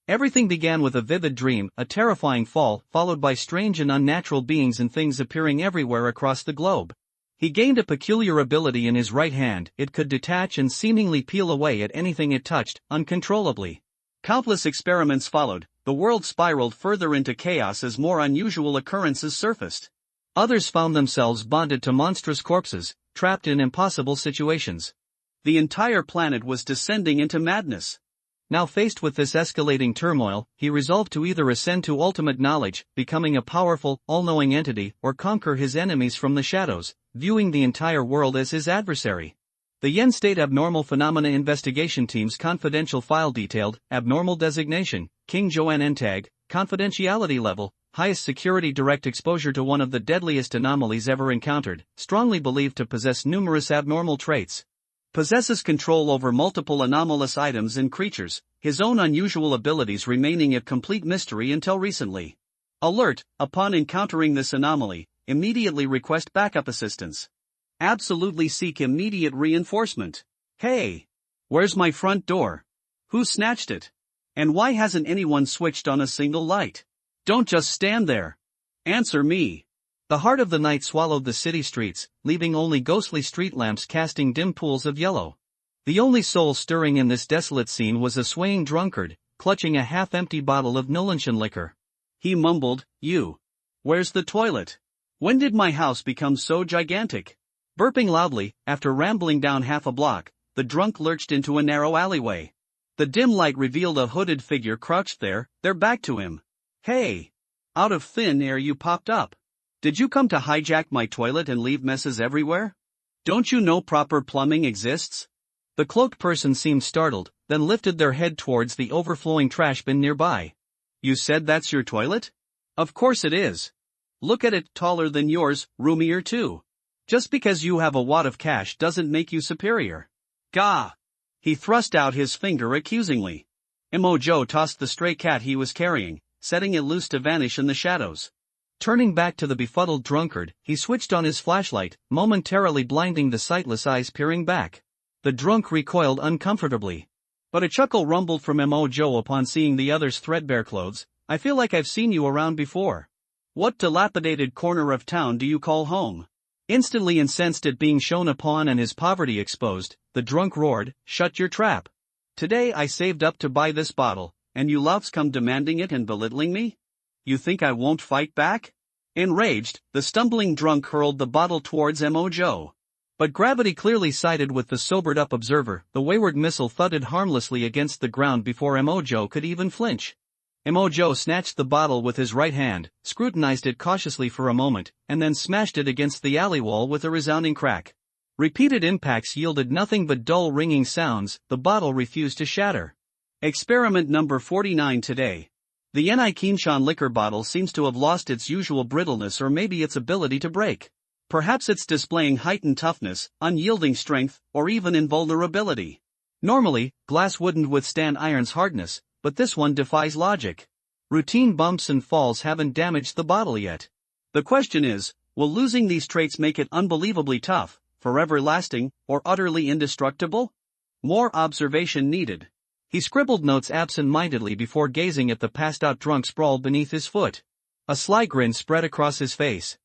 Everything began with a vivid dream, a terrifying fall, followed by strange and unnatural beings and things appearing everywhere across the globe. He gained a peculiar ability in his right hand. It could detach and seemingly peel away at anything it touched, uncontrollably. Countless experiments followed. The world spiraled further into chaos as more unusual occurrences surfaced. Others found themselves bonded to monstrous corpses, trapped in impossible situations. The entire planet was descending into madness. Now faced with this escalating turmoil, he resolved to either ascend to ultimate knowledge, becoming a powerful, all-knowing entity, or conquer his enemies from the shadows, viewing the entire world as his adversary. The Yen State Abnormal Phenomena Investigation Team's confidential file detailed, abnormal designation, King Joanne Entag, confidentiality level, highest security, direct exposure to one of the deadliest anomalies ever encountered, strongly believed to possess numerous abnormal traits. Possesses control over multiple anomalous items and creatures, his own unusual abilities remaining a complete mystery until recently. Alert: upon encountering this anomaly, immediately request backup assistance. Absolutely seek immediate reinforcement. Hey! Where's my front door? Who snatched it? And why hasn't anyone switched on a single light? Don't just stand there. Answer me. The heart of the night swallowed the city streets, leaving only ghostly street lamps casting dim pools of yellow. The only soul stirring in this desolate scene was a swaying drunkard, clutching a half-empty bottle of Nulenshan liquor. He mumbled, Where's the toilet? When did my house become so gigantic? Burping loudly, after rambling down half a block, the drunk lurched into a narrow alleyway. The dim light revealed a hooded figure crouched there, their back to him. Hey! Out of thin air you popped up. Did you come to hijack my toilet and leave messes everywhere? Don't you know proper plumbing exists? The cloaked person seemed startled, then lifted their head towards the overflowing trash bin nearby. You said that's your toilet? Of course it is. Look at it, taller than yours, roomier too. Just because you have a wad of cash doesn't make you superior. Gah! He thrust out his finger accusingly. Mojo tossed the stray cat he was carrying, setting it loose to vanish in the shadows. Turning back to the befuddled drunkard, he switched on his flashlight, momentarily blinding the sightless eyes peering back. The drunk recoiled uncomfortably. But a chuckle rumbled from Mojo upon seeing the other's threadbare clothes. I feel like I've seen you around before. What dilapidated corner of town do you call home? Instantly incensed at being shown upon and his poverty exposed, the drunk roared, Shut your trap. Today I saved up to buy this bottle, and you louts come demanding it and belittling me? You think I won't fight back? Enraged, the stumbling drunk hurled the bottle towards Mojo. But gravity clearly sided with the sobered-up observer. The wayward missile thudded harmlessly against the ground before Mojo could even flinch. Mojo snatched the bottle with his right hand, scrutinized it cautiously for a moment, and then smashed it against the alley wall with a resounding crack. Repeated impacts yielded nothing but dull ringing sounds. The bottle refused to shatter. Experiment number 49 today. The Yenai Kinshan liquor bottle seems to have lost its usual brittleness, or maybe its ability to break. Perhaps it's displaying heightened toughness, unyielding strength, or even invulnerability. Normally, glass wouldn't withstand iron's hardness, but this one defies logic. Routine bumps and falls haven't damaged the bottle yet. The question is, will losing these traits make it unbelievably tough, forever lasting, or utterly indestructible? More observation needed. He scribbled notes absent-mindedly before gazing at the passed-out drunk sprawled beneath his foot. A sly grin spread across his face.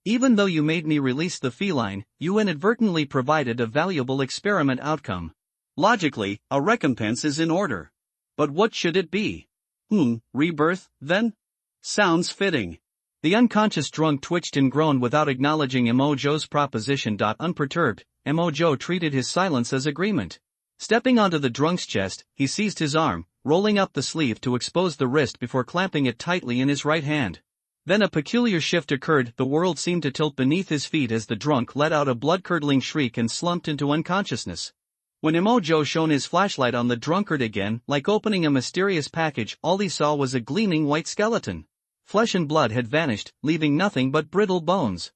Even though you made me release the feline, you inadvertently provided a valuable experiment outcome. Logically, a recompense is in order. But what should it be? Rebirth, then? Sounds fitting. The unconscious drunk twitched and groaned without acknowledging Mojo's proposition. Unperturbed, Mojo treated his silence as agreement. Stepping onto the drunk's chest, he seized his arm, rolling up the sleeve to expose the wrist before clamping it tightly in his right hand. Then a peculiar shift occurred. The world seemed to tilt beneath his feet as the drunk let out a blood-curdling shriek and slumped into unconsciousness. When Mojo shone his flashlight on the drunkard again, like opening a mysterious package, all he saw was a gleaming white skeleton. Flesh and blood had vanished, leaving nothing but brittle bones.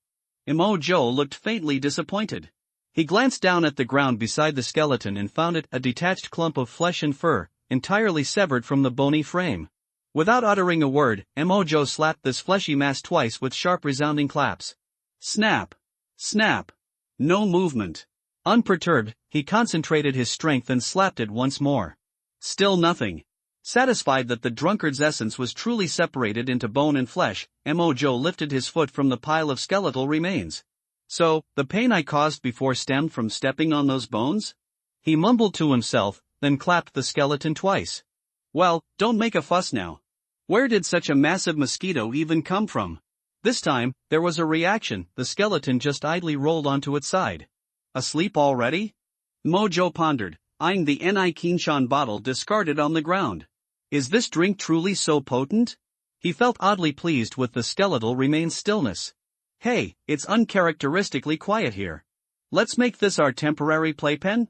Mojo looked faintly disappointed. He glanced down at the ground beside the skeleton and found it a detached clump of flesh and fur, entirely severed from the bony frame. Without uttering a word, Mojo slapped this fleshy mass twice with sharp resounding claps. Snap! Snap! No movement. Unperturbed, he concentrated his strength and slapped it once more. Still nothing. Satisfied that the drunkard's essence was truly separated into bone and flesh, Mojo lifted his foot from the pile of skeletal remains. So, the pain I caused before stemmed from stepping on those bones? He mumbled to himself, then clapped the skeleton twice. Well, don't make a fuss now. Where did such a massive mosquito even come from? This time, there was a reaction. The skeleton just idly rolled onto its side. Asleep already? Mojo pondered, eyeing the Ni Kinshan bottle discarded on the ground. Is this drink truly so potent? He felt oddly pleased with the skeletal remains' stillness. Hey, it's uncharacteristically quiet here. Let's make this our temporary playpen?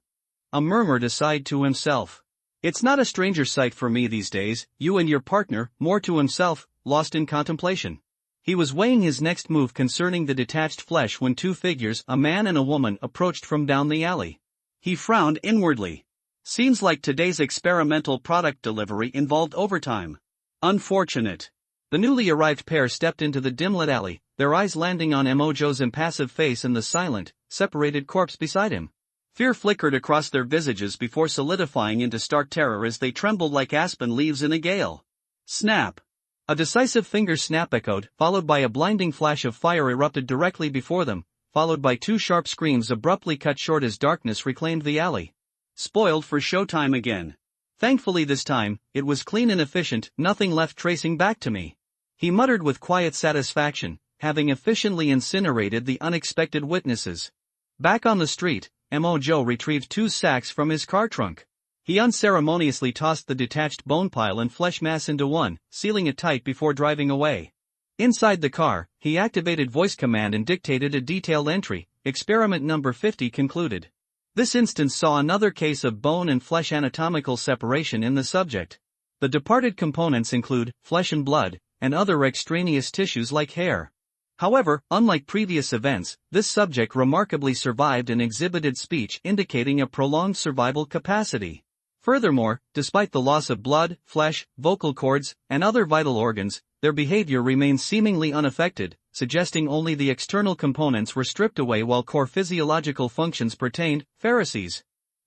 A murmured aside to himself. It's not a stranger sight for me these days, you and your partner, more to himself, lost in contemplation. He was weighing his next move concerning the detached flesh when two figures, a man and a woman, approached from down the alley. He frowned inwardly. Seems like today's experimental product delivery involved overtime. Unfortunate. The newly arrived pair stepped into the dim-lit alley, their eyes landing on Mojo's impassive face and the silent, separated corpse beside him. Fear flickered across their visages before solidifying into stark terror as they trembled like aspen leaves in a gale. Snap! A decisive finger snap echoed, followed by a blinding flash of fire erupted directly before them, followed by two sharp screams abruptly cut short as darkness reclaimed the alley. Spoiled for showtime again. Thankfully this time, it was clean and efficient, nothing left tracing back to me. He muttered with quiet satisfaction, having efficiently incinerated the unexpected witnesses. Back on the street, Mojo retrieved two sacks from his car trunk. He unceremoniously tossed the detached bone pile and flesh mass into one, sealing it tight before driving away. Inside the car, he activated voice command and dictated a detailed entry. Experiment number 50 concluded. This instance saw another case of bone and flesh anatomical separation in the subject. The departed components include flesh and blood, and other extraneous tissues like hair. However, unlike previous events, this subject remarkably survived and exhibited speech, indicating a prolonged survival capacity. Furthermore, despite the loss of blood, flesh, vocal cords, and other vital organs, their behavior remained seemingly unaffected, suggesting only the external components were stripped away while core physiological functions pertained. Pharisees.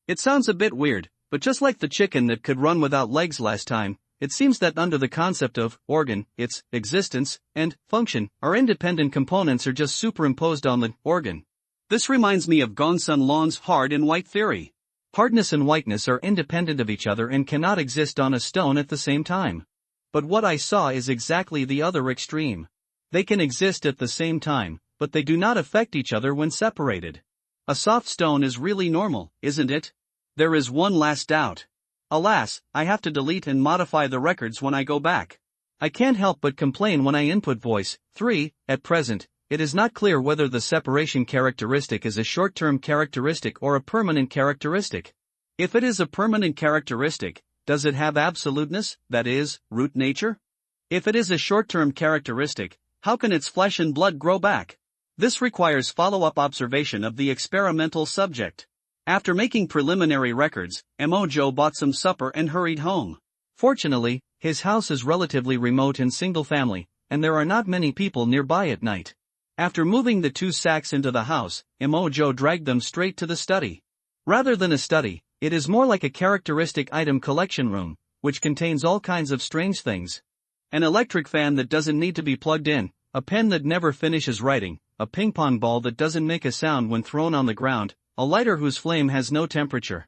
It sounds a bit weird, but just like the chicken that could run without legs last time, it seems that under the concept of organ, its existence and function are independent components are just superimposed on the organ. This reminds me of Gongsun Lon's hard and white theory. Hardness and whiteness are independent of each other and cannot exist on a stone at the same time. But what I saw is exactly the other extreme. They can exist at the same time, but they do not affect each other when separated. A soft stone is really normal, isn't it? There is one last doubt. Alas, I have to delete and modify the records when I go back. I can't help but complain when I input voice 3. At present, it is not clear whether the separation characteristic is a short-term characteristic or a permanent characteristic. If it is a permanent characteristic, does it have absoluteness, that is, root nature? If it is a short-term characteristic, how can its flesh and blood grow back? This requires follow-up observation of the experimental subject. After making preliminary records, Mojo bought some supper and hurried home. Fortunately, his house is relatively remote and single-family, and there are not many people nearby at night. After moving the two sacks into the house, Mojo dragged them straight to the study. Rather than a study, it is more like a characteristic item collection room, which contains all kinds of strange things. An electric fan that doesn't need to be plugged in, a pen that never finishes writing, a ping-pong ball that doesn't make a sound when thrown on the ground, a lighter whose flame has no temperature.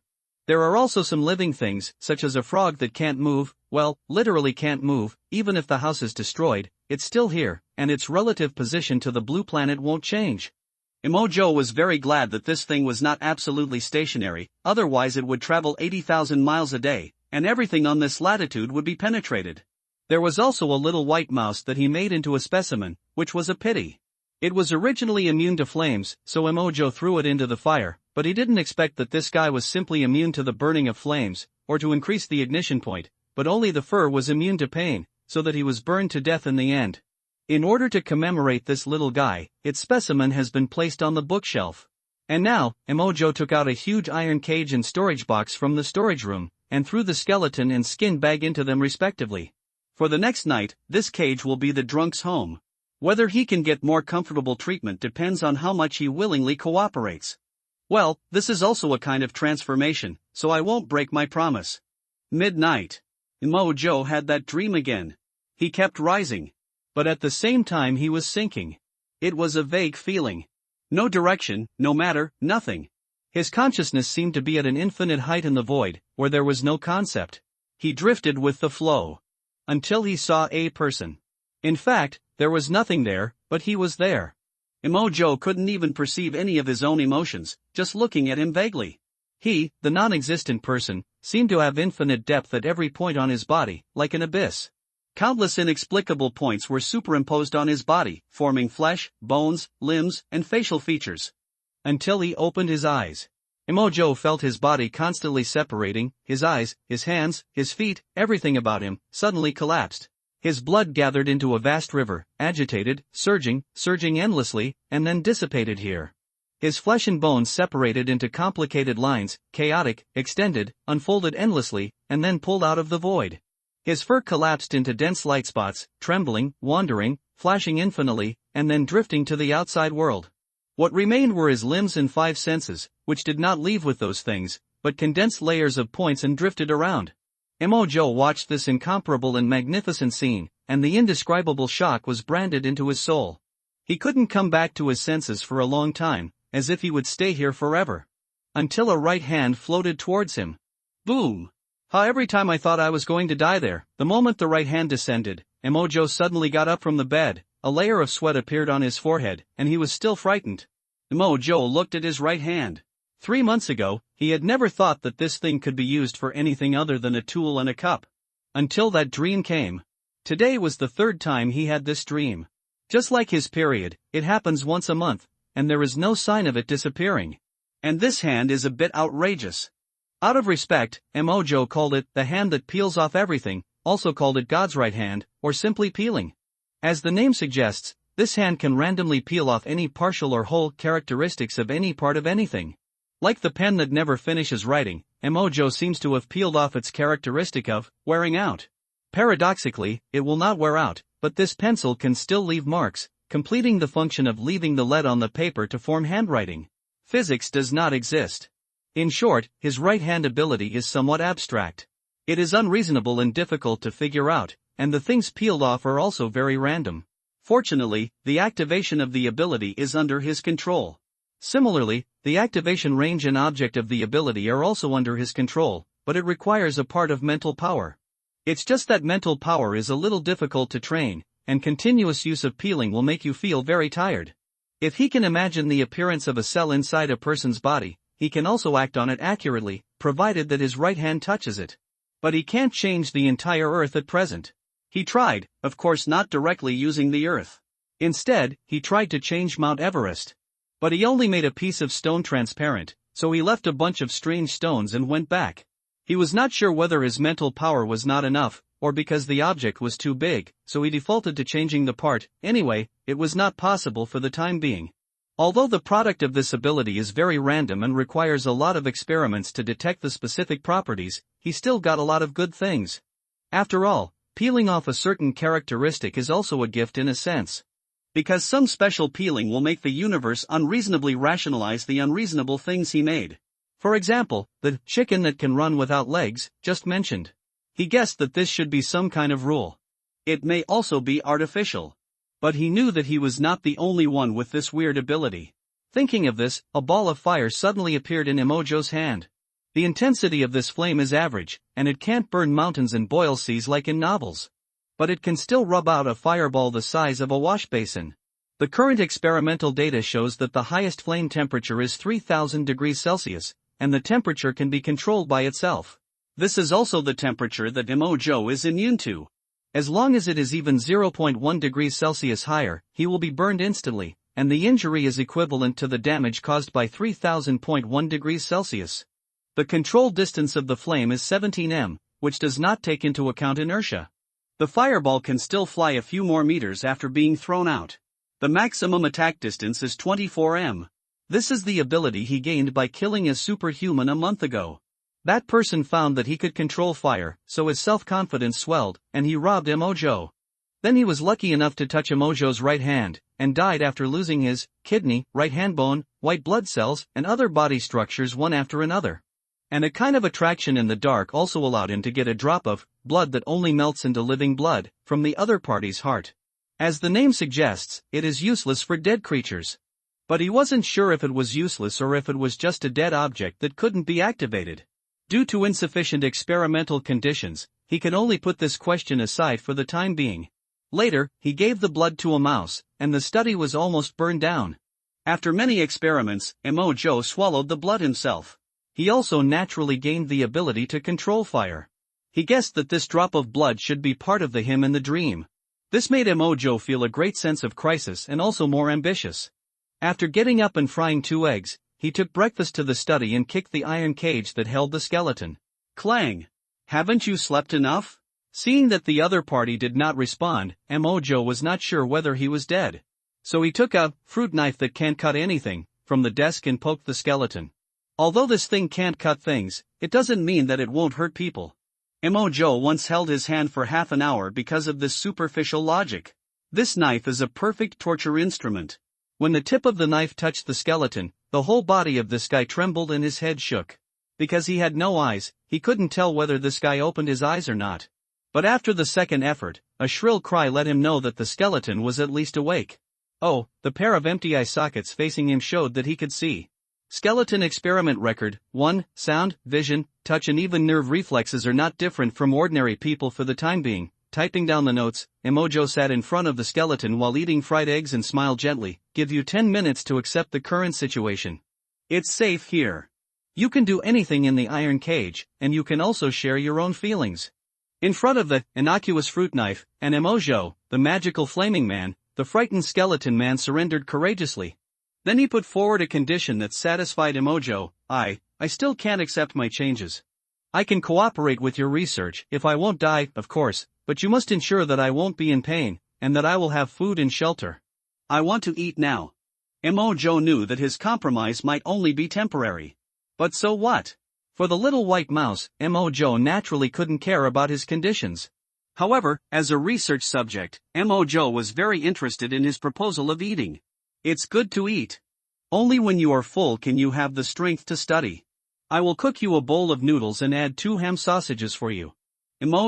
There are also some living things, such as a frog that can't move, well, literally can't move. Even if the house is destroyed, it's still here, and its relative position to the blue planet won't change. Mojo was very glad that this thing was not absolutely stationary, otherwise it would travel 80,000 miles a day, and everything on this latitude would be penetrated. There was also a little white mouse that he made into a specimen, which was a pity. It was originally immune to flames, so Mojo threw it into the fire, but he didn't expect that this guy was simply immune to the burning of flames, or to increase the ignition point, but only the fur was immune to pain, so that he was burned to death in the end. In order to commemorate this little guy, its specimen has been placed on the bookshelf. And now, Mojo took out a huge iron cage and storage box from the storage room, and threw the skeleton and skin bag into them respectively. For the next night, this cage will be the drunk's home. Whether he can get more comfortable treatment depends on how much he willingly cooperates. Well, this is also a kind of transformation, so I won't break my promise. Midnight. Mojo had that dream again. He kept rising. But at the same time he was sinking. It was a vague feeling. No direction, no matter, nothing. His consciousness seemed to be at an infinite height in the void, where there was no concept. He drifted with the flow. Until he saw a person. In fact, there was nothing there, but he was there. Mojo couldn't even perceive any of his own emotions, just looking at him vaguely. He, the non-existent person, seemed to have infinite depth at every point on his body, like an abyss. Countless inexplicable points were superimposed on his body, forming flesh, bones, limbs, and facial features. Until he opened his eyes. Mojo felt his body constantly separating, his eyes, his hands, his feet, everything about him, suddenly collapsed. His blood gathered into a vast river, agitated, surging endlessly, and then dissipated here. His flesh and bones separated into complicated lines, chaotic, extended, unfolded endlessly, and then pulled out of the void. His fur collapsed into dense light spots, trembling, wandering, flashing infinitely, and then drifting to the outside world. What remained were his limbs and five senses, which did not leave with those things, but condensed layers of points and drifted around. Mojo watched this incomparable and magnificent scene, and the indescribable shock was branded into his soul. He couldn't come back to his senses for a long time, as if he would stay here forever. Until a right hand floated towards him. Boom! How every time I thought I was going to die there, the moment the right hand descended, Mojo suddenly got up from the bed, a layer of sweat appeared on his forehead, and he was still frightened. Mojo looked at his right hand. 3 months ago, he had never thought that this thing could be used for anything other than a tool and a cup. Until that dream came. Today was the third time he had this dream. Just like his period, it happens once a month, and there is no sign of it disappearing. And this hand is a bit outrageous. Out of respect, Mojo called it the hand that peels off everything, also called it God's right hand, or simply peeling. As the name suggests, this hand can randomly peel off any partial or whole characteristics of any part of anything. Like the pen that never finishes writing, Mojo seems to have peeled off its characteristic of wearing out. Paradoxically, it will not wear out, but this pencil can still leave marks, completing the function of leaving the lead on the paper to form handwriting. Physics does not exist. In short, his right-hand ability is somewhat abstract. It is unreasonable and difficult to figure out, and the things peeled off are also very random. Fortunately, the activation of the ability is under his control. Similarly, the activation range and object of the ability are also under his control, but it requires a part of mental power. It's just that mental power is a little difficult to train, and continuous use of peeling will make you feel very tired. If he can imagine the appearance of a cell inside a person's body, he can also act on it accurately, provided that his right hand touches it. But he can't change the entire Earth at present. He tried, of course not directly using the Earth. Instead, he tried to change Mount Everest. But he only made a piece of stone transparent, so he left a bunch of strange stones and went back. He was not sure whether his mental power was not enough, or because the object was too big, so he defaulted to changing the part. Anyway, it was not possible for the time being. Although the product of this ability is very random and requires a lot of experiments to detect the specific properties, he still got a lot of good things. After all, peeling off a certain characteristic is also a gift in a sense. Because some special peeling will make the universe unreasonably rationalize the unreasonable things he made. For example, the chicken that can run without legs, just mentioned. He guessed that this should be some kind of rule. It may also be artificial. But he knew that he was not the only one with this weird ability. Thinking of this, a ball of fire suddenly appeared in Mojo's hand. The intensity of this flame is average, and it can't burn mountains and boil seas like in novels. But it can still rub out a fireball the size of a wash basin. The current experimental data shows that the highest flame temperature is 3000 degrees Celsius, and the temperature can be controlled by itself. This is also the temperature that Mojo is immune to. As long as it is even 0.1 degrees Celsius higher, he will be burned instantly, and the injury is equivalent to the damage caused by 3000.1 degrees Celsius. The control distance of the flame is 17 m, which does not take into account inertia. The fireball can still fly a few more meters after being thrown out. The maximum attack distance is 24 m. This is the ability he gained by killing a superhuman a month ago. That person found that he could control fire, so his self-confidence swelled, and he robbed Mojo. Then he was lucky enough to touch Mojo's right hand, and died after losing his kidney, right hand bone, white blood cells, and other body structures one after another. And a kind of attraction in the dark also allowed him to get a drop of blood that only melts into living blood from the other party's heart. As the name suggests, it is useless for dead creatures. But he wasn't sure if it was useless or if it was just a dead object that couldn't be activated. Due to insufficient experimental conditions, he could only put this question aside for the time being. Later, he gave the blood to a mouse, and the study was almost burned down. After many experiments, Joe swallowed the blood himself. He also naturally gained the ability to control fire. He guessed that this drop of blood should be part of the him in the dream. This made Joe feel a great sense of crisis and also more ambitious. After getting up and frying 2 eggs, he took breakfast to the study and kicked the iron cage that held the skeleton. Clang! Haven't you slept enough? Seeing that the other party did not respond, Joe was not sure whether he was dead. So he took a fruit knife that can't cut anything from the desk and poked the skeleton. Although this thing can't cut things, it doesn't mean that it won't hurt people. Joe once held his hand for half an hour because of this superficial logic. This knife is a perfect torture instrument. When the tip of the knife touched the skeleton, the whole body of this guy trembled and his head shook. Because he had no eyes, he couldn't tell whether this guy opened his eyes or not. But after the second effort, a shrill cry let him know that the skeleton was at least awake. Oh, the pair of empty eye sockets facing him showed that he could see. Skeleton experiment record: 1. Sound, vision, touch and even nerve reflexes are not different from ordinary people for the time being. Typing down the notes, Joe sat in front of the skeleton while eating fried eggs and smiled gently. Give you 10 minutes to accept the current situation. It's safe here. You can do anything in the iron cage, and you can also share your own feelings. In front of the innocuous fruit knife, and Joe, the magical flaming man, the frightened skeleton man surrendered courageously. Then he put forward a condition that satisfied Joe. I still can't accept my changes. I can cooperate with your research if I won't die, of course, but you must ensure that I won't be in pain, and that I will have food and shelter. I want to eat now. Joe knew that his compromise might only be temporary. But so what? For the little white mouse, Joe naturally couldn't care about his conditions. However, as a research subject, Joe was very interested in his proposal of eating. It's good to eat. Only when you are full can you have the strength to study. I will cook you a bowl of noodles and add 2 ham sausages for you.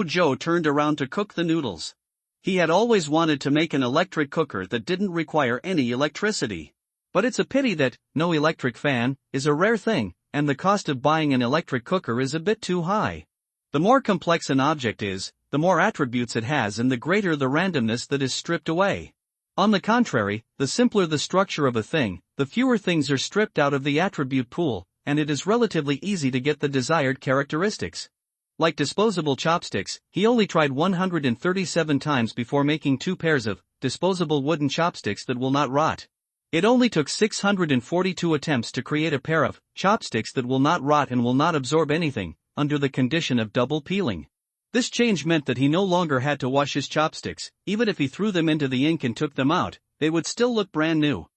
Joe turned around to cook the noodles. He had always wanted to make an electric cooker that didn't require any electricity. But it's a pity that no electric fan is a rare thing, and the cost of buying an electric cooker is a bit too high. The more complex an object is, the more attributes it has and the greater the randomness that is stripped away. On the contrary, the simpler the structure of a thing, the fewer things are stripped out of the attribute pool, and it is relatively easy to get the desired characteristics. Like disposable chopsticks, he only tried 137 times before making 2 pairs of disposable wooden chopsticks that will not rot. It only took 642 attempts to create a pair of chopsticks that will not rot and will not absorb anything, under the condition of double peeling. This change meant that he no longer had to wash his chopsticks. Even if he threw them into the ink and took them out, they would still look brand new.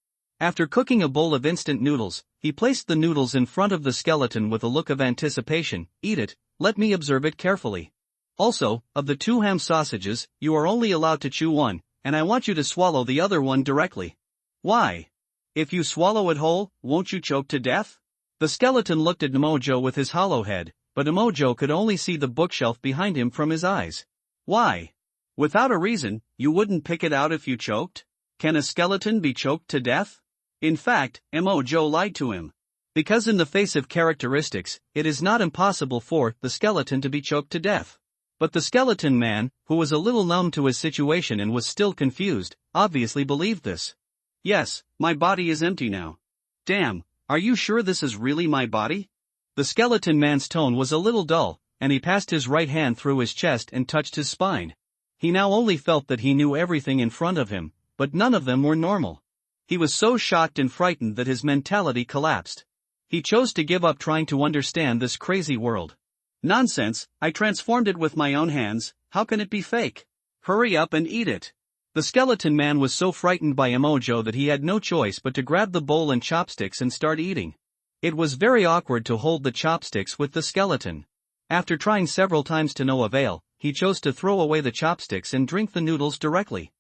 After cooking a bowl of instant noodles, he placed the noodles in front of the skeleton with a look of anticipation. Eat it, let me observe it carefully. Also, of the 2 ham sausages, you are only allowed to chew one, and I want you to swallow the other one directly. Why? If you swallow it whole, won't you choke to death? The skeleton looked at Joe with his hollow head, but Joe could only see the bookshelf behind him from his eyes. Why? Without a reason, you wouldn't pick it out if you choked? Can a skeleton be choked to death? In fact, Joe lied to him. Because in the face of characteristics, it is not impossible for the skeleton to be choked to death. But the skeleton man, who was a little numb to his situation and was still confused, obviously believed this. Yes, my body is empty now. Damn, are you sure this is really my body? The skeleton man's tone was a little dull, and he passed his right hand through his chest and touched his spine. He now only felt that he knew everything in front of him, but none of them were normal. He was so shocked and frightened that his mentality collapsed. He chose to give up trying to understand this crazy world. Nonsense, I transformed it with my own hands, how can it be fake? Hurry up and eat it. The skeleton man was so frightened by Joe that he had no choice but to grab the bowl and chopsticks and start eating. It was very awkward to hold the chopsticks with the skeleton. After trying several times to no avail, he chose to throw away the chopsticks and drink the noodles directly.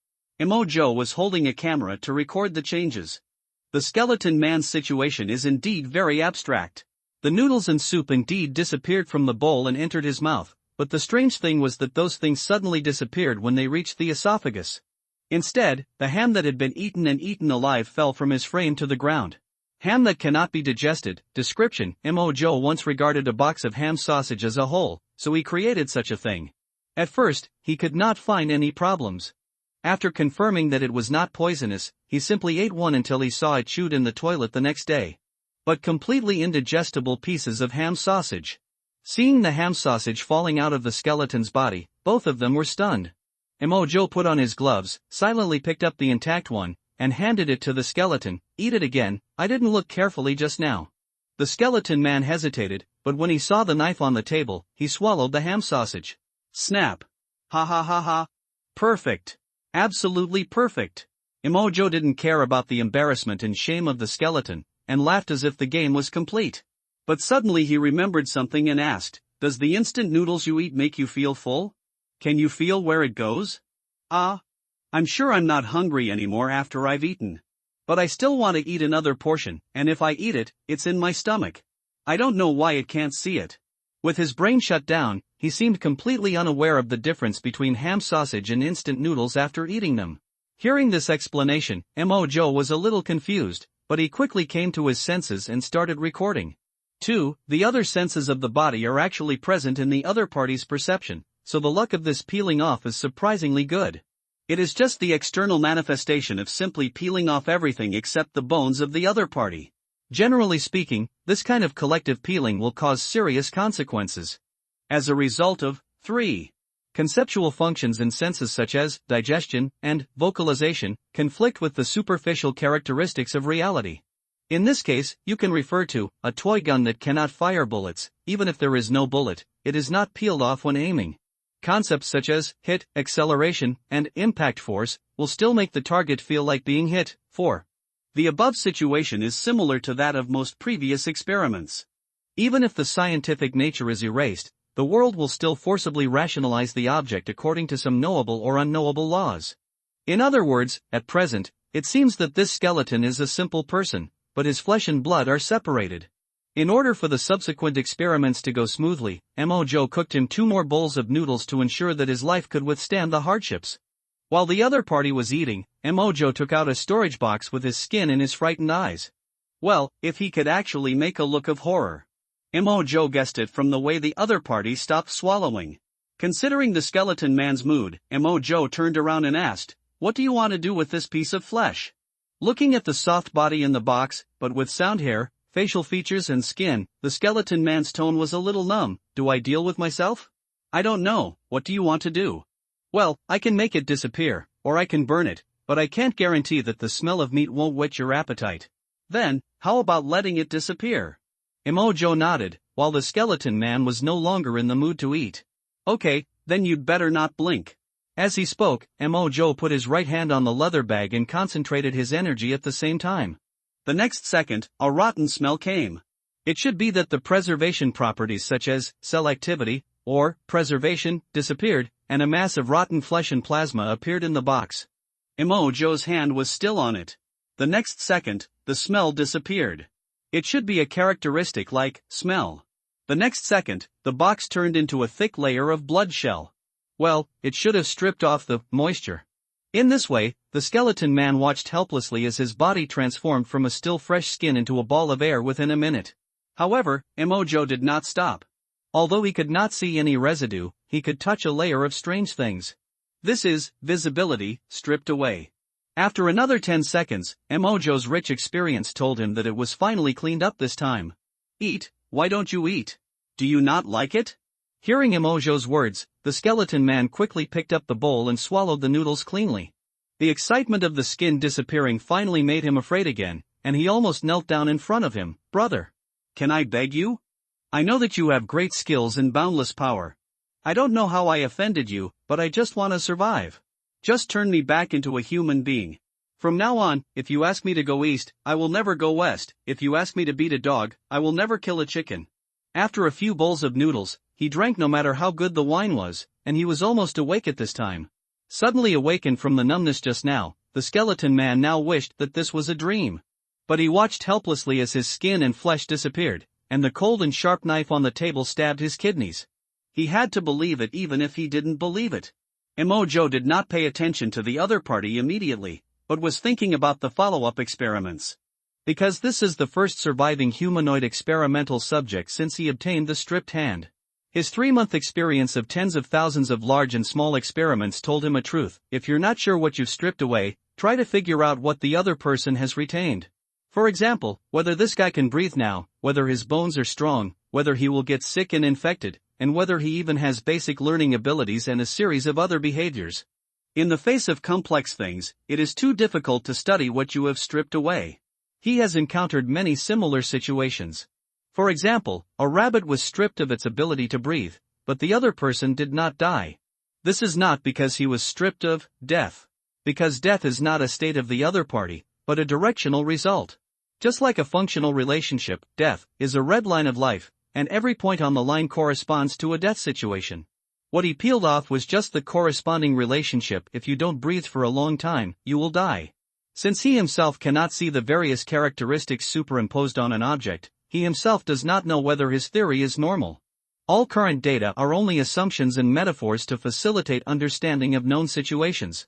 Joe was holding a camera to record the changes. The skeleton man's situation is indeed very abstract. The noodles and soup indeed disappeared from the bowl and entered his mouth, but the strange thing was that those things suddenly disappeared when they reached the esophagus. Instead, the ham that had been eaten and eaten alive fell from his frame to the ground. Ham that cannot be digested. Description: Mojo once regarded a box of ham sausage as a whole, so he created such a thing. At first, he could not find any problems. After confirming that it was not poisonous, he simply ate one until he saw it chewed in the toilet the next day. But completely indigestible pieces of ham sausage. Seeing the ham sausage falling out of the skeleton's body, both of them were stunned. Mojo put on his gloves, silently picked up the intact one, and handed it to the skeleton. "Eat it again, I didn't look carefully just now." The skeleton man hesitated, but when he saw the knife on the table, he swallowed the ham sausage. Snap. Ha ha ha ha. Perfect. Absolutely perfect. Mojo didn't care about the embarrassment and shame of the skeleton, and laughed as if the game was complete. But suddenly he remembered something and asked, "Does the instant noodles you eat make you feel full? Can you feel where it goes?" I'm sure I'm not hungry anymore after I've eaten. But I still want to eat another portion, and if I eat it, it's in my stomach. I don't know why it can't see it." With his brain shut down, he seemed completely unaware of the difference between ham sausage and instant noodles after eating them. Hearing this explanation, Mojo was a little confused, but he quickly came to his senses and started recording. 2. The other senses of the body are actually present in the other party's perception, so the luck of this peeling off is surprisingly good. It is just the external manifestation of simply peeling off everything except the bones of the other party. Generally speaking, this kind of collective peeling will cause serious consequences. As a result of 3. Conceptual functions in senses such as digestion and vocalization conflict with the superficial characteristics of reality. In this case, you can refer to a toy gun that cannot fire bullets. Even if there is no bullet, it is not peeled off when aiming. Concepts such as hit, acceleration, and impact force will still make the target feel like being hit. 4. The above situation is similar to that of most previous experiments. Even if the scientific nature is erased, the world will still forcibly rationalize the object according to some knowable or unknowable laws. In other words, at present, it seems that this skeleton is a simple person, but his flesh and blood are separated. In order for the subsequent experiments to go smoothly, Mojo cooked him 2 more bowls of noodles to ensure that his life could withstand the hardships. While the other party was eating, Mojo took out a storage box with his skin in his frightened eyes. Well, if he could actually make a look of horror. Mojo guessed it from the way the other party stopped swallowing. Considering the skeleton man's mood, Mojo turned around and asked, "What do you want to do with this piece of flesh?" Looking at the soft body in the box, but with sound hair, facial features and skin, the skeleton man's tone was a little numb. "Do I deal with myself? I don't know, what do you want to do?" "Well, I can make it disappear, or I can burn it, but I can't guarantee that the smell of meat won't whet your appetite." "Then, how about letting it disappear?" Mojo nodded, while the skeleton man was no longer in the mood to eat. "Okay, then you'd better not blink." As he spoke, Mojo put his right hand on the leather bag and concentrated his energy at the same time. The next second, a rotten smell came. It should be that the preservation properties such as cell activity, or preservation, disappeared, and a mass of rotten flesh and plasma appeared in the box. Mojo's hand was still on it. The next second, the smell disappeared. It should be a characteristic like smell. The next second, the box turned into a thick layer of blood shell. Well, it should have stripped off the moisture. In this way, the skeleton man watched helplessly as his body transformed from a still fresh skin into a ball of air within a minute. However, Mojo did not stop. Although he could not see any residue, he could touch a layer of strange things. This is visibility stripped away. After another 10 seconds, Mojo's rich experience told him that it was finally cleaned up this time. "Eat, why don't you eat? Do you not like it?" Hearing Mojo's words, the skeleton man quickly picked up the bowl and swallowed the noodles cleanly. The excitement of the skin disappearing finally made him afraid again, and he almost knelt down in front of him. "Brother, can I beg you? I know that you have great skills and boundless power. I don't know how I offended you, but I just want to survive. Just turn me back into a human being. From now on, if you ask me to go east, I will never go west. If you ask me to beat a dog, I will never kill a chicken." After a few bowls of noodles, he drank no matter how good the wine was, and he was almost awake at this time. Suddenly awakened from the numbness just now, the skeleton man now wished that this was a dream. But he watched helplessly as his skin and flesh disappeared, and the cold and sharp knife on the table stabbed his kidneys. He had to believe it even if he didn't believe it. Joe did not pay attention to the other party immediately, but was thinking about the follow-up experiments. Because this is the first surviving humanoid experimental subject since he obtained the stripped hand. His 3-month experience of tens of thousands of large and small experiments told him a truth: if you're not sure what you've stripped away, try to figure out what the other person has retained. For example, whether this guy can breathe now, whether his bones are strong, whether he will get sick and infected, and whether he even has basic learning abilities and a series of other behaviors. In the face of complex things, it is too difficult to study what you have stripped away. He has encountered many similar situations. For example, a rabbit was stripped of its ability to breathe, but the other person did not die. This is not because he was stripped of death. Because death is not a state of the other party, but a directional result. Just like a functional relationship, death is a red line of life, and every point on the line corresponds to a death situation. What he peeled off was just the corresponding relationship. If you don't breathe for a long time, you will die. Since he himself cannot see the various characteristics superimposed on an object, he himself does not know whether his theory is normal. All current data are only assumptions and metaphors to facilitate understanding of known situations.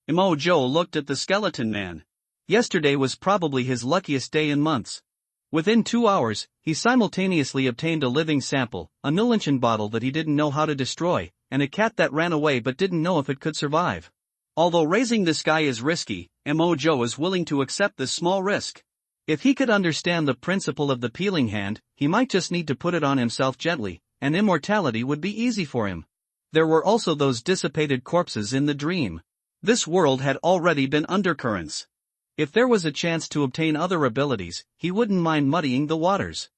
Joe looked at the skeleton man. Yesterday was probably his luckiest day in months. Within 2 hours, he simultaneously obtained a living sample, a Nulunchen bottle that he didn't know how to destroy, and a cat that ran away but didn't know if it could survive. Although raising this guy is risky, Joe is willing to accept this small risk. If he could understand the principle of the peeling hand, he might just need to put it on himself gently, and immortality would be easy for him. There were also those dissipated corpses in the dream. This world had already been undercurrents. If there was a chance to obtain other abilities, he wouldn't mind muddying the waters.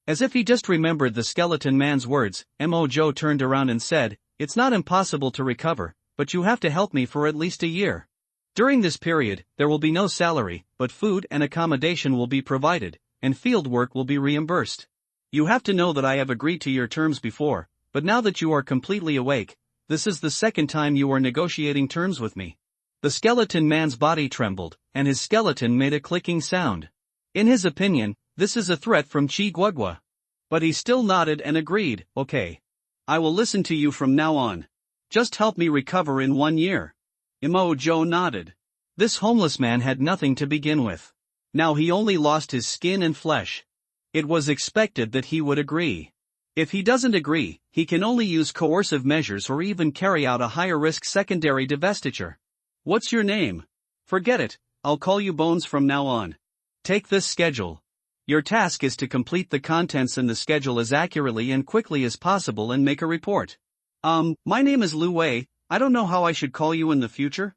As if he just remembered the skeleton man's words, Joe turned around and said, "It's not impossible to recover, but you have to help me for at least a year. During this period, there will be no salary, but food and accommodation will be provided, and field work will be reimbursed. You have to know that I have agreed to your terms before, but now that you are completely awake, this is the second time you are negotiating terms with me." The skeleton man's body trembled, and his skeleton made a clicking sound. In his opinion, this is a threat from Chi Guagua. But he still nodded and agreed, "Okay. I will listen to you from now on. Just help me recover in 1 year." Joe nodded. This homeless man had nothing to begin with. Now he only lost his skin and flesh. It was expected that he would agree. If he doesn't agree, he can only use coercive measures or even carry out a higher-risk secondary divestiture. "What's your name?" "Forget it, I'll call you Bones from now on. Take this schedule. Your task is to complete the contents in the schedule as accurately and quickly as possible and make a report." My name is Lu Wei. I don't know how I should call you in the future."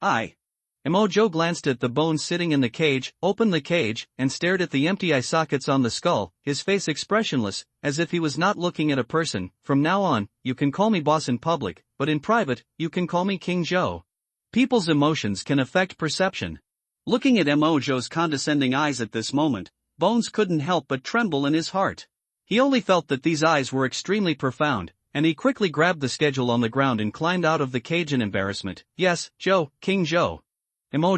Joe glanced at the bones sitting in the cage, opened the cage, and stared at the empty eye sockets on the skull, his face expressionless, as if he was not looking at a person. "From now on, you can call me boss in public, but in private, you can call me King Joe. People's emotions can affect perception." Looking at Joe's condescending eyes at this moment, Bones couldn't help but tremble in his heart. He only felt that these eyes were extremely profound, and he quickly grabbed the schedule on the ground and climbed out of the cage in embarrassment. "Yes, Joe, King Joe."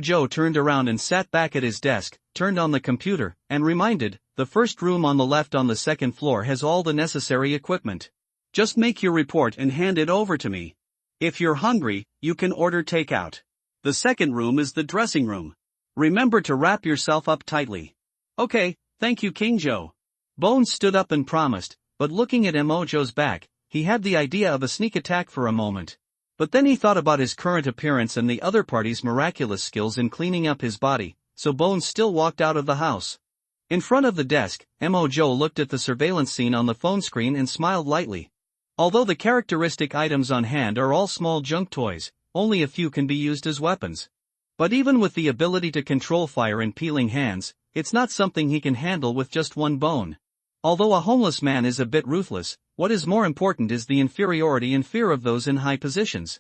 Joe turned around and sat back at his desk, turned on the computer, and reminded, "The first room on the left on the second floor has all the necessary equipment. Just make your report and hand it over to me. If you're hungry, you can order takeout. The second room is the dressing room. Remember to wrap yourself up tightly." "Okay, thank you King Joe." Bones stood up and promised, but looking at Joe's back, he had the idea of a sneak attack for a moment. But then he thought about his current appearance and the other party's miraculous skills in cleaning up his body, so Bones still walked out of the house. In front of the desk, Joe looked at the surveillance scene on the phone screen and smiled lightly. Although the characteristic items on hand are all small junk toys, only a few can be used as weapons. But even with the ability to control fire and peeling hands, it's not something he can handle with just one bone. Although a homeless man is a bit ruthless, what is more important is the inferiority and fear of those in high positions.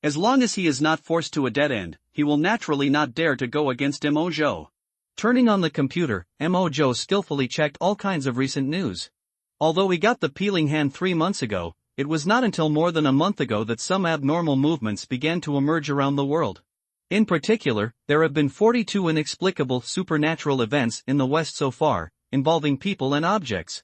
As long as he is not forced to a dead end, he will naturally not dare to go against Joe. Turning on the computer, Joe skillfully checked all kinds of recent news. Although he got the peeling hand 3 months ago, it was not until more than a month ago that some abnormal movements began to emerge around the world. In particular, there have been 42 inexplicable supernatural events in the West so far, involving people and objects.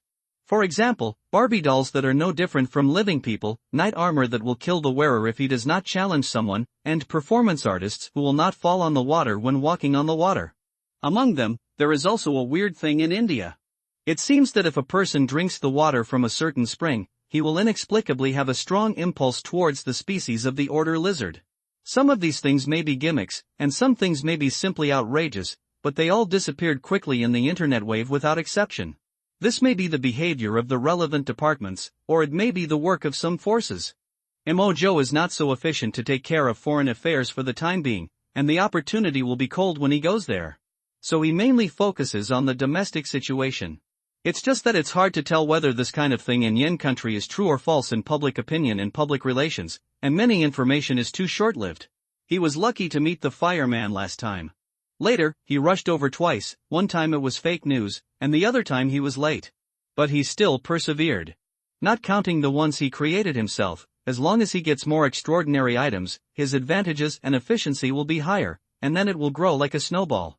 For example, Barbie dolls that are no different from living people, knight armor that will kill the wearer if he does not challenge someone, and performance artists who will not fall on the water when walking on the water. Among them, there is also a weird thing in India. It seems that if a person drinks the water from a certain spring, he will inexplicably have a strong impulse towards the species of the order lizard. Some of these things may be gimmicks, and some things may be simply outrageous, but they all disappeared quickly in the internet wave without exception. This may be the behavior of the relevant departments, or it may be the work of some forces. Mojo is not so efficient to take care of foreign affairs for the time being, and the opportunity will be cold when he goes there. So he mainly focuses on the domestic situation. It's just that it's hard to tell whether this kind of thing in Yen country is true or false in public opinion and public relations, and many information is too short-lived. He was lucky to meet the fireman last time. Later, he rushed over twice, one time it was fake news, and the other time he was late. But he still persevered. Not counting the ones he created himself, as long as he gets more extraordinary items, his advantages and efficiency will be higher, and then it will grow like a snowball.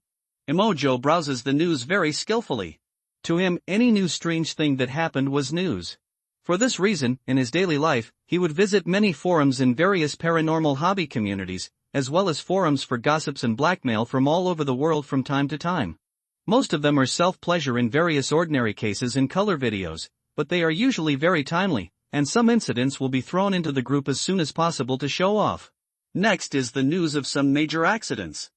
Mojo browses the news very skillfully. To him, any new strange thing that happened was news. For this reason, in his daily life, he would visit many forums in various paranormal hobby communities, as well as forums for gossips and blackmail from all over the world from time to time. Most of them are self-pleasure in various ordinary cases and color videos, but they are usually very timely, and some incidents will be thrown into the group as soon as possible to show off. Next is the news of some major accidents.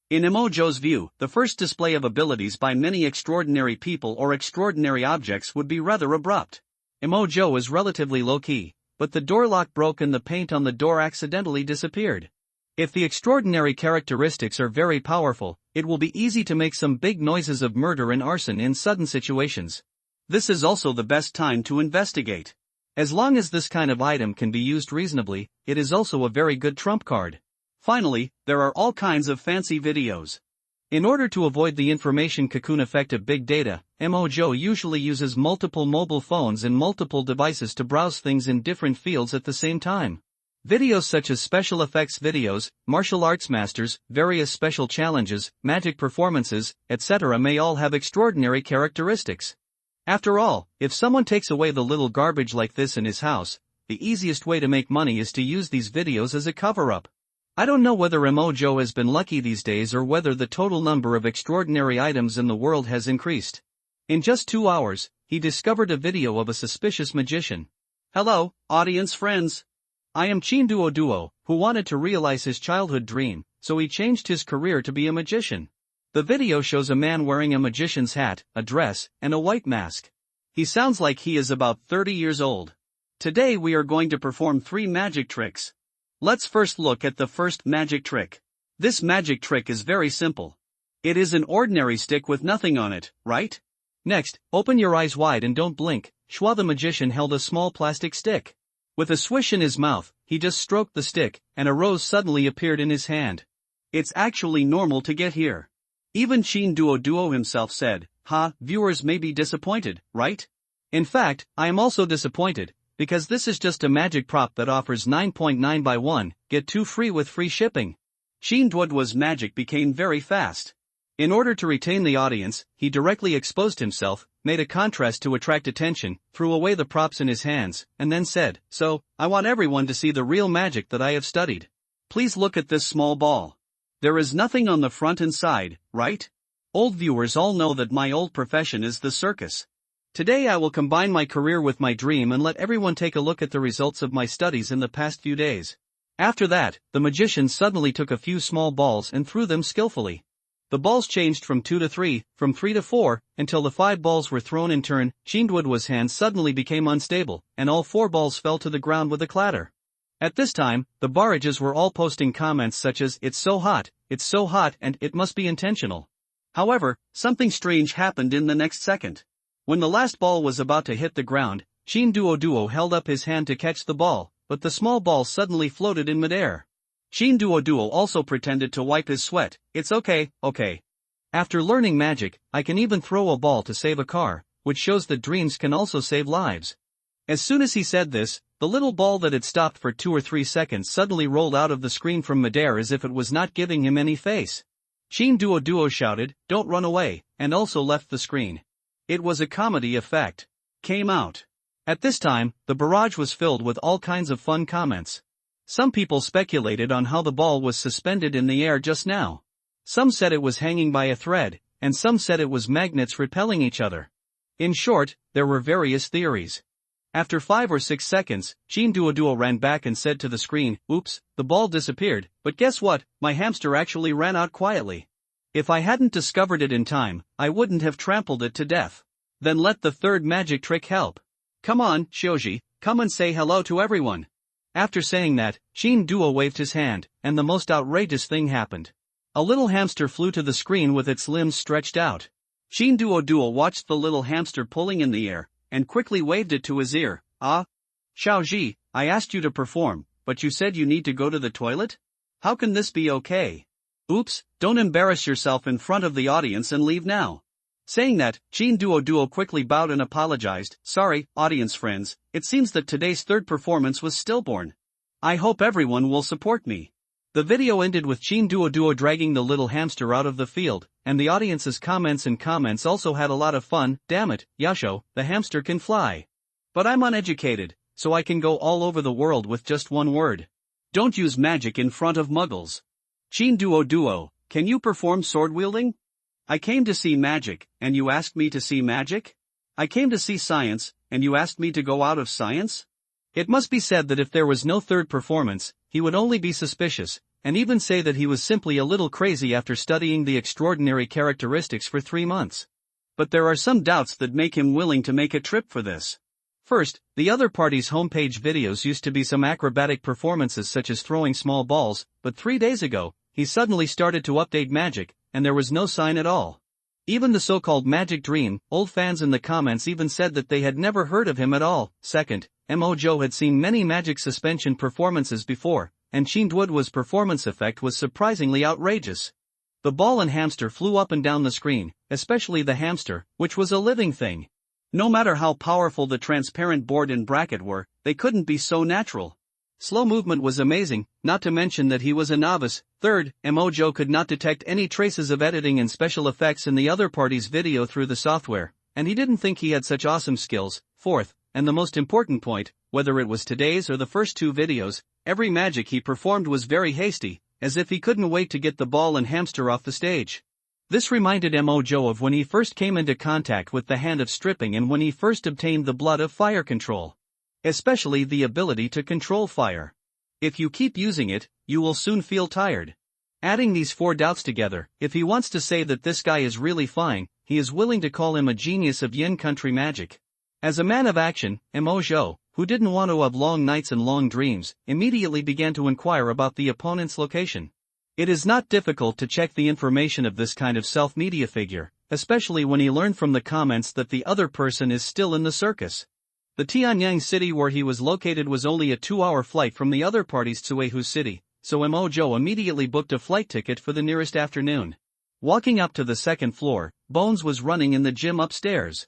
In Mojo's view, the first display of abilities by many extraordinary people or extraordinary objects would be rather abrupt. Mojo is relatively low-key, but the door lock broke and the paint on the door accidentally disappeared. If the extraordinary characteristics are very powerful, it will be easy to make some big noises of murder and arson in sudden situations. This is also the best time to investigate. As long as this kind of item can be used reasonably, it is also a very good trump card. Finally, there are all kinds of fancy videos. In order to avoid the information cocoon effect of big data, Mojo usually uses multiple mobile phones and multiple devices to browse things in different fields at the same time. Videos such as special effects videos, martial arts masters, various special challenges, magic performances, etc. may all have extraordinary characteristics. After all, if someone takes away the little garbage like this in his house, the easiest way to make money is to use these videos as a cover-up. I don't know whether Mojo has been lucky these days or whether the total number of extraordinary items in the world has increased. In just 2 hours, he discovered a video of a suspicious magician. Hello, audience friends. I am Duo, who wanted to realize his childhood dream, so he changed his career to be a magician. The video shows a man wearing a magician's hat, a dress, and a white mask. He sounds like he is about 30 years old. Today we are going to perform 3 magic tricks. Let's first look at the first magic trick. This magic trick is very simple. It is an ordinary stick with nothing on it, right? Next, open your eyes wide and don't blink. Schwa the magician held a small plastic stick. With a swish in his mouth, he just stroked the stick, and a rose suddenly appeared in his hand. It's actually normal to get here. Even Duo himself said, viewers may be disappointed, right? In fact, I am also disappointed, because this is just a magic prop that offers 9.9 buy 1, get 2 free with free shipping. Duo's magic became very fast. In order to retain the audience, he directly exposed himself, made a contrast to attract attention, threw away the props in his hands, and then said, "So, I want everyone to see the real magic that I have studied. Please look at this small ball. There is nothing on the front and side, right? Old viewers all know that my old profession is the circus. Today I will combine my career with my dream and let everyone take a look at the results of my studies in the past few days." After that, the magician suddenly took a few small balls and threw them skillfully. The balls changed from 2 to 3, from 3 to 4, until the 5 balls were thrown in turn. Duo's hand suddenly became unstable, and all 4 balls fell to the ground with a clatter. At this time, the barrages were all posting comments such as, it's so hot, and it must be intentional. However, something strange happened in the next second. When the last ball was about to hit the ground, Duo held up his hand to catch the ball, but the small ball suddenly floated in midair. Duo also pretended to wipe his sweat. It's okay. After learning magic, I can even throw a ball to save a car, which shows that dreams can also save lives. As soon as he said this, the little ball that had stopped for 2 or 3 seconds suddenly rolled out of the screen from midair as if it was not giving him any face. Duo shouted, "Don't run away," and also left the screen. It was a comedy effect. came out. At this time, the barrage was filled with all kinds of fun comments. Some people speculated on how the ball was suspended in the air just now. Some said it was hanging by a thread, and some said it was magnets repelling each other. In short, there were various theories. After 5 or 6 seconds, Jean Duoduo ran back and said to the screen, "Oops, the ball disappeared, but guess what, my hamster actually ran out quietly. If I hadn't discovered it in time, I wouldn't have trampled it to death." Then let the third magic trick help. "Come on, Shoji, come and say hello to everyone." After saying that, Jean Duo waved his hand, and the most outrageous thing happened. A little hamster flew to the screen with its limbs stretched out. Jean Duo watched the little hamster pulling in the air, and quickly waved it to his ear. "Ah? Xiaoji, I asked you to perform, but you said you need to go to the toilet? How can this be okay? Oops, don't embarrass yourself in front of the audience and leave now." Saying that, Jean Duo quickly bowed and apologized. "Sorry, audience friends, it seems that today's third performance was stillborn. I hope everyone will support me." The video ended with Jean Duo dragging the little hamster out of the field, and the audience's comments also had a lot of fun. "Damn it, Yasho, the hamster can fly. But I'm uneducated, so I can go all over the world with just one word. Don't use magic in front of muggles. Jean Duo, can you perform sword wielding? I came to see magic, and you asked me to see magic? I came to see science, and you asked me to go out of science?" It must be said that if there was no third performance, he would only be suspicious, and even say that he was simply a little crazy after studying the extraordinary characteristics for 3 months. But there are some doubts that make him willing to make a trip for this. First, the other party's homepage videos used to be some acrobatic performances such as throwing small balls, but 3 days ago, he suddenly started to update magic, and there was no sign at all. Even the so-called Magic Dream, old fans in the comments even said that they had never heard of him at all. Second, Mo had seen many magic suspension performances before, and Jean Duoduo's performance effect was surprisingly outrageous. The ball and hamster flew up and down the screen, especially the hamster, which was a living thing. No matter how powerful the transparent board and bracket were, they couldn't be so natural. Slow movement was amazing, not to mention that he was a novice. Third, Mo could not detect any traces of editing and special effects in the other party's video through the software, and he didn't think he had such awesome skills. Fourth, and the most important point, whether it was today's or the first 2 videos, every magic he performed was very hasty, as if he couldn't wait to get the ball and hamster off the stage. This reminded Mo of when he first came into contact with the hand of stripping and when he first obtained the blood of fire control. Especially the ability to control fire. If you keep using it, you will soon feel tired. Adding these 4 doubts together, if he wants to say that this guy is really fine, he is willing to call him a genius of yin country magic. As a man of action, Mo, who didn't want to have long nights and long dreams, immediately began to inquire about the opponent's location. It is not difficult to check the information of this kind of self-media figure, especially when he learned from the comments that the other person is still in the circus. The Tianyang city where he was located was only a 2-hour flight from the other party's Tsuehu city, so Mo immediately booked a flight ticket for the nearest afternoon. Walking up to the 2nd floor, Bones was running in the gym upstairs.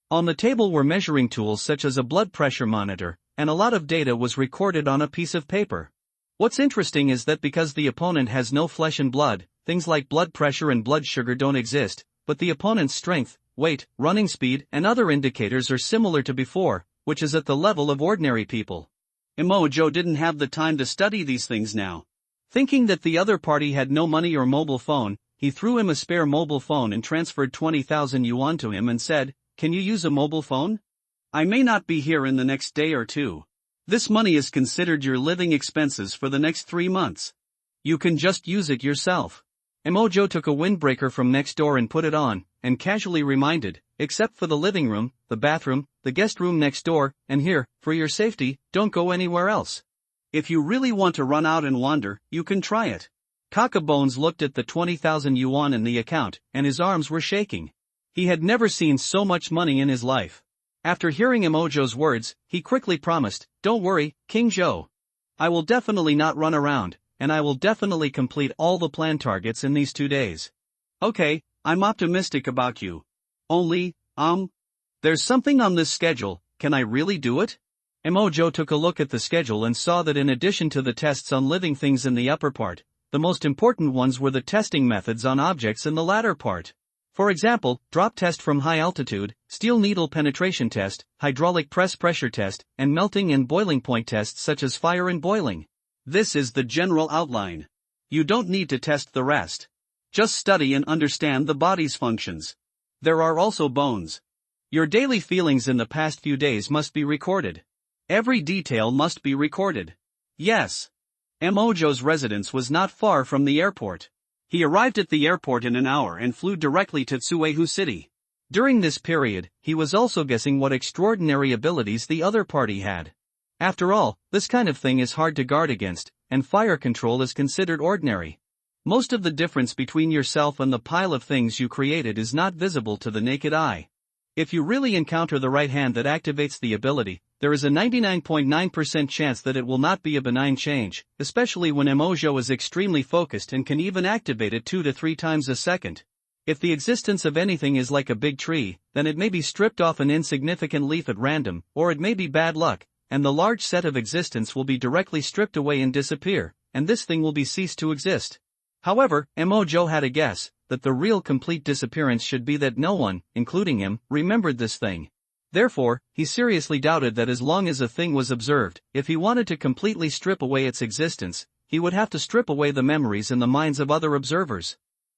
On the table were measuring tools such as a blood pressure monitor, and a lot of data was recorded on a piece of paper. What's interesting is that because the opponent has no flesh and blood, things like blood pressure and blood sugar don't exist, but the opponent's strength, weight, running speed, and other indicators are similar to before, which is at the level of ordinary people. Mo didn't have the time to study these things now. Thinking that the other party had no money or mobile phone, he threw him a spare mobile phone and transferred 20,000 yuan to him and said, "Can you use a mobile phone? I may not be here in the next day or 2. This money is considered your living expenses for the next 3 months. You can just use it yourself." Mo took a windbreaker from next door and put it on, and casually reminded, "Except for the living room, the bathroom, the guest room next door, and here, for your safety, don't go anywhere else. If you really want to run out and wander, you can try it." Bones looked at the 20,000 yuan in the account, and his arms were shaking. He had never seen so much money in his life. After hearing Mojo's words, he quickly promised, "Don't worry, King Zhou. I will definitely not run around, and I will definitely complete all the planned targets in these 2 days. Okay, I'm optimistic about you. Only, there's something on this schedule, can I really do it?" Mojo took a look at the schedule and saw that in addition to the tests on living things in the upper part, the most important ones were the testing methods on objects in the latter part. For example, drop test from high altitude, steel needle penetration test, hydraulic press pressure test, and melting and boiling point tests such as fire and boiling. This is the general outline. You don't need to test the rest. Just study and understand the body's functions. There are also bones. Your daily feelings in the past few days must be recorded. Every detail must be recorded. Yes. Mojo's residence was not far from the airport. He arrived at the airport in an hour and flew directly to Tsuehu City. During this period, he was also guessing what extraordinary abilities the other party had. After all, this kind of thing is hard to guard against, and fire control is considered ordinary. Most of the difference between yourself and the pile of things you created is not visible to the naked eye. If you really encounter the right hand that activates the ability, there is a 99.9% chance that it will not be a benign change, especially when Mojo is extremely focused and can even activate it 2 to 3 times a second. If the existence of anything is like a big tree, then it may be stripped off an insignificant leaf at random, or it may be bad luck, and the large set of existence will be directly stripped away and disappear, and this thing will be ceased to exist. However, Mojo had a guess that the real complete disappearance should be that no one, including him, remembered this thing. Therefore, he seriously doubted that as long as a thing was observed, if he wanted to completely strip away its existence, he would have to strip away the memories in the minds of other observers.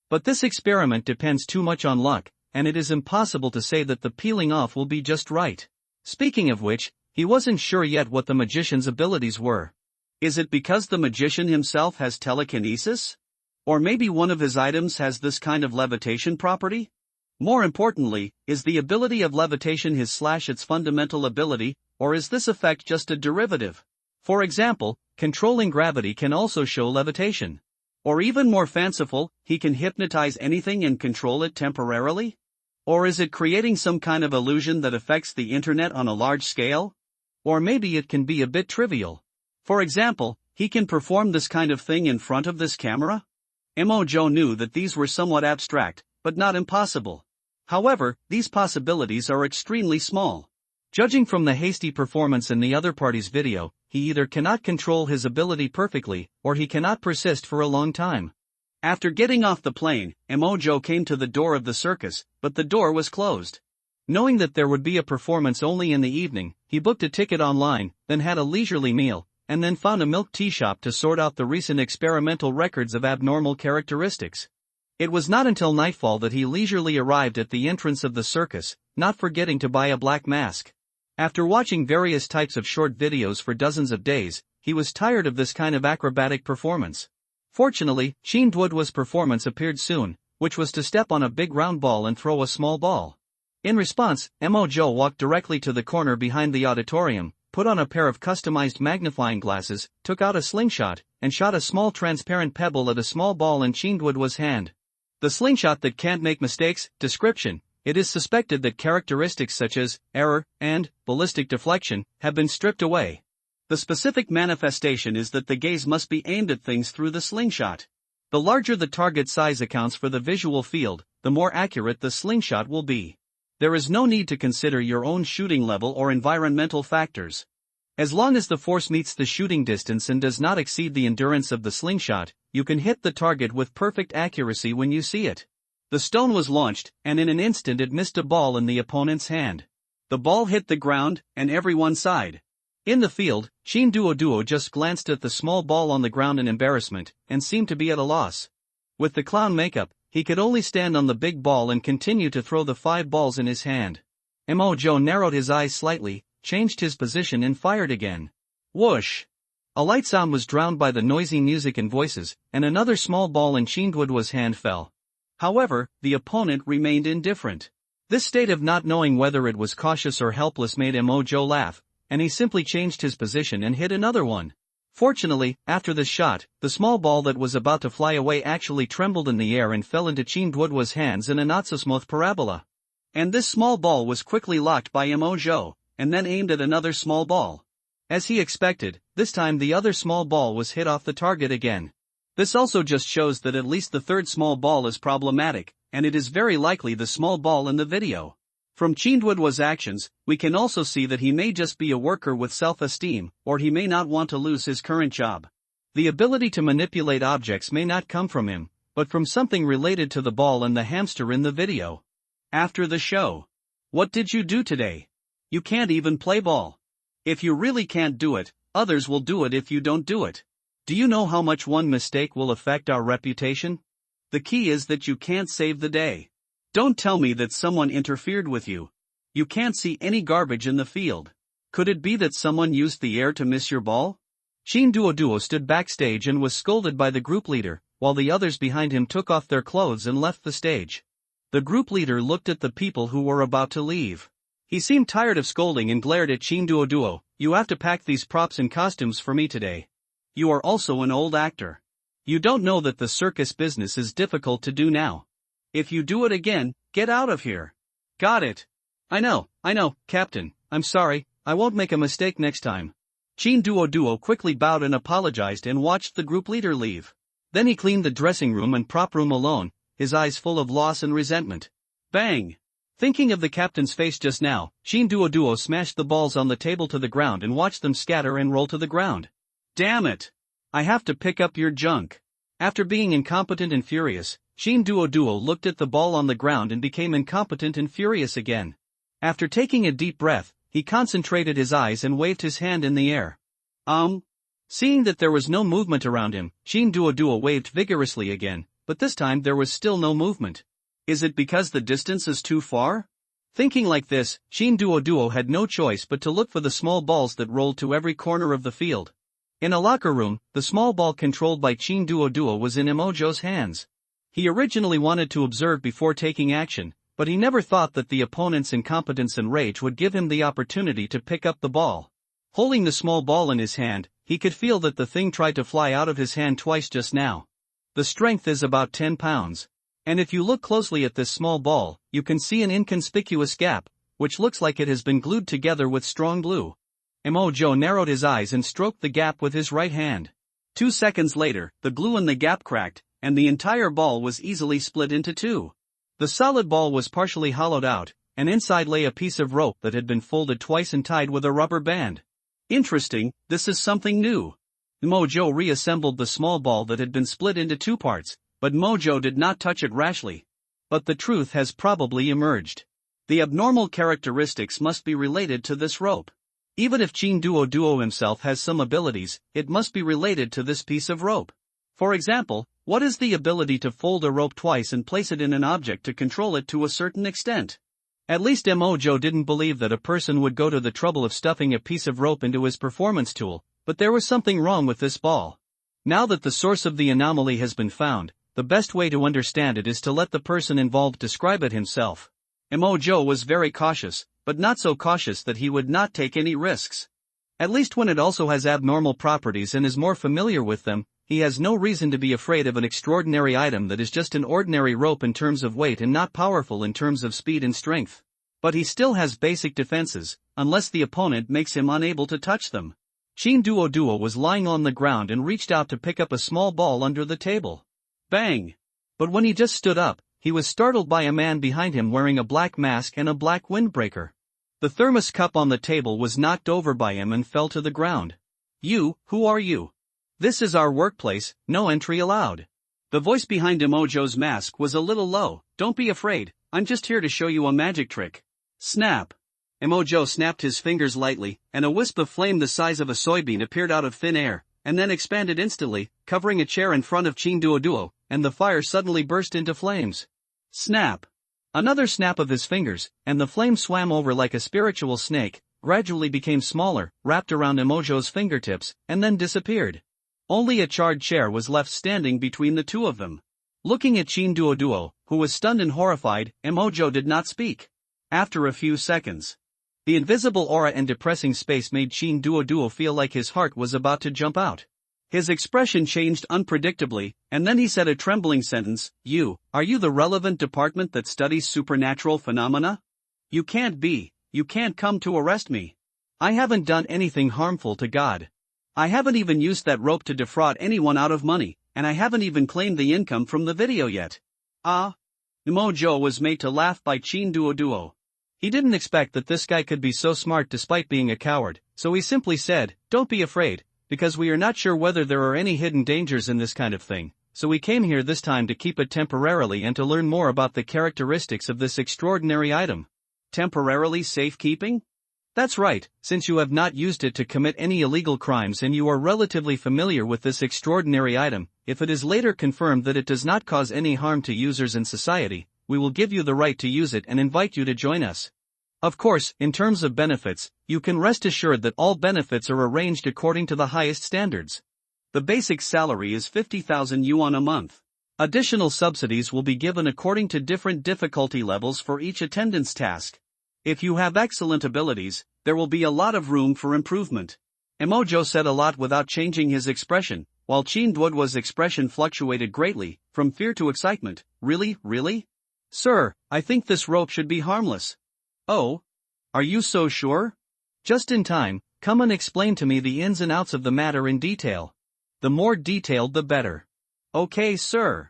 But this experiment depends too much on luck, and it is impossible to say that the peeling off will be just right. Speaking of which, he wasn't sure yet what the magician's abilities were. Is it because the magician himself has telekinesis? Or maybe one of his items has this kind of levitation property? More importantly, is the ability of levitation his/its fundamental ability, or is this effect just a derivative? For example, controlling gravity can also show levitation. Or even more fanciful, he can hypnotize anything and control it temporarily? Or is it creating some kind of illusion that affects the internet on a large scale? Or maybe it can be a bit trivial. For example, he can perform this kind of thing in front of this camera? Mojo knew that these were somewhat abstract, but not impossible. However, these possibilities are extremely small. Judging from the hasty performance in the other party's video, he either cannot control his ability perfectly, or he cannot persist for a long time. After getting off the plane, Mojo came to the door of the circus, but the door was closed. Knowing that there would be a performance only in the evening, he booked a ticket online, then had a leisurely meal, and then found a milk tea shop to sort out the recent experimental records of abnormal characteristics. It was not until nightfall that he leisurely arrived at the entrance of the circus, not forgetting to buy a black mask. After watching various types of short videos for dozens of days, he was tired of this kind of acrobatic performance. Fortunately, Shin Duoduo's performance appeared soon, which was to step on a big round ball and throw a small ball. In response, Mojo walked directly to the corner behind the auditorium, put on a pair of customized magnifying glasses, took out a slingshot, and shot a small transparent pebble at a small ball in Shin Duoduo's hand. The slingshot that can't make mistakes. Description: it is suspected that characteristics such as error and ballistic deflection have been stripped away. The specific manifestation is that the gaze must be aimed at things through the slingshot. The larger the target size accounts for the visual field, the more accurate the slingshot will be. There is no need to consider your own shooting level or environmental factors. As long as the force meets the shooting distance and does not exceed the endurance of the slingshot, you can hit the target with perfect accuracy when you see it. The stone was launched, and in an instant it missed a ball in the opponent's hand. The ball hit the ground, and everyone sighed. In the field, Shin Duoduo just glanced at the small ball on the ground in embarrassment, and seemed to be at a loss. With the clown makeup, he could only stand on the big ball and continue to throw the 5 balls in his hand. Mojo narrowed his eyes slightly, changed his position and fired again. Whoosh! A light sound was drowned by the noisy music and voices, and another small ball in Shin Duoduo's hand fell. However, the opponent remained indifferent. This state of not knowing whether it was cautious or helpless made Mojo laugh, and he simply changed his position and hit another one. Fortunately, after this shot, the small ball that was about to fly away actually trembled in the air and fell into Shin Duoduo's hands in a not-so-smooth parabola. And this small ball was quickly locked by Mojo, and then aimed at another small ball. As he expected, this time the other small ball was hit off the target again. This also just shows that at least the third small ball is problematic, and it is very likely the small ball in the video. From Shin Duoduo's actions, we can also see that he may just be a worker with self-esteem, or he may not want to lose his current job. The ability to manipulate objects may not come from him, but from something related to the ball and the hamster in the video. After the show. What did you do today? You can't even play ball. If you really can't do it, others will do it if you don't do it. Do you know how much one mistake will affect our reputation? The key is that you can't save the day. Don't tell me that someone interfered with you. You can't see any garbage in the field. Could it be that someone used the air to miss your ball? Shin Duo stood backstage and was scolded by the group leader, while the others behind him took off their clothes and left the stage. The group leader looked at the people who were about to leave. He seemed tired of scolding and glared at Shin Duo. You have to pack these props and costumes for me today. You are also an old actor. You don't know that the circus business is difficult to do now. If you do it again, get out of here. Got it. I know, Captain, I'm sorry, I won't make a mistake next time. Shin Duo quickly bowed and apologized and watched the group leader leave. Then he cleaned the dressing room and prop room alone, his eyes full of loss and resentment. Bang! Thinking of the captain's face just now, Shin Duo smashed the balls on the table to the ground and watched them scatter and roll to the ground. Damn it! I have to pick up your junk. After being incompetent and furious, Shin Duo looked at the ball on the ground and became incompetent and furious again. After taking a deep breath, he concentrated his eyes and waved his hand in the air. Seeing that there was no movement around him, Shin Duo waved vigorously again, but this time there was still no movement. Is it because the distance is too far? Thinking like this, Shin Duo had no choice but to look for the small balls that rolled to every corner of the field. In a locker room, the small ball controlled by Shin Duo was in Emojo's hands. He originally wanted to observe before taking action, but he never thought that the opponent's incompetence and rage would give him the opportunity to pick up the ball. Holding the small ball in his hand, he could feel that the thing tried to fly out of his hand twice just now. The strength is about 10 pounds. And if you look closely at this small ball, you can see an inconspicuous gap, which looks like it has been glued together with strong glue. Emojo narrowed his eyes and stroked the gap with his right hand. 2 seconds later, the glue in the gap cracked, and the entire ball was easily split into two. The solid ball was partially hollowed out, and inside lay a piece of rope that had been folded twice and tied with a rubber band. Interesting, this is something new. Emojo reassembled the small ball that had been split into two parts, but Mojo did not touch it rashly. But the truth has probably emerged. The abnormal characteristics must be related to this rope. Even if Shin Duo himself has some abilities, it must be related to this piece of rope. For example, what is the ability to fold a rope twice and place it in an object to control it to a certain extent? At least Mojo didn't believe that a person would go to the trouble of stuffing a piece of rope into his performance tool, but there was something wrong with this ball. Now that the source of the anomaly has been found, the best way to understand it is to let the person involved describe it himself. Emojo was very cautious, but not so cautious that he would not take any risks. At least when it also has abnormal properties and is more familiar with them, he has no reason to be afraid of an extraordinary item that is just an ordinary rope in terms of weight and not powerful in terms of speed and strength. But he still has basic defenses, unless the opponent makes him unable to touch them. Shin Duo was lying on the ground and reached out to pick up a small ball under the table. Bang! But when he just stood up, he was startled by a man behind him wearing a black mask and a black windbreaker. The thermos cup on the table was knocked over by him and fell to the ground. You, who are you? This is our workplace, no entry allowed. The voice behind Emojo's mask was a little low. Don't be afraid, I'm just here to show you a magic trick. Snap! Emojo snapped his fingers lightly, and a wisp of flame the size of a soybean appeared out of thin air, and then expanded instantly, covering a chair in front of Shin Duo, and the fire suddenly burst into flames. Snap! Another snap of his fingers, and the flame swam over like a spiritual snake, gradually became smaller, wrapped around Emojo's fingertips, and then disappeared. Only a charred chair was left standing between the two of them. Looking at Shin Duo, who was stunned and horrified, Emojo did not speak. After a few seconds, the invisible aura and depressing space made Shin Duo feel like his heart was about to jump out. His expression changed unpredictably, and then he said a trembling sentence, Are you the relevant department that studies supernatural phenomena? You can't come to arrest me. I haven't done anything harmful to God. I haven't even used that rope to defraud anyone out of money, and I haven't even claimed the income from the video yet. Emojo was made to laugh by Shin Duo. He didn't expect that this guy could be so smart despite being a coward, so he simply said, Don't be afraid, because we are not sure whether there are any hidden dangers in this kind of thing, so we came here this time to keep it temporarily and to learn more about the characteristics of this extraordinary item. Temporarily safekeeping? That's right, since you have not used it to commit any illegal crimes and you are relatively familiar with this extraordinary item, if it is later confirmed that it does not cause any harm to users in society, we will give you the right to use it and invite you to join us. Of course, in terms of benefits, you can rest assured that all benefits are arranged according to the highest standards. The basic salary is 50,000 yuan a month. Additional subsidies will be given according to different difficulty levels for each attendance task. If you have excellent abilities, there will be a lot of room for improvement. Emojo said a lot without changing his expression, while Qin Duoduo's expression fluctuated greatly, from fear to excitement. Really, really? Sir, I think this rope should be harmless. Oh? Are you so sure? Just in time, come and explain to me the ins and outs of the matter in detail. The more detailed the better. Okay, sir.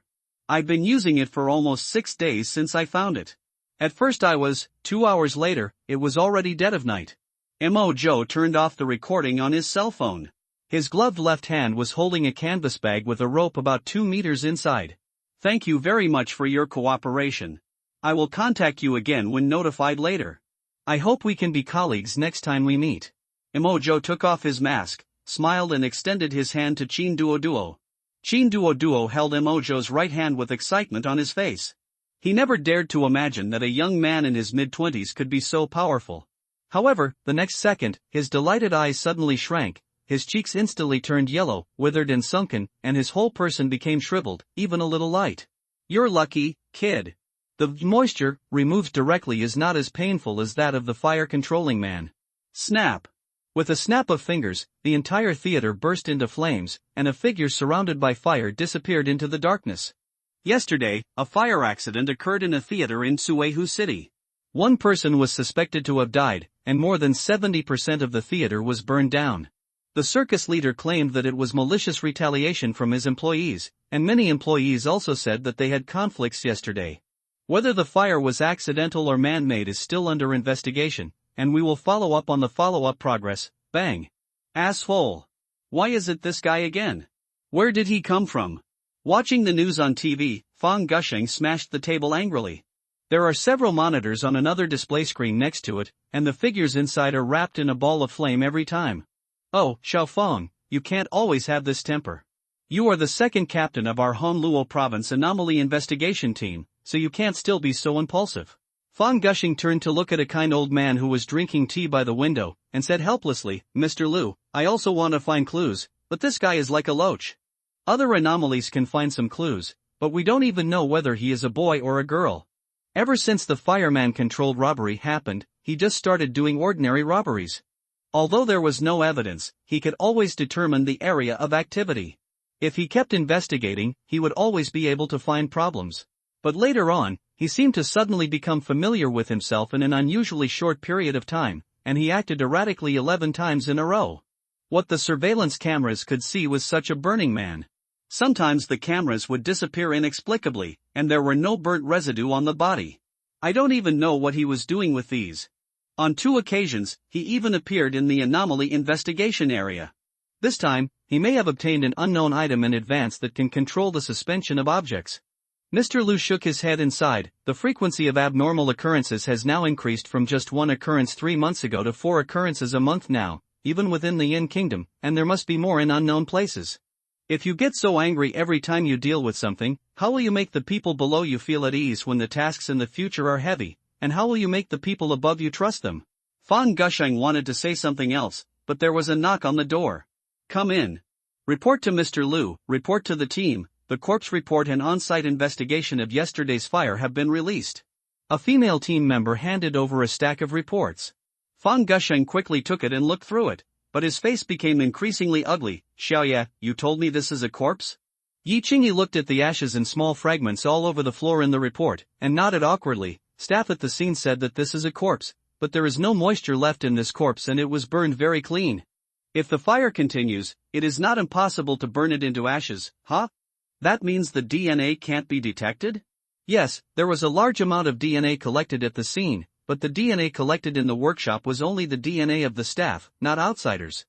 I've been using it for almost 6 days since I found it. At first I was, 2 hours later, it was already dead of night. Emojo turned off the recording on his cell phone. His gloved left hand was holding a canvas bag with a rope about 2 meters inside. Thank you very much for your cooperation. I will contact you again when notified later. I hope we can be colleagues next time we meet. Emojo took off his mask, smiled and extended his hand to Qin Duoduo. Qin Duoduo held Emojo's right hand with excitement on his face. He never dared to imagine that a young man in his mid-20s could be so powerful. However, the next second, his delighted eyes suddenly shrank, his cheeks instantly turned yellow, withered and sunken, and his whole person became shriveled, even a little light. You're lucky, kid. The moisture, removed directly, is not as painful as that of the fire-controlling man. Snap. With a snap of fingers, the entire theater burst into flames, and a figure surrounded by fire disappeared into the darkness. Yesterday, a fire accident occurred in a theater in Suehu City. One person was suspected to have died, and more than 70% of the theater was burned down. The circus leader claimed that it was malicious retaliation from his employees, and many employees also said that they had conflicts yesterday. Whether the fire was accidental or man-made is still under investigation, and we will follow up on the follow-up progress. Bang. Asshole. Why is it this guy again? Where did he come from? Watching the news on TV, Fang Gusheng smashed the table angrily. There are several monitors on another display screen next to it, and the figures inside are wrapped in a ball of flame every time. Oh, Xiaofeng, you can't always have this temper. You are the second captain of our Honluo Province Anomaly Investigation Team, so you can't still be so impulsive. Fang Gusheng turned to look at a kind old man who was drinking tea by the window, and said helplessly, Mr. Liu, I also want to find clues, but this guy is like a loach. Other anomalies can find some clues, but we don't even know whether he is a boy or a girl. Ever since the fireman-controlled robbery happened, he just started doing ordinary robberies. Although there was no evidence, he could always determine the area of activity. If he kept investigating, he would always be able to find problems. But later on, he seemed to suddenly become familiar with himself in an unusually short period of time, and he acted erratically 11 times in a row. What the surveillance cameras could see was such a Burning Man. Sometimes the cameras would disappear inexplicably, and there were no burnt residue on the body. I don't even know what he was doing with these. On 2 occasions, he even appeared in the anomaly investigation area. This time, he may have obtained an unknown item in advance that can control the suspension of objects. Mr. Liu shook his head and sighed. The frequency of abnormal occurrences has now increased from just 1 occurrence 3 months ago to 4 occurrences a month now, even within the Yin Kingdom, and there must be more in unknown places. If you get so angry every time you deal with something, how will you make the people below you feel at ease when the tasks in the future are heavy, and how will you make the people above you trust them? Fang Gusheng wanted to say something else, but there was a knock on the door. Come in. Report to Mr. Liu, report to the team, the corpse report and on-site investigation of yesterday's fire have been released. A female team member handed over a stack of reports. Fang Gusheng quickly took it and looked through it, but his face became increasingly ugly. Xiaoya, you told me this is a corpse? Yi Qingyi looked at the ashes and small fragments all over the floor in the report, and nodded awkwardly. Staff at the scene said that this is a corpse, but there is no moisture left in this corpse and it was burned very clean. If the fire continues, it is not impossible to burn it into ashes, huh? That means the DNA can't be detected? Yes, there was a large amount of DNA collected at the scene, but the DNA collected in the workshop was only the DNA of the staff, not outsiders.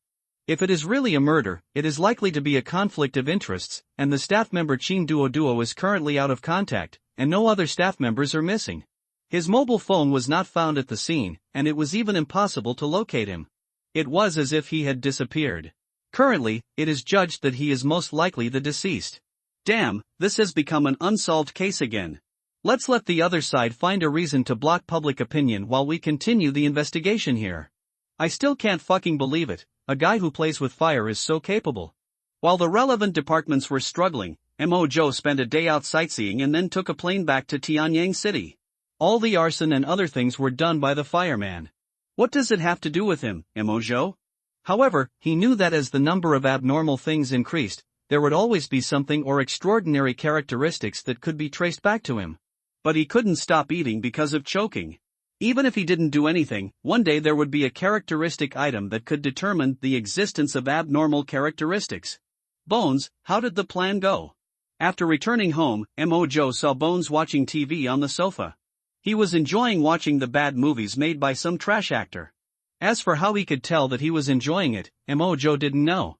If it is really a murder, it is likely to be a conflict of interests, and the staff member Chin Duo Duo is currently out of contact, and no other staff members are missing. His mobile phone was not found at the scene, and it was even impossible to locate him. It was as if he had disappeared. Currently, it is judged that he is most likely the deceased. Damn, this has become an unsolved case again. Let's let the other side find a reason to block public opinion while we continue the investigation here. I still can't fucking believe it, a guy who plays with fire is so capable. While the relevant departments were struggling, Mo Joe spent a day out sightseeing and then took a plane back to Tianyang City. All the arson and other things were done by the fireman. What does it have to do with him, Mo Joe? However, he knew that as the number of abnormal things increased, there would always be something or extraordinary characteristics that could be traced back to him. But he couldn't stop eating because of choking. Even if he didn't do anything, one day there would be a characteristic item that could determine the existence of abnormal characteristics. Bones, how did the plan go? After returning home, Mo Joe saw Bones watching TV on the sofa. He was enjoying watching the bad movies made by some trash actor. As for how he could tell that he was enjoying it, Mo Joe didn't know.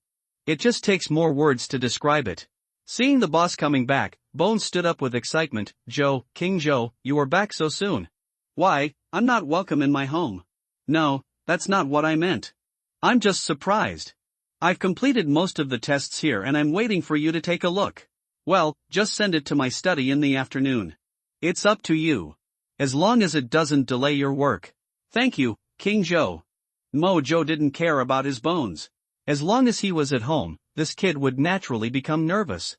It just takes more words to describe it. Seeing the boss coming back, Bones stood up with excitement. Joe, King Joe, you are back so soon. Why, I'm not welcome in my home. No, that's not what I meant. I'm just surprised. I've completed most of the tests here and I'm waiting for you to take a look. Well, just send it to my study in the afternoon. It's up to you. As long as it doesn't delay your work. Thank you, King Joe. Mo Joe didn't care about his bones. As long as he was at home, this kid would naturally become nervous.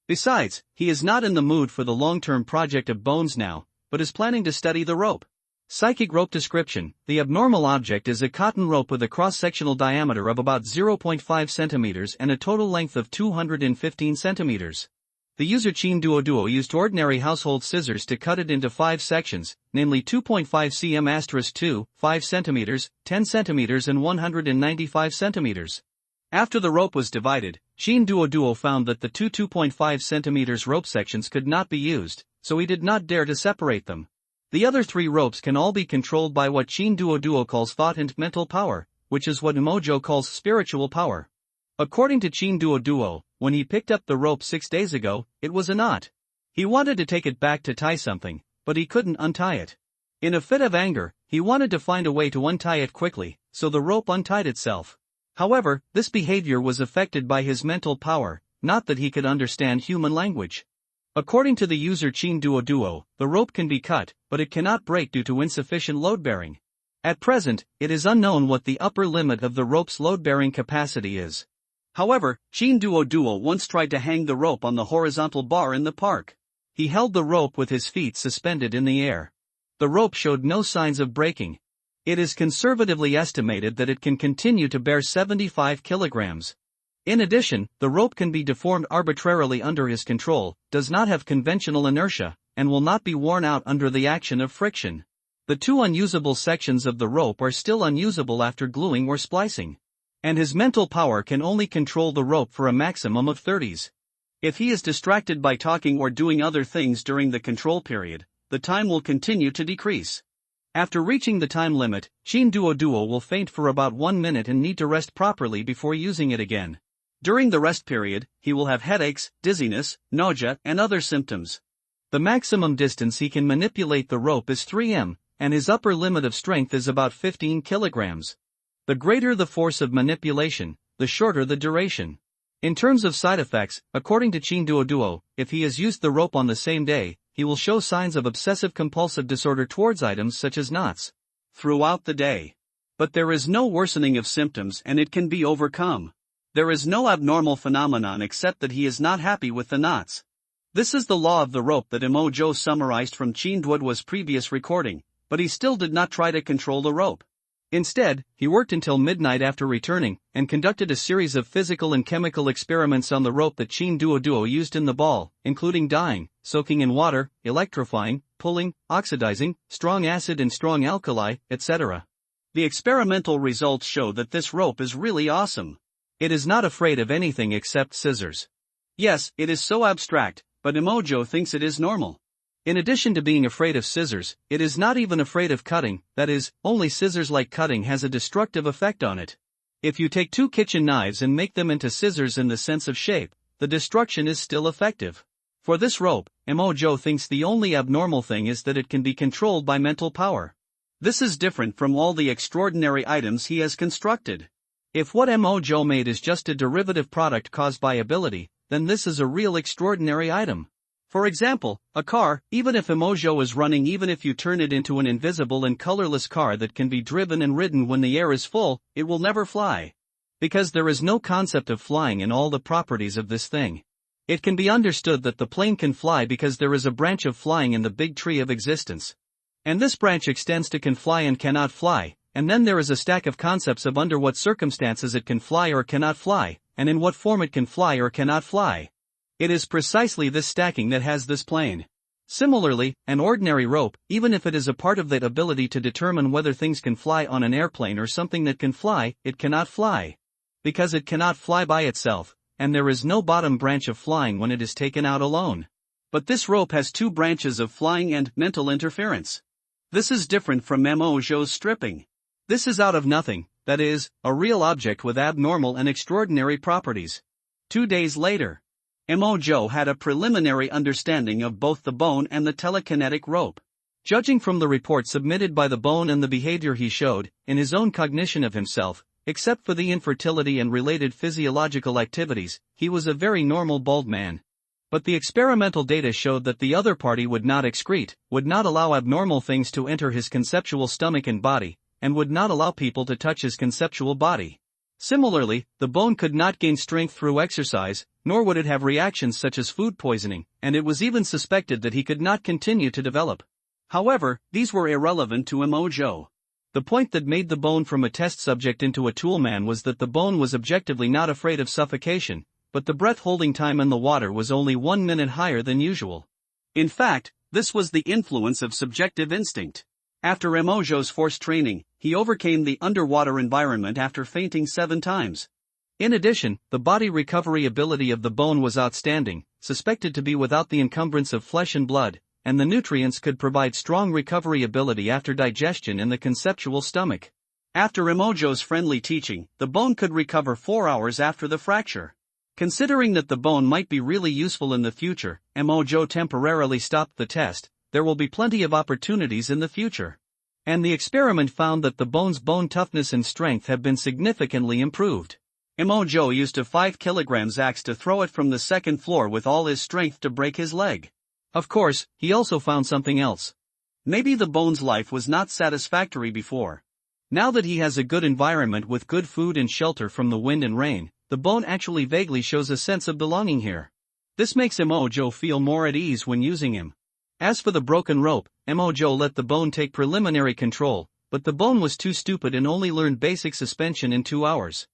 Besides, he is not in the mood for the long-term project of Bones now, but is planning to study the rope. Psychic rope description: the abnormal object is a cotton rope with a cross-sectional diameter of about 0.5 centimeters and a total length of 215 centimeters. The user Chin Duo Duo used ordinary household scissors to cut it into 5 sections, namely 2.5 cm *2, 5 centimeters, 10 centimeters and 195 centimeters. After the rope was divided, Chin Duo Duo found that the 2.5 centimeters rope sections could not be used, so he did not dare to separate them. The other 3 ropes can all be controlled by what Chin Duo Duo calls thought and mental power, which is what Mo Joe calls spiritual power. According to Chin Duo Duo, when he picked up the rope 6 days ago, it was a knot. He wanted to take it back to tie something, but he couldn't untie it. In a fit of anger, he wanted to find a way to untie it quickly, so the rope untied itself. However, this behavior was affected by his mental power, not that he could understand human language. According to the user Chin Duo Duo, the rope can be cut, but it cannot break due to insufficient load bearing. At present, it is unknown what the upper limit of the rope's load bearing capacity is. However, Chin Duo Duo once tried to hang the rope on the horizontal bar in the park. He held the rope with his feet suspended in the air. The rope showed no signs of breaking. It is conservatively estimated that it can continue to bear 75 kilograms. In addition, the rope can be deformed arbitrarily under his control, does not have conventional inertia, and will not be worn out under the action of friction. The 2 unusable sections of the rope are still unusable after gluing or splicing. And his mental power can only control the rope for a maximum of 30s. If he is distracted by talking or doing other things during the control period, the time will continue to decrease. After reaching the time limit, Chin Duo Duo will faint for about 1 minute and need to rest properly before using it again. During the rest period, he will have headaches, dizziness, nausea, and other symptoms. The maximum distance he can manipulate the rope is 3 m, and his upper limit of strength is about 15 kilograms. The greater the force of manipulation, the shorter the duration. In terms of side effects, according to Chin Duo Duo, if he has used the rope on the same day, he will show signs of obsessive-compulsive disorder towards items such as knots throughout the day. But there is no worsening of symptoms and it can be overcome. There is no abnormal phenomenon except that he is not happy with the knots. This is the law of the rope that Mo Joe summarized from Chin Duo Duo's previous recording, but he still did not try to control the rope. Instead, he worked until midnight after returning, and conducted a series of physical and chemical experiments on the rope that Chin Duo Duo used in the ball, including dyeing, soaking in water, electrifying, pulling, oxidizing, strong acid and strong alkali, etc. The experimental results show that this rope is really awesome. It is not afraid of anything except scissors. Yes, it is so abstract, but Mo Joe thinks it is normal. In addition to being afraid of scissors, it is not even afraid of cutting, that is, only scissors-like cutting has a destructive effect on it. If you take two kitchen knives and make them into scissors in the sense of shape, the destruction is still effective. For this rope, Mojo thinks the only abnormal thing is that it can be controlled by mental power. This is different from all the extraordinary items he has constructed. If what Mojo made is just a derivative product caused by ability, then this is a real extraordinary item. For example, a car, even if Mojo is running, even if you turn it into an invisible and colorless car that can be driven and ridden when the air is full, it will never fly. Because there is no concept of flying in all the properties of this thing. It can be understood that the plane can fly because there is a branch of flying in the big tree of existence. And this branch extends to can fly and cannot fly, and then there is a stack of concepts of under what circumstances it can fly or cannot fly, and in what form it can fly or cannot fly. It is precisely this stacking that has this plane. Similarly, an ordinary rope, even if it is a part of that ability to determine whether things can fly on an airplane or something that can fly, it cannot fly. Because it cannot fly by itself, and there is no bottom branch of flying when it is taken out alone. But this rope has two branches of flying and mental interference. This is different from Mojo's stripping. This is out of nothing, that is, a real object with abnormal and extraordinary properties. 2 days later, Mojo had a preliminary understanding of both the bone and the telekinetic rope. Judging from the report submitted by the bone and the behavior he showed, in his own cognition of himself, except for the infertility and related physiological activities, he was a very normal bald man. But the experimental data showed that the other party would not excrete, would not allow abnormal things to enter his conceptual stomach and body, and would not allow people to touch his conceptual body. Similarly, the bone could not gain strength through exercise, nor would it have reactions such as food poisoning, and it was even suspected that he could not continue to develop. However, these were irrelevant to Mojo. The point that made the bone from a test subject into a toolman was that the bone was objectively not afraid of suffocation, but the breath-holding time in the water was only 1 minute higher than usual. In fact, this was the influence of subjective instinct. After Mojo's forced training, he overcame the underwater environment after fainting 7 times. In addition, the body recovery ability of the bone was outstanding, suspected to be without the encumbrance of flesh and blood, and the nutrients could provide strong recovery ability after digestion in the conceptual stomach. After Mojo's friendly teaching, the bone could recover 4 hours after the fracture. Considering that the bone might be really useful in the future, Mojo temporarily stopped the test. There will be plenty of opportunities in the future. And the experiment found that the bone's bone toughness and strength have been significantly improved. Mojo used a 5 kg axe to throw it from the 2nd floor with all his strength to break his leg. Of course, he also found something else. Maybe the bone's life was not satisfactory before. Now that he has a good environment with good food and shelter from the wind and rain, the bone actually vaguely shows a sense of belonging here. This makes Mojo feel more at ease when using him. As for the broken rope, Mojo let the bone take preliminary control, but the bone was too stupid and only learned basic suspension in 2 hours.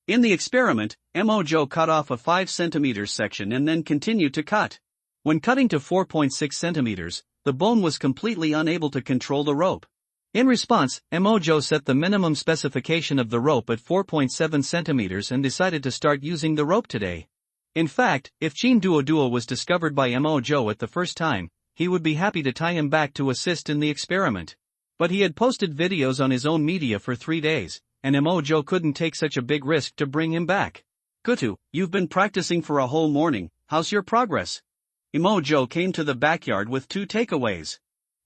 In the experiment, Mojo cut off a 5 cm section and then continued to cut. When cutting to 4.6 cm, the bone was completely unable to control the rope. In response, Mojo set the minimum specification of the rope at 4.7 cm and decided to start using the rope today. In fact, if Chin Duo Duo was discovered by Mojo at the first time, he would be happy to tie him back to assist in the experiment. But he had posted videos on his own media for 3 days, and Mojo couldn't take such a big risk to bring him back. Gutu, you've been practicing for a whole morning, how's your progress? Mojo came to the backyard with 2 takeaways.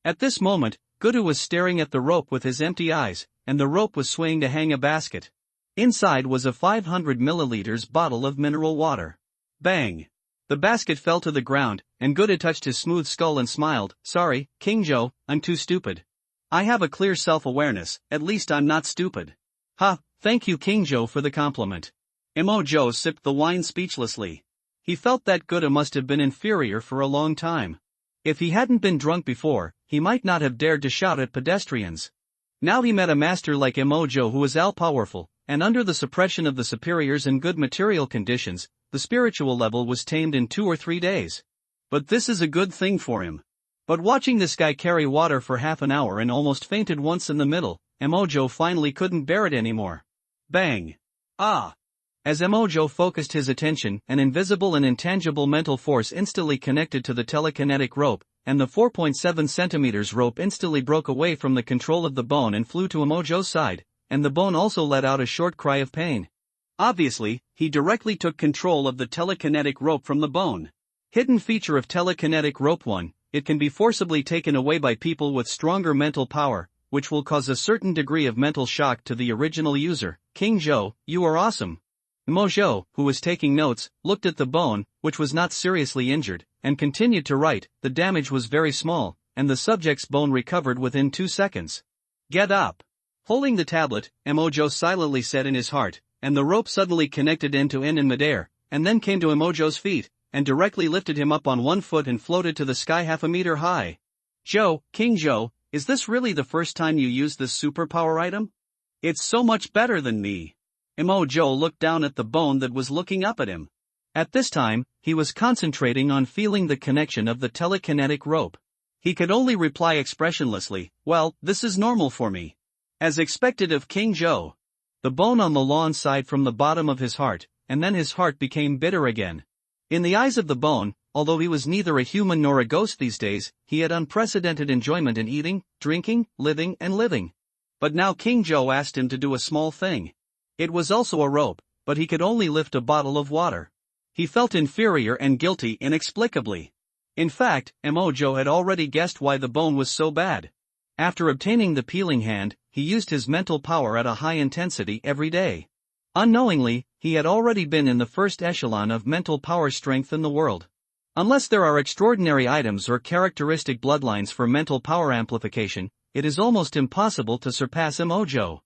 At this moment, Gutu was staring at the rope with his empty eyes, and the rope was swaying to hang a basket. Inside was a 500 milliliters bottle of mineral water. Bang! The basket fell to the ground, and Gutu touched his smooth skull and smiled. Sorry, King Joe, I'm too stupid. I have a clear self-awareness, at least I'm not stupid. Ha, thank you King Joe for the compliment. Mojo sipped the wine speechlessly. He felt that Gutu must have been inferior for a long time. If he hadn't been drunk before, he might not have dared to shout at pedestrians. Now he met a master like Mojo who was all-powerful, and under the suppression of the superiors and good material conditions, the spiritual level was tamed in 2 or 3 days. But this is a good thing for him. But watching this guy carry water for half an hour and almost fainted once in the middle, Mojo finally couldn't bear it anymore. Bang! Ah! As Mojo focused his attention, an invisible and intangible mental force instantly connected to the telekinetic rope, and the 4.7 cm rope instantly broke away from the control of the bone and flew to Mojo's side, and the bone also let out a short cry of pain. Obviously, he directly took control of the telekinetic rope from the bone. Hidden feature of telekinetic rope 1, it can be forcibly taken away by people with stronger mental power, which will cause a certain degree of mental shock to the original user. King Zhou, you are awesome. Mo Zhou, who was taking notes, looked at the bone, which was not seriously injured, and continued to write. The damage was very small, and the subject's bone recovered within 2 seconds. Get up. Holding the tablet, Mo Zhou silently said in his heart, and the rope suddenly connected end to end in midair, and then came to Mo Zhou's feet, and directly lifted him up on 1 foot and floated to the sky half a meter high. Zhou, King Zhou, is this really the first time you used this superpower item? It's so much better than me. Mo Zhou looked down at the bone that was looking up at him. At this time, he was concentrating on feeling the connection of the telekinetic rope. He could only reply expressionlessly, well, this is normal for me. As expected of King Zhou. The bone on the lawn sighed from the bottom of his heart, and then his heart became bitter again. In the eyes of the bone, although he was neither a human nor a ghost these days, he had unprecedented enjoyment in eating, drinking, living and living. But now King Zhou asked him to do a small thing. It was also a rope, but he could only lift a bottle of water. He felt inferior and guilty inexplicably. In fact, Mo Zhou had already guessed why the bone was so bad. After obtaining the peeling hand, he used his mental power at a high intensity every day. Unknowingly, he had already been in the first echelon of mental power strength in the world. Unless there are extraordinary items or characteristic bloodlines for mental power amplification, it is almost impossible to surpass Mo Zhou.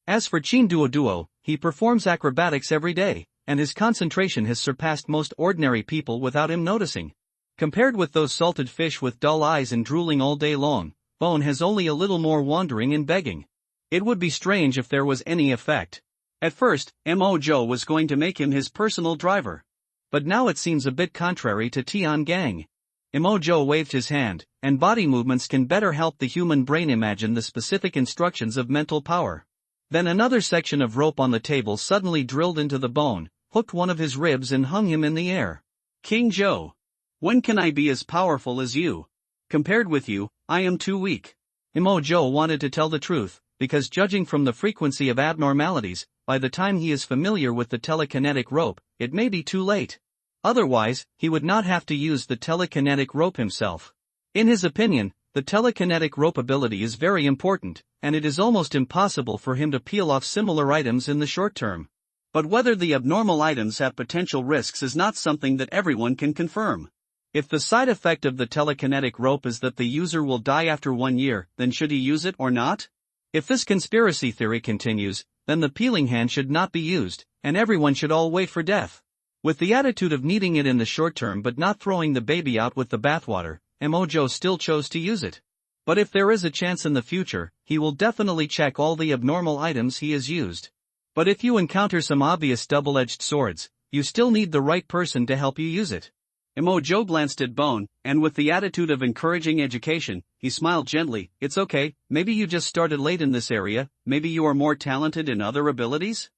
As for Qin Duo Duo, he performs acrobatics every day, and his concentration has surpassed most ordinary people without him noticing. Compared with those salted fish with dull eyes and drooling all day long, Bone has only a little more wandering and begging. It would be strange if there was any effect. At first, Mo Zhou was going to make him his personal driver. But now it seems a bit contrary to Tian Gang. Mo Zhou waved his hand, and body movements can better help the human brain imagine the specific instructions of mental power. Then another section of rope on the table suddenly drilled into the bone, hooked one of his ribs and hung him in the air. King Zhou, when can I be as powerful as you? Compared with you, I am too weak. Mo Zhou wanted to tell the truth, because judging from the frequency of abnormalities, by the time he is familiar with the telekinetic rope, it may be too late. Otherwise, he would not have to use the telekinetic rope himself. In his opinion, the telekinetic rope ability is very important, and it is almost impossible for him to peel off similar items in the short term. But whether the abnormal items have potential risks is not something that everyone can confirm. If the side effect of the telekinetic rope is that the user will die after 1 year, then should he use it or not? If this conspiracy theory continues, then the peeling hand should not be used, and everyone should all wait for death. With the attitude of needing it in the short term but not throwing the baby out with the bathwater, Mo Zhou still chose to use it. But if there is a chance in the future, he will definitely check all the abnormal items he has used. But if you encounter some obvious double-edged swords, you still need the right person to help you use it. Mo Zhou glanced at Bone, and with the attitude of encouraging education, he smiled gently. It's okay, maybe you just started late in this area, maybe you are more talented in other abilities?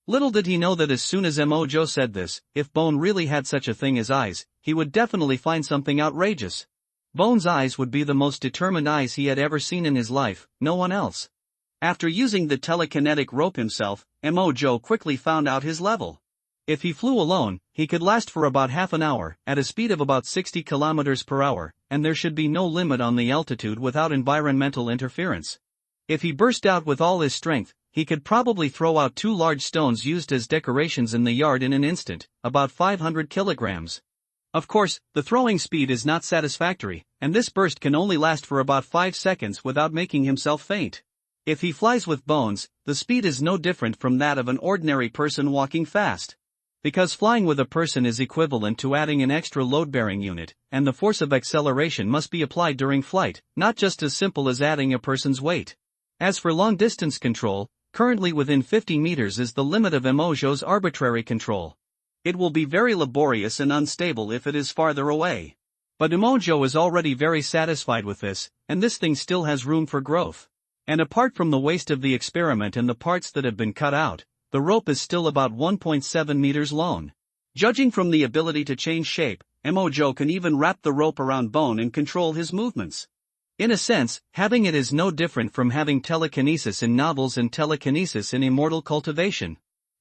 Little did he know that as soon as Mo Zhou said this, if Bone really had such a thing as eyes, he would definitely find something outrageous. Bone's eyes would be the most determined eyes he had ever seen in his life, no one else. After using the telekinetic rope himself, Mo Zhou quickly found out his level. If he flew alone, he could last for about half an hour, at a speed of about 60 kilometers per hour, and there should be no limit on the altitude without environmental interference. If he burst out with all his strength, he could probably throw out 2 large stones used as decorations in the yard in an instant, about 500 kilograms. Of course, the throwing speed is not satisfactory, and this burst can only last for about 5 seconds without making himself faint. If he flies with bones, the speed is no different from that of an ordinary person walking fast. Because flying with a person is equivalent to adding an extra load-bearing unit, and the force of acceleration must be applied during flight, not just as simple as adding a person's weight. As for long-distance control, currently within 50 meters is the limit of Mo Zhou's arbitrary control. It will be very laborious and unstable if it is farther away. But Mo Zhou is already very satisfied with this, and this thing still has room for growth. And apart from the waste of the experiment and the parts that have been cut out, the rope is still about 1.7 meters long. Judging from the ability to change shape, Mo Zhou can even wrap the rope around Bone and control his movements. In a sense, having it is no different from having telekinesis in novels and telekinesis in immortal cultivation.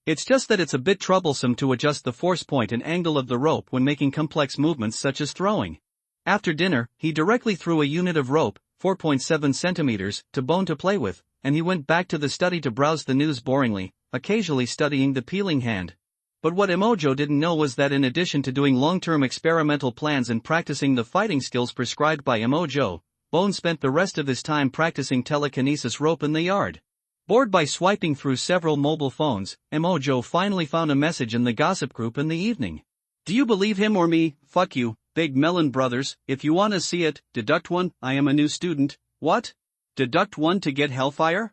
It's just that it's a bit troublesome to adjust the force point and angle of the rope when making complex movements such as throwing. After dinner, he directly threw a unit of rope, 4.7 centimeters, to Bone to play with, and he went back to the study to browse the news boringly, occasionally studying the peeling hand. But what Emojo didn't know was that in addition to doing long-term experimental plans and practicing the fighting skills prescribed by Emojo, Bone spent the rest of his time practicing telekinesis rope in the yard. Bored by swiping through several mobile phones, Emojo finally found a message in the gossip group in the evening. Do you believe him or me? Fuck you, Big Melon Brothers, if you wanna see it, deduct 1, I am a new student. What? Deduct 1 to get Hellfire?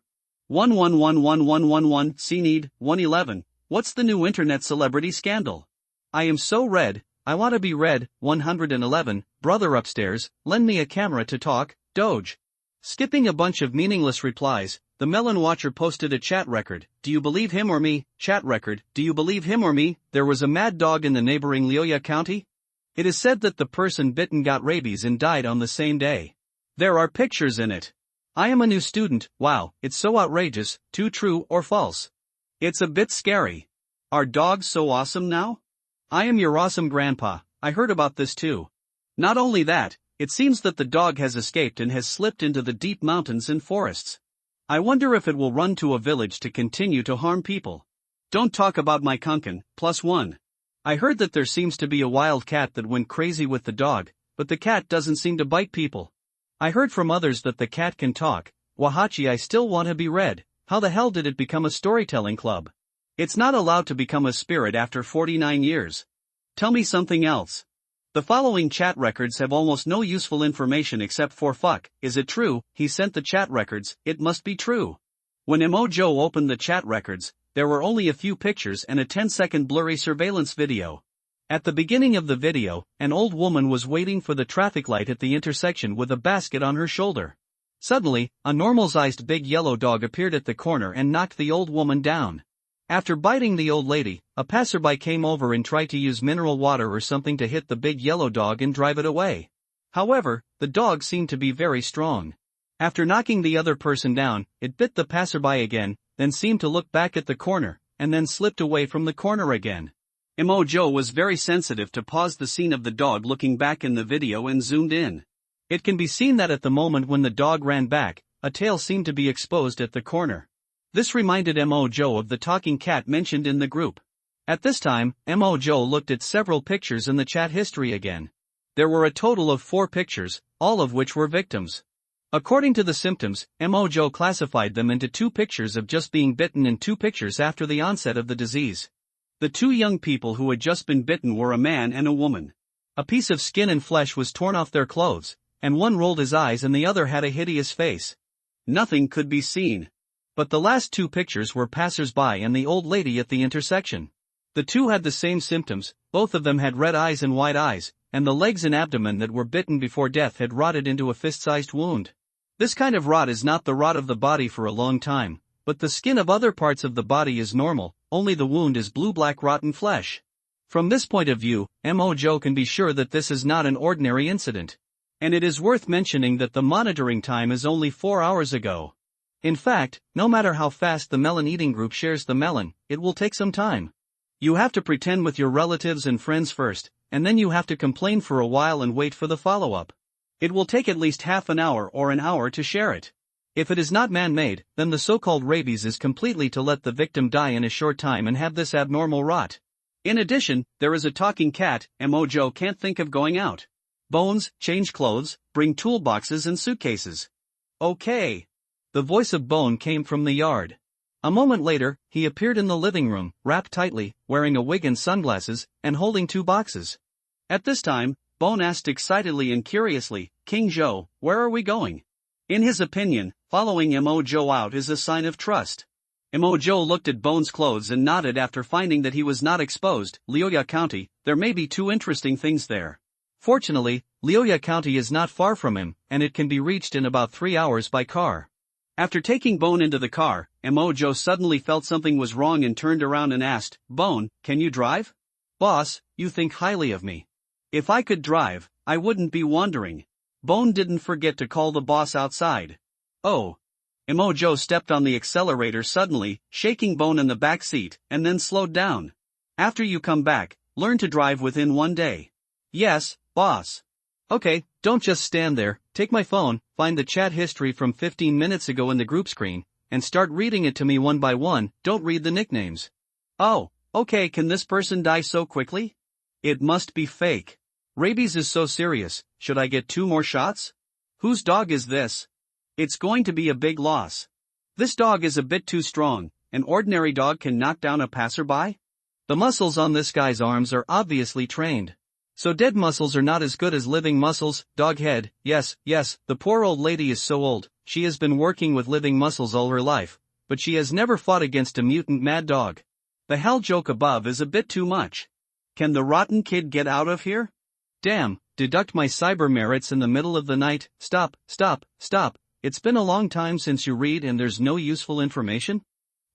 11111111, C need, 111, what's the new internet celebrity scandal? I am so red, I wanna be red, 111, brother upstairs, lend me a camera to talk, Doge. Skipping a bunch of meaningless replies, the Melon Watcher posted a chat record, do you believe him or me? Chat record, do you believe him or me? There was a mad dog in the neighboring Leoya County? It is said that the person bitten got rabies and died on the same day. There are pictures in it. I am a new student, wow, it's so outrageous, too true or false. It's a bit scary. Are dogs so awesome now? I am your awesome grandpa, I heard about this too. Not only that, it seems that the dog has escaped and has slipped into the deep mountains and forests. I wonder if it will run to a village to continue to harm people. Don't talk about my kunkin, +1. I heard that there seems to be a wild cat that went crazy with the dog, but the cat doesn't seem to bite people. I heard from others that the cat can talk. Wahachi, I still want to be read. How the hell did it become a storytelling club? It's not allowed to become a spirit after 49 years. Tell me something else. The following chat records have almost no useful information except for fuck, is it true? He sent the chat records, it must be true. When Emojo opened the chat records, there were only a few pictures and a 10-second blurry surveillance video. At the beginning of the video, an old woman was waiting for the traffic light at the intersection with a basket on her shoulder. Suddenly, a normal-sized big yellow dog appeared at the corner and knocked the old woman down. After biting the old lady, a passerby came over and tried to use mineral water or something to hit the big yellow dog and drive it away. However, the dog seemed to be very strong. After knocking the other person down, it bit the passerby again, then seemed to look back at the corner, and then slipped away from the corner again. Emojo was very sensitive to pause the scene of the dog looking back in the video and zoomed in. It can be seen that at the moment when the dog ran back, a tail seemed to be exposed at the corner. This reminded Emojo of the talking cat mentioned in the group. At this time, Emojo looked at several pictures in the chat history again. There were a total of 4 pictures, all of which were victims. According to the symptoms, Emojo classified them into 2 pictures of just being bitten and 2 pictures after the onset of the disease. The 2 young people who had just been bitten were a man and a woman. A piece of skin and flesh was torn off their clothes, and one rolled his eyes and the other had a hideous face. Nothing could be seen. But the last 2 pictures were passers-by and the old lady at the intersection. The 2 had the same symptoms, both of them had red eyes and white eyes, and the legs and abdomen that were bitten before death had rotted into a fist-sized wound. This kind of rot is not the rot of the body for a long time, but the skin of other parts of the body is normal, only the wound is blue-black rotten flesh. From this point of view, Emojo can be sure that this is not an ordinary incident. And it is worth mentioning that the monitoring time is only 4 hours ago. In fact, no matter how fast the melon eating group shares the melon, it will take some time. You have to pretend with your relatives and friends first, and then you have to complain for a while and wait for the follow-up. It will take at least half an hour or an hour to share it. If it is not man-made, then the so-called rabies is completely to let the victim die in a short time and have this abnormal rot. In addition, there is a talking cat. Emojo can't think of going out. Bones, change clothes, bring toolboxes and suitcases. Okay. The voice of Bone came from the yard. A moment later, he appeared in the living room, wrapped tightly, wearing a wig and sunglasses, and holding 2 boxes. At this time, Bone asked excitedly and curiously, King Joe, where are we going? In his opinion, following Emojo out is a sign of trust. Emojo looked at Bone's clothes and nodded after finding that he was not exposed. Leoya County, there may be 2 interesting things there. Fortunately, Leoya County is not far from him, and it can be reached in about 3 hours by car. After taking Bone into the car, Emojo suddenly felt something was wrong and turned around and asked, Bone, can you drive? Boss, you think highly of me. If I could drive, I wouldn't be wandering. Bone didn't forget to call the boss outside. Oh. Joe stepped on the accelerator suddenly, shaking Bone in the back seat, and then slowed down. After you come back, learn to drive within 1 day. Yes, boss. Okay, don't just stand there, take my phone, find the chat history from 15 minutes ago in the group screen, and start reading it to me one by one, don't read the nicknames. Oh, okay, can this person die so quickly? It must be fake. Rabies is so serious, should I get 2 more shots? Whose dog is this? It's going to be a big loss. This dog is a bit too strong, an ordinary dog can knock down a passerby? The muscles on this guy's arms are obviously trained. So dead muscles are not as good as living muscles, dog head, yes, the poor old lady is so old, she has been working with living muscles all her life, but she has never fought against a mutant mad dog. The hell joke above is a bit too much. Can the rotten kid get out of here? Damn, deduct my cyber merits in the middle of the night, stop, it's been a long time since you read and there's no useful information?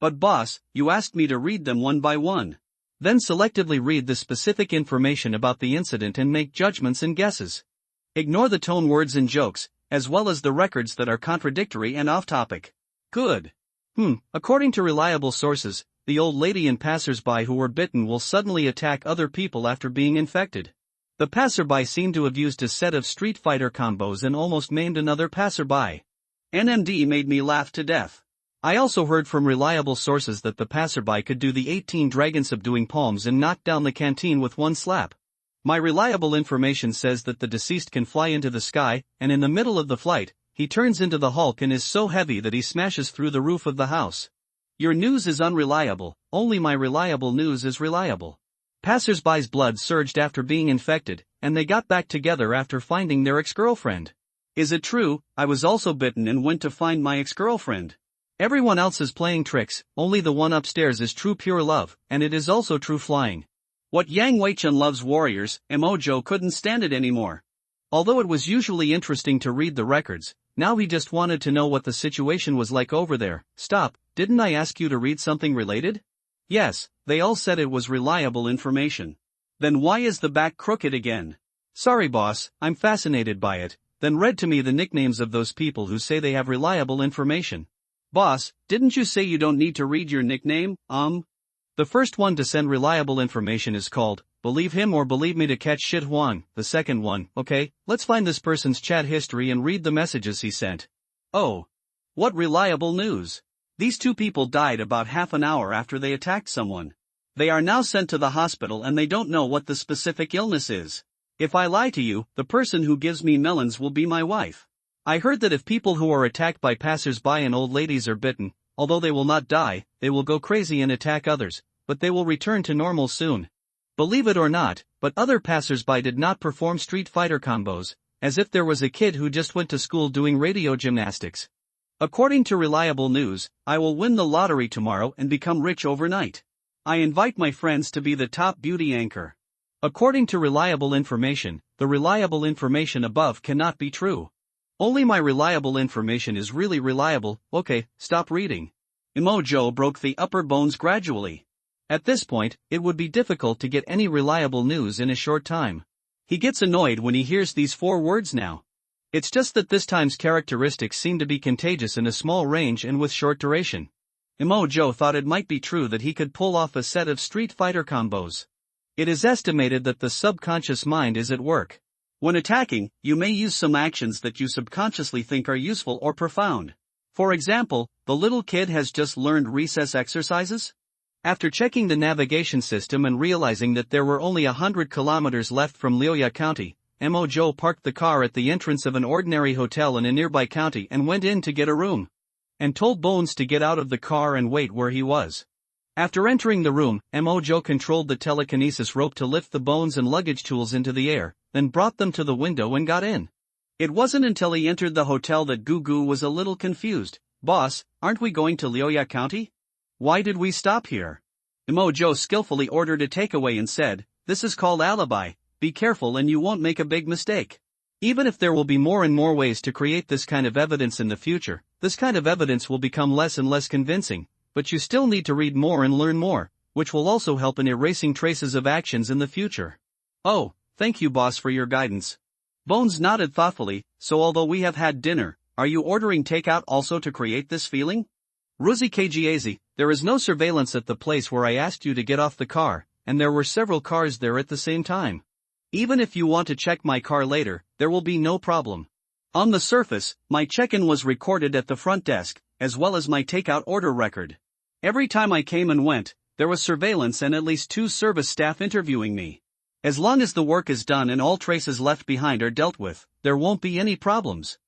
But boss, you asked me to read them one by one. Then selectively read the specific information about the incident and make judgments and guesses. Ignore the tone words and jokes, as well as the records that are contradictory and off-topic. Good. According to reliable sources, the old lady and passersby who were bitten will suddenly attack other people after being infected. The passerby seemed to have used a set of Street Fighter combos and almost maimed another passerby. NMD made me laugh to death. I also heard from reliable sources that the passerby could do the 18 dragon subduing palms and knock down the canteen with one slap. My reliable information says that the deceased can fly into the sky, and in the middle of the flight, he turns into the Hulk and is so heavy that he smashes through the roof of the house. Your news is unreliable, only my reliable news is reliable. Passersby's blood surged after being infected, and they got back together after finding their ex-girlfriend. Is it true? I was also bitten and went to find my ex-girlfriend. Everyone else is playing tricks, only the one upstairs is true pure love, and it is also true flying. What Yang Wei-chan loves warriors, Joe couldn't stand it anymore. Although it was usually interesting to read the records, now he just wanted to know what the situation was like over there. Stop, didn't I ask you to read something related? Yes, they all said it was reliable information. Then why is the back crooked again? Sorry boss, I'm fascinated by it. Then read to me the nicknames of those people who say they have reliable information. Boss, didn't you say you don't need to read your nickname, The first one to send reliable information is called, Believe Him or Believe Me to Catch Shit Huang. The second one, okay, let's find this person's chat history and read the messages he sent. Oh. What reliable news. These 2 people died about half an hour after they attacked someone. They are now sent to the hospital and they don't know what the specific illness is. If I lie to you, the person who gives me melons will be my wife. I heard that if people who are attacked by passersby and old ladies are bitten, although they will not die, they will go crazy and attack others, but they will return to normal soon. Believe it or not, but other passersby did not perform Street Fighter combos, as if there was a kid who just went to school doing radio gymnastics. According to reliable news, I will win the lottery tomorrow and become rich overnight. I invite my friends to be the top beauty anchor. According to reliable information, the reliable information above cannot be true. Only my reliable information is really reliable. Okay, stop reading. Joe broke the upper bones gradually. At this point, it would be difficult to get any reliable news in a short time. He gets annoyed when he hears these 4 words now. It's just that this time's characteristics seem to be contagious in a small range and with short duration. Joe thought it might be true that he could pull off a set of Street Fighter combos. It is estimated that the subconscious mind is at work. When attacking, you may use some actions that you subconsciously think are useful or profound. For example, the little kid has just learned recess exercises. After checking the navigation system and realizing that there were only 100 kilometers left from Liuya County, Joe parked the car at the entrance of an ordinary hotel in a nearby county and went in to get a room. And told Bones to get out of the car and wait where he was. After entering the room, Joe controlled the telekinesis rope to lift the Bones and luggage tools into the air, then brought them to the window and got in. It wasn't until he entered the hotel that Gugu was a little confused. Boss, aren't we going to Liuya County? Why did we stop here? Joe skillfully ordered a takeaway and said, This is called alibi, be careful and you won't make a big mistake. Even if there will be more and more ways to create this kind of evidence in the future, this kind of evidence will become less and less convincing, but you still need to read more and learn more, which will also help in erasing traces of actions in the future. Oh, thank you boss for your guidance. Bones nodded thoughtfully. So although we have had dinner, are you ordering takeout also to create this feeling? Ruzi Kgazi, there is no surveillance at the place where I asked you to get off the car, and there were several cars there at the same time. Even if you want to check my car later, there will be no problem. On the surface, my check-in was recorded at the front desk, as well as my takeout order record. Every time I came and went, there was surveillance and at least 2 service staff interviewing me. As long as the work is done and all traces left behind are dealt with, there won't be any problems.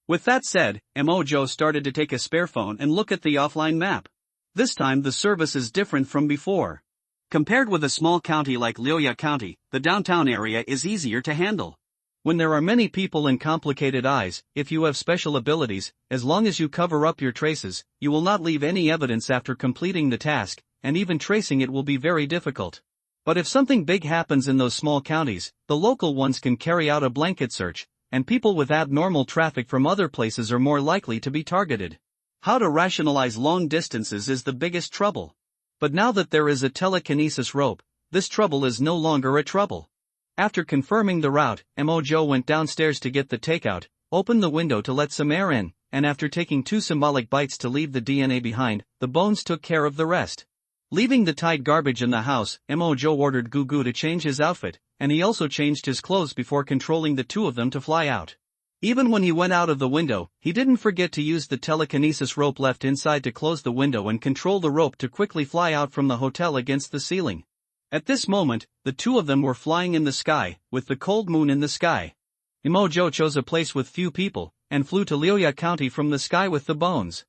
With that said, Mojo started to take a spare phone and look at the offline map. This time the service is different from before. Compared with a small county like Liuya County, the downtown area is easier to handle. When there are many people and complicated eyes, if you have special abilities, as long as you cover up your traces, you will not leave any evidence after completing the task, and even tracing it will be very difficult. But if something big happens in those small counties, the local ones can carry out a blanket search, and people with abnormal traffic from other places are more likely to be targeted. How to rationalize long distances is the biggest trouble. But now that there is a telekinesis rope, this trouble is no longer a trouble. After confirming the route, Mojo went downstairs to get the takeout, opened the window to let some air in, and after taking 2 symbolic bites to leave the DNA behind, the bones took care of the rest. Leaving the tied garbage in the house, Mojo ordered Gugu to change his outfit, and he also changed his clothes before controlling the 2 of them to fly out. Even when he went out of the window, he didn't forget to use the telekinesis rope left inside to close the window and control the rope to quickly fly out from the hotel against the ceiling. At this moment, the 2 of them were flying in the sky, with the cold moon in the sky. Mojo chose a place with few people, and flew to Liuya County from the sky with the bones.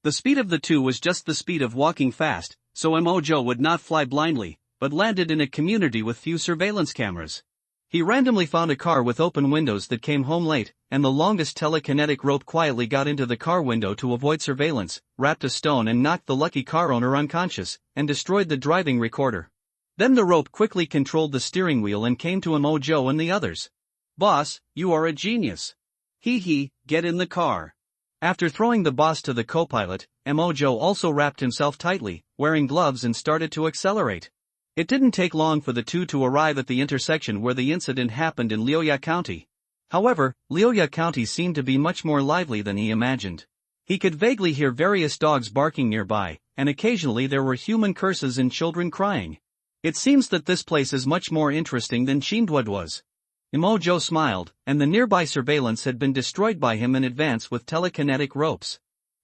The speed of the 2 was just the speed of walking fast, so Mojo would not fly blindly, but landed in a community with few surveillance cameras. He randomly found a car with open windows that came home late, and the longest telekinetic rope quietly got into the car window to avoid surveillance, wrapped a stone and knocked the lucky car owner unconscious, and destroyed the driving recorder. Then the rope quickly controlled the steering wheel and came to Mojo and the others. "Boss, you are a genius. Hee, get in the car." After throwing the boss to the co-pilot, Mojo also wrapped himself tightly, wearing gloves, and started to accelerate. It didn't take long for the 2 to arrive at the intersection where the incident happened in Liuya County. However, Liuya County seemed to be much more lively than he imagined. He could vaguely hear various dogs barking nearby, and occasionally there were human curses and children crying. It seems that this place is much more interesting than Chindwad was. Mojo smiled, and the nearby surveillance had been destroyed by him in advance with telekinetic ropes.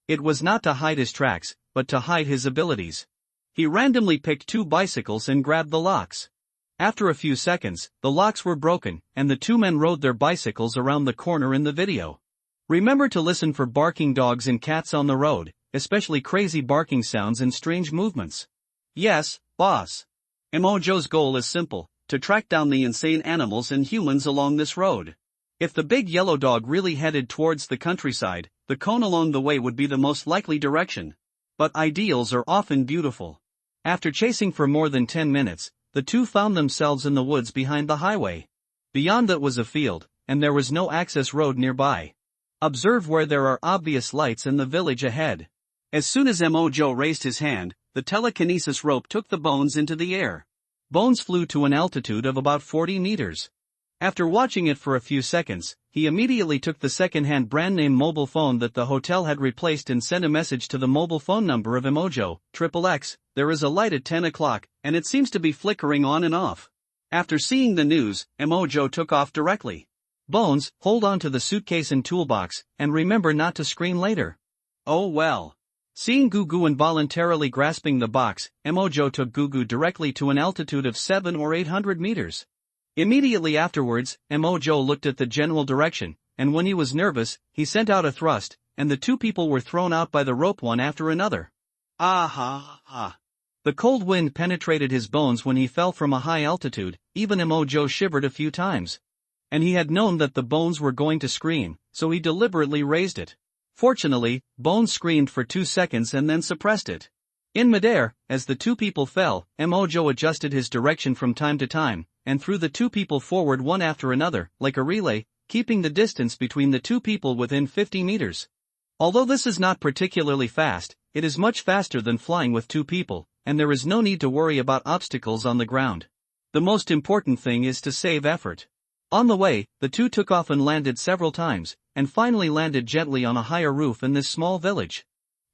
It was not to hide his tracks, but to hide his abilities. He randomly picked 2 bicycles and grabbed the locks. After a few seconds, the locks were broken, and the 2 men rode their bicycles around the corner in the video. Remember to listen for barking dogs and cats on the road, especially crazy barking sounds and strange movements. Yes, boss. Mojo's goal is simple: to track down the insane animals and humans along this road. If the big yellow dog really headed towards the countryside, the cone along the way would be the most likely direction. But ideals are often beautiful. After chasing for more than 10 minutes, the 2 found themselves in the woods behind the highway. Beyond that was a field, and there was no access road nearby. Observe where there are obvious lights in the village ahead. As soon as Mojo raised his hand, the telekinesis rope took the bones into the air. Bones flew to an altitude of about 40 meters. After watching it for a few seconds, he immediately took the second-hand brand-name mobile phone that the hotel had replaced and sent a message to the mobile phone number of Mojo, XXX, "There is a light at 10 o'clock, and it seems to be flickering on and off." After seeing the news, Mojo took off directly. "Bones, hold on to the suitcase and toolbox, and remember not to scream later." Oh well. Seeing Gugu involuntarily grasping the box, Mojo took Gugu directly to an altitude of 700 or 800 meters. Immediately afterwards, Mojo looked at the general direction, and when he was nervous, he sent out a thrust, and the 2 people were thrown out by the rope one after another. Ah. The cold wind penetrated his bones when he fell from a high altitude. Even Mojo shivered a few times. And he had known that the bones were going to scream, so he deliberately raised it. Fortunately, Bones screamed for 2 seconds and then suppressed it. In midair, as the 2 people fell, Mojo adjusted his direction from time to time, and threw the 2 people forward one after another, like a relay, keeping the distance between the 2 people within 50 meters. Although this is not particularly fast, it is much faster than flying with 2 people, and there is no need to worry about obstacles on the ground. The most important thing is to save effort. On the way, the two took off and landed several times, and finally landed gently on a higher roof in this small village.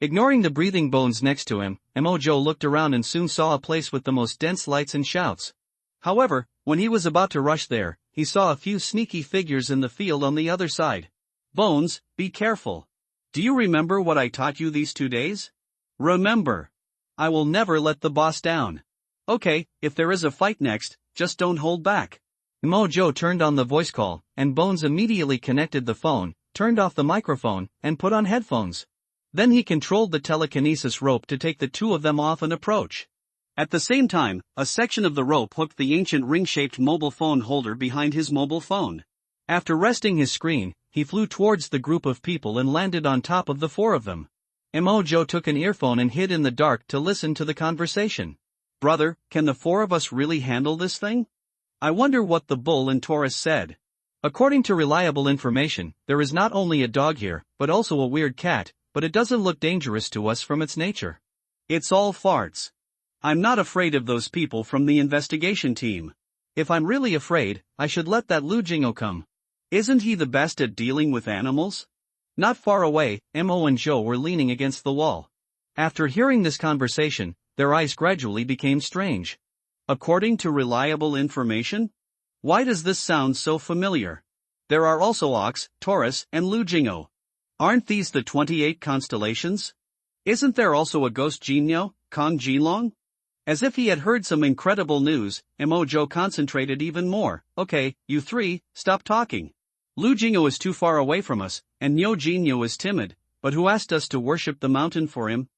Ignoring the breathing Bones next to him, Mojo looked around and soon saw a place with the most dense lights and shouts. However, when he was about to rush there, he saw a few sneaky figures in the field on the other side. Bones, be careful. Do you remember what I taught you these 2 days? Remember. I will never let the boss down. Okay, if there is a fight next, just don't hold back. Mojo turned on the voice call, and Bones immediately connected the phone, turned off the microphone, and put on headphones. Then he controlled the telekinesis rope to take the two of them off and approach. At the same time, a section of the rope hooked the ancient ring-shaped mobile phone holder behind his mobile phone. After resting his screen, he flew towards the group of people and landed on top of the four of them. Mojo took an earphone and hid in the dark to listen to the conversation. Brother, can the four of us really handle this thing? I wonder what the bull and Taurus said. According to reliable information, there is not only a dog here, but also a weird cat, but it doesn't look dangerous to us from its nature. It's all farts. I'm not afraid of those people from the investigation team. If I'm really afraid, I should let that Lu Jingo come. Isn't he the best at dealing with animals? Not far away, Mo and Joe were leaning against the wall. After hearing this conversation, their eyes gradually became strange. According to reliable information? Why does this sound so familiar? There are also Ox, Taurus, and Lu Jingo. Aren't these the 28 constellations? Isn't there also a ghost Jinyo, Kong Jilong? As if he had heard some incredible news, Mojo concentrated even more. Okay, you three, stop talking. Lu Jingo is too far away from us, and Nyo Jinyo is timid, but who asked us to worship the mountain for him?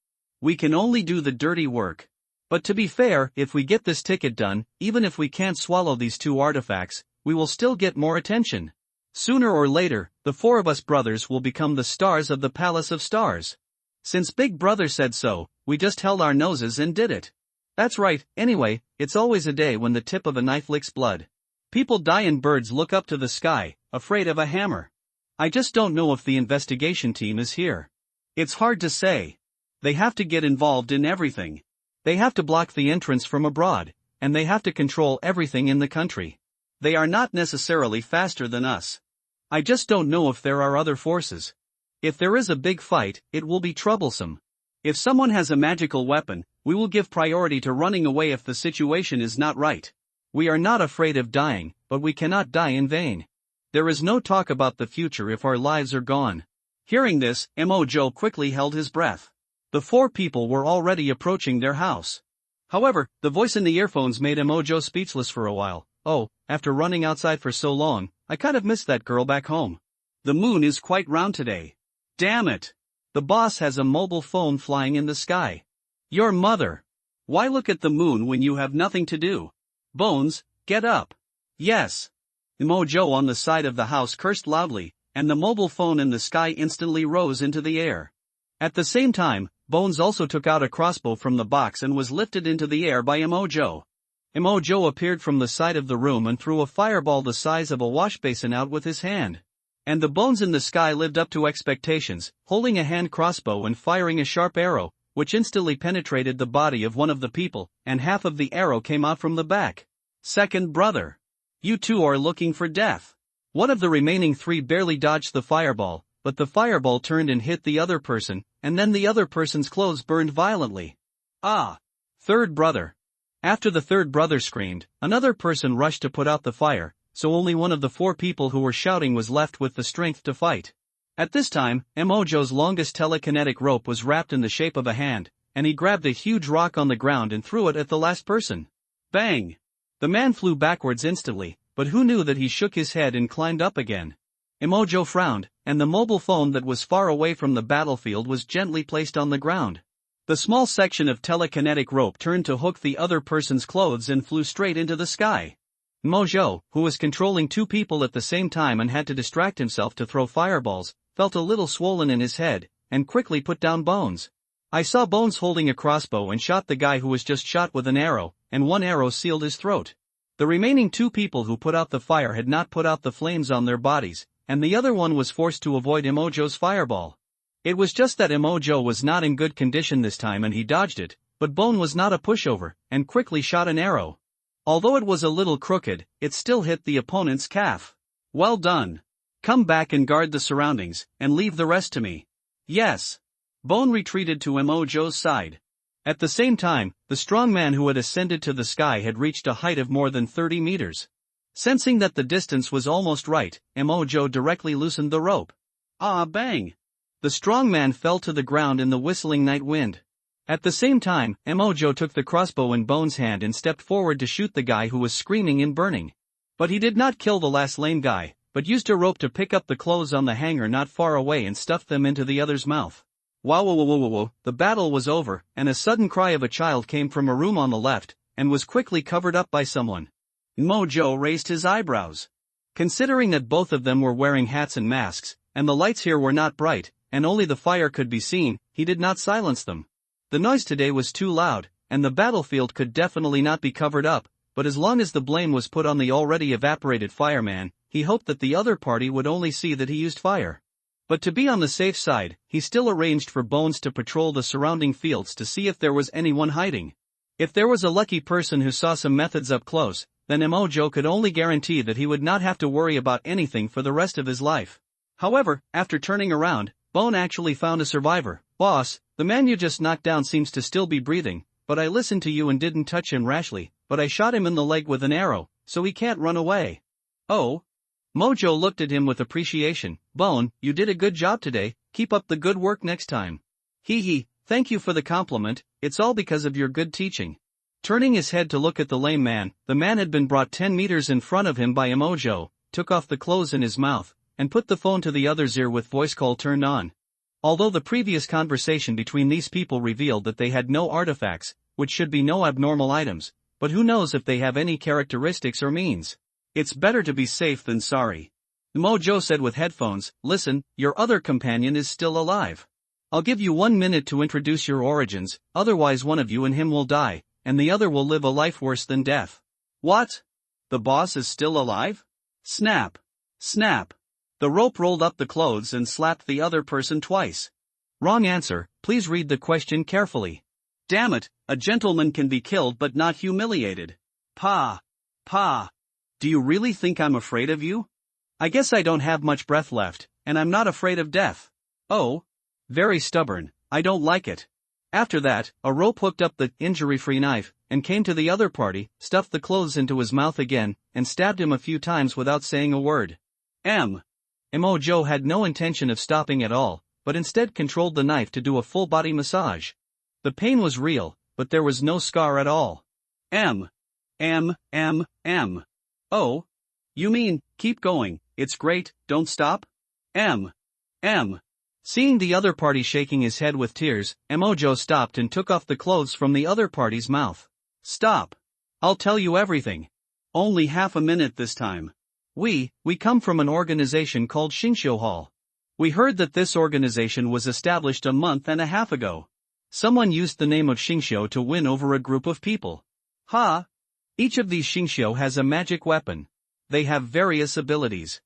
We can only do the dirty work. But to be fair, if we get this ticket done, even if we can't swallow these two artifacts, we will still get more attention. Sooner or later, the four of us brothers will become the stars of the Palace of Stars. Since Big Brother said so, we just held our noses and did it. That's right, anyway, it's always a day when the tip of a knife licks blood. People die and birds look up to the sky, afraid of a hammer. I just don't know if the investigation team is here. It's hard to say. They have to get involved in everything. They have to block the entrance from abroad, and they have to control everything in the country. They are not necessarily faster than us. I just don't know if there are other forces. If there is a big fight, it will be troublesome. If someone has a magical weapon, we will give priority to running away if the situation is not right. We are not afraid of dying, but we cannot die in vain. There is no talk about the future if our lives are gone. Hearing this, Mojo quickly held his breath. The four people were already approaching their house. However, the voice in the earphones made Mojo speechless for a while. Oh, after running outside for so long, I kind of missed that girl back home. The moon is quite round today. Damn it! The boss has a mobile phone flying in the sky. Your mother! Why look at the moon when you have nothing to do? Bones, get up! Yes! Mojo on the side of the house cursed loudly, and the mobile phone in the sky instantly rose into the air. At the same time, Bones also took out a crossbow from the box and was lifted into the air by Mojo. Mojo appeared from the side of the room and threw a fireball the size of a wash basin out with his hand. And the Bones in the sky lived up to expectations, holding a hand crossbow and firing a sharp arrow, which instantly penetrated the body of one of the people, and half of the arrow came out from the back. Second brother. You two are looking for death. One of the remaining three barely dodged the fireball, but the fireball turned and hit the other person, and then the other person's clothes burned violently. Ah! Third brother. After the third brother screamed, another person rushed to put out the fire, so only one of the four people who were shouting was left with the strength to fight. At this time, Mojo's longest telekinetic rope was wrapped in the shape of a hand, and he grabbed a huge rock on the ground and threw it at the last person. Bang! The man flew backwards instantly, but who knew that he shook his head and climbed up again. Mojo frowned, and the mobile phone that was far away from the battlefield was gently placed on the ground. The small section of telekinetic rope turned to hook the other person's clothes and flew straight into the sky. Mojo, who was controlling two people at the same time and had to distract himself to throw fireballs, felt a little swollen in his head, and quickly put down Bones. I saw Bones holding a crossbow and shot the guy who was just shot with an arrow, and one arrow sealed his throat. The remaining two people who put out the fire had not put out the flames on their bodies, and the other one was forced to avoid Mojo's fireball. It was just that Mojo was not in good condition this time and he dodged it, but Bone was not a pushover, and quickly shot an arrow. Although it was a little crooked, it still hit the opponent's calf. Well done. Come back and guard the surroundings, and leave the rest to me. Yes. Bone retreated to Mojo's side. At the same time, the strong man who had ascended to the sky had reached a height of more than 30 meters. Sensing that the distance was almost right, Mojo directly loosened the rope. Ah, bang! The strong man fell to the ground in the whistling night wind. At the same time, Mojo took the crossbow in Bone's hand and stepped forward to shoot the guy who was screaming and burning. But he did not kill the last lame guy, but used a rope to pick up the clothes on the hanger not far away and stuff them into the other's mouth. Wow, the battle was over, and a sudden cry of a child came from a room on the left, and was quickly covered up by someone. Mojo raised his eyebrows. Considering that both of them were wearing hats and masks, and the lights here were not bright, and only the fire could be seen, he did not silence them. The noise today was too loud, and the battlefield could definitely not be covered up, but as long as the blame was put on the already evaporated fireman, he hoped that the other party would only see that he used fire. But to be on the safe side, he still arranged for Bones to patrol the surrounding fields to see if there was anyone hiding. If there was a lucky person who saw some methods up close, then Mojo could only guarantee that he would not have to worry about anything for the rest of his life. However, after turning around, Bone actually found a survivor. Boss, the man you just knocked down seems to still be breathing, but I listened to you and didn't touch him rashly, but I shot him in the leg with an arrow, so he can't run away. Oh? Mojo looked at him with appreciation. Bone, you did a good job today, keep up the good work next time. Hee hee, thank you for the compliment, it's all because of your good teaching. Turning his head to look at the lame man, the man had been brought 10 meters in front of him by Mojo, took off the clothes in his mouth, and put the phone to the other's ear with voice call turned on. Although the previous conversation between these people revealed that they had no artifacts, which should be no abnormal items, but who knows if they have any characteristics or means. It's better to be safe than sorry. Mojo said with headphones, listen, your other companion is still alive. I'll give you 1 minute to introduce your origins, otherwise one of you and him will die, and the other will live a life worse than death. What? The boss is still alive? Snap. Snap. The rope rolled up the clothes and slapped the other person twice. Wrong answer, please read the question carefully. Damn it, a gentleman can be killed but not humiliated. Pa. Do you really think I'm afraid of you? I guess I don't have much breath left, and I'm not afraid of death. Oh? Very stubborn, I don't like it. After that, a rope hooked up the injury-free knife, and came to the other party, stuffed the clothes into his mouth again, and stabbed him a few times without saying a word. Mojo had no intention of stopping at all, but instead controlled the knife to do a full-body massage. The pain was real, but there was no scar at all. Oh? You mean, keep going, it's great, don't stop? Seeing the other party shaking his head with tears, Mojo stopped and took off the clothes from the other party's mouth. Stop. I'll tell you everything. Only half a minute this time. We come from an organization called Shinsho Hall. We heard that this organization was established a month and a half ago. Someone used the name of Shinsho to win over a group of people. Ha! Each of these Shinsho has a magic weapon. They have various abilities.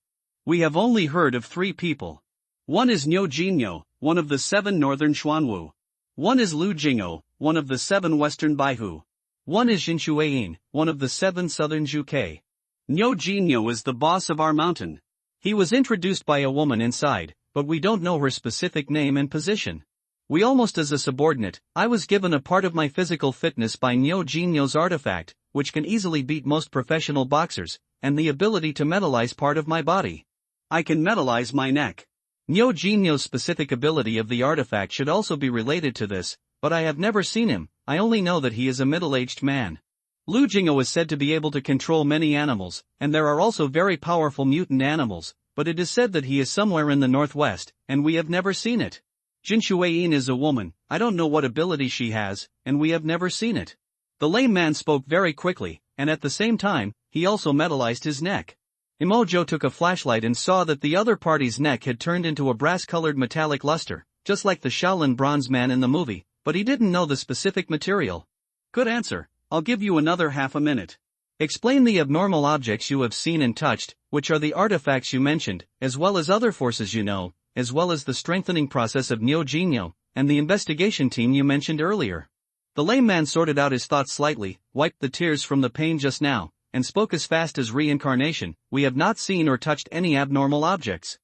We have only heard of 3 people. One is Nyo Jinyo, one of the 7 northern Xuanwu. One is Lu Jingo, one of the 7 western Baihu. One is Jinshuayin, one of the 7 southern Zhukai. Nyo Jinyo is the boss of our mountain. He was introduced by a woman inside, but we don't know her specific name and position. We almost as a subordinate, I was given a part of my physical fitness by Nyo Jinyo's artifact, which can easily beat most professional boxers, and the ability to metallize part of my body. I can metallize my neck. Nyo Jinyo's specific ability of the artifact should also be related to this, but I have never seen him, I only know that he is a middle-aged man. Lu Jingo is said to be able to control many animals, and there are also very powerful mutant animals, but it is said that he is somewhere in the northwest, and we have never seen it. Jinshuayin is a woman, I don't know what ability she has, and we have never seen it. The lame man spoke very quickly, and at the same time, he also metallized his neck. Mojo took a flashlight and saw that the other party's neck had turned into a brass-colored metallic luster, just like the Shaolin Bronze Man in the movie, but he didn't know the specific material. Good answer, I'll give you another half a minute. Explain the abnormal objects you have seen and touched, which are the artifacts you mentioned, as well as other forces you know, as well as the strengthening process of Nyo Jinyo, and the investigation team you mentioned earlier. The lame man sorted out his thoughts slightly, wiped the tears from the pain just now, and spoke as fast as reincarnation. We have not seen or touched any abnormal objects.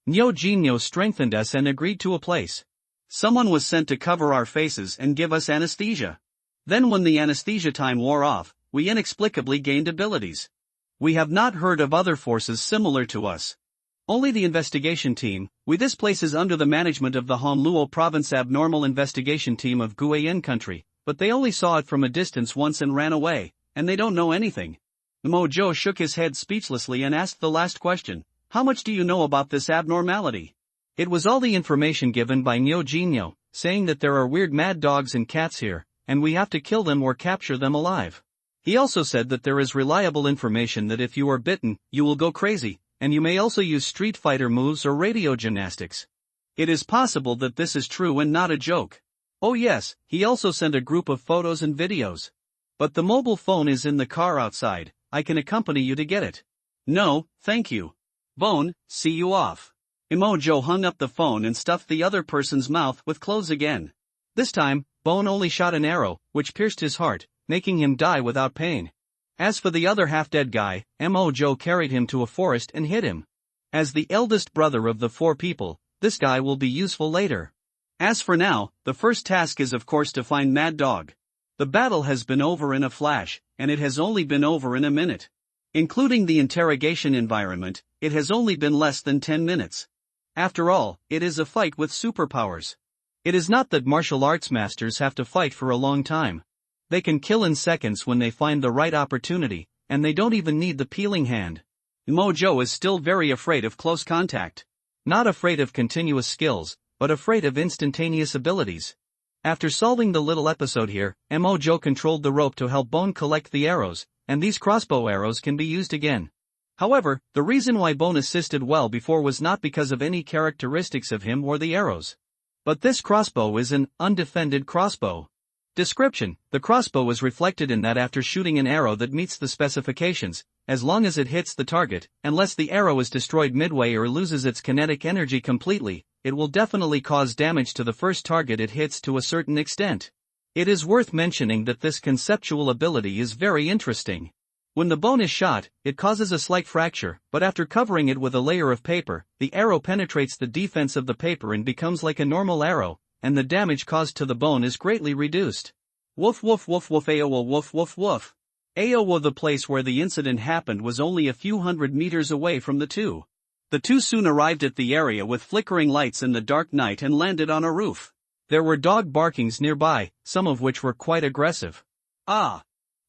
Nyo Jinyo strengthened us and agreed to a place. Someone was sent to cover our faces and give us anesthesia. Then when the anesthesia time wore off, we inexplicably gained abilities. We have not heard of other forces similar to us. Only the investigation team. This place is under the management of the Honluo Province Abnormal Investigation Team of Guiyan Country, but they only saw it from a distance once and ran away, and they don't know anything. Mojo shook his head speechlessly and asked the last question. How much do you know about this abnormality? It was all the information given by Nyo Jinyo, saying that there are weird mad dogs and cats here, and we have to kill them or capture them alive. He also said that there is reliable information that if you are bitten, you will go crazy, and you may also use Street Fighter moves or radio gymnastics. It is possible that this is true and not a joke. Oh yes, he also sent a group of photos and videos. But the mobile phone is in the car outside. I can accompany you to get it. No, thank you. Bone, see you off. Emojo hung up the phone and stuffed the other person's mouth with clothes again. This time, Bone only shot an arrow, which pierced his heart, making him die without pain. As for the other half-dead guy, Emojo carried him to a forest and hid him. As the eldest brother of the 4 people, this guy will be useful later. As for now, the first task is of course to find Mad Dog. The battle has been over in a flash, and it has only been over in a minute. Including the interrogation environment, it has only been less than 10 minutes. After all, it is a fight with superpowers. It is not that martial arts masters have to fight for a long time. They can kill in seconds when they find the right opportunity, and they don't even need the peeling hand. Mojo is still very afraid of close contact. Not afraid of continuous skills, but afraid of instantaneous abilities. After solving the little episode here, Mojo controlled the rope to help Bone collect the arrows, and these crossbow arrows can be used again. However, the reason why Bone assisted well before was not because of any characteristics of him or the arrows. But this crossbow is an undefended crossbow. Description: the crossbow is reflected in that after shooting an arrow that meets the specifications, as long as it hits the target, unless the arrow is destroyed midway or loses its kinetic energy completely, it will definitely cause damage to the first target it hits to a certain extent. It is worth mentioning that this conceptual ability is very interesting. When the bone is shot, it causes a slight fracture, but after covering it with a layer of paper, the arrow penetrates the defense of the paper and becomes like a normal arrow, and the damage caused to the bone is greatly reduced. Woof woof woof woof aowo woof woof woof. Aowo. The place where the incident happened was only a few hundred meters away from the two. The two soon arrived at the area with flickering lights in the dark night and landed on a roof. There were dog barkings nearby, some of which were quite aggressive. Ah!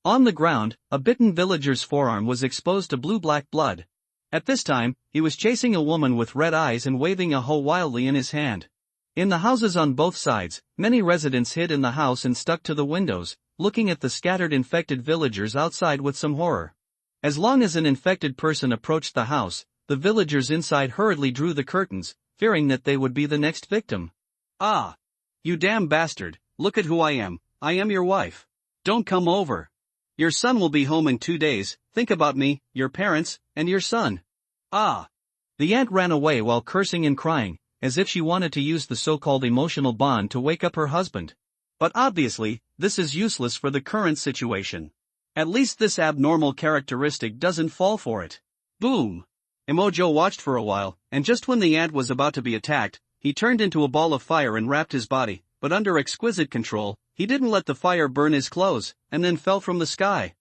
On the ground, a bitten villager's forearm was exposed to blue-black blood. At this time, he was chasing a woman with red eyes and waving a hoe wildly in his hand. In the houses on both sides, many residents hid in the house and stuck to the windows, looking at the scattered infected villagers outside with some horror. As long as an infected person approached the house, the villagers inside hurriedly drew the curtains, fearing that they would be the next victim. Ah! You damn bastard, look at who I am your wife. Don't come over. Your son will be home in 2 days, think about me, your parents, and your son. Ah! The aunt ran away while cursing and crying, as if she wanted to use the so-called emotional bond to wake up her husband. But obviously, this is useless for the current situation. At least this abnormal characteristic doesn't fall for it. Boom! Emojo watched for a while, and just when the ant was about to be attacked, he turned into a ball of fire and wrapped his body, but under exquisite control, he didn't let the fire burn his clothes, and then fell from the sky.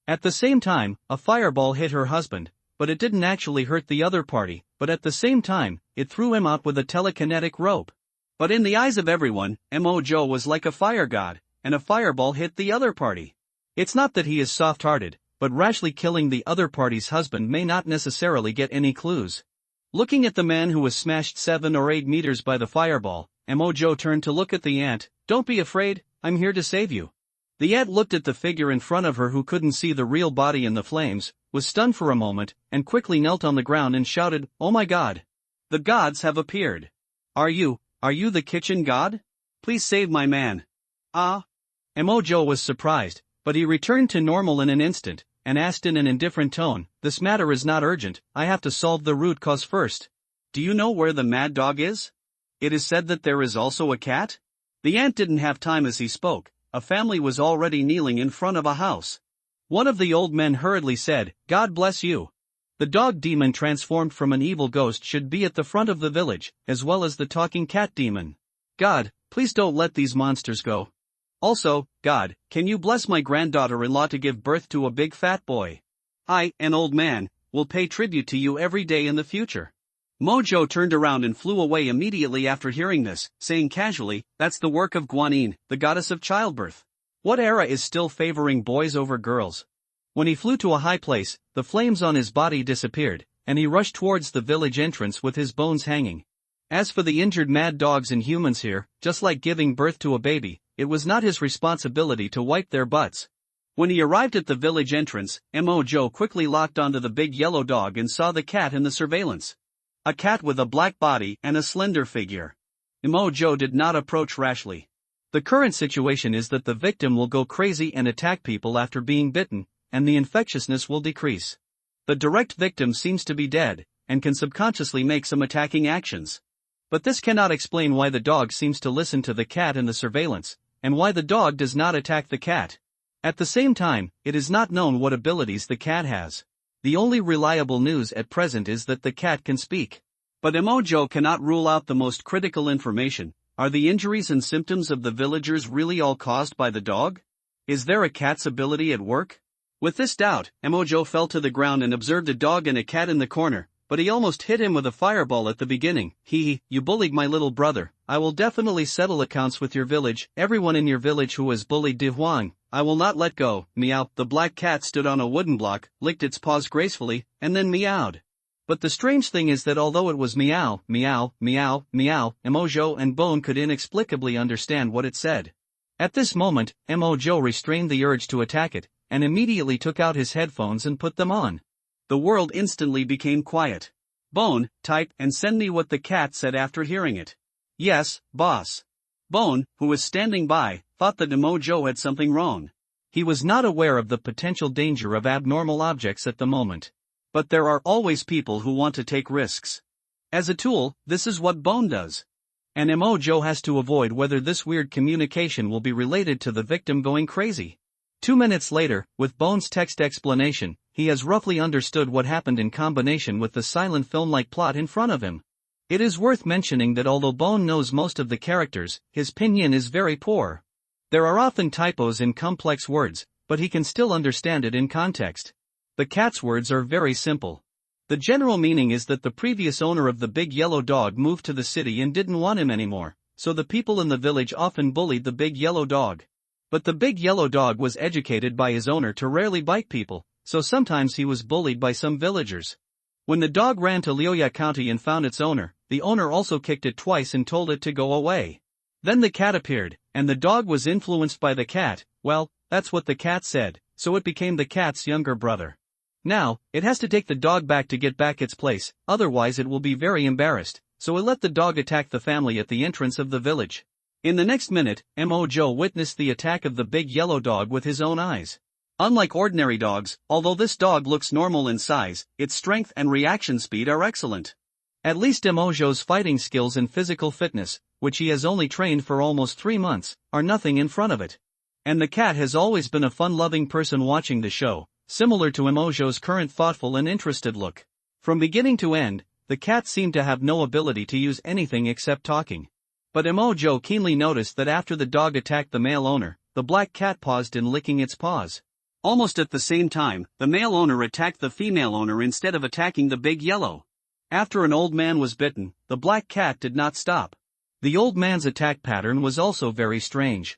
At the same time, a fireball hit her husband, but it didn't actually hurt the other party, but at the same time, it threw him out with a telekinetic rope. But in the eyes of everyone, Emojo was like a fire god, and a fireball hit the other party. It's not that he is soft-hearted, but rashly killing the other party's husband may not necessarily get any clues. Looking at the man who was smashed 7 or 8 meters by the fireball, Emojo turned to look at the ant. Don't be afraid, I'm here to save you. The ant looked at the figure in front of her who couldn't see the real body in the flames, was stunned for a moment, and quickly knelt on the ground and shouted, "Oh my god! The gods have appeared! Are you the kitchen god? Please save my man." Ah! Emojo was surprised, but he returned to normal in an instant, and asked in an indifferent tone, "This matter is not urgent, I have to solve the root cause first. Do you know where the mad dog is? It is said that there is also a cat?" The ant didn't have time as he spoke, a family was already kneeling in front of a house. One of the old men hurriedly said, "God bless you." The dog demon transformed from an evil ghost should be at the front of the village, as well as the talking cat demon. God, please don't let these monsters go. Also, God, can you bless my granddaughter-in-law to give birth to a big fat boy? I, an old man, will pay tribute to you every day in the future. Mojo turned around and flew away immediately after hearing this, saying casually, "That's the work of Guanyin, the goddess of childbirth. What era is still favoring boys over girls?" When he flew to a high place, the flames on his body disappeared, and he rushed towards the village entrance with his bones hanging. As for the injured mad dogs and humans here, just like giving birth to a baby, it was not his responsibility to wipe their butts. When he arrived at the village entrance, Mojo quickly locked onto the big yellow dog and saw the cat in the surveillance. A cat with a black body and a slender figure. Mojo did not approach rashly. The current situation is that the victim will go crazy and attack people after being bitten, and the infectiousness will decrease. The direct victim seems to be dead, and can subconsciously make some attacking actions. But this cannot explain why the dog seems to listen to the cat in the surveillance, and why the dog does not attack the cat. At the same time, it is not known what abilities the cat has. The only reliable news at present is that the cat can speak. But Mojo cannot rule out the most critical information. Are the injuries and symptoms of the villagers really all caused by the dog? Is there a cat's ability at work? With this doubt, Mojo fell to the ground and observed a dog and a cat in the corner, but he almost hit him with a fireball at the beginning. You bullied my little brother. I will definitely settle accounts with your village, everyone in your village who has bullied De Huang. I will not let go." Meow. The black cat stood on a wooden block, licked its paws gracefully, and then meowed. But the strange thing is that although it was meow, meow, meow, meow, Mojo and Bone could inexplicably understand what it said. At this moment, Mojo restrained the urge to attack it, and immediately took out his headphones and put them on. The world instantly became quiet. "Bone, type and send me what the cat said after hearing it." "Yes, boss." Bone, who was standing by, thought that Mojo had something wrong. He was not aware of the potential danger of abnormal objects at the moment. But there are always people who want to take risks. As a tool, this is what Bone does. And Mojo has to avoid whether this weird communication will be related to the victim going crazy. 2 minutes later, with Bone's text explanation, he has roughly understood what happened in combination with the silent film-like plot in front of him. It is worth mentioning that although Bone knows most of the characters, his pinyin is very poor. There are often typos in complex words, but he can still understand it in context. The cat's words are very simple. The general meaning is that the previous owner of the big yellow dog moved to the city and didn't want him anymore, so the people in the village often bullied the big yellow dog. But the big yellow dog was educated by his owner to rarely bite people, so sometimes he was bullied by some villagers. When the dog ran to Liuya County and found its owner, the owner also kicked it twice and told it to go away. Then the cat appeared, and the dog was influenced by the cat. Well, that's what the cat said, so it became the cat's younger brother. Now, it has to take the dog back to get back its place, otherwise it will be very embarrassed, so it let the dog attack the family at the entrance of the village. In the next minute, Mojo witnessed the attack of the big yellow dog with his own eyes. Unlike ordinary dogs, although this dog looks normal in size, its strength and reaction speed are excellent. At least Mojo's fighting skills and physical fitness, which he has only trained for almost 3 months, are nothing in front of it. And the cat has always been a fun-loving person watching the show, similar to Mojo's current thoughtful and interested look. From beginning to end, the cat seemed to have no ability to use anything except talking. But Mojo keenly noticed that after the dog attacked the male owner, the black cat paused in licking its paws. Almost at the same time, the male owner attacked the female owner instead of attacking the big yellow. After an old man was bitten, the black cat did not stop. The old man's attack pattern was also very strange.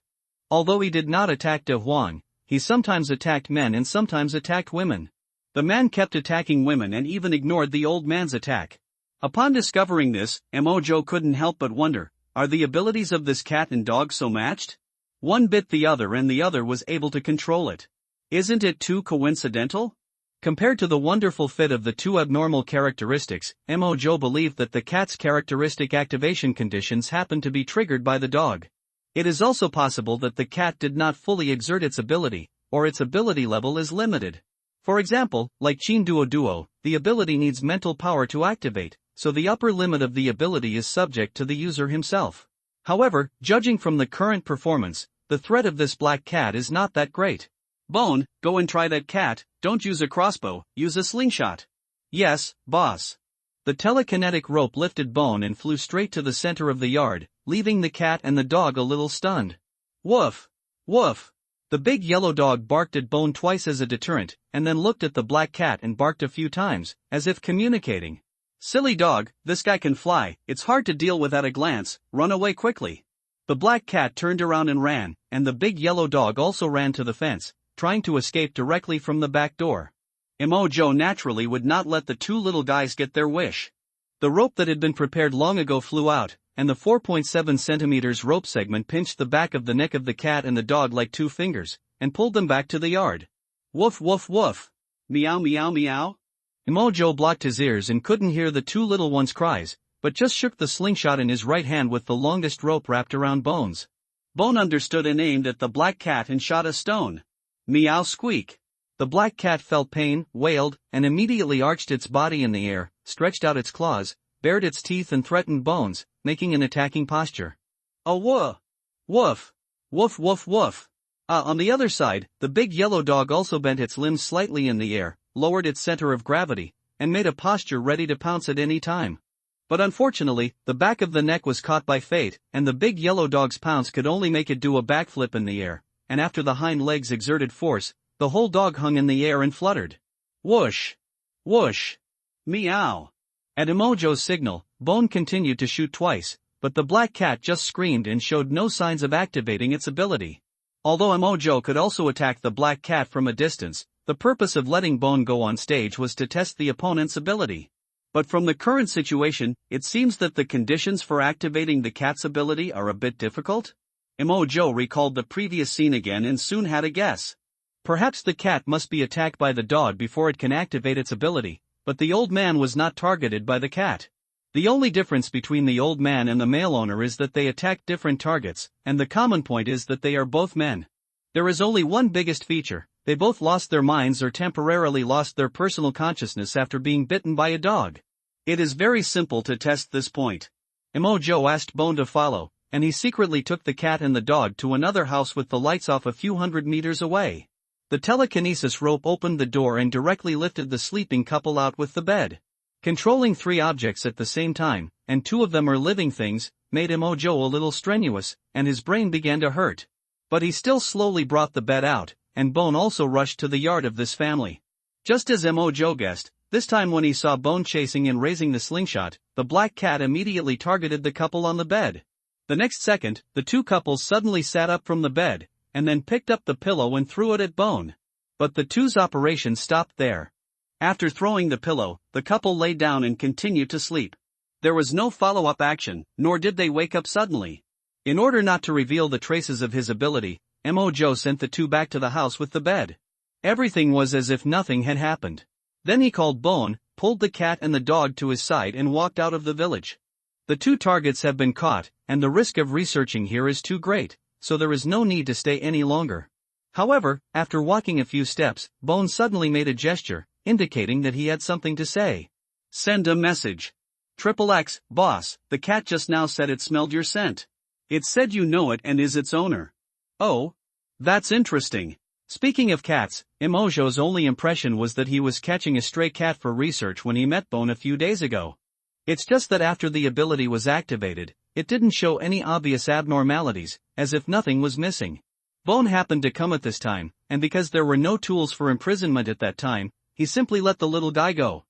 Although he did not attack De Huang, he sometimes attacked men and sometimes attacked women. The man kept attacking women and even ignored the old man's attack. Upon discovering this, Mojo couldn't help but wonder, are the abilities of this cat and dog so matched? One bit the other and the other was able to control it. Isn't it too coincidental? Compared to the wonderful fit of the two abnormal characteristics, Mojo believed that the cat's characteristic activation conditions happened to be triggered by the dog. It is also possible that the cat did not fully exert its ability, or its ability level is limited. For example, like Chin Duo Duo, the ability needs mental power to activate, so the upper limit of the ability is subject to the user himself. However, judging from the current performance, the threat of this black cat is not that great. Bone, go and try that cat, don't use a crossbow, use a slingshot. Yes, boss. The telekinetic rope lifted Bone and flew straight to the center of the yard, leaving the cat and the dog a little stunned. Woof! Woof! The big yellow dog barked at Bone twice as a deterrent, and then looked at the black cat and barked a few times, as if communicating. Silly dog, this guy can fly, it's hard to deal with at a glance, run away quickly. The black cat turned around and ran, and the big yellow dog also ran to the fence, trying to escape directly from the back door. Joe naturally would not let the two little guys get their wish. The rope that had been prepared long ago flew out, and the 4.7 centimeters rope segment pinched the back of the neck of the cat and the dog like two fingers, and pulled them back to the yard. Woof woof woof. Meow meow meow. Joe blocked his ears and couldn't hear the two little ones' cries, but just shook the slingshot in his right hand with the longest rope wrapped around Bones. Bone understood and aimed at the black cat and shot a stone. Meow squeak. The black cat felt pain, wailed, and immediately arched its body in the air, stretched out its claws, bared its teeth and threatened Bones, making an attacking posture. Oh woof! Woof! Woof woof woof! On the other side, the big yellow dog also bent its limbs slightly in the air, lowered its center of gravity, and made a posture ready to pounce at any time. But unfortunately, the back of the neck was caught by fate, and the big yellow dog's pounce could only make it do a backflip in the air, and after the hind legs exerted force, the whole dog hung in the air and fluttered. Whoosh! Whoosh! Meow! At Joe's signal, Bone continued to shoot twice, but the black cat just screamed and showed no signs of activating its ability. Although Joe could also attack the black cat from a distance, the purpose of letting Bone go on stage was to test the opponent's ability. But from the current situation, it seems that the conditions for activating the cat's ability are a bit difficult. Joe recalled the previous scene again and soon had a guess. Perhaps the cat must be attacked by the dog before it can activate its ability, but the old man was not targeted by the cat. The only difference between the old man and the male owner is that they attack different targets, and the common point is that they are both men. There is only one biggest feature: they both lost their minds or temporarily lost their personal consciousness after being bitten by a dog. It is very simple to test this point. Joe asked Bone to follow, and he secretly took the cat and the dog to another house with the lights off a few hundred meters away. The telekinesis rope opened the door and directly lifted the sleeping couple out with the bed. Controlling three objects at the same time, and two of them are living things, made Joe a little strenuous, and his brain began to hurt. But he still slowly brought the bed out, and Bone also rushed to the yard of this family. Just as Joe guessed, this time when he saw Bone chasing and raising the slingshot, the black cat immediately targeted the couple on the bed. The next second, the two couples suddenly sat up from the bed, and then picked up the pillow and threw it at Bone. But the two's operation stopped there. After throwing the pillow, the couple lay down and continued to sleep. There was no follow-up action, nor did they wake up suddenly. In order not to reveal the traces of his ability, Joe sent the two back to the house with the bed. Everything was as if nothing had happened. Then he called Bone, pulled the cat and the dog to his side and walked out of the village. The two targets have been caught, and the risk of researching here is too great, so there is no need to stay any longer. However, after walking a few steps, Bone suddenly made a gesture, indicating that he had something to say. Send a message. XXX, boss, the cat just now said it smelled your scent. It said you know it and is its owner. Oh? That's interesting. Speaking of cats, Joe's only impression was that he was catching a stray cat for research when he met Bone a few days ago. It's just that after the ability was activated, it didn't show any obvious abnormalities, as if nothing was missing. Bone happened to come at this time, and because there were no tools for imprisonment at that time, he simply let the little guy go.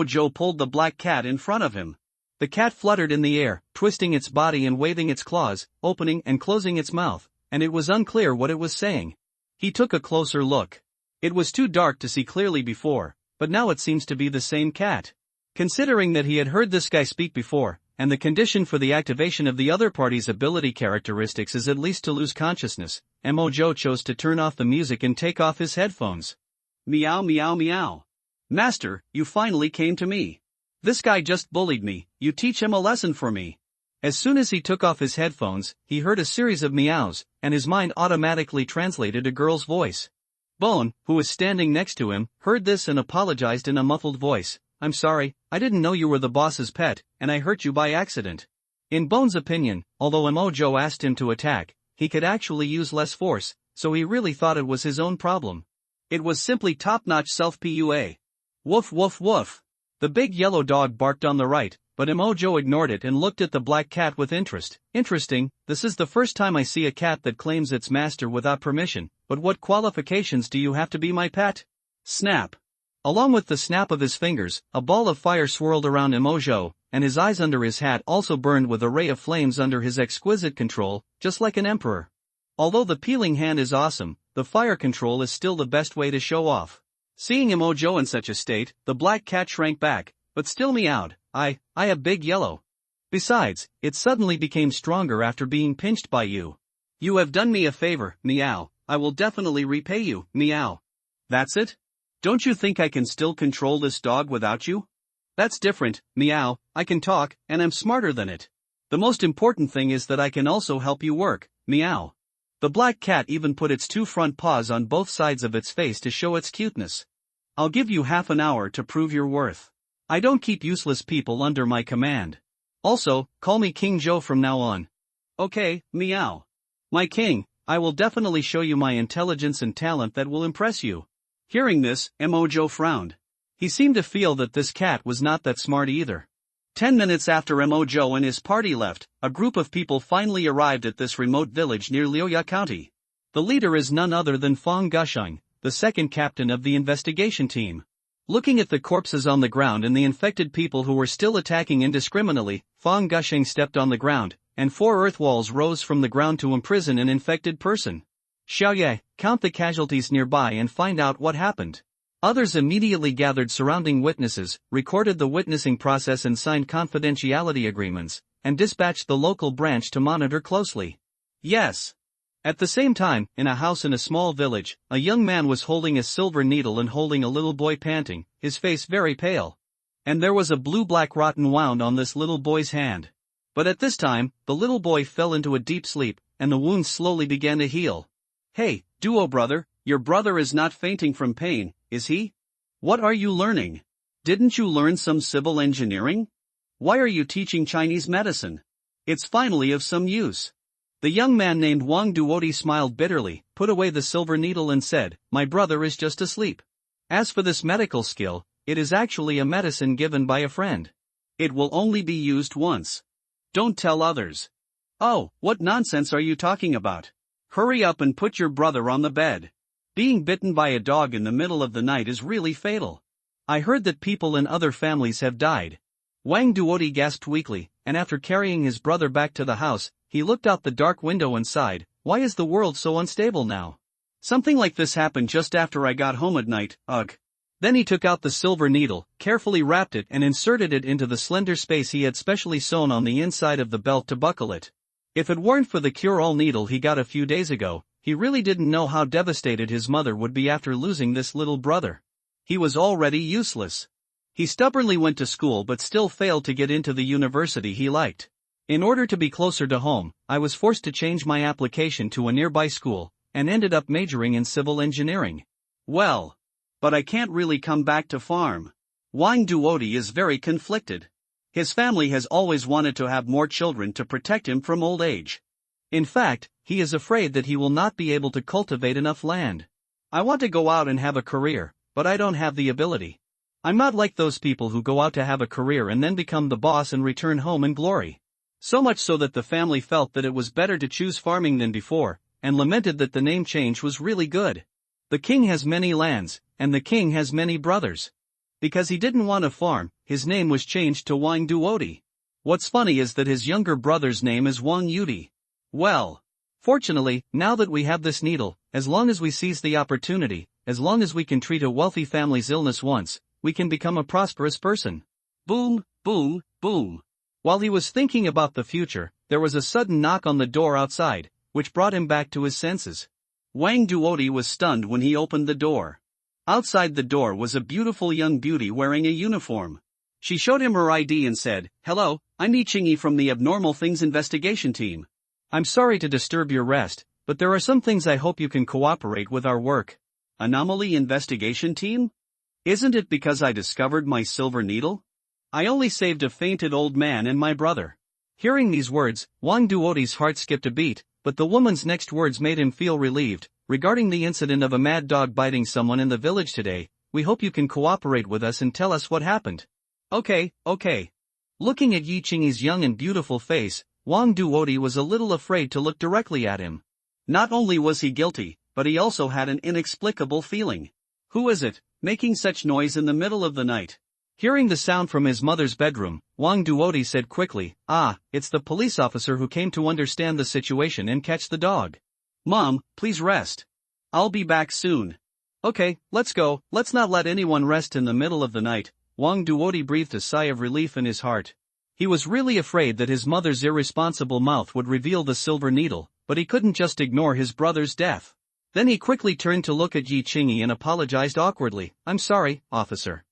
Joe pulled the black cat in front of him. The cat fluttered in the air, twisting its body and waving its claws, opening and closing its mouth, and it was unclear what it was saying. He took a closer look. It was too dark to see clearly before, but now it seems to be the same cat. Considering that he had heard this guy speak before, and the condition for the activation of the other party's ability characteristics is at least to lose consciousness, Joe chose to turn off the music and take off his headphones. Meow meow meow. Master, you finally came to me. This guy just bullied me, you teach him a lesson for me. As soon as he took off his headphones, he heard a series of meows, and his mind automatically translated a girl's voice. Bone, who was standing next to him, heard this and apologized in a muffled voice. I'm sorry, I didn't know you were the boss's pet, and I hurt you by accident. In Bone's opinion, although Joe asked him to attack, he could actually use less force, so he really thought it was his own problem. It was simply top-notch self-PUA. Woof woof woof. The big yellow dog barked on the right, but Emojo ignored it and looked at the black cat with interest. Interesting, this is the first time I see a cat that claims its master without permission, but what qualifications do you have to be my pet? Snap. Along with the snap of his fingers, a ball of fire swirled around Emojo, and his eyes under his hat also burned with a ray of flames under his exquisite control, just like an emperor. Although the peeling hand is awesome, the fire control is still the best way to show off. Seeing Emojo in such a state, the black cat shrank back, but still meowed, I have big yellow. Besides, it suddenly became stronger after being pinched by you. You have done me a favor, meow, I will definitely repay you, meow. That's it? Don't you think I can still control this dog without you? That's different, meow, I can talk, and I'm smarter than it. The most important thing is that I can also help you work, meow. The black cat even put its two front paws on both sides of its face to show its cuteness. I'll give you half an hour to prove your worth. I don't keep useless people under my command. Also, call me King Joe from now on. Okay, meow. My king, I will definitely show you my intelligence and talent that will impress you. Hearing this, Emojo frowned. He seemed to feel that this cat was not that smart either. 10 minutes after Emojo and his party left, a group of people finally arrived at this remote village near Liuya County. The leader is none other than Fong Gusheng, the second captain of the investigation team. Looking at the corpses on the ground and the infected people who were still attacking indiscriminately, Fong Gusheng stepped on the ground, and 4 earth walls rose from the ground to imprison an infected person. Xiaoye, count the casualties nearby and find out what happened. Others immediately gathered surrounding witnesses, recorded the witnessing process and signed confidentiality agreements, and dispatched the local branch to monitor closely. Yes. At the same time, in a house in a small village, a young man was holding a silver needle and holding a little boy panting, his face very pale. And there was a blue-black rotten wound on this little boy's hand. But at this time, the little boy fell into a deep sleep, and the wound slowly began to heal. Hey, duo brother, your brother is not fainting from pain, is he? What are you learning? Didn't you learn some civil engineering? Why are you teaching Chinese medicine? It's finally of some use. The young man named Wang Duodi smiled bitterly, put away the silver needle and said, my brother is just asleep. As for this medical skill, it is actually a medicine given by a friend. It will only be used once. Don't tell others. Oh, what nonsense are you talking about? Hurry up and put your brother on the bed. Being bitten by a dog in the middle of the night is really fatal. I heard that people in other families have died. Wang Duodi gasped weakly, and after carrying his brother back to the house, he looked out the dark window and sighed, why is the world so unstable now? Something like this happened just after I got home at night, ugh. Then he took out the silver needle, carefully wrapped it and inserted it into the slender space he had specially sewn on the inside of the belt to buckle it. If it weren't for the cure-all needle he got a few days ago, he really didn't know how devastated his mother would be after losing this little brother. He was already useless. He stubbornly went to school but still failed to get into the university he liked. In order to be closer to home, I was forced to change my application to a nearby school, and ended up majoring in civil engineering. Well, but I can't really come back to farm. Wang Duodi is very conflicted. His family has always wanted to have more children to protect him from old age. In fact, he is afraid that he will not be able to cultivate enough land. I want to go out and have a career, but I don't have the ability. I'm not like those people who go out to have a career and then become the boss and return home in glory. So much so that the family felt that it was better to choose farming than before, and lamented that the name change was really good. The king has many lands, and the king has many brothers. Because he didn't want to farm, his name was changed to Wang Duodi. What's funny is that his younger brother's name is Wang Yudi. Well, fortunately, now that we have this needle, as long as we seize the opportunity, as long as we can treat a wealthy family's illness once, we can become a prosperous person. Boom, boom, boom. While he was thinking about the future, there was a sudden knock on the door outside, which brought him back to his senses. Wang Duodi was stunned when he opened the door. Outside the door was a beautiful young beauty wearing a uniform. She showed him her ID and said, "Hello, I'm Yi from the Abnormal Things Investigation Team. I'm sorry to disturb your rest, but there are some things I hope you can cooperate with our work." Anomaly Investigation Team? Isn't it because I discovered my silver needle? I only saved a fainted old man and my brother. Hearing these words, Wang Duoti's heart skipped a beat, but the woman's next words made him feel relieved. Regarding the incident of a mad dog biting someone in the village today, we hope you can cooperate with us and tell us what happened. Okay. Looking at Yi Qingyi's young and beautiful face, Wang Duoti was a little afraid to look directly at him. Not only was he guilty, but he also had an inexplicable feeling. Who is it, making such noise in the middle of the night? Hearing the sound from his mother's bedroom, Wang Duoti said quickly, it's the police officer who came to understand the situation and catch the dog. Mom, please rest. I'll be back soon. Okay, let's go, let's not let anyone rest in the middle of the night. Wang Duoti breathed a sigh of relief in his heart. He was really afraid that his mother's irresponsible mouth would reveal the silver needle, but he couldn't just ignore his brother's death. Then he quickly turned to look at Yi Qingyi and apologized awkwardly. I'm sorry, officer.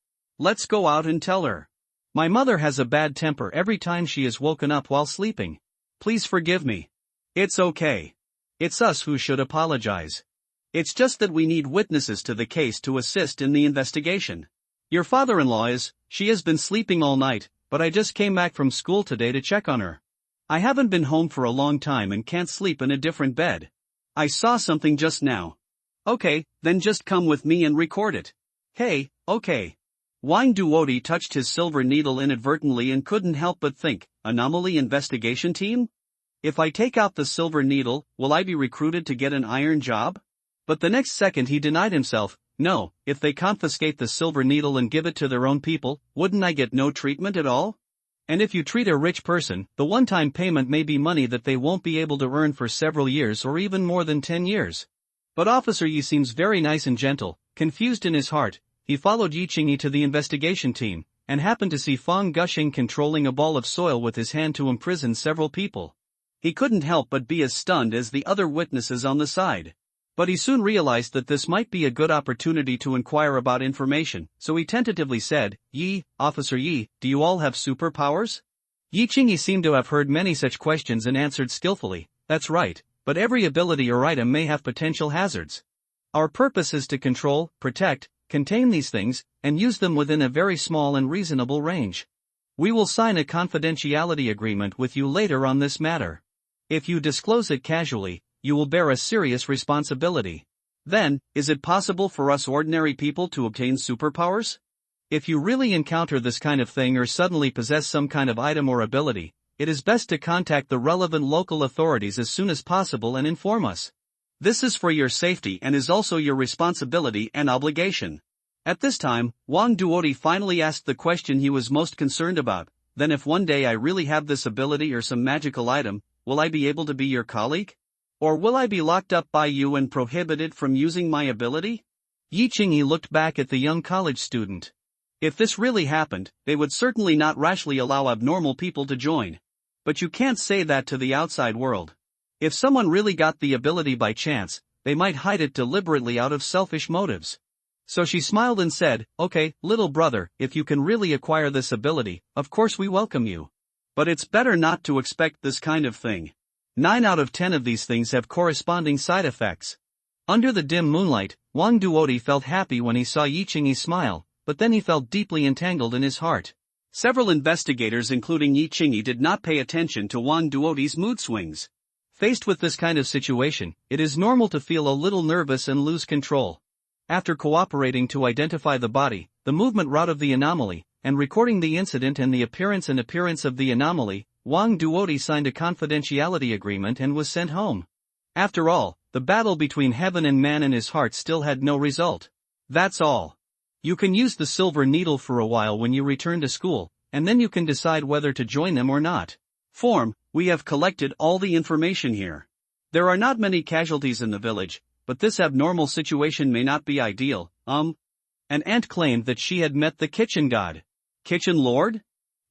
Let's go out and tell her. My mother has a bad temper every time she is woken up while sleeping. Please forgive me. It's okay. It's us who should apologize. It's just that we need witnesses to the case to assist in the investigation. Your father-in-law she has been sleeping all night, but I just came back from school today to check on her. I haven't been home for a long time and can't sleep in a different bed. I saw something just now. Okay, then just come with me and record it. Hey, okay. Wang Duoti touched his silver needle inadvertently and couldn't help but think, anomaly investigation team? If I take out the silver needle, will I be recruited to get an iron job? But the next second he denied himself. No, if they confiscate the silver needle and give it to their own people, wouldn't I get no treatment at all? And if you treat a rich person, the one-time payment may be money that they won't be able to earn for several years or even more than 10 years. But Officer Yi seems very nice and gentle. Confused in his heart, he followed Yi Qingyi to the investigation team, and happened to see Fang Gushing controlling a ball of soil with his hand to imprison several people. He couldn't help but be as stunned as the other witnesses on the side. But he soon realized that this might be a good opportunity to inquire about information, so he tentatively said, Officer Yi, do you all have superpowers? Yi Qingyi seemed to have heard many such questions and answered skillfully, that's right, but every ability or item may have potential hazards. Our purpose is to control, protect, contain these things, and use them within a very small and reasonable range. We will sign a confidentiality agreement with you later on this matter. If you disclose it casually, you will bear a serious responsibility. Then, is it possible for us ordinary people to obtain superpowers? If you really encounter this kind of thing or suddenly possess some kind of item or ability, it is best to contact the relevant local authorities as soon as possible and inform us. This is for your safety and is also your responsibility and obligation. At this time, Wang Duoti finally asked the question he was most concerned about. Then if one day I really have this ability or some magical item, will I be able to be your colleague? Or will I be locked up by you and prohibited from using my ability? Yi Qingyi looked back at the young college student. If this really happened, they would certainly not rashly allow abnormal people to join. But you can't say that to the outside world. If someone really got the ability by chance, they might hide it deliberately out of selfish motives. So she smiled and said, okay, little brother, if you can really acquire this ability, of course we welcome you. But it's better not to expect this kind of thing. 9 out of 10 of these things have corresponding side effects. Under the dim moonlight, Wang Duoti felt happy when he saw Yi Qingyi smile, but then he felt deeply entangled in his heart. Several investigators including Yi Qingyi did not pay attention to Wang Duoti's mood swings. Faced with this kind of situation, it is normal to feel a little nervous and lose control. After cooperating to identify the body, the movement route of the anomaly, and recording the incident and the appearance of the anomaly, Wang Duoti signed a confidentiality agreement and was sent home. After all, the battle between heaven and man in his heart still had no result. That's all. You can use the silver needle for a while when you return to school, and then you can decide whether to join them or not. We have collected all the information here. There are not many casualties in the village, but this abnormal situation may not be ideal. An aunt claimed that she had met the kitchen god. Kitchen lord?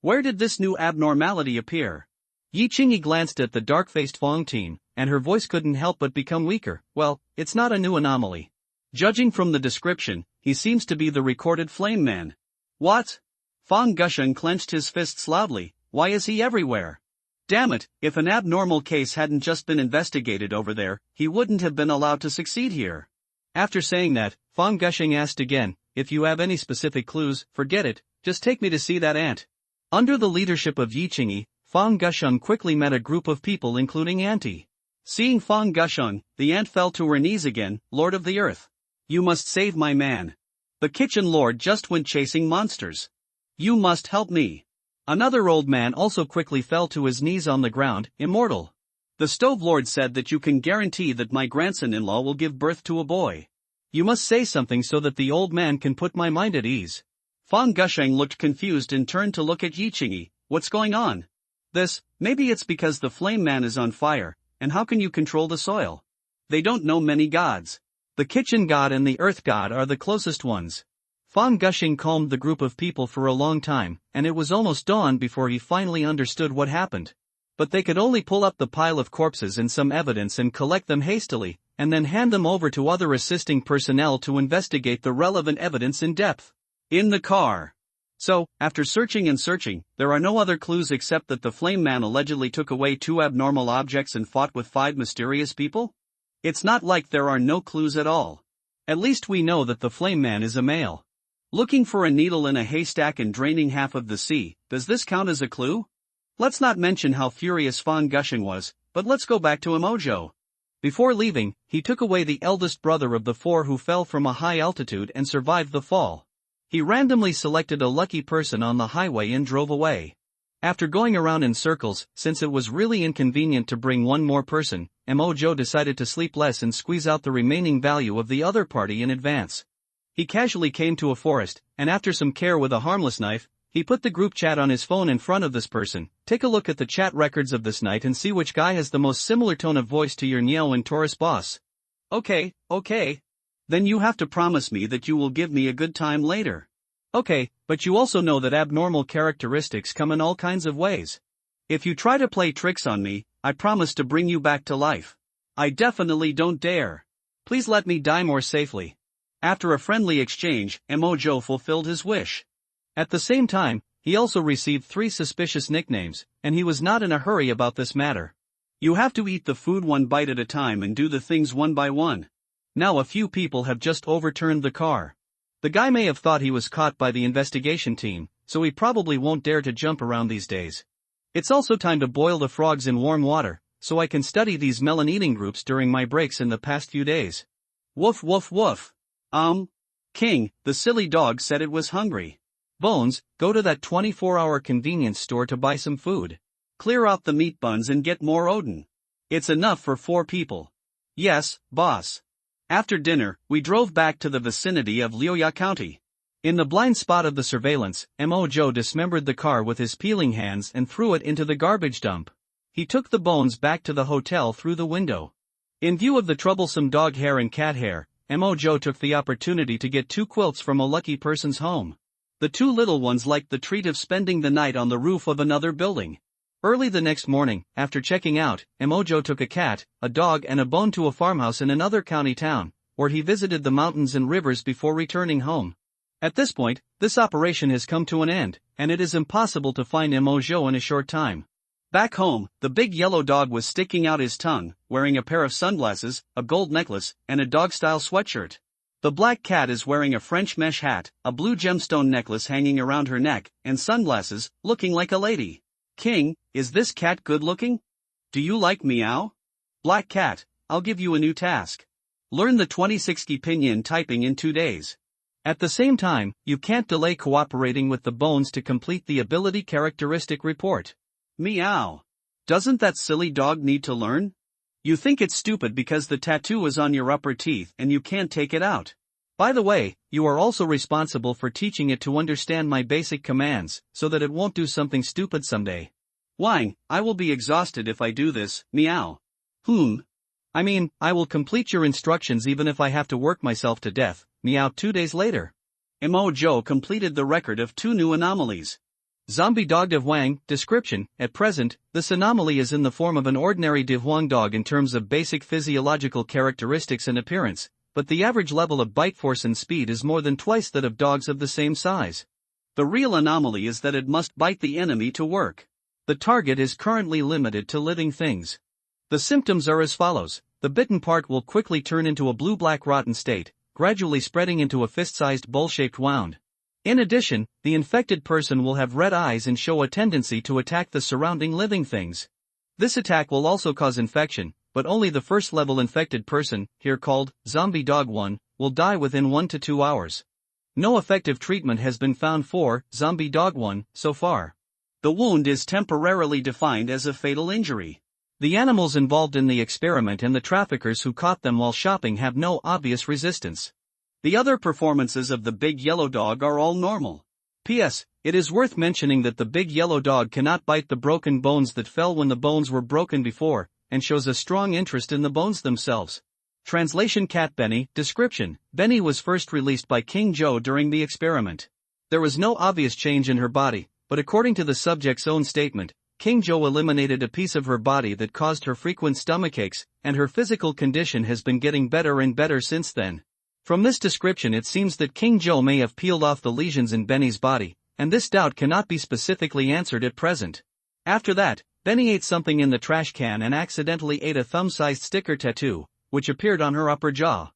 Where did this new abnormality appear? Yi Qingyi glanced at the dark-faced Fang team, and her voice couldn't help but become weaker. Well, it's not a new anomaly. Judging from the description, he seems to be the recorded flame man. What? Fang Gusheng clenched his fists loudly. Why is he everywhere? Damn it, if an abnormal case hadn't just been investigated over there, he wouldn't have been allowed to succeed here. After saying that, Fang Gusheng asked again, if you have any specific clues, forget it, just take me to see that aunt. Under the leadership of Yi Qingyi, Fang Gusheng quickly met a group of people including Auntie. Seeing Fang Gusheng, the ant fell to her knees again. Lord of the earth. You must save my man. The kitchen lord just went chasing monsters. You must help me. Another old man also quickly fell to his knees on the ground. Immortal. The stove lord said that you can guarantee that my grandson-in-law will give birth to a boy. You must say something so that the old man can put my mind at ease. Fang Gusheng looked confused and turned to look at Yichingi. What's going on? Maybe it's because the flame man is on fire, and how can you control the soil? They don't know many gods. The kitchen god and the earth god are the closest ones. Fang Gusheng calmed the group of people for a long time, and it was almost dawn before he finally understood what happened. But they could only pull up the pile of corpses and some evidence and collect them hastily, and then hand them over to other assisting personnel to investigate the relevant evidence in depth. In the car. So, after searching and searching, there are no other clues except that the flame man allegedly took away 2 abnormal objects and fought with 5 mysterious people? It's not like there are no clues at all. At least we know that the flame man is a male. Looking for a needle in a haystack and draining half of the sea, does this count as a clue? Let's not mention how furious Fang Gusheng was, but let's go back to Emojo. Before leaving, he took away the eldest brother of the 4 who fell from a high altitude and survived the fall. He randomly selected a lucky person on the highway and drove away. After going around in circles, since it was really inconvenient to bring one more person, Emojo decided to sleep less and squeeze out the remaining value of the other party in advance. He casually came to a forest, and after some care with a harmless knife, he put the group chat on his phone in front of this person. Take a look at the chat records of this night and see which guy has the most similar tone of voice to your Niao and Taurus boss. Okay. Then you have to promise me that you will give me a good time later. Okay, but you also know that abnormal characteristics come in all kinds of ways. If you try to play tricks on me, I promise to bring you back to life. I definitely don't dare. Please let me die more safely. After a friendly exchange, Emojo fulfilled his wish. At the same time, he also received 3 suspicious nicknames, and he was not in a hurry about this matter. You have to eat the food one bite at a time and do the things one by one. Now a few people have just overturned the car. The guy may have thought he was caught by the investigation team, so he probably won't dare to jump around these days. It's also time to boil the frogs in warm water, so I can study these melon eating groups during my breaks in the past few days. Woof woof woof. King, the silly dog said it was hungry. Bones, go to that 24-hour convenience store to buy some food. Clear out the meat buns and get more Odin. It's enough for 4 people. Yes, boss. After dinner, we drove back to the vicinity of Liuya County. In the blind spot of the surveillance, Emojo dismembered the car with his peeling hands and threw it into the garbage dump. He took the bones back to the hotel through the window. In view of the troublesome dog hair and cat hair, Emojo took the opportunity to get 2 quilts from a lucky person's home. The 2 little ones liked the treat of spending the night on the roof of another building. Early the next morning, after checking out, Emojo took a cat, a dog and a bone to a farmhouse in another county town, where he visited the mountains and rivers before returning home. At this point, this operation has come to an end, and it is impossible to find Emojo in a short time. Back home, the big yellow dog was sticking out his tongue, wearing a pair of sunglasses, a gold necklace, and a dog-style sweatshirt. The black cat is wearing a French mesh hat, a blue gemstone necklace hanging around her neck, and sunglasses, looking like a lady. King, is this cat good-looking? Do you like meow? Black cat, I'll give you a new task. Learn the 2060 pinyin typing in 2 days. At the same time, you can't delay cooperating with the bones to complete the ability characteristic report. Meow. Doesn't that silly dog need to learn? You think it's stupid because the tattoo is on your upper teeth and you can't take it out. By the way, you are also responsible for teaching it to understand my basic commands, so that it won't do something stupid someday. Whine, I will be exhausted if I do this, meow. I mean, I will complete your instructions even if I have to work myself to death, meow 2 days later. Emojo completed the record of 2 new anomalies. Zombie dog de Huang. Description: at present, this anomaly is in the form of an ordinary de Huang dog in terms of basic physiological characteristics and appearance, but the average level of bite force and speed is more than twice that of dogs of the same size. The real anomaly is that it must bite the enemy to work. The target is currently limited to living things. The symptoms are as follows: the bitten part will quickly turn into a blue-black rotten state, gradually spreading into a fist-sized bowl-shaped wound. In addition, the infected person will have red eyes and show a tendency to attack the surrounding living things. This attack will also cause infection, but only the first level infected person, here called Zombie Dog 1, will die within 1 to 2 hours. No effective treatment has been found for Zombie Dog 1 so far. The wound is temporarily defined as a fatal injury. The animals involved in the experiment and the traffickers who caught them while shopping have no obvious resistance. The other performances of the big yellow dog are all normal. P.S. It is worth mentioning that the big yellow dog cannot bite the broken bones that fell when the bones were broken before, and shows a strong interest in the bones themselves. Translation: Cat Benny. Description: Benny was first released by King Joe during the experiment. There was no obvious change in her body, but according to the subject's own statement, King Joe eliminated a piece of her body that caused her frequent stomachaches, and her physical condition has been getting better and better since then. From this description it seems that King Joe may have peeled off the lesions in Benny's body, and this doubt cannot be specifically answered at present. After that, Benny ate something in the trash can and accidentally ate a thumb-sized sticker tattoo, which appeared on her upper jaw.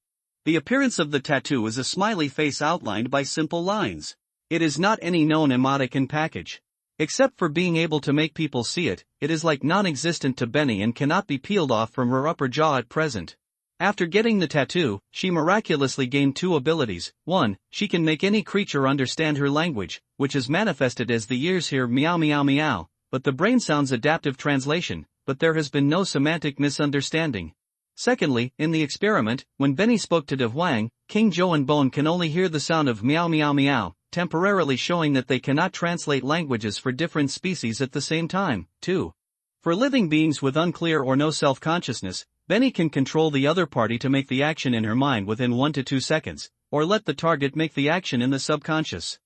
The appearance of the tattoo is a smiley face outlined by simple lines. It is not any known emotic in package. Except for being able to make people see it, it is like non-existent to Benny and cannot be peeled off from her upper jaw at present. After getting the tattoo, she miraculously gained 2 abilities. 1, she can make any creature understand her language, which is manifested as the ears hear meow meow meow, but the brain sounds adaptive translation, but there has been no semantic misunderstanding. Secondly, in the experiment, when Benny spoke to De Huang, King Joe and Bone can only hear the sound of meow meow meow, temporarily showing that they cannot translate languages for different species at the same time. 2. For living beings with unclear or no self-consciousness, Benny can control the other party to make the action in her mind within 1 to 2 seconds, or let the target make the action in the subconscious.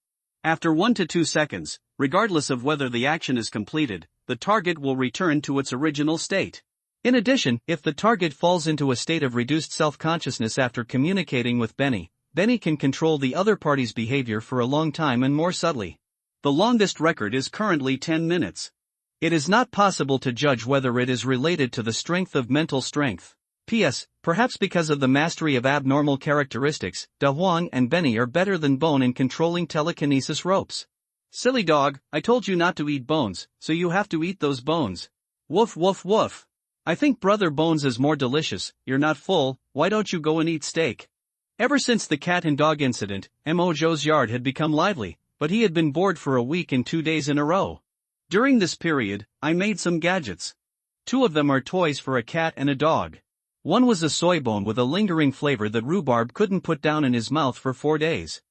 After 1 to 2 seconds, regardless of whether the action is completed, the target will return to its original state. In addition, if the target falls into a state of reduced self-consciousness after communicating with Benny, Benny can control the other party's behavior for a long time and more subtly. The longest record is currently 10 minutes. It is not possible to judge whether it is related to the strength of mental strength. P.S. Perhaps because of the mastery of abnormal characteristics, De Huang and Benny are better than Bone in controlling telekinesis ropes. Silly dog, I told you not to eat bones, so you have to eat those bones. Woof woof woof. I think Brother Bones is more delicious. You're not full, why don't you go and eat steak? Ever since the cat and dog incident, M.O. Joe's yard had become lively, but he had been bored for a week and 2 days in a row. During this period, I made some gadgets. 2 of them are toys for a cat and a dog. One was a soy bone with a lingering flavor that Rhubarb couldn't put down in his mouth for 4 days.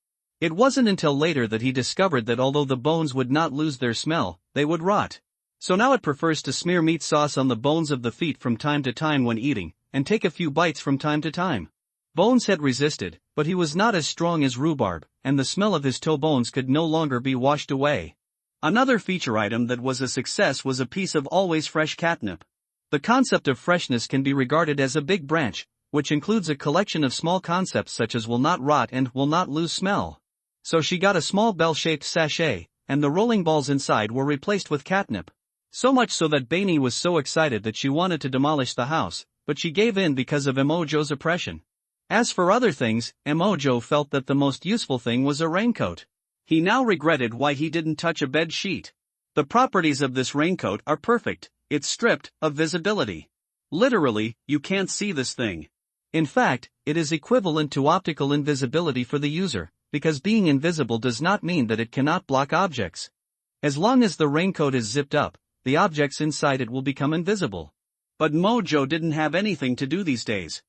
It wasn't until later that he discovered that although the bones would not lose their smell, they would rot. So now it prefers to smear meat sauce on the bones of the feet from time to time when eating, and take a few bites from time to time. Bones had resisted, but he was not as strong as Rhubarb, and the smell of his toe bones could no longer be washed away. Another feature item that was a success was a piece of always fresh catnip. The concept of freshness can be regarded as a big branch, which includes a collection of small concepts such as will not rot and will not lose smell. So she got a small bell-shaped sachet, and the rolling balls inside were replaced with catnip. So much so that Benny was so excited that she wanted to demolish the house, but she gave in because of M.O. Joe's oppression. As for other things, M.O. Joe felt that the most useful thing was a raincoat. He now regretted why he didn't touch a bed sheet. The properties of this raincoat are perfect. It's stripped of visibility. Literally, you can't see this thing. In fact, it is equivalent to optical invisibility for the user, because being invisible does not mean that it cannot block objects. As long as the raincoat is zipped up, the objects inside it will become invisible. But Mojo didn't have anything to do these days.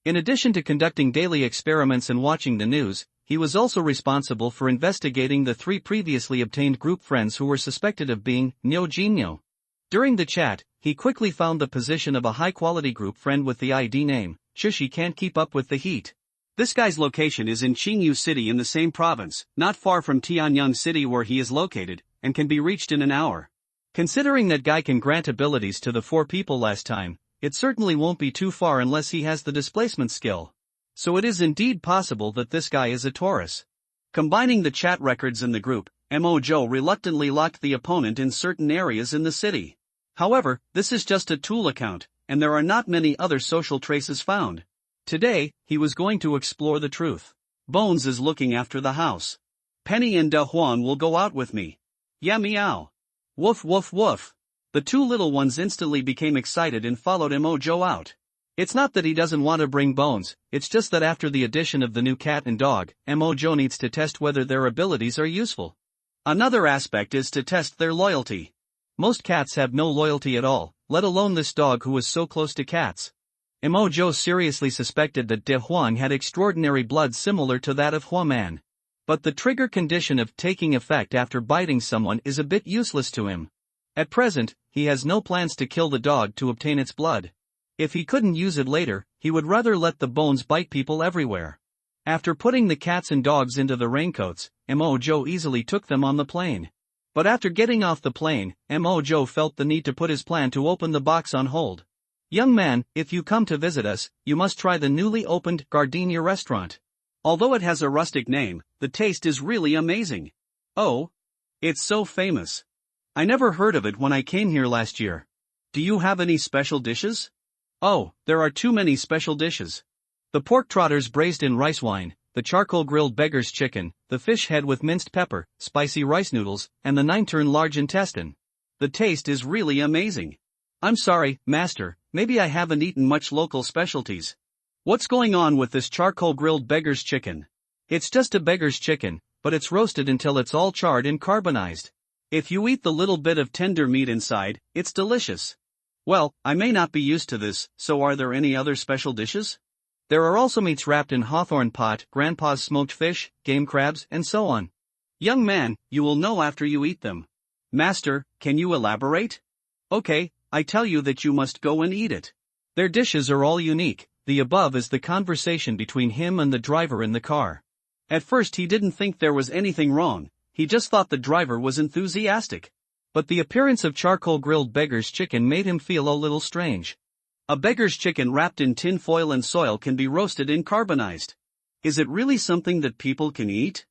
In addition to conducting daily experiments and watching the news, he was also responsible for investigating the 3 previously obtained group friends who were suspected of being Nyo Jinyo. During the chat, he quickly found the position of a high-quality group friend with the ID name, Shushi Can't Keep Up With the Heat. This guy's location is in Qingyu City in the same province, not far from Tianyang City where he is located, and can be reached in an hour. Considering that guy can grant abilities to the 4 people last time, it certainly won't be too far unless he has the displacement skill. So it is indeed possible that this guy is a Taurus. Combining the chat records in the group, M.O. Joe reluctantly locked the opponent in certain areas in the city. However, this is just a tool account, and there are not many other social traces found. Today, he was going to explore the truth. Bones is looking after the house. Penny and De Huang will go out with me. Yeah, meow. Woof woof woof. The two little ones instantly became excited and followed Mojo out. It's not that he doesn't want to bring bones, it's just that after the addition of the new cat and dog, Mojo needs to test whether their abilities are useful. Another aspect is to test their loyalty. Most cats have no loyalty at all, let alone this dog who was so close to cats. Mojo seriously suspected that De Huang had extraordinary blood similar to that of Huaman. But the trigger condition of taking effect after biting someone is a bit useless to him. At present, he has no plans to kill the dog to obtain its blood. If he couldn't use it later, he would rather let the bones bite people everywhere. After putting the cats and dogs into the raincoats, Mojo easily took them on the plane. But after getting off the plane, Mojo felt the need to put his plan to open the box on hold. Young man, if you come to visit us, you must try the newly opened Gardenia restaurant. Although it has a rustic name, the taste is really amazing. Oh, it's so famous. I never heard of it when I came here last year. Do you have any special dishes? Oh, there are too many special dishes. The pork trotters braised in rice wine, the charcoal grilled beggar's chicken, the fish head with minced pepper, spicy rice noodles, and the 9-turn large intestine. The taste is really amazing. I'm sorry, master, maybe I haven't eaten much local specialties. What's going on with this charcoal grilled beggar's chicken? It's just a beggar's chicken, but it's roasted until it's all charred and carbonized. If you eat the little bit of tender meat inside, it's delicious. Well, I may not be used to this, so are there any other special dishes? There are also meats wrapped in hawthorn pot, grandpa's smoked fish, game crabs, and so on. Young man, you will know after you eat them. Master, can you elaborate? Okay, I tell you that you must go and eat it. Their dishes are all unique. The above is the conversation between him and the driver in the car. At first he didn't think there was anything wrong, he just thought the driver was enthusiastic. But the appearance of charcoal grilled beggar's chicken made him feel a little strange. A beggar's chicken wrapped in tin foil and soil can be roasted and carbonized. Is it really something that people can eat?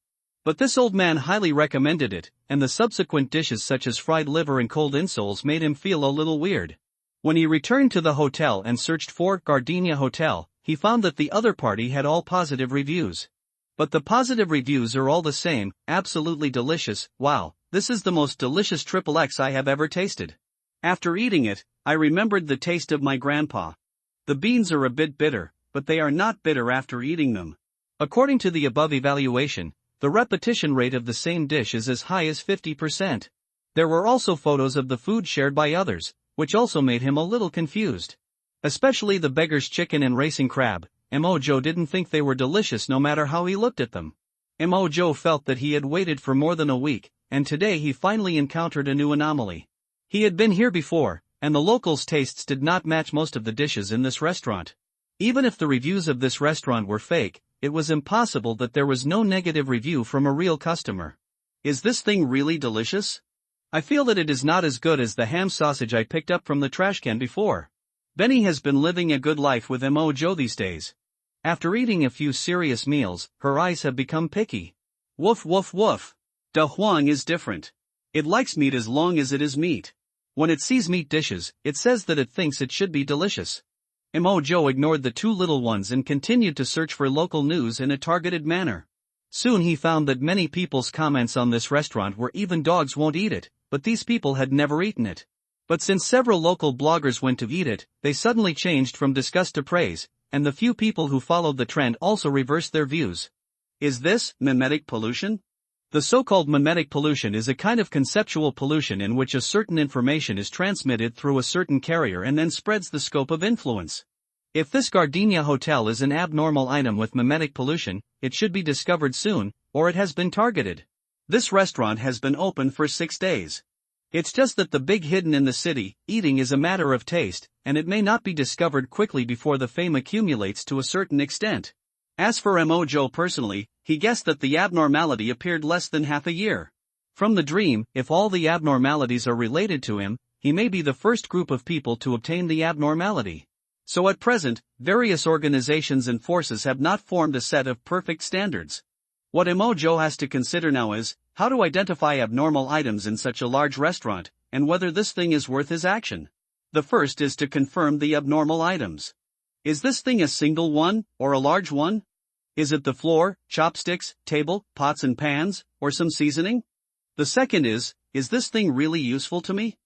But this old man highly recommended it, and the subsequent dishes such as fried liver and cold insoles made him feel a little weird. When he returned to the hotel and searched for Gardenia Hotel, he found that the other party had all positive reviews. But the positive reviews are all the same, absolutely delicious. Wow, this is the most delicious XXX I have ever tasted. After eating it, I remembered the taste of my grandpa. The beans are a bit bitter, but they are not bitter after eating them. According to the above evaluation, the repetition rate of the same dish is as high as 50%. There were also photos of the food shared by others, which also made him a little confused. Especially the beggar's chicken and racing crab. Mojo didn't think they were delicious no matter how he looked at them. Mojo felt that he had waited for more than a week, and today he finally encountered a new anomaly. He had been here before, and the locals' tastes did not match most of the dishes in this restaurant. Even if the reviews of this restaurant were fake, it was impossible that there was no negative review from a real customer. Is this thing really delicious? I feel that it is not as good as the ham sausage I picked up from the trash can before. Benny has been living a good life with Mojo these days. After eating a few serious meals, her eyes have become picky. Woof woof woof. De Huang is different. It likes meat as long as it is meat. When it sees meat dishes, it says that it thinks it should be delicious. Mojo ignored the two little ones and continued to search for local news in a targeted manner. Soon he found that many people's comments on this restaurant were even dogs won't eat it, but these people had never eaten it. But since several local bloggers went to eat it, they suddenly changed from disgust to praise, and the few people who followed the trend also reversed their views. Is this mimetic pollution? The so-called mimetic pollution is a kind of conceptual pollution in which a certain information is transmitted through a certain carrier and then spreads the scope of influence. If this Gardenia Hotel is an abnormal item with mimetic pollution, it should be discovered soon, or it has been targeted. This restaurant has been open for 6 days. It's just that the big hidden in the city, eating is a matter of taste, and it may not be discovered quickly before the fame accumulates to a certain extent. As for Mojo personally, he guessed that the abnormality appeared less than half a year. From the dream, if all the abnormalities are related to him, he may be the first group of people to obtain the abnormality. So at present, various organizations and forces have not formed a set of perfect standards. What Mojo has to consider now is, how to identify abnormal items in such a large restaurant, and whether this thing is worth his action. The first is to confirm the abnormal items. Is this thing a single one, or a large one? Is it the floor, chopsticks, table, pots and pans, or some seasoning? The second is this thing really useful to me?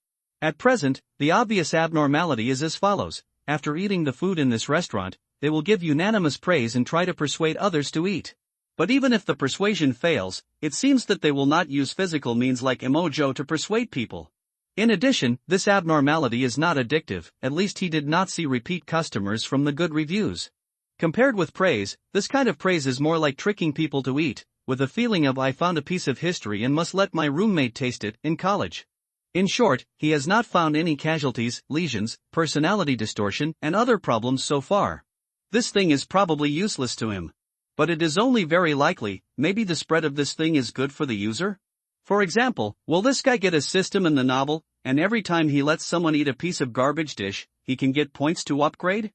At present, the obvious abnormality is as follows: after eating the food in this restaurant, they will give unanimous praise and try to persuade others to eat. But even if the persuasion fails, it seems that they will not use physical means like Emojo to persuade people. In addition, this abnormality is not addictive, at least he did not see repeat customers from the good reviews. Compared with praise, this kind of praise is more like tricking people to eat, with a feeling of "I found a piece of history and must let my roommate taste it" in college. In short, he has not found any casualties, lesions, personality distortion, and other problems so far. This thing is probably useless to him. But it is only very likely, maybe the spread of this thing is good for the user? For example, will this guy get a system in the novel, and every time he lets someone eat a piece of garbage dish, he can get points to upgrade?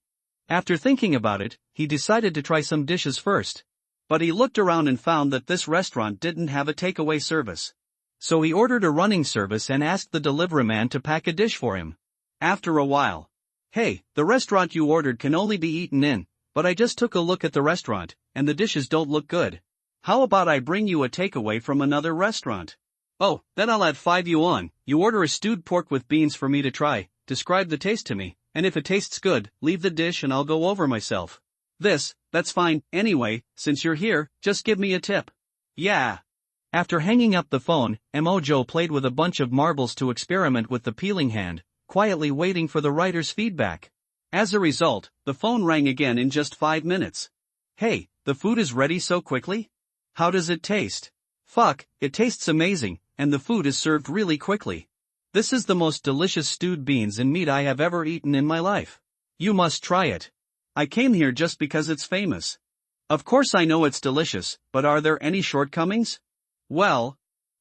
After thinking about it, he decided to try some dishes first. But he looked around and found that this restaurant didn't have a takeaway service. So he ordered a running service and asked the delivery man to pack a dish for him. After a while, "Hey, the restaurant you ordered can only be eaten in, but I just took a look at the restaurant, and the dishes don't look good. How about I bring you a takeaway from another restaurant? Oh, then I'll add 5 yuan. You order a stewed pork with beans for me to try, describe the taste to me, and if it tastes good, leave the dish and I'll go over myself. That's fine. Anyway, since you're here, just give me a tip." Yeah. After hanging up the phone, Emojo played with a bunch of marbles to experiment with the peeling hand, quietly waiting for the writer's feedback. As a result, the phone rang again in just 5 minutes. "Hey, the food is ready so quickly? How does it taste?" "Fuck, it tastes amazing, and the food is served really quickly. This is the most delicious stewed beans and meat I have ever eaten in my life. You must try it. I came here just because it's famous. Of course I know it's delicious, but are there any shortcomings?" "Well,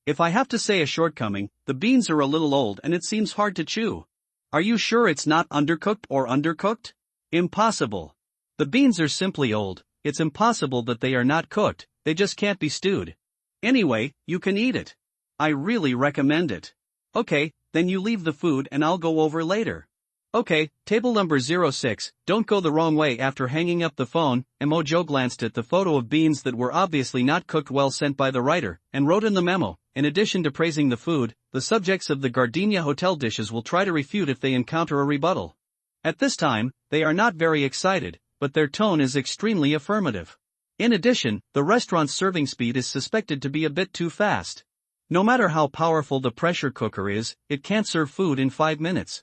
if I have to say a shortcoming, the beans are a little old and it seems hard to chew." "Are you sure it's not undercooked or undercooked?" "Impossible. The beans are simply old. It's impossible that they are not cooked, they just can't be stewed. Anyway, you can eat it. I really recommend it." "Okay, then you leave the food and I'll go over later." "Okay, table number 06, don't go the wrong way." After hanging up the phone, Emojo glanced at the photo of beans that were obviously not cooked well sent by the writer, and wrote in the memo, "In addition to praising the food, the subjects of the Gardenia Hotel dishes will try to refute if they encounter a rebuttal." At this time, they are not very excited, but their tone is extremely affirmative. In addition, the restaurant's serving speed is suspected to be a bit too fast. No matter how powerful the pressure cooker is, it can't serve food in 5 minutes.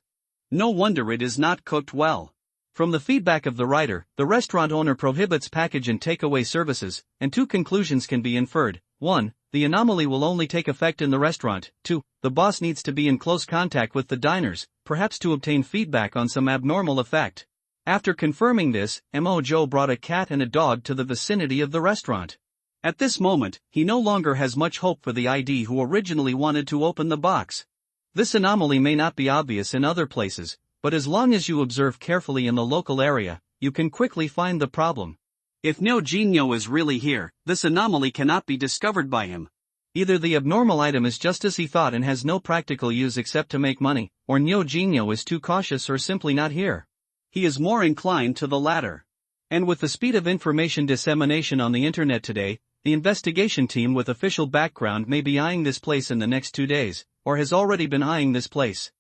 No wonder it is not cooked well. From the feedback of the writer, the restaurant owner prohibits package and takeaway services, and 2 conclusions can be inferred. 1. The anomaly will only take effect in the restaurant. 2. The boss needs to be in close contact with the diners, perhaps to obtain feedback on some abnormal effect. After confirming this, Emojo brought a cat and a dog to the vicinity of the restaurant. At this moment, he no longer has much hope for the ID who originally wanted to open the box. This anomaly may not be obvious in other places, but as long as you observe carefully in the local area, you can quickly find the problem. If Neo Genio is really here, this anomaly cannot be discovered by him. Either the abnormal item is just as he thought and has no practical use except to make money, or Neo Genio is too cautious or simply not here. He is more inclined to the latter. And with the speed of information dissemination on the internet today, the investigation team with official background may be eyeing this place in the next 2 days, or has already been eyeing this place.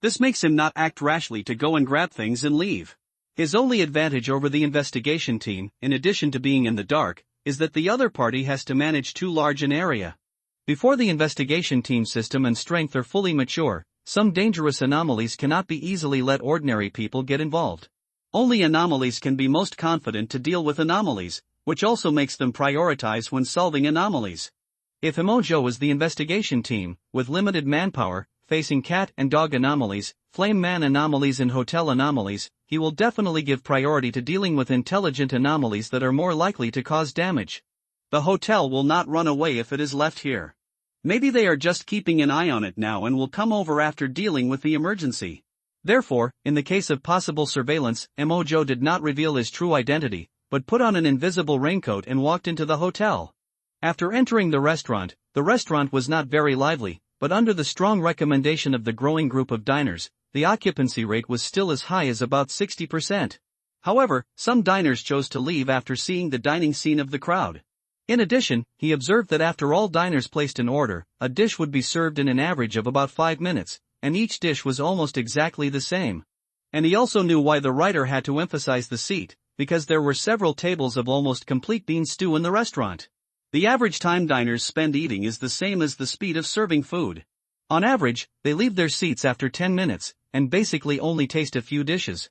This makes him not act rashly to go and grab things and leave. His only advantage over the investigation team, in addition to being in the dark, is that the other party has to manage too large an area. Before the investigation team system and strength are fully mature, some dangerous anomalies cannot be easily let ordinary people get involved. Only anomalies can be most confident to deal with anomalies, which also makes them prioritize when solving anomalies. If Emojo is the investigation team, with limited manpower, facing cat and dog anomalies, flame man anomalies and hotel anomalies, he will definitely give priority to dealing with intelligent anomalies that are more likely to cause damage. The hotel will not run away if it is left here. Maybe they are just keeping an eye on it now and will come over after dealing with the emergency. Therefore, in the case of possible surveillance, Emojo did not reveal his true identity, but put on an invisible raincoat and walked into the hotel. After entering the restaurant was not very lively, but under the strong recommendation of the growing group of diners, the occupancy rate was still as high as about 60%. However, some diners chose to leave after seeing the dining scene of the crowd. In addition, he observed that after all diners placed an order, a dish would be served in an average of about 5 minutes, and each dish was almost exactly the same. And he also knew why the writer had to emphasize the seat, because there were several tables of almost complete bean stew in the restaurant. The average time diners spend eating is the same as the speed of serving food. On average, they leave their seats after 10 minutes, and basically only taste a few dishes.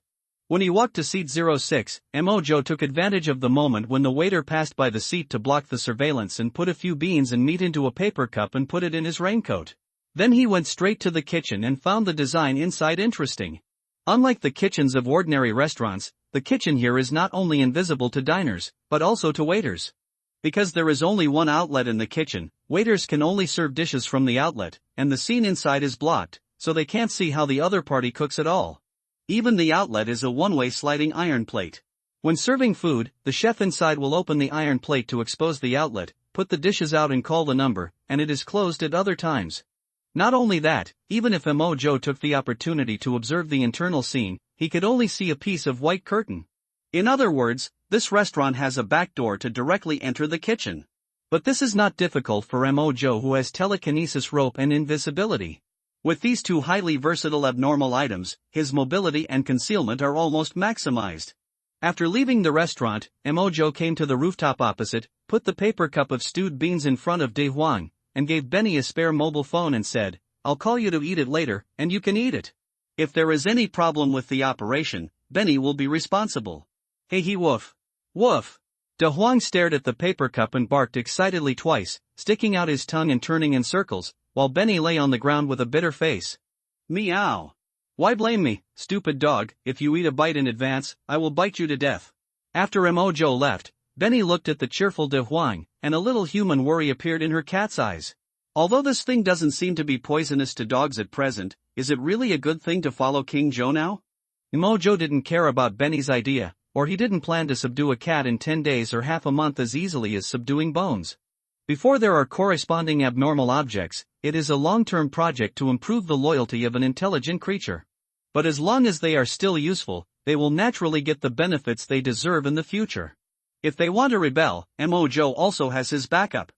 When he walked to seat 06, Mojo took advantage of the moment when the waiter passed by the seat to block the surveillance and put a few beans and meat into a paper cup and put it in his raincoat. Then he went straight to the kitchen and found the design inside interesting. Unlike the kitchens of ordinary restaurants, the kitchen here is not only invisible to diners, but also to waiters. Because there is only one outlet in the kitchen, waiters can only serve dishes from the outlet, and the scene inside is blocked, so they can't see how the other party cooks at all. Even the outlet is a one-way sliding iron plate. When serving food, the chef inside will open the iron plate to expose the outlet, put the dishes out and call the number, and it is closed at other times. Not only that, even if Mojo took the opportunity to observe the internal scene, he could only see a piece of white curtain. In other words, this restaurant has a back door to directly enter the kitchen. But this is not difficult for Mojo, who has telekinesis, rope and invisibility. With these two highly versatile abnormal items, his mobility and concealment are almost maximized. After leaving the restaurant, Mojo came to the rooftop opposite, put the paper cup of stewed beans in front of De Huang, and gave Benny a spare mobile phone and said, "I'll call you to eat it later, and you can eat it. If there is any problem with the operation, Benny will be responsible." Hey he woof. Woof. De Huang stared at the paper cup and barked excitedly twice, sticking out his tongue and turning in circles, while Benny lay on the ground with a bitter face. Meow. Why blame me, stupid dog? If you eat a bite in advance, I will bite you to death. After Mojo left, Benny looked at the cheerful De Huang, and a little human worry appeared in her cat's eyes. Although this thing doesn't seem to be poisonous to dogs at present, is it really a good thing to follow King Joe now? Mojo didn't care about Benny's idea, or he didn't plan to subdue a cat in 10 days or half a month as easily as subduing bones. Before there are corresponding abnormal objects, it is a long-term project to improve the loyalty of an intelligent creature. But as long as they are still useful, they will naturally get the benefits they deserve in the future. If they want to rebel, Mojo also has his backup.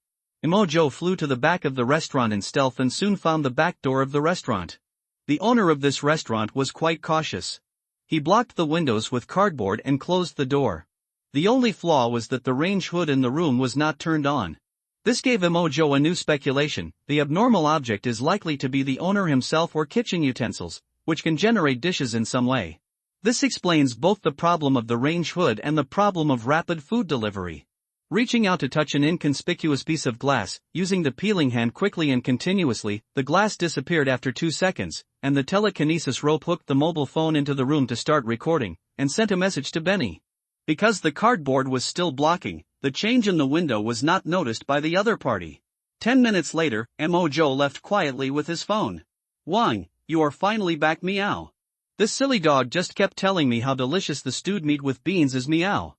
Mojo flew to the back of the restaurant in stealth and soon found the back door of the restaurant. The owner of this restaurant was quite cautious. He blocked the windows with cardboard and closed the door. The only flaw was that the range hood in the room was not turned on. This gave Mojo a new speculation: the abnormal object is likely to be the owner himself or kitchen utensils, which can generate dishes in some way. This explains both the problem of the range hood and the problem of rapid food delivery. Reaching out to touch an inconspicuous piece of glass, using the peeling hand quickly and continuously, the glass disappeared after 2 seconds, and the telekinesis rope hooked the mobile phone into the room to start recording, and sent a message to Benny. Because the cardboard was still blocking, the change in the window was not noticed by the other party. 10 minutes later, Mojo left quietly with his phone. "Wang, you are finally back, meow. This silly dog just kept telling me how delicious the stewed meat with beans is, meow."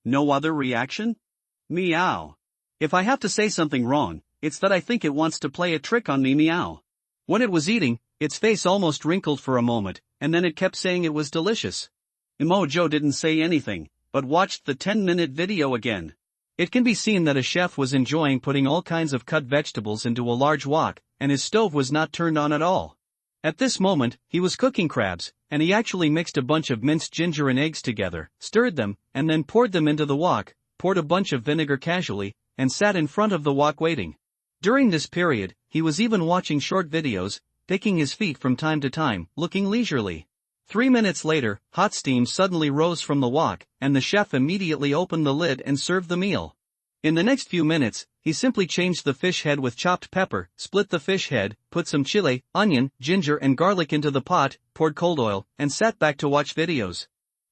No other reaction? Meow. If I have to say something wrong, it's that I think it wants to play a trick on me, meow. When it was eating, its face almost wrinkled for a moment, and then it kept saying it was delicious. Mojo didn't say anything, but watched the 10-minute video again. It can be seen that a chef was enjoying putting all kinds of cut vegetables into a large wok, and his stove was not turned on at all. At this moment, he was cooking crabs, and he actually mixed a bunch of minced ginger and eggs together, stirred them, and then poured them into the wok, poured a bunch of vinegar casually, and sat in front of the wok waiting. During this period, he was even watching short videos, taking his feet from time to time, looking leisurely. 3 minutes later, hot steam suddenly rose from the wok, and the chef immediately opened the lid and served the meal. In the next few minutes, he simply changed the fish head with chopped pepper, split the fish head, put some chili, onion, ginger and garlic into the pot, poured cold oil, and sat back to watch videos.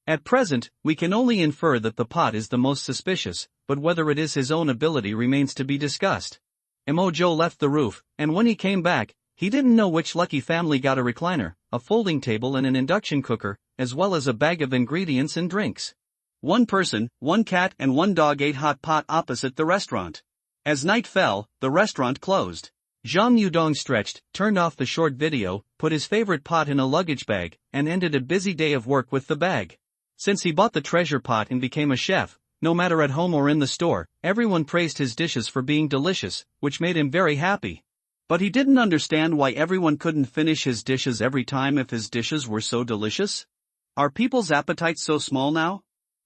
At present, we can only infer that the pot is the most suspicious, but whether it is his own ability remains to be discussed. Mojo left the roof, and when he came back, he didn't know which lucky family got a recliner, a folding table and an induction cooker, as well as a bag of ingredients and drinks. 1 person, 1 cat and 1 dog ate hot pot opposite the restaurant. As night fell, the restaurant closed. Zhang Yudong stretched, turned off the short video, put his favorite pot in a luggage bag, and ended a busy day of work with the bag. Since he bought the treasure pot and became a chef, no matter at home or in the store, everyone praised his dishes for being delicious, which made him very happy. But he didn't understand why everyone couldn't finish his dishes every time if his dishes were so delicious. Are people's appetites so small now?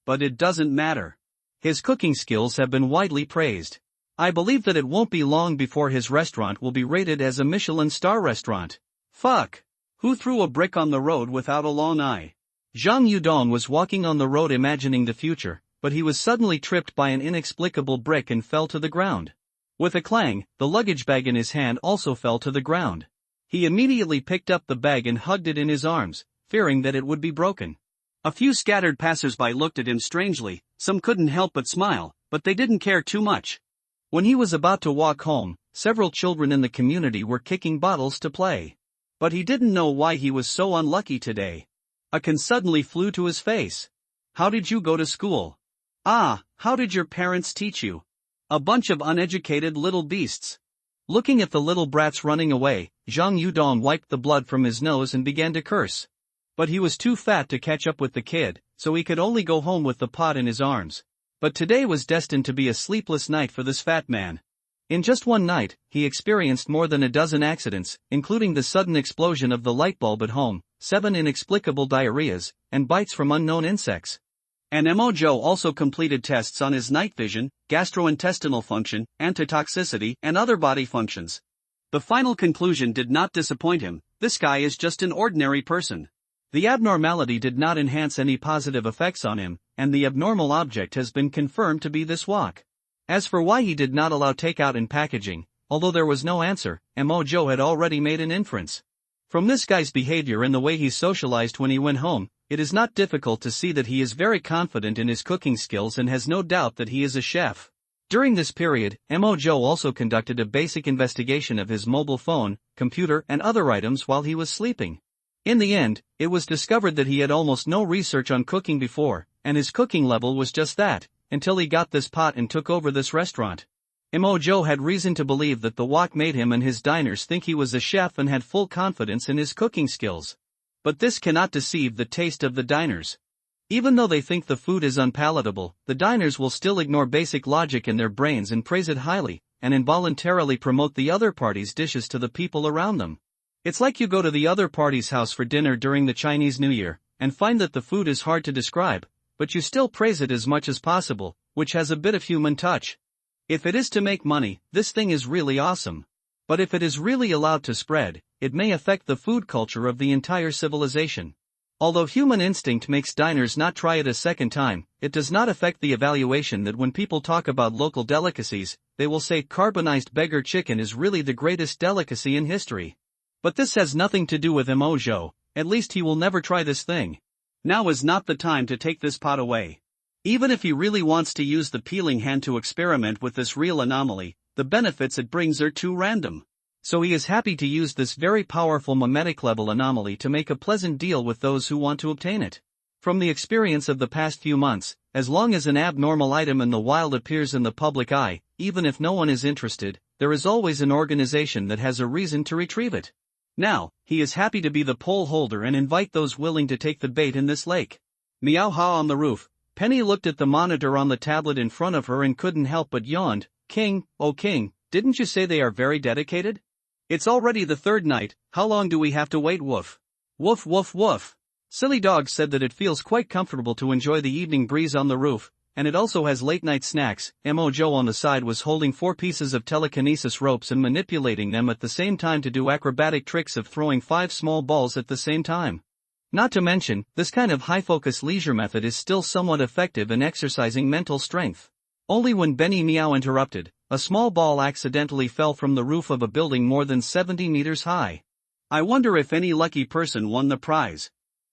But it doesn't matter. His cooking skills have been widely praised. I believe that it won't be long before his restaurant will be rated as a Michelin star restaurant. Fuck! Who threw a brick on the road without a long eye? Zhang Yudong was walking on the road imagining the future, but he was suddenly tripped by an inexplicable brick and fell to the ground. With a clang, the luggage bag in his hand also fell to the ground. He immediately picked up the bag and hugged it in his arms, fearing that it would be broken. A few scattered passers-by looked at him strangely, some couldn't help but smile, but they didn't care too much. When he was about to walk home, several children in the community were kicking bottles to play. But he didn't know why he was so unlucky today. A can suddenly flew to his face. How did you go to school? Ah, how did your parents teach you? A bunch of uneducated little beasts. Looking at the little brats running away, Zhang Yudong wiped the blood from his nose and began to curse. But he was too fat to catch up with the kid, so he could only go home with the pot in his arms. But today was destined to be a sleepless night for this fat man. In just one night, he experienced more than a dozen accidents, including the sudden explosion of the light bulb at home, 7 inexplicable diarrheas, and bites from unknown insects. And Mojo also completed tests on his night vision, gastrointestinal function, antitoxicity, and other body functions. The final conclusion did not disappoint him: this guy is just an ordinary person. The abnormality did not enhance any positive effects on him, and the abnormal object has been confirmed to be this wok. As for why he did not allow takeout and packaging, although there was no answer, Mojo had already made an inference. From this guy's behavior and the way he socialized when he went home, it is not difficult to see that he is very confident in his cooking skills and has no doubt that he is a chef. During this period, Mojo also conducted a basic investigation of his mobile phone, computer, and other items while he was sleeping. In the end, it was discovered that he had almost no research on cooking before, and his cooking level was just that, until he got this pot and took over this restaurant. Mojo had reason to believe that the wok made him and his diners think he was a chef and had full confidence in his cooking skills. But this cannot deceive the taste of the diners. Even though they think the food is unpalatable, the diners will still ignore basic logic in their brains and praise it highly, and involuntarily promote the other party's dishes to the people around them. It's like you go to the other party's house for dinner during the Chinese New Year, and find that the food is hard to describe, but you still praise it as much as possible, which has a bit of human touch. If it is to make money, this thing is really awesome. But if it is really allowed to spread, it may affect the food culture of the entire civilization. Although human instinct makes diners not try it a second time, it does not affect the evaluation that when people talk about local delicacies, they will say carbonized beggar chicken is really the greatest delicacy in history. But this has nothing to do with Mojo, at least he will never try this thing. Now is not the time to take this pot away. Even if he really wants to use the peeling hand to experiment with this real anomaly, the benefits it brings are too random. So he is happy to use this very powerful mimetic level anomaly to make a pleasant deal with those who want to obtain it. From the experience of the past few months, as long as an abnormal item in the wild appears in the public eye, even if no one is interested, there is always an organization that has a reason to retrieve it. Now, he is happy to be the pole holder and invite those willing to take the bait in this lake. Meow ha on the roof. Penny looked at the monitor on the tablet in front of her and couldn't help but yawned. King, oh King, didn't you say they are very dedicated? It's already the third night, how long do we have to wait? Woof. Woof woof woof. Silly Dog said that it feels quite comfortable to enjoy the evening breeze on the roof, and it also has late night snacks. Mojo on the side was holding 4 pieces of telekinesis ropes and manipulating them at the same time to do acrobatic tricks of throwing 5 small balls at the same time. Not to mention, this kind of high-focus leisure method is still somewhat effective in exercising mental strength. Only when Benny Meow interrupted, a small ball accidentally fell from the roof of a building more than 70 meters high. I wonder if any lucky person won the prize.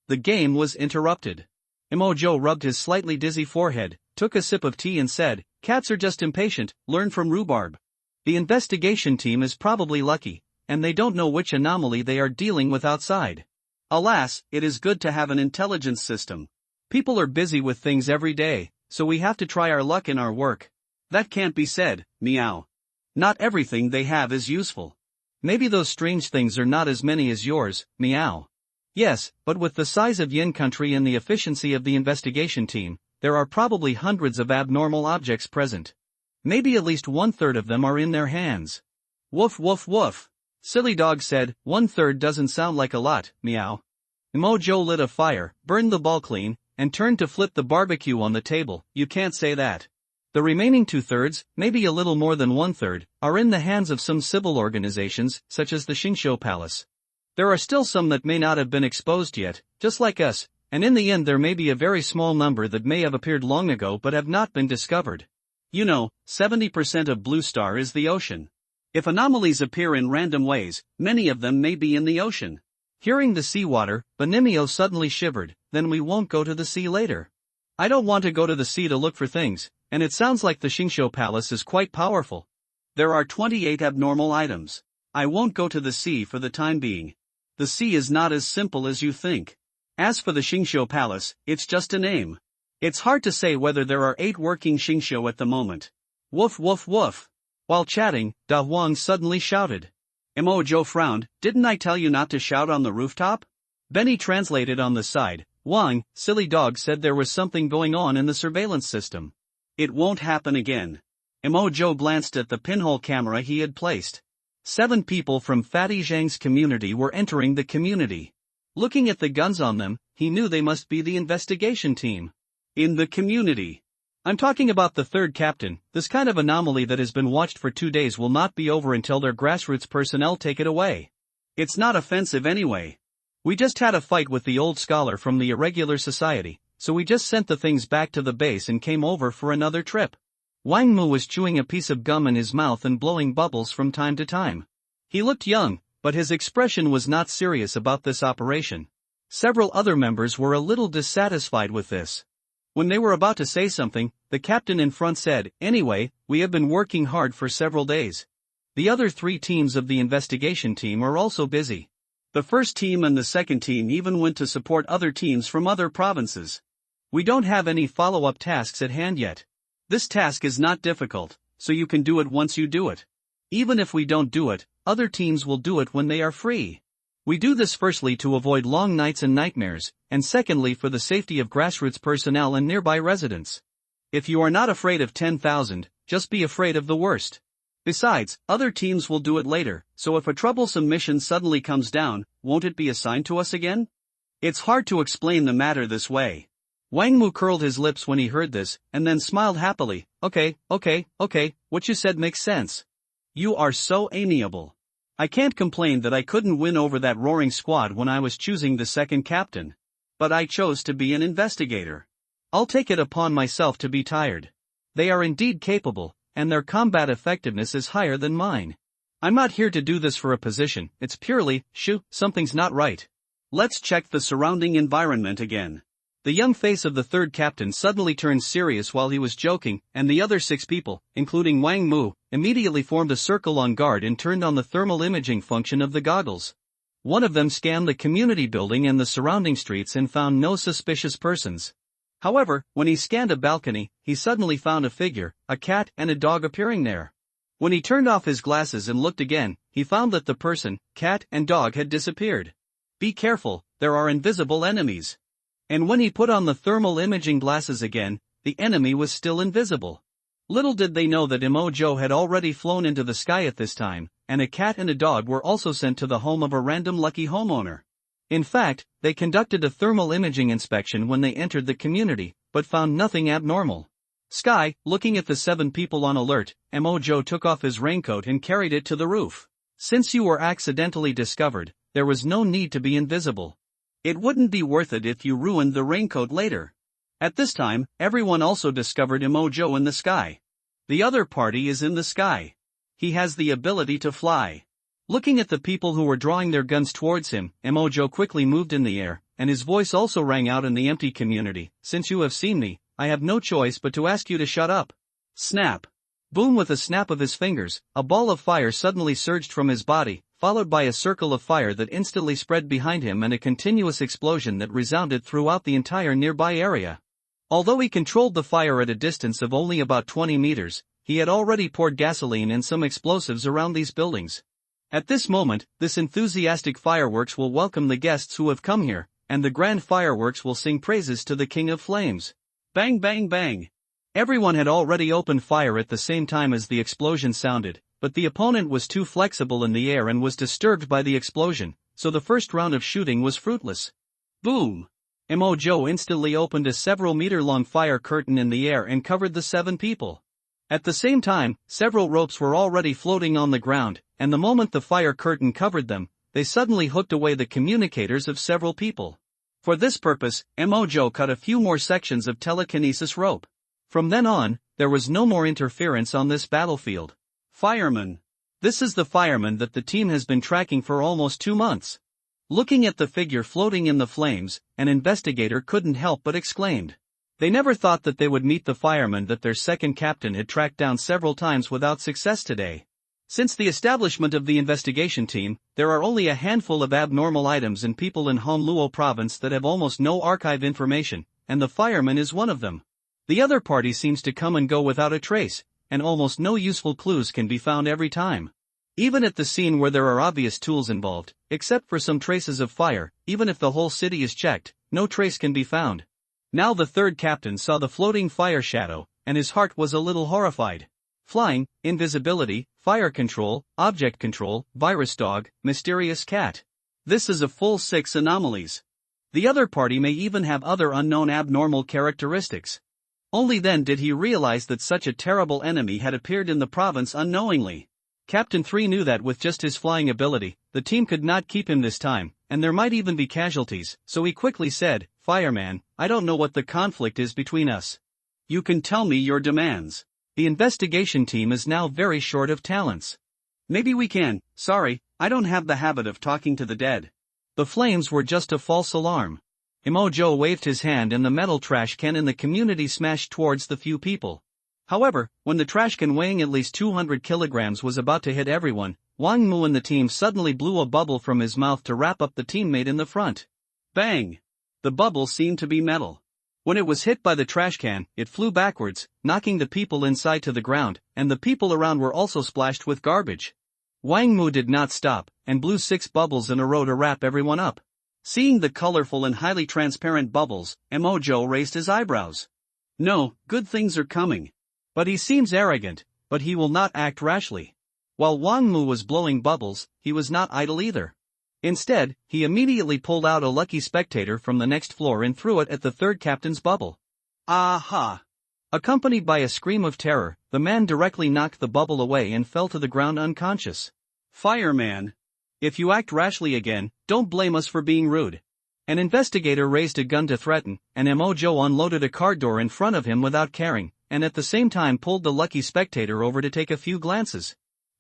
The game was interrupted. Mojo rubbed his slightly dizzy forehead, took a sip of tea and said, "Cats are just impatient, learn from rhubarb." The investigation team is probably lucky, and they don't know which anomaly they are dealing with outside. Alas, it is good to have an intelligence system. People are busy with things every day, so we have to try our luck in our work. That can't be said, meow. Not everything they have is useful. Maybe those strange things are not as many as yours, meow. Yes, but with the size of Yin country and the efficiency of the investigation team, there are probably hundreds of abnormal objects present. Maybe at least 1/3 of them are in their hands. Woof woof woof. Silly Dog said, 1/3 doesn't sound like a lot, meow. Mojo lit a fire, burned the ball clean, and turned to flip the barbecue on the table. You can't say that. The remaining 2/3, maybe a little more than 1/3, are in the hands of some civil organizations, such as the Xingqiu Palace. There are still some that may not have been exposed yet, just like us, and in the end there may be a very small number that may have appeared long ago but have not been discovered. 70% of Blue Star is the ocean. If anomalies appear in random ways, many of them may be in the ocean. Hearing the seawater, Benimio suddenly shivered. Then we won't go to the sea later. I don't want to go to the sea to look for things, and it sounds like the Xingqiu Palace is quite powerful. There are 28 abnormal items. I won't go to the sea for the time being. The sea is not as simple as you think. As for the Xingqiu Palace, it's just a name. It's hard to say whether there are 8 working Xingqiu at the moment. Woof woof woof. While chatting, Da Huang suddenly shouted. Mojo frowned. Didn't I tell you not to shout on the rooftop? Benny translated on the side. Wang, Silly Dog said there was something going on in the surveillance system. It won't happen again. Mojo glanced at the pinhole camera he had placed. 7 people from Fatty Zhang's community were entering the community. Looking at the guns on them, he knew they must be the investigation team. In the community. I'm talking about the 3rd captain. This kind of anomaly that has been watched for 2 days will not be over until their grassroots personnel take it away. It's not offensive anyway. We just had a fight with the old scholar from the irregular society, so we just sent the things back to the base and came over for another trip. Wang Mu was chewing a piece of gum in his mouth and blowing bubbles from time to time. He looked young, but his expression was not serious about this operation. Several other members were a little dissatisfied with this. When they were about to say something, the captain in front said, "Anyway, we have been working hard for several days. The other 3 teams of the investigation team are also busy. The first team and the second team even went to support other teams from other provinces. We don't have any follow-up tasks at hand yet. This task is not difficult, so you can do it once you do it. Even if we don't do it, other teams will do it when they are free. We do this firstly to avoid long nights and nightmares, and secondly for the safety of grassroots personnel and nearby residents. If you are not afraid of 10,000, just be afraid of the worst. Besides, other teams will do it later, so if a troublesome mission suddenly comes down, won't it be assigned to us again?" It's hard to explain the matter this way. Wang Mu curled his lips when he heard this, and then smiled happily. Okay, what you said makes sense. You are so amiable. I can't complain that I couldn't win over that roaring squad when I was choosing the 2nd captain. But I chose to be an investigator. I'll take it upon myself to be tired. They are indeed capable, and their combat effectiveness is higher than mine. I'm not here to do this for a position, it's purely, something's not right. Let's check the surrounding environment again. The young face of the 3rd captain suddenly turned serious while he was joking, and the other 6 people, including Wang Mu, immediately formed a circle on guard and turned on the thermal imaging function of the goggles. One of them scanned the community building and the surrounding streets and found no suspicious persons. However, when he scanned a balcony, he suddenly found a figure, a cat and a dog appearing there. When he turned off his glasses and looked again, he found that the person, cat and dog had disappeared. Be careful, there are invisible enemies. And when he put on the thermal imaging glasses again, the enemy was still invisible. Little did they know that Mojo had already flown into the sky at this time, and a cat and a dog were also sent to the home of a random lucky homeowner. In fact, they conducted a thermal imaging inspection when they entered the community, but found nothing abnormal. Sky, looking at the 7 people on alert, Mojo took off his raincoat and carried it to the roof. Since you were accidentally discovered, there was no need to be invisible. It wouldn't be worth it if you ruined the raincoat later. At this time, everyone also discovered Mojo in the sky. The other party is in the sky. He has the ability to fly. Looking at the people who were drawing their guns towards him, Mojo quickly moved in the air, and his voice also rang out in the empty community. Since you have seen me, I have no choice but to ask you to shut up. Snap. Boom! With a snap of his fingers, a ball of fire suddenly surged from his body, followed by a circle of fire that instantly spread behind him and a continuous explosion that resounded throughout the entire nearby area. Although he controlled the fire at a distance of only about 20 meters, he had already poured gasoline and some explosives around these buildings. At this moment, this enthusiastic fireworks will welcome the guests who have come here, and the grand fireworks will sing praises to the King of Flames. Bang bang bang! Everyone had already opened fire at the same time as the explosion sounded, but the opponent was too flexible in the air and was disturbed by the explosion, so the first round of shooting was fruitless. Boom! Mojo instantly opened a several-meter-long fire curtain in the air and covered the 7 people. At the same time, several ropes were already floating on the ground, and the moment the fire curtain covered them, they suddenly hooked away the communicators of several people. For this purpose, Mojo cut a few more sections of telekinesis rope. From then on, there was no more interference on this battlefield. Fireman. This is the fireman that the team has been tracking for almost 2 months. Looking at the figure floating in the flames, an investigator couldn't help but exclaimed. They never thought that they would meet the fireman that their second captain had tracked down several times without success today. Since the establishment of the investigation team, there are only a handful of abnormal items and people in Honluo province that have almost no archive information, and the fireman is one of them. The other party seems to come and go without a trace, and almost no useful clues can be found every time. Even at the scene where there are obvious tools involved, except for some traces of fire, even if the whole city is checked, no trace can be found. Now the third captain saw the floating fire shadow, and his heart was a little horrified. Flying, invisibility, fire control, object control, virus dog, mysterious cat. This is a full 6 anomalies. The other party may even have other unknown abnormal characteristics. Only then did he realize that such a terrible enemy had appeared in the province unknowingly. Captain 3 knew that with just his flying ability, the team could not keep him this time, and there might even be casualties, so he quickly said, "Fireman, I don't know what the conflict is between us. You can tell me your demands. The investigation team is now very short of talents." "Maybe we can, sorry, I don't have the habit of talking to the dead." The flames were just a false alarm. Mojo waved his hand and the metal trash can in the community smashed towards the few people. However, when the trash can weighing at least 200 kilograms was about to hit everyone, Wang Mu and the team suddenly blew a bubble from his mouth to wrap up the teammate in the front. Bang! The bubble seemed to be metal. When it was hit by the trash can, it flew backwards, knocking the people inside to the ground, and the people around were also splashed with garbage. Wang Mu did not stop, and blew 6 bubbles in a row to wrap everyone up. Seeing the colorful and highly transparent bubbles, Mojo raised his eyebrows. No, good things are coming. But he seems arrogant, but he will not act rashly. While Wang Mu was blowing bubbles, he was not idle either. Instead, he immediately pulled out a lucky spectator from the next floor and threw it at the third captain's bubble. Aha! Accompanied by a scream of terror, the man directly knocked the bubble away and fell to the ground unconscious. Fireman! If you act rashly again, don't blame us for being rude. An investigator raised a gun to threaten, and Mojo unloaded a car door in front of him without caring, and at the same time pulled the lucky spectator over to take a few glances.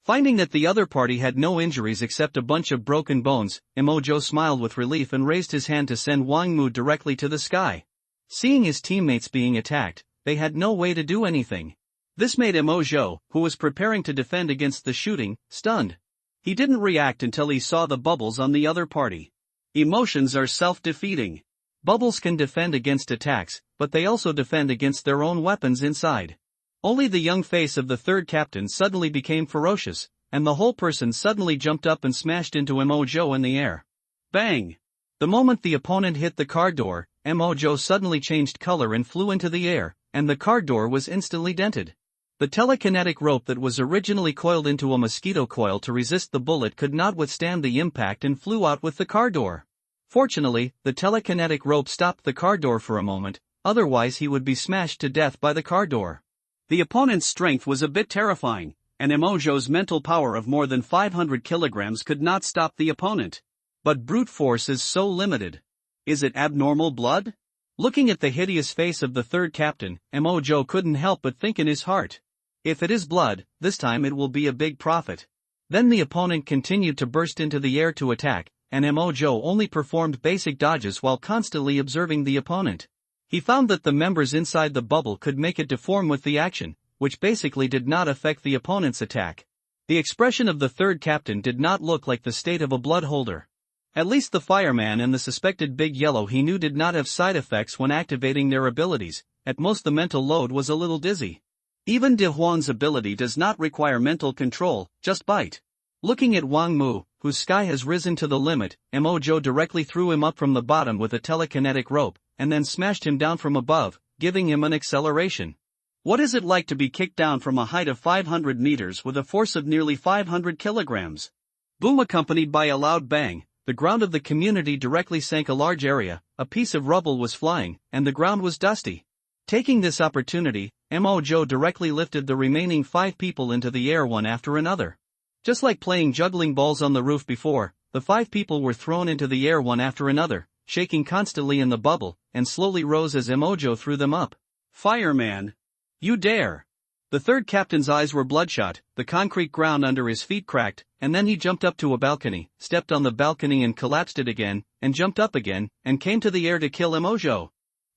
Finding that the other party had no injuries except a bunch of broken bones, Mojo smiled with relief and raised his hand to send Wang Mu directly to the sky. Seeing his teammates being attacked, they had no way to do anything. This made Mojo, who was preparing to defend against the shooting, stunned. He didn't react until he saw the bubbles on the other party. Emotions are self-defeating. Bubbles can defend against attacks, but they also defend against their own weapons inside. Only the young face of the third captain suddenly became ferocious, and the whole person suddenly jumped up and smashed into Mojo in the air. Bang! The moment the opponent hit the car door, Mojo suddenly changed color and flew into the air, and the car door was instantly dented. The telekinetic rope that was originally coiled into a mosquito coil to resist the bullet could not withstand the impact and flew out with the car door. Fortunately, the telekinetic rope stopped the car door for a moment, otherwise he would be smashed to death by the car door. The opponent's strength was a bit terrifying, and Mojo's mental power of more than 500 kilograms could not stop the opponent. But brute force is so limited. Is it abnormal blood? Looking at the hideous face of the third captain, Mojo couldn't help but think in his heart. If it is blood, this time it will be a big profit. Then the opponent continued to burst into the air to attack, and Mojo only performed basic dodges while constantly observing the opponent. He found that the members inside the bubble could make it deform with the action, which basically did not affect the opponent's attack. The expression of the third captain did not look like the state of a blood holder. At least the fireman and the suspected Big Yellow he knew did not have side effects when activating their abilities, at most the mental load was a little dizzy. Even De Huan's ability does not require mental control, just bite. Looking at Wang Mu, whose sky has risen to the limit, Mojo directly threw him up from the bottom with a telekinetic rope, and then smashed him down from above, giving him an acceleration. What is it like to be kicked down from a height of 500 meters with a force of nearly 500 kilograms? Boom, accompanied by a loud bang, the ground of the community directly sank a large area, a piece of rubble was flying, and the ground was dusty. Taking this opportunity, Mojo directly lifted the remaining 5 people into the air one after another. Just like playing juggling balls on the roof before, the 5 people were thrown into the air one after another, shaking constantly in the bubble, and slowly rose as Mojo threw them up. Fireman! You dare! The third captain's eyes were bloodshot, the concrete ground under his feet cracked, and then he jumped up to a balcony, stepped on the balcony and collapsed it again, and jumped up again, and came to the air to kill Mojo.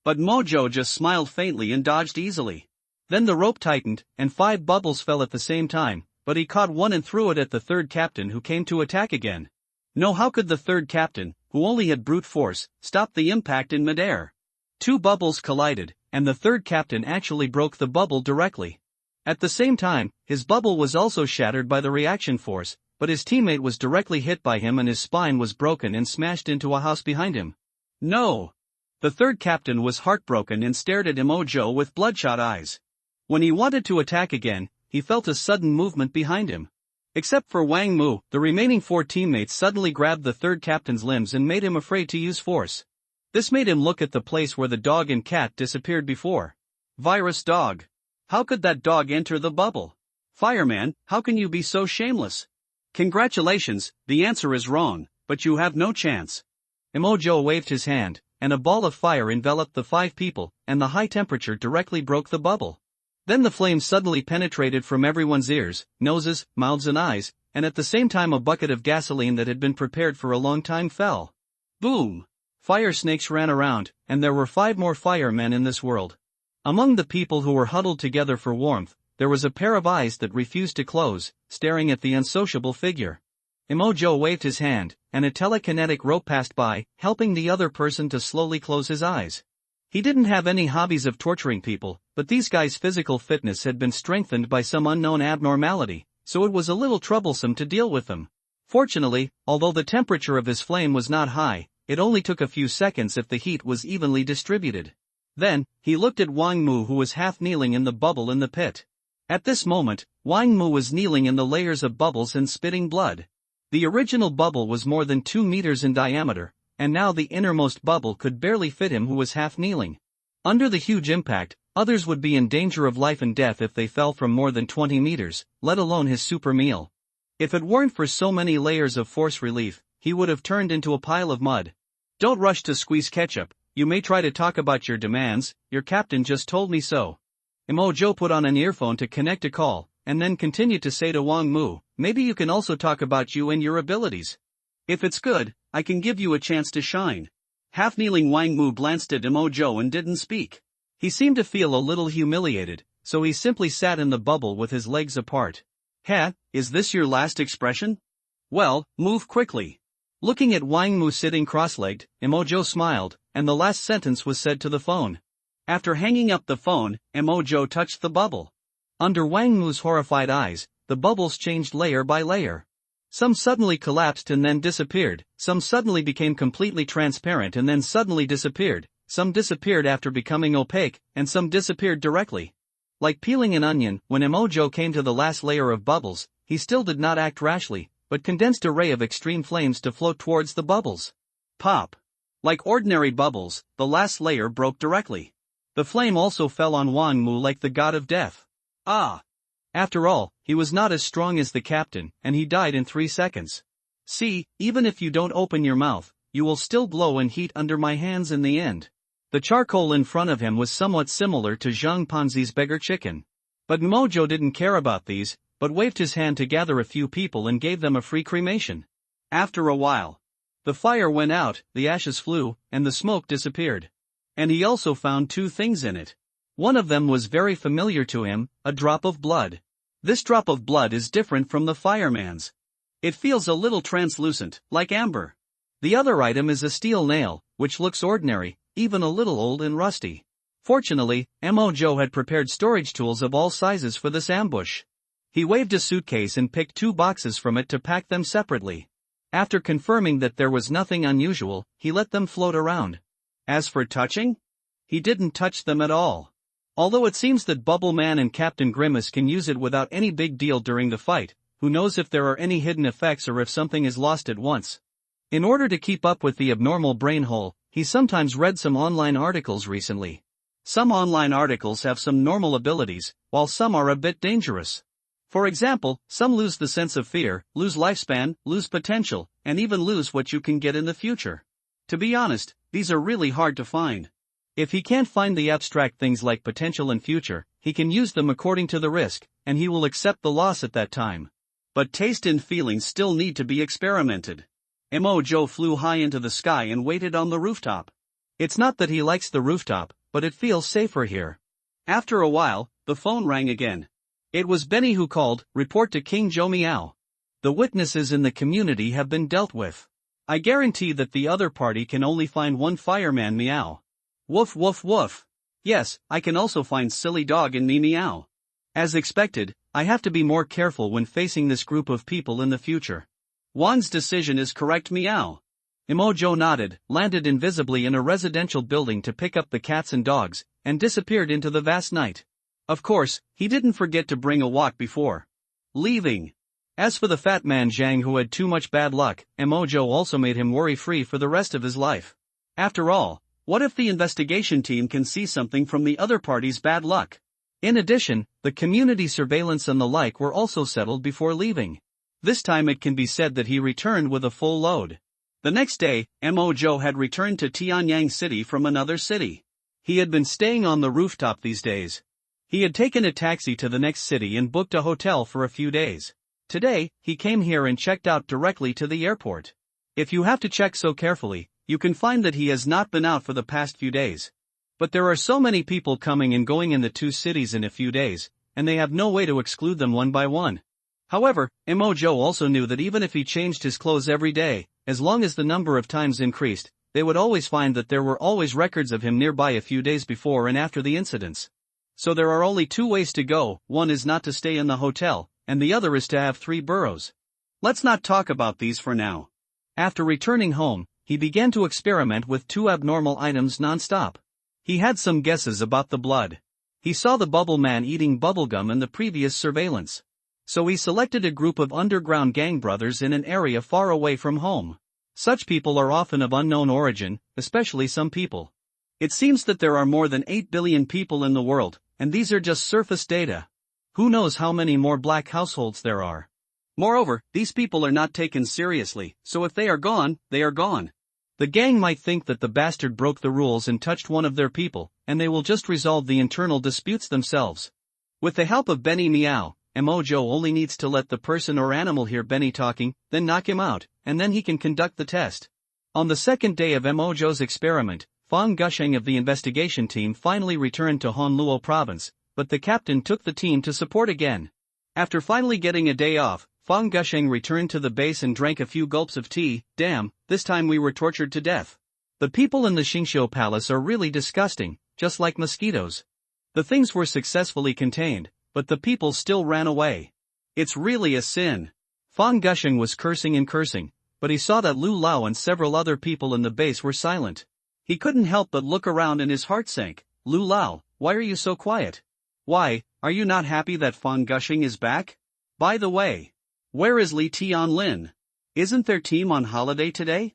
But Mojo just smiled faintly and dodged easily. Then the rope tightened, and 5 bubbles fell at the same time, but he caught one and threw it at the third captain who came to attack again. No, how could the third captain, who only had brute force, stop the impact in midair? 2 bubbles collided, and the third captain actually broke the bubble directly. At the same time, his bubble was also shattered by the reaction force, but his teammate was directly hit by him and his spine was broken and smashed into a house behind him. No! The third captain was heartbroken and stared at Mojo with bloodshot eyes. When he wanted to attack again, he felt a sudden movement behind him. Except for Wang Mu, the remaining 4 teammates suddenly grabbed the third captain's limbs and made him afraid to use force. This made him look at the place where the dog and cat disappeared before. Virus dog. How could that dog enter the bubble? Fireman, how can you be so shameless? Congratulations, the answer is wrong, but you have no chance. Mojo waved his hand, and a ball of fire enveloped the 5 people, and the high temperature directly broke the bubble. Then the flames suddenly penetrated from everyone's ears, noses, mouths and eyes, and at the same time a bucket of gasoline that had been prepared for a long time fell. Boom! Fire snakes ran around, and there were 5 more firemen in this world. Among the people who were huddled together for warmth, there was a pair of eyes that refused to close, staring at the unsociable figure. Mojo waved his hand, and a telekinetic rope passed by, helping the other person to slowly close his eyes. He didn't have any hobbies of torturing people, but these guys' physical fitness had been strengthened by some unknown abnormality, so it was a little troublesome to deal with them. Fortunately, although the temperature of his flame was not high, it only took a few seconds if the heat was evenly distributed. Then, he looked at Wang Mu, who was half kneeling in the bubble in the pit. At this moment, Wang Mu was kneeling in the layers of bubbles and spitting blood. The original bubble was more than 2 meters in diameter, and now the innermost bubble could barely fit him, who was half kneeling. Under the huge impact, others would be in danger of life and death if they fell from more than 20 meters, let alone his super meal. If it weren't for so many layers of force relief, he would have turned into a pile of mud. Don't rush to squeeze ketchup, you may try to talk about your demands, your captain just told me so. Mojo put on an earphone to connect a call, and then continued to say to Wang Mu, maybe you can also talk about you and your abilities. If it's good, I can give you a chance to shine. Half-kneeling Wang Mu glanced at Mojo and didn't speak. He seemed to feel a little humiliated, so he simply sat in the bubble with his legs apart. Is this your last expression? Well, move quickly. Looking at Wang Mu sitting cross-legged, Mojo smiled, and the last sentence was said to the phone. After hanging up the phone, Mojo touched the bubble. Under Wang Mu's horrified eyes, the bubbles changed layer by layer. Some suddenly collapsed and then disappeared, some suddenly became completely transparent and then suddenly disappeared, some disappeared after becoming opaque, and some disappeared directly. Like peeling an onion, when Mojo came to the last layer of bubbles, he still did not act rashly, but condensed a ray of extreme flames to float towards the bubbles. Pop! Like ordinary bubbles, the last layer broke directly. The flame also fell on Wang Mu like the god of death. Ah! After all, he was not as strong as the captain, and he died in 3 seconds. See, even if you don't open your mouth, you will still glow and heat under my hands in the end. The charcoal in front of him was somewhat similar to Zhang Panzi's beggar chicken. But Mojo didn't care about these, but waved his hand to gather a few people and gave them a free cremation. After a while, the fire went out, the ashes flew, and the smoke disappeared. And he also found 2 things in it. One of them was very familiar to him, a drop of blood. This drop of blood is different from the fireman's. It feels a little translucent, like amber. The other item is a steel nail, which looks ordinary, even a little old and rusty. Fortunately, Mojo had prepared storage tools of all sizes for this ambush. He waved a suitcase and picked 2 boxes from it to pack them separately. After confirming that there was nothing unusual, he let them float around. As for touching? He didn't touch them at all. Although it seems that Bubble Man and Captain Grimace can use it without any big deal during the fight, who knows if there are any hidden effects or if something is lost at once. In order to keep up with the abnormal brain hole, he sometimes read some online articles recently. Some online articles have some normal abilities, while some are a bit dangerous. For example, some lose the sense of fear, lose lifespan, lose potential, and even lose what you can get in the future. To be honest, these are really hard to find. If he can't find the abstract things like potential and future, he can use them according to the risk, and he will accept the loss at that time. But taste and feelings still need to be experimented. Mojo flew high into the sky and waited on the rooftop. It's not that he likes the rooftop, but it feels safer here. After a while, the phone rang again. It was Benny who called. Report to King Joe Meow. The witnesses in the community have been dealt with. I guarantee that the other party can only find one fireman. Meow. Woof woof woof. Yes, I can also find silly dog in me. Meow. As expected, I have to be more careful when facing this group of people in the future. Juan's decision is correct. Meow. Emojo nodded, landed invisibly in a residential building to pick up the cats and dogs, and disappeared into the vast night. Of course, he didn't forget to bring a walk before leaving. As for the fat man Zhang, who had too much bad luck, Emojo also made him worry-free for the rest of his life. After all, what if the investigation team can see something from the other party's bad luck? In addition, the community surveillance and the like were also settled before leaving. This time it can be said that he returned with a full load. The next day, Emojo had returned to Tianyang City from another city. He had been staying on the rooftop these days. He had taken a taxi to the next city and booked a hotel for a few days. Today, he came here and checked out directly to the airport. If you have to check so carefully, you can find that he has not been out for the past few days. But there are so many people coming and going in the 2 cities in a few days, and they have no way to exclude them one by one. However, Emojo also knew that even if he changed his clothes every day, as long as the number of times increased, they would always find that there were always records of him nearby a few days before and after the incidents. So there are only 2 ways to go. One is not to stay in the hotel, and the other is to have 3 burrows. Let's not talk about these for now. After returning home, he began to experiment with 2 abnormal items non-stop. He had some guesses about the blood. He saw the Bubble Man eating bubblegum in the previous surveillance. So he selected a group of underground gang brothers in an area far away from home. Such people are often of unknown origin, especially some people. It seems that there are more than 8 billion people in the world, and these are just surface data. Who knows how many more black households there are? Moreover, these people are not taken seriously, so if they are gone, they are gone. The gang might think that the bastard broke the rules and touched one of their people, and they will just resolve the internal disputes themselves. With the help of Benny Meow, Emojo only needs to let the person or animal hear Benny talking, then knock him out, and then he can conduct the test. On the second day of Emojo's experiment, Fong Gusheng of the investigation team finally returned to Honluo province, but the captain took the team to support again. After finally getting a day off, Fong Gusheng returned to the base and drank a few gulps of tea. Damn, this time we were tortured to death. The people in the Xingqiu Palace are really disgusting, just like mosquitoes. The things were successfully contained, but the people still ran away. It's really a sin. Fong Gusheng was cursing and cursing, but he saw that Lu Lao and several other people in the base were silent. He couldn't help but look around and his heart sank. Lu Lao, why are you so quiet? Why, are you not happy that Fong Gusheng is back? By the way, where is Li Tianlin? Isn't their team on holiday today?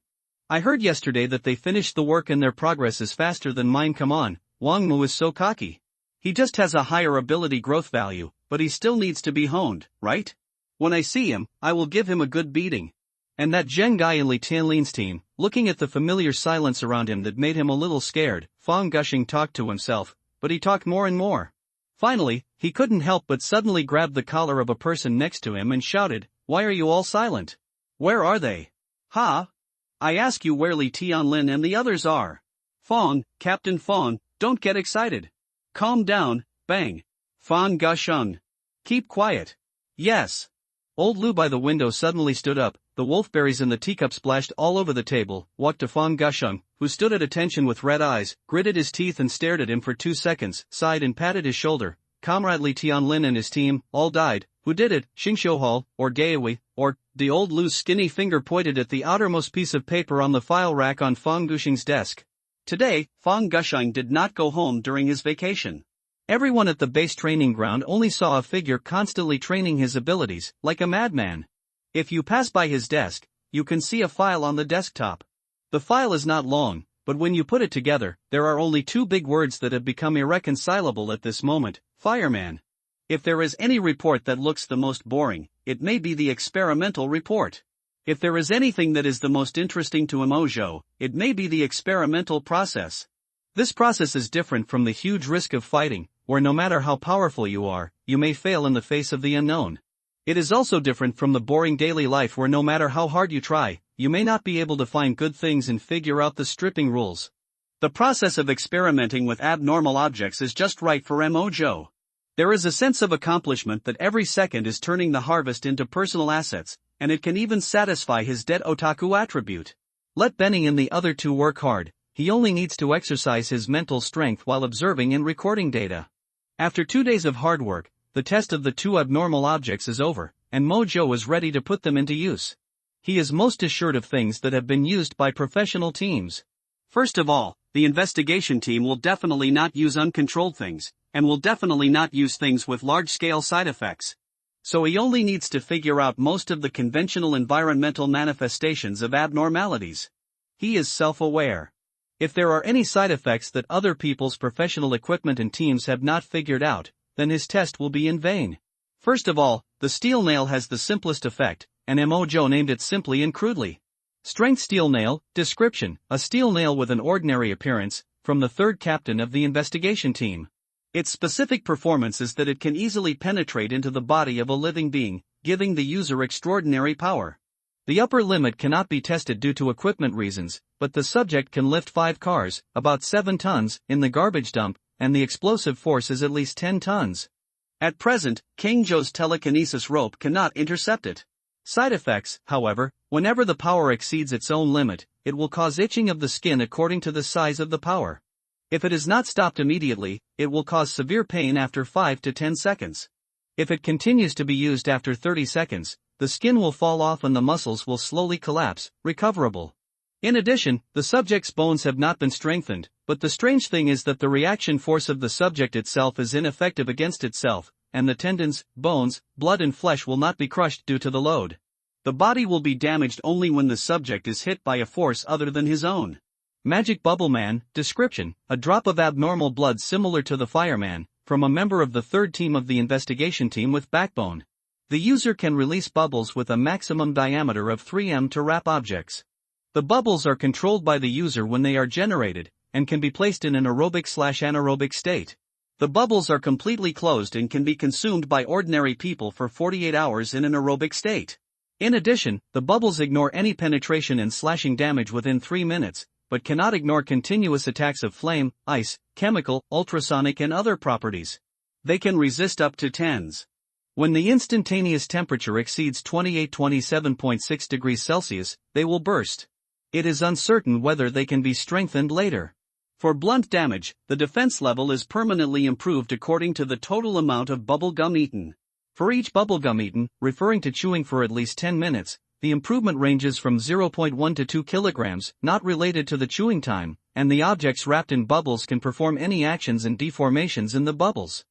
I heard yesterday that they finished the work and their progress is faster than mine. Come on, Wang Mu is so cocky. He just has a higher ability growth value, but he still needs to be honed, right? When I see him, I will give him a good beating. And that Zheng guy in Li Tianlin's team, looking at the familiar silence around him that made him a little scared, Fong Gusheng talked to himself, but he talked more and more. Finally, he couldn't help but suddenly grab the collar of a person next to him and shouted, "Why are you all silent? Where are they? Ha? I ask you where Li Tianlin and the others are. Fong, Captain Fong, don't get excited. Calm down, bang. Fong Gusheng. Keep quiet. Yes." Old Lu by the window suddenly stood up, the wolfberries in the teacup splashed all over the table, walked to Fong Gusheng, who stood at attention with red eyes, gritted his teeth and stared at him for 2 seconds, sighed and patted his shoulder. Comrade Li Tianlin and his team, all died, Who did it, Xingxiuhao, or Gaewi, or, the old loose skinny finger pointed at the outermost piece of paper on the file rack on Fang Gushing's desk. Today, Fang Gushing did not go home during his vacation. Everyone at the base training ground only saw a figure constantly training his abilities, like a madman. If you pass by his desk, you can see a file on the desktop. The file is not long, but when you put it together, there are only two big words that have become irreconcilable at this moment: fireman. If there is any report that looks the most boring, it may be the experimental report. If there is anything that is the most interesting to Emojo, it may be the experimental process. This process is different from the huge risk of fighting, where no matter how powerful you are, you may fail in the face of the unknown. It is also different from the boring daily life where no matter how hard you try, you may not be able to find good things and figure out the stripping rules. The process of experimenting with abnormal objects is just right for Emojo. There is a sense of accomplishment that every second is turning the harvest into personal assets, and it can even satisfy his dead otaku attribute. Let Benny and the other two work hard, he only needs to exercise his mental strength while observing and recording data. After 2 days of hard work, the test of the two abnormal objects is over, and Mojo is ready to put them into use. He is most assured of things that have been used by professional teams. First of all, the investigation team will definitely not use uncontrolled things, and will definitely not use things with large-scale side effects. So he only needs to figure out most of the conventional environmental manifestations of abnormalities. He is self-aware. If there are any side effects that other people's professional equipment and teams have not figured out, then his test will be in vain. First of all, the steel nail has the simplest effect, and Emojo named it simply and crudely. Strength steel nail, description: a steel nail with an ordinary appearance, from the third captain of the investigation team. Its specific performance is that it can easily penetrate into the body of a living being, giving the user extraordinary power. The upper limit cannot be tested due to equipment reasons, but the subject can lift 5 cars, about 7 tons, in the garbage dump, and the explosive force is at least 10 tons. At present, Kangjo's telekinesis rope cannot intercept it. Side effects, however: whenever the power exceeds its own limit, it will cause itching of the skin according to the size of the power. If it is not stopped immediately, it will cause severe pain after 5 to 10 seconds. If it continues to be used after 30 seconds, the skin will fall off and the muscles will slowly collapse, recoverable. In addition, the subject's bones have not been strengthened, but the strange thing is that the reaction force of the subject itself is ineffective against itself, and the tendons, bones, blood and flesh will not be crushed due to the load. The body will be damaged only when the subject is hit by a force other than his own. Magic Bubble Man, description: a drop of abnormal blood similar to the fireman, from a member of the third team of the investigation team with backbone. The user can release bubbles with a maximum diameter of 3 m to wrap objects. The bubbles are controlled by the user when they are generated, and can be placed in an aerobic/anaerobic state. The bubbles are completely closed and can be consumed by ordinary people for 48 hours in an aerobic state. In addition, the bubbles ignore any penetration and slashing damage within 3 minutes, but cannot ignore continuous attacks of flame, ice, chemical, ultrasonic and other properties. They can resist up to tens. When the instantaneous temperature exceeds 27.6 degrees Celsius, they will burst. It is uncertain whether they can be strengthened later. For blunt damage, the defense level is permanently improved according to the total amount of bubble gum eaten. For each bubble gum eaten, referring to chewing for at least 10 minutes, the improvement ranges from 0.1 to 2 kilograms, not related to the chewing time, and the objects wrapped in bubbles can perform any actions and deformations in the bubbles.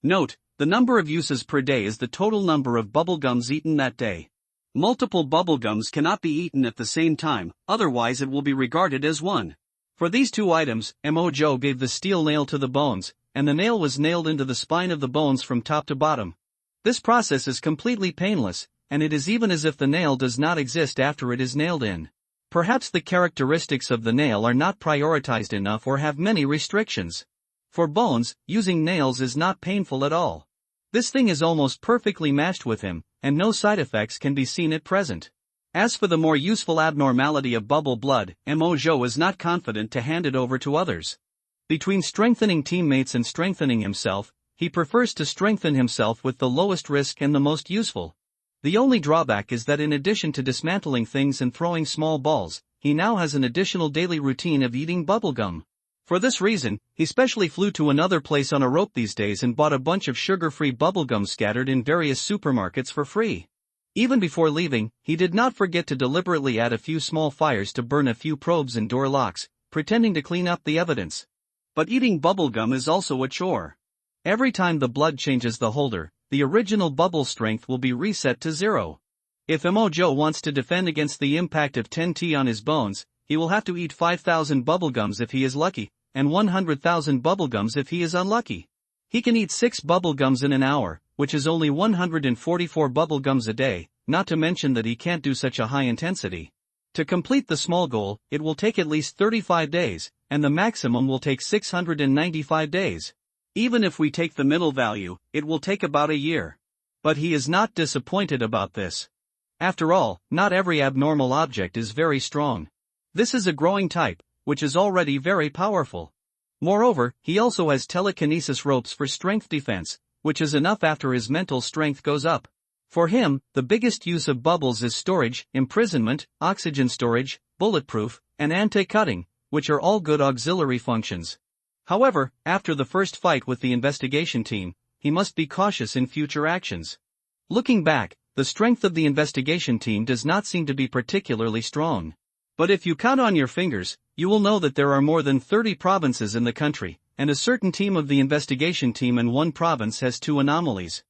Note: the number of uses per day is the total number of bubblegums eaten that day. Multiple bubblegums cannot be eaten at the same time, otherwise it will be regarded as one. For these two items, Emojo gave the steel nail to the bones, and the nail was nailed into the spine of the bones from top to bottom. This process is completely painless, and it is even as if the nail does not exist after it is nailed in. Perhaps the characteristics of the nail are not prioritized enough or have many restrictions. For bones, using nails is not painful at all. This thing is almost perfectly matched with him, and no side effects can be seen at present. As for the more useful abnormality of bubble blood, Emojo is not confident to hand it over to others. Between strengthening teammates and strengthening himself, he prefers to strengthen himself with the lowest risk and the most useful. The only drawback is that in addition to dismantling things and throwing small balls, he now has an additional daily routine of eating bubblegum. For this reason, he specially flew to another place on a rope these days and bought a bunch of sugar-free bubblegum scattered in various supermarkets for free. Even before leaving, he did not forget to deliberately add a few small fires to burn a few probes and door locks, pretending to clean up the evidence. But eating bubblegum is also a chore. Every time the blood changes the holder, the original bubble strength will be reset to 0. If Mojo wants to defend against the impact of 10T on his bones, he will have to eat 5,000 bubblegums if he is lucky, and 100,000 bubblegums if he is unlucky. He can eat 6 bubblegums in an hour, which is only 144 bubblegums a day, not to mention that he can't do such a high intensity. To complete the small goal, it will take at least 35 days, and the maximum will take 695 days. Even if we take the middle value, it will take about a year. But he is not disappointed about this. After all, not every abnormal object is very strong. This is a growing type, which is already very powerful. Moreover, he also has telekinesis ropes for strength defense, which is enough after his mental strength goes up. For him, the biggest use of bubbles is storage, imprisonment, oxygen storage, bulletproof, and anti-cutting, which are all good auxiliary functions. However, after the first fight with the investigation team, he must be cautious in future actions. Looking back, the strength of the investigation team does not seem to be particularly strong. But if you count on your fingers, you will know that there are more than 30 provinces in the country, and a certain team of the investigation team in one province has 2 anomalies.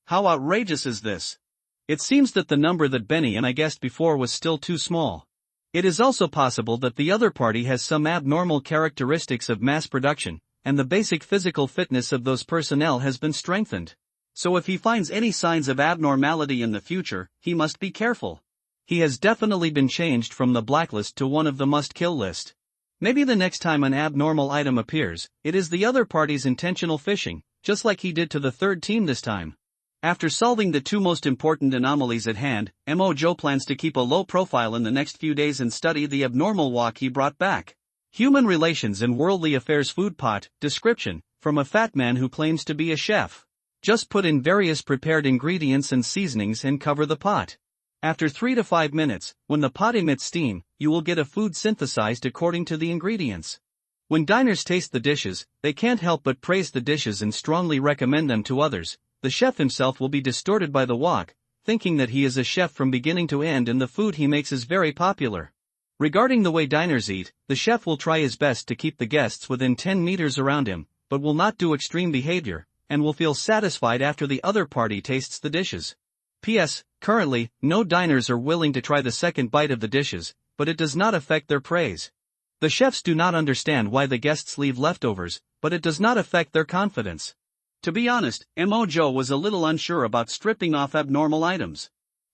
How outrageous is this? It seems that the number that Benny and I guessed before was still too small. It is also possible that the other party has some abnormal characteristics of mass production, and the basic physical fitness of those personnel has been strengthened. So if he finds any signs of abnormality in the future, he must be careful. He has definitely been changed from the blacklist to one of the must-kill list. Maybe the next time an abnormal item appears, it is the other party's intentional fishing, just like he did to the third team this time. After solving the 2 most important anomalies at hand, Mojo plans to keep a low profile in the next few days and study the abnormal walk he brought back. Human Relations and Worldly Affairs Food Pot, description, from a fat man who claims to be a chef. Just put in various prepared ingredients and seasonings and cover the pot. After 3 to 5 minutes, when the pot emits steam, you will get a food synthesized according to the ingredients. When diners taste the dishes, they can't help but praise the dishes and strongly recommend them to others. The chef himself will be distorted by the wok, thinking that he is a chef from beginning to end and the food he makes is very popular. Regarding the way diners eat, the chef will try his best to keep the guests within 10 meters around him, but will not do extreme behavior, and will feel satisfied after the other party tastes the dishes. P.S. Currently, no diners are willing to try the second bite of the dishes, but it does not affect their praise. The chefs do not understand why the guests leave leftovers, but it does not affect their confidence. To be honest, Mojo was a little unsure about stripping off abnormal items.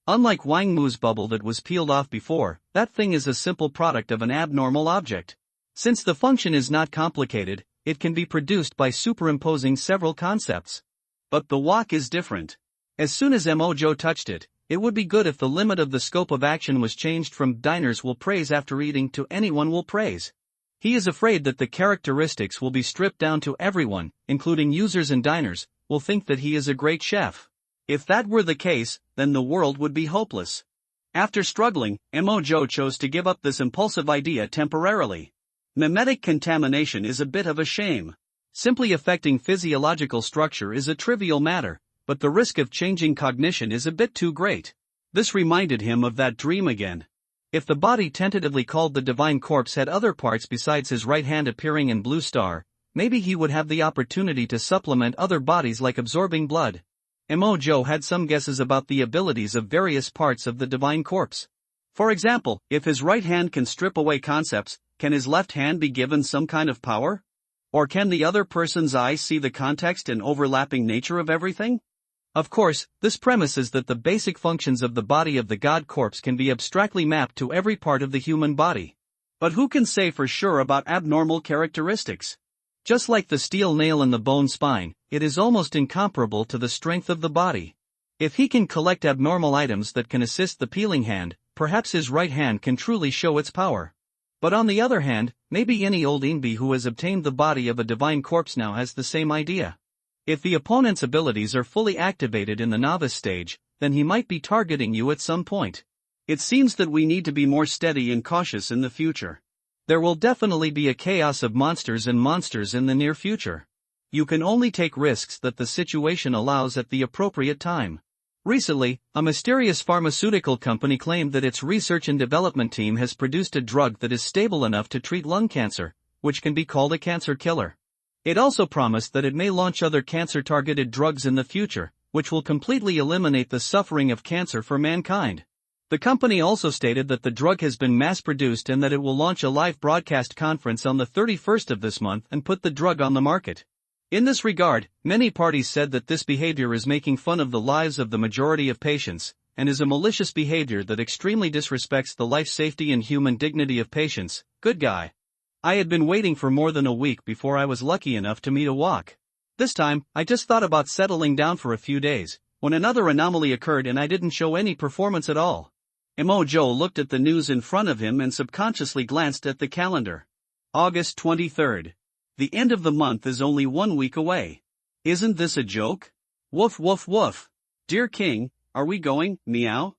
Unlike Wang Mu's bubble that was peeled off before, that thing is a simple product of an abnormal object. Since the function is not complicated, it can be produced by superimposing several concepts. But the wok is different. As soon as Mojo touched it, it would be good if the limit of the scope of action was changed from diners will praise after eating to anyone will praise. He is afraid that the characteristics will be stripped down to everyone, including users and diners, will think that he is a great chef. If that were the case, then the world would be hopeless. After struggling, Mojo chose to give up this impulsive idea temporarily. Mimetic contamination is a bit of a shame. Simply affecting physiological structure is a trivial matter, but the risk of changing cognition is a bit too great. This reminded him of that dream again. If the body tentatively called the divine corpse had other parts besides his right hand appearing in blue star, maybe he would have the opportunity to supplement other bodies like absorbing blood. Mojo had some guesses about the abilities of various parts of the divine corpse. For example, if his right hand can strip away concepts, can his left hand be given some kind of power? Or can the other person's eyes see the context and overlapping nature of everything? Of course, this premises that the basic functions of the body of the god corpse can be abstractly mapped to every part of the human body. But who can say for sure about abnormal characteristics? Just like the steel nail in the bone spine, it is almost incomparable to the strength of the body. If he can collect abnormal items that can assist the peeling hand, perhaps his right hand can truly show its power. But on the other hand, maybe any old Inbi who has obtained the body of a divine corpse now has the same idea. If the opponent's abilities are fully activated in the novice stage, then he might be targeting you at some point. It seems that we need to be more steady and cautious in the future. There will definitely be a chaos of monsters and monsters in the near future. You can only take risks that the situation allows at the appropriate time. Recently, a mysterious pharmaceutical company claimed that its research and development team has produced a drug that is stable enough to treat lung cancer, which can be called a cancer killer. It also promised that it may launch other cancer-targeted drugs in the future, which will completely eliminate the suffering of cancer for mankind. The company also stated that the drug has been mass-produced and that it will launch a live broadcast conference on the 31st of this month and put the drug on the market. In this regard, many parties said that this behavior is making fun of the lives of the majority of patients, and is a malicious behavior that extremely disrespects the life safety and human dignity of patients. Good guy. I had been waiting for more than a week before I was lucky enough to meet a walk. This time, I just thought about settling down for a few days, when another anomaly occurred and I didn't show any performance at all. Emo Joe looked at the news in front of him and subconsciously glanced at the calendar. August 23rd. The end of the month is only 1 week away. Isn't this a joke? Woof woof woof. Dear King, are we going, meow?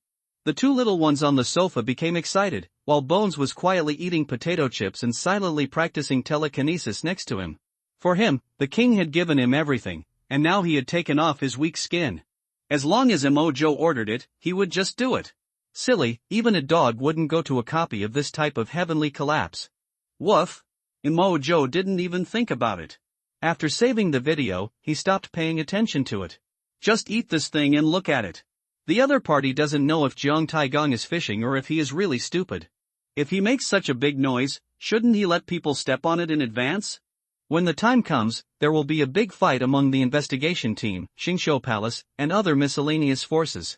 The two little ones on the sofa became excited, while Bones was quietly eating potato chips and silently practicing telekinesis next to him. For him, the king had given him everything, and now he had taken off his weak skin. As long as Emo Joe ordered it, he would just do it. Silly, even a dog wouldn't go to a copy of this type of heavenly collapse. Woof. Emo Joe didn't even think about it. After saving the video, he stopped paying attention to it. Just eat this thing and look at it. The other party doesn't know if Jeong Taegong is fishing or if he is really stupid. If he makes such a big noise, shouldn't he let people step on it in advance? When the time comes, there will be a big fight among the investigation team, Xingqiu Palace, and other miscellaneous forces.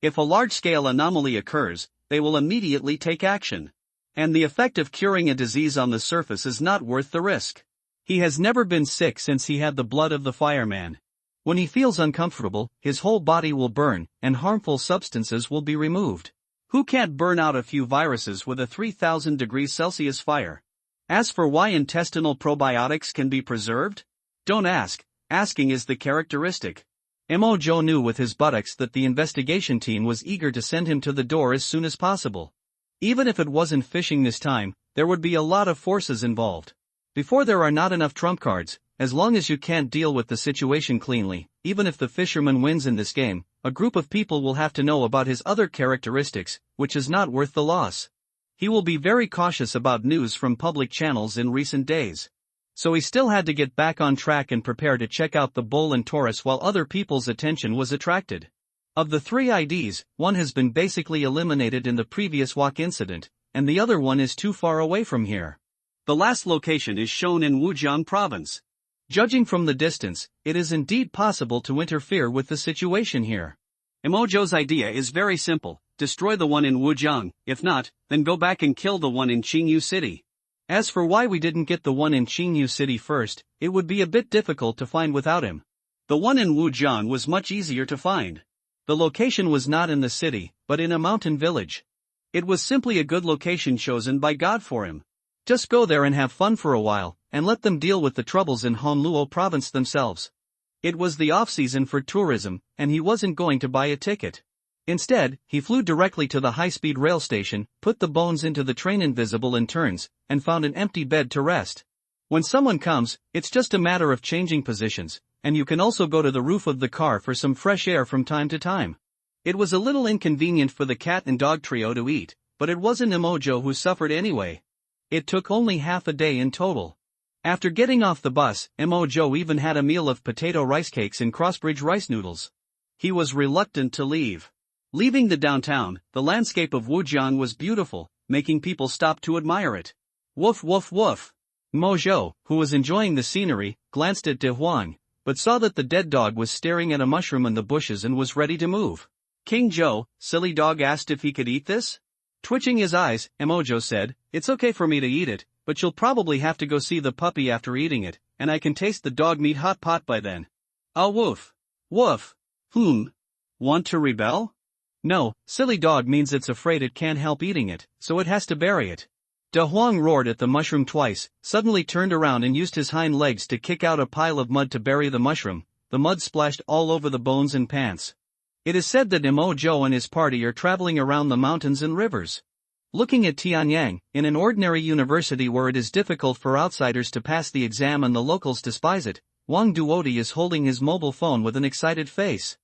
If a large-scale anomaly occurs, they will immediately take action. And the effect of curing a disease on the surface is not worth the risk. He has never been sick since he had the blood of the fireman. When he feels uncomfortable, his whole body will burn, and harmful substances will be removed. Who can't burn out a few viruses with a 3000 degrees Celsius fire? As for why intestinal probiotics can be preserved? Don't ask, asking is the characteristic. Emo Joe knew with his buttocks that the investigation team was eager to send him to the door as soon as possible. Even if it wasn't fishing this time, there would be a lot of forces involved. Before there are not enough trump cards, as long as you can't deal with the situation cleanly, even if the fisherman wins in this game, a group of people will have to know about his other characteristics, which is not worth the loss. He will be very cautious about news from public channels in recent days. So he still had to get back on track and prepare to check out the bull and Taurus while other people's attention was attracted. Of the 3 IDs, one has been basically eliminated in the previous walk incident, and the other one is too far away from here. The last location is shown in Wujiang province. Judging from the distance, it is indeed possible to interfere with the situation here. Emo Joe's idea is very simple: destroy the one in Wujiang, if not, then go back and kill the one in Qingyu City. As for why we didn't get the one in Qingyu City first, it would be a bit difficult to find without him. The one in Wujiang was much easier to find. The location was not in the city, but in a mountain village. It was simply a good location chosen by God for him. Just go there and have fun for a while, and let them deal with the troubles in Honluo province themselves. It was the off-season for tourism, and he wasn't going to buy a ticket. Instead, he flew directly to the high-speed rail station, put the bones into the train invisible in turns, and found an empty bed to rest. When someone comes, it's just a matter of changing positions, and you can also go to the roof of the car for some fresh air from time to time. It was a little inconvenient for the cat and dog trio to eat, but it wasn't Emo Joe who suffered anyway. It took only half a day in total. After getting off the bus, Emo Joe even had a meal of potato rice cakes and crossbridge rice noodles. He was reluctant to leave. Leaving the downtown, the landscape of Wujiang was beautiful, making people stop to admire it. Woof woof woof. Emo Joe, who was enjoying the scenery, glanced at De Huang, but saw that the dead dog was staring at a mushroom in the bushes and was ready to move. King Joe, silly dog, asked if he could eat this? Twitching his eyes, Emo Joe said, "It's okay for me to eat it, but you'll probably have to go see the puppy after eating it, and I can taste the dog meat hot pot by then." Ah woof. Woof. Want to rebel? No, silly dog means it's afraid it can't help eating it, so it has to bury it. De Huang roared at the mushroom twice, suddenly turned around and used his hind legs to kick out a pile of mud to bury the mushroom. The mud splashed all over the bones and pants. It is said that Emo Joe and his party are traveling around the mountains and rivers. Looking at Tianyang, in an ordinary university where it is difficult for outsiders to pass the exam and the locals despise it, Wang Duodi is holding his mobile phone with an excited face.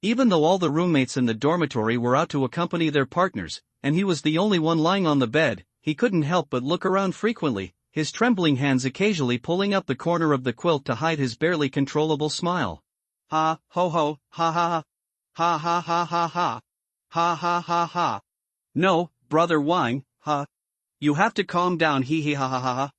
Even though all the roommates in the dormitory were out to accompany their partners, and he was the only one lying on the bed, he couldn't help but look around frequently, his trembling hands occasionally pulling up the corner of the quilt to hide his barely controllable smile. Ha, ho ho, ha ha ha, ha ha ha ha ha, ha ha ha ha. No, brother Wang, ha. You have to calm down, hee hee ha ha ha ha.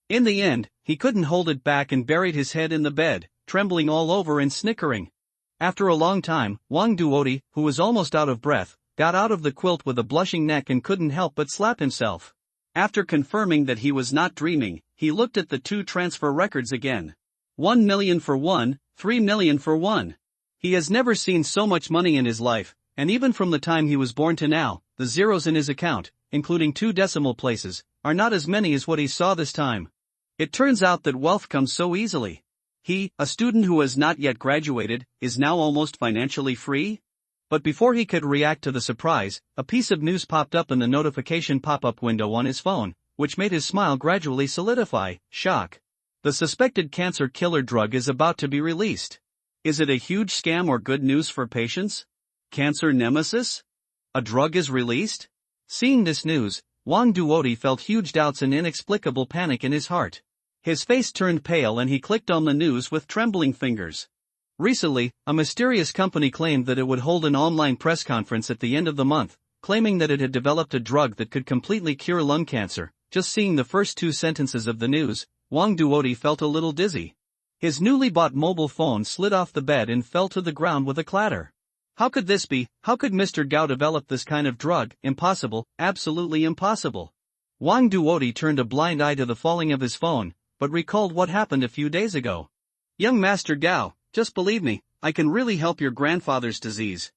In the end, he couldn't hold it back and buried his head in the bed, trembling all over and snickering. After a long time, Wang Duodi, who was almost out of breath, got out of the quilt with a blushing neck and couldn't help but slap himself. After confirming that he was not dreaming, he looked at the two transfer records again. 1 million for one, 3 million for one. He has never seen so much money in his life, and even from the time he was born to now, the zeros in his account, including 2 decimal places, are not as many as what he saw this time. It turns out that wealth comes so easily. He, a student who has not yet graduated, is now almost financially free? But before he could react to the surprise, a piece of news popped up in the notification pop-up window on his phone, which made his smile gradually solidify. Shock. The suspected cancer killer drug is about to be released. Is it a huge scam or good news for patients? Cancer nemesis? A drug is released? Seeing this news, Wang Duodi felt huge doubts and inexplicable panic in his heart. His face turned pale and he clicked on the news with trembling fingers. Recently, a mysterious company claimed that it would hold an online press conference at the end of the month, claiming that it had developed a drug that could completely cure lung cancer. Just seeing the first 2 sentences of the news, Wang Duodi felt a little dizzy. His newly bought mobile phone slid off the bed and fell to the ground with a clatter. How could this be? How could Mr. Gao develop this kind of drug? Impossible, absolutely impossible. Wang Duodi turned a blind eye to the falling of his phone, but recalled what happened a few days ago. Young Master Gao, just believe me, I can really help your grandfather's disease.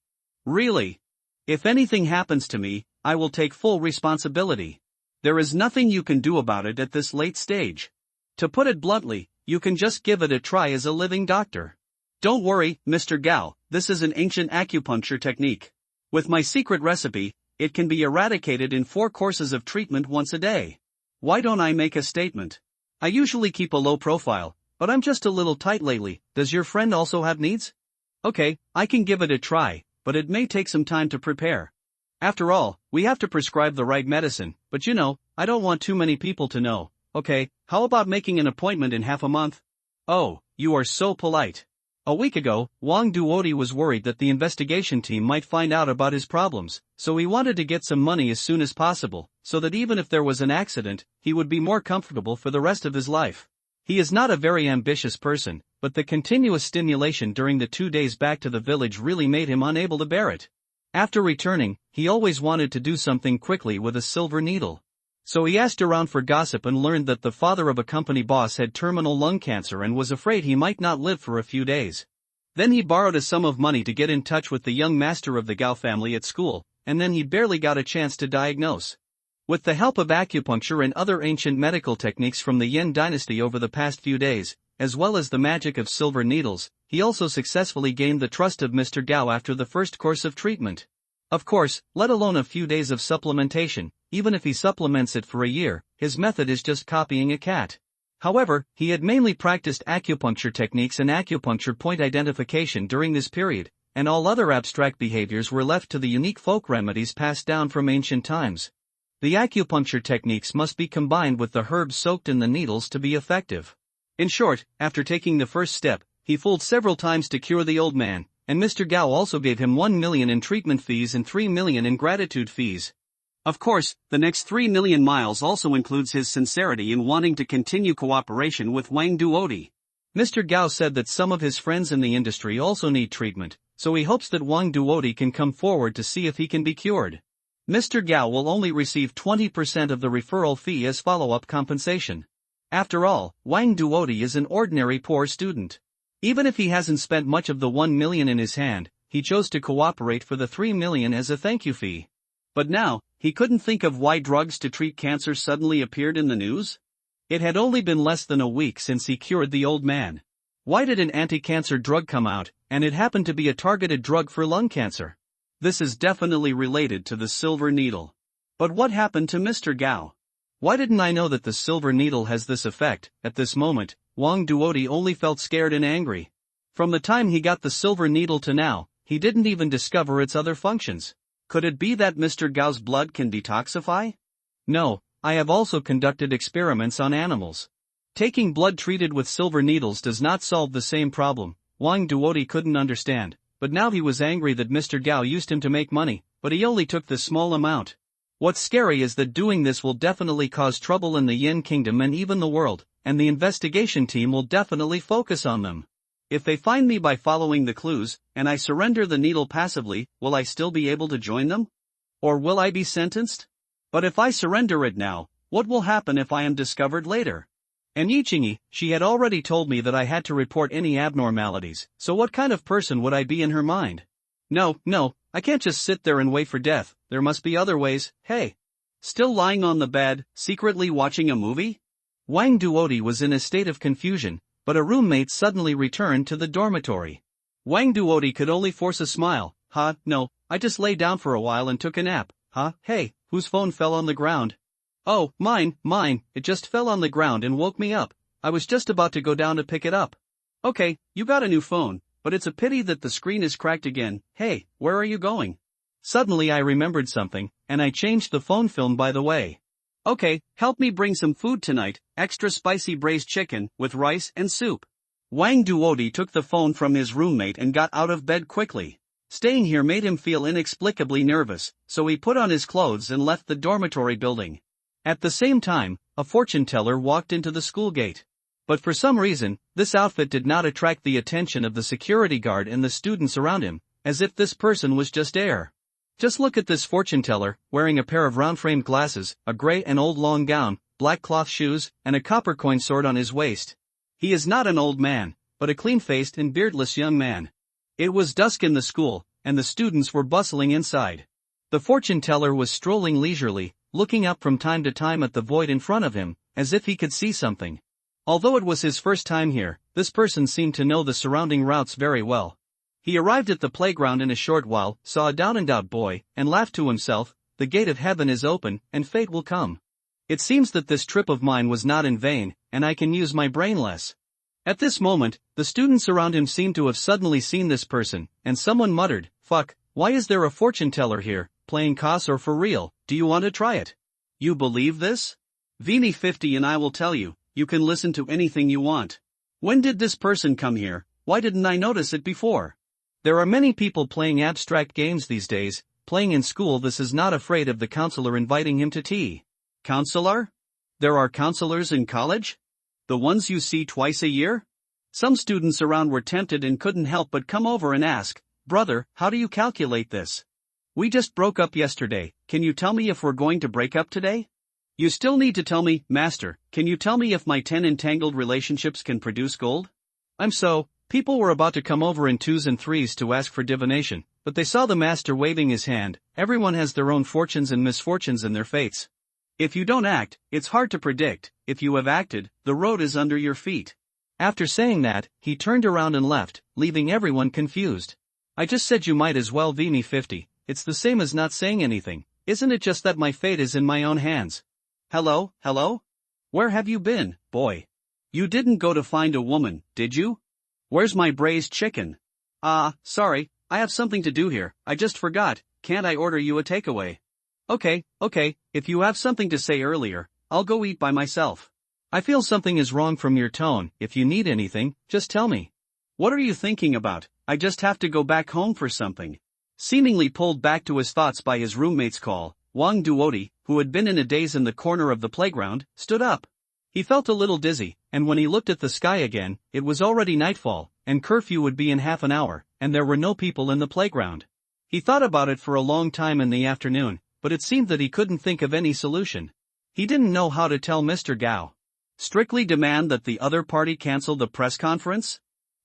Really? If anything happens to me, I will take full responsibility. There is nothing you can do about it at this late stage. To put it bluntly, you can just give it a try as a living doctor. Don't worry, Mr. Gao, this is an ancient acupuncture technique. With my secret recipe, it can be eradicated in 4 courses of treatment once a day. Why don't I make a statement? I usually keep a low profile, but I'm just a little tight lately. Does your friend also have needs? Okay, I can give it a try, but it may take some time to prepare. After all, we have to prescribe the right medicine, but you know, I don't want too many people to know. Okay, how about making an appointment in half a month? Oh, you are so polite. A week ago, Wang Duodi was worried that the investigation team might find out about his problems, so he wanted to get some money as soon as possible, so that even if there was an accident, he would be more comfortable for the rest of his life. He is not a very ambitious person, but the continuous stimulation during the 2 days back to the village really made him unable to bear it. After returning, he always wanted to do something quickly with a silver needle. So he asked around for gossip and learned that the father of a company boss had terminal lung cancer and was afraid he might not live for a few days. Then he borrowed a sum of money to get in touch with the young master of the Gao family at school, and then he barely got a chance to diagnose. With the help of acupuncture and other ancient medical techniques from the Yin dynasty over the past few days, as well as the magic of silver needles, he also successfully gained the trust of Mr. Gao after the first course of treatment. Of course, let alone a few days of supplementation, even if he supplements it for a year, his method is just copying a cat. However, he had mainly practiced acupuncture techniques and acupuncture point identification during this period, and all other abstract behaviors were left to the unique folk remedies passed down from ancient times. The acupuncture techniques must be combined with the herbs soaked in the needles to be effective. In short, after taking the first step, he fooled several times to cure the old man, and Mr. Gao also gave him 1 million in treatment fees and 3 million in gratitude fees. Of course, the next 3 million miles also includes his sincerity in wanting to continue cooperation with Wang Duodi. Mr. Gao said that some of his friends in the industry also need treatment, so he hopes that Wang Duodi can come forward to see if he can be cured. Mr. Gao will only receive 20% of the referral fee as follow-up compensation. After all, Wang Duodi is an ordinary poor student. Even if he hasn't spent much of the 1 million in his hand, he chose to cooperate for the 3 million as a thank you fee. But now, he couldn't think of why drugs to treat cancer suddenly appeared in the news. It had only been less than a week since he cured the old man. Why did an anti-cancer drug come out, and it happened to be a targeted drug for lung cancer? This is definitely related to the silver needle. But what happened to Mr. Gao? Why didn't I know that the silver needle has this effect? At this moment, Wang Duodi only felt scared and angry. From the time he got the silver needle to now, he didn't even discover its other functions. Could it be that Mr. Gao's blood can detoxify? No, I have also conducted experiments on animals. Taking blood treated with silver needles does not solve the same problem. Wang Duodi couldn't understand, but now he was angry that Mr. Gao used him to make money, but he only took this small amount. What's scary is that doing this will definitely cause trouble in the Yin Kingdom and even the world, and the investigation team will definitely focus on them. If they find me by following the clues, and I surrender the needle passively, will I still be able to join them? Or will I be sentenced? But if I surrender it now, what will happen if I am discovered later? And Yichingi, she had already told me that I had to report any abnormalities, so what kind of person would I be in her mind? No, I can't just sit there and wait for death, there must be other ways. Hey! Still lying on the bed, secretly watching a movie? Wang Duodi was in a state of confusion, but a roommate suddenly returned to the dormitory. Wang Duodi could only force a smile. No, I just lay down for a while and took a nap. Hey, whose phone fell on the ground? Oh, mine, it just fell on the ground and woke me up. I was just about to go down to pick it up. Okay, you got a new phone, but it's a pity that the screen is cracked again. Hey, where are you going? Suddenly I remembered something, and I changed the phone film by the way. Okay, help me bring some food tonight, extra spicy braised chicken, with rice and soup. Wang Duodi took the phone from his roommate and got out of bed quickly. Staying here made him feel inexplicably nervous, so he put on his clothes and left the dormitory building. At the same time, a fortune teller walked into the school gate. But for some reason, this outfit did not attract the attention of the security guard and the students around him, as if this person was just air. Just look at this fortune teller, wearing a pair of round-framed glasses, a gray and old long gown, black cloth shoes, and a copper coin sword on his waist. He is not an old man, but a clean-faced and beardless young man. It was dusk in the school, and the students were bustling inside. The fortune teller was strolling leisurely, looking up from time to time at the void in front of him, as if he could see something. Although it was his first time here, this person seemed to know the surrounding routes very well. He arrived at the playground in a short while, saw a down-and-out boy, and laughed to himself, the gate of heaven is open, and fate will come. It seems that this trip of mine was not in vain, and I can use my brain less. At this moment, the students around him seemed to have suddenly seen this person, and someone muttered, "Fuck, why is there a fortune teller here, playing COS or for real, do you want to try it?" You believe this? Vini 50 and I will tell you, you can listen to anything you want. When did this person come here? Why didn't I notice it before? There are many people playing abstract games these days. Playing in school, this is not afraid of the counselor inviting him to tea. Counselor? There are counselors in college? The ones you see twice a year? Some students around were tempted and couldn't help but come over and ask, "Brother, how do you calculate this? We just broke up yesterday, can you tell me if we're going to break up today?" You still need to tell me, "Master, can you tell me if my 10 entangled relationships can produce gold?" People were about to come over in 2s and 3s to ask for divination, but they saw the master waving his hand. Everyone has their own fortunes and misfortunes and their fates. If you don't act, it's hard to predict. If you have acted, the road is under your feet. After saying that, he turned around and left, leaving everyone confused. I just said you might as well Vini 50, it's the same as not saying anything, isn't it just that my fate is in my own hands? Hello? Where have you been, boy? You didn't go to find a woman, did you? Where's my braised chicken? Sorry, I have something to do here, I just forgot, can't I order you a takeaway? Okay, if you have something to say earlier, I'll go eat by myself. I feel something is wrong from your tone, if you need anything, just tell me. What are you thinking about? I just have to go back home for something. Seemingly pulled back to his thoughts by his roommate's call, Wang Duodi, who had been in a daze in the corner of the playground, stood up. He felt a little dizzy, and when he looked at the sky again, it was already nightfall, and curfew would be in half an hour, and there were no people in the playground. He thought about it for a long time in the afternoon, but it seemed that he couldn't think of any solution. He didn't know how to tell Mr. Gao. Strictly demand that the other party cancel the press conference?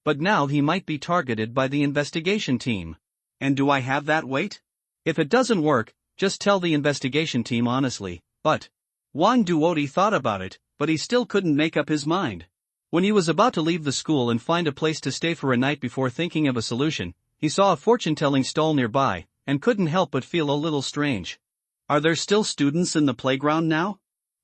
But now he might be targeted by the investigation team. And do I have that weight? If it doesn't work, just tell the investigation team honestly, but... Wang Duodi thought about it, but he still couldn't make up his mind. When he was about to leave the school and find a place to stay for a night before thinking of a solution, he saw a fortune-telling stall nearby, and couldn't help but feel a little strange. Are there still students in the playground now?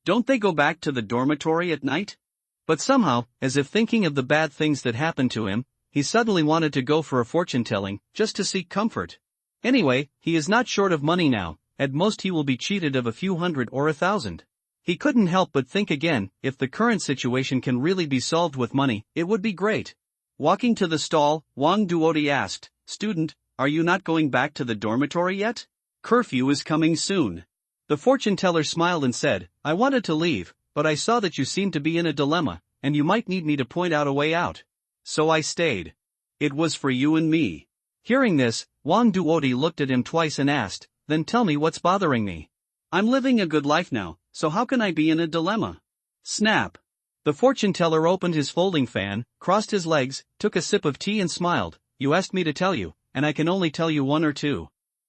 Don't they go back to the dormitory at night? But somehow, as if thinking of the bad things that happened to him, he suddenly wanted to go for a fortune-telling, just to seek comfort. Anyway, he is not short of money now, at most he will be cheated of a few hundred or 1,000. He couldn't help but think again, if the current situation can really be solved with money, it would be great. Walking to the stall, Wang Duodi asked, "Student, are you not going back to the dormitory yet? Curfew is coming soon." The fortune-teller smiled and said, "I wanted to leave, but I saw that you seemed to be in a dilemma, and you might need me to point out a way out. So I stayed. It was for you and me." Hearing this, Wang Duodi looked at him twice and asked, "Then tell me what's bothering me. I'm living a good life now, so how can I be in a dilemma?" Snap! The fortune-teller opened his folding fan, crossed his legs, took a sip of tea and smiled. "You asked me to tell you, and I can only tell you one or two.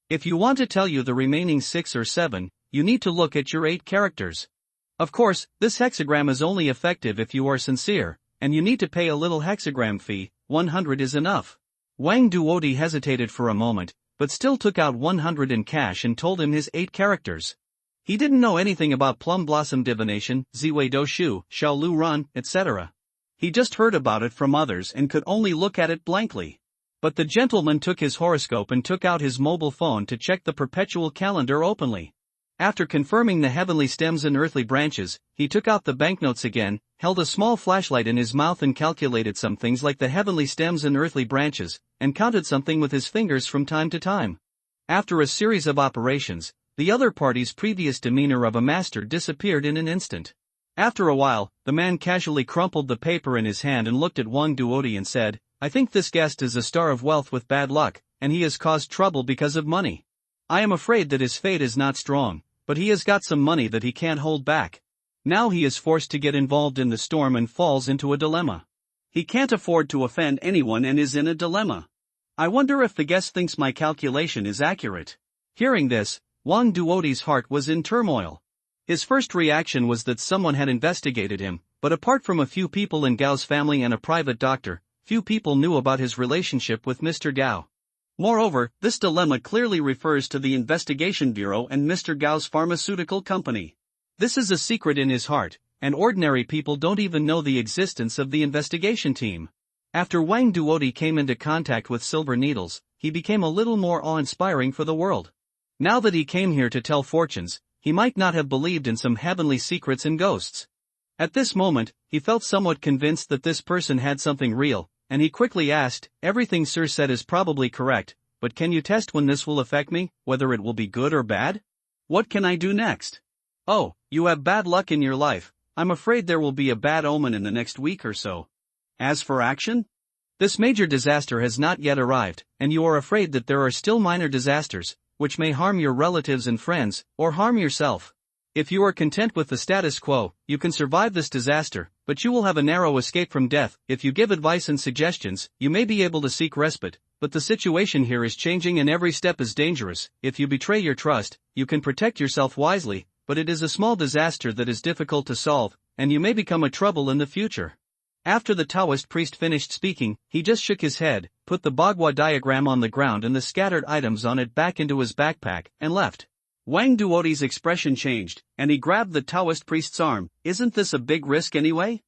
If you want to tell you the remaining 6 or 7, you need to look at your 8 characters. Of course, this hexagram is only effective if you are sincere, and you need to pay a little hexagram fee. 100 is enough." Wang Duodi hesitated for a moment, but still took out 100 in cash and told him his 8 characters. He didn't know anything about plum blossom divination, ziwei do shu, xiao lu ran, etc. He just heard about it from others and could only look at it blankly. But the gentleman took his horoscope and took out his mobile phone to check the perpetual calendar openly. After confirming the heavenly stems and earthly branches, he took out the banknotes again, held a small flashlight in his mouth and calculated some things like the heavenly stems and earthly branches, and counted something with his fingers from time to time. After a series of operations, the other party's previous demeanor of a master disappeared in an instant. After a while, the man casually crumpled the paper in his hand and looked at Wang Duodi and said, "I think this guest is a star of wealth with bad luck, and he has caused trouble because of money. I am afraid that his fate is not strong, but he has got some money that he can't hold back. Now he is forced to get involved in the storm and falls into a dilemma. He can't afford to offend anyone and is in a dilemma. I wonder if the guest thinks my calculation is accurate." Hearing this, Wang Duodi's heart was in turmoil. His first reaction was that someone had investigated him, but apart from a few people in Gao's family and a private doctor, few people knew about his relationship with Mr. Gao. Moreover, this dilemma clearly refers to the Investigation Bureau and Mr. Gao's pharmaceutical company. This is a secret in his heart, and ordinary people don't even know the existence of the investigation team. After Wang Duodi came into contact with silver needles, he became a little more awe-inspiring for the world. Now that he came here to tell fortunes, he might not have believed in some heavenly secrets and ghosts. At this moment, he felt somewhat convinced that this person had something real, and he quickly asked, "Everything Sir said is probably correct, but can you test when this will affect me, whether it will be good or bad? What can I do next?" "Oh, you have bad luck in your life. I'm afraid there will be a bad omen in the next week or so. As for action? This major disaster has not yet arrived, and you are afraid that there are still minor disasters, which may harm your relatives and friends, or harm yourself. If you are content with the status quo, you can survive this disaster, but you will have a narrow escape from death. If you give advice and suggestions, you may be able to seek respite, but the situation here is changing and every step is dangerous. If you betray your trust, you can protect yourself wisely, but it is a small disaster that is difficult to solve, and you may become a trouble in the future." After the Taoist priest finished speaking, he just shook his head, put the Bagua diagram on the ground and the scattered items on it back into his backpack, and left. Wang Duodi's expression changed, and he grabbed the Taoist priest's arm. "Isn't this a big risk anyway?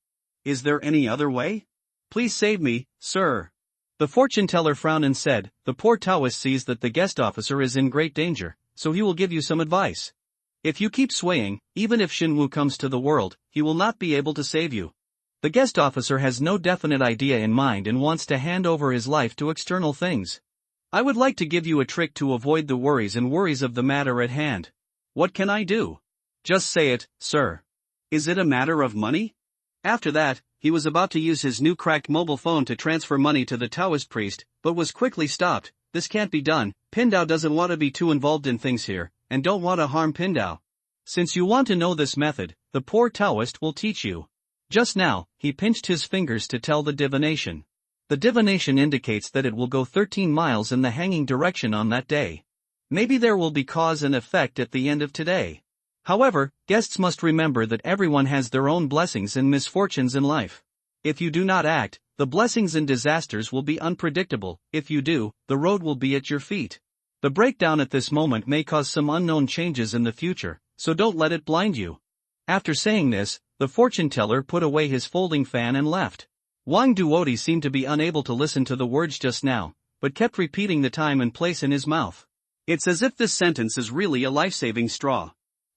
Is there any other way? Please save me, sir." The fortune-teller frowned and said, "The poor Taoist sees that the guest officer is in great danger, so he will give you some advice. If you keep swaying, even if Xinwu comes to the world, he will not be able to save you. The guest officer has no definite idea in mind and wants to hand over his life to external things. I would like to give you a trick to avoid the worries of the matter at hand. What can I do?" "Just say it, sir." "Is it a matter of money?" After that, he was about to use his new cracked mobile phone to transfer money to the Taoist priest, but was quickly stopped. "This can't be done. Pindao doesn't want to be too involved in things here, and don't want to harm Pindao. Since you want to know this method, the poor Taoist will teach you." Just now, he pinched his fingers to tell the divination. The divination indicates that it will go 13 miles in the hanging direction on that day. Maybe there will be cause and effect at the end of today. However, guests must remember that everyone has their own blessings and misfortunes in life. If you do not act, the blessings and disasters will be unpredictable. If you do, the road will be at your feet. The breakdown at this moment may cause some unknown changes in the future, so don't let it blind you. After saying this, the fortune teller put away his folding fan and left. Wang Duodi seemed to be unable to listen to the words just now, but kept repeating the time and place in his mouth. It's as if this sentence is really a life-saving straw.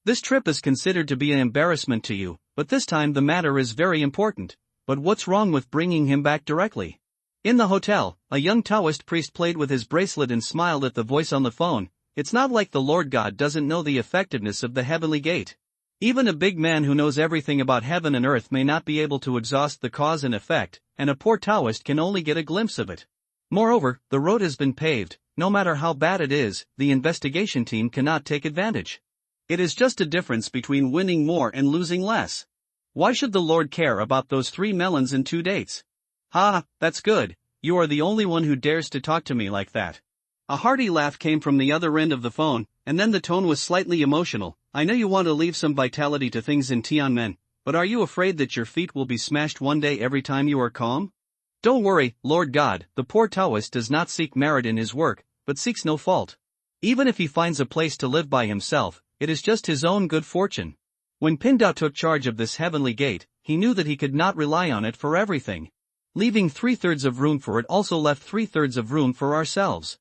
This trip is considered to be an embarrassment to you, but this time the matter is very important. But what's wrong with bringing him back directly? In the hotel, a young Taoist priest played with his bracelet and smiled at the voice on the phone. It's not like the Lord God doesn't know the effectiveness of the heavenly gate. Even a big man who knows everything about heaven and earth may not be able to exhaust the cause and effect, and a poor Taoist can only get a glimpse of it. Moreover, the road has been paved. No matter how bad it is, the investigation team cannot take advantage. It is just a difference between winning more and losing less. Why should the Lord care about those 3 melons and 2 dates? Ha, that's good. You are the only one who dares to talk to me like that. A hearty laugh came from the other end of the phone, and then the tone was slightly emotional. I know you want to leave some vitality to things in Tianmen, but are you afraid that your feet will be smashed one day every time you are calm? Don't worry, Lord God, the poor Taoist does not seek merit in his work, but seeks no fault. Even if he finds a place to live by himself, it is just his own good fortune. When Pindao took charge of this heavenly gate, he knew that he could not rely on it for everything. Leaving 3/3 of room for it also left 3/3 of room for ourselves.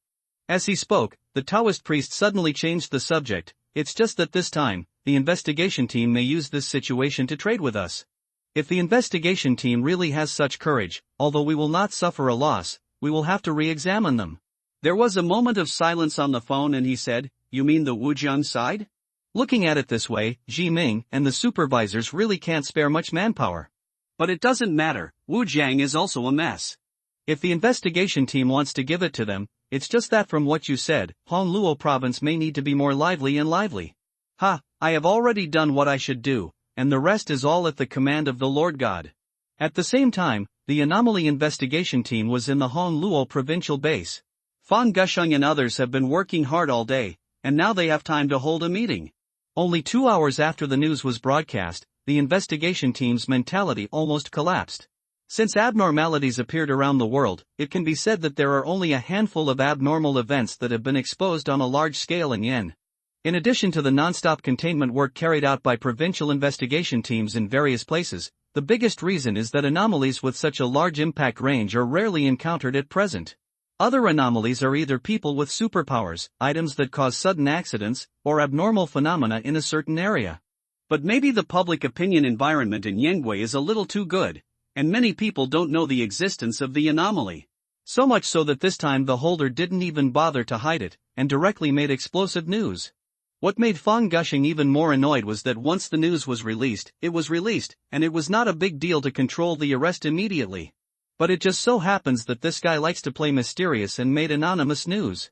As he spoke, the Taoist priest suddenly changed the subject. It's just that this time, the investigation team may use this situation to trade with us. If the investigation team really has such courage, although we will not suffer a loss, we will have to re-examine them. There was a moment of silence on the phone and he said, "You mean the Wujiang side?" Looking at it this way, Ji Ming and the supervisors really can't spare much manpower. But it doesn't matter, Wujiang is also a mess. If the investigation team wants to give it to them, it's just that from what you said, Hongluo province may need to be more lively and lively. Ha, I have already done what I should do, and the rest is all at the command of the Lord God. At the same time, the anomaly investigation team was in the Hongluo provincial base. Fan Gusheng and others have been working hard all day, and now they have time to hold a meeting. Only 2 hours after the news was broadcast, the investigation team's mentality almost collapsed. Since abnormalities appeared around the world, it can be said that there are only a handful of abnormal events that have been exposed on a large scale in Yen. In addition to the non-stop containment work carried out by provincial investigation teams in various places, the biggest reason is that anomalies with such a large impact range are rarely encountered at present. Other anomalies are either people with superpowers, items that cause sudden accidents, or abnormal phenomena in a certain area. But maybe the public opinion environment in Yengui is a little too good, and many people don't know the existence of the anomaly. So much so that this time the holder didn't even bother to hide it, and directly made explosive news. What made Fan Gusheng even more annoyed was that once the news was released, and it was not a big deal to control the arrest immediately. But it just so happens that this guy likes to play mysterious and made anonymous news.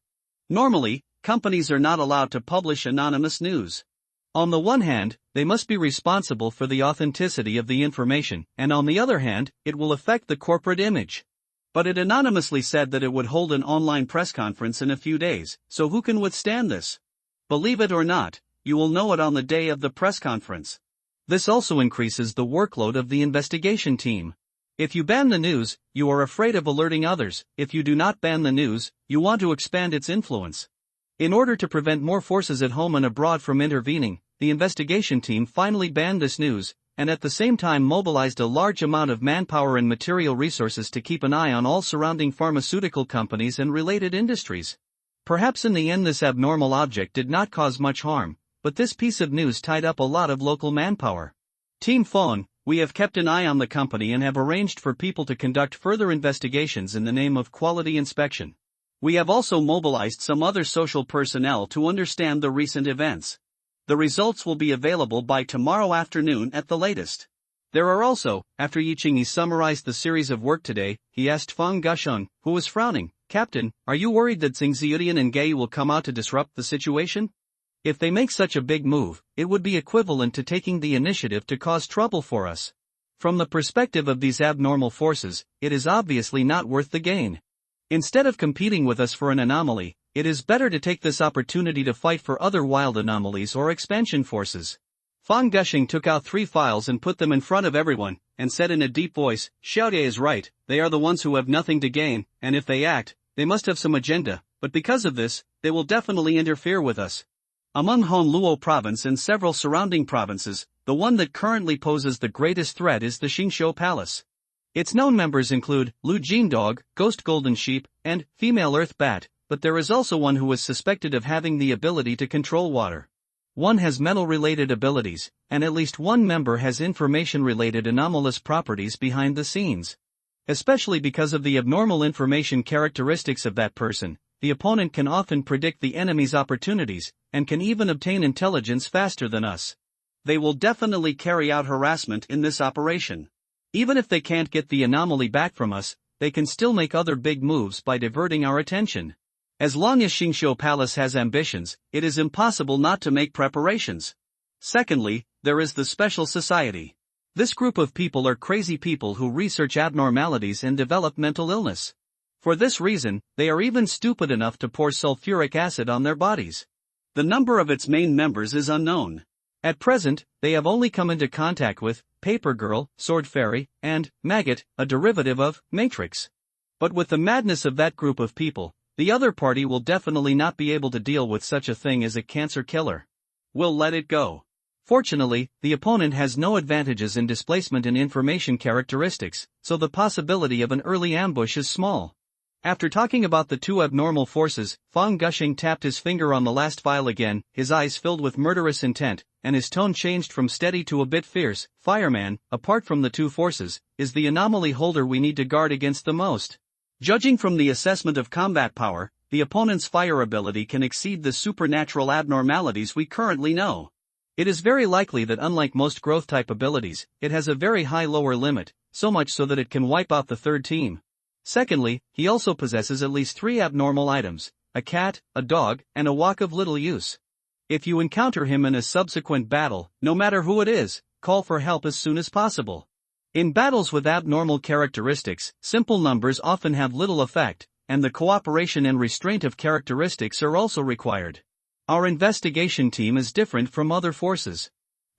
Normally, companies are not allowed to publish anonymous news. On the one hand, they must be responsible for the authenticity of the information, and on the other hand, it will affect the corporate image. But it anonymously said that it would hold an online press conference in a few days, so who can withstand this? Believe it or not, you will know it on the day of the press conference. This also increases the workload of the investigation team. If you ban the news, you are afraid of alerting others. If you do not ban the news, you want to expand its influence. In order to prevent more forces at home and abroad from intervening, the investigation team finally banned this news, and at the same time mobilized a large amount of manpower and material resources to keep an eye on all surrounding pharmaceutical companies and related industries. Perhaps in the end this abnormal object did not cause much harm, but this piece of news tied up a lot of local manpower. Team Phone, we have kept an eye on the company and have arranged for people to conduct further investigations in the name of quality inspection. We have also mobilized some other social personnel to understand the recent events. The results will be available by tomorrow afternoon at the latest. There are also, after Yiqingyi summarized the series of work today, he asked Fan Gusheng, who was frowning, "Captain, are you worried that Xingziudian and Gei will come out to disrupt the situation? If they make such a big move, it would be equivalent to taking the initiative to cause trouble for us. From the perspective of these abnormal forces, it is obviously not worth the gain. Instead of competing with us for an anomaly, it is better to take this opportunity to fight for other wild anomalies or expansion forces." Fan Gusheng took out 3 files and put them in front of everyone, and said in a deep voice, "Xiaotie is right, they are the ones who have nothing to gain, and if they act, they must have some agenda, but because of this, they will definitely interfere with us. Among Honluo province and several surrounding provinces, the one that currently poses the greatest threat is the Xingqiu Palace. Its known members include Lu Jin Dog, Ghost Golden Sheep, and Female Earth Bat, but there is also one who is suspected of having the ability to control water. One has metal-related abilities, and at least one member has information-related anomalous properties behind the scenes. Especially because of the abnormal information characteristics of that person, the opponent can often predict the enemy's opportunities, and can even obtain intelligence faster than us. They will definitely carry out harassment in this operation. Even if they can't get the anomaly back from us, they can still make other big moves by diverting our attention. As long as Xingqiu Palace has ambitions, it is impossible not to make preparations. Secondly, there is the Special Society. This group of people are crazy people who research abnormalities and develop mental illness. For this reason, they are even stupid enough to pour sulfuric acid on their bodies. The number of its main members is unknown. At present, they have only come into contact with Paper Girl, Sword Fairy, and Maggot, a derivative of Matrix. But with the madness of that group of people, the other party will definitely not be able to deal with such a thing as a cancer killer. We'll let it go. Fortunately, the opponent has no advantages in displacement and information characteristics, so the possibility of an early ambush is small. After talking about the two abnormal forces, Fang Gushing tapped his finger on the last file again, his eyes filled with murderous intent, and his tone changed from steady to a bit fierce. Fireman, apart from the two forces, is the anomaly holder we need to guard against the most. Judging from the assessment of combat power, the opponent's fire ability can exceed the supernatural abnormalities we currently know. It is very likely that unlike most growth-type abilities, it has a very high lower limit, so much so that it can wipe out the third team. Secondly, he also possesses at least 3 abnormal items, a cat, a dog, and a walk of little use. If you encounter him in a subsequent battle, no matter who it is, call for help as soon as possible. In battles with abnormal characteristics, simple numbers often have little effect, and the cooperation and restraint of characteristics are also required. Our investigation team is different from other forces.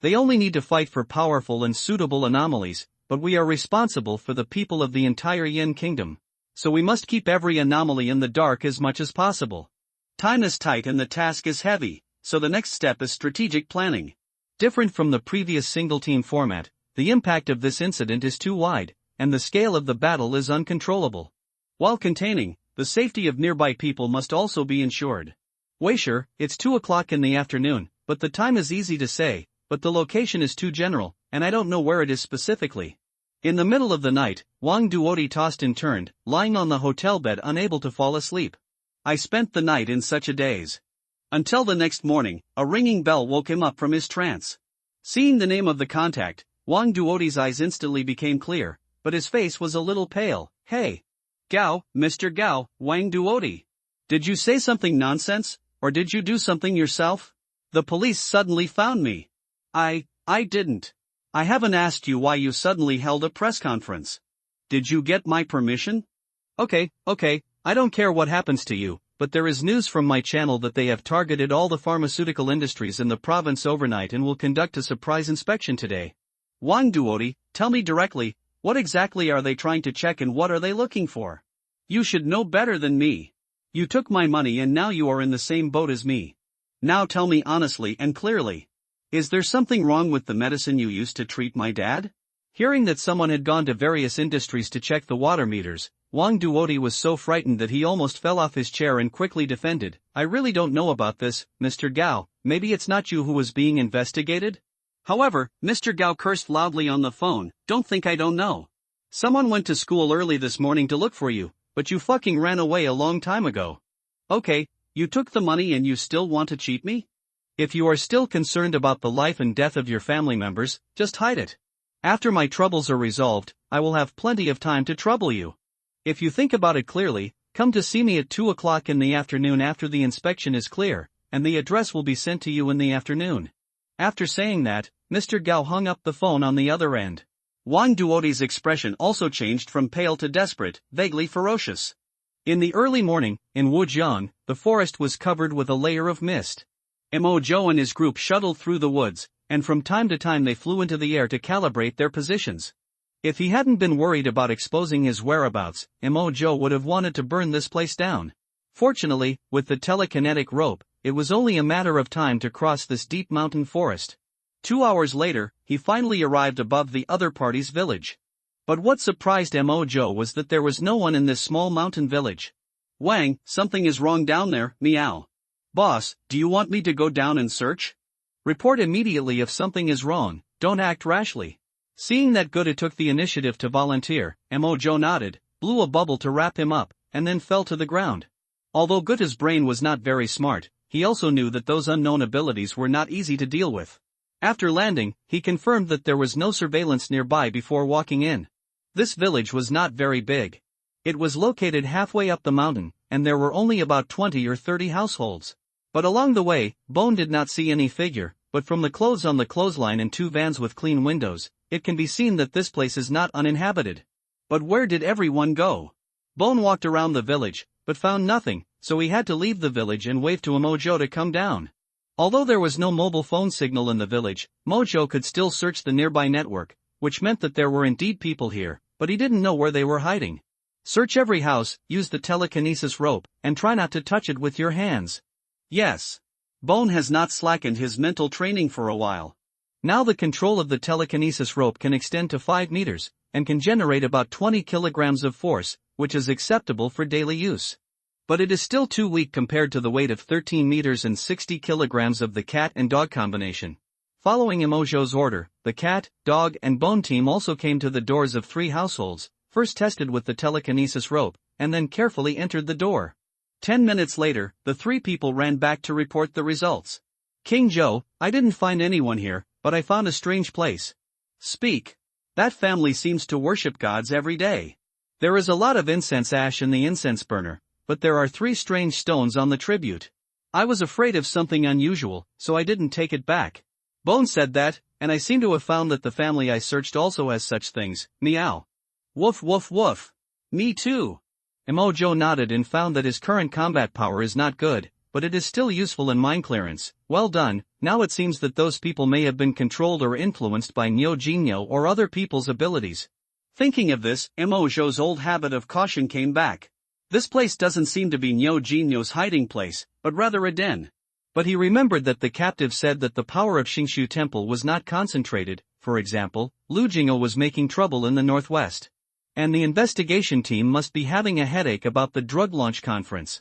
They only need to fight for powerful and suitable anomalies, but we are responsible for the people of the entire Yin Kingdom. So we must keep every anomaly in the dark as much as possible. Time is tight and the task is heavy, so the next step is strategic planning. Different from the previous single-team format, the impact of this incident is too wide, and the scale of the battle is uncontrollable. While containing, the safety of nearby people must also be ensured. Weisher, it's 2 o'clock in the afternoon, but the time is easy to say, but the location is too general, and I don't know where it is specifically. In the middle of the night, Wang Duodi tossed and turned, lying on the hotel bed unable to fall asleep. I spent the night in such a daze. Until the next morning, a ringing bell woke him up from his trance. Seeing the name of the contact, Wang Duodi's eyes instantly became clear, but his face was a little pale. Hey! Gao, Mr. Gao, Wang Duodi. Did you say something nonsense, or did you do something yourself? The police suddenly found me. I didn't. I haven't asked you why you suddenly held a press conference. Did you get my permission? Okay, I don't care what happens to you, but there is news from my channel that they have targeted all the pharmaceutical industries in the province overnight and will conduct a surprise inspection today. Wang Duodi, tell me directly, what exactly are they trying to check and what are they looking for? You should know better than me. You took my money and now you are in the same boat as me. Now tell me honestly and clearly. Is there something wrong with the medicine you used to treat my dad? Hearing that someone had gone to various industries to check the water meters, Wang Duodi was so frightened that he almost fell off his chair and quickly defended. I really don't know about this, Mr. Gao. Maybe it's not you who was being investigated? However, Mr. Gao cursed loudly on the phone. Don't think I don't know. Someone went to school early this morning to look for you, but you fucking ran away a long time ago. Okay, you took the money and you still want to cheat me? If you are still concerned about the life and death of your family members, just hide it. After my troubles are resolved, I will have plenty of time to trouble you. If you think about it clearly, come to see me at 2 o'clock in the afternoon after the inspection is clear, and the address will be sent to you in the afternoon. After saying that, Mr. Gao hung up the phone on the other end. Wang Duodi's expression also changed from pale to desperate, vaguely ferocious. In the early morning, in Wujiang, the forest was covered with a layer of mist. Mo Zhou and his group shuttled through the woods, and from time to time they flew into the air to calibrate their positions. If he hadn't been worried about exposing his whereabouts, Mo Zhou would have wanted to burn this place down. Fortunately, with the telekinetic rope, it was only a matter of time to cross this deep mountain forest. 2 hours later, he finally arrived above the other party's village. But what surprised Mo Joe was that there was no one in this small mountain village. Wang, something is wrong down there, meow. Boss, do you want me to go down and search? Report immediately if something is wrong, don't act rashly. Seeing that Gota took the initiative to volunteer, Mo Joe nodded, blew a bubble to wrap him up, and then fell to the ground. Although Gota's brain was not very smart, he also knew that those unknown abilities were not easy to deal with. After landing, he confirmed that there was no surveillance nearby before walking in. This village was not very big. It was located halfway up the mountain, and there were only about 20 or 30 households. But along the way, Bone did not see any figure, but from the clothes on the clothesline and 2 vans with clean windows, it can be seen that this place is not uninhabited. But where did everyone go? Bone walked around the village, but found nothing, so he had to leave the village and wave to Mo Joe to come down. Although there was no mobile phone signal in the village, Mo Joe could still search the nearby network, which meant that there were indeed people here, but he didn't know where they were hiding. Search every house, use the telekinesis rope, and try not to touch it with your hands. Yes. Bone has not slackened his mental training for a while. Now the control of the telekinesis rope can extend to 5 meters, and can generate about 20 kilograms of force, which is acceptable for daily use. But it is still too weak compared to the weight of 13 meters and 60 kilograms of the cat and dog combination. Following Mo Joe's order, the cat, dog and Bone team also came to the doors of 3 households, first tested with the telekinesis rope, and then carefully entered the door. 10 minutes later, the 3 people ran back to report the results. King Joe, I didn't find anyone here, but I found a strange place. Speak. That family seems to worship gods every day. There is a lot of incense ash in the incense burner, but there are 3 strange stones on the tribute. I was afraid of something unusual, so I didn't take it back. Bone said that, and I seem to have found that the family I searched also has such things, meow. Woof woof woof. Me too. Mo Joe nodded and found that his current combat power is not good, but it is still useful in mind clearance. Well done. Now it seems that those people may have been controlled or influenced by Neo Genio or other people's abilities. Thinking of this, Mo Joe's old habit of caution came back. This place doesn't seem to be Neo Genio's hiding place, but rather a den. But he remembered that the captive said that the power of Xingshu Temple was not concentrated. For example, Lu Jing'o was making trouble in the northwest. And the investigation team must be having a headache about the drug launch conference.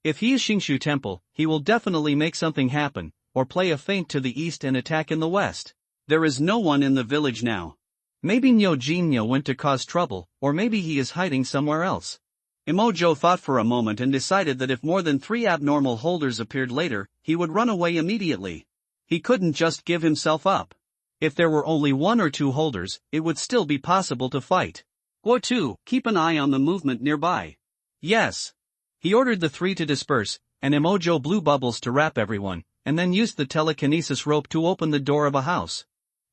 If he is Xingshu Temple, he will definitely make something happen, or play a feint to the east and attack in the west. There is no one in the village now. Maybe Neo Genio went to cause trouble, or maybe he is hiding somewhere else. Mo Joe thought for a moment and decided that if more than 3 abnormal holders appeared later, he would run away immediately. He couldn't just give himself up. If there were only 1 or 2 holders, it would still be possible to fight. Or 2, keep an eye on the movement nearby. Yes. He ordered the 3 to disperse, and Mo Joe blew bubbles to wrap everyone, and then used the telekinesis rope to open the door of a house.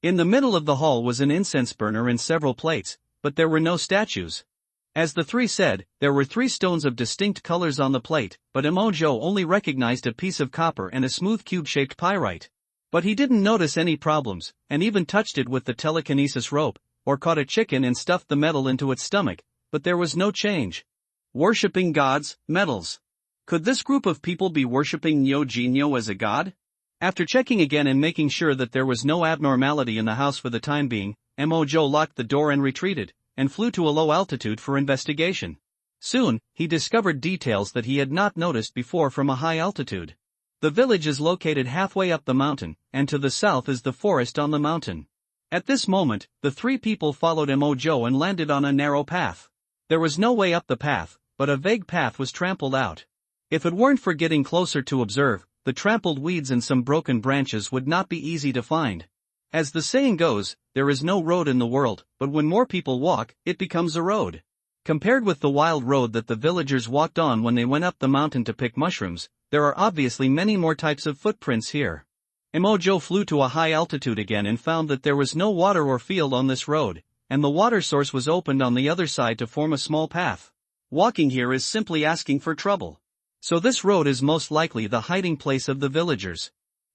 In the middle of the hall was an incense burner and several plates, but there were no statues. As the 3 said, there were 3 stones of distinct colors on the plate, but Mo Joe only recognized a piece of copper and a smooth cube-shaped pyrite. But he didn't notice any problems, and even touched it with the telekinesis rope, or caught a chicken and stuffed the metal into its stomach, but there was no change. Worshipping gods, metals. Could this group of people be worshipping Neo Genio as a god? After checking again and making sure that there was no abnormality in the house for the time being, Mo Joe locked the door and retreated, and flew to a low altitude for investigation. Soon, he discovered details that he had not noticed before from a high altitude. The village is located halfway up the mountain, and to the south is the forest on the mountain. At this moment, the 3 people followed Mo Joe and landed on a narrow path. There was no way up the path, but a vague path was trampled out. If it weren't for getting closer to observe, the trampled weeds and some broken branches would not be easy to find. As the saying goes, there is no road in the world, but when more people walk, it becomes a road. Compared with the wild road that the villagers walked on when they went up the mountain to pick mushrooms, there are obviously many more types of footprints here. Mo Joe flew to a high altitude again and found that there was no water or field on this road, and the water source was opened on the other side to form a small path. Walking here is simply asking for trouble. So this road is most likely the hiding place of the villagers.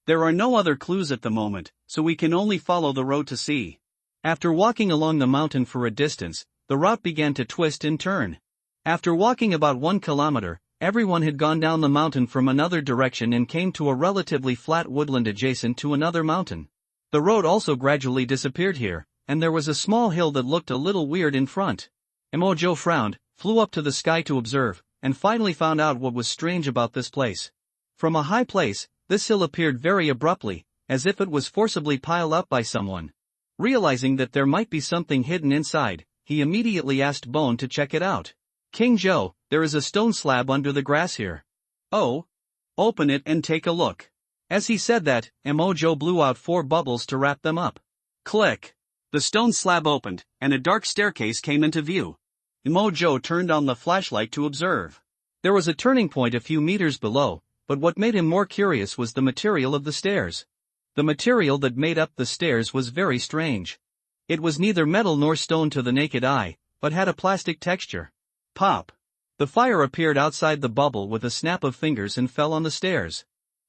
There are no other clues at the moment, so we can only follow the road to see. After walking along the mountain for a distance, the route began to twist and turn. After walking about 1 kilometer, everyone had gone down the mountain from another direction and came to a relatively flat woodland adjacent to another mountain. The road also gradually disappeared here, and there was a small hill that looked a little weird in front. Emojo frowned, flew up to the sky to observe, and finally found out what was strange about this place. From a high place, this hill appeared very abruptly, as if it was forcibly piled up by someone. Realizing that there might be something hidden inside, he immediately asked Bone to check it out. King Joe, there is a stone slab under the grass here. Oh? Open it and take a look. As he said that, Emojo blew out 4 bubbles to wrap them up. Click! The stone slab opened, and a dark staircase came into view. Emojo turned on the flashlight to observe. There was a turning point a few meters below, but what made him more curious was the material of the stairs. The material that made up the stairs was very strange. It was neither metal nor stone to the naked eye, but had a plastic texture. Pop! The fire appeared outside the bubble with a snap of fingers and fell on the stairs.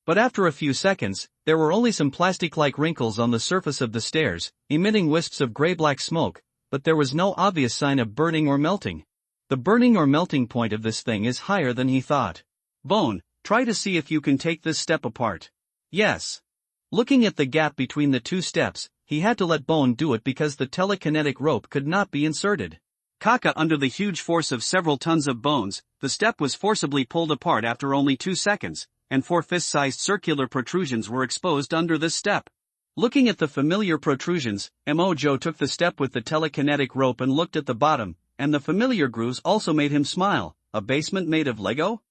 But after a few seconds, there were only some plastic-like wrinkles on the surface of the stairs, emitting wisps of gray-black smoke, but there was no obvious sign of burning or melting. The burning or melting point of this thing is higher than he thought. Bone, try to see if you can take this step apart. Yes. Looking at the gap between the 2 steps, he had to let Bone do it because the telekinetic rope could not be inserted. Kaka, under the huge force of several tons of bones, the step was forcibly pulled apart after only 2 seconds, and 4 fist-sized circular protrusions were exposed under this step. Looking at the familiar protrusions, Emojo took the step with the telekinetic rope and looked at the bottom, and the familiar grooves also made him smile. A basement made of Lego?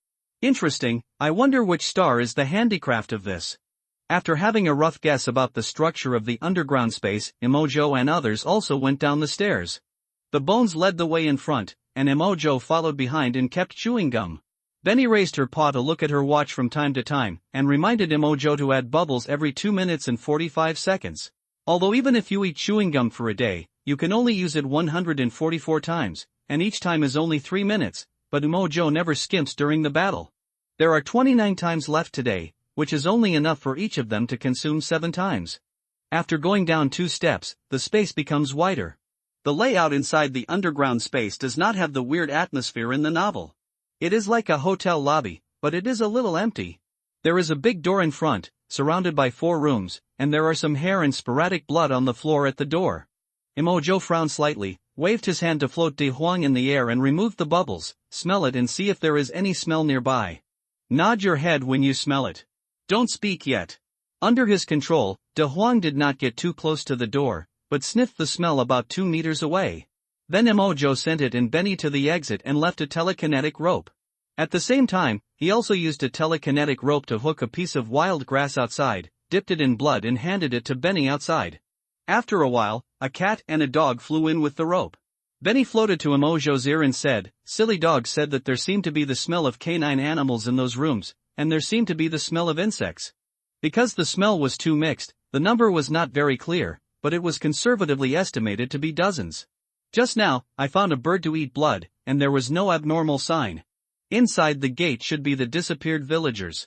Interesting, I wonder which star is the handicraft of this. After having a rough guess about the structure of the underground space, Emojo and others also went down the stairs. The bones led the way in front, and Emojo followed behind and kept chewing gum. Benny raised her paw to look at her watch from time to time, and reminded Emojo to add bubbles every 2 minutes and 45 seconds. Although even if you eat chewing gum for a day, you can only use it 144 times, and each time is only 3 minutes, but Emojo never skimps during the battle. There are 29 times left today, which is only enough for each of them to consume 7 times. After going down 2 steps, the space becomes wider. The layout inside the underground space does not have the weird atmosphere in the novel. It is like a hotel lobby, but it is a little empty. There is a big door in front, surrounded by 4 rooms, and there are some hair and sporadic blood on the floor at the door. Emojo frowned slightly, waved his hand to float De Huang in the air and removed the bubbles. Smell it and see if there is any smell nearby. Nod your head when you smell it. Don't speak yet. Under his control, De Huang did not get too close to the door, but sniffed the smell about 2 meters away. Then Emojo sent it and Benny to the exit and left a telekinetic rope. At the same time, he also used a telekinetic rope to hook a piece of wild grass outside, dipped it in blood and handed it to Benny outside. After a while, a cat and a dog flew in with the rope. Benny floated to Emojo's ear and said, "Silly dog said that there seemed to be the smell of canine animals in those rooms, and there seemed to be the smell of insects." Because the smell was too mixed, the number was not very clear, but it was conservatively estimated to be dozens. Just now, I found a bird to eat blood, and there was no abnormal sign. Inside the gate should be the disappeared villagers.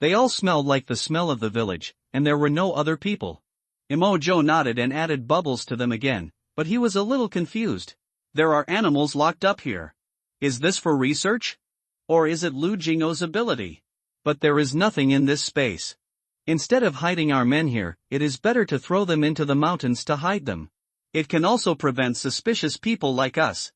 They all smelled like the smell of the village, and there were no other people. Emojo nodded and added bubbles to them again, but he was a little confused. There are animals locked up here. Is this for research? Or is it Lu Jingo's ability? But there is nothing in this space. Instead of hiding our men here, it is better to throw them into the mountains to hide them. It can also prevent suspicious people like us.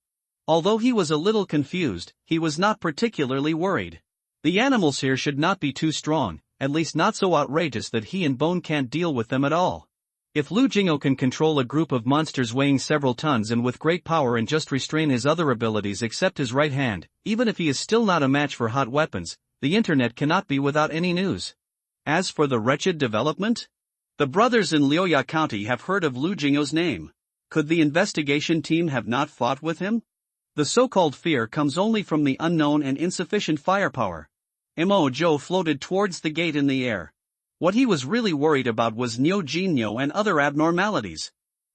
Although he was a little confused, he was not particularly worried. The animals here should not be too strong, at least not so outrageous that he and Bone can't deal with them at all. If Lu Jingo can control a group of monsters weighing several tons and with great power and just restrain his other abilities except his right hand, even if he is still not a match for hot weapons, the internet cannot be without any news. As for the wretched development? The brothers in Liuya County have heard of Lu Jingo's name. Could the investigation team have not fought with him? The so-called fear comes only from the unknown and insufficient firepower. Emojo floated towards the gate in the air. What he was really worried about was Nyo Jinyo and other abnormalities.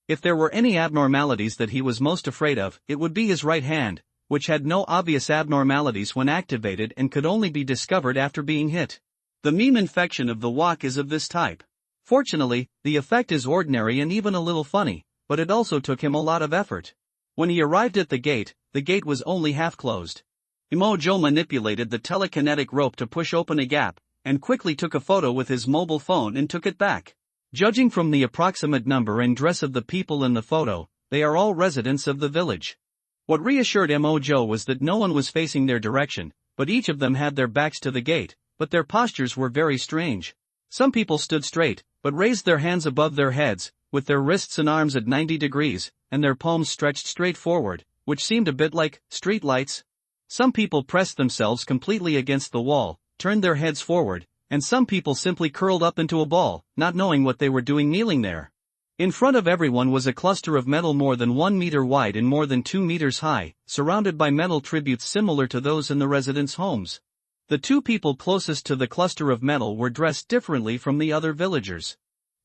If there were any abnormalities that he was most afraid of, it would be his right hand, which had no obvious abnormalities when activated and could only be discovered after being hit. The meme infection of the wok is of this type. Fortunately, the effect is ordinary and even a little funny, but it also took him a lot of effort. When he arrived at the gate was only half closed. Joe manipulated the telekinetic rope to push open a gap, and quickly took a photo with his mobile phone and took it back. Judging from the approximate number and dress of the people in the photo, they are all residents of the village. What reassured Joe was that no one was facing their direction, but each of them had their backs to the gate, but their postures were very strange. Some people stood straight, but raised their hands above their heads, with their wrists and arms at 90 degrees, and their palms stretched straight forward, which seemed a bit like street lights. Some people pressed themselves completely against the wall, turned their heads forward, and some people simply curled up into a ball, not knowing what they were doing kneeling there. In front of everyone was a cluster of metal more than 1 meter wide and more than 2 meters high, surrounded by metal tributes similar to those in the residents' homes. The two people closest to the cluster of metal were dressed differently from the other villagers.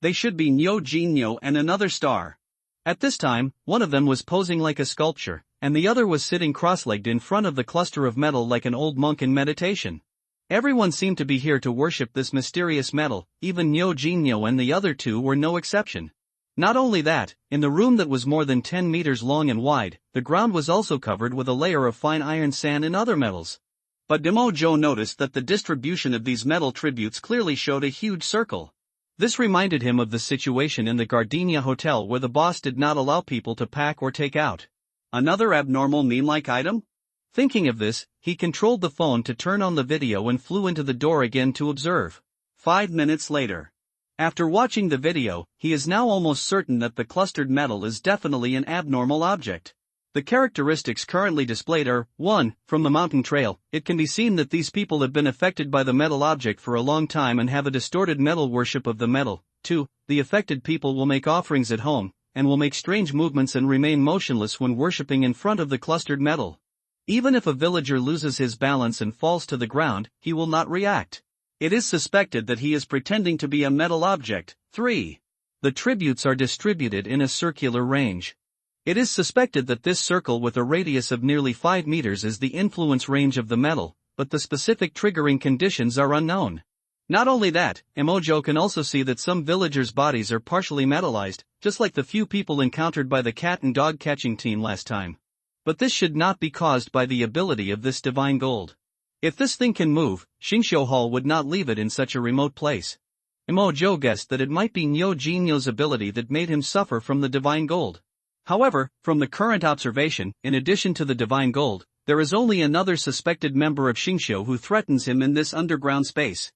They should be Nyo Jinyo and another star. At this time, one of them was posing like a sculpture, and the other was sitting cross-legged in front of the cluster of metal like an old monk in meditation. Everyone seemed to be here to worship this mysterious metal, even Nyo Jinyo and the other two were no exception. Not only that, in the room that was more than 10 meters long and wide, the ground was also covered with a layer of fine iron sand and other metals. But Joe noticed that the distribution of these metal tributes clearly showed a huge circle. This reminded him of the situation in the Gardenia Hotel where the boss did not allow people to pack or take out. Another abnormal meme-like item? Thinking of this, he controlled the phone to turn on the video and flew into the door again to observe. 5 minutes later. After watching the video, he is now almost certain that the clustered metal is definitely an abnormal object. The characteristics currently displayed are, 1. From the mountain trail, it can be seen that these people have been affected by the metal object for a long time and have a distorted metal worship of the metal. 2. The affected people will make offerings at home, and will make strange movements and remain motionless when worshipping in front of the clustered metal. Even if a villager loses his balance and falls to the ground, he will not react. It is suspected that he is pretending to be a metal object. 3. The tributes are distributed in a circular range. It is suspected that this circle with a radius of nearly 5 meters is the influence range of the metal, but the specific triggering conditions are unknown. Not only that, Joe can also see that some villagers' bodies are partially metallized, just like the few people encountered by the cat and dog catching team last time. But this should not be caused by the ability of this divine gold. If this thing can move, Xingqiu Hall would not leave it in such a remote place. Joe guessed that it might be Nyo Jinyo's ability that made him suffer from the divine gold. However, from the current observation, in addition to the divine gold, there is only another suspected member of Xingqiu who threatens him in this underground space.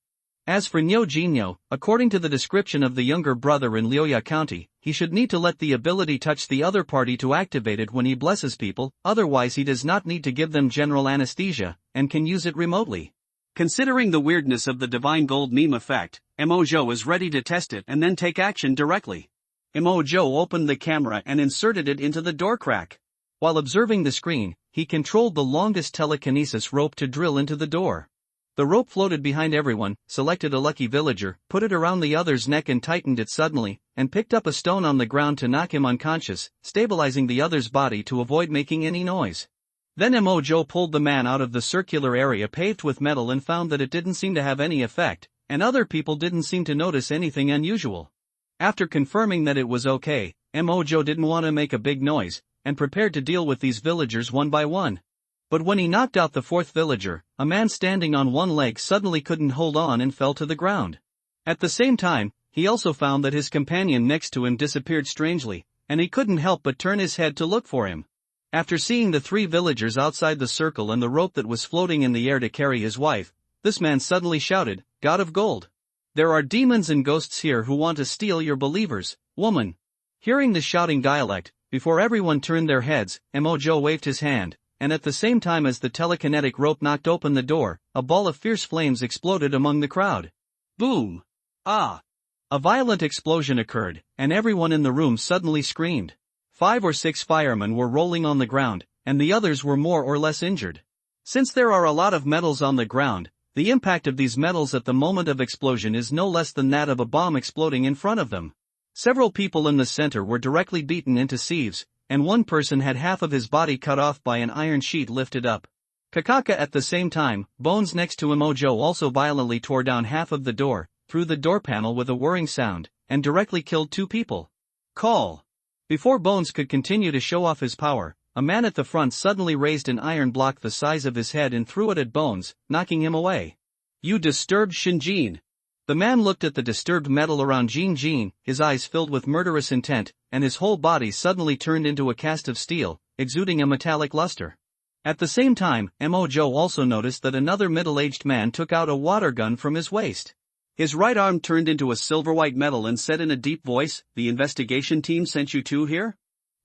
As for Nyo Jinyo, according to the description of the younger brother in Liuya County, he should need to let the ability touch the other party to activate it when he blesses people, otherwise he does not need to give them general anesthesia, and can use it remotely. Considering the weirdness of the divine gold meme effect, Joe is ready to test it and then take action directly. Joe opened the camera and inserted it into the door crack. While observing the screen, he controlled the longest telekinesis rope to drill into the door. The rope floated behind everyone, selected a lucky villager, put it around the other's neck and tightened it suddenly, and picked up a stone on the ground to knock him unconscious, stabilizing the other's body to avoid making any noise. Then Joe pulled the man out of the circular area paved with metal and found that it didn't seem to have any effect, and other people didn't seem to notice anything unusual. After confirming that it was okay, Joe didn't want to make a big noise, and prepared to deal with these villagers one by one. But when he knocked out the fourth villager, a man standing on one leg suddenly couldn't hold on and fell to the ground. At the same time, he also found that his companion next to him disappeared strangely, and he couldn't help but turn his head to look for him. After seeing the 3 villagers outside the circle and the rope that was floating in the air to carry his wife, this man suddenly shouted, "God of Gold! There are demons and ghosts here who want to steal your believers, woman!" Hearing the shouting dialect, before everyone turned their heads, Joe waved his hand, and at the same time as the telekinetic rope knocked open the door, a ball of fierce flames exploded among the crowd. Boom! Ah! A violent explosion occurred, and everyone in the room suddenly screamed. 5 or 6 firemen were rolling on the ground, and the others were more or less injured. Since there are a lot of metals on the ground, the impact of these metals at the moment of explosion is no less than that of a bomb exploding in front of them. Several people in the center were directly beaten into sieves, and one person had half of his body cut off by an iron sheet lifted up. Kakaka at the same time, Bones next to him. Joe also violently tore down half of the door, through the door panel with a whirring sound, and directly killed 2 people. Call! Before Bones could continue to show off his power, a man at the front suddenly raised an iron block the size of his head and threw it at Bones, knocking him away. "You disturbed Shinjin." The man looked at the disturbed metal around Jin, his eyes filled with murderous intent, and his whole body suddenly turned into a cast of steel, exuding a metallic luster. At the same time, Mojo also noticed that another middle-aged man took out a water gun from his waist. His right arm turned into a silver-white metal and said in a deep voice, "The investigation team sent you two here?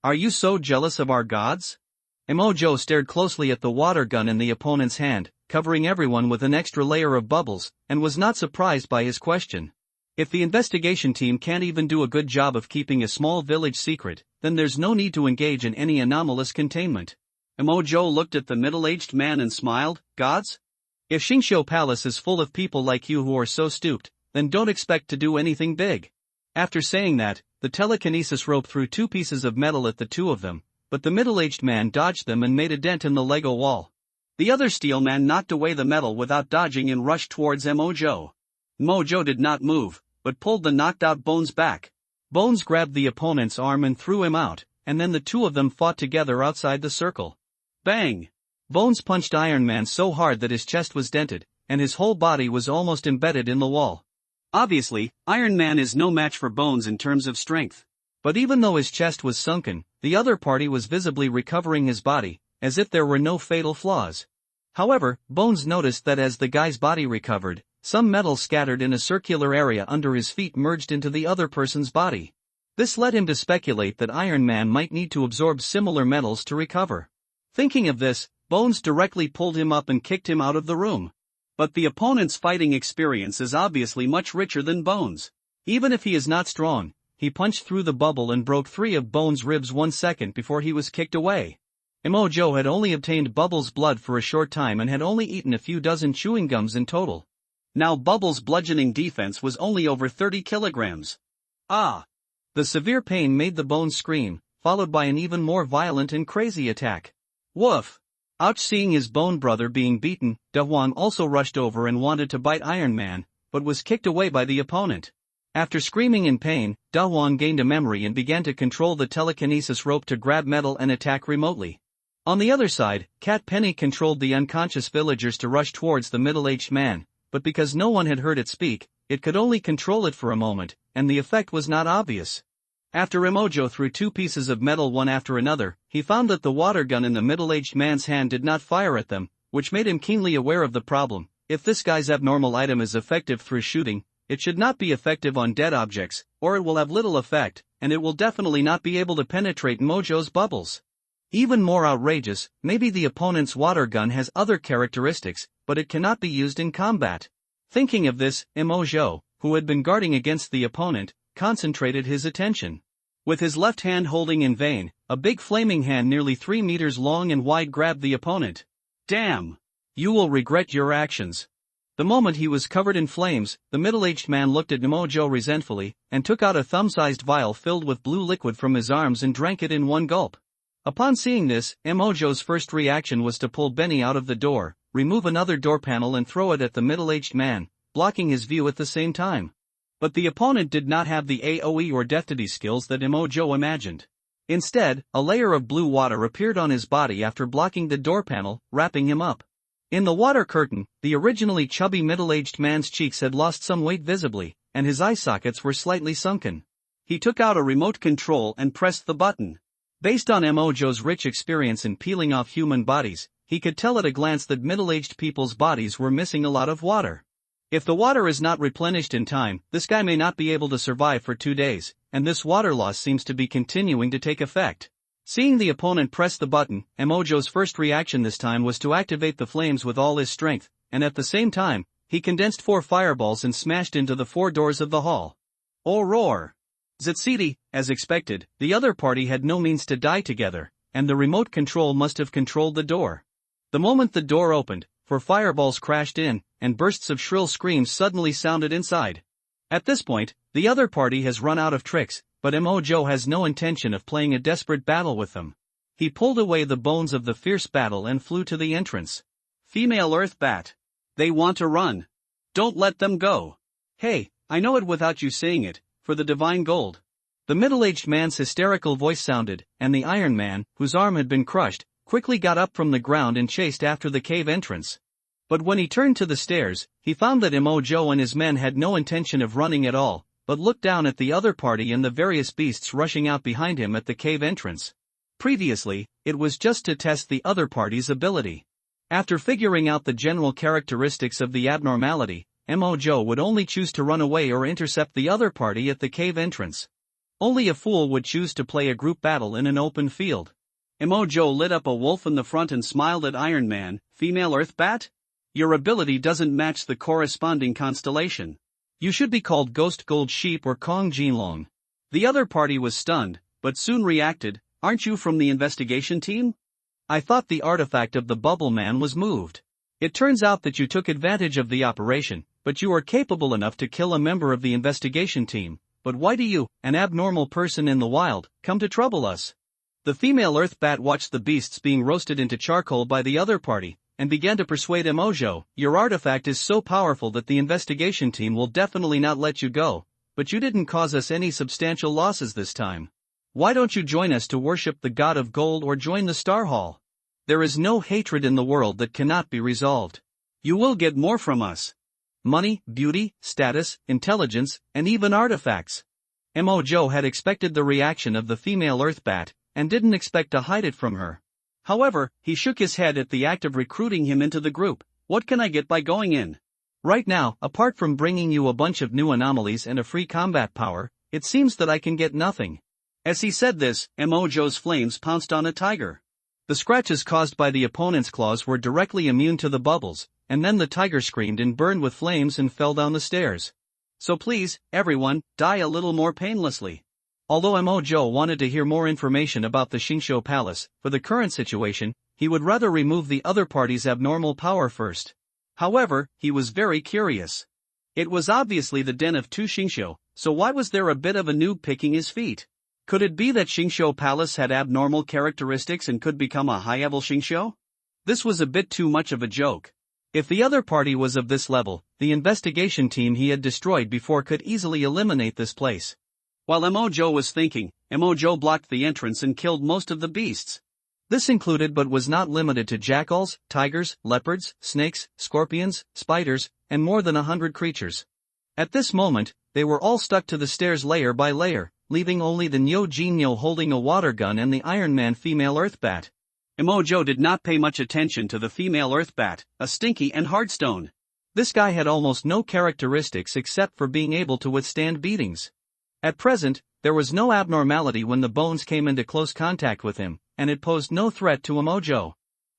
Are you so jealous of our gods?" Mojo stared closely at the water gun in the opponent's hand, covering everyone with an extra layer of bubbles, and was not surprised by his question. If the investigation team can't even do a good job of keeping a small village secret, then there's no need to engage in any anomalous containment. Mojo looked at the middle-aged man and smiled. "Gods? If Xingqiu Palace is full of people like you who are so stooped, then don't expect to do anything big." After saying that, the telekinesis rope threw two pieces of metal at the two of them, but the middle-aged man dodged them and made a dent in the Lego wall. The other steel man knocked away the metal without dodging and rushed towards Mojo. Mojo did not move, but pulled the knocked-out Bones back. Bones grabbed the opponent's arm and threw him out, and then the two of them fought together outside the circle. Bang! Bones punched Iron Man so hard that his chest was dented, and his whole body was almost embedded in the wall. Obviously, Iron Man is no match for Bones in terms of strength. But even though his chest was sunken, the other party was visibly recovering his body, as if there were no fatal flaws. However, Bones noticed that as the guy's body recovered, some metal scattered in a circular area under his feet merged into the other person's body. This led him to speculate that Iron Man might need to absorb similar metals to recover. Thinking of this, Bones directly pulled him up and kicked him out of the room. But the opponent's fighting experience is obviously much richer than Bones. Even if he is not strong, he punched through the bubble and broke 3 of Bones' ribs 1 second before he was kicked away. Mojo had only obtained Bubbles' blood for a short time and had only eaten a few dozen chewing gums in total. Now Bubbles' bludgeoning defense was only over 30 kilograms. Ah! The severe pain made the Bones scream, followed by an even more violent and crazy attack. Woof! Ouch! Seeing his bone brother being beaten, Dahuan also rushed over and wanted to bite Iron Man, but was kicked away by the opponent. After screaming in pain, Dahuan gained a memory and began to control the telekinesis rope to grab metal and attack remotely. On the other side, Cat Penny controlled the unconscious villagers to rush towards the middle-aged man, but because no one had heard it speak, it could only control it for a moment, and the effect was not obvious. After Mojo threw 2 pieces of metal one after another, he found that the water gun in the middle-aged man's hand did not fire at them, which made him keenly aware of the problem. If this guy's abnormal item is effective through shooting, it should not be effective on dead objects, or it will have little effect, and it will definitely not be able to penetrate Mojo's bubbles. Even more outrageous, maybe the opponent's water gun has other characteristics, but it cannot be used in combat. Thinking of this, Mojo, who had been guarding against the opponent, concentrated his attention. With his left hand holding in vain, a big flaming hand nearly 3 meters long and wide grabbed the opponent. Damn! You will regret your actions. The moment he was covered in flames, the middle-aged man looked at Mojo resentfully, and took out a thumb-sized vial filled with blue liquid from his arms and drank it in one gulp. Upon seeing this, Mojo's first reaction was to pull Benny out of the door, remove another door panel and throw it at the middle-aged man, blocking his view at the same time. But the opponent did not have the AoE or Deathity skills that Mojo imagined. Instead, a layer of blue water appeared on his body after blocking the door panel, wrapping him up. In the water curtain, the originally chubby middle-aged man's cheeks had lost some weight visibly, and his eye sockets were slightly sunken. He took out a remote control and pressed the button. Based on Mojo's rich experience in peeling off human bodies, he could tell at a glance that middle-aged people's bodies were missing a lot of water. If the water is not replenished in time, this guy may not be able to survive for 2 days, and this water loss seems to be continuing to take effect. Seeing the opponent press the button, Mojo's first reaction this time was to activate the flames with all his strength, and at the same time, he condensed 4 fireballs and smashed into the 4 doors of the hall. Oh roar! Zatsiti, as expected, the other party had no means to die together, and the remote control must have controlled the door. The moment the door opened, 4 fireballs crashed in, and bursts of shrill screams suddenly sounded inside. At this point, the other party has run out of tricks, but Mojo has no intention of playing a desperate battle with them. He pulled away the bones of the fierce battle and flew to the entrance. Female Earth Bat. They want to run. Don't let them go. Hey, I know it without you saying it, for the divine gold. The middle-aged man's hysterical voice sounded, and the Iron Man, whose arm had been crushed, quickly got up from the ground and chased after the cave entrance. But when he turned to the stairs, he found that Imo-jo and his men had no intention of running at all, but looked down at the other party and the various beasts rushing out behind him at the cave entrance. Previously, it was just to test the other party's ability. After figuring out the general characteristics of the abnormality, Imo-jo would only choose to run away or intercept the other party at the cave entrance. Only a fool would choose to play a group battle in an open field. Imo-jo lit up a wolf in the front and smiled at Iron Man. Female Earth Bat? Your ability doesn't match the corresponding constellation. You should be called Ghost Gold Sheep or Kong Jinlong. The other party was stunned, but soon reacted. Aren't you from the investigation team? I thought the artifact of the Bubble Man was moved. It turns out that you took advantage of the operation, but you are capable enough to kill a member of the investigation team. But why do you, an abnormal person in the wild, come to trouble us? The female Earth Bat watched the beasts being roasted into charcoal by the other party, and began to persuade Imo-jo. Your artifact is so powerful that the investigation team will definitely not let you go, but you didn't cause us any substantial losses this time. Why don't you join us to worship the god of gold or join the Star Hall? There is no hatred in the world that cannot be resolved. You will get more from us. Money, beauty, status, intelligence, and even artifacts. Imo-jo had expected the reaction of the female Earth Bat, and didn't expect to hide it from her. However, he shook his head at the act of recruiting him into the group. What can I get by going in? Right now, apart from bringing you a bunch of new anomalies and a free combat power, it seems that I can get nothing. As he said this, Imo-jo's flames pounced on a tiger. The scratches caused by the opponent's claws were directly immune to the bubbles, and then the tiger screamed and burned with flames and fell down the stairs. So please, everyone, die a little more painlessly. Although Imo-jo wanted to hear more information about the Shingsho Palace, for the current situation, he would rather remove the other party's abnormal power first. However, he was very curious. It was obviously the den of two Shingsho, so why was there a bit of a noob picking his feet? Could it be that Shingsho Palace had abnormal characteristics and could become a high-level Shingsho? This was a bit too much of a joke. If the other party was of this level, the investigation team he had destroyed before could easily eliminate this place. While Imo-jo was thinking, Imo-jo blocked the entrance and killed most of the beasts. This included but was not limited to jackals, tigers, leopards, snakes, scorpions, spiders, and more than 100 creatures. At this moment, they were all stuck to the stairs layer by layer, leaving only the Nyo Jinyo holding a water gun and the Iron Man female Earth Bat. Imo-jo did not pay much attention to the female Earth Bat, a stinky and hard stone. This guy had almost no characteristics except for being able to withstand beatings. At present, there was no abnormality when the bones came into close contact with him, and it posed no threat to Imo-jo.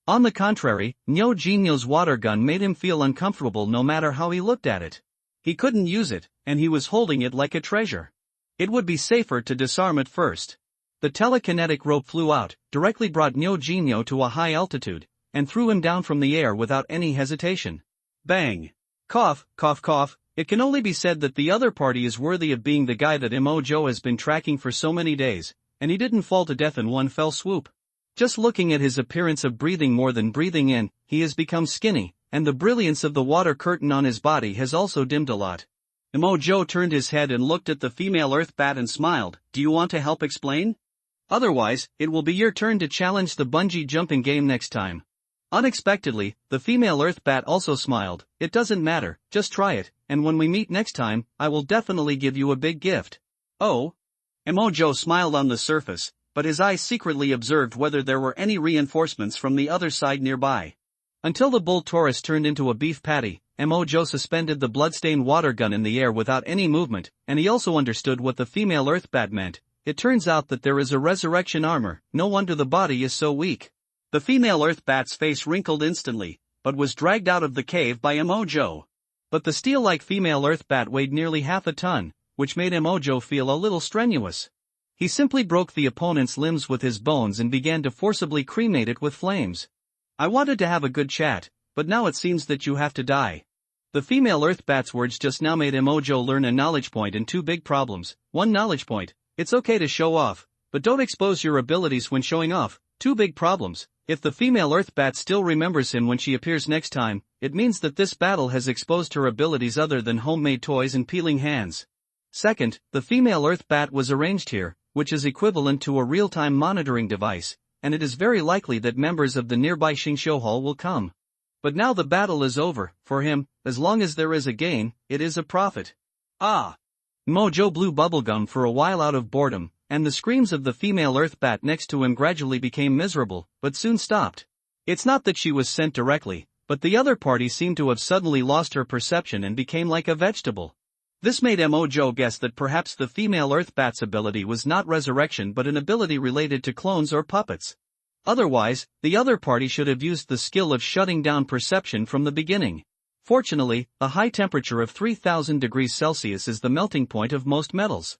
On the contrary, Nyo Jinyo's water gun made him feel uncomfortable no matter how he looked at it. He couldn't use it, and he was holding it like a treasure. It would be safer to disarm it first. The telekinetic rope flew out, directly brought Nyo Jinyo to a high altitude, and threw him down from the air without any hesitation. Bang! Cough, cough, cough. It can only be said that the other party is worthy of being the guy that Imo-jo has been tracking for so many days, and he didn't fall to death in one fell swoop. Just looking at his appearance of breathing more than breathing in, he has become skinny, and the brilliance of the water curtain on his body has also dimmed a lot. Imo-jo turned his head and looked at the female Earth Bat and smiled. Do you want to help explain? Otherwise, it will be your turn to challenge the bungee jumping game next time. Unexpectedly, the female Earth Bat also smiled. It doesn't matter, just try it, and when we meet next time, I will definitely give you a big gift. Oh? Imo-jo smiled on the surface, but his eyes secretly observed whether there were any reinforcements from the other side nearby. Until the bull Taurus turned into a beef patty, Imo-jo suspended the bloodstained water gun in the air without any movement, and he also understood what the female Earth Bat meant. It turns out that there is a resurrection armor, no wonder the body is so weak. The female Earth Bat's face wrinkled instantly, but was dragged out of the cave by Imo-jo. But the steel-like female Earth Bat weighed nearly half a ton, which made Imo-jo feel a little strenuous. He simply broke the opponent's limbs with his bones and began to forcibly cremate it with flames. I wanted to have a good chat, but now it seems that you have to die. The female Earth Bat's words just now made Imo-jo learn a knowledge point and two big problems. One knowledge point: it's okay to show off, but don't expose your abilities when showing off. Two big problems: if the female Earth Bat still remembers him when she appears next time, it means that this battle has exposed her abilities other than homemade toys and peeling hands. Second, the female Earth bat was arranged here, which is equivalent to a real-time monitoring device, and it is very likely that members of the nearby Xingqiu Hall will come. But now the battle is over, for him, as long as there is a gain, it is a profit. Ah! Mojo blew bubblegum for a while out of boredom, and the screams of the female Earth bat next to him gradually became miserable, but soon stopped. It's not that she was sent directly, but the other party seemed to have suddenly lost her perception and became like a vegetable. This made Mojo guess that perhaps the female Earth bat's ability was not resurrection but an ability related to clones or puppets. Otherwise, the other party should have used the skill of shutting down perception from the beginning. Fortunately, a high temperature of 3000 degrees Celsius is the melting point of most metals.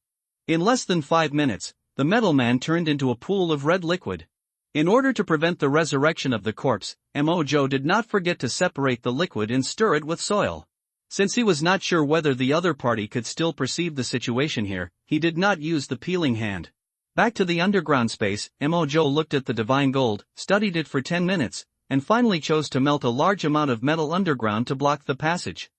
In less than 5 minutes, the metal man turned into a pool of red liquid. In order to prevent the resurrection of the corpse, Mojo did not forget to separate the liquid and stir it with soil. Since he was not sure whether the other party could still perceive the situation here, he did not use the peeling hand. Back to the underground space, Mojo looked at the divine gold, studied it for 10 minutes, and finally chose to melt a large amount of metal underground to block the passage.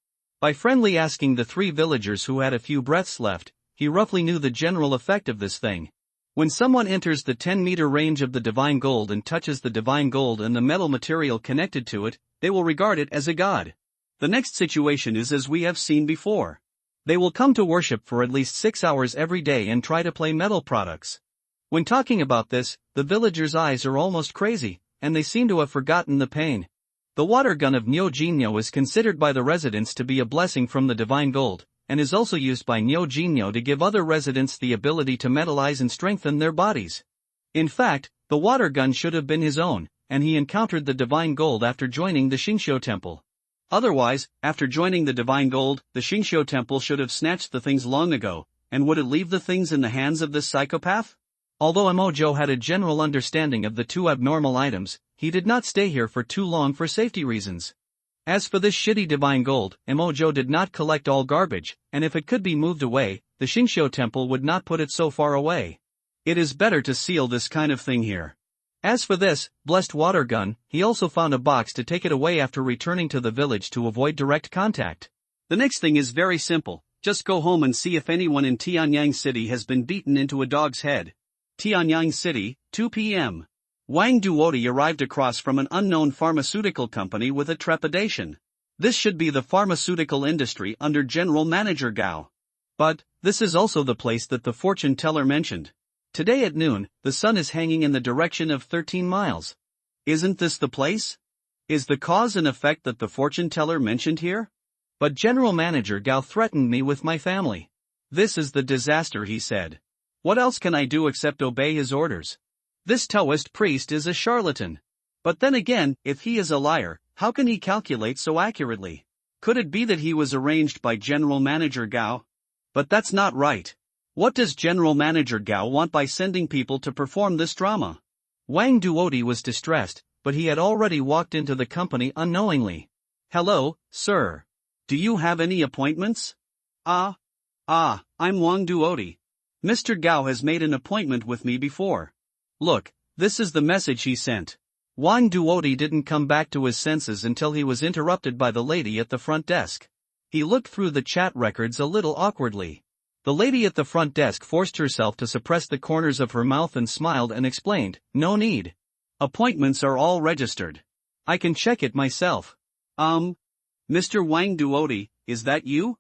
By friendly asking the 3 villagers who had a few breaths left, he roughly knew the general effect of this thing. When someone enters the 10-meter range of the divine gold and touches the divine gold and the metal material connected to it, they will regard it as a god. The next situation is as we have seen before. They will come to worship for at least 6 hours every day and try to play metal products. When talking about this, the villagers' eyes are almost crazy, and they seem to have forgotten the pain. The water gun of Nyo Jinyo is considered by the residents to be a blessing from the divine gold, and is also used by Nyo Jinyo to give other residents the ability to metallize and strengthen their bodies. In fact, the water gun should have been his own, and he encountered the divine gold after joining the Xingqiu temple. Otherwise, after joining the divine gold, the Xingqiu temple should have snatched the things long ago, and would it leave the things in the hands of this psychopath? Although Mojo had a general understanding of the 2 abnormal items, he did not stay here for too long for safety reasons. As for this shitty divine gold, Mojo did not collect all garbage, and if it could be moved away, the Xingqiu temple would not put it so far away. It is better to seal this kind of thing here. As for this blessed water gun, he also found a box to take it away after returning to the village to avoid direct contact. The next thing is very simple, just go home and see if anyone in Tianyang City has been beaten into a dog's head. Tianyang City, 2 p.m. Wang Duodi arrived across from an unknown pharmaceutical company with a trepidation. This should be the pharmaceutical industry under General Manager Gao. But, this is also the place that the fortune teller mentioned. Today at noon, the sun is hanging in the direction of 13 miles. Isn't this the place? Is the cause and effect that the fortune teller mentioned here? But General Manager Gao threatened me with my family. This is the disaster, he said. What else can I do except obey his orders? This Taoist priest is a charlatan. But then again, if he is a liar, how can he calculate so accurately? Could it be that he was arranged by General Manager Gao? But that's not right. What does General Manager Gao want by sending people to perform this drama? Wang Duodi was distressed, but he had already walked into the company unknowingly. Hello, sir. Do you have any appointments? I'm Wang Duodi. Mr. Gao has made an appointment with me before. Look, this is the message he sent. Wang Duodi didn't come back to his senses until he was interrupted by the lady at the front desk. He looked through the chat records a little awkwardly. The lady at the front desk forced herself to suppress the corners of her mouth and smiled and explained, no need. Appointments are all registered. I can check it myself. Mr. Wang Duodi, is that you?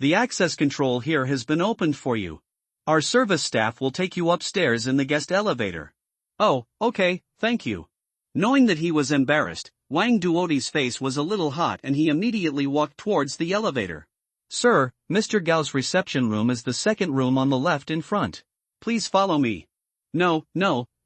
The access control here has been opened for you. Our service staff will take you upstairs in the guest elevator. Oh, okay, thank you. Knowing that he was embarrassed, Wang Duodi's face was a little hot and he immediately walked towards the elevator. Sir, Mr. Gao's reception room is the second room on the left in front. Please follow me. No,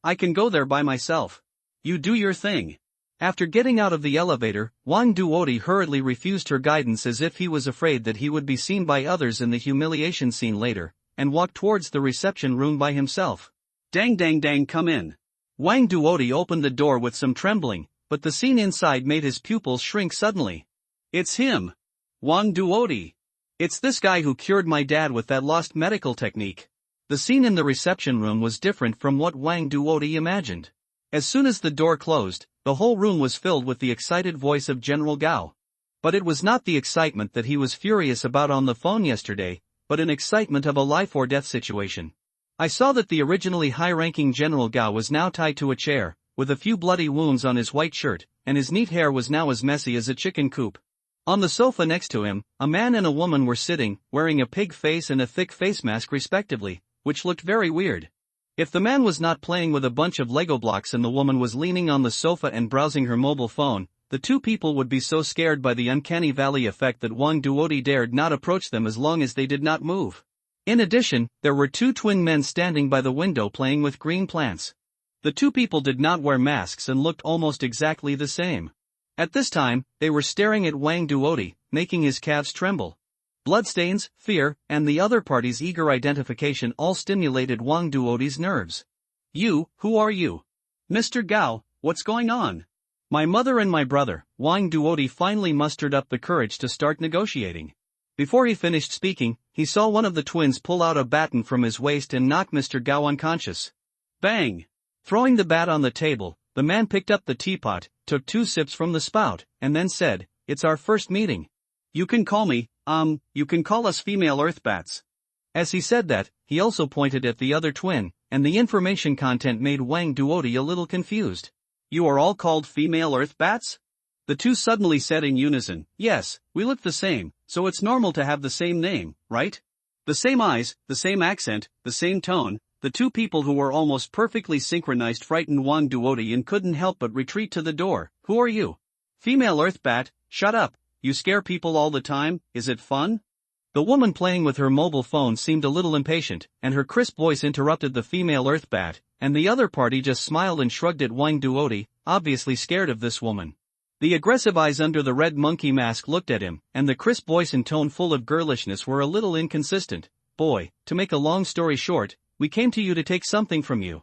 I can go there by myself. You do your thing. After getting out of the elevator, Wang Duodi hurriedly refused her guidance as if he was afraid that he would be seen by others in the humiliation scene later, and walked towards the reception room by himself. Dang, come in. Wang Duodi opened the door with some trembling, but the scene inside made his pupils shrink suddenly. It's him. Wang Duodi. It's this guy who cured my dad with that lost medical technique. The scene in the reception room was different from what Wang Duodi imagined. As soon as the door closed, the whole room was filled with the excited voice of General Gao. But it was not the excitement that he was furious about on the phone yesterday, but an excitement of a life-or-death situation. I saw that the originally high-ranking General Gao was now tied to a chair, with a few bloody wounds on his white shirt, and his neat hair was now as messy as a chicken coop. On the sofa next to him, a man and a woman were sitting, wearing a pig face and a thick face mask respectively, which looked very weird. If the man was not playing with a bunch of Lego blocks and the woman was leaning on the sofa and browsing her mobile phone, the two people would be so scared by the uncanny valley effect that Wang Duodi dared not approach them as long as they did not move. In addition, there were two twin men standing by the window playing with green plants. The two people did not wear masks and looked almost exactly the same. At this time, they were staring at Wang Duodi, making his calves tremble. Bloodstains, fear, and the other party's eager identification all stimulated Wang Duodi's nerves. Who are you? Mr. Gao, what's going on? My mother and my brother. Wang Duodi finally mustered up the courage to start negotiating. Before he finished speaking, he saw one of the twins pull out a baton from his waist and knock Mr. Gao unconscious. Bang! Throwing the bat on the table, the man picked up the teapot, took 2 sips from the spout, and then said, "It's our first meeting. You can call us female earth bats." As he said that, he also pointed at the other twin, and the information content made Wang Duodi a little confused. You are all called female earth bats? The two suddenly said in unison, "Yes, we look the same, so it's normal to have the same name, right?" The same eyes, the same accent, the same tone. The two people who were almost perfectly synchronized frightened Wang Duodi and couldn't help but retreat to the door. Who are you? Female earth bat, shut up, you scare people all the time, is it fun? The woman playing with her mobile phone seemed a little impatient, and her crisp voice interrupted the female earth bat, and the other party just smiled and shrugged at Wang Duodi, obviously scared of this woman. The aggressive eyes under the red monkey mask looked at him, and the crisp voice and tone full of girlishness were a little inconsistent. Boy, to make a long story short, we came to you to take something from you.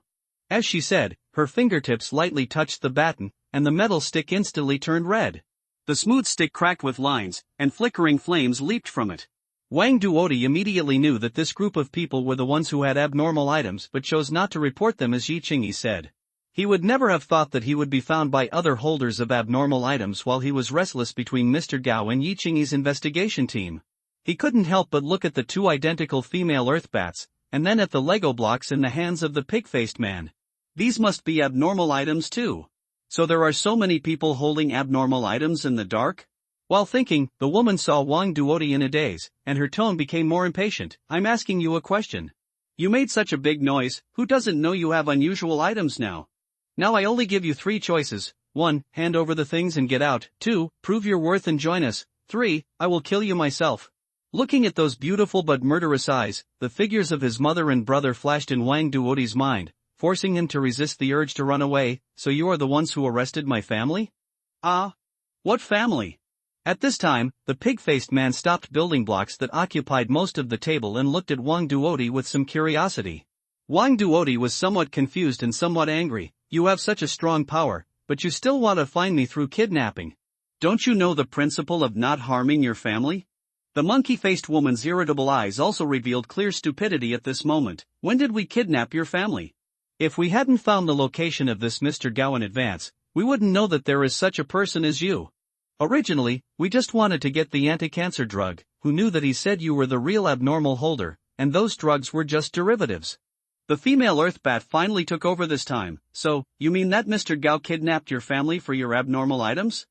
As she said, her fingertips lightly touched the baton, and the metal stick instantly turned red. The smooth stick cracked with lines, and flickering flames leaped from it. Wang Duodi immediately knew that this group of people were the ones who had abnormal items but chose not to report them as Yi Qingyi said. He would never have thought that he would be found by other holders of abnormal items while he was restless between Mr. Gao and Yi Qingyi's investigation team. He couldn't help but look at the two identical female earth bats, and then at the Lego blocks in the hands of the pig-faced man. These must be abnormal items too. So there are so many people holding abnormal items in the dark? While thinking, the woman saw Wang Duodi in a daze, and her tone became more impatient. I'm asking you a question. You made such a big noise, who doesn't know you have unusual items now? Now I only give you 3 choices. 1. Hand over the things and get out. 2. Prove your worth and join us. 3. I will kill you myself. Looking at those beautiful but murderous eyes, the figures of his mother and brother flashed in Wang Duodi's mind, forcing him to resist the urge to run away. So you are the ones who arrested my family? Ah? What family? At this time, the pig-faced man stopped building blocks that occupied most of the table and looked at Wang Duodi with some curiosity. Wang Duodi was somewhat confused and somewhat angry. You have such a strong power, but you still want to find me through kidnapping. Don't you know the principle of not harming your family? The monkey-faced woman's irritable eyes also revealed clear stupidity at this moment. When did we kidnap your family? If we hadn't found the location of this Mr. Gao in advance, we wouldn't know that there is such a person as you. Originally, we just wanted to get the anti-cancer drug. Who knew that he said you were the real abnormal holder, and those drugs were just derivatives. The female earth bat finally took over this time. So, you mean that Mr. Gao kidnapped your family for your abnormal items?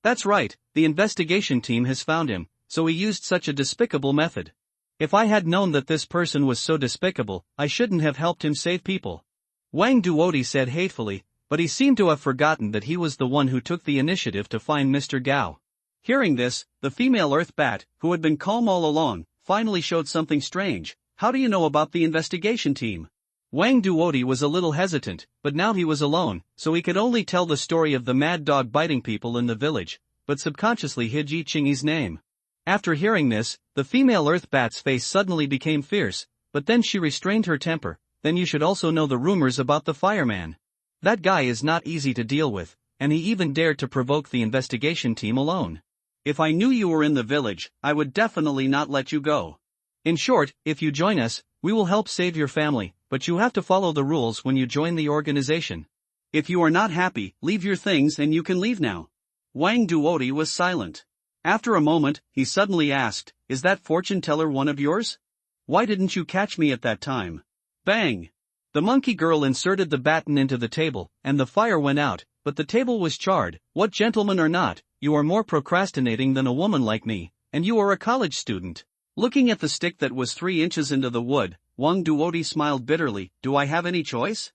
That's right, the investigation team has found him, so he used such a despicable method. If I had known that this person was so despicable, I shouldn't have helped him save people. Wang Duodi said hatefully, but he seemed to have forgotten that he was the one who took the initiative to find Mr. Gao. Hearing this, the female earth bat, who had been calm all along, finally showed something strange. How do you know about the investigation team? Wang Duodi was a little hesitant, but now he was alone, so he could only tell the story of the mad dog biting people in the village, but subconsciously hid Yi Qingyi's name. After hearing this, the female earth bat's face suddenly became fierce, but then she restrained her temper. Then you should also know the rumors about the fireman. That guy is not easy to deal with, and he even dared to provoke the investigation team alone. If I knew you were in the village, I would definitely not let you go. In short, if you join us, we will help save your family, but you have to follow the rules when you join the organization. If you are not happy, leave your things and you can leave now. Wang Duodi was silent. After a moment, he suddenly asked, is that fortune teller one of yours? Why didn't you catch me at that time? Bang! The monkey girl inserted the baton into the table, and the fire went out, but the table was charred. What gentleman or not, you are more procrastinating than a woman like me, and you are a college student. Looking at the stick that was 3 inches into the wood, Wang Duodi smiled bitterly. Do I have any choice?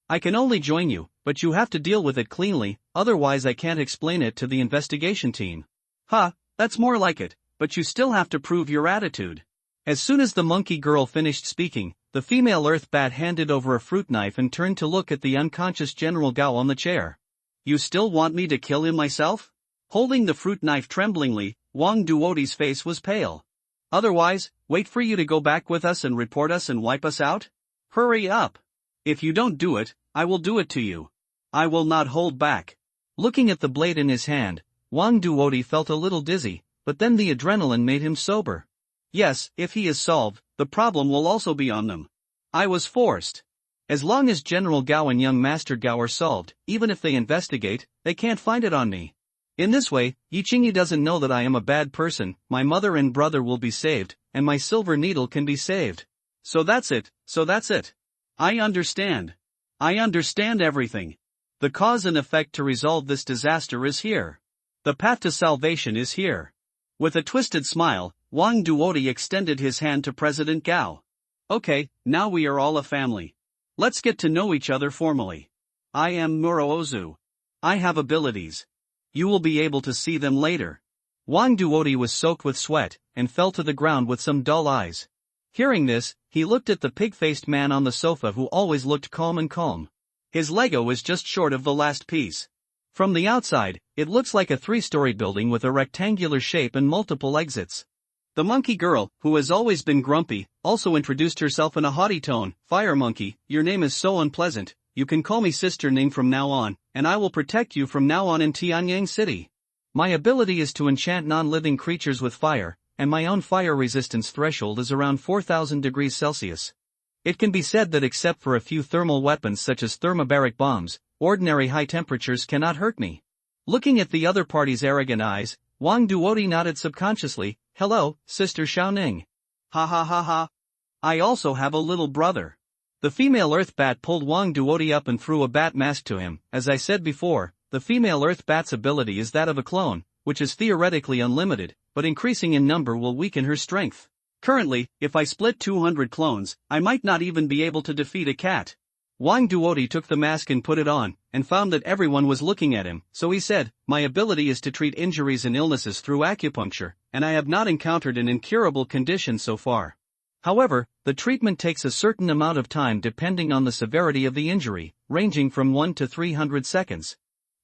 I can only join you, but you have to deal with it cleanly, otherwise I can't explain it to the investigation team. Ha, that's more like it, but you still have to prove your attitude. As soon as the monkey girl finished speaking, the female earth bat handed over a fruit knife and turned to look at the unconscious General Gao on the chair. You still want me to kill him myself? Holding the fruit knife tremblingly, Wang Duodi's face was pale. Otherwise, wait for you to go back with us and report us and wipe us out? Hurry up! If you don't do it, I will do it to you. I will not hold back. Looking at the blade in his hand, Wang Duodi felt a little dizzy, but then the adrenaline made him sober. Yes, if he is solved, the problem will also be on them. I was forced. As long as General Gao and young Master Gao are solved, even if they investigate, they can't find it on me. In this way, Yiqingyi doesn't know that I am a bad person, my mother and brother will be saved, and my silver needle can be saved. So that's it. I understand. I understand everything. The cause and effect to resolve this disaster is here. The path to salvation is here. With a twisted smile, Wang Duodi extended his hand to President Gao. Okay, now we are all a family. Let's get to know each other formally. I am Muroozu. I have abilities. You will be able to see them later. Wang Duodi was soaked with sweat, and fell to the ground with some dull eyes. Hearing this, he looked at the pig-faced man on the sofa who always looked calm. His Lego is just short of the last piece. From the outside, it looks like a 3-story building with a rectangular shape and multiple exits. The monkey girl, who has always been grumpy, also introduced herself in a haughty tone. Fire monkey, your name is so unpleasant, you can call me Sister Ning from now on, and I will protect you from now on in Tianyang City. My ability is to enchant non-living creatures with fire, and my own fire resistance threshold is around 4000 degrees Celsius. It can be said that except for a few thermal weapons such as thermobaric bombs, ordinary high temperatures cannot hurt me. Looking at the other party's arrogant eyes, Wang Duodi nodded subconsciously. Hello, Sister Xiaoning. Ha ha ha ha. I also have a little brother. The female earth bat pulled Wang Duodi up and threw a bat mask to him. As I said before, the female earth bat's ability is that of a clone, which is theoretically unlimited, but increasing in number will weaken her strength. Currently, if I split 200 clones, I might not even be able to defeat a cat. Wang Duodi took the mask and put it on, and found that everyone was looking at him, so he said, my ability is to treat injuries and illnesses through acupuncture, and I have not encountered an incurable condition so far. However, the treatment takes a certain amount of time depending on the severity of the injury, ranging from 1 to 300 seconds.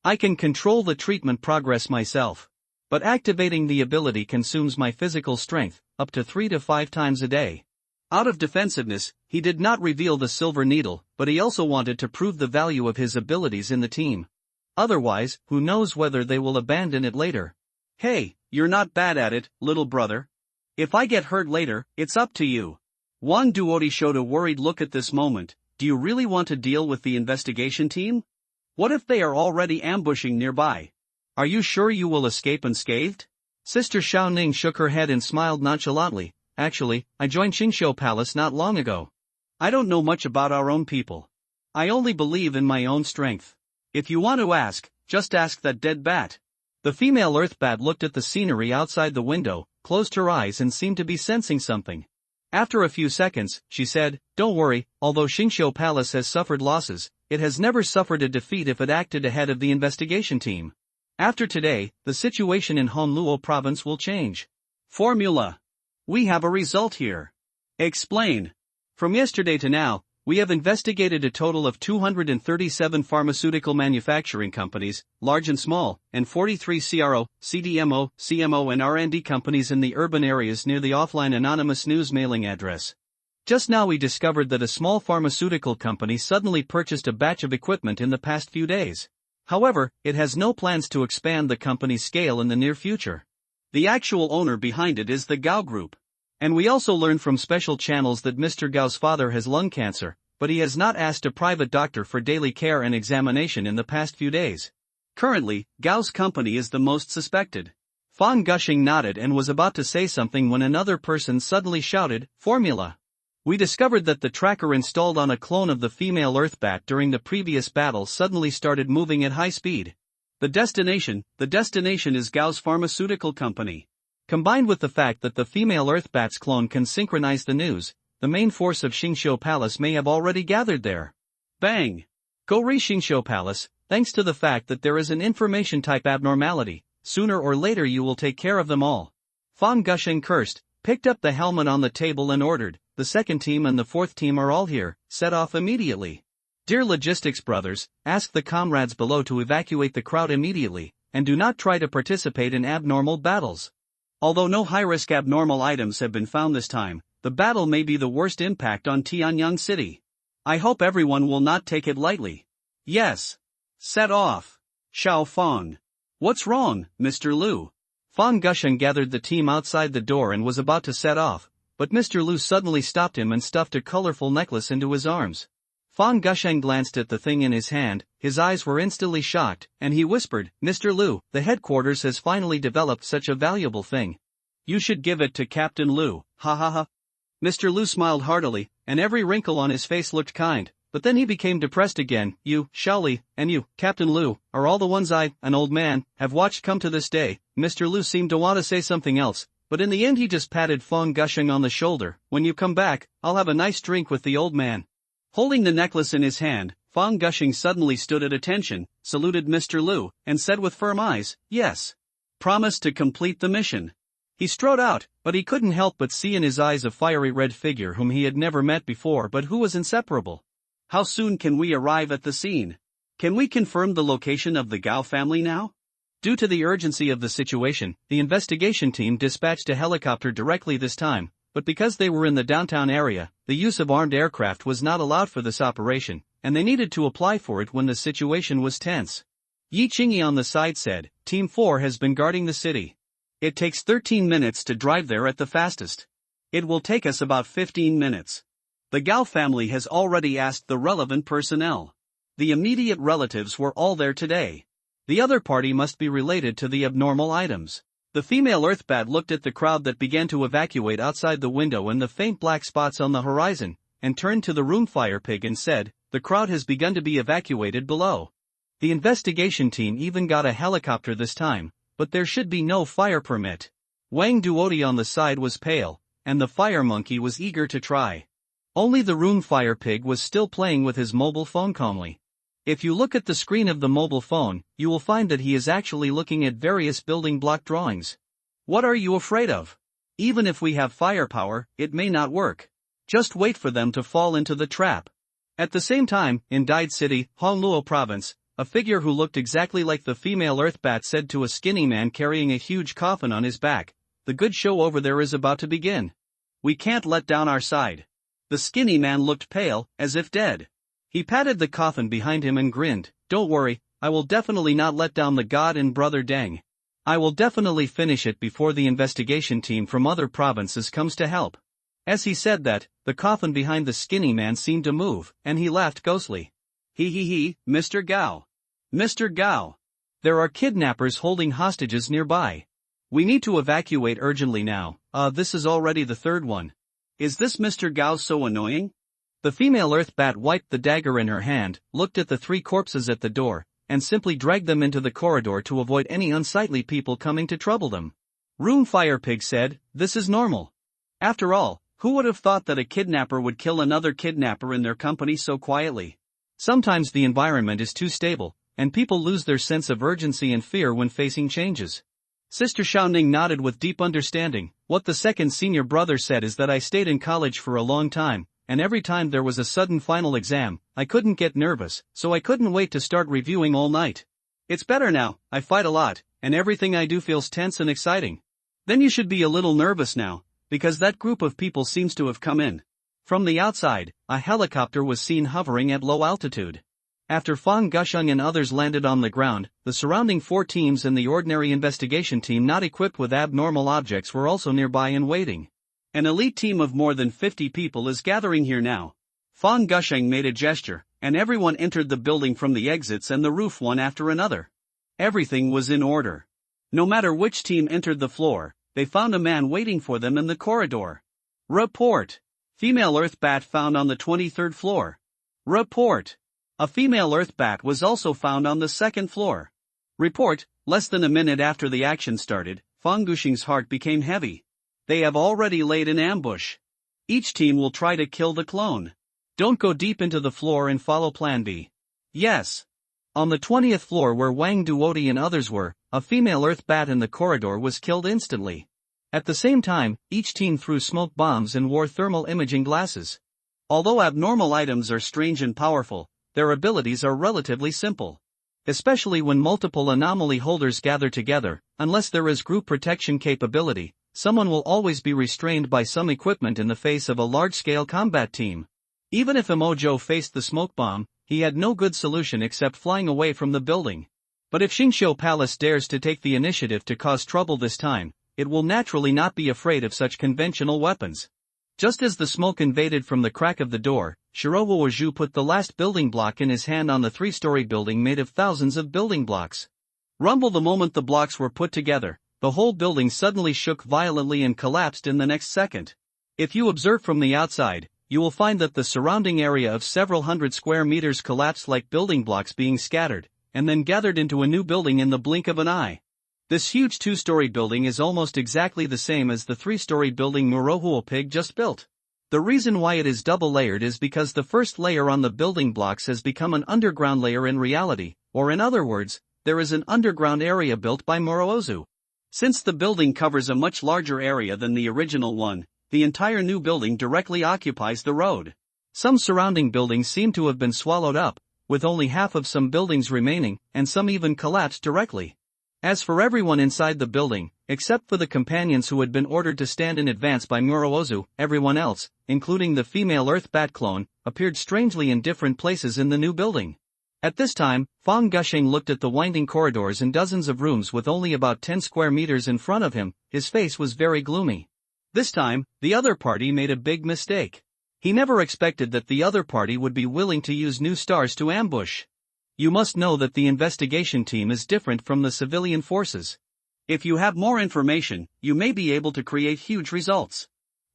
I can control the treatment progress myself. But activating the ability consumes my physical strength, up to 3 to 5 times a day. Out of defensiveness, he did not reveal the silver needle, but he also wanted to prove the value of his abilities in the team. Otherwise, who knows whether they will abandon it later. Hey, you're not bad at it, little brother. If I get hurt later, it's up to you. Wang Duodi showed a worried look at this moment. Do you really want to deal with the investigation team? What if they are already ambushing nearby? Are you sure you will escape unscathed? Sister Xiaoning shook her head and smiled nonchalantly. Actually, I joined Qingxiu Palace not long ago. I don't know much about our own people. I only believe in my own strength. If you want to ask, just ask that dead bat. The female earth bat looked at the scenery outside the window, closed her eyes and seemed to be sensing something. After a few seconds, she said, don't worry, although Qingxiu Palace has suffered losses, it has never suffered a defeat if it acted ahead of the investigation team. After today, the situation in Honluo province will change. Formula. We have a result here. Explain. From yesterday to now, we have investigated a total of 237 pharmaceutical manufacturing companies, large and small, and 43 CRO, CDMO, CMO and R&D companies in the urban areas near the offline anonymous news mailing address. Just now we discovered that a small pharmaceutical company suddenly purchased a batch of equipment in the past few days. However, it has no plans to expand the company's scale in the near future. The actual owner behind it is the Gao Group. And we also learned from special channels that Mr. Gao's father has lung cancer, but he has not asked a private doctor for daily care and examination in the past few days. Currently, Gao's company is the most suspected. Fang Gushing nodded and was about to say something when another person suddenly shouted, "Formula! We discovered that the tracker installed on a clone of the female Earthbat during the previous battle suddenly started moving at high speed. The destination is Gao's pharmaceutical company. Combined with the fact that the female Earthbat's clone can synchronize the news, the main force of Xingqiu Palace may have already gathered there." Bang! Go re Xingqiu Palace, thanks to the fact that there is an information-type abnormality, sooner or later you will take care of them all. Fang Gushing cursed, picked up the helmet on the table and ordered, "The second team and the fourth team are all here, set off immediately. Dear logistics brothers, ask the comrades below to evacuate the crowd immediately, and do not try to participate in abnormal battles." Although no high-risk abnormal items have been found this time, the battle may be the worst impact on Tianyang City. I hope everyone will not take it lightly. Yes. Set off. Xiao Fang. What's wrong, Mr. Liu? Fang Gusheng gathered the team outside the door and was about to set off, but Mr. Liu suddenly stopped him and stuffed a colorful necklace into his arms. Fang Gusheng glanced at the thing in his hand, his eyes were instantly shocked, and he whispered, "Mr. Liu, the headquarters has finally developed such a valuable thing. You should give it to Captain Liu, ha ha ha." Mr. Liu smiled heartily, and every wrinkle on his face looked kind, but then he became depressed again. "You, Xiaoli, and you, Captain Liu, are all the ones I, an old man, have watched come to this day." Mr. Liu seemed to want to say something else, but in the end he just patted Fang Gusheng on the shoulder. "When you come back, I'll have a nice drink with the old man." Holding the necklace in his hand, Fang Gusheng suddenly stood at attention, saluted Mr. Liu, and said with firm eyes, "Yes. Promise to complete the mission." He strode out, but he couldn't help but see in his eyes a fiery red figure whom he had never met before but who was inseparable. "How soon can we arrive at the scene? Can we confirm the location of the Gao family now?" Due to the urgency of the situation, the investigation team dispatched a helicopter directly this time, but because they were in the downtown area, the use of armed aircraft was not allowed for this operation, and they needed to apply for it when the situation was tense. Yi Qingyi on the side said, "Team 4 has been guarding the city. It takes 13 minutes to drive there at the fastest. It will take us about 15 minutes. The Gao family has already asked the relevant personnel. The immediate relatives were all there today. The other party must be related to the abnormal items." The female Earthbat looked at the crowd that began to evacuate outside the window and the faint black spots on the horizon, and turned to the room fire pig and said, "The crowd has begun to be evacuated below. The investigation team even got a helicopter this time, but there should be no fire permit." Wang Duoti on the side was pale, and the fire monkey was eager to try. Only the room fire pig was still playing with his mobile phone calmly. If you look at the screen of the mobile phone, you will find that he is actually looking at various building block drawings. "What are you afraid of? Even if we have firepower, it may not work. Just wait for them to fall into the trap." At the same time, in Dide City, Hongluo Province, a figure who looked exactly like the female Earthbat said to a skinny man carrying a huge coffin on his back, "The good show over there is about to begin. We can't let down our side." The skinny man looked pale, as if dead. He patted the coffin behind him and grinned, "Don't worry, I will definitely not let down the god and brother Deng. I will definitely finish it before the investigation team from other provinces comes to help." As he said that, the coffin behind the skinny man seemed to move, and he laughed ghostly. He, Mr. Gao. Mr. Gao. There are kidnappers holding hostages nearby. We need to evacuate urgently now. This is already the third one. Is this Mr. Gao so annoying? The female Earthbat wiped the dagger in her hand, looked at the 3 corpses at the door, and simply dragged them into the corridor to avoid any unsightly people coming to trouble them. Room Fire Pig said, "This is normal. After all, who would have thought that a kidnapper would kill another kidnapper in their company so quietly? Sometimes the environment is too stable, and people lose their sense of urgency and fear when facing changes." Sister Xiaoning nodded with deep understanding. "What the second senior brother said is that I stayed in college for a long time, and every time there was a sudden final exam, I couldn't get nervous, so I couldn't wait to start reviewing all night. It's better now, I fight a lot, and everything I do feels tense and exciting." "Then you should be a little nervous now, because that group of people seems to have come in." From the outside, a helicopter was seen hovering at low altitude. After Fang Gusheng and others landed on the ground, the surrounding 4 teams and the ordinary investigation team not equipped with abnormal objects were also nearby and waiting. "An elite team of more than 50 people is gathering here now." Fang Gusheng made a gesture, and everyone entered the building from the exits and the roof one after another. Everything was in order. No matter which team entered the floor, they found a man waiting for them in the corridor. Report. Female Earth Bat found on the 23rd floor. Report. A female Earth Bat was also found on the 2nd floor. Report. Less than a minute after the action started, Fang Gushing's heart became heavy. They have already laid an ambush. Each team will try to kill the clone. Don't go deep into the floor and follow Plan B. Yes. On the 20th floor where Wang Duoti and others were, a female Earth Bat in the corridor was killed instantly. At the same time, each team threw smoke bombs and wore thermal imaging glasses. Although abnormal items are strange and powerful, their abilities are relatively simple. Especially when multiple anomaly holders gather together, unless there is group protection capability, someone will always be restrained by some equipment in the face of a large-scale combat team. Even if Emojo faced the smoke bomb, he had no good solution except flying away from the building. But if Xingqiu Palace dares to take the initiative to cause trouble this time, it will naturally not be afraid of such conventional weapons. Just as the smoke invaded from the crack of the door, Shirowo Zhu put the last building block in his hand on the 3-story building made of thousands of building blocks. Rumble the moment the blocks were put together, the whole building suddenly shook violently and collapsed in the next second. If you observe from the outside, you will find that the surrounding area of several hundred square meters collapsed like building blocks being scattered, and then gathered into a new building in the blink of an eye. This huge 2-story building is almost exactly the same as the 3-story building Murohuo Pig just built. The reason why it is double-layered is because the first layer on the building blocks has become an underground layer in reality, or in other words, there is an underground area built by Murozu. Since the building covers a much larger area than the original one, the entire new building directly occupies the road. Some surrounding buildings seem to have been swallowed up, with only half of some buildings remaining, and some even collapsed directly. As for everyone inside the building, except for the companions who had been ordered to stand in advance by Murozu, everyone else, including the female Earth Bat clone, appeared strangely in different places in the new building. At this time, Fang Gushing looked at the winding corridors and dozens of rooms with only about 10 square meters in front of him. His face was very gloomy. This time, the other party made a big mistake. He never expected that the other party would be willing to use new stars to ambush. You must know that the investigation team is different from the civilian forces. If you have more information, you may be able to create huge results.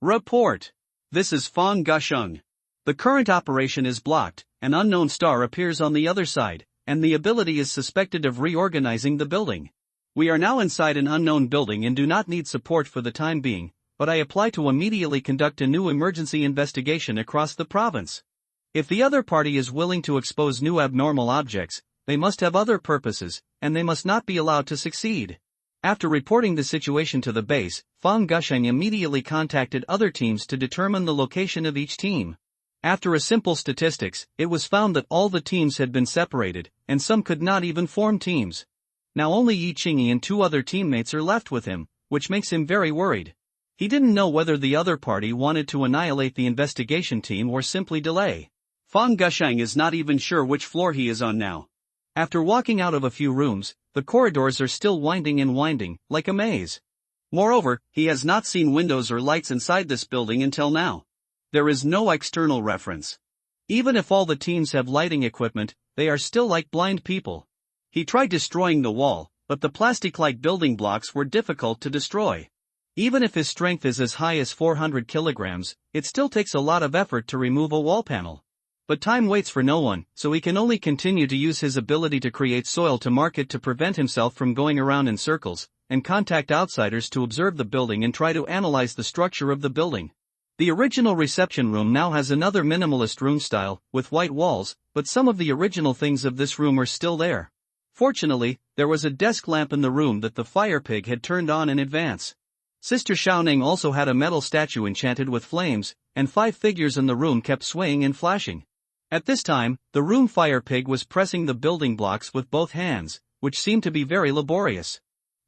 Report. This is Fang Gusheng. The current operation is blocked, an unknown star appears on the other side, and the ability is suspected of reorganizing the building. We are now inside an unknown building and do not need support for the time being, but I apply to immediately conduct a new emergency investigation across the province. If the other party is willing to expose new abnormal objects, they must have other purposes, and they must not be allowed to succeed. After reporting the situation to the base, Fang Gusheng immediately contacted other teams to determine the location of each team. After a simple statistics, it was found that all the teams had been separated, and some could not even form teams. Now only Yi Qingyi and 2 other teammates are left with him, which makes him very worried. He didn't know whether the other party wanted to annihilate the investigation team or simply delay. Fang Gusheng is not even sure which floor he is on now. After walking out of a few rooms, the corridors are still winding and winding, like a maze. Moreover, he has not seen windows or lights inside this building until now. There is no external reference. Even if all the teams have lighting equipment, they are still like blind people. He tried destroying the wall, but the plastic-like building blocks were difficult to destroy. Even if his strength is as high as 400 kilograms, it still takes a lot of effort to remove a wall panel. But time waits for no one, so he can only continue to use his ability to create soil to market to prevent himself from going around in circles, and contact outsiders to observe the building and try to analyze the structure of the building. The original reception room now has another minimalist room style, with white walls, but some of the original things of this room are still there. Fortunately, there was a desk lamp in the room that the fire pig had turned on in advance. Sister Xiaoning also had a metal statue enchanted with flames, and 5 figures in the room kept swaying and flashing. At this time, the room fire pig was pressing the building blocks with both hands, which seemed to be very laborious.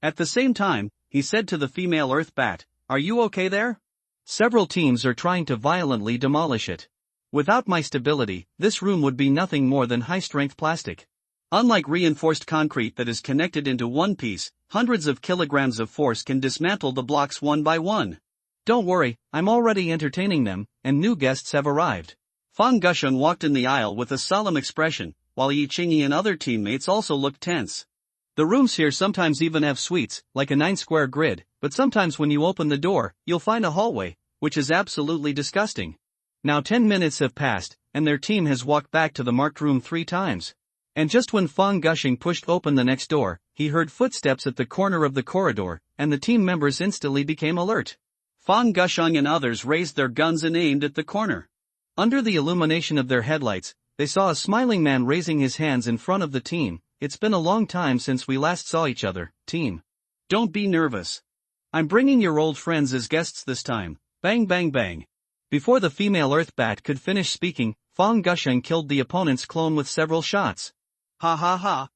At the same time, he said to the female Earth Bat, "Are you okay there? Several teams are trying to violently demolish it. Without my stability, this room would be nothing more than high-strength plastic. Unlike reinforced concrete that is connected into one piece, hundreds of kilograms of force can dismantle the blocks one by one. Don't worry, I'm already entertaining them, and new guests have arrived." Fang Gusheng walked in the aisle with a solemn expression, while Yi Qingyi and other teammates also looked tense. The rooms here sometimes even have suites, like a 9-square grid, but sometimes when you open the door, you'll find a hallway, which is absolutely disgusting. Now 10 minutes have passed, and their team has walked back to the marked room 3 times. And just when Fang Gushing pushed open the next door, he heard footsteps at the corner of the corridor, and the team members instantly became alert. Fang Gushing and others raised their guns and aimed at the corner. Under the illumination of their headlights, they saw a smiling man raising his hands in front of the team. It's been a long time since we last saw each other, team. Don't be nervous. I'm bringing your old friends as guests this time. Bang bang bang. Before the female Earth Bat could finish speaking, Fang Gushing killed the opponent's clone with several shots. Ha ha ha.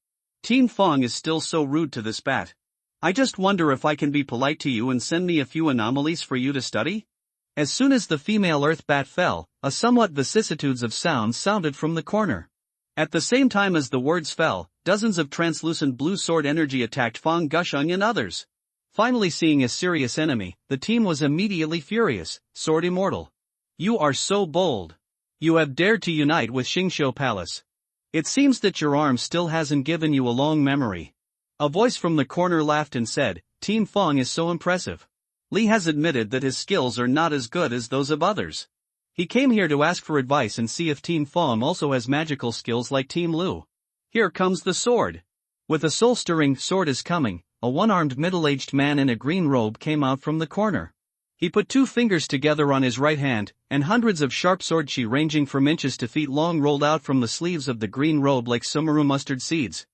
Team Fang is still so rude to this bat. I just wonder if I can be polite to you and send me a few anomalies for you to study? As soon as the female Earth Bat fell, a somewhat vicissitudes of sounds sounded from the corner. At the same time as the words fell, dozens of translucent blue sword energy attacked Fang Gushing and others. Finally seeing a serious enemy, the team was immediately furious. Sword Immortal. You are so bold. You have dared to unite with Xingqiu Palace. It seems that your arm still hasn't given you a long memory. A voice from the corner laughed and said, Team Fang is so impressive. Li has admitted that his skills are not as good as those of others. He came here to ask for advice and see if Team Fang also has magical skills like Team Lu. Here comes the sword. With a soul-stirring sword is coming, a one-armed middle-aged man in a green robe came out from the corner. He put 2 fingers together on his right hand, and hundreds of sharp sword chi ranging from inches to feet long rolled out from the sleeves of the green robe like sumaru mustard seeds.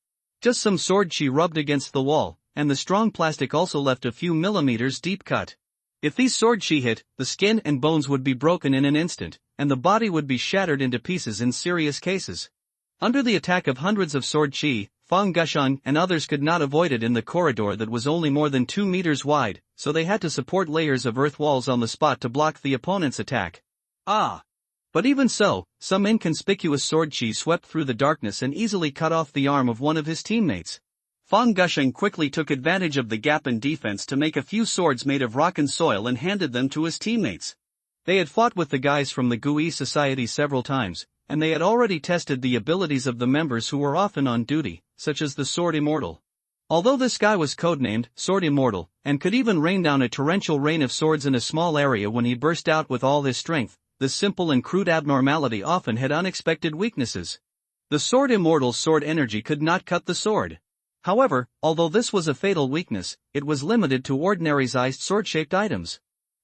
Just some sword chi rubbed against the wall, and the strong plastic also left a few millimeters deep cut. If these sword chi hit, the skin and bones would be broken in an instant, and the body would be shattered into pieces in serious cases. Under the attack of hundreds of sword chi, Fang Gushing and others could not avoid it in the corridor that was only more than 2 meters wide, so they had to support layers of earth walls on the spot to block the opponent's attack. But even so, some inconspicuous sword chi swept through the darkness and easily cut off the arm of one of his teammates. Fang Gushing quickly took advantage of the gap in defense to make a few swords made of rock and soil and handed them to his teammates. They had fought with the guys from the Gui Society several times, and they had already tested the abilities of the members who were often on duty, such as the Sword Immortal. Although this guy was codenamed Sword Immortal, and could even rain down a torrential rain of swords in a small area when he burst out with all his strength, this simple and crude abnormality often had unexpected weaknesses. The Sword Immortal's sword energy could not cut the sword. However, although this was a fatal weakness, it was limited to ordinary-sized sword-shaped items.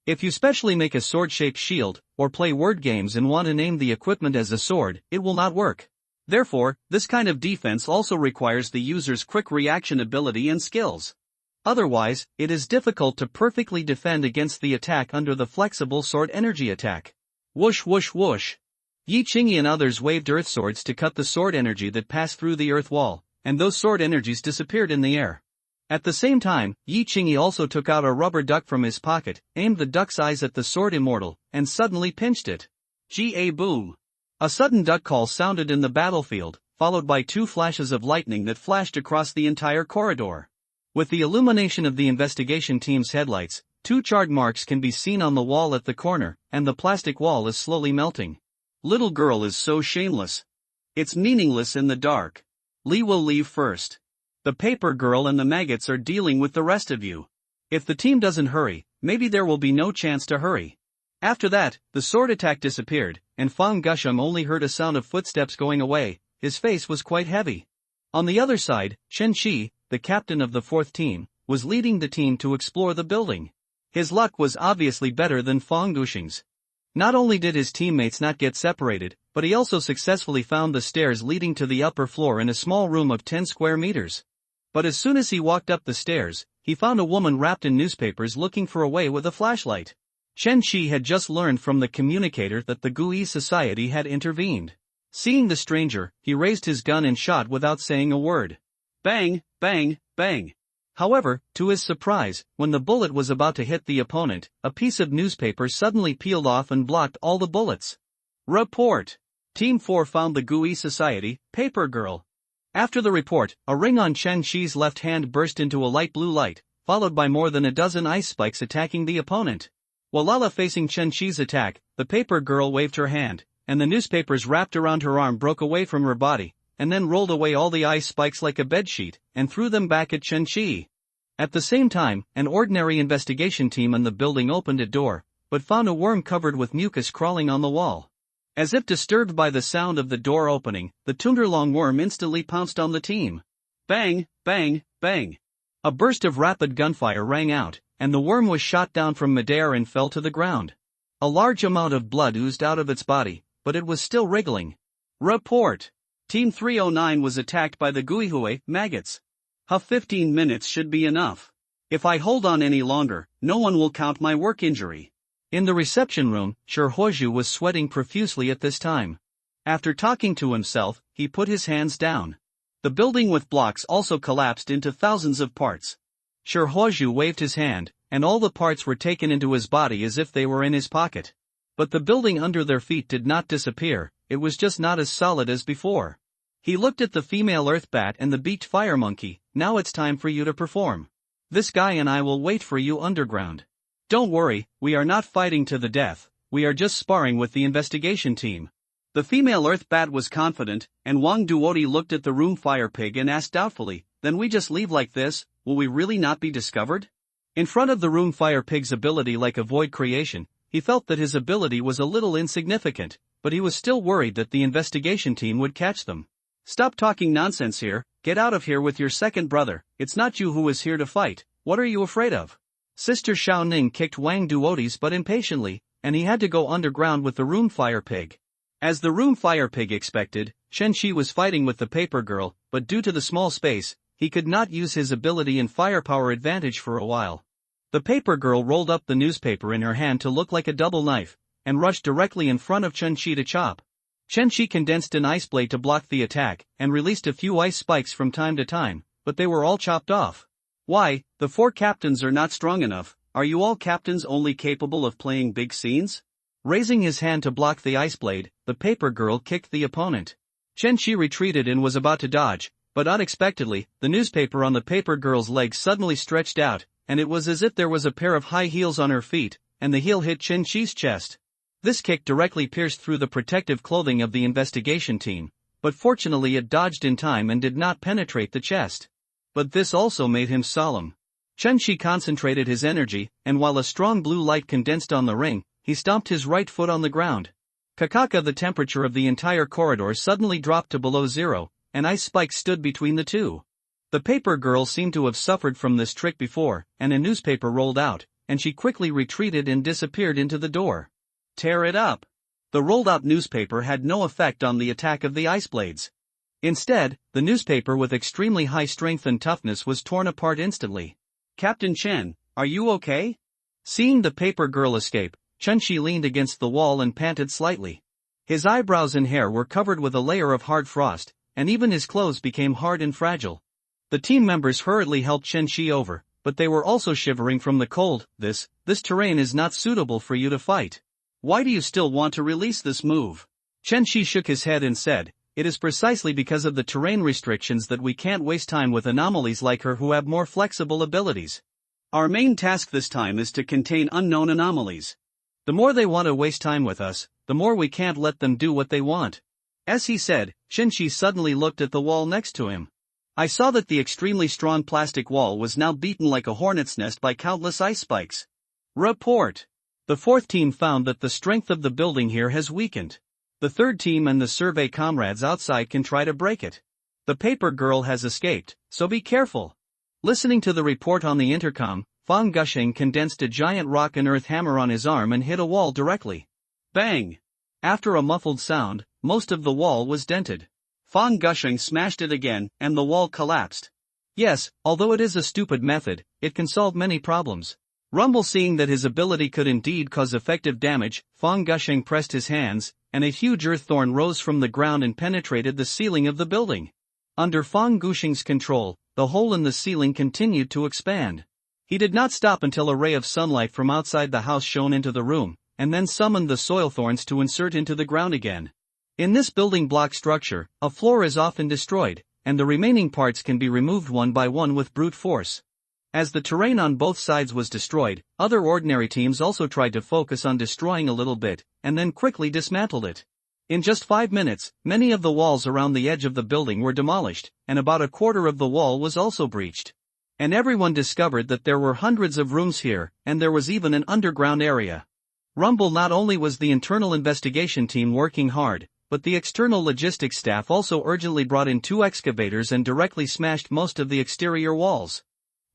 If you specially make a sword-shaped shield, or play word games and want to name the equipment as a sword, it will not work. Therefore, this kind of defense also requires the user's quick reaction ability and skills. Otherwise, it is difficult to perfectly defend against the attack under the flexible sword energy attack. Whoosh whoosh whoosh. Yi Qingyi and others waved earth swords to cut the sword energy that passed through the earth wall, and those sword energies disappeared in the air. At the same time, Yi Qingyi also took out a rubber duck from his pocket, aimed the duck's eyes at the Sword Immortal, and suddenly pinched it. Ga-boom! A sudden duck call sounded in the battlefield, followed by 2 flashes of lightning that flashed across the entire corridor. With the illumination of the investigation team's headlights, 2 charred marks can be seen on the wall at the corner, and the plastic wall is slowly melting. Little girl is so shameless. It's meaningless in the dark. Li will leave first. The paper girl and the maggots are dealing with the rest of you. If the team doesn't hurry, maybe there will be no chance to hurry. After that, the sword attack disappeared, and Fang Gushing only heard a sound of footsteps going away. His face was quite heavy. On the other side, Chen Qi, the captain of the 4th team, was leading the team to explore the building. His luck was obviously better than Fang Gushing's. Not only did his teammates not get separated, but he also successfully found the stairs leading to the upper floor in a small room of 10 square meters. But as soon as he walked up the stairs, he found a woman wrapped in newspapers looking for a way with a flashlight. Chen Qi had just learned from the communicator that the Gui Society had intervened. Seeing the stranger, he raised his gun and shot without saying a word. Bang, bang, bang. However, to his surprise, when the bullet was about to hit the opponent, a piece of newspaper suddenly peeled off and blocked all the bullets. Report. Team 4 found the Gui Society, Paper Girl. After the report, a ring on Chen Qi's left hand burst into a light blue light, followed by more than a dozen ice spikes attacking the opponent. While facing Chen Qi's attack, the paper girl waved her hand, and the newspapers wrapped around her arm broke away from her body, and then rolled away all the ice spikes like a bedsheet, and threw them back at Chen-Chi. At the same time, an ordinary investigation team in the building opened a door, but found a worm covered with mucus crawling on the wall. As if disturbed by the sound of the door opening, the Tunderlong worm instantly pounced on the team. Bang, bang, bang. A burst of rapid gunfire rang out, and the worm was shot down from midair and fell to the ground. A large amount of blood oozed out of its body, but it was still wriggling. Report. Team 309 was attacked by the Guihue maggots. 15 minutes should be enough. If I hold on any longer, no one will count my work injury. In the reception room, Shirhoju was sweating profusely at this time. After talking to himself, he put his hands down. The building with blocks also collapsed into thousands of parts. Shirhoju waved his hand, and all the parts were taken into his body as if they were in his pocket. But the building under their feet did not disappear, it was just not as solid as before. He looked at the female earth bat and the beaked fire monkey. Now it's time for you to perform. This guy and I will wait for you underground. Don't worry, we are not fighting to the death, we are just sparring with the investigation team. The female earth bat was confident, and Wang Duoti looked at the room fire pig and asked doubtfully, then we just leave like this, will we really not be discovered? In front of the room fire pig's ability like a void creation, he felt that his ability was a little insignificant, but he was still worried that the investigation team would catch them. Stop talking nonsense here, get out of here with your second brother, it's not you who is here to fight, what are you afraid of? Sister Xiao Ning kicked Wang Duoti's butt impatiently, and he had to go underground with the room fire pig. As the room fire pig expected, Chen-Chi was fighting with the paper girl, but due to the small space, he could not use his ability and firepower advantage for a while. The paper girl rolled up the newspaper in her hand to look like a double knife, and rushed directly in front of Chen-Chi to chop. Chen-Chi condensed an ice blade to block the attack, and released a few ice spikes from time to time, but they were all chopped off. Why, the 4 captains are not strong enough, are you all captains only capable of playing big scenes? Raising his hand to block the ice blade, the paper girl kicked the opponent. Chen-Chi retreated and was about to dodge, but unexpectedly, the newspaper on the paper girl's leg suddenly stretched out, and it was as if there was a pair of high heels on her feet, and the heel hit Chen-Chi's chest. This kick directly pierced through the protective clothing of the investigation team, but fortunately it dodged in time and did not penetrate the chest. But this also made him solemn. Chen-Chi concentrated his energy, and while a strong blue light condensed on the ring, he stomped his right foot on the ground. Kakaka, the temperature of the entire corridor suddenly dropped to below zero, and ice spikes stood between the two. The paper girl seemed to have suffered from this trick before, and a newspaper rolled out, and she quickly retreated and disappeared into the door. Tear it up. The rolled-out newspaper had no effect on the attack of the ice blades. Instead, the newspaper with extremely high strength and toughness was torn apart instantly. Captain Chen, are you okay? Seeing the paper girl escape, Chen-Chi leaned against the wall and panted slightly. His eyebrows and hair were covered with a layer of hard frost, and even his clothes became hard and fragile. The team members hurriedly helped Chen-Chi over, but they were also shivering from the cold. This terrain is not suitable for you to fight. Why do you still want to release this move? Chen-Chi shook his head and said, it is precisely because of the terrain restrictions that we can't waste time with anomalies like her who have more flexible abilities. Our main task this time is to contain unknown anomalies. The more they want to waste time with us, the more we can't let them do what they want. As he said, Chen-Chi suddenly looked at the wall next to him. I saw that the extremely strong plastic wall was now beaten like a hornet's nest by countless ice spikes. Report. The 4th team found that the strength of the building here has weakened. The 3rd team and the survey comrades outside can try to break it. The paper girl has escaped, so be careful. Listening to the report on the intercom, Fang Gushing condensed a giant rock and earth hammer on his arm and hit a wall directly. Bang! After a muffled sound, most of the wall was dented. Fang Gushing smashed it again, and the wall collapsed. Yes, although it is a stupid method, it can solve many problems. Rumble, seeing that his ability could indeed cause effective damage, Fang Gushing pressed his hands, and a huge earth thorn rose from the ground and penetrated the ceiling of the building. Under Fang Gushing's control, the hole in the ceiling continued to expand. He did not stop until a ray of sunlight from outside the house shone into the room, and then summoned the soil thorns to insert into the ground again. In this building block structure, a floor is often destroyed, and the remaining parts can be removed one by one with brute force. As the terrain on both sides was destroyed, other ordinary teams also tried to focus on destroying a little bit, and then quickly dismantled it. In just 5 minutes, many of the walls around the edge of the building were demolished, and about a quarter of the wall was also breached. And everyone discovered that there were hundreds of rooms here, and there was even an underground area. Rumble not only was the internal investigation team working hard, but the external logistics staff also urgently brought in 2 excavators and directly smashed most of the exterior walls.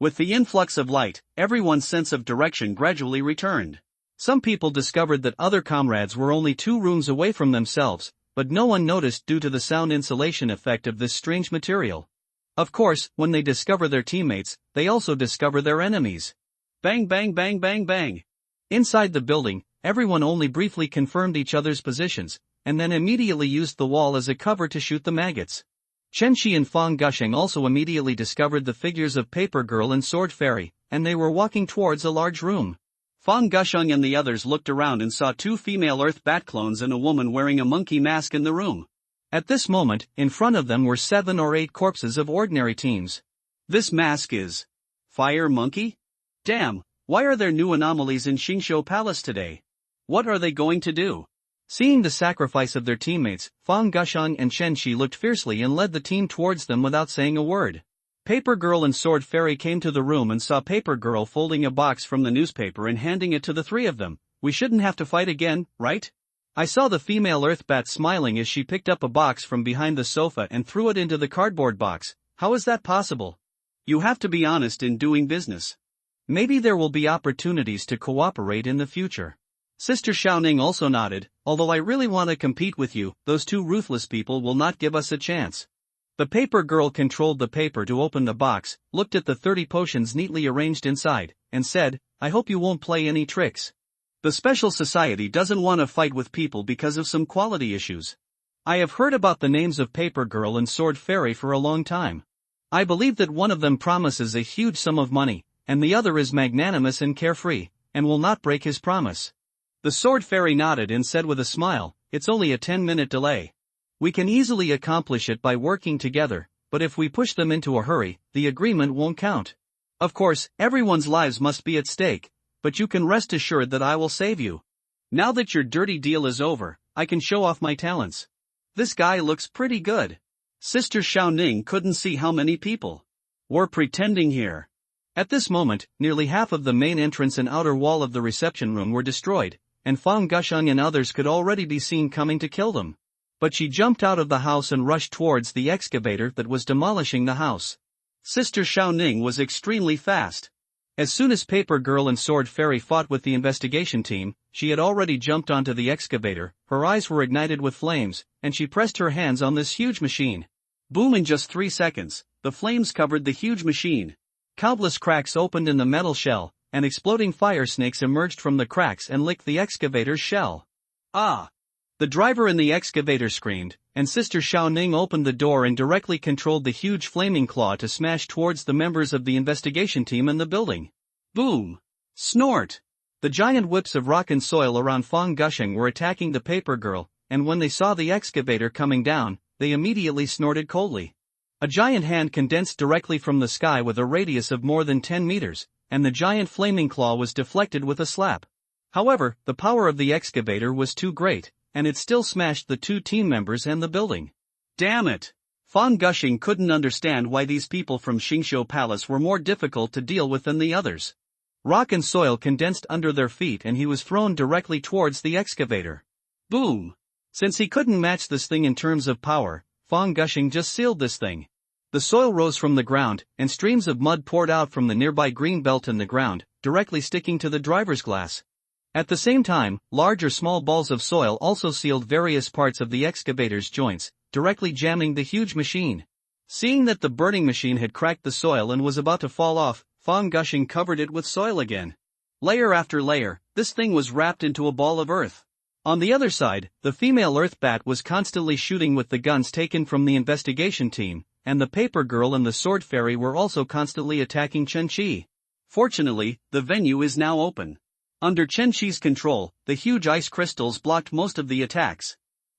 With the influx of light, everyone's sense of direction gradually returned. Some people discovered that other comrades were only 2 rooms away from themselves, but no one noticed due to the sound insulation effect of this strange material. Of course, when they discover their teammates, they also discover their enemies. Bang bang bang bang bang. Inside the building, everyone only briefly confirmed each other's positions, and then immediately used the wall as a cover to shoot the maggots. Chenxi and Fang Gusheng also immediately discovered the figures of Paper Girl and Sword Fairy, and they were walking towards a large room. Fang Gusheng and the others looked around and saw 2 female Earth Bat clones and a woman wearing a monkey mask in the room. At this moment, in front of them were 7 or 8 corpses of ordinary teams. This mask is Fire Monkey? Damn, why are there new anomalies in Xingqiu Palace today? What are they going to do? Seeing the sacrifice of their teammates, Fang Gusheng and Chenxi looked fiercely and led the team towards them without saying a word. Paper Girl and Sword Fairy came to the room and saw Paper Girl folding a box from the newspaper and handing it to the 3 of them. We shouldn't have to fight again, right? I saw the female Earth Bat smiling as she picked up a box from behind the sofa and threw it into the cardboard box. How is that possible? You have to be honest in doing business. Maybe there will be opportunities to cooperate in the future. Sister Xiaoning also nodded. Although I really want to compete with you, those 2 ruthless people will not give us a chance. The Paper Girl controlled the paper to open the box, looked at the 30 potions neatly arranged inside, and said, I hope you won't play any tricks. The Special Society doesn't want to fight with people because of some quality issues. I have heard about the names of Paper Girl and Sword Fairy for a long time. I believe that one of them promises a huge sum of money, and the other is magnanimous and carefree, and will not break his promise. The Sword Fairy nodded and said with a smile, it's only a 10-minute delay. We can easily accomplish it by working together, but if we push them into a hurry, the agreement won't count. Of course, everyone's lives must be at stake, but you can rest assured that I will save you. Now that your dirty deal is over, I can show off my talents. This guy looks pretty good. Sister Xiaoning couldn't see how many people were pretending here. At this moment, nearly half of the main entrance and outer wall of the reception room were destroyed, and Fang Gusheng and others could already be seen coming to kill them. But she jumped out of the house and rushed towards the excavator that was demolishing the house. Sister Xiaoning was extremely fast. As soon as Paper Girl and Sword Fairy fought with the investigation team, she had already jumped onto the excavator, her eyes were ignited with flames, and she pressed her hands on this huge machine. Boom! In just 3 seconds, the flames covered the huge machine. Countless cracks opened in the metal shell, and exploding fire snakes emerged from the cracks and licked the excavator's shell. Ah! The driver in the excavator screamed, and Sister Xiaoning opened the door and directly controlled the huge flaming claw to smash towards the members of the investigation team in the building. Boom! Snort! The giant whips of rock and soil around Fang Gusheng were attacking the Paper Girl, and when they saw the excavator coming down, they immediately snorted coldly. A giant hand condensed directly from the sky with a radius of more than 10 meters, and the giant flaming claw was deflected with a slap. However, the power of the excavator was too great, and it still smashed the 2 team members and the building. Damn it! Fang Gusheng couldn't understand why these people from Xingqiu Palace were more difficult to deal with than the others. Rock and soil condensed under their feet and he was thrown directly towards the excavator. Boom! Since he couldn't match this thing in terms of power, Fang Gusheng just sealed this thing. The soil rose from the ground, and streams of mud poured out from the nearby green belt in the ground, directly sticking to the driver's glass. At the same time, large or small balls of soil also sealed various parts of the excavator's joints, directly jamming the huge machine. Seeing that the burning machine had cracked the soil and was about to fall off, Fang Gusheng covered it with soil again. Layer after layer, this thing was wrapped into a ball of earth. On the other side, the female Earth Bat was constantly shooting with the guns taken from the investigation team, and the Paper Girl and the Sword Fairy were also constantly attacking Chenxi. Fortunately, the venue is now open. Under Chenxi's control, the huge ice crystals blocked most of the attacks.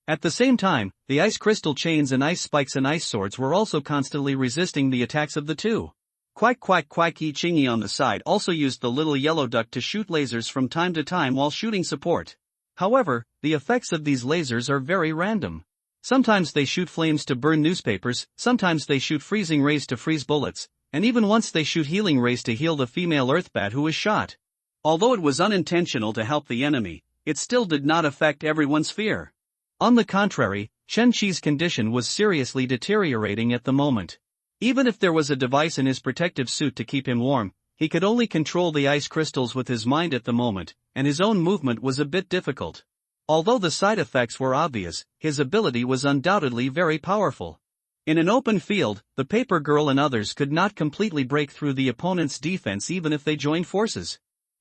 At the same time, the ice crystal chains and ice spikes and ice swords were also constantly resisting the attacks of the 2. Quack quack quack. Yi Qingyi on the side also used the little yellow duck to shoot lasers from time to time while shooting support. However, the effects of these lasers are very random. Sometimes they shoot flames to burn newspapers, sometimes they shoot freezing rays to freeze bullets, and even once they shoot healing rays to heal the female Earthbat who is shot. Although it was unintentional to help the enemy, it still did not affect everyone's fear. On the contrary, Chen Qi's condition was seriously deteriorating at the moment. Even if there was a device in his protective suit to keep him warm, he could only control the ice crystals with his mind at the moment, and his own movement was a bit difficult. Although the side effects were obvious, his ability was undoubtedly very powerful. In an open field, the paper girl and others could not completely break through the opponent's defense even if they joined forces.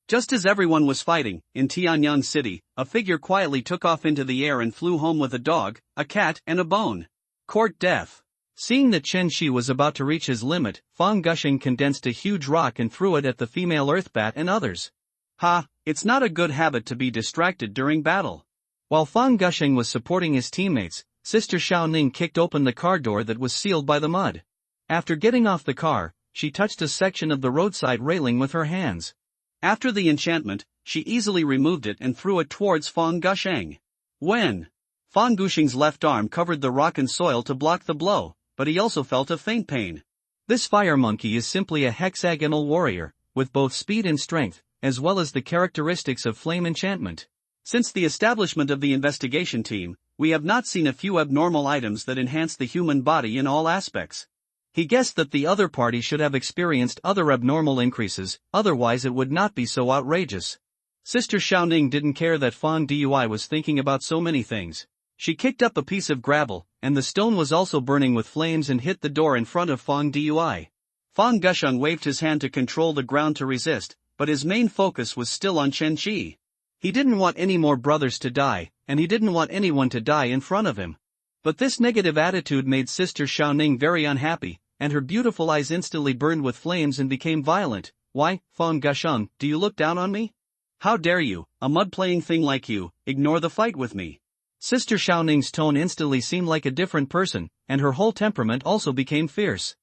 Just as everyone was fighting, in Tianyang City, a figure quietly took off into the air and flew home with a dog, a cat, and a bone. Court death. Seeing that Chen Qi was about to reach his limit, Fang Gushing condensed a huge rock and threw it at the female Earthbat and others. It's not a good habit to be distracted during battle. While Fang Gushing was supporting his teammates, Sister Xiaoning kicked open the car door that was sealed by the mud. After getting off the car, she touched a section of the roadside railing with her hands. After the enchantment, she easily removed it and threw it towards Fang Gusheng. When Fang Gusheng's left arm covered the rock and soil to block the blow, but he also felt a faint pain. This fire monkey is simply a hexagonal warrior, with both speed and strength, as well as the characteristics of flame enchantment. Since the establishment of the investigation team, we have not seen a few abnormal items that enhance the human body in all aspects. He guessed that the other party should have experienced other abnormal increases, otherwise it would not be so outrageous. Sister Xiaoning didn't care that Fang Dui was thinking about so many things. She kicked up a piece of gravel, and the stone was also burning with flames and hit the door in front of Fang Dui. Fang Gusheng waved his hand to control the ground to resist, but his main focus was still on Chen Qi. He didn't want any more brothers to die, and he didn't want anyone to die in front of him. But this negative attitude made Sister Xiaoning very unhappy, and her beautiful eyes instantly burned with flames and became violent. Why, Fang Gusheng, do you look down on me? How dare you, a mud-playing thing like you, ignore the fight with me? Sister Xiaoning's tone instantly seemed like a different person, and her whole temperament also became fierce.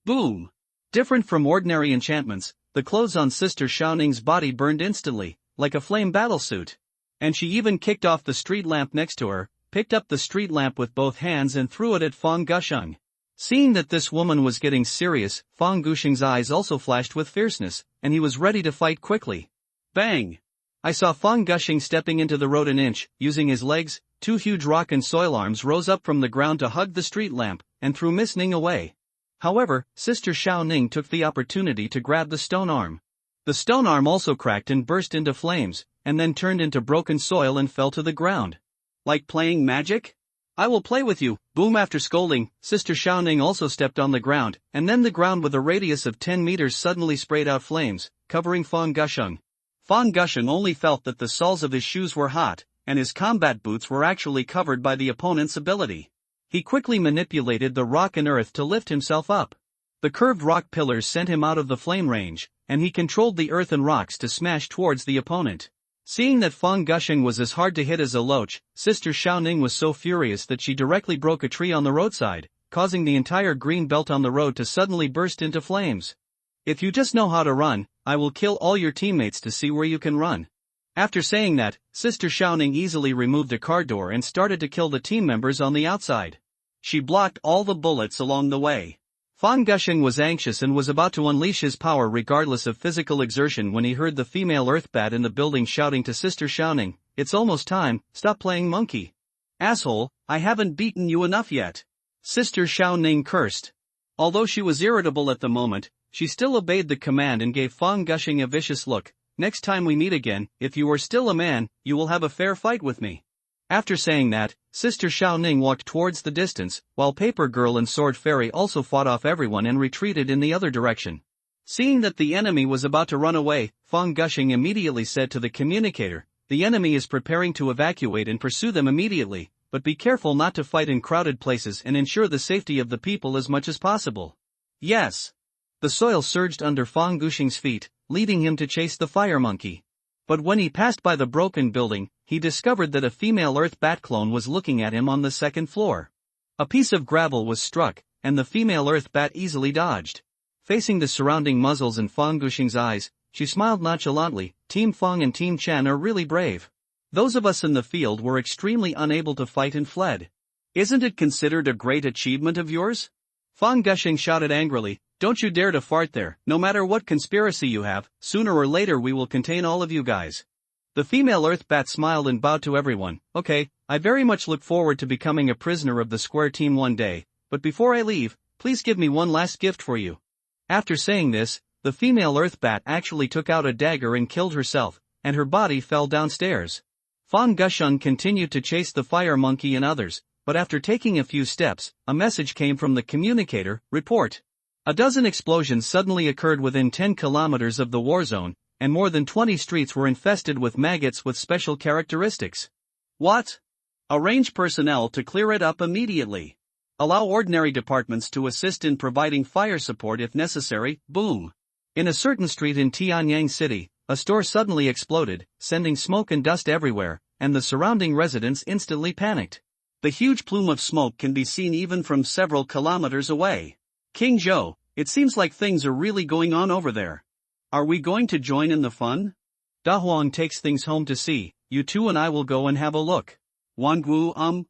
Boom! Different from ordinary enchantments, the clothes on Sister Xiaoning's body burned instantly, like a flame battlesuit. And she even kicked off the street lamp next to her, picked up the street lamp with both hands and threw it at Fang Gusheng. Seeing that this woman was getting serious, Fang Gusheng's eyes also flashed with fierceness, and he was ready to fight quickly. Bang! I saw Fang Gusheng stepping into the road an inch, using his legs. Two huge rock and soil arms rose up from the ground to hug the street lamp, and threw Miss Ning away. However, Sister Xiaoning took the opportunity to grab the stone arm. The stone arm also cracked and burst into flames, and then turned into broken soil and fell to the ground. Like playing magic? I will play with you. Boom! After scolding, Sister Xiaoning also stepped on the ground, and then the ground with a radius of 10 meters suddenly sprayed out flames, covering Fang Gusheng. Fang Gusheng only felt that the soles of his shoes were hot, and his combat boots were actually covered by the opponent's ability. He quickly manipulated the rock and earth to lift himself up. The curved rock pillars sent him out of the flame range, and he controlled the earth and rocks to smash towards the opponent. Seeing that Fang Gusheng was as hard to hit as a loach, Sister Xiaoning was so furious that she directly broke a tree on the roadside, causing the entire green belt on the road to suddenly burst into flames. If you just know how to run, I will kill all your teammates to see where you can run. After saying that, Sister Xiaoning easily removed a car door and started to kill the team members on the outside. She blocked all the bullets along the way. Fang Gusheng was anxious and was about to unleash his power regardless of physical exertion when he heard the female Earthbat in the building shouting to Sister Xiaoning, "It's almost time, stop playing monkey. Asshole, I haven't beaten you enough yet." Sister Xiaoning cursed. Although she was irritable at the moment, she still obeyed the command and gave Fang Gusheng a vicious look. "Next time we meet again, if you are still a man, you will have a fair fight with me." After saying that, Sister Xiaoning walked towards the distance, while Paper Girl and Sword Fairy also fought off everyone and retreated in the other direction. Seeing that the enemy was about to run away, Fang Gusheng immediately said to the communicator, "The enemy is preparing to evacuate and pursue them immediately, but be careful not to fight in crowded places and ensure the safety of the people as much as possible." Yes. The soil surged under Fang Gusheng's feet, leading him to chase the fire monkey. But when he passed by the broken building, he discovered that a female Earth Bat clone was looking at him on the second floor. A piece of gravel was struck, and the female Earth Bat easily dodged. Facing the surrounding muzzles and Fang Gusheng's eyes, she smiled nonchalantly. "Team Fang and Team Chan are really brave. Those of us in the field were extremely unable to fight and fled. Isn't it considered a great achievement of yours? Fang Gushing shouted angrily, don't you dare to fart there, no matter what conspiracy you have, sooner or later we will contain all of you guys. The female Earth Bat smiled and bowed to everyone. Okay, I very much look forward to becoming a prisoner of the Square Team one day, but before I leave, please give me one last gift for you. After saying this, the female Earth Bat actually took out a dagger and killed herself, and her body fell downstairs. Fang Gusheng continued to chase the fire monkey and others, but after taking a few steps, a message came from the communicator, report. A dozen explosions suddenly occurred within 10 kilometers of the war zone, and more than 20 streets were infested with maggots with special characteristics. What? Arrange personnel to clear it up immediately. Allow ordinary departments to assist in providing fire support if necessary, boom. In a certain street in Tianyang City, a store suddenly exploded, sending smoke and dust everywhere, and the surrounding residents instantly panicked. The huge plume of smoke can be seen even from several kilometers away. King Zhou, it seems like things are really going on over there. Are we going to join in the fun? Da Huang takes things home to see, you two and I will go and have a look. Wanggu,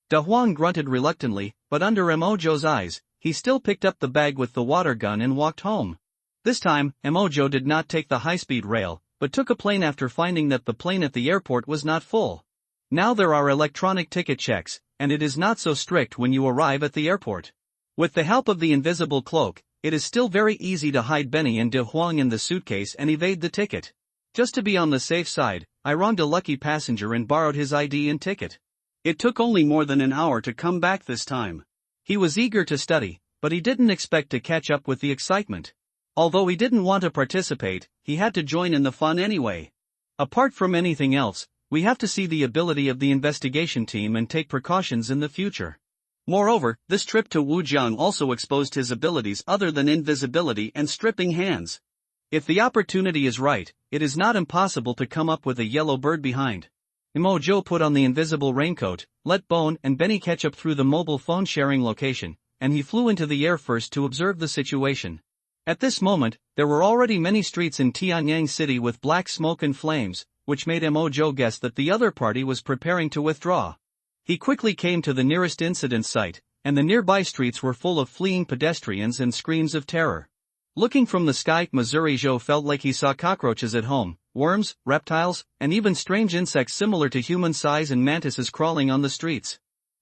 Da Huang grunted reluctantly, but under Mo Zhou's eyes, he still picked up the bag with the water gun and walked home. This time, Mo Zhou did not take the high-speed rail, but took a plane after finding that the plane at the airport was not full. Now there are electronic ticket checks, and it is not so strict when you arrive at the airport. With the help of the invisible cloak, it is still very easy to hide Benny and De Huang in the suitcase and evade the ticket. Just to be on the safe side, I wronged a lucky passenger and borrowed his ID and ticket. It took only more than an hour to come back this time. He was eager to study, but he didn't expect to catch up with the excitement. Although he didn't want to participate, he had to join in the fun anyway. Apart from anything else, we have to see the ability of the investigation team and take precautions in the future. Moreover, this trip to Wujiang also exposed his abilities other than invisibility and stripping hands. If the opportunity is right, it is not impossible to come up with a yellow bird behind. Mo Zhou put on the invisible raincoat, let Bone and Benny catch up through the mobile phone sharing location, and he flew into the air first to observe the situation. At this moment, there were already many streets in Tianyang City with black smoke and flames, which made Mo Zhou guess that the other party was preparing to withdraw. He quickly came to the nearest incident site, and the nearby streets were full of fleeing pedestrians and screams of terror. Looking from the sky, Missouri Zhou felt like he saw cockroaches at home, worms, reptiles, and even strange insects similar to human size and mantises crawling on the streets.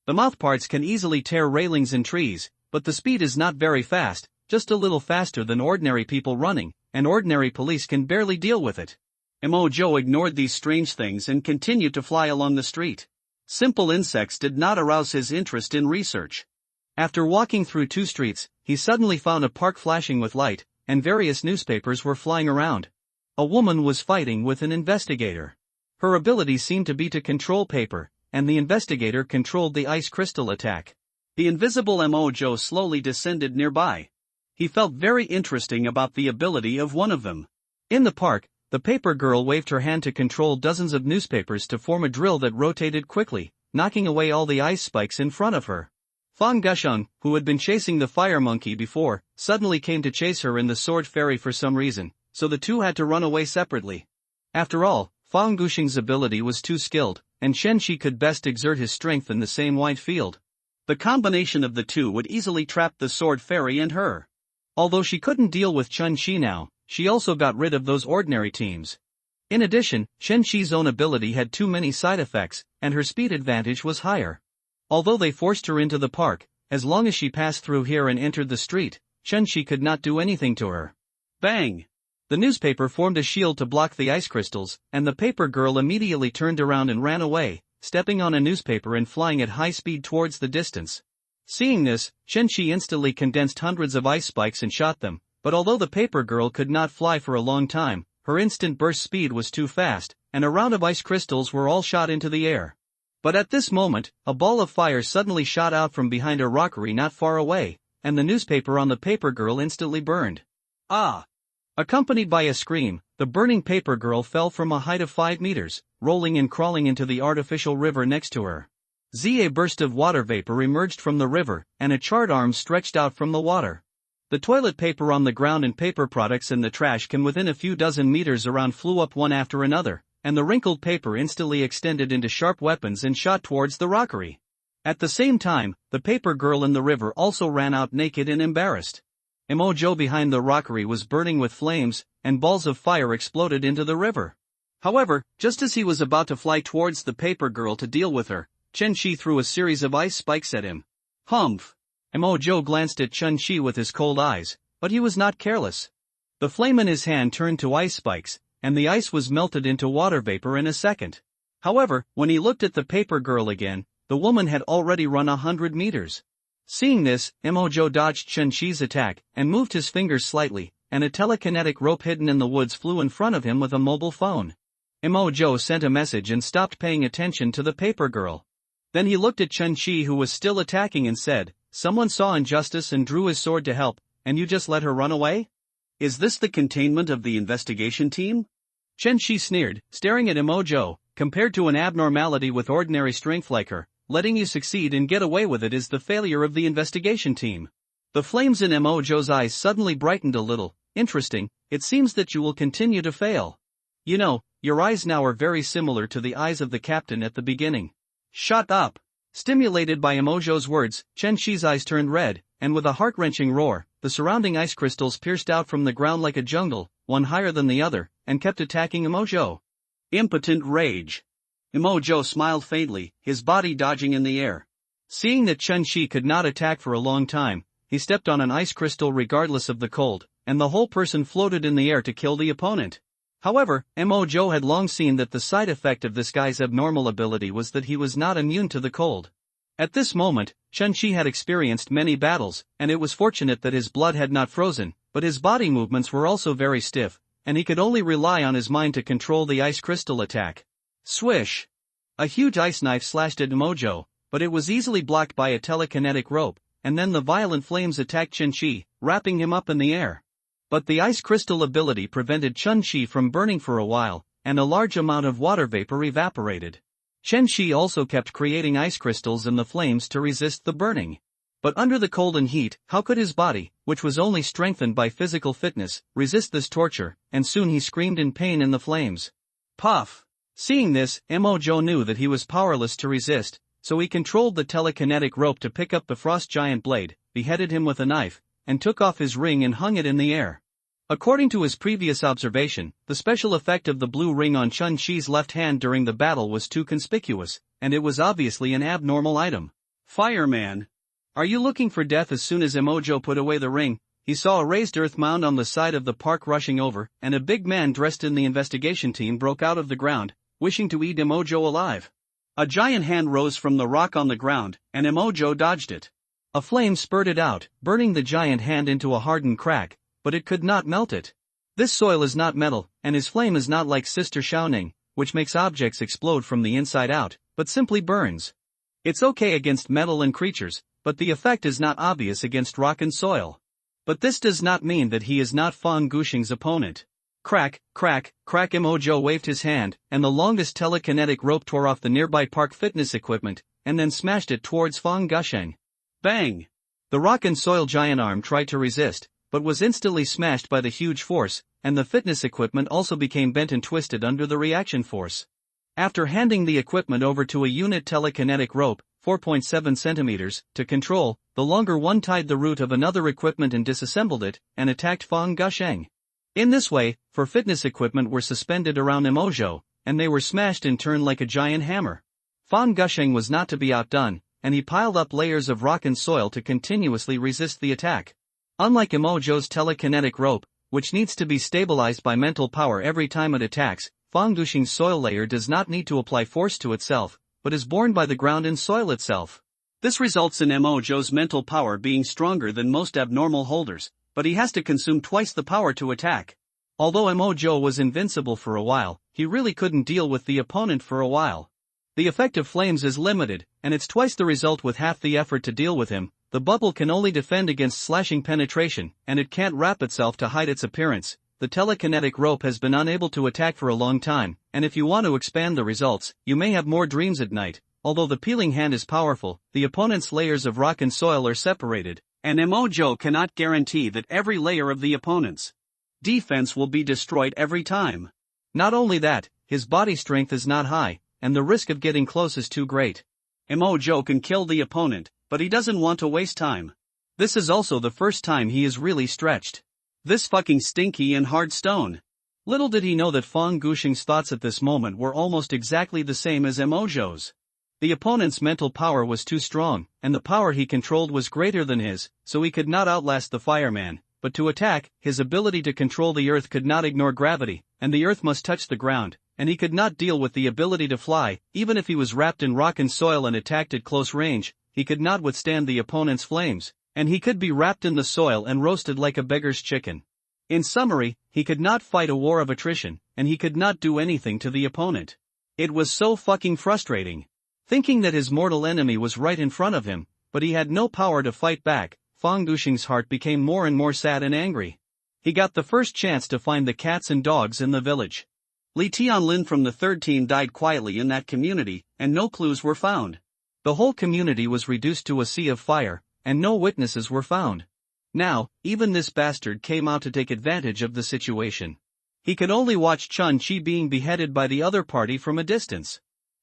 The mouthparts can easily tear railings and trees, but the speed is not very fast, just a little faster than ordinary people running, and ordinary police can barely deal with it. Mo Zhou ignored these strange things and continued to fly along the street. Simple insects did not arouse his interest in research. After walking through 2 streets, he suddenly found a park flashing with light, and various newspapers were flying around. A woman was fighting with an investigator. Her ability seemed to be to control paper, and the investigator controlled the ice crystal attack. The invisible Mo Zhou slowly descended nearby. He felt very interesting about the ability of one of them. In the park, the paper girl waved her hand to control dozens of newspapers to form a drill that rotated quickly, knocking away all the ice spikes in front of her. Fang Gusheng, who had been chasing the fire monkey before, suddenly came to chase her in the sword fairy for some reason, so the two had to run away separately. After all, Fang Gusheng's ability was too skilled, and Shen Shi could best exert his strength in the same wide field. The combination of the two would easily trap the sword fairy and her. Although she couldn't deal with Chen Shi now, she also got rid of those ordinary teams. In addition, Shen Shi's own ability had too many side effects, and her speed advantage was higher. Although they forced her into the park, as long as she passed through here and entered the street, Chen Shi could not do anything to her. Bang! The newspaper formed a shield to block the ice crystals, and the paper girl immediately turned around and ran away, stepping on a newspaper and flying at high speed towards the distance. Seeing this, Chen Shi instantly condensed hundreds of ice spikes and shot them, but although the paper girl could not fly for a long time, her instant burst speed was too fast, and a round of ice crystals were all shot into the air. But at this moment, a ball of fire suddenly shot out from behind a rockery not far away, and the newspaper on the paper girl instantly burned. Ah! Accompanied by a scream, the burning paper girl fell from a height of 5 meters, rolling and crawling into the artificial river next to her. A burst of water vapor emerged from the river, and a charred arm stretched out from the water. The toilet paper on the ground and paper products in the trash can within a few dozen meters around flew up one after another, and the wrinkled paper instantly extended into sharp weapons and shot towards the rockery. At the same time, the paper girl in the river also ran out naked and embarrassed. Emojo behind the rockery was burning with flames, and balls of fire exploded into the river. However, just as he was about to fly towards the paper girl to deal with her, Chen-Chi threw a series of ice spikes at him. Humph! Emojo glanced at Chen-Chi with his cold eyes, but he was not careless. The flame in his hand turned to ice spikes, and the ice was melted into water vapor in a second. However, when he looked at the paper girl again, the woman had already run 100 meters. Seeing this, Emojo dodged Chen-Chi's attack, and moved his fingers slightly, and a telekinetic rope hidden in the woods flew in front of him with a mobile phone. Emojo sent a message and stopped paying attention to the paper girl. Then he looked at Chen-Chi, who was still attacking, and said, "Someone saw injustice and drew his sword to help, and you just let her run away? Is this the containment of the investigation team?" Chen-Chi sneered, staring at Emojo. "Compared to an abnormality with ordinary strength like her, letting you succeed and get away with it is the failure of the investigation team." The flames in Emojo's eyes suddenly brightened a little. "Interesting, it seems that you will continue to fail. You know, your eyes now are very similar to the eyes of the captain at the beginning." "Shut up!" Stimulated by Emojo's words, Chen-Chi's eyes turned red, and with a heart-wrenching roar, the surrounding ice crystals pierced out from the ground like a jungle, one higher than the other, and kept attacking Emojo. Impotent rage. Emojo smiled faintly, his body dodging in the air. Seeing that Chen-Chi could not attack for a long time, he stepped on an ice crystal regardless of the cold, and the whole person floated in the air to kill the opponent. However, Emojo had long seen that the side effect of this guy's abnormal ability was that he was not immune to the cold. At this moment, Chen-Chi had experienced many battles, and it was fortunate that his blood had not frozen, but his body movements were also very stiff, and he could only rely on his mind to control the ice crystal attack. Swish! A huge ice knife slashed at Emojo, but it was easily blocked by a telekinetic rope, and then the violent flames attacked Chen-Chi, wrapping him up in the air. But the ice crystal ability prevented Chen-Chi from burning for a while, and a large amount of water vapor evaporated. Chen-Chi also kept creating ice crystals in the flames to resist the burning. But under the cold and heat, how could his body, which was only strengthened by physical fitness, resist this torture? And soon he screamed in pain in the flames. Puff! Seeing this, Emojo knew that he was powerless to resist, so he controlled the telekinetic rope to pick up the frost giant blade, beheaded him with a knife, and took off his ring and hung it in the air. According to his previous observation, the special effect of the blue ring on Chen-Chi's left hand during the battle was too conspicuous, and it was obviously an abnormal item. Fireman! Are you looking for death? As soon as Emojo put away the ring, he saw a raised earth mound on the side of the park rushing over, and a big man dressed in the investigation team broke out of the ground, wishing to eat Emojo alive. A giant hand rose from the rock on the ground, and Emojo dodged it. A flame spurted out, burning the giant hand into a hardened crack, but it could not melt it. This soil is not metal, and his flame is not like Sister Xiaoning, which makes objects explode from the inside out, but simply burns. It's okay against metal and creatures, but the effect is not obvious against rock and soil. But this does not mean that he is not Fang Gushing's opponent. Crack, crack, crack! Emojo waved his hand, and the longest telekinetic rope tore off the nearby park fitness equipment, and then smashed it towards Fang Gusheng. Bang! The rock and soil giant arm tried to resist, but was instantly smashed by the huge force, and the fitness equipment also became bent and twisted under the reaction force. After handing the equipment over to a unit telekinetic rope, 4.7 centimeters, to control, the longer one tied the root of another equipment and disassembled it, and attacked Fang Gusheng. In this way, 4 fitness equipment were suspended around Emojo, and they were smashed in turn like a giant hammer. Fang Gusheng was not to be outdone, and he piled up layers of rock and soil to continuously resist the attack. Unlike Emojo's telekinetic rope, which needs to be stabilized by mental power every time it attacks, Fang Gusheng's soil layer does not need to apply force to itself, but is borne by the ground and soil itself. This results in Emojo's mental power being stronger than most abnormal holders, but he has to consume twice the power to attack. Although Emojo was invincible for a while, he really couldn't deal with the opponent for a while. The effect of flames is limited, and it's twice the result with half the effort to deal with him. The bubble can only defend against slashing penetration, and it can't wrap itself to hide its appearance. The telekinetic rope has been unable to attack for a long time, and if you want to expand the results, you may have more dreams at night. Although the peeling hand is powerful, the opponent's layers of rock and soil are separated, and Emojo cannot guarantee that every layer of the opponent's defense will be destroyed every time. Not only that, his body strength is not high, and the risk of getting close is too great. Mojo can kill the opponent, but he doesn't want to waste time. This is also the first time he is really stretched. This fucking stinky and hard stone. Little did he know that Fang Gusheng's thoughts at this moment were almost exactly the same as Mojo's. The opponent's mental power was too strong, and the power he controlled was greater than his, so he could not outlast the fireman. But to attack, his ability to control the earth could not ignore gravity, and the earth must touch the ground, and he could not deal with the ability to fly. Even if he was wrapped in rock and soil and attacked at close range, he could not withstand the opponent's flames, and he could be wrapped in the soil and roasted like a beggar's chicken. In summary, he could not fight a war of attrition, and he could not do anything to the opponent. It was so fucking frustrating. Thinking that his mortal enemy was right in front of him, but he had no power to fight back, Fang Gusheng's heart became more and more sad and angry. He got the first chance to find the cats and dogs in the village. Li Tianlin from the third team died quietly in that community, and no clues were found. The whole community was reduced to a sea of fire, and no witnesses were found. Now, even this bastard came out to take advantage of the situation. He could only watch Chun Chi being beheaded by the other party from a distance.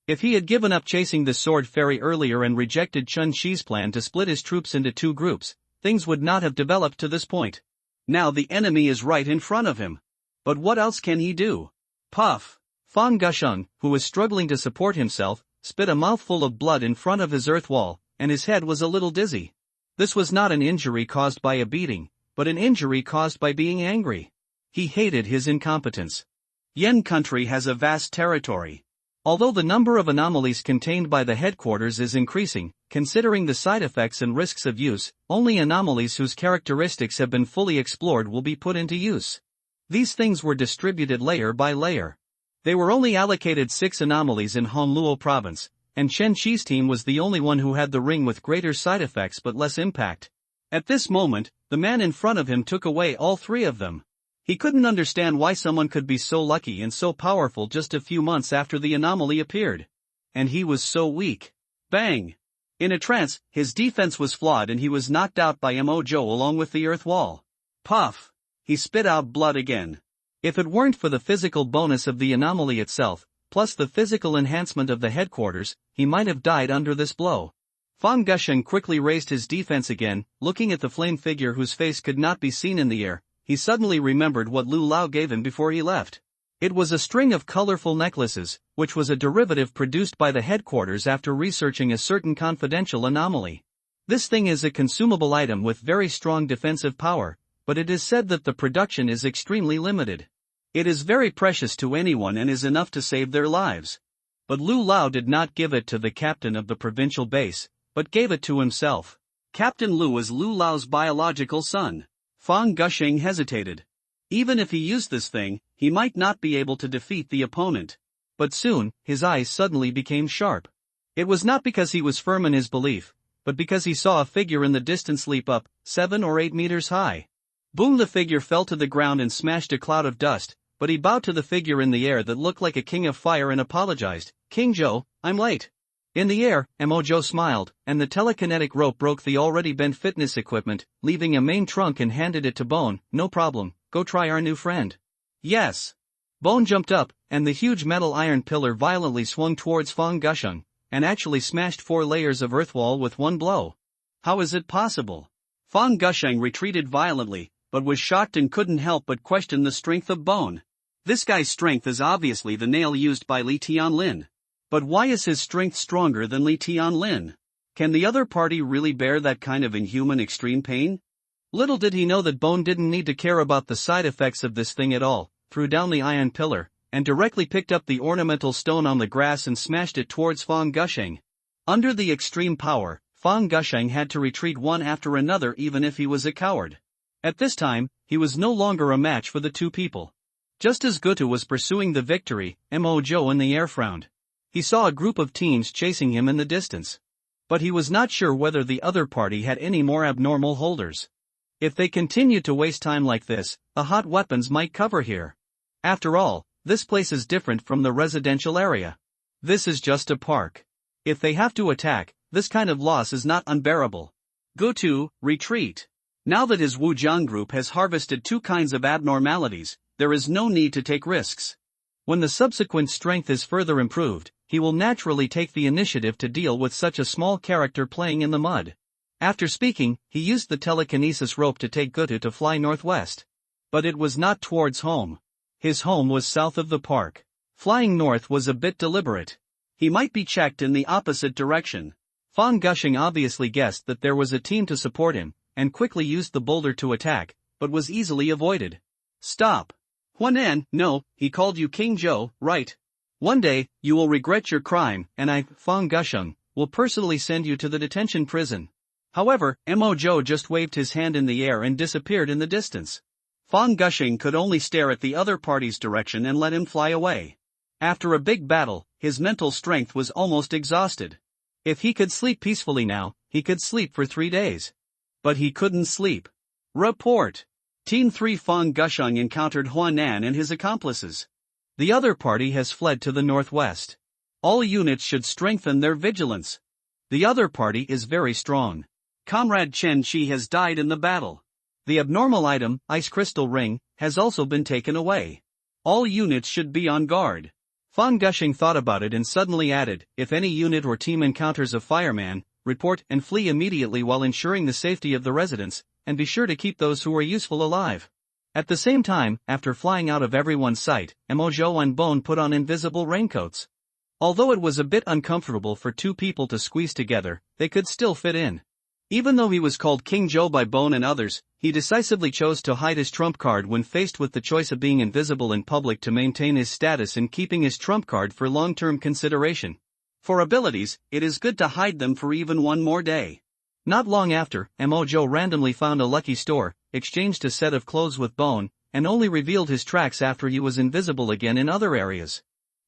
If he had given up chasing the sword fairy earlier and rejected Chun Chi's plan to split his troops into two groups, things would not have developed to this point. Now the enemy is right in front of him. But what else can he do? Puff! Fang Gusheng, who was struggling to support himself, spit a mouthful of blood in front of his earth wall, and his head was a little dizzy. This was not an injury caused by a beating, but an injury caused by being angry. He hated his incompetence. Yen country has a vast territory. Although the number of anomalies contained by the headquarters is increasing, considering the side effects and risks of use, only anomalies whose characteristics have been fully explored will be put into use. These things were distributed layer by layer. They were only allocated 6 anomalies in Honluo province, and Chen Chi's team was the only one who had the ring with greater side effects but less impact. At this moment, the man in front of him took away all 3 of them. He couldn't understand why someone could be so lucky and so powerful just a few months after the anomaly appeared. And he was so weak. Bang! In a trance, his defense was flawed and he was knocked out by Mojo along with the earth wall. Puff! He spit out blood again. If it weren't for the physical bonus of the anomaly itself, plus the physical enhancement of the headquarters, he might have died under this blow. Fang Gusheng quickly raised his defense again, looking at the flame figure whose face could not be seen in the air. He suddenly remembered what Lu Lao gave him before he left. It was a string of colorful necklaces, which was a derivative produced by the headquarters after researching a certain confidential anomaly. This thing is a consumable item with very strong defensive power, but it is said that the production is extremely limited. It is very precious to anyone and is enough to save their lives. But Lu Lao did not give it to the captain of the provincial base, but gave it to himself. Captain Lu is Lu Lao's biological son. Fang Gusheng hesitated. Even if he used this thing, he might not be able to defeat the opponent. But soon, his eyes suddenly became sharp. It was not because he was firm in his belief, but because he saw a figure in the distance leap up, 7 or 8 meters high. Boom! The figure fell to the ground and smashed a cloud of dust, but he bowed to the figure in the air that looked like a king of fire and apologized. "King Zhou, I'm late." In the air, Mojo smiled, and the telekinetic rope broke the already bent fitness equipment, leaving a main trunk and handed it to Bone. "No problem, go try our new friend." "Yes." Bone jumped up, and the huge metal iron pillar violently swung towards Fang Gusheng, and actually smashed 4 layers of earth wall with one blow. How is it possible? Fang Gusheng retreated violently, but was shocked and couldn't help but question the strength of Bone. This guy's strength is obviously the nail used by Li Tianlin. But why is his strength stronger than Li Tianlin? Can the other party really bear that kind of inhuman extreme pain? Little did he know that Bone didn't need to care about the side effects of this thing at all, threw down the iron pillar, and directly picked up the ornamental stone on the grass and smashed it towards Fang Gusheng. Under the extreme power, Fang Gusheng had to retreat one after another even if he was a coward. At this time, he was no longer a match for the 2 people. Just as Gutu was pursuing the victory, Mojo in the air frowned. He saw a group of teams chasing him in the distance. But he was not sure whether the other party had any more abnormal holders. If they continued to waste time like this, the hot weapons might cover here. After all, this place is different from the residential area. This is just a park. If they have to attack, this kind of loss is not unbearable. Gutu, retreat. Now that his Wujiang group has harvested 2 kinds of abnormalities, there is no need to take risks. When the subsequent strength is further improved, he will naturally take the initiative to deal with such a small character playing in the mud. After speaking, he used the telekinesis rope to take Gutu to fly northwest. But it was not towards home. His home was south of the park. Flying north was a bit deliberate. He might be checked in the opposite direction. Fang Gushing obviously guessed that there was a team to support him, and quickly used the boulder to attack, but was easily avoided. Stop. Huanan, no, he called you King Zhou, right? One day, you will regret your crime, and I, Fang Gusheng, will personally send you to the detention prison. However, Mo Zhou just waved his hand in the air and disappeared in the distance. Fang Gusheng could only stare at the other party's direction and let him fly away. After a big battle, his mental strength was almost exhausted. If he could sleep peacefully now, he could sleep for 3 days. But he couldn't sleep. Report. Team 3 Fang Gusheng encountered Huanan and his accomplices. The other party has fled to the northwest. All units should strengthen their vigilance. The other party is very strong. Comrade Chen Qi has died in the battle. The abnormal item, Ice Crystal Ring, has also been taken away. All units should be on guard. Fang Gusheng thought about it and suddenly added, if any unit or team encounters a fireman, report and flee immediately while ensuring the safety of the residents, and be sure to keep those who are useful alive. At the same time, after flying out of everyone's sight, Mo Zhou and Bone put on invisible raincoats. Although it was a bit uncomfortable for 2 people to squeeze together, they could still fit in. Even though he was called King Zhou by Bone and others, he decisively chose to hide his trump card when faced with the choice of being invisible in public to maintain his status and keeping his trump card for long-term consideration. For abilities, it is good to hide them for even one more day. Not long after, Mo Zhou randomly found a lucky store, exchanged a set of clothes with Bone, and only revealed his tracks after he was invisible again in other areas.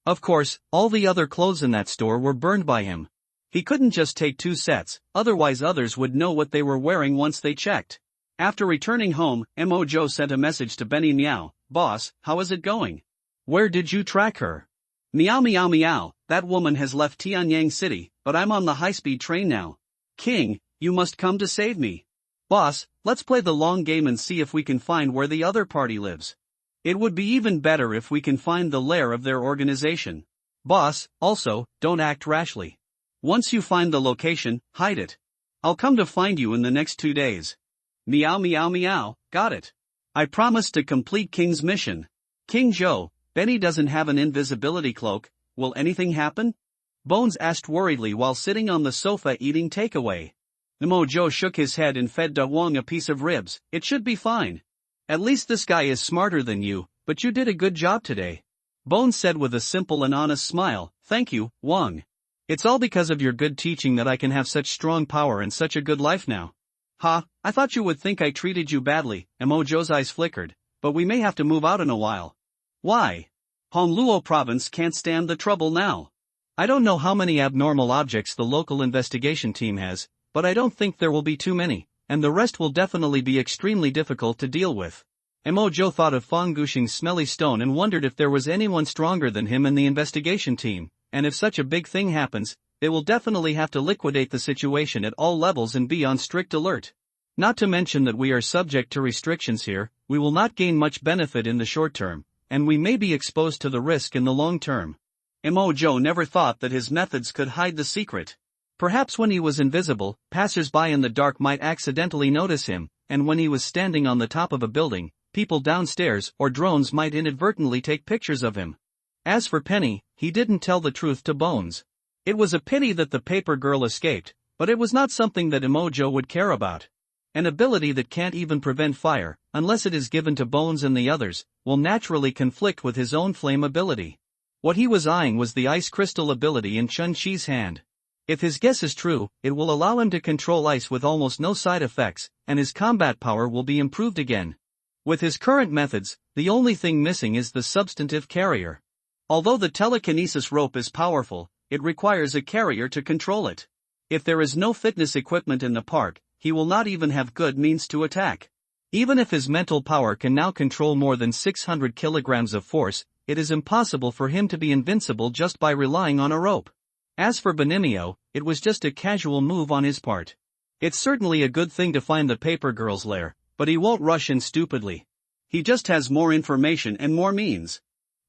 Of course, all the other clothes in that store were burned by him. He couldn't just take 2 sets, otherwise others would know what they were wearing once they checked. After returning home, Mo Zhou sent a message to Benny Miao, "Boss, how is it going? Where did you track her?" "Meow meow meow, that woman has left Tianyang City, but I'm on the high-speed train now. King, you must come to save me." "Boss, let's play the long game and see if we can find where the other party lives. It would be even better if we can find the lair of their organization. Boss, also, don't act rashly. Once you find the location, hide it. I'll come to find you in the next 2 days." "Meow meow meow, got it. I promise to complete King's mission." "King Zhou, Benny doesn't have an invisibility cloak, will anything happen?" Bones asked worriedly while sitting on the sofa eating takeaway. Mo Zhou shook his head and fed Da Wang a piece of ribs. "It should be fine. At least this guy is smarter than you, but you did a good job today." Bones said with a simple and honest smile, "Thank you, Wang. It's all because of your good teaching that I can have such strong power and such a good life now." "Ha, I thought you would think I treated you badly," Mo Zhou's eyes flickered, "but we may have to move out in a while." "Why?" "Hongluo province can't stand the trouble now. I don't know how many abnormal objects the local investigation team has, but I don't think there will be too many, and the rest will definitely be extremely difficult to deal with." Mo Zhou thought of Fang Gushing's smelly stone and wondered if there was anyone stronger than him in the investigation team, and if such a big thing happens, they will definitely have to liquidate the situation at all levels and be on strict alert. Not to mention that we are subject to restrictions here, we will not gain much benefit in the short term, and we may be exposed to the risk in the long term. Mo Zhou never thought that his methods could hide the secret. Perhaps when he was invisible, passers-by in the dark might accidentally notice him, and when he was standing on the top of a building, people downstairs or drones might inadvertently take pictures of him. As for Penny, he didn't tell the truth to Bones. It was a pity that the paper girl escaped, but it was not something that Mo Zhou would care about. An ability that can't even prevent fire, unless it is given to Bones and the others, will naturally conflict with his own flame ability. What he was eyeing was the ice crystal ability in Chun Chi's hand. If his guess is true, it will allow him to control ice with almost no side effects, and his combat power will be improved again. With his current methods, the only thing missing is the substantive carrier. Although the telekinesis rope is powerful, it requires a carrier to control it. If there is no fitness equipment in the park, he will not even have good means to attack. Even if his mental power can now control more than 600 kilograms of force, it is impossible for him to be invincible just by relying on a rope. As for Benimio, it was just a casual move on his part. It's certainly a good thing to find the paper girl's lair, but he won't rush in stupidly. He just has more information and more means.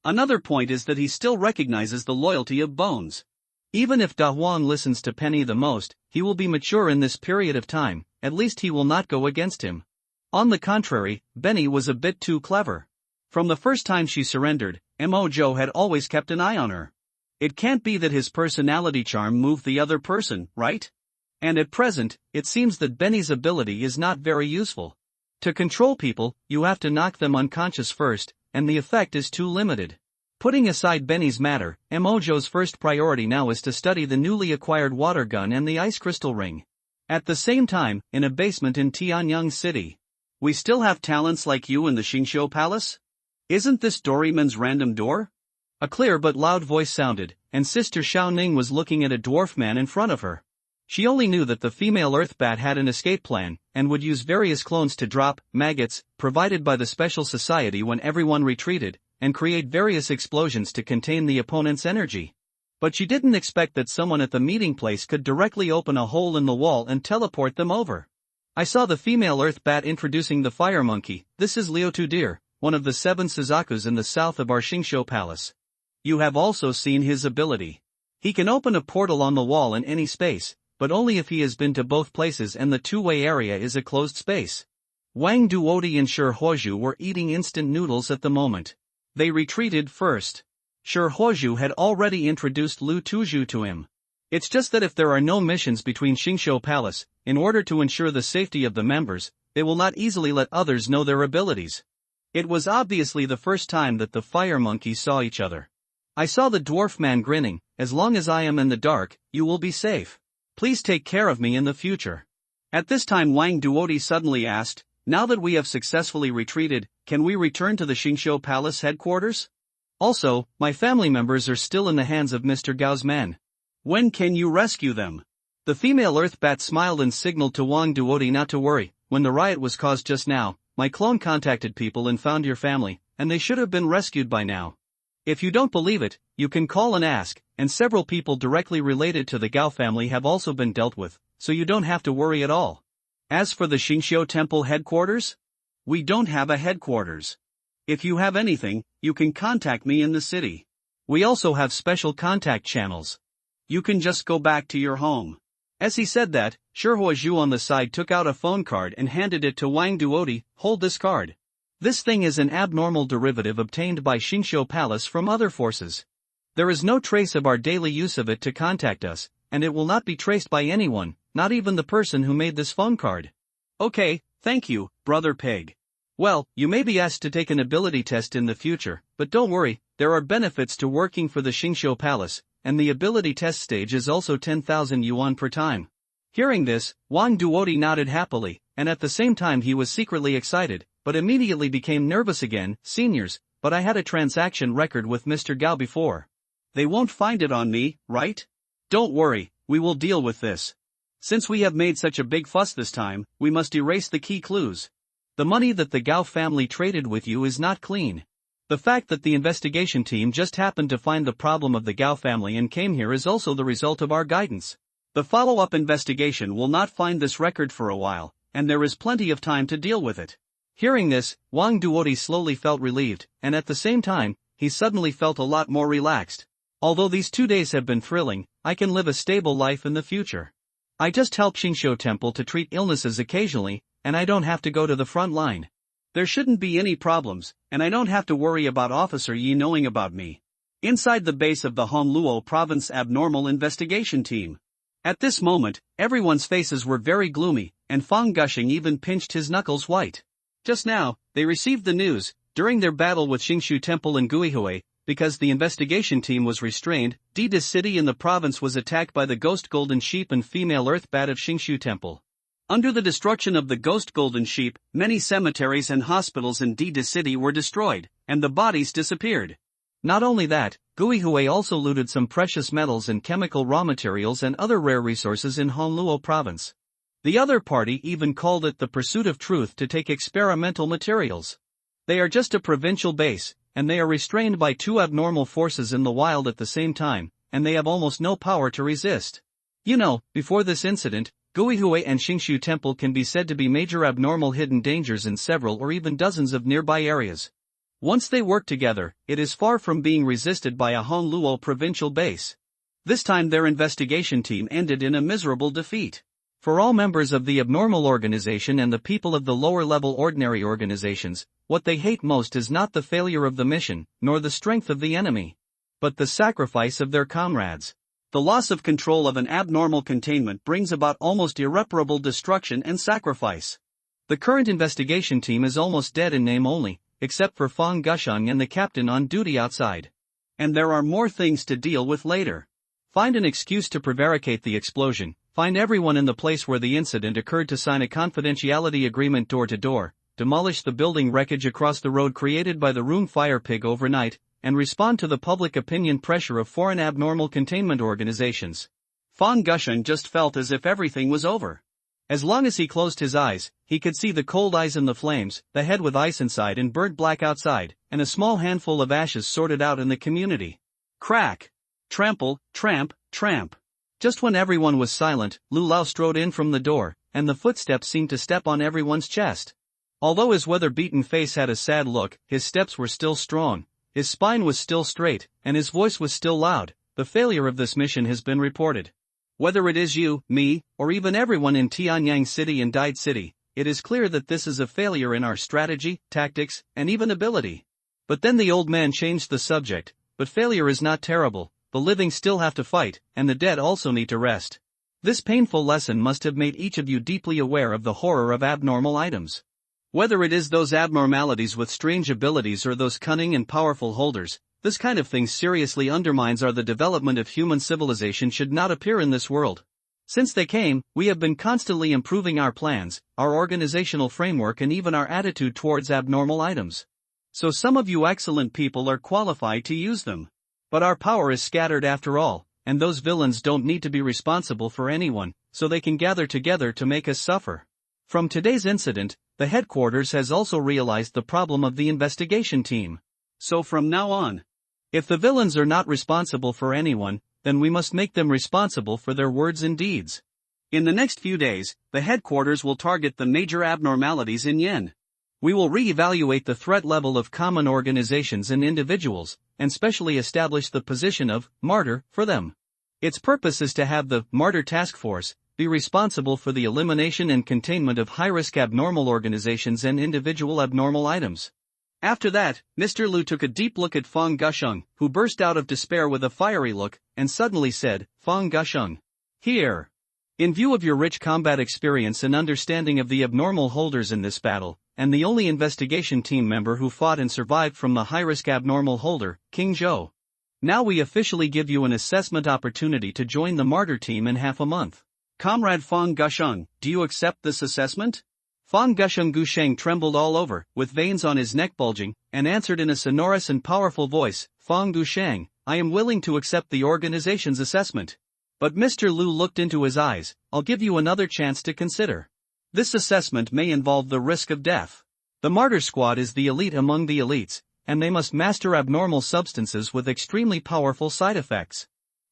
Another point is that he still recognizes the loyalty of Bones. Even if Da Huang listens to Penny the most, he will be mature in this period of time, at least he will not go against him. On the contrary, Benny was a bit too clever. From the first time she surrendered, Mo Joe had always kept an eye on her. It can't be that his personality charm moved the other person, right? And at present, it seems that Benny's ability is not very useful. To control people, you have to knock them unconscious first, and the effect is too limited. Putting aside Benny's matter, Mo Joe's first priority now is to study the newly acquired water gun and the ice crystal ring. At the same time, in a basement in Tianyang City. We still have talents like you in the Xingqiu Palace? Isn't this Doraemon's random door? A clear but loud voice sounded, and Sister Xiaoning was looking at a dwarf man in front of her. She only knew that the female Earth Bat had an escape plan, and would use various clones to drop maggots, provided by the Special Society when everyone retreated, and create various explosions to contain the opponent's energy. But she didn't expect that someone at the meeting place could directly open a hole in the wall and teleport them over. I saw the female Earth Bat introducing the fire monkey. This is Liu Tudir, one of the 7 Suzakus in the south of our Xingqiu Palace. You have also seen his ability. He can open a portal on the wall in any space, but only if he has been to both places and the two-way area is a closed space. Wang Duodi and Shi Huozhu were eating instant noodles at the moment. They retreated first. Shi Huozhu had already introduced Lu Tuzhu to him. It's just that if there are no missions between Xingqiu Palace, in order to ensure the safety of the members, they will not easily let others know their abilities. It was obviously the first time that the fire monkeys saw each other. I saw the dwarf man grinning. As long as I am in the dark, you will be safe. Please take care of me in the future. At this time Wang Duodi suddenly asked, now that we have successfully retreated, can we return to the Xingqiu Palace headquarters? Also, my family members are still in the hands of Mr. Gao's men. When can you rescue them? The female Earth Bat smiled and signaled to Wang Duodi not to worry. When the riot was caused just now, my clone contacted people and found your family, and they should have been rescued by now. If you don't believe it, you can call and ask, and several people directly related to the Gao family have also been dealt with, so you don't have to worry at all. As for the Xingqiu Temple headquarters? We don't have a headquarters. If you have anything, you can contact me in the city. We also have special contact channels. You can just go back to your home. As he said that, Shi Huozhu on the side took out a phone card and handed it to Wang Duodi. Hold this card. This thing is an abnormal derivative obtained by Xingqiu Palace from other forces. There is no trace of our daily use of it to contact us, and it will not be traced by anyone, not even the person who made this phone card. Okay, thank you, Brother Pig. Well, you may be asked to take an ability test in the future, but don't worry, there are benefits to working for the Xingqiu Palace, and the ability test stage is also 10,000 yuan per time. Hearing this, Wang Duodi nodded happily, and at the same time he was secretly excited, but immediately became nervous again. Seniors, but I had a transaction record with Mr. Gao before. They won't find it on me, right? Don't worry, we will deal with this. Since we have made such a big fuss this time, we must erase the key clues. The money that the Gao family traded with you is not clean. The fact that the investigation team just happened to find the problem of the Gao family and came here is also the result of our guidance. The follow-up investigation will not find this record for a while, and there is plenty of time to deal with it. Hearing this, Wang Duodi slowly felt relieved, and at the same time, he suddenly felt a lot more relaxed. Although these 2 days have been thrilling, I can live a stable life in the future. I just help Xingqiu Temple to treat illnesses occasionally, and I don't have to go to the front line. There shouldn't be any problems, and I don't have to worry about Officer Yi knowing about me. Inside the base of the Honluo Province Abnormal Investigation Team. At this moment, everyone's faces were very gloomy, and Fang Gushing even pinched his knuckles white. Just now, they received the news, during their battle with Xingqiu Temple and Guihui, because the investigation team was restrained, Dida City in the province was attacked by the Ghost Golden Sheep and Female Earth Bat of Xingqiu Temple. Under the destruction of the Ghost Golden Sheep, many cemeteries and hospitals in Dida City were destroyed, and the bodies disappeared. Not only that, Guihui also looted some precious metals and chemical raw materials and other rare resources in Honluo province. The other party even called it the pursuit of truth to take experimental materials. They are just a provincial base, and they are restrained by 2 abnormal forces in the wild at the same time, and they have almost no power to resist. You know, before this incident, Guihui and Xingqiu Temple can be said to be major abnormal hidden dangers in several or even dozens of nearby areas. Once they work together, it is far from being resisted by a Honluo provincial base. This time their investigation team ended in a miserable defeat. For all members of the abnormal organization and the people of the lower-level ordinary organizations, what they hate most is not the failure of the mission, nor the strength of the enemy, but the sacrifice of their comrades. The loss of control of an abnormal containment brings about almost irreparable destruction and sacrifice. The current investigation team is almost dead in name only, except for Fang Gusheng and the captain on duty outside. And there are more things to deal with later. Find an excuse to prevaricate the explosion, find everyone in the place where the incident occurred to sign a confidentiality agreement door to door, demolish the building wreckage across the road created by the Rune Fire Pig overnight, and respond to the public opinion pressure of foreign abnormal containment organizations. Fang Gusheng just felt as if everything was over. As long as he closed his eyes, he could see the cold eyes in the flames, the head with ice inside and burnt black outside, and a small handful of ashes sorted out in the community. Crack! Trample, tramp, tramp. Just when everyone was silent, Lu Lao strode in from the door, and the footsteps seemed to step on everyone's chest. Although his weather-beaten face had a sad look, his steps were still strong, his spine was still straight, and his voice was still loud. The failure of this mission has been reported. Whether it is you, me, or even everyone in Tianyang City and Dide City, it is clear that this is a failure in our strategy, tactics, and even ability. But then the old man changed the subject. But failure is not terrible, the living still have to fight, and the dead also need to rest. This painful lesson must have made each of you deeply aware of the horror of abnormal items. Whether it is those abnormalities with strange abilities or those cunning and powerful holders, this kind of thing seriously undermines the development of human civilization should not appear in this world. Since they came, we have been constantly improving our plans, our organizational framework and even our attitude towards abnormal items. So some of you excellent people are qualified to use them. But our power is scattered after all, and those villains don't need to be responsible for anyone, so they can gather together to make us suffer. From today's incident, the headquarters has also realized the problem of the investigation team. So from now on, if the villains are not responsible for anyone, then we must make them responsible for their words and deeds. In the next few days, the headquarters will target the major abnormalities in Yen. We will re-evaluate the threat level of common organizations and individuals, and specially establish the position of martyr for them. Its purpose is to have the Martyr Task Force be responsible for the elimination and containment of high-risk abnormal organizations and individual abnormal items. After that, Mr. Lu took a deep look at Fang Gusheng, who burst out of despair with a fiery look, and suddenly said, "Fang Gusheng, here. In view of your rich combat experience and understanding of the abnormal holders in this battle, and the only investigation team member who fought and survived from the high-risk abnormal holder, King Zhou. Now we officially give you an assessment opportunity to join the martyr team in half a month. Comrade Fang Gusheng, do you accept this assessment?" Fang Gusheng trembled all over, with veins on his neck bulging, and answered in a sonorous and powerful voice, "Fang Gusheng, I am willing to accept the organization's assessment. But Mr. Lu looked into his eyes, I'll give you another chance to consider. This assessment may involve the risk of death. The Martyr Squad is the elite among the elites, and they must master abnormal substances with extremely powerful side effects.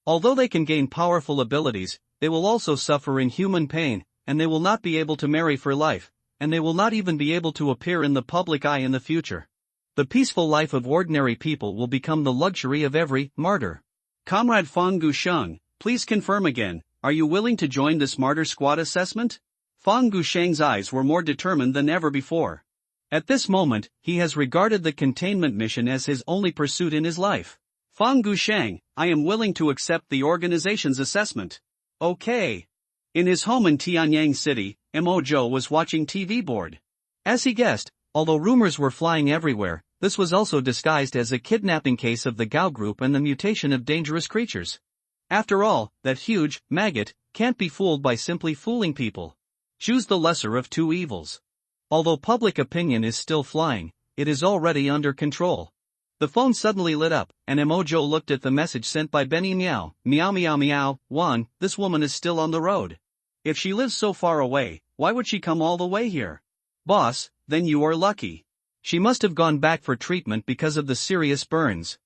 Although they can gain powerful abilities, they will also suffer inhuman pain, and they will not be able to marry for life, and they will not even be able to appear in the public eye in the future. The peaceful life of ordinary people will become the luxury of every martyr. Comrade Fang Gusheng, please confirm again, are you willing to join this Martyr Squad assessment?" Fang Gusheng's eyes were more determined than ever before. At this moment, he has regarded the containment mission as his only pursuit in his life. "Fang Gusheng, I am willing to accept the organization's assessment." Okay. In his home in Tianyang City, Mo Zhou was watching TV board. As he guessed, although rumors were flying everywhere, this was also disguised as a kidnapping case of the Gao group and the mutation of dangerous creatures. After all, that huge maggot can't be fooled by simply fooling people. Choose the lesser of two evils. Although public opinion is still flying, it is already under control. The phone suddenly lit up, and Mo Zhou looked at the message sent by Benny Miao. "Meow meow meow, Wan, this woman is still on the road. If she lives so far away, why would she come all the way here? Boss, then you are lucky. She must have gone back for treatment because of the serious burns.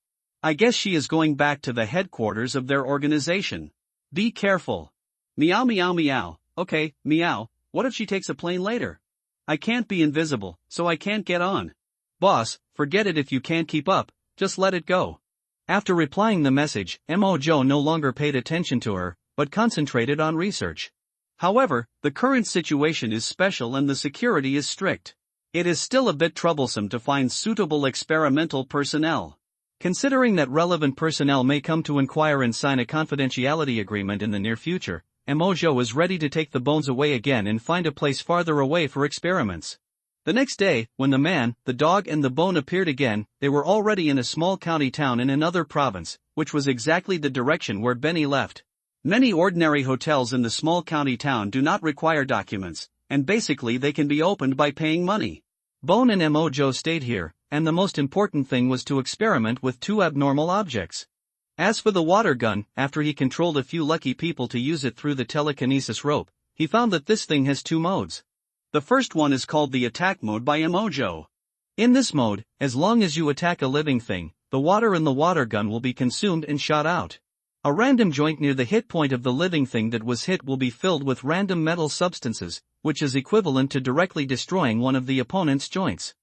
I guess she is going back to the headquarters of their organization. Be careful. Meow meow meow, okay, meow, what if she takes a plane later? I can't be invisible, so I can't get on. "Boss, forget it if you can't keep up, just let it go." After replying the message, Mojo no longer paid attention to her, but concentrated on research. However, the current situation is special and the security is strict. It is still a bit troublesome to find suitable experimental personnel. Considering that relevant personnel may come to inquire and sign a confidentiality agreement in the near future, Mojo is ready to take the bones away again and find a place farther away for experiments. The next day, when the man, the dog and the bone appeared again, they were already in a small county town in another province, which was exactly the direction where Benny left. Many ordinary hotels in the small county town do not require documents, and basically they can be opened by paying money. Bone and Mojo stayed here, and the most important thing was to experiment with two abnormal objects. As for the water gun, after he controlled a few lucky people to use it through the telekinesis rope, he found that this thing has two modes. The first one is called the attack mode by Mojo. In this mode, as long as you attack a living thing, the water in the water gun will be consumed and shot out. A random joint near the hit point of the living thing that was hit will be filled with random metal substances, which is equivalent to directly destroying one of the opponent's joints.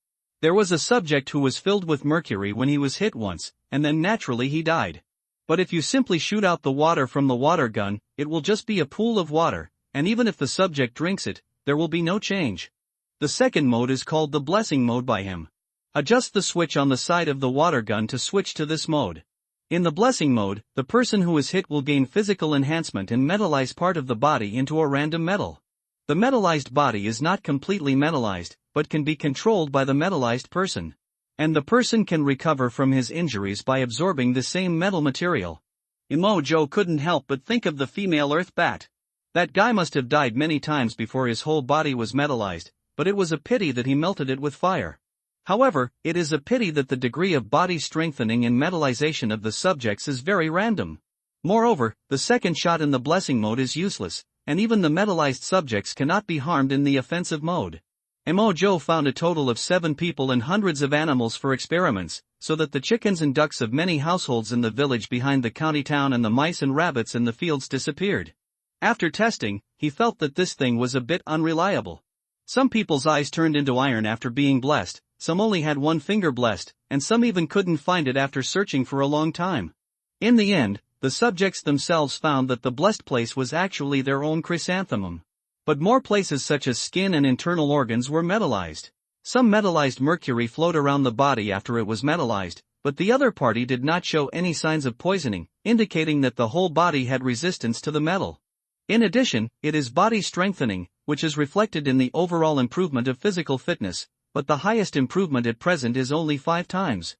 There was a subject who was filled with mercury when he was hit once, and then naturally he died. But if you simply shoot out the water from the water gun, it will just be a pool of water, and even if the subject drinks it, there will be no change. The second mode is called the blessing mode by him. Adjust the switch on the side of the water gun to switch to this mode. In the blessing mode, the person who is hit will gain physical enhancement and metalize part of the body into a random metal. The metallized body is not completely metallized, but can be controlled by the metallized person. And the person can recover from his injuries by absorbing the same metal material. Mojo couldn't help but think of the female Earth bat. That guy must have died many times before his whole body was metallized, but it was a pity that he melted it with fire. However, it is a pity that the degree of body strengthening and metallization of the subjects is very random. Moreover, the second shot in the blessing mode is useless, and even the metallized subjects cannot be harmed in the offensive mode. Mojo found a total of 7 people and hundreds of animals for experiments, so that the chickens and ducks of many households in the village behind the county town and the mice and rabbits in the fields disappeared. After testing, he felt that this thing was a bit unreliable. Some people's eyes turned into iron after being blessed, some only had one finger blessed, and some even couldn't find it after searching for a long time. In the end, the subjects themselves found that the blessed place was actually their own chrysanthemum. But more places such as skin and internal organs were metallized. Some metallized mercury flowed around the body after it was metallized, but the other party did not show any signs of poisoning, indicating that the whole body had resistance to the metal. In addition, it is body strengthening, which is reflected in the overall improvement of physical fitness, but the highest improvement at present is only 5 times.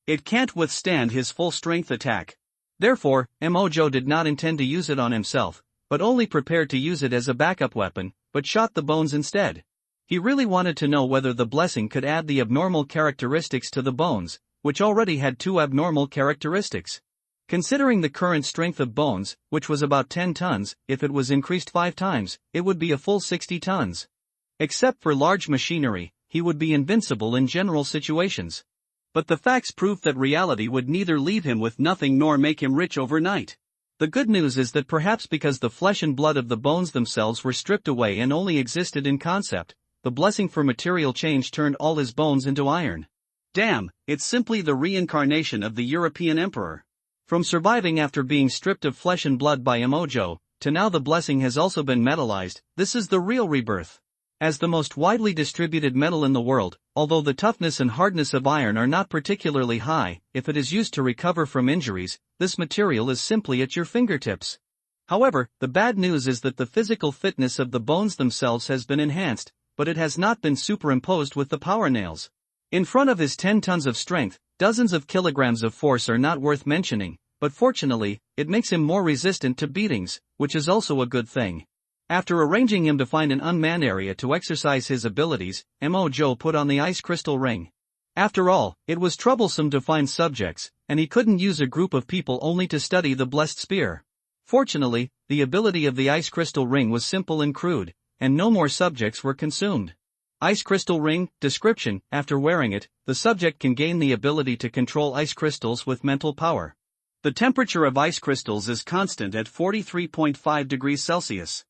It can't withstand his full strength attack. Therefore, Mojo did not intend to use it on himself, but only prepared to use it as a backup weapon, but shot the bones instead. He really wanted to know whether the blessing could add the abnormal characteristics to the bones, which already had 2 abnormal characteristics. Considering the current strength of bones, which was about 10 tons, if it was increased 5 times, it would be a full 60 tons. Except for large machinery, he would be invincible in general situations. But the facts proved that reality would neither leave him with nothing nor make him rich overnight. The good news is that perhaps because the flesh and blood of the bones themselves were stripped away and only existed in concept, the blessing for material change turned all his bones into iron. Damn, it's simply the reincarnation of the European emperor. From surviving after being stripped of flesh and blood by Mojo, to now the blessing has also been metallized, this is the real rebirth. As the most widely distributed metal in the world, although the toughness and hardness of iron are not particularly high, if it is used to recover from injuries, this material is simply at your fingertips. However, the bad news is that the physical fitness of the bones themselves has been enhanced, but it has not been superimposed with the power nails. In front of his 10 tons of strength, dozens of kilograms of force are not worth mentioning, but fortunately, it makes him more resistant to beatings, which is also a good thing. After arranging him to find an unmanned area to exercise his abilities, Mojo put on the ice crystal ring. After all, it was troublesome to find subjects, and he couldn't use a group of people only to study the blessed spear. Fortunately, the ability of the ice crystal ring was simple and crude, and no more subjects were consumed. Ice crystal ring, description: after wearing it, the subject can gain the ability to control ice crystals with mental power. The temperature of ice crystals is constant at 43.5 degrees Celsius.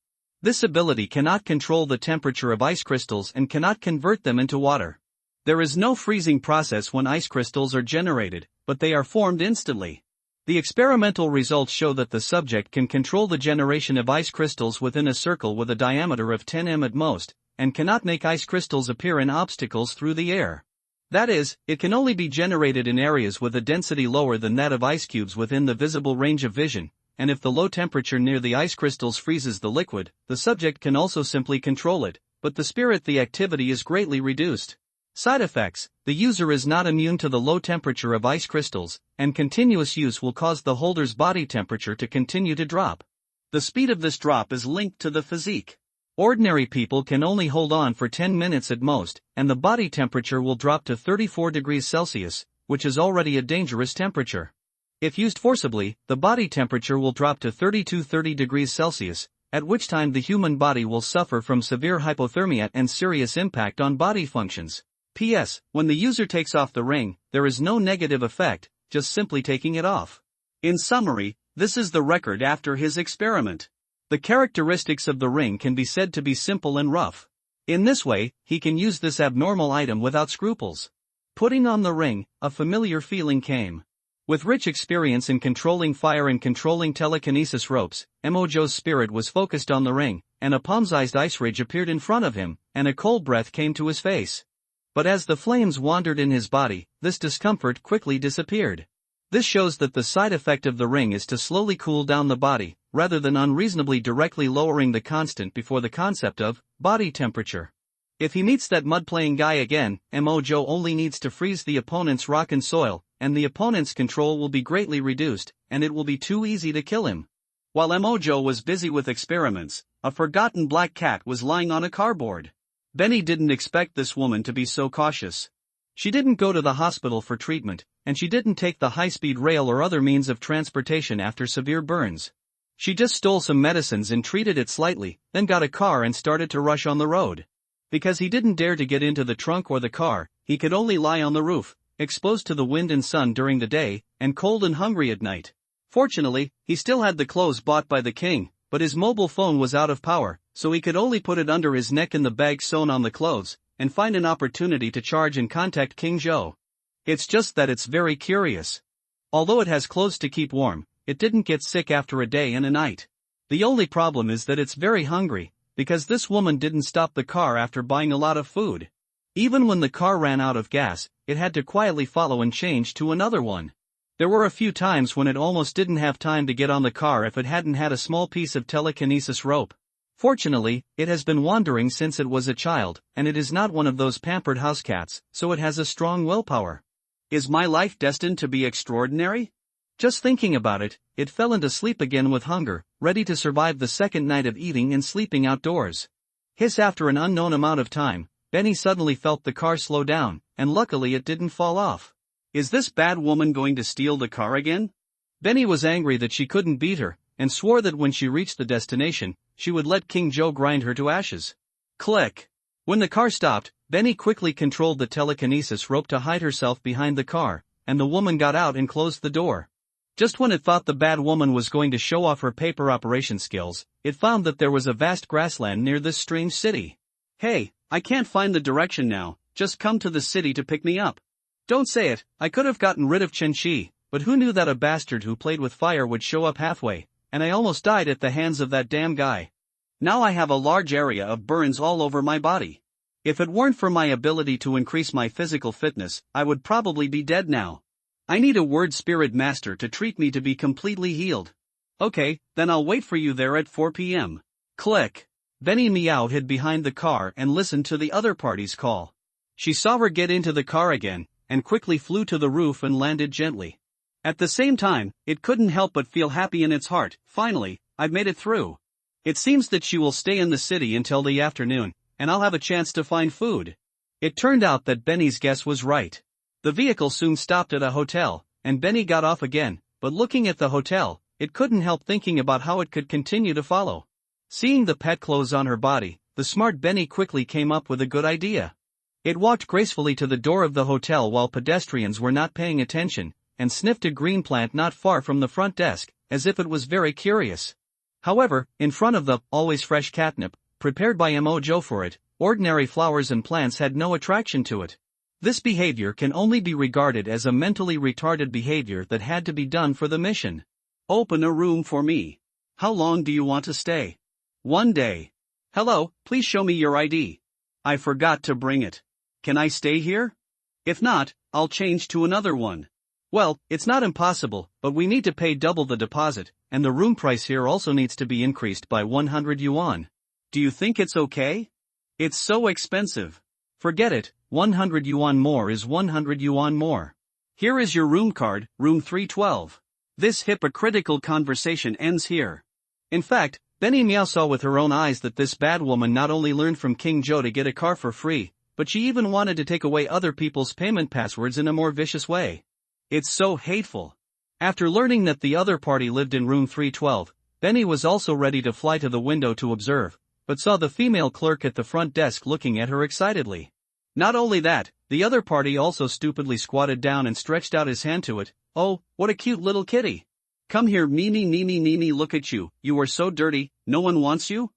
This ability cannot control the temperature of ice crystals and cannot convert them into water. There is no freezing process when ice crystals are generated, but they are formed instantly. The experimental results show that the subject can control the generation of ice crystals within a circle with a diameter of 10 m at most, and cannot make ice crystals appear in obstacles through the air. That is, it can only be generated in areas with a density lower than that of ice cubes within the visible range of vision, and if the low temperature near the ice crystals freezes the liquid, the subject can also simply control it, but the activity is greatly reduced. Side effects: the user is not immune to the low temperature of ice crystals, and continuous use will cause the holder's body temperature to continue to drop. The speed of this drop is linked to the physique. Ordinary people can only hold on for 10 minutes at most, and the body temperature will drop to 34 degrees Celsius, which is already a dangerous temperature. If used forcibly, the body temperature will drop to 30 degrees Celsius, at which time the human body will suffer from severe hypothermia and serious impact on body functions. P.S. When the user takes off the ring, there is no negative effect, just simply taking it off. In summary, this is the record after his experiment. The characteristics of the ring can be said to be simple and rough. In this way, he can use this abnormal item without scruples. Putting on the ring, a familiar feeling came. With rich experience in controlling fire and controlling telekinesis ropes, Mojo's spirit was focused on the ring, and a palm-sized ice ridge appeared in front of him, and a cold breath came to his face. But as the flames wandered in his body, this discomfort quickly disappeared. This shows that the side effect of the ring is to slowly cool down the body, rather than unreasonably directly lowering the constant before the concept of body temperature. If he meets that mud-playing guy again, Mojo only needs to freeze the opponent's rock and soil, and the opponent's control will be greatly reduced, and it will be too easy to kill him. While Mojo was busy with experiments, a forgotten black cat was lying on a cardboard. Benny didn't expect this woman to be so cautious. She didn't go to the hospital for treatment, and she didn't take the high-speed rail or other means of transportation after severe burns. She just stole some medicines and treated it slightly, then got a car and started to rush on the road. Because he didn't dare to get into the trunk or the car, he could only lie on the roof, exposed to the wind and sun during the day, and cold and hungry at night. Fortunately, he still had the clothes bought by the king, but his mobile phone was out of power, so he could only put it under his neck in the bag sewn on the clothes, and find an opportunity to charge and contact King Joe. It's just that it's very curious. Although it has clothes to keep warm, it didn't get sick after a day and a night. The only problem is that it's very hungry, because this woman didn't stop the car after buying a lot of food. Even when the car ran out of gas, it had to quietly follow and change to another one. There were a few times when it almost didn't have time to get on the car if it hadn't had a small piece of telekinesis rope. Fortunately, it has been wandering since it was a child, and it is not one of those pampered house cats, so it has a strong willpower. Is my life destined to be extraordinary? Just thinking about it, it fell into sleep again with hunger, ready to survive the second night of eating and sleeping outdoors. After an unknown amount of time, Benny suddenly felt the car slow down, and luckily it didn't fall off. Is this bad woman going to steal the car again? Benny was angry that she couldn't beat her, and swore that when she reached the destination, she would let King Joe grind her to ashes. Click. When the car stopped, Benny quickly controlled the telekinesis rope to hide herself behind the car, and the woman got out and closed the door. Just when it thought the bad woman was going to show off her paper operation skills, it found that there was a vast grassland near this strange city. Hey, I can't find the direction now, just come to the city to pick me up. Don't say it, I could have gotten rid of Chen-Chi, but who knew that a bastard who played with fire would show up halfway, and I almost died at the hands of that damn guy. Now I have a large area of burns all over my body. If it weren't for my ability to increase my physical fitness, I would probably be dead now. I need a word spirit master to treat me to be completely healed. Okay, then I'll wait for you there at 4 p.m. Click. Benny meowed hid behind the car and listened to the other party's call. She saw her get into the car again, and quickly flew to the roof and landed gently. At the same time, it couldn't help but feel happy in its heart. Finally, I've made it through. It seems that she will stay in the city until the afternoon, and I'll have a chance to find food. It turned out that Benny's guess was right. The vehicle soon stopped at a hotel, and Benny got off again, but looking at the hotel, it couldn't help thinking about how it could continue to follow. Seeing the pet clothes on her body, the smart Benny quickly came up with a good idea. It walked gracefully to the door of the hotel while pedestrians were not paying attention, and sniffed a green plant not far from the front desk, as if it was very curious. However, in front of the always fresh catnip, prepared by Mojo for it, ordinary flowers and plants had no attraction to it. This behavior can only be regarded as a mentally retarded behavior that had to be done for the mission. Open a room for me. How long do you want to stay? 1 day. Hello, please show me your ID. I forgot to bring it. Can I stay here? If not, I'll change to another one. Well, it's not impossible, but we need to pay double the deposit, and the room price here also needs to be increased by 100 yuan. Do you think it's okay? It's so expensive. Forget it, 100 yuan more is 100 yuan more. Here is your room card, room 312. This hypocritical conversation ends here. In fact, Benny Meow saw with her own eyes that this bad woman not only learned from King Joe to get a car for free, but she even wanted to take away other people's payment passwords in a more vicious way. It's so hateful. After learning that the other party lived in room 312, Benny was also ready to fly to the window to observe, but saw the female clerk at the front desk looking at her excitedly. Not only that, the other party also stupidly squatted down and stretched out his hand to it. Oh, what a cute little kitty. Come here, Mimi, look at you, you are so dirty, no one wants you?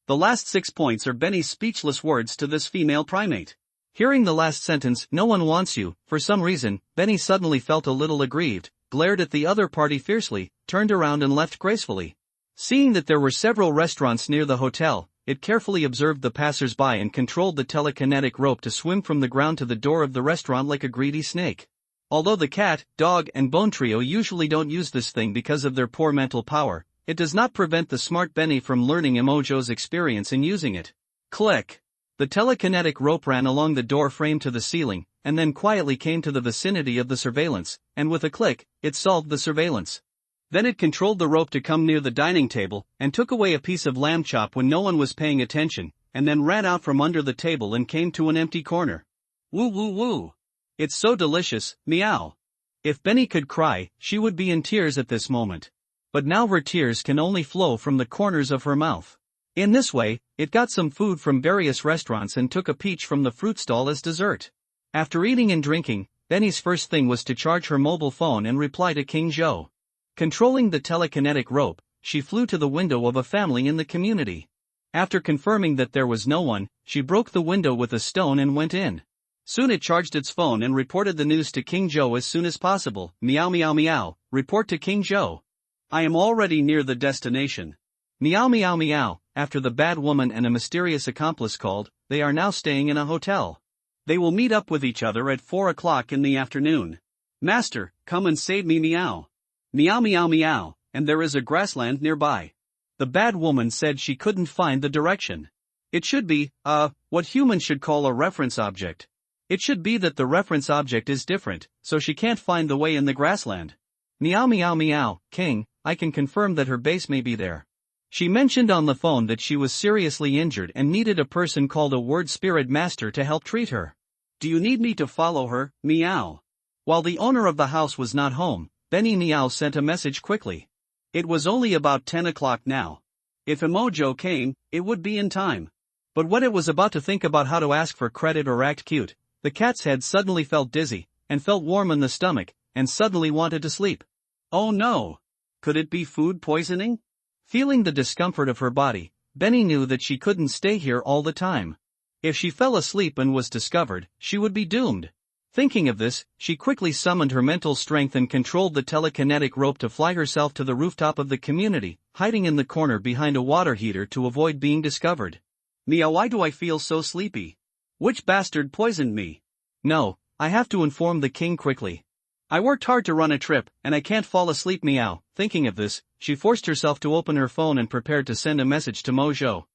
The last 6 points are Benny's speechless words to this female primate. Hearing the last sentence, no one wants you, for some reason, Benny suddenly felt a little aggrieved, glared at the other party fiercely, turned around and left gracefully. Seeing that there were several restaurants near the hotel, it carefully observed the passers-by and controlled the telekinetic rope to swim from the ground to the door of the restaurant like a greedy snake. Although the cat, dog, and bone trio usually don't use this thing because of their poor mental power, it does not prevent the smart Benny from learning Emojo's experience in using it. Click. The telekinetic rope ran along the door frame to the ceiling, and then quietly came to the vicinity of the surveillance, and with a click, it solved the surveillance. Then it controlled the rope to come near the dining table, and took away a piece of lamb chop when no one was paying attention, and then ran out from under the table and came to an empty corner. Woo woo woo. It's so delicious, meow. If Benny could cry, she would be in tears at this moment. But now her tears can only flow from the corners of her mouth. In this way, it got some food from various restaurants and took a peach from the fruit stall as dessert. After eating and drinking, Benny's first thing was to charge her mobile phone and reply to King Joe. Controlling the telekinetic rope, she flew to the window of a family in the community. After confirming that there was no one, she broke the window with a stone and went in. Soon it charged its phone and reported the news to King Joe as soon as possible. Meow meow meow, report to King Joe. I am already near the destination. Meow meow meow, after the bad woman and a mysterious accomplice called, they are now staying in a hotel. They will meet up with each other at 4 o'clock in the afternoon. Master, come and save me meow. Meow meow meow, and there is a grassland nearby. The bad woman said she couldn't find the direction. It should be, what humans should call a reference object. It should be that the reference object is different, so she can't find the way in the grassland. Meow meow meow, King, I can confirm that her base may be there. She mentioned on the phone that she was seriously injured and needed a person called a word spirit master to help treat her. Do you need me to follow her, meow? While the owner of the house was not home, Benny Meow sent a message quickly. It was only about 10 o'clock now. If Emojo came, it would be in time. But when it was about to think about how to ask for credit or act cute, the cat's head suddenly felt dizzy, and felt warm in the stomach, and suddenly wanted to sleep. Oh no! Could it be food poisoning? Feeling the discomfort of her body, Benny knew that she couldn't stay here all the time. If she fell asleep and was discovered, she would be doomed. Thinking of this, she quickly summoned her mental strength and controlled the telekinetic rope to fly herself to the rooftop of the community, hiding in the corner behind a water heater to avoid being discovered. Meow, why do I feel so sleepy? Which bastard poisoned me? No, I have to inform the king quickly. I worked hard to run a trip, and I can't fall asleep meow. Thinking of this, she forced herself to open her phone and prepared to send a message to Mojo.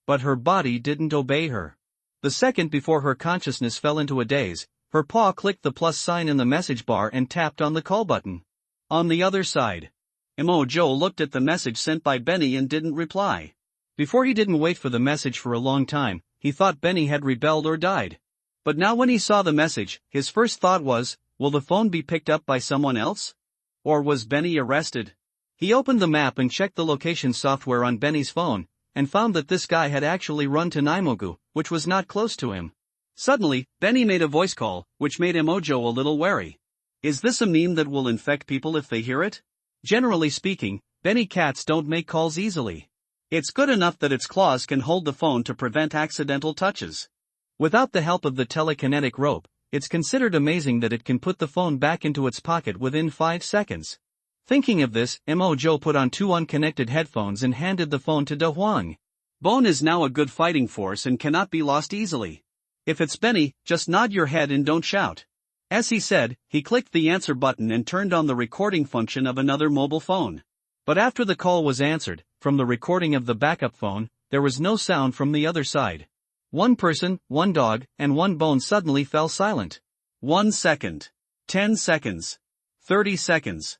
But her body didn't obey her. The second before her consciousness fell into a daze, her paw clicked the plus sign in the message bar and tapped on the call button. On the other side, Mojo looked at the message sent by Benny and didn't reply. Before he didn't wait for the message for a long time, he thought Benny had rebelled or died. But now when he saw the message, his first thought was, will the phone be picked up by someone else? Or was Benny arrested? He opened the map and checked the location software on Benny's phone, and found that this guy had actually run to Naimogu, which was not close to him. Suddenly, Benny made a voice call, which made Emojo a little wary. Is this a meme that will infect people if they hear it? Generally speaking, Benny cats don't make calls easily. It's good enough that its claws can hold the phone to prevent accidental touches. Without the help of the telekinetic rope, it's considered amazing that it can put the phone back into its pocket within 5 seconds. Thinking of this, Mo put on 2 unconnected headphones and handed the phone to De Huang. Bone is now a good fighting force and cannot be lost easily. If it's Benny, just nod your head and don't shout. As he said, he clicked the answer button and turned on the recording function of another mobile phone. But after the call was answered, from the recording of the backup phone, there was no sound from the other side. 1 person, 1 dog, and 1 bone suddenly fell silent. 1 second. 10 seconds. 30 seconds.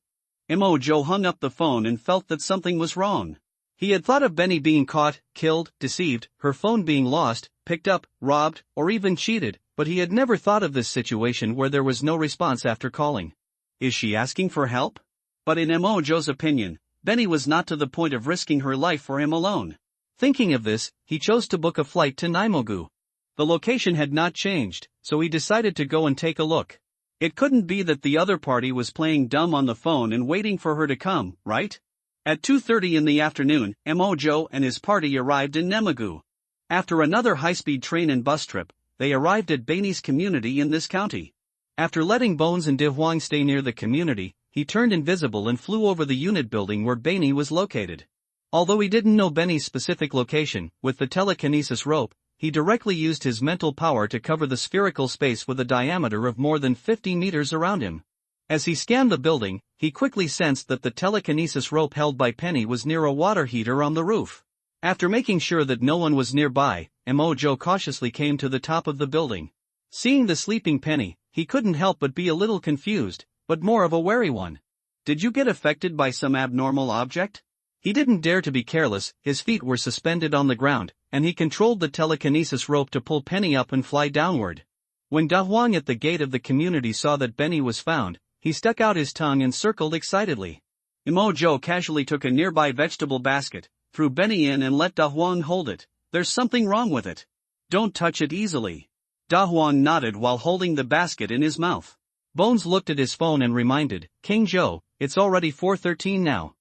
Mo hung up the phone and felt that something was wrong. He had thought of Benny being caught, killed, deceived, her phone being lost, picked up, robbed, or even cheated, but he had never thought of this situation where there was no response after calling. Is she asking for help? But in Mo's opinion, Benny was not to the point of risking her life for him alone. Thinking of this, he chose to book a flight to Naimogu. The location had not changed, so he decided to go and take a look. It couldn't be that the other party was playing dumb on the phone and waiting for her to come, right? At 2:30 in the afternoon, Mo and his party arrived in Nemagu. After another high-speed train and bus trip, they arrived at Benny's community in this county. After letting Bones and De Huang stay near the community, he turned invisible and flew over the unit building where Benny was located. Although he didn't know Benny's specific location, with the telekinesis rope, he directly used his mental power to cover the spherical space with a diameter of more than 50 meters around him. As he scanned the building, he quickly sensed that the telekinesis rope held by Penny was near a water heater on the roof. After making sure that no one was nearby, Mo cautiously came to the top of the building. Seeing the sleeping Penny, he couldn't help but be a little confused, but more of a wary one. Did you get affected by some abnormal object? He didn't dare to be careless, his feet were suspended on the ground, and he controlled the telekinesis rope to pull Penny up and fly downward. When Da Huang at the gate of the community saw that Benny was found, he stuck out his tongue and circled excitedly. Mo casually took a nearby vegetable basket, threw Benny in and let Da Huang hold it. There's something wrong with it. Don't touch it easily. Da Huang nodded while holding the basket in his mouth. Bones looked at his phone and reminded, King Zhou, it's already 4:13 now.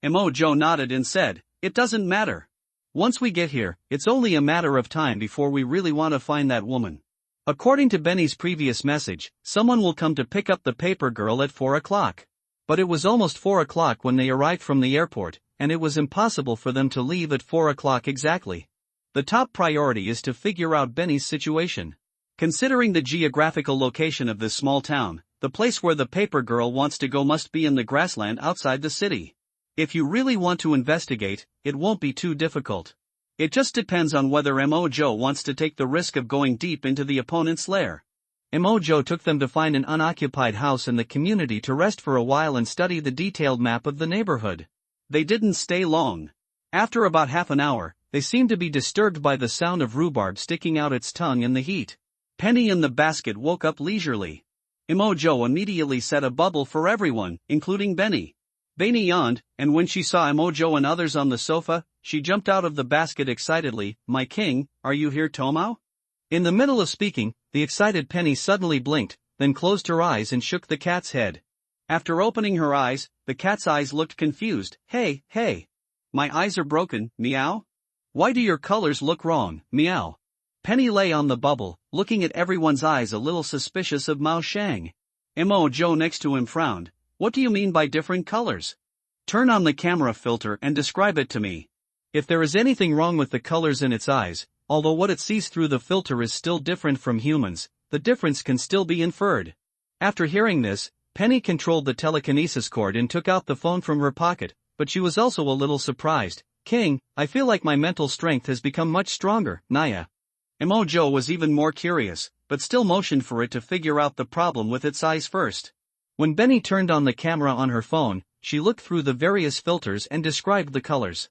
Mo nodded and said, it doesn't matter. Once we get here, it's only a matter of time before we really want to find that woman. According to Benny's previous message, someone will come to pick up the paper girl at 4 o'clock. But it was almost 4 o'clock when they arrived from the airport, and it was impossible for them to leave at 4 o'clock exactly. The top priority is to figure out Benny's situation. Considering the geographical location of this small town, the place where the paper girl wants to go must be in the grassland outside the city. If you really want to investigate, it won't be too difficult. It just depends on whether Mo wants to take the risk of going deep into the opponent's lair. Mo took them to find an unoccupied house in the community to rest for a while and study the detailed map of the neighborhood. They didn't stay long. After about half an hour, they seemed to be disturbed by the sound of rhubarb sticking out its tongue in the heat. Penny in the basket woke up leisurely. Mo immediately set a bubble for everyone, including Benny. Benny yawned, and when she saw Mo and others on the sofa, she jumped out of the basket excitedly. My king, are you here, Tomao? In the middle of speaking, the excited Penny suddenly blinked, then closed her eyes and shook the cat's head. After opening her eyes, the cat's eyes looked confused. Hey. My eyes are broken, meow? Why do your colors look wrong, meow? Penny lay on the bubble, looking at everyone's eyes a little suspicious of Mao Shang. Mo next to him frowned. What do you mean by different colors? Turn on the camera filter and describe it to me. If there is anything wrong with the colors in its eyes, although what it sees through the filter is still different from humans, the difference can still be inferred. After hearing this, Penny controlled the telekinesis cord and took out the phone from her pocket, but she was also a little surprised. King, I feel like my mental strength has become much stronger, Naya. Mo was even more curious, but still motioned for it to figure out the problem with its eyes first. When Benny turned on the camera on her phone, she looked through the various filters and described the colors.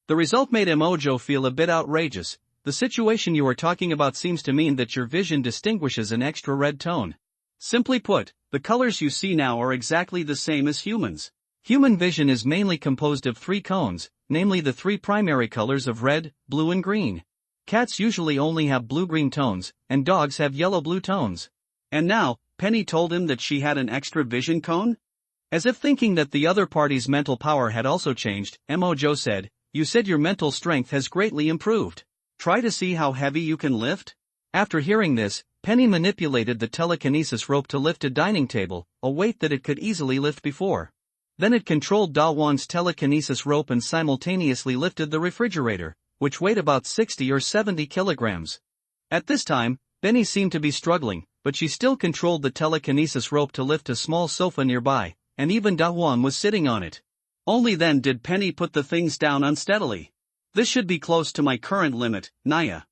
The result made Mo feel a bit outrageous. The situation you are talking about seems to mean that your vision distinguishes an extra red tone. Simply put, the colors you see now are exactly the same as humans. Human vision is mainly composed of 3 cones, namely the 3 primary colors of red, blue and green. Cats usually only have blue-green tones, and dogs have yellow-blue tones. And now, Penny told him that she had an extra vision cone? As if thinking that the other party's mental power had also changed, Mo said, You said your mental strength has greatly improved. Try to see how heavy you can lift? After hearing this, Penny manipulated the telekinesis rope to lift a dining table, a weight that it could easily lift before. Then it controlled Dawan's telekinesis rope and simultaneously lifted the refrigerator, which weighed about 60 or 70 kilograms. At this time, Penny seemed to be struggling, but she still controlled the telekinesis rope to lift a small sofa nearby, and even Dawan was sitting on it. Only then did Penny put the things down unsteadily. "This should be close to my current limit, Naya,"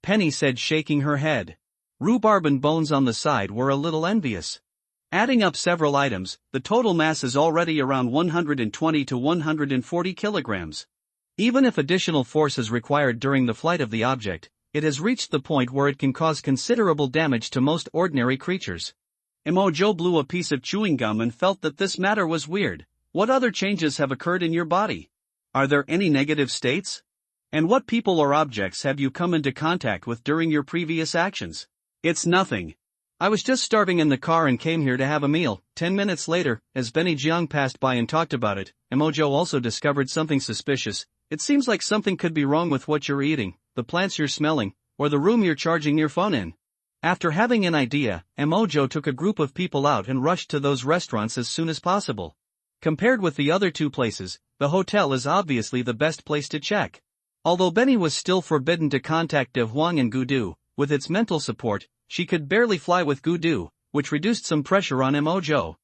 Penny said, shaking her head. Rhubarb and Bones on the side were a little envious. "Adding up several items, the total mass is already around 120 to 140 kilograms. Even if additional force is required during the flight of the object, it has reached the point where it can cause considerable damage to most ordinary creatures." Emojo blew a piece of chewing gum and felt that this matter was weird. "What other changes have occurred in your body? Are there any negative states? And what people or objects have you come into contact with during your previous actions?" "It's nothing. I was just starving in the car and came here to have a meal." 10 minutes later, as Benny Jiang passed by and talked about it, Emojo also discovered something suspicious. "It seems like something could be wrong with what you're eating, the plants you're smelling, or the room you're charging your phone in." After having an idea, Emojo took a group of people out and rushed to those restaurants as soon as possible. Compared with the other two places, the hotel is obviously the best place to check. Although Benny was still forbidden to contact De Huang and Gudu, with its mental support, she could barely fly with Gudu, which reduced some pressure on Emojo.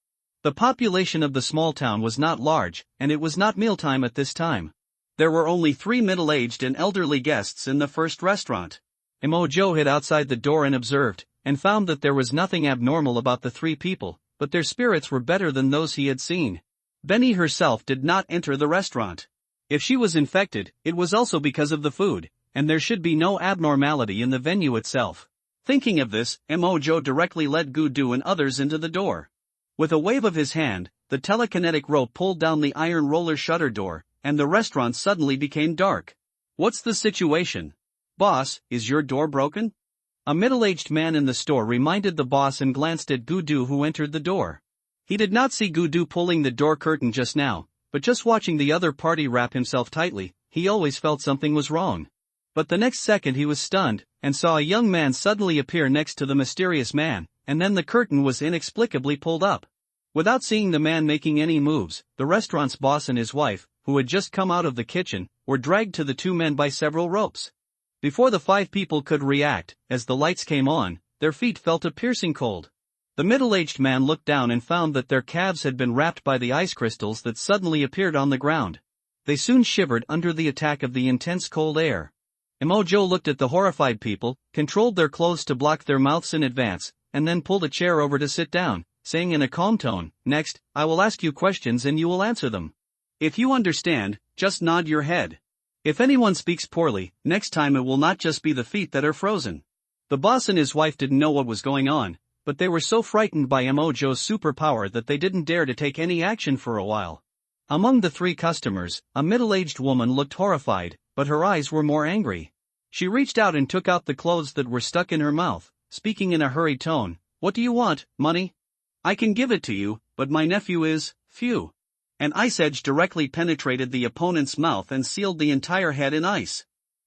The population of the small town was not large, and it was not mealtime at this time. There were only 3 middle-aged and elderly guests in the first restaurant. Emojo hid outside the door and observed, and found that there was nothing abnormal about the 3 people, but their spirits were better than those he had seen. Benny herself did not enter the restaurant. If she was infected, it was also because of the food, and there should be no abnormality in the venue itself. Thinking of this, Emojo directly led Gudu and others into the door. With a wave of his hand, the telekinetic rope pulled down the iron roller shutter door, and the restaurant suddenly became dark. "What's the situation? Boss, is your door broken?" A middle-aged man in the store reminded the boss and glanced at Gudu, who entered the door. He did not see Gudu pulling the door curtain just now, but just watching the other party wrap himself tightly, he always felt something was wrong. But the next second he was stunned, and saw a young man suddenly appear next to the mysterious man, and then the curtain was inexplicably pulled up. Without seeing the man making any moves, the restaurant's boss and his wife, who had just come out of the kitchen, were dragged to the 2 men by several ropes. Before the 5 people could react, as the lights came on, their feet felt a piercing cold. The middle-aged man looked down and found that their calves had been wrapped by the ice crystals that suddenly appeared on the ground. They soon shivered under the attack of the intense cold air. Emojo looked at the horrified people, controlled their clothes to block their mouths in advance, and then pulled a chair over to sit down, saying in a calm tone, "Next, I will ask you questions and you will answer them. If you understand, just nod your head. If anyone speaks poorly, next time it will not just be the feet that are frozen." The boss and his wife didn't know what was going on, but they were so frightened by Emojo's superpower that they didn't dare to take any action for a while. Among the 3 customers, a middle-aged woman looked horrified, but her eyes were more angry. She reached out and took out the clothes that were stuck in her mouth, speaking in a hurried tone. "What do you want, money? I can give it to you, but my nephew is, phew." An ice edge directly penetrated the opponent's mouth and sealed the entire head in ice.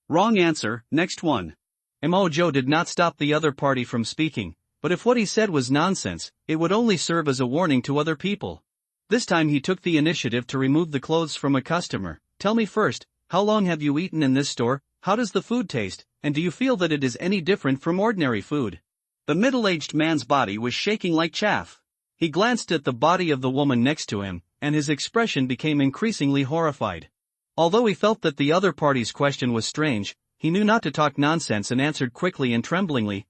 "Wrong answer, next one." Emojo did not stop the other party from speaking, but if what he said was nonsense, it would only serve as a warning to other people. This time he took the initiative to remove the clothes from a customer. "Tell me first, how long have you eaten in this store? How does the food taste, and do you feel that it is any different from ordinary food?" The middle-aged man's body was shaking like chaff. He glanced at the body of the woman next to him, and his expression became increasingly horrified. Although he felt that the other party's question was strange, he knew not to talk nonsense and answered quickly and tremblingly,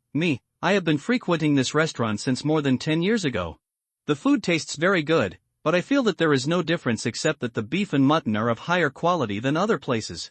I have been frequenting this restaurant since more than 10 years ago. The food tastes very good, but I feel that there is no difference except that the beef and mutton are of higher quality than other places."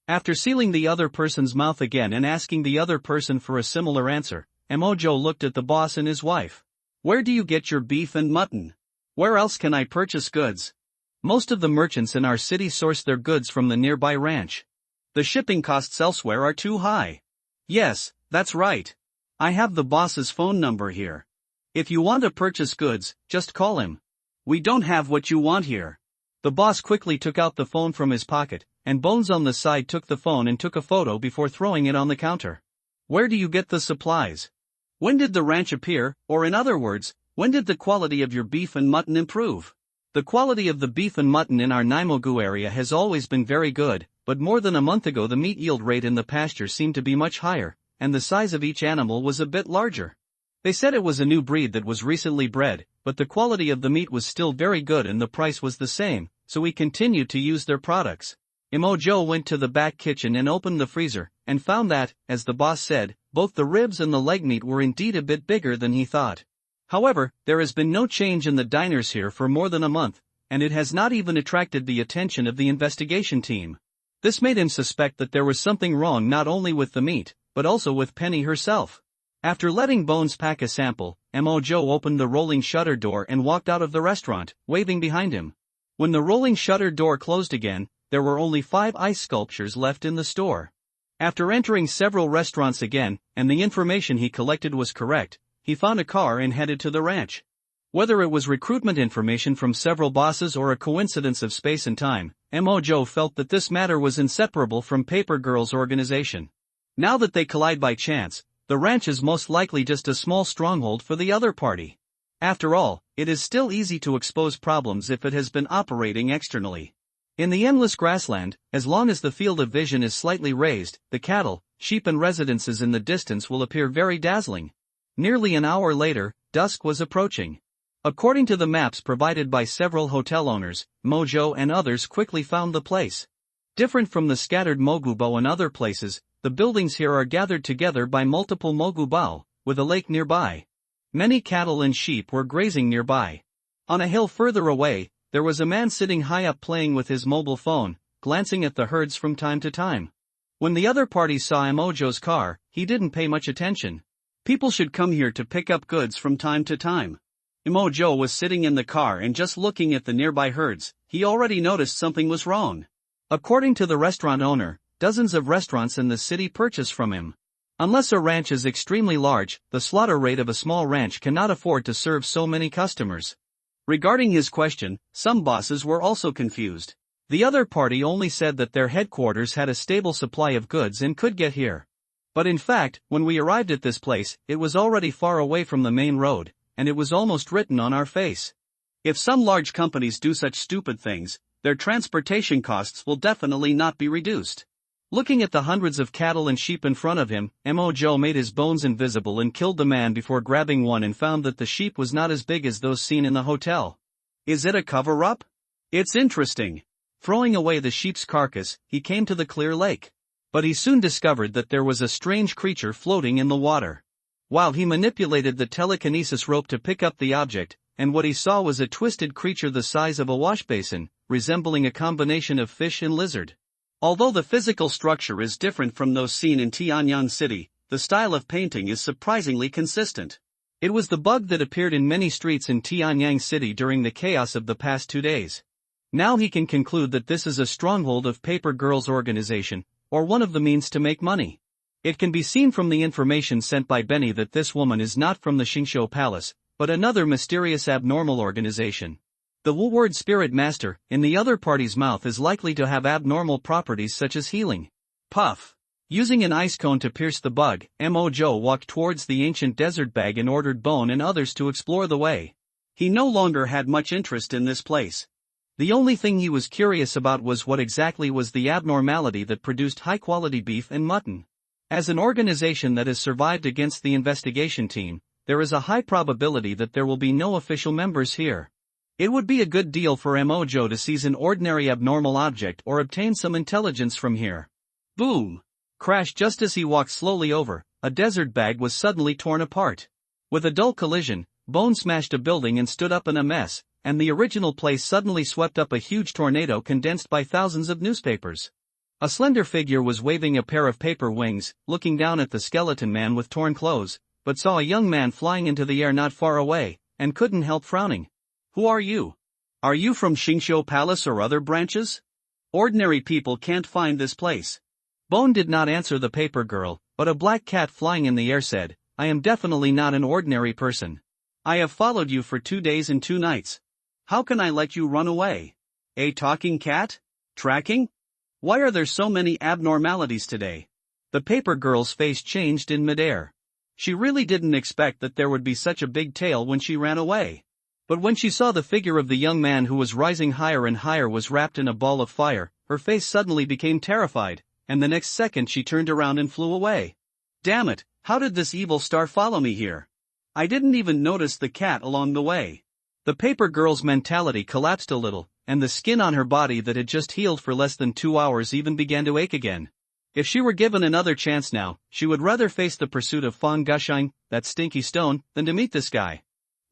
After sealing the other person's mouth again and asking the other person for a similar answer, Emojo looked at the boss and his wife. "Where do you get your beef and mutton? Where else can I purchase goods? Most of the merchants in our city source their goods from the nearby ranch. The shipping costs elsewhere are too high." "Yes, that's right. I have the boss's phone number here. If you want to purchase goods, just call him. We don't have what you want here." The boss quickly took out the phone from his pocket, and Bones on the side took the phone and took a photo before throwing it on the counter. "Where do you get the supplies? When did the ranch appear, or in other words, when did the quality of your beef and mutton improve? The quality of the beef and mutton in our Naimogu area has always been very good, but more than a month ago the meat yield rate in the pasture seemed to be much higher, and the size of each animal was a bit larger. They said it was a new breed that was recently bred, but the quality of the meat was still very good and the price was the same, so we continued to use their products. Imojo went to the back kitchen and opened the freezer, and found that, as the boss said, both the ribs and the leg meat were indeed a bit bigger than he thought. However, there has been no change in the diners here for more than a month, and it has not even attracted the attention of the investigation team. This made him suspect that there was something wrong not only with the meat, but also with Penny herself. After letting Bones pack a sample, Mojo opened the rolling shutter door and walked out of the restaurant, waving behind him. When the rolling shutter door closed again, there were only 5 ice sculptures left in the store. After entering several restaurants again, and the information he collected was correct, he found a car and headed to the ranch. Whether it was recruitment information from several bosses or a coincidence of space and time, Mojo felt that this matter was inseparable from Paper Girl's organization. Now that they collide by chance, the ranch is most likely just a small stronghold for the other party. After all, it is still easy to expose problems if it has been operating externally. In the endless grassland, as long as the field of vision is slightly raised, the cattle, sheep and residences in the distance will appear very dazzling. Nearly an hour later, dusk was approaching. According to the maps provided by several hotel owners, Mojo and others quickly found the place. Different from the scattered Mogubo and other places, the buildings here are gathered together by multiple Mogubao, with a lake nearby. Many cattle and sheep were grazing nearby. On a hill further away, there was a man sitting high up playing with his mobile phone, glancing at the herds from time to time. When the other party saw Mojo's car, he didn't pay much attention. People should come here to pick up goods from time to time. Mojo was sitting in the car and just looking at the nearby herds. He already noticed something was wrong. According to the restaurant owner, dozens of restaurants in the city purchase from him. Unless a ranch is extremely large, the slaughter rate of a small ranch cannot afford to serve so many customers. Regarding his question, some bosses were also confused. The other party only said that their headquarters had a stable supply of goods and could get here. But in fact, when we arrived at this place, it was already far away from the main road, and it was almost written on our face. If some large companies do such stupid things, their transportation costs will definitely not be reduced. Looking at the hundreds of cattle and sheep in front of him, Mojo made his bones invisible and killed the man before grabbing one and found that the sheep was not as big as those seen in the hotel. Is it a cover-up? It's interesting. Throwing away the sheep's carcass, he came to the clear lake. But he soon discovered that there was a strange creature floating in the water. While he manipulated the telekinesis rope to pick up the object, and what he saw was a twisted creature the size of a washbasin, resembling a combination of fish and lizard. Although the physical structure is different from those seen in Tianyang City, the style of painting is surprisingly consistent. It was the bug that appeared in many streets in Tianyang City during the chaos of the past 2 days. Now he can conclude that this is a stronghold of Paper Girl's organization, or one of the means to make money. It can be seen from the information sent by Benny that this woman is not from the Xingqiu Palace, but another mysterious abnormal organization. The Wu-word spirit master, in the other party's mouth, is likely to have abnormal properties such as healing. Puff. Using an ice cone to pierce the bug, Mojo walked towards the ancient desert bag and ordered Bone and others to explore the way. He no longer had much interest in this place. The only thing he was curious about was what exactly was the abnormality that produced high-quality beef and mutton. As an organization that has survived against the investigation team, there is a high probability that there will be no official members here. It would be a good deal for Mojo to seize an ordinary abnormal object or obtain some intelligence from here. Boom! Crash! Just as he walked slowly over, a desert bag was suddenly torn apart. With a dull collision, Bone smashed a building and stood up in a mess, and the original place suddenly swept up a huge tornado condensed by thousands of newspapers. A slender figure was waving a pair of paper wings, looking down at the skeleton man with torn clothes, but saw a young man flying into the air not far away, and couldn't help frowning. Who are you? Are you from Xingqiu Palace or other branches? Ordinary people can't find this place. Bone did not answer the paper girl, but a black cat flying in the air said, I am definitely not an ordinary person. I have followed you for 2 days and 2 nights. How can I let you run away? A talking cat? Tracking? Why are there so many abnormalities today? The paper girl's face changed in midair. She really didn't expect that there would be such a big tail when she ran away. But when she saw the figure of the young man who was rising higher and higher was wrapped in a ball of fire, her face suddenly became terrified, and the next second she turned around and flew away. Damn it, how did this evil star follow me here? I didn't even notice the cat along the way. The paper girl's mentality collapsed a little, and the skin on her body that had just healed for less than 2 hours even began to ache again. If she were given another chance now, she would rather face the pursuit of Fang Gushine, that stinky stone, than to meet this guy.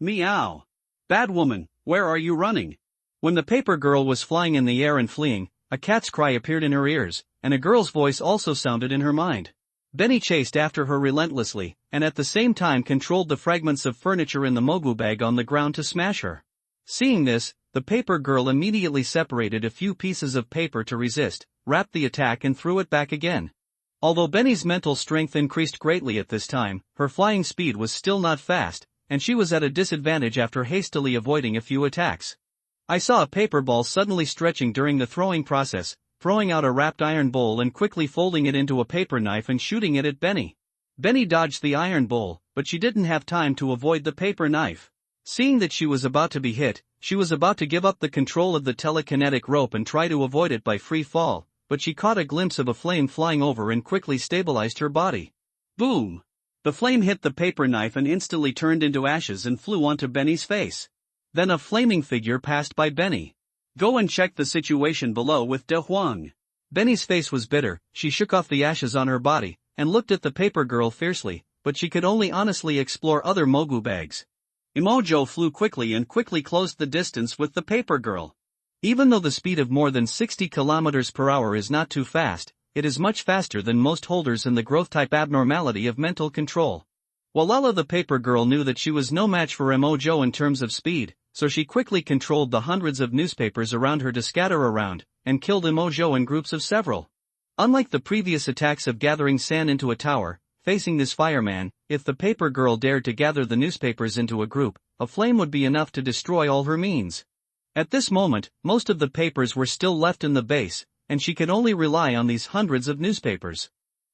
Meow. Bad woman, where are you running? When the paper girl was flying in the air and fleeing, a cat's cry appeared in her ears, and a girl's voice also sounded in her mind. Benny chased after her relentlessly, and at the same time controlled the fragments of furniture in the mogu bag on the ground to smash her. Seeing this, the paper girl immediately separated a few pieces of paper to resist, wrapped the attack and threw it back again. Although Benny's mental strength increased greatly at this time, her flying speed was still not fast, and she was at a disadvantage after hastily avoiding a few attacks. I saw a paper ball suddenly stretching during the throwing process, throwing out a wrapped iron bowl and quickly folding it into a paper knife and shooting it at Benny. Benny dodged the iron bowl, but she didn't have time to avoid the paper knife. Seeing that she was about to be hit, she was about to give up the control of the telekinetic rope and try to avoid it by free fall, but she caught a glimpse of a flame flying over and quickly stabilized her body. Boom! The flame hit the paper knife and instantly turned into ashes and flew onto Benny's face. Then a flaming figure passed by Benny. Go and check the situation below with De Huang. Benny's face was bitter, she shook off the ashes on her body, and looked at the paper girl fiercely, but she could only honestly explore other mogu bags. Emojo flew quickly and quickly closed the distance with the paper girl. Even though the speed of more than 60 km per hour is not too fast, it is much faster than most holders in the growth-type abnormality of mental control. Walala the paper girl knew that she was no match for Emojo in terms of speed, so she quickly controlled the hundreds of newspapers around her to scatter around, and killed Emojo in groups of several. Unlike the previous attacks of gathering sand into a tower, facing this fireman, if the paper girl dared to gather the newspapers into a group, a flame would be enough to destroy all her means. At this moment, most of the papers were still left in the base, and she could only rely on these hundreds of newspapers.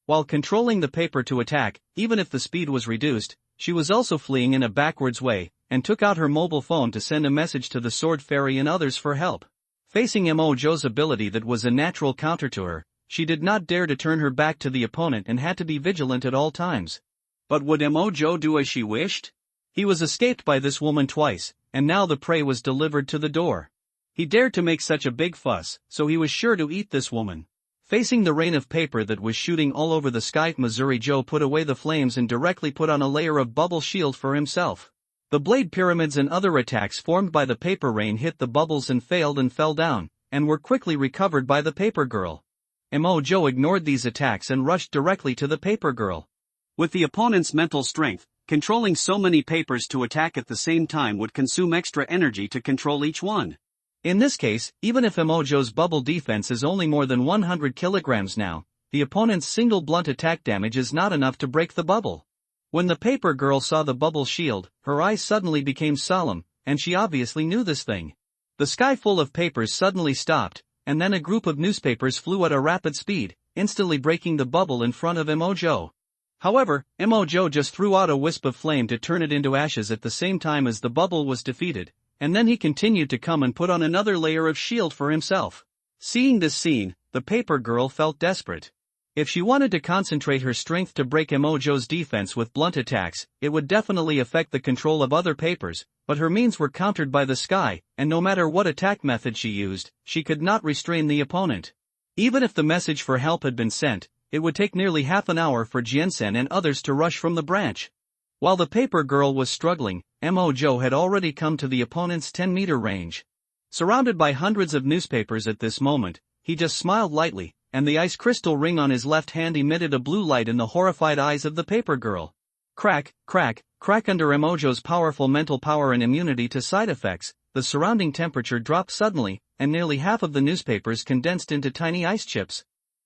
While controlling the paper to attack, even if the speed was reduced, she was also fleeing in a backwards way, and took out her mobile phone to send a message to the Sword Fairy and others for help. Facing Emojo's ability that was a natural counter to her, she did not dare to turn her back to the opponent and had to be vigilant at all times. But would Emojo do as she wished? He was escaped by this woman twice, and now the prey was delivered to the door. He dared to make such a big fuss, so he was sure to eat this woman. Facing the rain of paper that was shooting all over the sky, Missouri Joe put away the flames and directly put on a layer of bubble shield for himself. The blade pyramids and other attacks formed by the paper rain hit the bubbles and failed and fell down, and were quickly recovered by the paper girl. Emojo ignored these attacks and rushed directly to the paper girl. With the opponent's mental strength, controlling so many papers to attack at the same time would consume extra energy to control each one. In this case, even if Emojo's bubble defense is only more than 100 kilograms now, the opponent's single blunt attack damage is not enough to break the bubble. When the paper girl saw the bubble shield, her eyes suddenly became solemn, and she obviously knew this thing. The sky full of papers suddenly stopped, and then a group of newspapers flew at a rapid speed, instantly breaking the bubble in front of Emojo. However, Emojo just threw out a wisp of flame to turn it into ashes at the same time as the bubble was defeated, and then he continued to come and put on another layer of shield for himself. Seeing this scene, the paper girl felt desperate. If she wanted to concentrate her strength to break Emojo's defense with blunt attacks, it would definitely affect the control of other papers, but her means were countered by the sky, and no matter what attack method she used, she could not restrain the opponent. Even if the message for help had been sent, it would take nearly half an hour for Jiansen and others to rush from the branch. While the paper girl was struggling, Emojo had already come to the opponent's 10-meter range. Surrounded by hundreds of newspapers at this moment, he just smiled lightly, and the ice crystal ring on his left hand emitted a blue light in the horrified eyes of the paper girl. Crack, crack, crack. Under Emojo's powerful mental power and immunity to side effects, the surrounding temperature dropped suddenly, and nearly half of the newspapers condensed into tiny ice chips.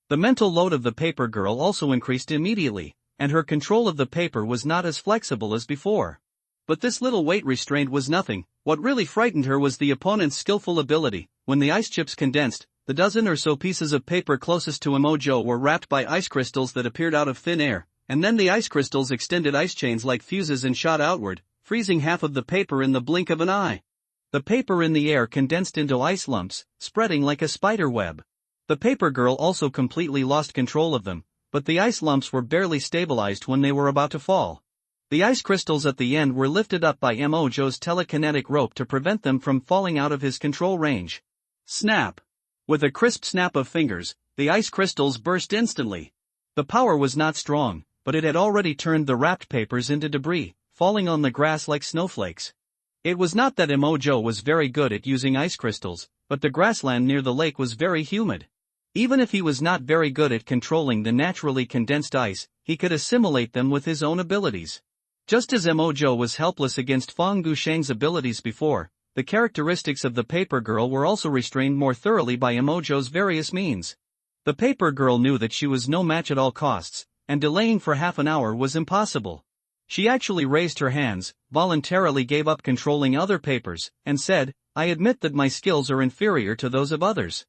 The mental load of the paper girl also increased immediately, and her control of the paper was not as flexible as before. But this little weight restraint was nothing. What really frightened her was the opponent's skillful ability. When the ice chips condensed, the dozen or so pieces of paper closest to Emojo were wrapped by ice crystals that appeared out of thin air, and then the ice crystals extended ice chains like fuses and shot outward, freezing half of the paper in the blink of an eye. The paper in the air condensed into ice lumps, spreading like a spider web. The paper girl also completely lost control of them, but the ice lumps were barely stabilized when they were about to fall. The ice crystals at the end were lifted up by Mojo's telekinetic rope to prevent them from falling out of his control range. Snap! With a crisp snap of fingers, the ice crystals burst instantly. The power was not strong, but it had already turned the wrapped papers into debris, falling on the grass like snowflakes. It was not that Mojo was very good at using ice crystals, but the grassland near the lake was very humid. Even if he was not very good at controlling the naturally condensed ice, he could assimilate them with his own abilities. Just as Mojo was helpless against Fang Gusheng's abilities before, the characteristics of the paper girl were also restrained more thoroughly by Mojo's various means. The paper girl knew that she was no match at all costs, and delaying for half an hour was impossible. She actually raised her hands, voluntarily gave up controlling other papers, and said, "I admit that my skills are inferior to those of others.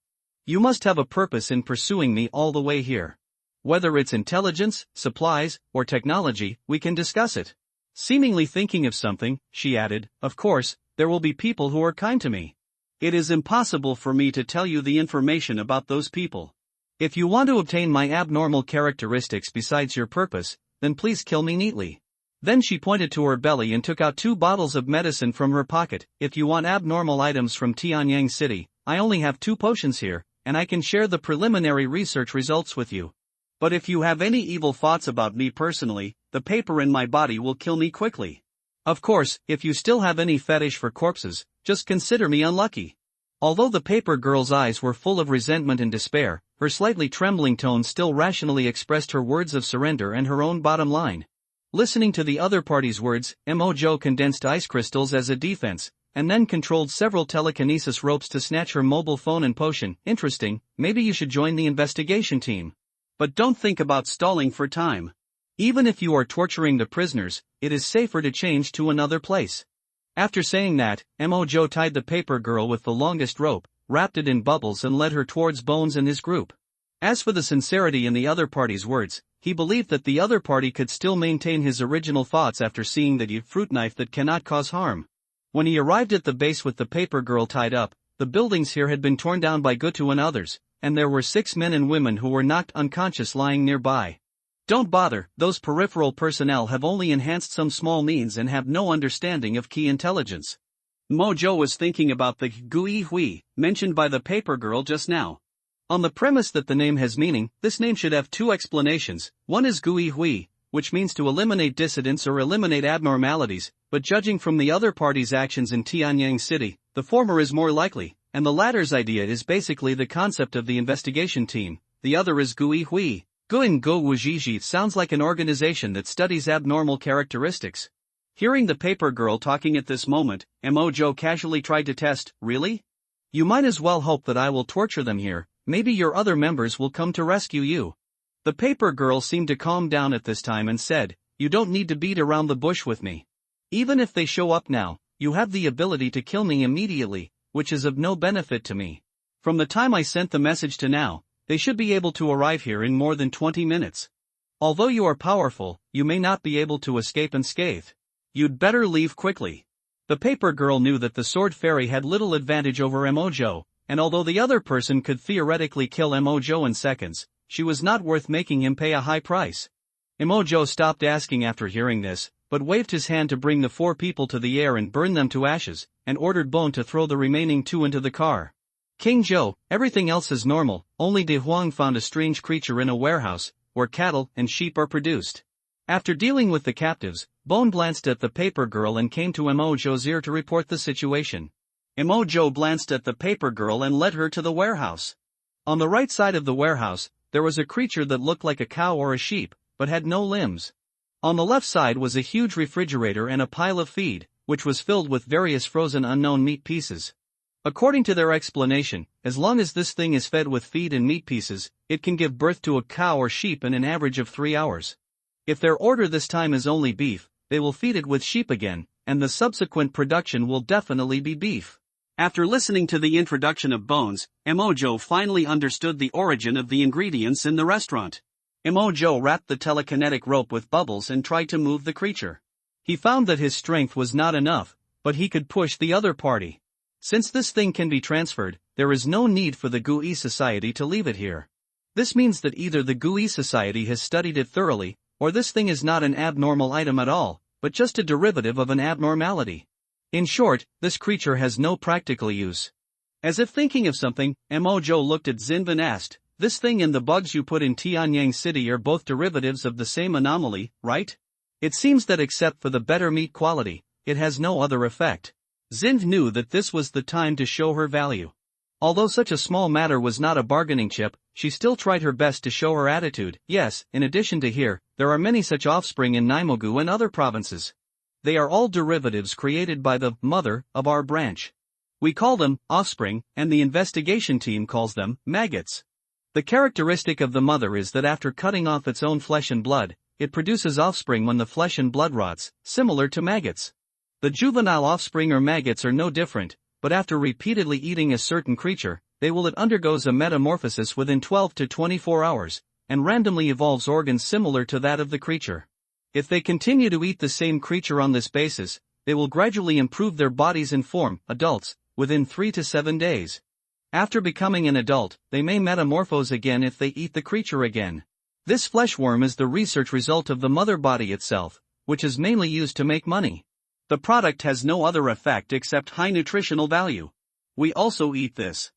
You must have a purpose in pursuing me all the way here. Whether it's intelligence, supplies, or technology, we can discuss it." Seemingly thinking of something, she added, "Of course, there will be people who are kind to me. It is impossible for me to tell you the information about those people. If you want to obtain my abnormal characteristics besides your purpose, then please kill me neatly." Then she pointed to her belly and took out 2 bottles of medicine from her pocket. "If you want abnormal items from Tianyang City, I only have 2 potions here, and I can share the preliminary research results with you. But if you have any evil thoughts about me personally, the paper in my body will kill me quickly. Of course, if you still have any fetish for corpses, just consider me unlucky." Although the paper girl's eyes were full of resentment and despair, her slightly trembling tone still rationally expressed her words of surrender and her own bottom line. Listening to the other party's words, Mojo condensed ice crystals as a defense, and then controlled several telekinesis ropes to snatch her mobile phone and potion. "Interesting, maybe you should join the investigation team. But don't think about stalling for time. Even if you are torturing the prisoners, it is safer to change to another place." After saying that, Mojo tied the paper girl with the longest rope, wrapped it in bubbles and led her towards Bones and his group. As for the sincerity in the other party's words, he believed that the other party could still maintain his original thoughts after seeing the fruit knife that cannot cause harm. When he arrived at the base with the paper girl tied up, the buildings here had been torn down by Gutu and others, and there were 6 men and women who were knocked unconscious lying nearby. "Don't bother, those peripheral personnel have only enhanced some small means and have no understanding of key intelligence." Mojo was thinking about the Gui Hui, mentioned by the paper girl just now. On the premise that the name has meaning, this name should have 2 explanations. One is Gui Hui, which means to eliminate dissidents or eliminate abnormalities, but judging from the other party's actions in Tianyang City, the former is more likely, and the latter's idea is basically the concept of the investigation team. The other is Gui Hui. Guin Go Wujiji sounds like an organization that studies abnormal characteristics. Hearing the paper girl talking at this moment, Mojo casually tried to test, "Really? You might as well hope that I will torture them here, maybe your other members will come to rescue you." The paper girl seemed to calm down at this time and said, "You don't need to beat around the bush with me. Even if they show up now, you have the ability to kill me immediately, which is of no benefit to me. From the time I sent the message to now, they should be able to arrive here in more than 20 minutes. Although you are powerful, you may not be able to escape unscathed. You'd better leave quickly." The paper girl knew that the sword fairy had little advantage over Mojo, and although the other person could theoretically kill Mojo in seconds, she was not worth making him pay a high price. Mojo stopped asking after hearing this, but waved his hand to bring the 4 people to the air and burn them to ashes, and ordered Bone to throw the remaining 2 into the car. "King Zhou, everything else is normal, only De Huang found a strange creature in a warehouse, where cattle and sheep are produced." After dealing with the captives, Bone glanced at the paper girl and came to Mojo's ear to report the situation. Mojo glanced at the paper girl and led her to the warehouse. On the right side of the warehouse, there was a creature that looked like a cow or a sheep, but had no limbs. On the left side was a huge refrigerator and a pile of feed, which was filled with various frozen unknown meat pieces. According to their explanation, as long as this thing is fed with feed and meat pieces, it can give birth to a cow or sheep in an average of 3 hours. If their order this time is only beef, they will feed it with sheep again, and the subsequent production will definitely be beef. After listening to the introduction of Bones, Mojo finally understood the origin of the ingredients in the restaurant. Imo-jo wrapped the telekinetic rope with bubbles and tried to move the creature. He found that his strength was not enough, but he could push the other party. Since this thing can be transferred, there is no need for the GUI Society to leave it here. This means that either the GUI Society has studied it thoroughly, or this thing is not an abnormal item at all, but just a derivative of an abnormality. In short, this creature has no practical use. As if thinking of something, Imo-jo looked at Zinv and asked, "This thing and the bugs you put in Tianyang City are both derivatives of the same anomaly, right? It seems that except for the better meat quality, it has no other effect." Zinv knew that this was the time to show her value. Although such a small matter was not a bargaining chip, she still tried her best to show her attitude. Yes, in addition to here, there are many such offspring in Naimogu and other provinces. They are all derivatives created by the mother of our branch. We call them offspring, and the investigation team calls them maggots. The characteristic of the mother is that after cutting off its own flesh and blood, it produces offspring when the flesh and blood rots, similar to maggots. The juvenile offspring or maggots are no different, but after repeatedly eating a certain creature, it undergoes a metamorphosis within 12 to 24 hours, and randomly evolves organs similar to that of the creature. If they continue to eat the same creature on this basis, they will gradually improve their bodies and form adults within 3 to 7 days. After becoming an adult, they may metamorphose again if they eat the creature again. This fleshworm is the research result of the mother body itself, which is mainly used to make money. The product has no other effect except high nutritional value. We also eat this.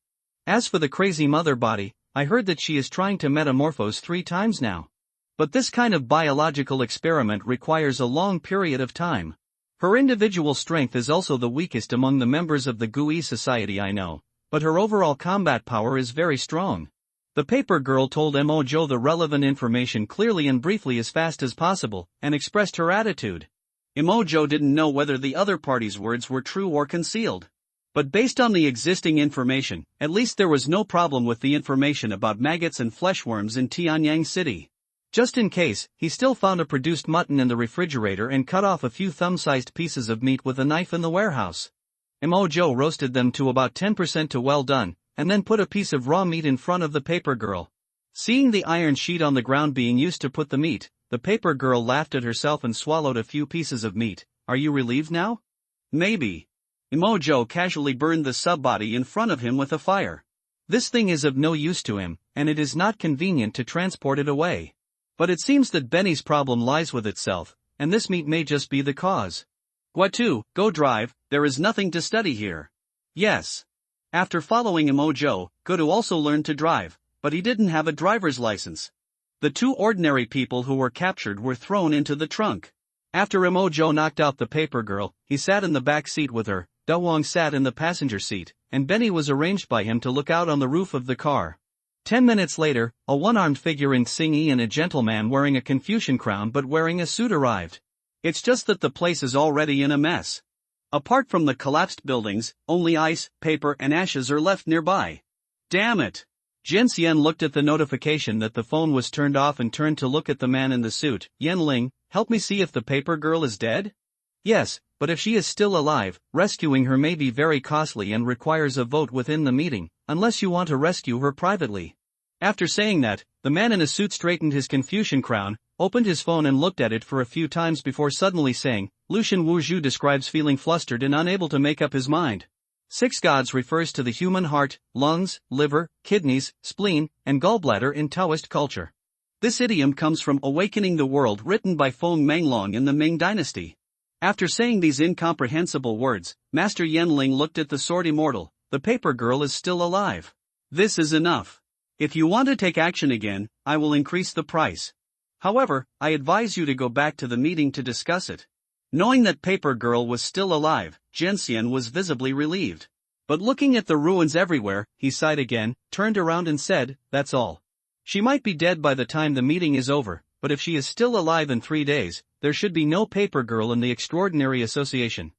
As for the crazy mother body, I heard that she is trying to metamorphose 3 times now. But this kind of biological experiment requires a long period of time. Her individual strength is also the weakest among the members of the GUI Society I know, but her overall combat power is very strong. The paper girl told Imo-jo the relevant information clearly and briefly as fast as possible, and expressed her attitude. Imo-jo didn't know whether the other party's words were true or concealed. But based on the existing information, at least there was no problem with the information about maggots and fleshworms in Tianyang City. Just in case, he still found a produced mutton in the refrigerator and cut off a few thumb-sized pieces of meat with a knife in the warehouse. Imo-jo roasted them to about 10% to well done, and then put a piece of raw meat in front of the paper girl. Seeing the iron sheet on the ground being used to put the meat, the paper girl laughed at herself and swallowed a few pieces of meat. "Are you relieved now?" "Maybe." Imo-jo casually burned the sub-body in front of him with a fire. This thing is of no use to him, and it is not convenient to transport it away. But it seems that Benny's problem lies with itself, and this meat may just be the cause. "Guatu, go drive, there is nothing to study here." "Yes." After following Imo-jo, Guatu also learned to drive, but he didn't have a driver's license. The 2 ordinary people who were captured were thrown into the trunk. After Imo-jo knocked out the paper girl, he sat in the back seat with her, Da-wong sat in the passenger seat, and Benny was arranged by him to look out on the roof of the car. 10 minutes later, a one-armed figure in Xingyi and a gentleman wearing a Confucian crown but wearing a suit arrived. It's just that the place is already in a mess. Apart from the collapsed buildings, only ice, paper and ashes are left nearby. Damn it! Jian looked at the notification that the phone was turned off and turned to look at the man in the suit. "Yenling, help me see if the paper girl is dead?" "Yes, but if she is still alive, rescuing her may be very costly and requires a vote within the meeting, unless you want to rescue her privately." After saying that, the man in a suit straightened his Confucian crown, opened his phone and looked at it for a few times before suddenly saying, "Lucian Wuzhu describes feeling flustered and unable to make up his mind. 6 gods refers to the human heart, lungs, liver, kidneys, spleen, and gallbladder in Taoist culture. This idiom comes from Awakening the World written by Feng Menglong in the Ming dynasty." After saying these incomprehensible words, Master Yenling looked at the sword immortal. "The paper girl is still alive. This is enough. If you want to take action again, I will increase the price. However, I advise you to go back to the meeting to discuss it." Knowing that paper girl was still alive, Jian was visibly relieved. But looking at the ruins everywhere, he sighed again, turned around and said, "That's all. She might be dead by the time the meeting is over, but if she is still alive in 3 days, there should be no paper girl in the Extraordinary Association."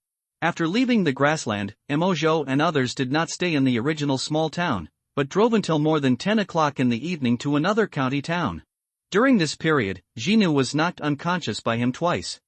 After leaving the grassland, Imo-jo and others did not stay in the original small town, but drove until more than 10 o'clock in the evening to another county town. During this period, Jinu was knocked unconscious by him twice.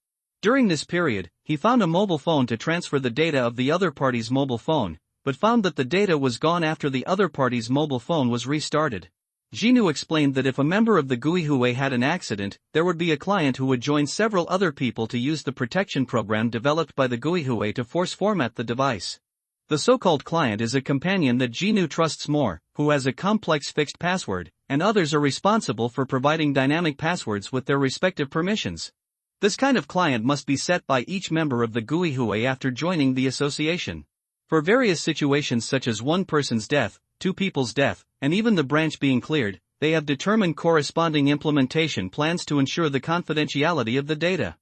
During this period, he found a mobile phone to transfer the data of the other party's mobile phone, but found that the data was gone after the other party's mobile phone was restarted. Jinu explained that if a member of the Guihue had an accident, there would be a client who would join several other people to use the protection program developed by the Guihue to force format the device. The so-called client is a companion that Jinu trusts more, who has a complex fixed password, and others are responsible for providing dynamic passwords with their respective permissions. This kind of client must be set by each member of the Guihue after joining the association. For various situations such as one person's death, two people's death, and even the branch being cleared, they have determined corresponding implementation plans to ensure the confidentiality of the data.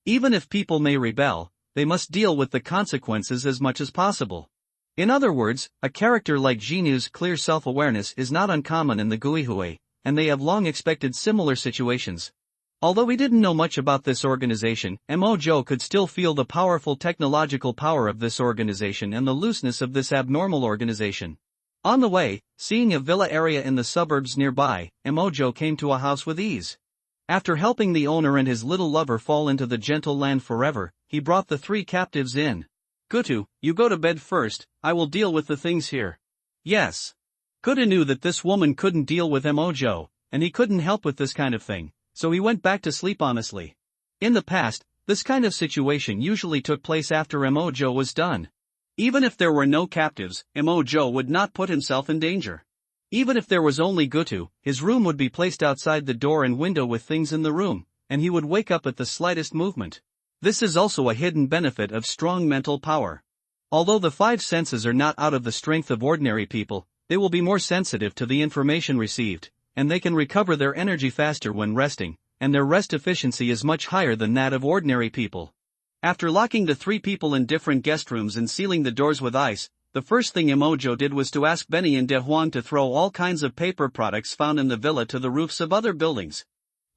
Even if people may rebel, they must deal with the consequences as much as possible. In other words, a character like Jinu's clear self-awareness is not uncommon in the Guihue, and they have long expected similar situations. Although he didn't know much about this organization, Mojo could still feel the powerful technological power of this organization and the looseness of this abnormal organization. On the way, seeing a villa area in the suburbs nearby, Mojo came to a house with ease. After helping the owner and his little lover fall into the gentle land forever, he brought the three captives in. Gutu, you go to bed first, I will deal with the things here. Yes. Gutu knew that this woman couldn't deal with Mojo, and he couldn't help with this kind of thing, so he went back to sleep honestly. In the past, this kind of situation usually took place after Mojo was done. Even if there were no captives, Mojo would not put himself in danger. Even if there was only Gutu, his room would be placed outside the door and window with things in the room, and he would wake up at the slightest movement. This is also a hidden benefit of strong mental power. Although the five senses are not out of the strength of ordinary people, they will be more sensitive to the information received, and they can recover their energy faster when resting, and their rest efficiency is much higher than that of ordinary people. After locking the three people in different guest rooms and sealing the doors with ice, the first thing Mojo did was to ask Benny and De Huang to throw all kinds of paper products found in the villa to the roofs of other buildings.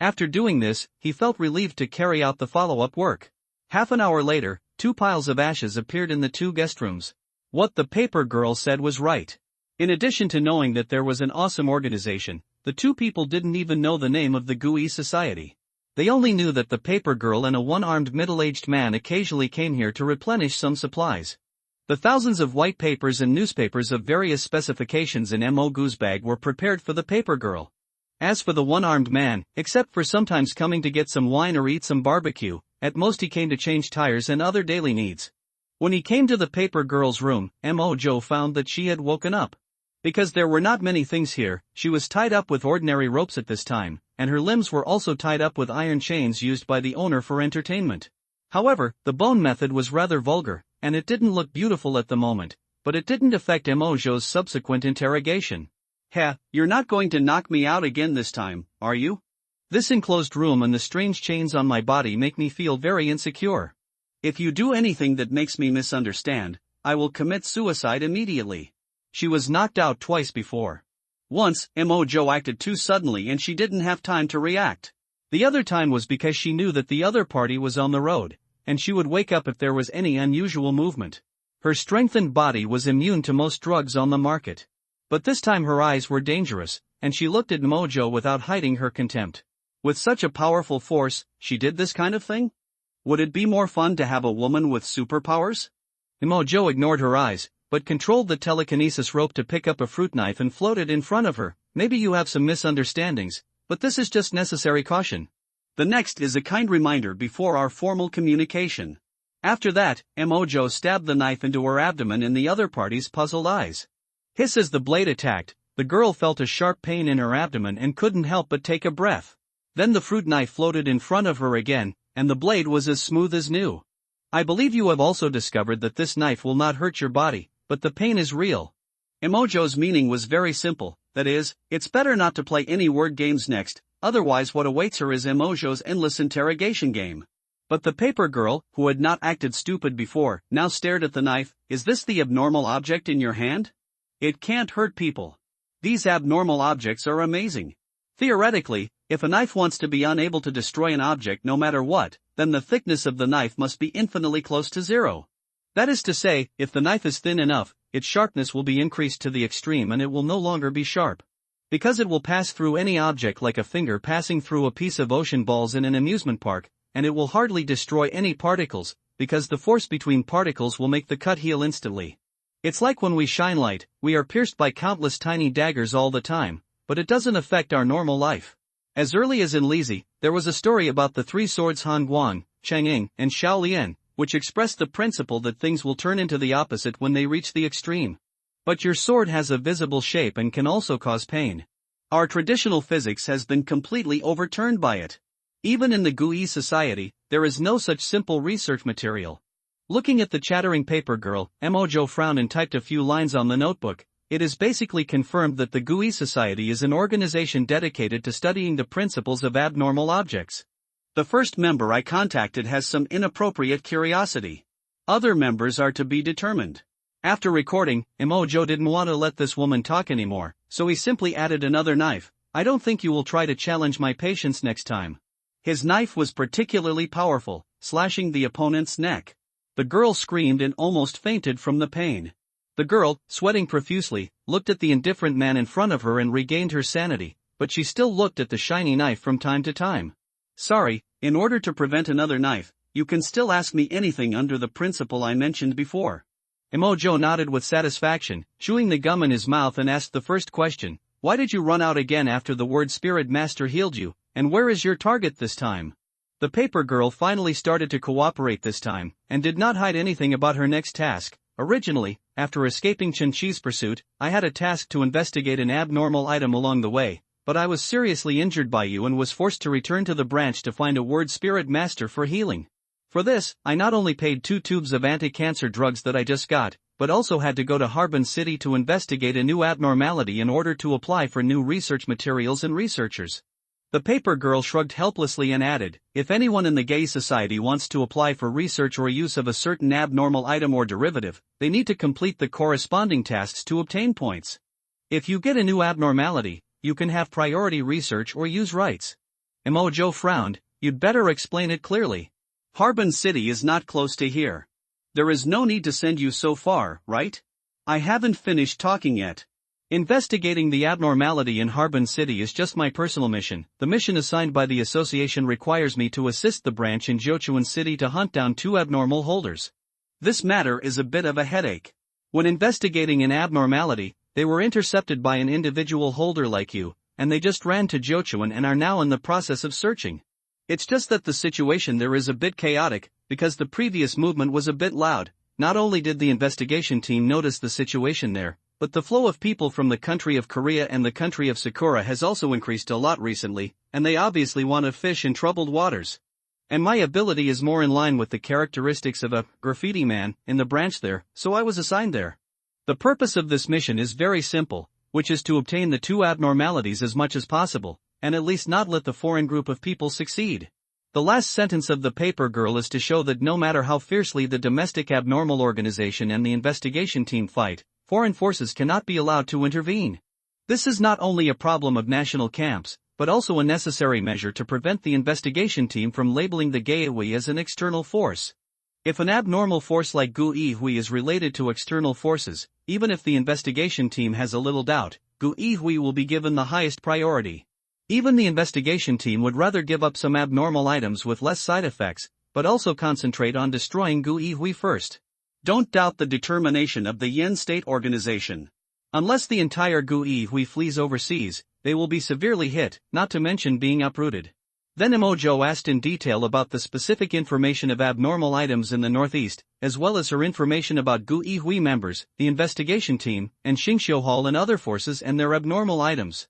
After doing this, he felt relieved to carry out the follow-up work. Half an hour later, two piles of ashes appeared in the two guest rooms. What the paper girl said was right. In addition to knowing that there was an awesome organization, the two people didn't even know the name of the GUI society. They only knew that the paper girl and a one-armed middle-aged man occasionally came here to replenish some supplies. The thousands of white papers and newspapers of various specifications in Mogu's bag were prepared for the paper girl. As for the one-armed man, except for sometimes coming to get some wine or eat some barbecue, at most he came to change tires and other daily needs. When he came to the paper girl's room, Mojo found that she had woken up. Because there were not many things here, she was tied up with ordinary ropes at this time, and her limbs were also tied up with iron chains used by the owner for entertainment. However, the bone method was rather vulgar, and it didn't look beautiful at the moment, but it didn't affect Mojo's subsequent interrogation. You're not going to knock me out again this time, are you? This enclosed room and the strange chains on my body make me feel very insecure. If you do anything that makes me misunderstand, I will commit suicide immediately. She was knocked out twice before. Once, Mojo acted too suddenly and she didn't have time to react. The other time was because she knew that the other party was on the road, and she would wake up if there was any unusual movement. Her strengthened body was immune to most drugs on the market. But this time her eyes were dangerous, and she looked at Mojo without hiding her contempt. With such a powerful force, she did this kind of thing? Would it be more fun to have a woman with superpowers? Mojo ignored her eyes, but controlled the telekinesis rope to pick up a fruit knife and float it in front of her. Maybe you have some misunderstandings, but this is just necessary caution. The next is a kind reminder before our formal communication. After that, Mojo stabbed the knife into her abdomen in the other party's puzzled eyes. Hiss as the blade attacked, the girl felt a sharp pain in her abdomen and couldn't help but take a breath. Then the fruit knife floated in front of her again, and the blade was as smooth as new. I believe you have also discovered that this knife will not hurt your body, but the pain is real. Mojo's meaning was very simple, that is, it's better not to play any word games next, otherwise what awaits her is Mojo's endless interrogation game. But the paper girl, who had not acted stupid before, now stared at the knife. Is this the abnormal object in your hand? It can't hurt people. These abnormal objects are amazing. Theoretically, if a knife wants to be unable to destroy an object no matter what, then the thickness of the knife must be infinitely close to zero. That is to say, if the knife is thin enough, its sharpness will be increased to the extreme and it will no longer be sharp. Because it will pass through any object like a finger passing through a piece of ocean balls in an amusement park, and it will hardly destroy any particles, because the force between particles will make the cut heal instantly. It's like when we shine light, we are pierced by countless tiny daggers all the time, but it doesn't affect our normal life. As early as in Lizi, there was a story about the three swords Han Guang, Chang'ing, and Xiaolian, which expressed the principle that things will turn into the opposite when they reach the extreme. But your sword has a visible shape and can also cause pain. Our traditional physics has been completely overturned by it. Even in the Gui society, there is no such simple research material. Looking at the chattering paper girl, Mojo frowned and typed a few lines on the notebook. It is basically confirmed that the Gui Society is an organization dedicated to studying the principles of abnormal objects. The first member I contacted has some inappropriate curiosity. Other members are to be determined. After recording, Mojo didn't want to let this woman talk anymore, so he simply added another knife. I don't think you will try to challenge my patience next time. His knife was particularly powerful, slashing the opponent's neck. The girl screamed and almost fainted from the pain. The girl, sweating profusely, looked at the indifferent man in front of her and regained her sanity, but she still looked at the shiny knife from time to time. Sorry, in order to prevent another knife, you can still ask me anything under the principle I mentioned before. Mojo nodded with satisfaction, chewing the gum in his mouth, and asked the first question. Why did you run out again after the word Spirit Master healed you, and where is your target this time? The paper girl finally started to cooperate this time, and did not hide anything about her next task. Originally, after escaping Chen-Chi's pursuit, I had a task to investigate an abnormal item along the way, but I was seriously injured by you and was forced to return to the branch to find a word Spirit Master for healing. For this, I not only paid 2 tubes of anti-cancer drugs that I just got, but also had to go to Harbin City to investigate a new abnormality in order to apply for new research materials and researchers. The paper girl shrugged helplessly and added, if anyone in the Gay Society wants to apply for research or use of a certain abnormal item or derivative, they need to complete the corresponding tasks to obtain points. If you get a new abnormality, you can have priority research or use rights. Mojo frowned. You'd better explain it clearly. Harbin City is not close to here. There is no need to send you so far, right? I haven't finished talking yet. Investigating the abnormality in Harbin City is just my personal mission. The mission assigned by the association requires me to assist the branch in Jochuan City to hunt down 2 abnormal holders. This matter is a bit of a headache. When investigating an abnormality, they were intercepted by an individual holder like you, and they just ran to Jochuan and are now in the process of searching. It's just that the situation there is a bit chaotic, because the previous movement was a bit loud. Not only did the investigation team notice the situation there, but the flow of people from the country of Korea and the country of Sakura has also increased a lot recently, and they obviously want to fish in troubled waters. And my ability is more in line with the characteristics of a graffiti man in the branch there, so I was assigned there. The purpose of this mission is very simple, which is to obtain the 2 abnormalities as much as possible, and at least not let the foreign group of people succeed. The last sentence of the paper girl is to show that no matter how fiercely the domestic abnormal organization and the investigation team fight, foreign forces cannot be allowed to intervene. This is not only a problem of national camps, but also a necessary measure to prevent the investigation team from labeling the Gaehui as an external force. If an abnormal force like Guihui is related to external forces, even if the investigation team has a little doubt, Guihui will be given the highest priority. Even the investigation team would rather give up some abnormal items with less side effects, but also concentrate on destroying Guihui first. Don't doubt the determination of the Yen State Organization. Unless the entire Guihui flees overseas, they will be severely hit, not to mention being uprooted. Then Mojo asked in detail about the specific information of abnormal items in the northeast, as well as her information about Guihui members, the investigation team, and Xingqiu Hall and other forces and their abnormal items.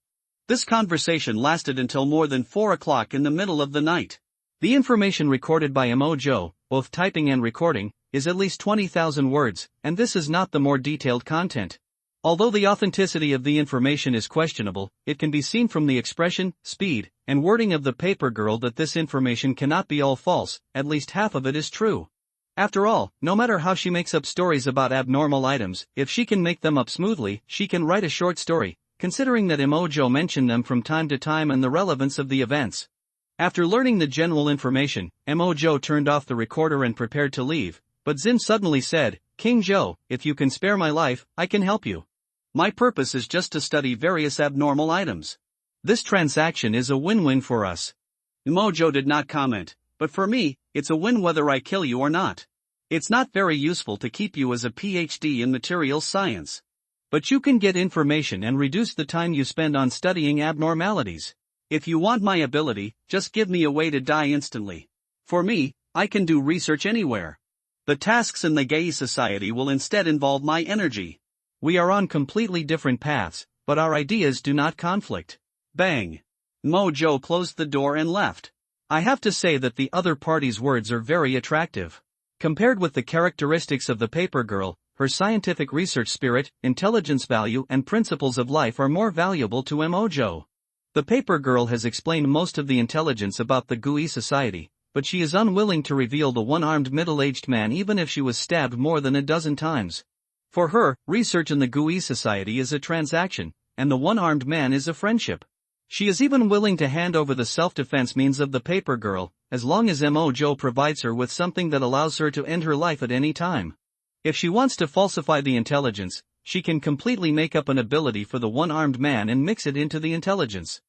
This conversation lasted until more than 4 o'clock in the middle of the night. The information recorded by Mojo, both typing and recording, is at least 20,000 words, and this is not the more detailed content. Although the authenticity of the information is questionable, it can be seen from the expression, speed, and wording of the paper girl that this information cannot be all false, at least half of it is true. After all, no matter how she makes up stories about abnormal items, if she can make them up smoothly, she can write a short story, considering that Mojo mentioned them from time to time and the relevance of the events. After learning the general information, Mojo turned off the recorder and prepared to leave, but Zin suddenly said, King Zhou, if you can spare my life, I can help you. My purpose is just to study various abnormal items. This transaction is a win-win for us. Mojo did not comment, but for me, it's a win whether I kill you or not. It's not very useful to keep you as a PhD in materials science. But you can get information and reduce the time you spend on studying abnormalities. If you want my ability, just give me a way to die instantly. For me, I can do research anywhere. The tasks in the decay society will instead involve my energy. We are on completely different paths, but our ideas do not conflict. Bang! Mojo closed the door and left. I have to say that the other party's words are very attractive. Compared with the characteristics of the paper girl, her scientific research spirit, intelligence value and principles of life are more valuable to Mojo. The paper girl has explained most of the intelligence about the decay society, but she is unwilling to reveal the one-armed middle-aged man even if she was stabbed more than a dozen times. For her, research in the decay society is a transaction, and the one-armed man is a friendship. She is even willing to hand over the self-defense means of the paper girl, as long as Mojo provides her with something that allows her to end her life at any time. If she wants to falsify the intelligence, she can completely make up an ability for the one-armed man and mix it into the intelligence.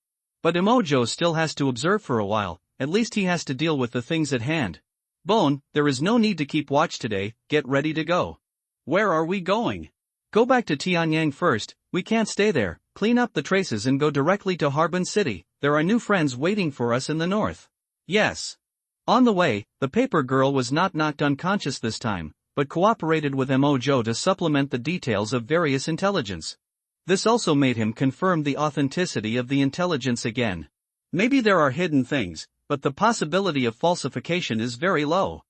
But Mojo still has to observe for a while, at least he has to deal with the things at hand. Bone, there is no need to keep watch today, get ready to go. Where are we going? Go back to Tianyang first, we can't stay there, clean up the traces and go directly to Harbin City, there are new friends waiting for us in the north. Yes. On the way, the paper girl was not knocked unconscious this time, but cooperated with Mojo to supplement the details of various intelligence. This also made him confirm the authenticity of the intelligence again. Maybe there are hidden things, but the possibility of falsification is very low.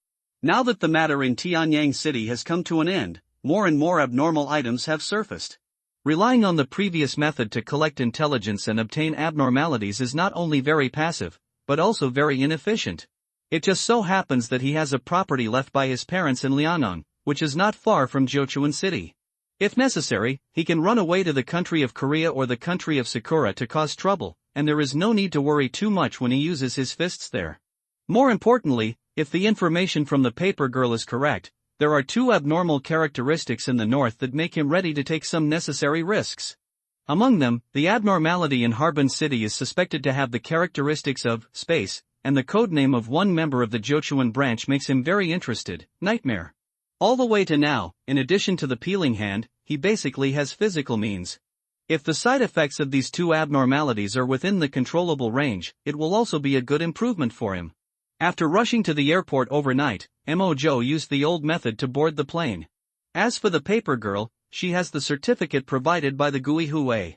Now that the matter in Tianyang City has come to an end, more and more abnormal items have surfaced. Relying on the previous method to collect intelligence and obtain abnormalities is not only very passive, but also very inefficient. It just so happens that he has a property left by his parents in Liaoning, which is not far from Jiuquan City. If necessary, he can run away to the country of Korea or the country of Sakura to cause trouble, and there is no need to worry too much when he uses his fists there. More importantly, if the information from the paper girl is correct, there are two abnormal characteristics in the north that make him ready to take some necessary risks. Among them, the abnormality in Harbin City is suspected to have the characteristics of space, and the codename of one member of the Jiuquan branch makes him very interested, Nightmare. All the way to now, in addition to the peeling hand, he basically has physical means. If the side effects of these two abnormalities are within the controllable range, it will also be a good improvement for him. After rushing to the airport overnight, Mojo used the old method to board the plane. As for the paper girl, she has the certificate provided by the Gui Hui.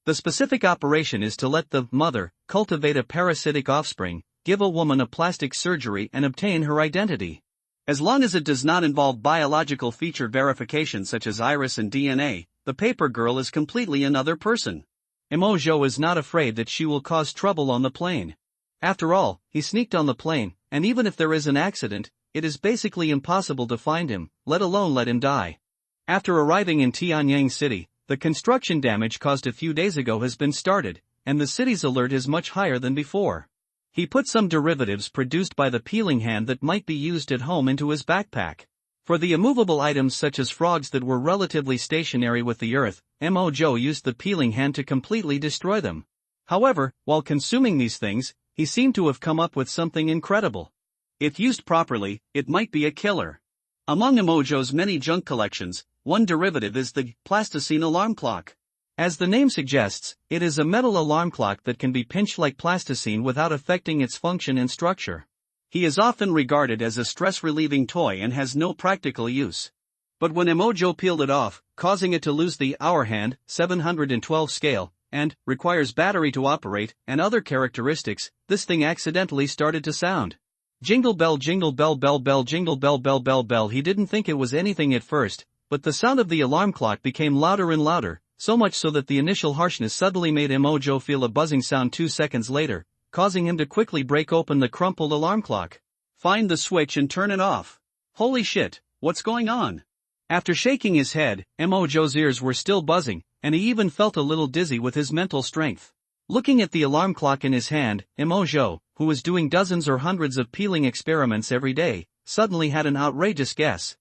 The specific operation is to let the mother cultivate a parasitic offspring, give a woman a plastic surgery and obtain her identity. As long as it does not involve biological feature verification such as iris and DNA, the paper girl is completely another person. Mojo is not afraid that she will cause trouble on the plane. After all, he sneaked on the plane, and even if there is an accident, it is basically impossible to find him, let alone let him die. After arriving in Tianyang City, the construction damage caused a few days ago has been started, and the city's alert is much higher than before. He put some derivatives produced by the peeling hand that might be used at home into his backpack. For the immovable items such as frogs that were relatively stationary with the earth, Mojo used the peeling hand to completely destroy them. However, while consuming these things, he seemed to have come up with something incredible. If used properly, it might be a killer. Among Mojo's many junk collections, one derivative is the plasticine alarm clock. As the name suggests, it is a metal alarm clock that can be pinched like plasticine without affecting its function and structure. He is often regarded as a stress-relieving toy and has no practical use. But when Mojo peeled it off, causing it to lose the hour hand, 712 scale, and requires battery to operate, and other characteristics, this thing accidentally started to sound. Jingle bell, jingle bell, bell bell, jingle bell, bell bell bell. He didn't think it was anything at first, but the sound of the alarm clock became louder and louder, so much so that the initial harshness suddenly made Mojo feel a buzzing sound 2 seconds later, causing him to quickly break open the crumpled alarm clock. Find the switch and turn it off. Holy shit, what's going on? After shaking his head, Mojo's ears were still buzzing, and he even felt a little dizzy with his mental strength. Looking at the alarm clock in his hand, Mojo, who was doing dozens or hundreds of peeling experiments every day, suddenly had an outrageous guess.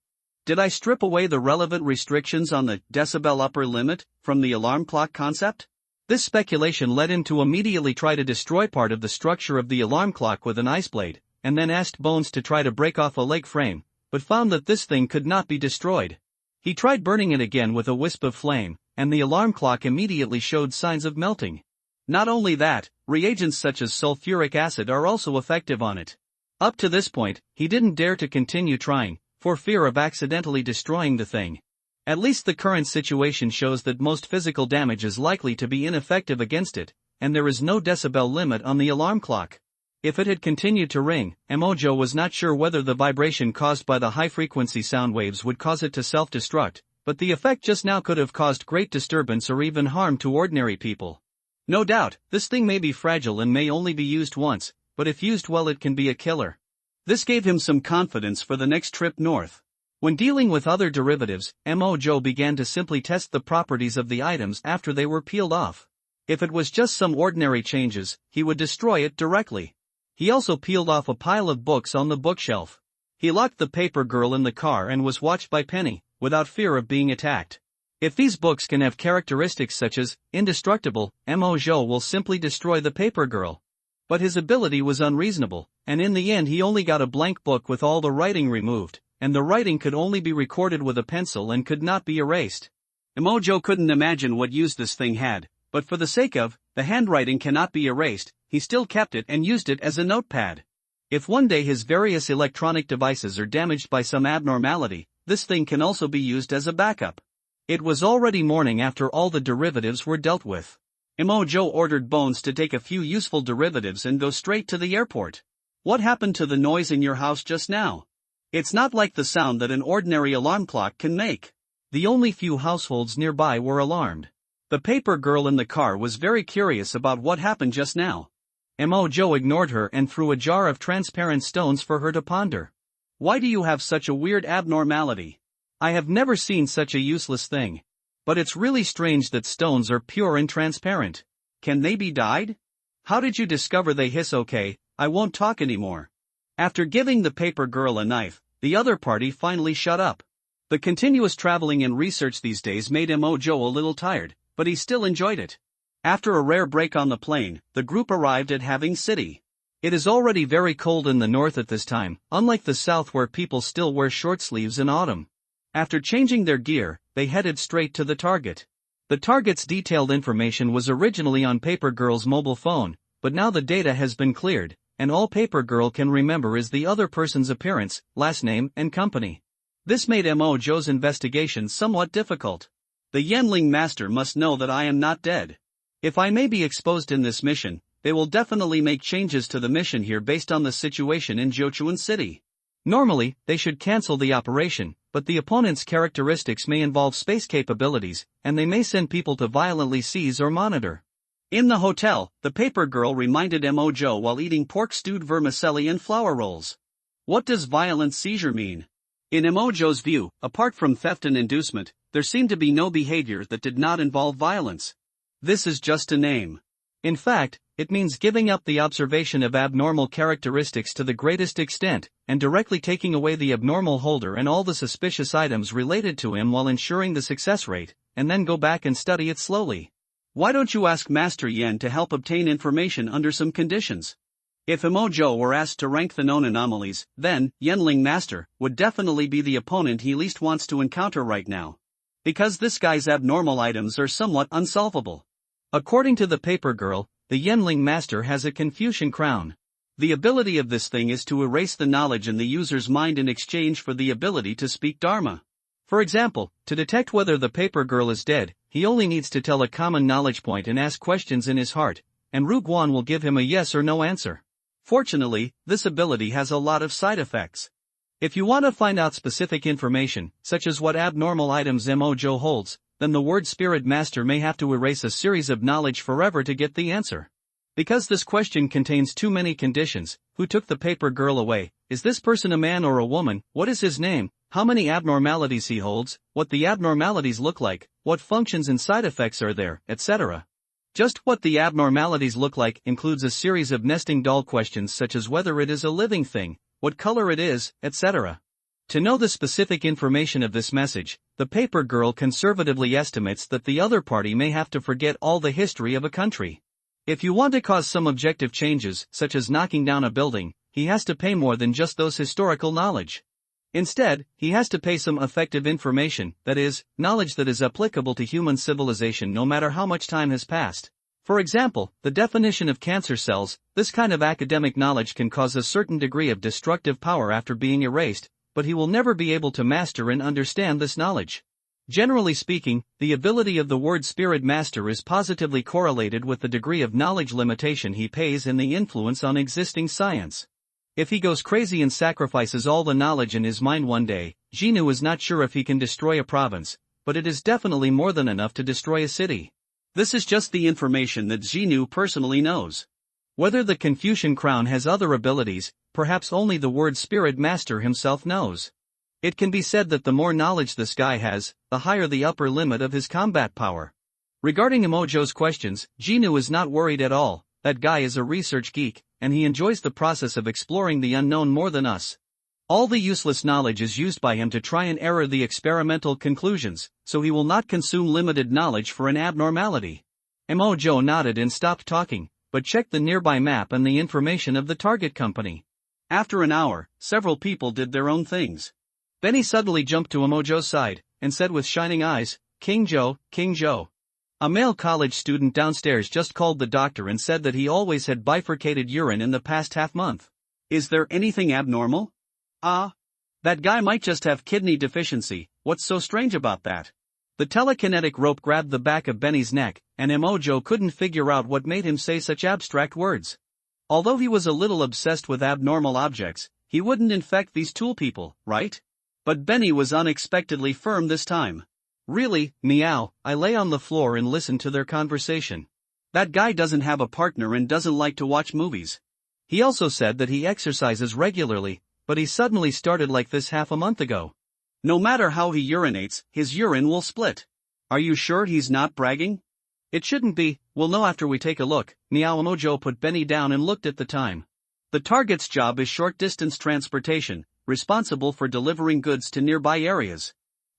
Did I strip away the relevant restrictions on the decibel upper limit from the alarm clock concept? This speculation led him to immediately try to destroy part of the structure of the alarm clock with an ice blade, and then asked Bones to try to break off a leg frame, but found that this thing could not be destroyed. He tried burning it again with a wisp of flame, and the alarm clock immediately showed signs of melting. Not only that, reagents such as sulfuric acid are also effective on it. Up to this point, he didn't dare to continue trying, for fear of accidentally destroying the thing. At least the current situation shows that most physical damage is likely to be ineffective against it, and there is no decibel limit on the alarm clock. If it had continued to ring, Mojo was not sure whether the vibration caused by the high-frequency sound waves would cause it to self-destruct, but the effect just now could have caused great disturbance or even harm to ordinary people. No doubt, this thing may be fragile and may only be used once, but if used well it can be a killer. This gave him some confidence for the next trip north. When dealing with other derivatives, Mojo began to simply test the properties of the items after they were peeled off. If it was just some ordinary changes, he would destroy it directly. He also peeled off a pile of books on the bookshelf. He locked the paper girl in the car and was watched by Penny, without fear of being attacked. If these books can have characteristics such as indestructible, Mojo will simply destroy the paper girl. But his ability was unreasonable, and in the end he only got a blank book with all the writing removed, and the writing could only be recorded with a pencil and could not be erased. Mojo couldn't imagine what use this thing had, but for the sake of, the handwriting cannot be erased, he still kept it and used it as a notepad. If one day his various electronic devices are damaged by some abnormality, this thing can also be used as a backup. It was already morning after all the derivatives were dealt with. Mojo ordered Bones to take a few useful derivatives and go straight to the airport. What happened to the noise in your house just now? It's not like the sound that an ordinary alarm clock can make. The only few households nearby were alarmed. The paper girl in the car was very curious about what happened just now. Mojo ignored her and threw a jar of transparent stones for her to ponder. Why do you have such a weird abnormality? I have never seen such a useless thing. But it's really strange that stones are pure and transparent. Can they be dyed? How did you discover they hiss? Okay, I won't talk anymore. After giving the paper girl a knife, the other party finally shut up. The continuous traveling and research these days made Mojo a little tired, but he still enjoyed it. After a rare break on the plane, the group arrived at Having City. It is already very cold in the north at this time, unlike the south where people still wear short sleeves in autumn. After changing their gear, they headed straight to the target. The target's detailed information was originally on Paper Girl's mobile phone, but now the data has been cleared, and all Paper Girl can remember is the other person's appearance, last name, and company. This made Mojo's investigation somewhat difficult. The Yenling Master must know that I am not dead. If I may be exposed in this mission, they will definitely make changes to the mission here based on the situation in Jochuan City. Normally, they should cancel the operation, but the opponent's characteristics may involve space capabilities, and they may send people to violently seize or monitor. In the hotel, the paper girl reminded Mojo while eating pork-stewed vermicelli and flour rolls. What does violent seizure mean? In Mojo's view, apart from theft and inducement, there seemed to be no behavior that did not involve violence. This is just a name. In fact, it means giving up the observation of abnormal characteristics to the greatest extent, and directly taking away the abnormal holder and all the suspicious items related to him while ensuring the success rate, and then go back and study it slowly. Why don't you ask Master Yen to help obtain information under some conditions? If Mojo were asked to rank the known anomalies, then Yenling Master would definitely be the opponent he least wants to encounter right now. Because this guy's abnormal items are somewhat unsolvable. According to the paper girl, the Yenling Master has a Confucian crown. The ability of this thing is to erase the knowledge in the user's mind in exchange for the ability to speak Dharma. For example, to detect whether the paper girl is dead, he only needs to tell a common knowledge point and ask questions in his heart, and Ruguan will give him a yes or no answer. Fortunately, this ability has a lot of side effects. If you want to find out specific information, such as what abnormal items Mojo holds, then the word Spirit Master may have to erase a series of knowledge forever to get the answer. Because this question contains too many conditions: who took the paper girl away, is this person a man or a woman, what is his name, how many abnormalities he holds, what the abnormalities look like, what functions and side effects are there, etc. Just what the abnormalities look like includes a series of nesting doll questions such as whether it is a living thing, what color it is, etc. To know the specific information of this message, the paper girl conservatively estimates that the other party may have to forget all the history of a country. If you want to cause some objective changes, such as knocking down a building, he has to pay more than just those historical knowledge. Instead, he has to pay some effective information, that is, knowledge that is applicable to human civilization no matter how much time has passed. For example, the definition of cancer cells. This kind of academic knowledge can cause a certain degree of destructive power after being erased, but he will never be able to master and understand this knowledge. Generally speaking, the ability of the word spirit master is positively correlated with the degree of knowledge limitation he pays and the influence on existing science. If he goes crazy and sacrifices all the knowledge in his mind one day, Genu is not sure if he can destroy a province, but it is definitely more than enough to destroy a city. This is just the information that Genu personally knows. Whether the Confucian crown has other abilities, perhaps only the word spirit master himself knows. It can be said that the more knowledge this guy has, the higher the upper limit of his combat power. Regarding Emojo's questions, Genu is not worried at all. That guy is a research geek, and he enjoys the process of exploring the unknown more than us. All the useless knowledge is used by him to try and error the experimental conclusions, so he will not consume limited knowledge for an abnormality. Emojo nodded and stopped talking, but checked the nearby map and the information of the target company. After an hour, several people did their own things. Benny suddenly jumped to Emojo's side, and said with shining eyes, King Joe, King Joe. A male college student downstairs just called the doctor and said that he always had bifurcated urine in the past half-month. Is there anything abnormal? That guy might just have kidney deficiency. What's so strange about that? The telekinetic rope grabbed the back of Benny's neck, and Emojo couldn't figure out what made him say such abstract words. Although he was a little obsessed with abnormal objects, he wouldn't infect these tool people, right? But Benny was unexpectedly firm this time. Really, meow, I lay on the floor and listen to their conversation. That guy doesn't have a partner and doesn't like to watch movies. He also said that he exercises regularly, but he suddenly started like this half a month ago. No matter how he urinates, his urine will split. Are you sure he's not bragging? It shouldn't be, we'll know after we take a look. Meow. Emojo put Benny down and looked at the time. The target's job is short-distance transportation, responsible for delivering goods to nearby areas.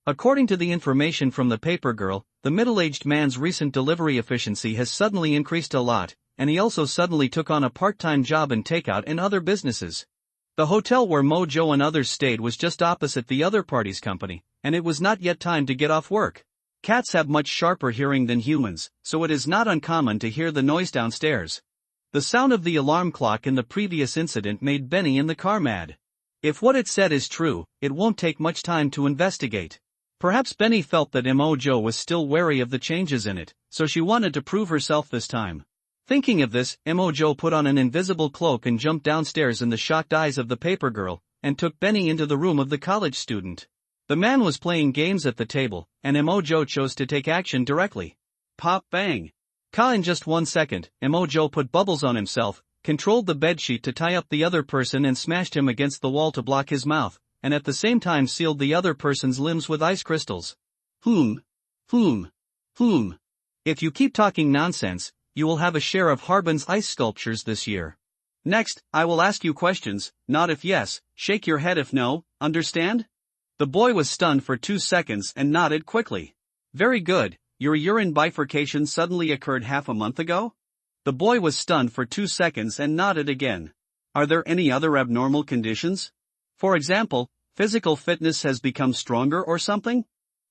According to the information from the paper girl, the middle-aged man's recent delivery efficiency has suddenly increased a lot, and he also suddenly took on a part-time job in takeout and other businesses. The hotel where Mojo and others stayed was just opposite the other party's company, and it was not yet time to get off work. Cats have much sharper hearing than humans, so it is not uncommon to hear the noise downstairs. The sound of the alarm clock in the previous incident made Benny in the car mad. If what it said is true, it won't take much time to investigate. Perhaps Benny felt that Emojo was still wary of the changes in it, so she wanted to prove herself this time. Thinking of this, Emojo put on an invisible cloak and jumped downstairs in the shocked eyes of the paper girl, and took Benny into the room of the college student. The man was playing games at the table, and Emojo chose to take action directly. Pop bang. In just 1 second, Emojo put bubbles on himself, controlled the bedsheet to tie up the other person and smashed him against the wall to block his mouth, and at the same time sealed the other person's limbs with ice crystals. If you keep talking nonsense, you will have a share of Harbin's ice sculptures this year. Next, I will ask you questions, nod if yes, shake your head if no, understand? The boy was stunned for 2 seconds and nodded quickly. Very good, your urine bifurcation suddenly occurred half a month ago? The boy was stunned for 2 seconds and nodded again. Are there any other abnormal conditions? For example, physical fitness has become stronger or something?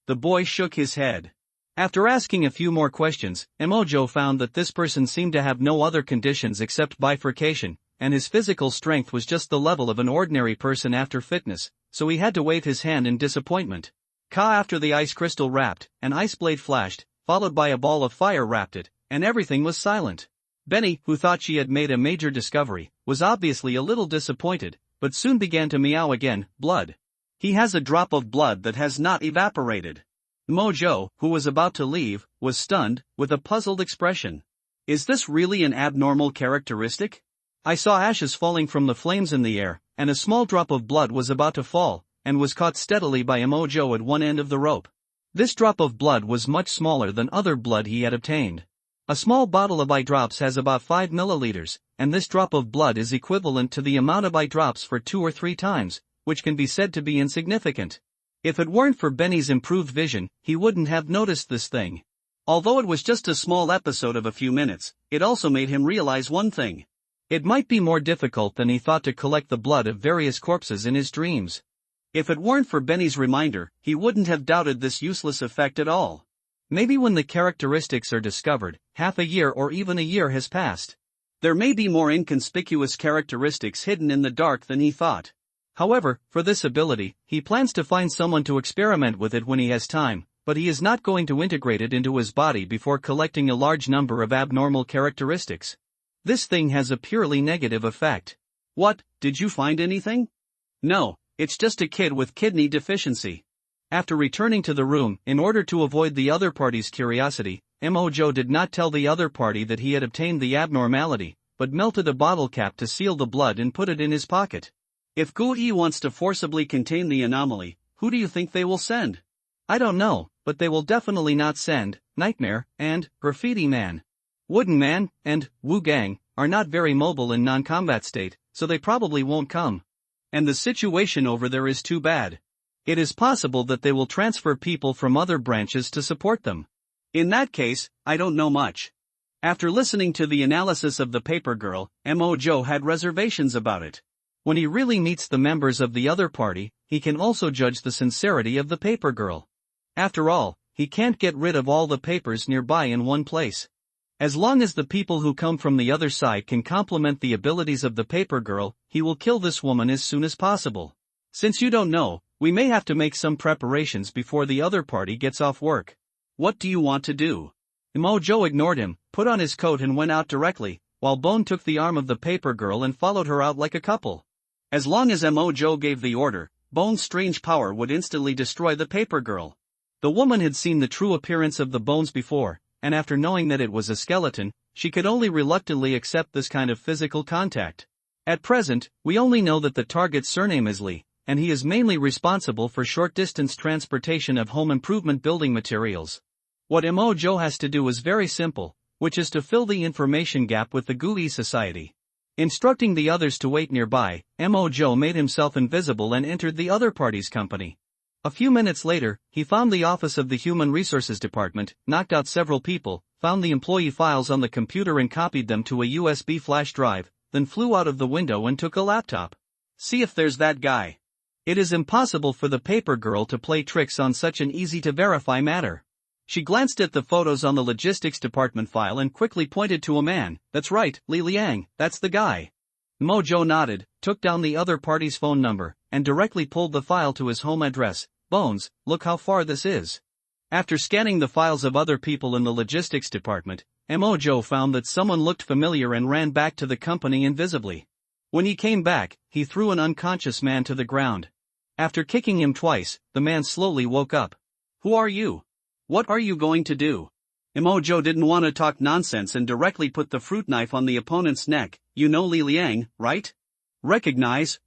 The boy shook his head. After asking a few more questions, Emojo found that this person seemed to have no other conditions except bifurcation, and his physical strength was just the level of an ordinary person after fitness, so he had to wave his hand in disappointment. After the ice crystal wrapped, an ice blade flashed, followed by a ball of fire wrapped it, and everything was silent. Benny, who thought she had made a major discovery, was obviously a little disappointed, but soon began to meow again. Blood. He has a drop of blood that has not evaporated. Mojo, who was about to leave, was stunned, with a puzzled expression. Is this really an abnormal characteristic? I saw ashes falling from the flames in the air, and a small drop of blood was about to fall, and was caught steadily by Emojo at one end of the rope. This drop of blood was much smaller than other blood he had obtained. A small bottle of eye drops has about 5 milliliters, and this drop of blood is equivalent to the amount of eye drops for 2 or 3 times, which can be said to be insignificant. If it weren't for Benny's improved vision, he wouldn't have noticed this thing. Although it was just a small episode of a few minutes, it also made him realize one thing. It might be more difficult than he thought to collect the blood of various corpses in his dreams. If it weren't for Benny's reminder, he wouldn't have doubted this useless effect at all. Maybe when the characteristics are discovered, half a year or even a year has passed. There may be more inconspicuous characteristics hidden in the dark than he thought. However, for this ability, he plans to find someone to experiment with it when he has time, but he is not going to integrate it into his body before collecting a large number of abnormal characteristics. This thing has a purely negative effect. What, did you find anything? No, it's just a kid with kidney deficiency. After returning to the room, in order to avoid the other party's curiosity, Mojo did not tell the other party that he had obtained the abnormality, but melted a bottle cap to seal the blood and put it in his pocket. If GUI wants to forcibly contain the anomaly, who do you think they will send? I don't know, but they will definitely not send Nightmare and Graffiti Man. Wooden Man and Wu Gang are not very mobile in non-combat state, so they probably won't come. And the situation over there is too bad. It is possible that they will transfer people from other branches to support them. In that case, I don't know much. After listening to the analysis of the paper girl, Mojo had reservations about it. When he really meets the members of the other party, he can also judge the sincerity of the paper girl. After all, he can't get rid of all the papers nearby in one place. As long as the people who come from the other side can complement the abilities of the paper girl, he will kill this woman as soon as possible. Since you don't know, we may have to make some preparations before the other party gets off work. What do you want to do? Mojo ignored him, put on his coat and went out directly, while Bone took the arm of the paper girl and followed her out like a couple. As long as Mojo gave the order, Bone's strange power would instantly destroy the paper girl. The woman had seen the true appearance of the bones before, and after knowing that it was a skeleton, she could only reluctantly accept this kind of physical contact. At present, we only know that the target's surname is Lee, and he is mainly responsible for short-distance transportation of home improvement building materials. What Mojo has to do is very simple, which is to fill the information gap with the GUI Society. Instructing the others to wait nearby, Mojo made himself invisible and entered the other party's company. A few minutes later, he found the office of the Human Resources Department, knocked out several people, found the employee files on the computer and copied them to a USB flash drive, then flew out of the window and took a laptop. See if there's that guy. It is impossible for the paper girl to play tricks on such an easy-to-verify matter. She glanced at the photos on the logistics department file and quickly pointed to a man. That's right, Li Liang, that's the guy. Mojo nodded, took down the other party's phone number, and directly pulled the file to his home address. Bones, look how far this is. After scanning the files of other people in the logistics department, Mojo found that someone looked familiar and ran back to the company invisibly. When he came back, he threw an unconscious man to the ground. After kicking him twice, the man slowly woke up. Who are you? What are you going to do? Mojo didn't want to talk nonsense and directly put the fruit knife on the opponent's neck. You know Li Liang, right? Recognize.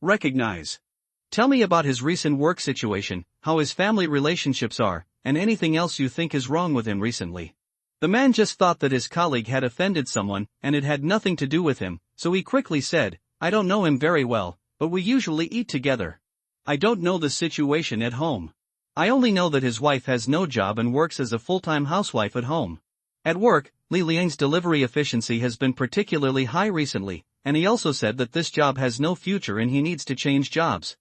Tell me about his recent work situation, how his family relationships are, and anything else you think is wrong with him recently. The man just thought that his colleague had offended someone, and it had nothing to do with him, so he quickly said, I don't know him very well, but we usually eat together. I don't know the situation at home. I only know that his wife has no job and works as a full-time housewife at home. At work, Li Liang's delivery efficiency has been particularly high recently, and he also said that this job has no future and he needs to change jobs.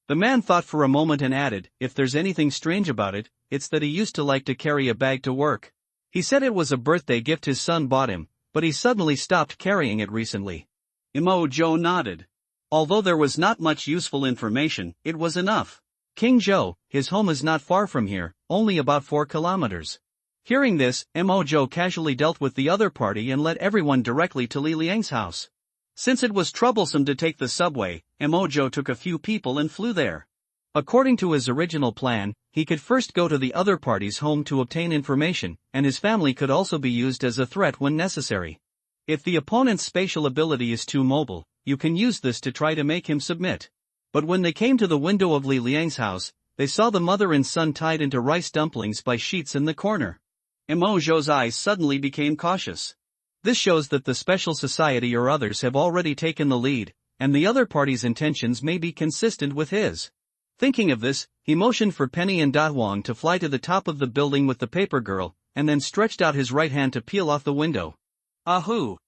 The man thought for a moment and added, if there's anything strange about it, it's that he used to like to carry a bag to work. He said it was a birthday gift his son bought him, but he suddenly stopped carrying it recently. Mojo nodded. Although there was not much useful information, it was enough. King Zhou, his home is not far from here, only about 4 kilometers. Hearing this, Mojo casually dealt with the other party and led everyone directly to Li Liang's house. Since it was troublesome to take the subway, Mojo took a few people and flew there. According to his original plan, he could first go to the other party's home to obtain information, and his family could also be used as a threat when necessary. If the opponent's spatial ability is too mobile, you can use this to try to make him submit. But when they came to the window of Li Liang's house, they saw the mother and son tied into rice dumplings by sheets in the corner. Mojo's eyes suddenly became cautious. This shows that the special society or others have already taken the lead, and the other party's intentions may be consistent with his. Thinking of this, he motioned for Penny and Da Huang to fly to the top of the building with the paper girl, and then stretched out his right hand to peel off the window. Ahoo!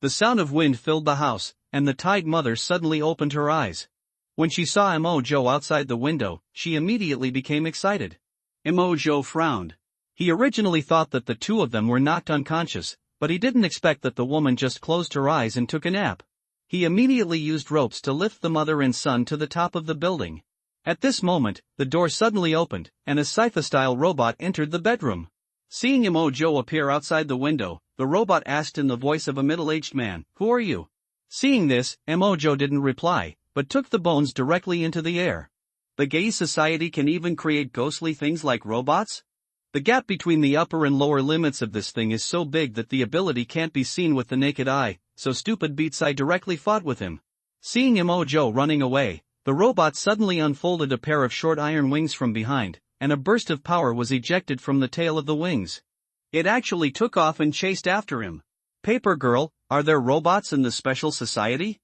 The sound of wind filled the house, and the tied mother suddenly opened her eyes. When she saw Mojo outside the window, she immediately became excited. Mojo frowned. He originally thought that the two of them were knocked unconscious, but he didn't expect that the woman just closed her eyes and took a nap. He immediately used ropes to lift the mother and son to the top of the building. At this moment, the door suddenly opened, and a sci-fi-style robot entered the bedroom. Seeing Mojo appear outside the window, the robot asked in the voice of a middle-aged man, "Who are you?" Seeing this, Mojo didn't reply, but took the bones directly into the air. The gay society can even create ghostly things like robots? The gap between the upper and lower limits of this thing is so big that the ability can't be seen with the naked eye, so Stupid Beats I directly fought with him. Seeing Mojo running away, the robot suddenly unfolded a pair of short iron wings from behind, and a burst of power was ejected from the tail of the wings. It actually took off and chased after him. Paper Girl, are there robots in the special society?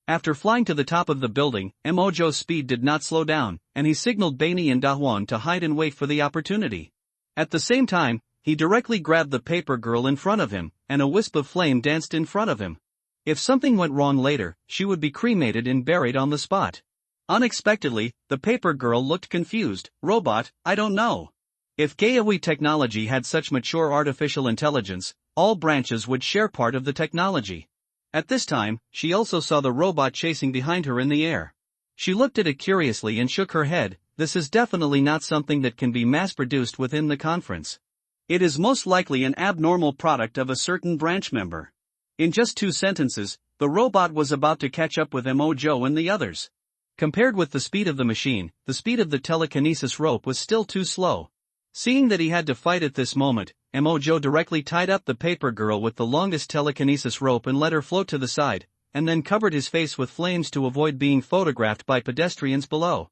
After flying to the top of the building, Mojo's speed did not slow down, and he signaled Bainey and Dahwan to hide and wait for the opportunity. At the same time, he directly grabbed the Paper Girl in front of him, and a wisp of flame danced in front of him. If something went wrong later, she would be cremated and buried on the spot. Unexpectedly, the Paper Girl looked confused. "Robot, I don't know." If Gayawi technology had such mature artificial intelligence, all branches would share part of the technology. At this time, she also saw the robot chasing behind her in the air. She looked at it curiously and shook her head. This is definitely not something that can be mass-produced within the conference. It is most likely an abnormal product of a certain branch member. In just 2 sentences, the robot was about to catch up with Mojo and the others. Compared with the speed of the machine, the speed of the telekinesis rope was still too slow. Seeing that he had to fight at this moment, Mojo directly tied up the Paper Girl with the longest telekinesis rope and let her float to the side, and then covered his face with flames to avoid being photographed by pedestrians below.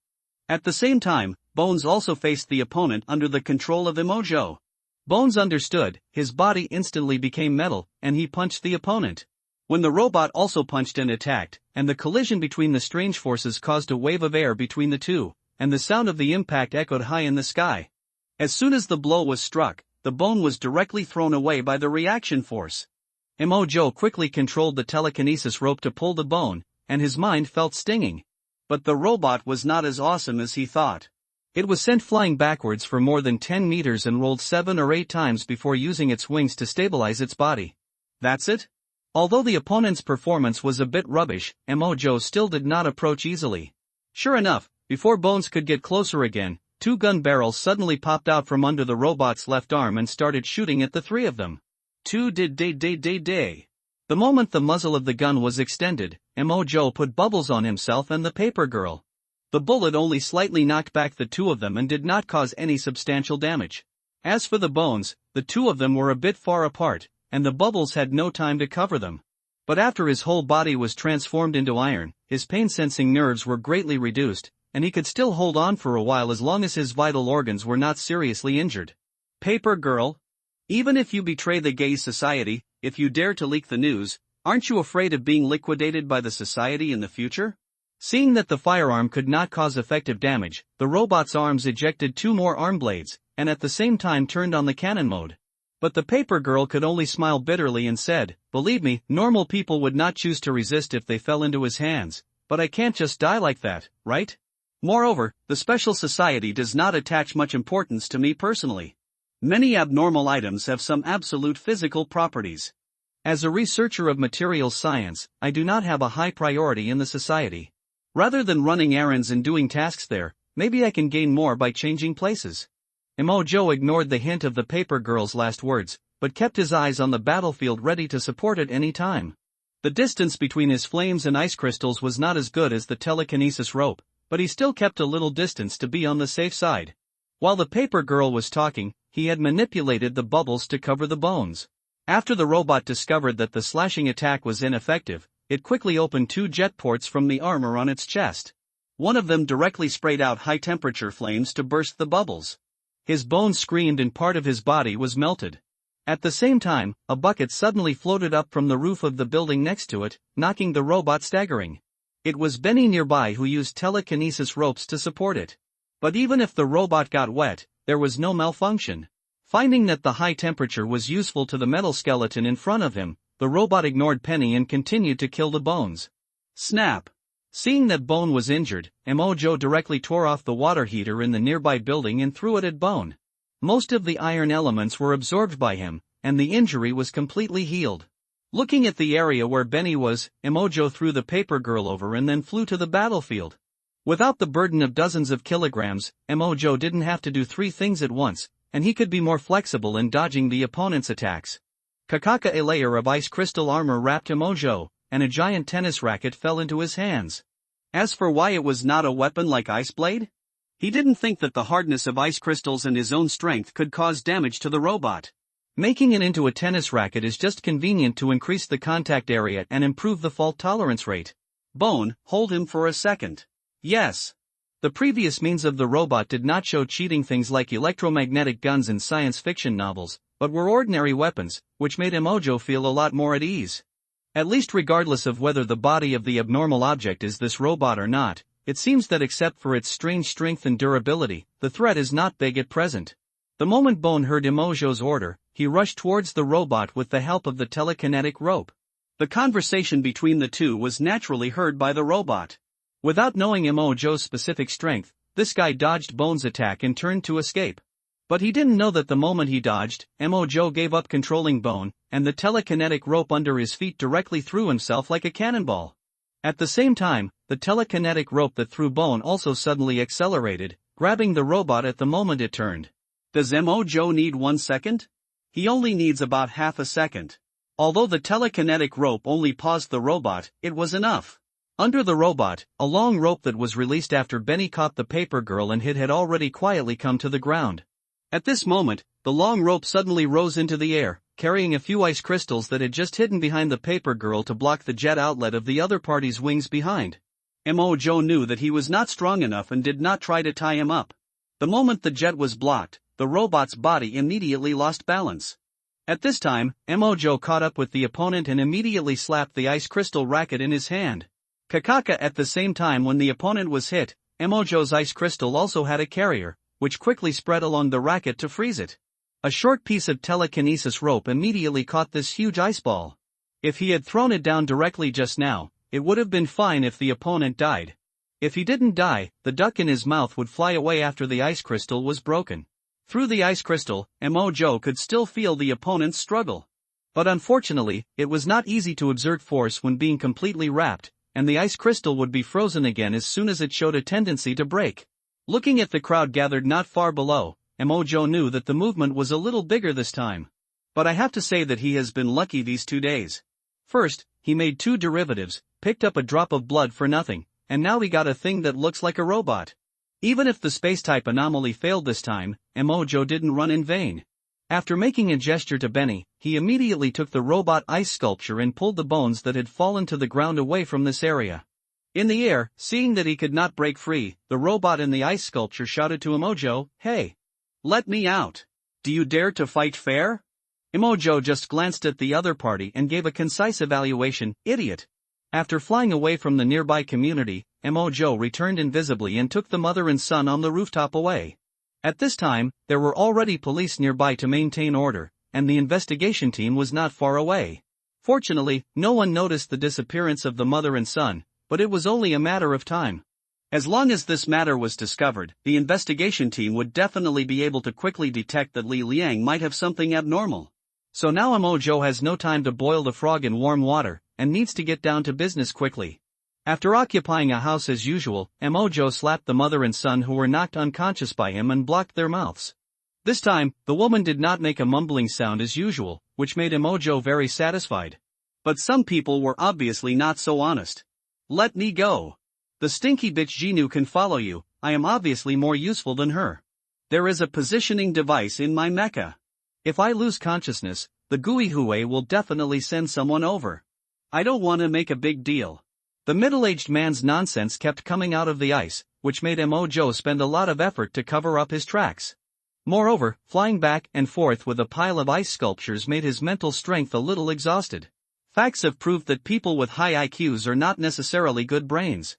At the same time, Bones also faced the opponent under the control of Mojo. Bones understood, his body instantly became metal, and he punched the opponent. When the robot also punched and attacked, and the collision between the strange forces caused a wave of air between the two, and the sound of the impact echoed high in the sky. As soon as the blow was struck, the bone was directly thrown away by the reaction force. Mojo quickly controlled the telekinesis rope to pull the bone, and his mind felt stinging. But the robot was not as awesome as he thought. It was sent flying backwards for more than 10 meters and rolled 7 or 8 times before using its wings to stabilize its body. That's it? Although the opponent's performance was a bit rubbish, Mojo still did not approach easily. Sure enough, before Bones could get closer again, 2 gun barrels suddenly popped out from under the robot's left arm and started shooting at the 3 of them. The moment the muzzle of the gun was extended, Mojo put bubbles on himself and the Paper Girl. The bullet only slightly knocked back the 2 of them and did not cause any substantial damage. As for the Bones, the 2 of them were a bit far apart, and the bubbles had no time to cover them. But after his whole body was transformed into iron, his pain-sensing nerves were greatly reduced, and he could still hold on for a while as long as his vital organs were not seriously injured. Paper Girl? Even if you betray the gay society, if you dare to leak the news, aren't you afraid of being liquidated by the society in the future? Seeing that the firearm could not cause effective damage, the robot's arms ejected 2 more arm blades, and at the same time turned on the cannon mode. But the Paper Girl could only smile bitterly and said, "Believe me, normal people would not choose to resist if they fell into his hands, but I can't just die like that, right? Moreover, the special society does not attach much importance to me personally. Many abnormal items have some absolute physical properties. As a researcher of materials science, I do not have a high priority in the society. Rather than running errands and doing tasks there, maybe I can gain more by changing places." Mojo ignored the hint of the Paper Girl's last words, but kept his eyes on the battlefield ready to support at any time. The distance between his flames and ice crystals was not as good as the telekinesis rope, but he still kept a little distance to be on the safe side. While the Paper Girl was talking, he had manipulated the bubbles to cover the Bones. After the robot discovered that the slashing attack was ineffective, it quickly opened 2 jet ports from the armor on its chest. One of them directly sprayed out high-temperature flames to burst the bubbles. His Bones screamed and part of his body was melted. At the same time, a bucket suddenly floated up from the roof of the building next to it, knocking the robot staggering. It was Benny nearby who used telekinesis ropes to support it. But even if the robot got wet, there was no malfunction. Finding that the high temperature was useful to the metal skeleton in front of him, the robot ignored Penny and continued to kill the Bones. Snap! Seeing that Bone was injured, Mojo directly tore off the water heater in the nearby building and threw it at Bone. Most of the iron elements were absorbed by him, and the injury was completely healed. Looking at the area where Benny was, Mojo threw the paper girl over and then flew to the battlefield. Without the burden of dozens of kilograms, Mojo didn't have to do three things at once, and he could be more flexible in dodging the opponent's attacks. Kakaka, a layer of ice crystal armor wrapped Mojo, and a giant tennis racket fell into his hands. As for why it was not a weapon like Ice Blade? He didn't think that the hardness of ice crystals and his own strength could cause damage to the robot. Making it into a tennis racket is just convenient to increase the contact area and improve the fault tolerance rate. Bone, hold him for a second. Yes. The previous means of the robot did not show cheating things like electromagnetic guns in science fiction novels, but were ordinary weapons, which made Mojo feel a lot more at ease. At least regardless of whether the body of the abnormal object is this robot or not, it seems that except for its strange strength and durability, the threat is not big at present. The moment Bone heard Mojo's order, he rushed towards the robot with the help of the telekinetic rope. The conversation between the two was naturally heard by the robot. Without knowing Mojo's specific strength, this guy dodged Bone's attack and turned to escape. But he didn't know that the moment he dodged, Mojo gave up controlling Bone, and the telekinetic rope under his feet directly threw himself like a cannonball. At the same time, the telekinetic rope that threw Bone also suddenly accelerated, grabbing the robot at the moment it turned. Does Mojo need 1 second? He only needs about half a second. Although the telekinetic rope only paused the robot, it was enough. Under the robot, a long rope that was released after Benny caught the paper girl and hid had already quietly come to the ground. At this moment, the long rope suddenly rose into the air, carrying a few ice crystals that had just hidden behind the paper girl to block the jet outlet of the other party's wings behind. Mojo knew that he was not strong enough and did not try to tie him up. The moment the jet was blocked, the robot's body immediately lost balance. At this time, Mojo caught up with the opponent and immediately slapped the ice crystal racket in his hand. Kakaka at the same time when the opponent was hit, Mojo's ice crystal also had a carrier, which quickly spread along the racket to freeze it. A short piece of telekinesis rope immediately caught this huge ice ball. If he had thrown it down directly just now, it would have been fine if the opponent died. If he didn't die, the duck in his mouth would fly away after the ice crystal was broken. Through the ice crystal, Mojo could still feel the opponent's struggle. But unfortunately, it was not easy to exert force when being completely wrapped, and the ice crystal would be frozen again as soon as it showed a tendency to break. Looking at the crowd gathered not far below, Mojo knew that the movement was a little bigger this time. But I have to say that he has been lucky these 2 days. First, he made 2 derivatives, picked up a drop of blood for nothing, and now he got a thing that looks like a robot. Even if the space-type anomaly failed this time, Mojo didn't run in vain. After making a gesture to Benny, he immediately took the robot ice sculpture and pulled the bones that had fallen to the ground away from this area. In the air, seeing that he could not break free, the robot in the ice sculpture shouted to Mojo, "Hey! Let me out! Do you dare to fight fair?" Mojo just glanced at the other party and gave a concise evaluation, "Idiot." After flying away from the nearby community, Mojo returned invisibly and took the mother and son on the rooftop away. At this time, there were already police nearby to maintain order, and the investigation team was not far away. Fortunately, no one noticed the disappearance of the mother and son, but it was only a matter of time. As long as this matter was discovered, the investigation team would definitely be able to quickly detect that Li Liang might have something abnormal. So now Mojo has no time to boil the frog in warm water, and needs to get down to business quickly. After occupying a house as usual, Mojo slapped the mother and son who were knocked unconscious by him and blocked their mouths. This time, the woman did not make a mumbling sound as usual, which made Mojo very satisfied. But some people were obviously not so honest. "Let me go. The stinky bitch Jinu can follow you, I am obviously more useful than her. There is a positioning device in my mecha. If I lose consciousness, the Gui Hue will definitely send someone over. I don't want to make a big deal." The middle-aged man's nonsense kept coming out of the ice, which made Mojo spend a lot of effort to cover up his tracks. Moreover, flying back and forth with a pile of ice sculptures made his mental strength a little exhausted. Facts have proved that people with high IQs are not necessarily good brains.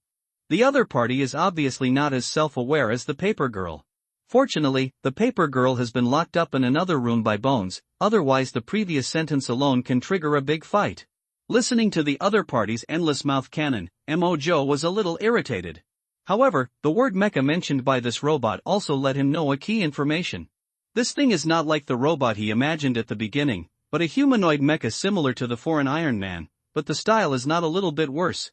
The other party is obviously not as self-aware as the paper girl. Fortunately, the paper girl has been locked up in another room by Bones, otherwise the previous sentence alone can trigger a big fight. Listening to the other party's endless mouth cannon, Mojo was a little irritated. However, the word mecha mentioned by this robot also let him know a key information. This thing is not like the robot he imagined at the beginning, but a humanoid mecha similar to the foreign Iron Man, but the style is not a little bit worse.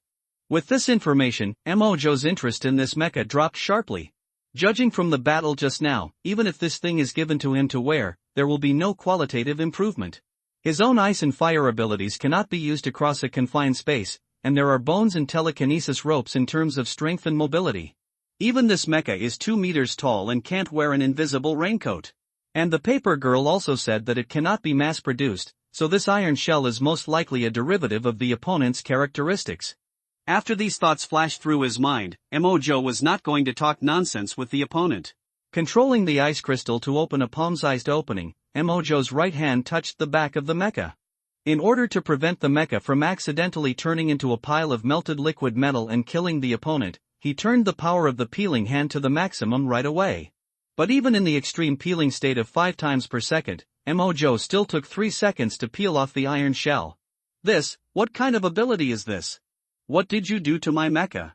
With this information, Mojo's interest in this mecha dropped sharply. Judging from the battle just now, even if this thing is given to him to wear, there will be no qualitative improvement. His own ice and fire abilities cannot be used across a confined space, and there are bones and telekinesis ropes in terms of strength and mobility. Even this mecha is 2 meters tall and can't wear an invisible raincoat. And the paper girl also said that it cannot be mass-produced, so this iron shell is most likely a derivative of the opponent's characteristics. After these thoughts flashed through his mind, Mojo was not going to talk nonsense with the opponent. Controlling the ice crystal to open a palm-sized opening, Mojo's right hand touched the back of the mecha. In order to prevent the mecha from accidentally turning into a pile of melted liquid metal and killing the opponent, he turned the power of the peeling hand to the maximum right away. But even in the extreme peeling state of 5 times per second, Mojo still took 3 seconds to peel off the iron shell. What kind of ability is this? What did you do to my mecha?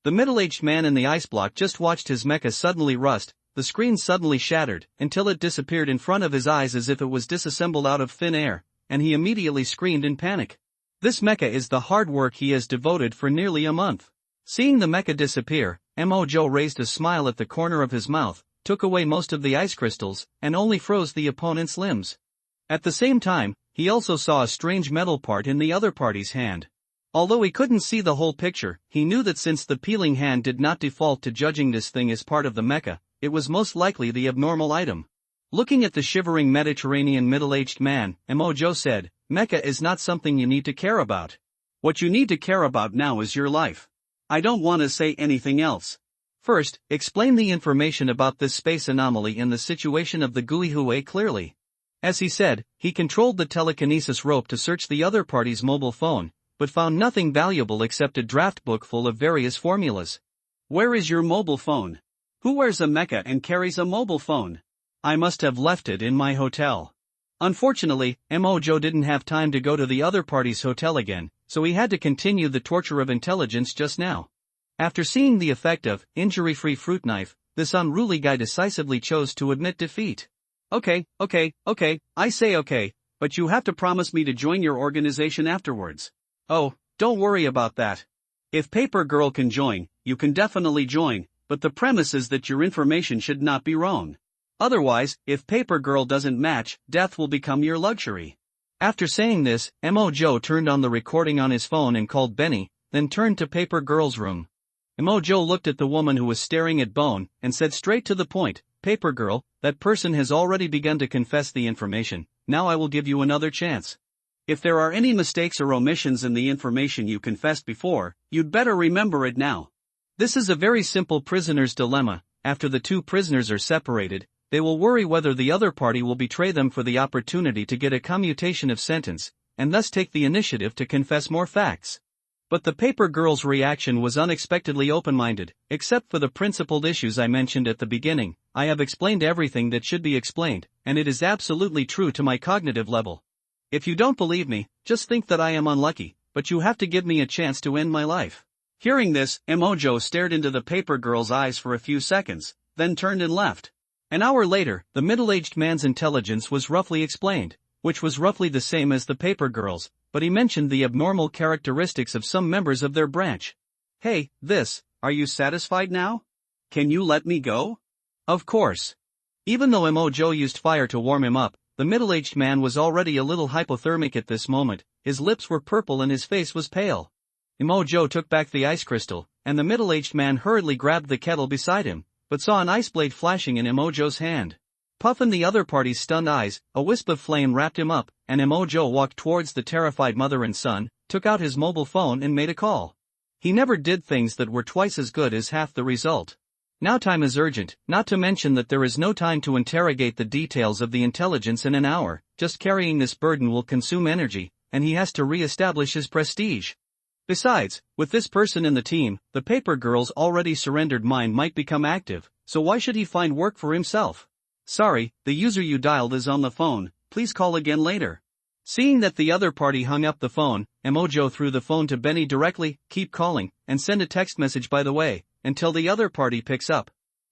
The middle-aged man in the ice block just watched his mecha suddenly rust, the screen suddenly shattered, until it disappeared in front of his eyes as if it was disassembled out of thin air, and he immediately screamed in panic. This mecha is the hard work he has devoted for nearly a month. Seeing the mecha disappear, Mojo raised a smile at the corner of his mouth, took away most of the ice crystals, and only froze the opponent's limbs. At the same time, he also saw a strange metal part in the other party's hand. Although he couldn't see the whole picture, he knew that since the peeling hand did not default to judging this thing as part of the mecha, it was most likely the abnormal item. Looking at the shivering Mediterranean middle-aged man, Mojo said, "Mecha is not something you need to care about. What you need to care about now is your life. I don't want to say anything else. First, explain the information about this space anomaly in the situation of the Guihue clearly." As he said, he controlled the telekinesis rope to search the other party's mobile phone, but found nothing valuable except a draft book full of various formulas. Where is your mobile phone? Who wears a mecha and carries a mobile phone? I must have left it in my hotel. Unfortunately, Mojo didn't have time to go to the other party's hotel again, so he had to continue the torture of intelligence just now. After seeing the effect of injury-free fruit knife, this unruly guy decisively chose to admit defeat. Okay, I say okay, but you have to promise me to join your organization afterwards. Oh, don't worry about that. If Paper Girl can join, you can definitely join, but the premise is that your information should not be wrong. Otherwise, if Paper Girl doesn't match, death will become your luxury. After saying this, Mojo turned on the recording on his phone and called Benny, then turned to Paper Girl's room. Mojo looked at the woman who was staring at Bone, and said straight to the point, "Paper Girl, that person has already begun to confess the information, now I will give you another chance. If there are any mistakes or omissions in the information you confessed before, you'd better remember it now. This is a very simple prisoner's dilemma. After the 2 prisoners are separated, they will worry whether the other party will betray them for the opportunity to get a commutation of sentence, and thus take the initiative to confess more facts." But the Paper Girl's reaction was unexpectedly open-minded. "Except for the principled issues I mentioned at the beginning, I have explained everything that should be explained, and it is absolutely true to my cognitive level. If you don't believe me, just think that I am unlucky, but you have to give me a chance to end my life." Hearing this, Mojo stared into the Paper Girl's eyes for a few seconds, then turned and left. An hour later, the middle-aged man's intelligence was roughly explained, which was roughly the same as the Paper Girl's, but he mentioned the abnormal characteristics of some members of their branch. "Hey, are you satisfied now? Can you let me go?" Of course. Even though Mojo used fire to warm him up, the middle-aged man was already a little hypothermic at this moment, his lips were purple and his face was pale. Mojo took back the ice crystal, and the middle-aged man hurriedly grabbed the kettle beside him, but saw an ice blade flashing in Mojo's hand. Puff in the other party's stunned eyes, a wisp of flame wrapped him up, and Mojo walked towards the terrified mother and son, took out his mobile phone and made a call. He never did things that were twice as good as half the result. Now time is urgent, not to mention that there is no time to interrogate the details of the intelligence in an hour. Just carrying this burden will consume energy, and he has to re-establish his prestige. Besides, with this person in the team, the Paper Girl's already surrendered mind might become active, so why should he find work for himself? "Sorry, the user you dialed is on the phone, please call again later." Seeing that the other party hung up the phone, Emojo threw the phone to Benny directly, "Keep calling, and send a text message by the way, until the other party picks up."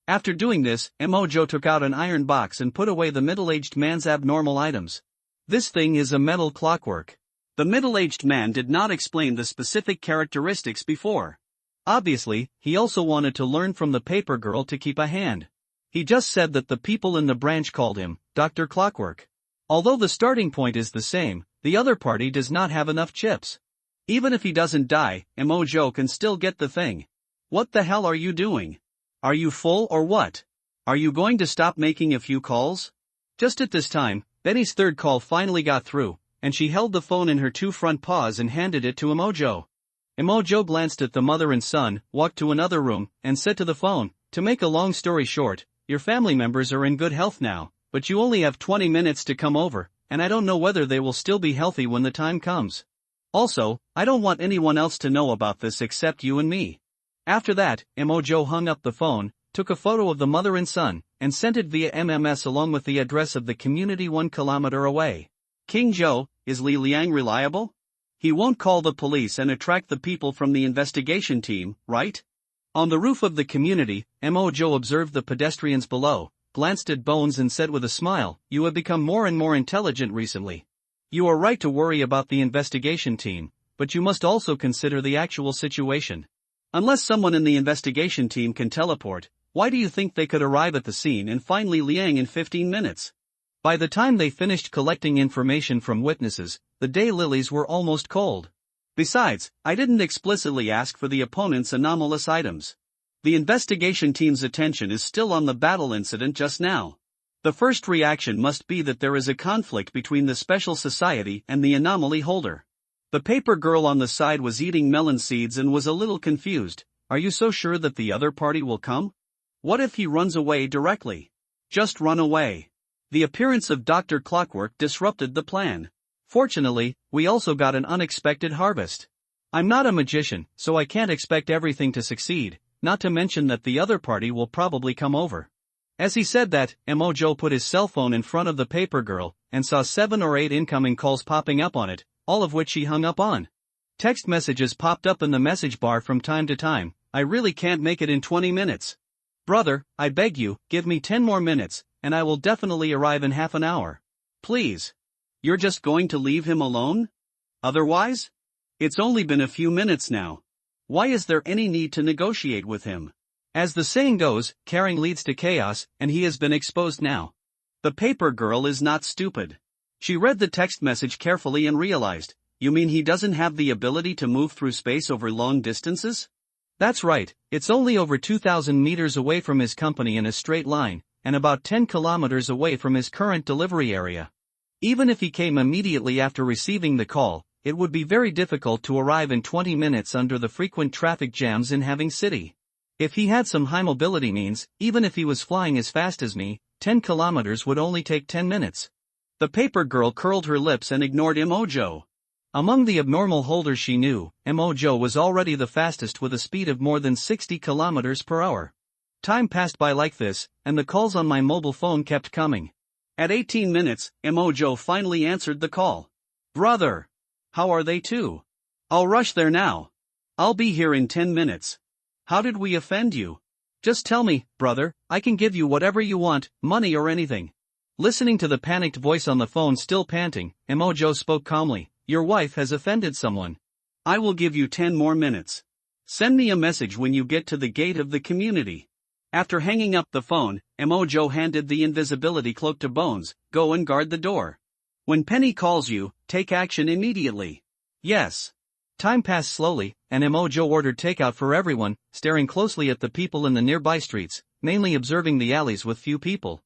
After doing this, Emojo took out an iron box and put away the middle-aged man's abnormal items. "This thing is a metal clockwork." The middle-aged man did not explain the specific characteristics before. Obviously, he also wanted to learn from the paper girl to keep a hand. He just said that the people in the branch called him Dr. Clockwork. Although the starting point is the same, the other party does not have enough chips. Even if he doesn't die, Emojo can still get the thing. What the hell are you doing? Are you full or what? Are you going to stop making a few calls? Just at this time, Benny's third call finally got through, and she held the phone in her two front paws and handed it to Emojo. Emojo glanced at the mother and son, walked to another room, and said to the phone, "To make a long story short, your family members are in good health now, but you only have 20 minutes to come over, and I don't know whether they will still be healthy when the time comes. Also, I don't want anyone else to know about this except you and me." After that, Emojo hung up the phone, took a photo of the mother and son, and sent it via MMS along with the address of the community 1 kilometer away. "King Joe, is Li Liang reliable? He won't call the police and attract the people from the investigation team, right?" On the roof of the community, Emojo observed the pedestrians below, glanced at Bones and said with a smile, "You have become more and more intelligent recently. You are right to worry about the investigation team, but you must also consider the actual situation. Unless someone in the investigation team can teleport, why do you think they could arrive at the scene and find Li Liang in 15 minutes? By the time they finished collecting information from witnesses, the daylilies were almost cold. Besides, I didn't explicitly ask for the opponent's anomalous items. The investigation team's attention is still on the battle incident just now. The first reaction must be that there is a conflict between the special society and the anomaly holder." The paper girl on the side was eating melon seeds and was a little confused. "Are you so sure that the other party will come? What if he runs away directly?" "Just run away." The appearance of Dr. Clockwork disrupted the plan. "Fortunately, we also got an unexpected harvest. I'm not a magician, so I can't expect everything to succeed, not to mention that the other party will probably come over." As he said that, Emojo put his cell phone in front of the paper girl, and saw 7 or 8 incoming calls popping up on it, all of which she hung up on. Text messages popped up in the message bar from time to time. "I really can't make it in 20 minutes. Brother, I beg you, give me 10 more minutes, and I will definitely arrive in half an hour. Please." You're just going to leave him alone? Otherwise? It's only been a few minutes now. Why is there any need to negotiate with him? As the saying goes, caring leads to chaos, and he has been exposed now. The paper girl is not stupid. She read the text message carefully and realized, "You mean he doesn't have the ability to move through space over long distances?" That's right, it's only over 2,000 meters away from his company in a straight line, and about 10 kilometers away from his current delivery area. Even if he came immediately after receiving the call, it would be very difficult to arrive in 20 minutes under the frequent traffic jams in Having City. If he had some high mobility means, even if he was flying as fast as me, 10 kilometers would only take 10 minutes. The paper girl curled her lips and ignored Emojo. Among the abnormal holders she knew, Emojo was already the fastest with a speed of more than 60 kilometers per hour. Time passed by like this, and the calls on my mobile phone kept coming. At 18 minutes, Emojo finally answered the call. "Brother! How are they too? I'll rush there now. I'll be here in 10 minutes. How did we offend you? Just tell me, brother, I can give you whatever you want, money or anything." Listening to the panicked voice on the phone still panting, Emojo spoke calmly. "Your wife has offended someone. I will give you 10 more minutes. Send me a message when you get to the gate of the community." After hanging up the phone, Emojo handed the invisibility cloak to Bones. "Go and guard the door. When Penny calls you, take action immediately." "Yes." Time passed slowly, and Emojo ordered takeout for everyone, staring closely at the people in the nearby streets, mainly observing the alleys with few people.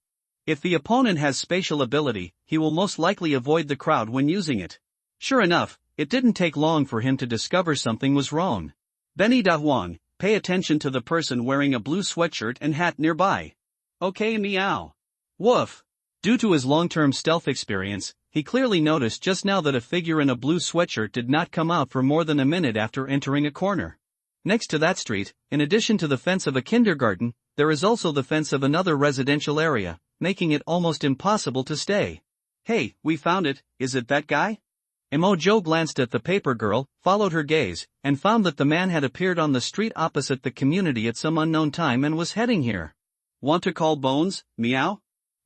If the opponent has spatial ability, he will most likely avoid the crowd when using it. Sure enough, it didn't take long for him to discover something was wrong. "Benny Da Huang, pay attention to the person wearing a blue sweatshirt and hat nearby." "Okay, meow." Woof. Due to his long-term stealth experience, he clearly noticed just now that a figure in a blue sweatshirt did not come out for more than a minute after entering a corner. Next to that street, in addition to the fence of a kindergarten, there is also the fence of another residential area, making it almost impossible to stay. Hey, we found it, is it that guy? Joe glanced at the paper girl, followed her gaze, and found that the man had appeared on the street opposite the community at some unknown time and was heading here. Want to call Bones, meow?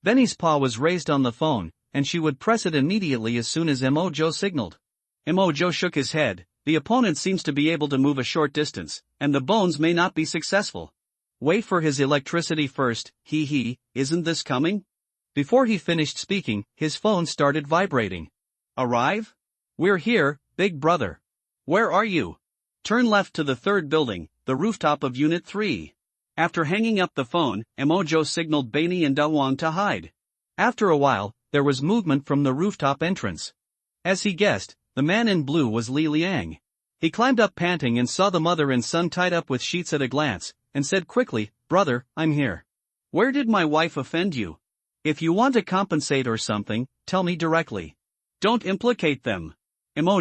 Benny's paw was raised on the phone, and she would press it immediately as soon as Joe signaled. Joe shook his head. The opponent seems to be able to move a short distance, and the Bones may not be successful. Wait for his electricity first, isn't this coming? Before he finished speaking, his phone started vibrating. Arrive? We're here, big brother. Where are you? Turn left to the third building, the rooftop of Unit 3. After hanging up the phone, Joe signaled Benny and Dawang to hide. After a while, there was movement from the rooftop entrance. As he guessed, the man in blue was Li Liang. He climbed up panting and saw the mother and son tied up with sheets at a glance, and said quickly, "Brother, I'm here. Where did my wife offend you? If you want to compensate or something, tell me directly. Don't implicate them."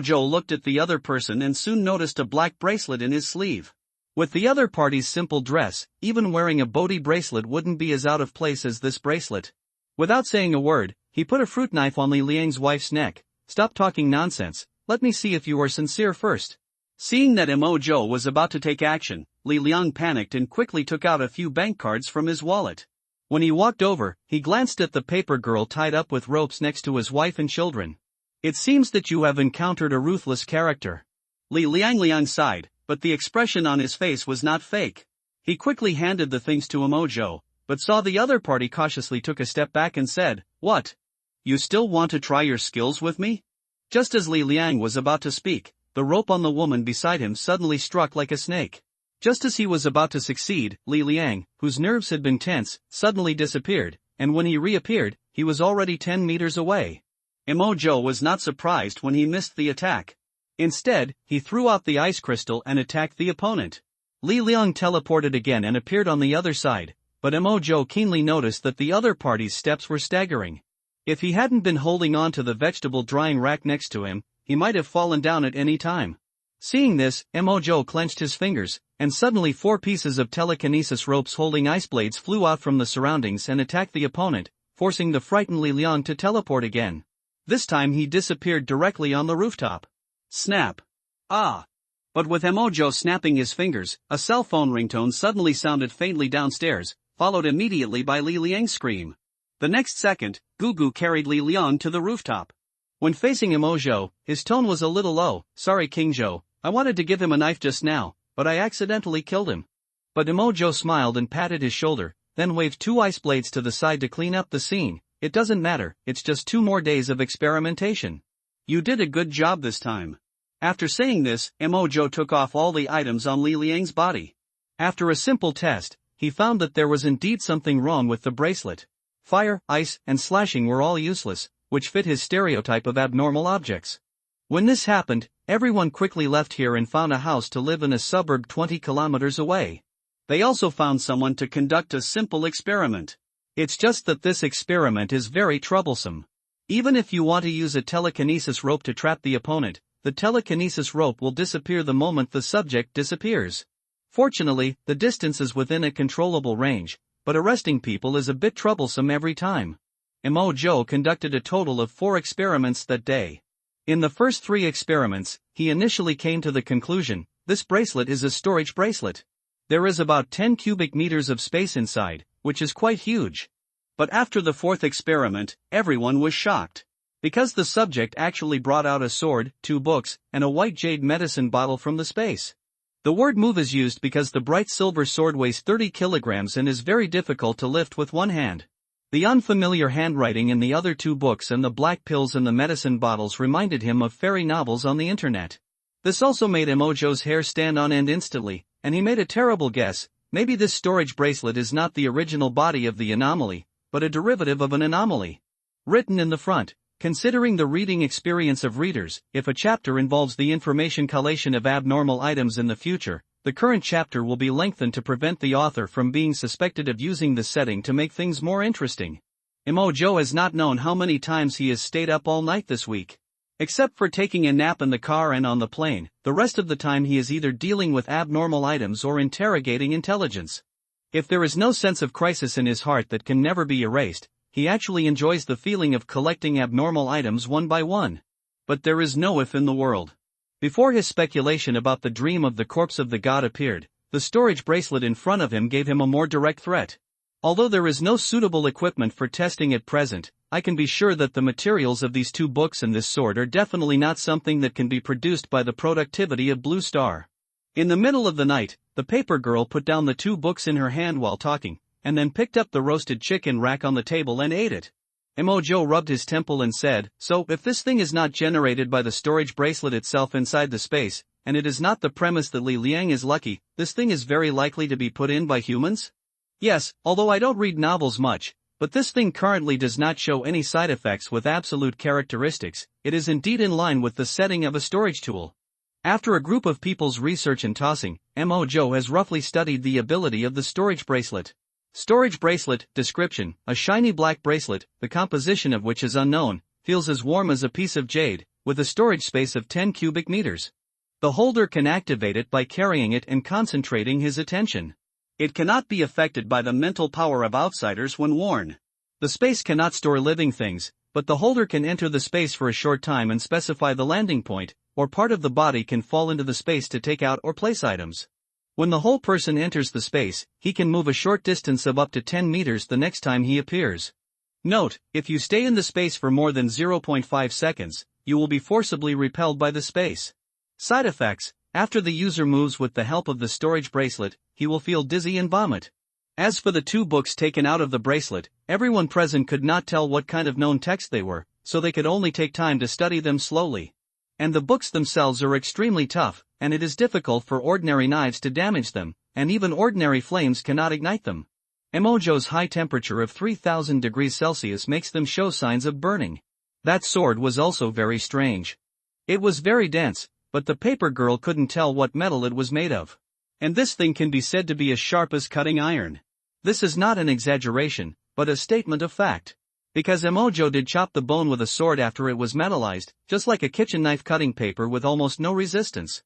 Joe looked at the other person and soon noticed a black bracelet in his sleeve. With the other party's simple dress, even wearing a Bodhi bracelet wouldn't be as out of place as this bracelet. Without saying a word, he put a fruit knife on Li Liang's wife's neck. "Stop talking nonsense, let me see if you are sincere first." Seeing that Joe was about to take action, Li Liang panicked and quickly took out a few bank cards from his wallet. When he walked over, he glanced at the paper girl tied up with ropes next to his wife and children. "It seems that you have encountered a ruthless character." Li Liang sighed, but the expression on his face was not fake. He quickly handed the things to Joe, but saw the other party cautiously took a step back and said, "What? You still want to try your skills with me?" Just as Li Liang was about to speak, the rope on the woman beside him suddenly struck like a snake. Just as he was about to succeed, Li Liang, whose nerves had been tense, suddenly disappeared, and when he reappeared, he was already 10 meters away. Joe was not surprised when he missed the attack. Instead, he threw out the ice crystal and attacked the opponent. Li Liang teleported again and appeared on the other side, but Joe keenly noticed that the other party's steps were staggering. If he hadn't been holding on to the vegetable drying rack next to him, he might have fallen down at any time. Seeing this, Joe clenched his fingers, and suddenly 4 pieces of telekinesis ropes holding ice blades flew out from the surroundings and attacked the opponent, forcing the frightened Li Liang to teleport again. This time he disappeared directly on the rooftop. Snap. Ah! But with Joe snapping his fingers, a cell phone ringtone suddenly sounded faintly downstairs, followed immediately by Li Liang's scream. The next second, Gugu carried Li Liang to the rooftop. When facing Joe, his tone was a little low. "Sorry King Joe, I wanted to give him a knife just now, but I accidentally killed him." But Joe smiled and patted his shoulder, then waved 2 ice blades to the side to clean up the scene. "It doesn't matter, it's just 2 more days of experimentation. You did a good job this time." After saying this, Joe took off all the items on Li Liang's body. After a simple test, he found that there was indeed something wrong with the bracelet. Fire, ice, and slashing were all useless, which fit his stereotype of abnormal objects. When this happened, everyone quickly left here and found a house to live in a suburb 20 kilometers away. They also found someone to conduct a simple experiment. It's just that this experiment is very troublesome. Even if you want to use a telekinesis rope to trap the opponent, the telekinesis rope will disappear the moment the subject disappears. Fortunately, the distance is within a controllable range, but arresting people is a bit troublesome every time. Joe conducted a total of 4 experiments that day. In the first 3 experiments, he initially came to the conclusion, this bracelet is a storage bracelet. There is about 10 cubic meters of space inside, which is quite huge. But after the 4th experiment, everyone was shocked. Because the subject actually brought out a sword, 2 books, and a white jade medicine bottle from the space. The word move is used because the bright silver sword weighs 30 kilograms and is very difficult to lift with one hand. The unfamiliar handwriting in the other 2 books and the black pills in the medicine bottles reminded him of fairy novels on the internet. This also made Joe's hair stand on end instantly, and he made a terrible guess. Maybe this storage bracelet is not the original body of the anomaly, but a derivative of an anomaly. Written in the front, considering the reading experience of readers, if a chapter involves the information collation of abnormal items in the future, the current chapter will be lengthened to prevent the author from being suspected of using the setting to make things more interesting. Joe has not known how many times he has stayed up all night this week. Except for taking a nap in the car and on the plane, the rest of the time he is either dealing with abnormal items or interrogating intelligence. If there is no sense of crisis in his heart that can never be erased, he actually enjoys the feeling of collecting abnormal items one by one. But there is no if in the world. Before his speculation about the dream of the corpse of the god appeared, the storage bracelet in front of him gave him a more direct threat. Although there is no suitable equipment for testing at present, I can be sure that the materials of these two books and this sword are definitely not something that can be produced by the productivity of Blue Star. In the middle of the night, the paper girl put down the two books in her hand while talking, and then picked up the roasted chicken rack on the table and ate it. Mojo rubbed his temple and said, "So, if this thing is not generated by the storage bracelet itself inside the space, and it is not the premise that Li Liang is lucky, this thing is very likely to be put in by humans?" "Yes, although I don't read novels much, but this thing currently does not show any side effects with absolute characteristics, it is indeed in line with the setting of a storage tool." After a group of people's research and tossing, Mojo has roughly studied the ability of the storage bracelet. Storage bracelet, description: a shiny black bracelet, the composition of which is unknown, feels as warm as a piece of jade, with a storage space of 10 cubic meters. The holder can activate it by carrying it and concentrating his attention. It cannot be affected by the mental power of outsiders when worn. The space cannot store living things, but the holder can enter the space for a short time and specify the landing point, or part of the body can fall into the space to take out or place items. When the whole person enters the space, he can move a short distance of up to 10 meters the next time he appears. Note, if you stay in the space for more than 0.5 seconds, you will be forcibly repelled by the space. Side effects: after the user moves with the help of the storage bracelet, he will feel dizzy and vomit. As for the two books taken out of the bracelet, everyone present could not tell what kind of known text they were, so they could only take time to study them slowly. And the books themselves are extremely tough, and it is difficult for ordinary knives to damage them, and even ordinary flames cannot ignite them. Mojo's high temperature of 3000 degrees Celsius makes them show signs of burning. That sword was also very strange. It was very dense, but the paper girl couldn't tell what metal it was made of. And this thing can be said to be as sharp as cutting iron. This is not an exaggeration, but a statement of fact. Because Mojo did chop the bone with a sword after it was metallized, just like a kitchen knife cutting paper with almost no resistance.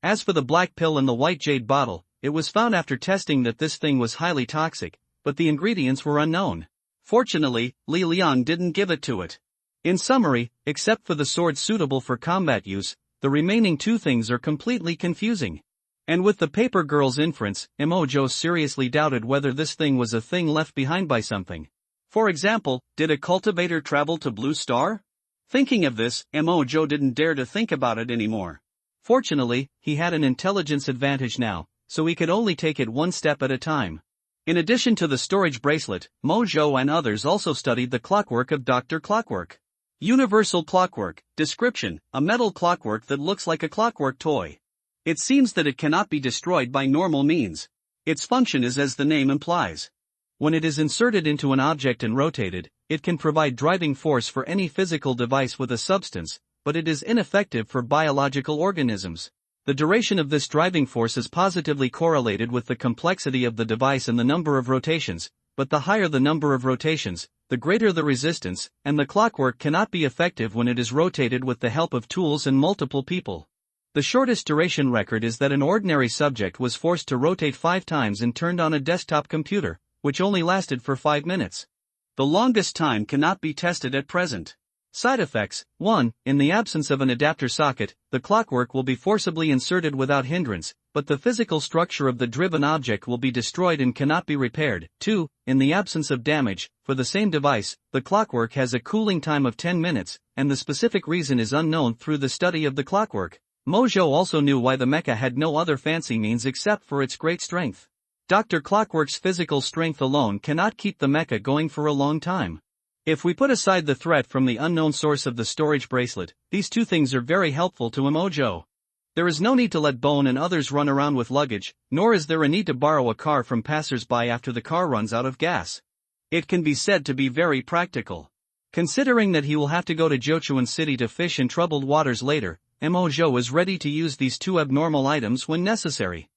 As for the black pill in the white jade bottle, it was found after testing that this thing was highly toxic, but the ingredients were unknown. Fortunately, Li Liang didn't give it to it. In summary, except for the sword suitable for combat use, the remaining two things are completely confusing. And with the paper girl's inference, Mojo seriously doubted whether this thing was a thing left behind by something. For example, did a cultivator travel to Blue Star? Thinking of this, Mojo didn't dare to think about it anymore. Fortunately, he had an intelligence advantage now, so he could only take it one step at a time. In addition to the storage bracelet, Mojo and others also studied the clockwork of Dr. Clockwork. Universal clockwork, description: a metal clockwork that looks like a clockwork toy. It seems that it cannot be destroyed by normal means. Its function is as the name implies. When it is inserted into an object and rotated, it can provide driving force for any physical device with a substance, but it is ineffective for biological organisms. The duration of this driving force is positively correlated with the complexity of the device and the number of rotations, but the higher the number of rotations, the greater the resistance, and the clockwork cannot be effective when it is rotated with the help of tools and multiple people. The shortest duration record is that an ordinary subject was forced to rotate 5 times and turned on a desktop computer, which only lasted for 5 minutes. The longest time cannot be tested at present. Side effects: 1. In the absence of an adapter socket, the clockwork will be forcibly inserted without hindrance, but the physical structure of the driven object will be destroyed and cannot be repaired. 2. In the absence of damage, for the same device, the clockwork has a cooling time of 10 minutes, and the specific reason is unknown through the study of the clockwork. Mojo also knew why the mecha had no other fancy means except for its great strength. Dr. Clockwork's physical strength alone cannot keep the mecha going for a long time. If we put aside the threat from the unknown source of the storage bracelet, these two things are very helpful to Mojo. There is no need to let Bone and others run around with luggage, nor is there a need to borrow a car from passers-by after the car runs out of gas. It can be said to be very practical. Considering that he will have to go to Jochuan City to fish in troubled waters later, Mojo is ready to use these two abnormal items when necessary.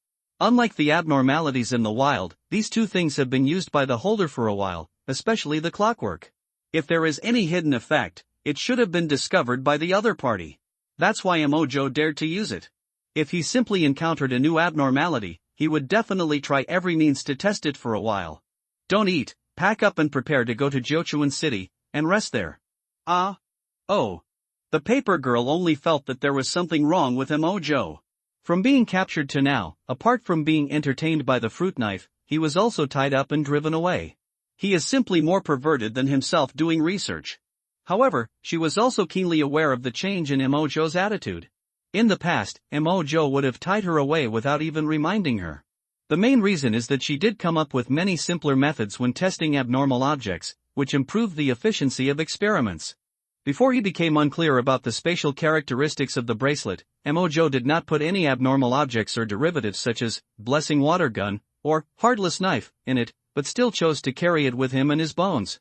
Unlike the abnormalities in the wild, these two things have been used by the holder for a while, especially the clockwork. If there is any hidden effect, it should have been discovered by the other party. That's why Mojo dared to use it. If he simply encountered a new abnormality, he would definitely try every means to test it for a while. Don't eat, pack up and prepare to go to Jochuan City, and rest there. Ah. Oh. The paper girl only felt that there was something wrong with Mojo. From being captured to now, apart from being entertained by the fruit knife, he was also tied up and driven away. He is simply more perverted than himself doing research. However, she was also keenly aware of the change in Mojo's attitude. In the past, Mojo would have tied her away without even reminding her. The main reason is that she did come up with many simpler methods when testing abnormal objects, which improved the efficiency of experiments. Before he became unclear about the spatial characteristics of the bracelet, Mojo did not put any abnormal objects or derivatives such as blessing water gun or heartless knife in it, but still chose to carry it with him in his bones.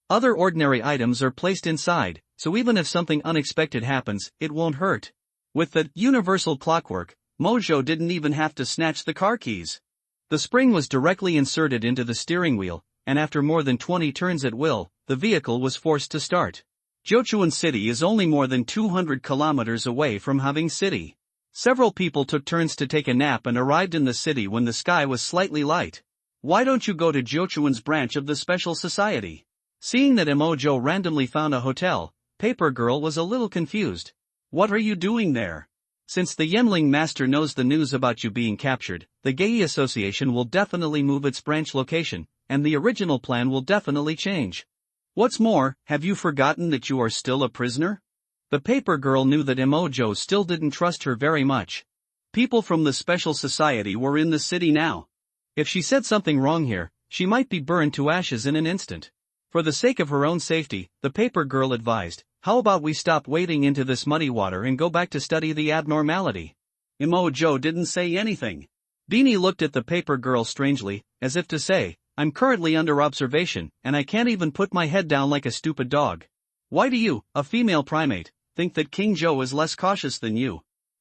Other ordinary items are placed inside, so even if something unexpected happens, it won't hurt. With the universal clockwork, Mojo didn't even have to snatch the car keys. The spring was directly inserted into the steering wheel, and after more than 20 turns at will, the vehicle was forced to start. Jochuan City is only more than 200 kilometers away from Having City. Several people took turns to take a nap and arrived in the city when the sky was slightly light. Why don't you go to Jochuan's branch of the Special Society? Seeing that Mojo randomly found a hotel, Paper Girl was a little confused. What are you doing there? Since the Yenling Master knows the news about you being captured, the Gei Association will definitely move its branch location, and the original plan will definitely change. What's more, have you forgotten that you are still a prisoner? The Paper Girl knew that Mojo still didn't trust her very much. People from the Special Society were in the city now. If she said something wrong here, she might be burned to ashes in an instant. For the sake of her own safety, the Paper Girl advised, how about we stop wading into this muddy water and go back to study the abnormality? Mojo didn't say anything. Beanie looked at the Paper Girl strangely, as if to say, I'm currently under observation, and I can't even put my head down like a stupid dog. Why do you, a female primate, think that King Joe is less cautious than you?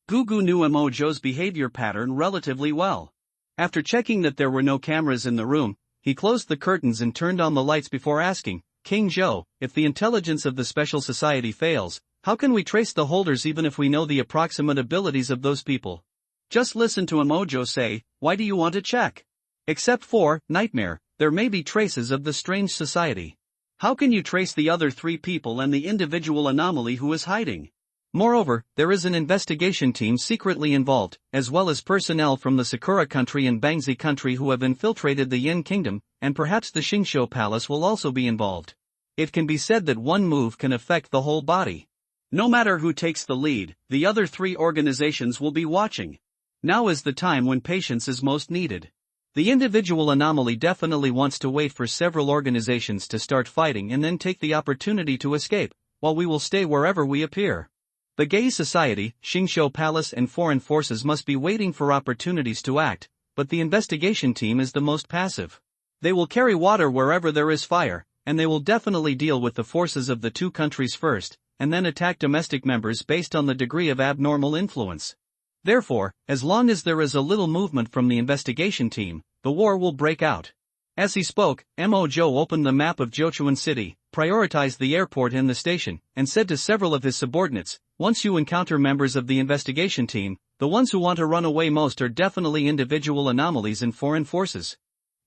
Gugu knew Mojo's behavior pattern relatively well. After checking that there were no cameras in the room, he closed the curtains and turned on the lights before asking, King Joe, if the intelligence of the Special Society fails, how can we trace the holders even if we know the approximate abilities of those people? Just listen to Mojo say, why do you want to check? Except for, Nightmare, there may be traces of the strange society. How can you trace the other 3 people and the individual anomaly who is hiding? Moreover, there is an investigation team secretly involved, as well as personnel from the Sakura country and Bangzi country who have infiltrated the Yin Kingdom, and perhaps the Shingsho Palace will also be involved. It can be said that one move can affect the whole body. No matter who takes the lead, the other 3 organizations will be watching. Now is the time when patience is most needed. The individual anomaly definitely wants to wait for several organizations to start fighting and then take the opportunity to escape, while we will stay wherever we appear. The Gei Society, Shingsho Palace and foreign forces must be waiting for opportunities to act, but the investigation team is the most passive. They will carry water wherever there is fire, and they will definitely deal with the forces of the 2 countries first, and then attack domestic members based on the degree of abnormal influence. Therefore, as long as there is a little movement from the investigation team, the war will break out. As he spoke, Mojo opened the map of Jochuan City, prioritized the airport and the station, and said to several of his subordinates, once you encounter members of the investigation team, the ones who want to run away most are definitely individual anomalies and foreign forces.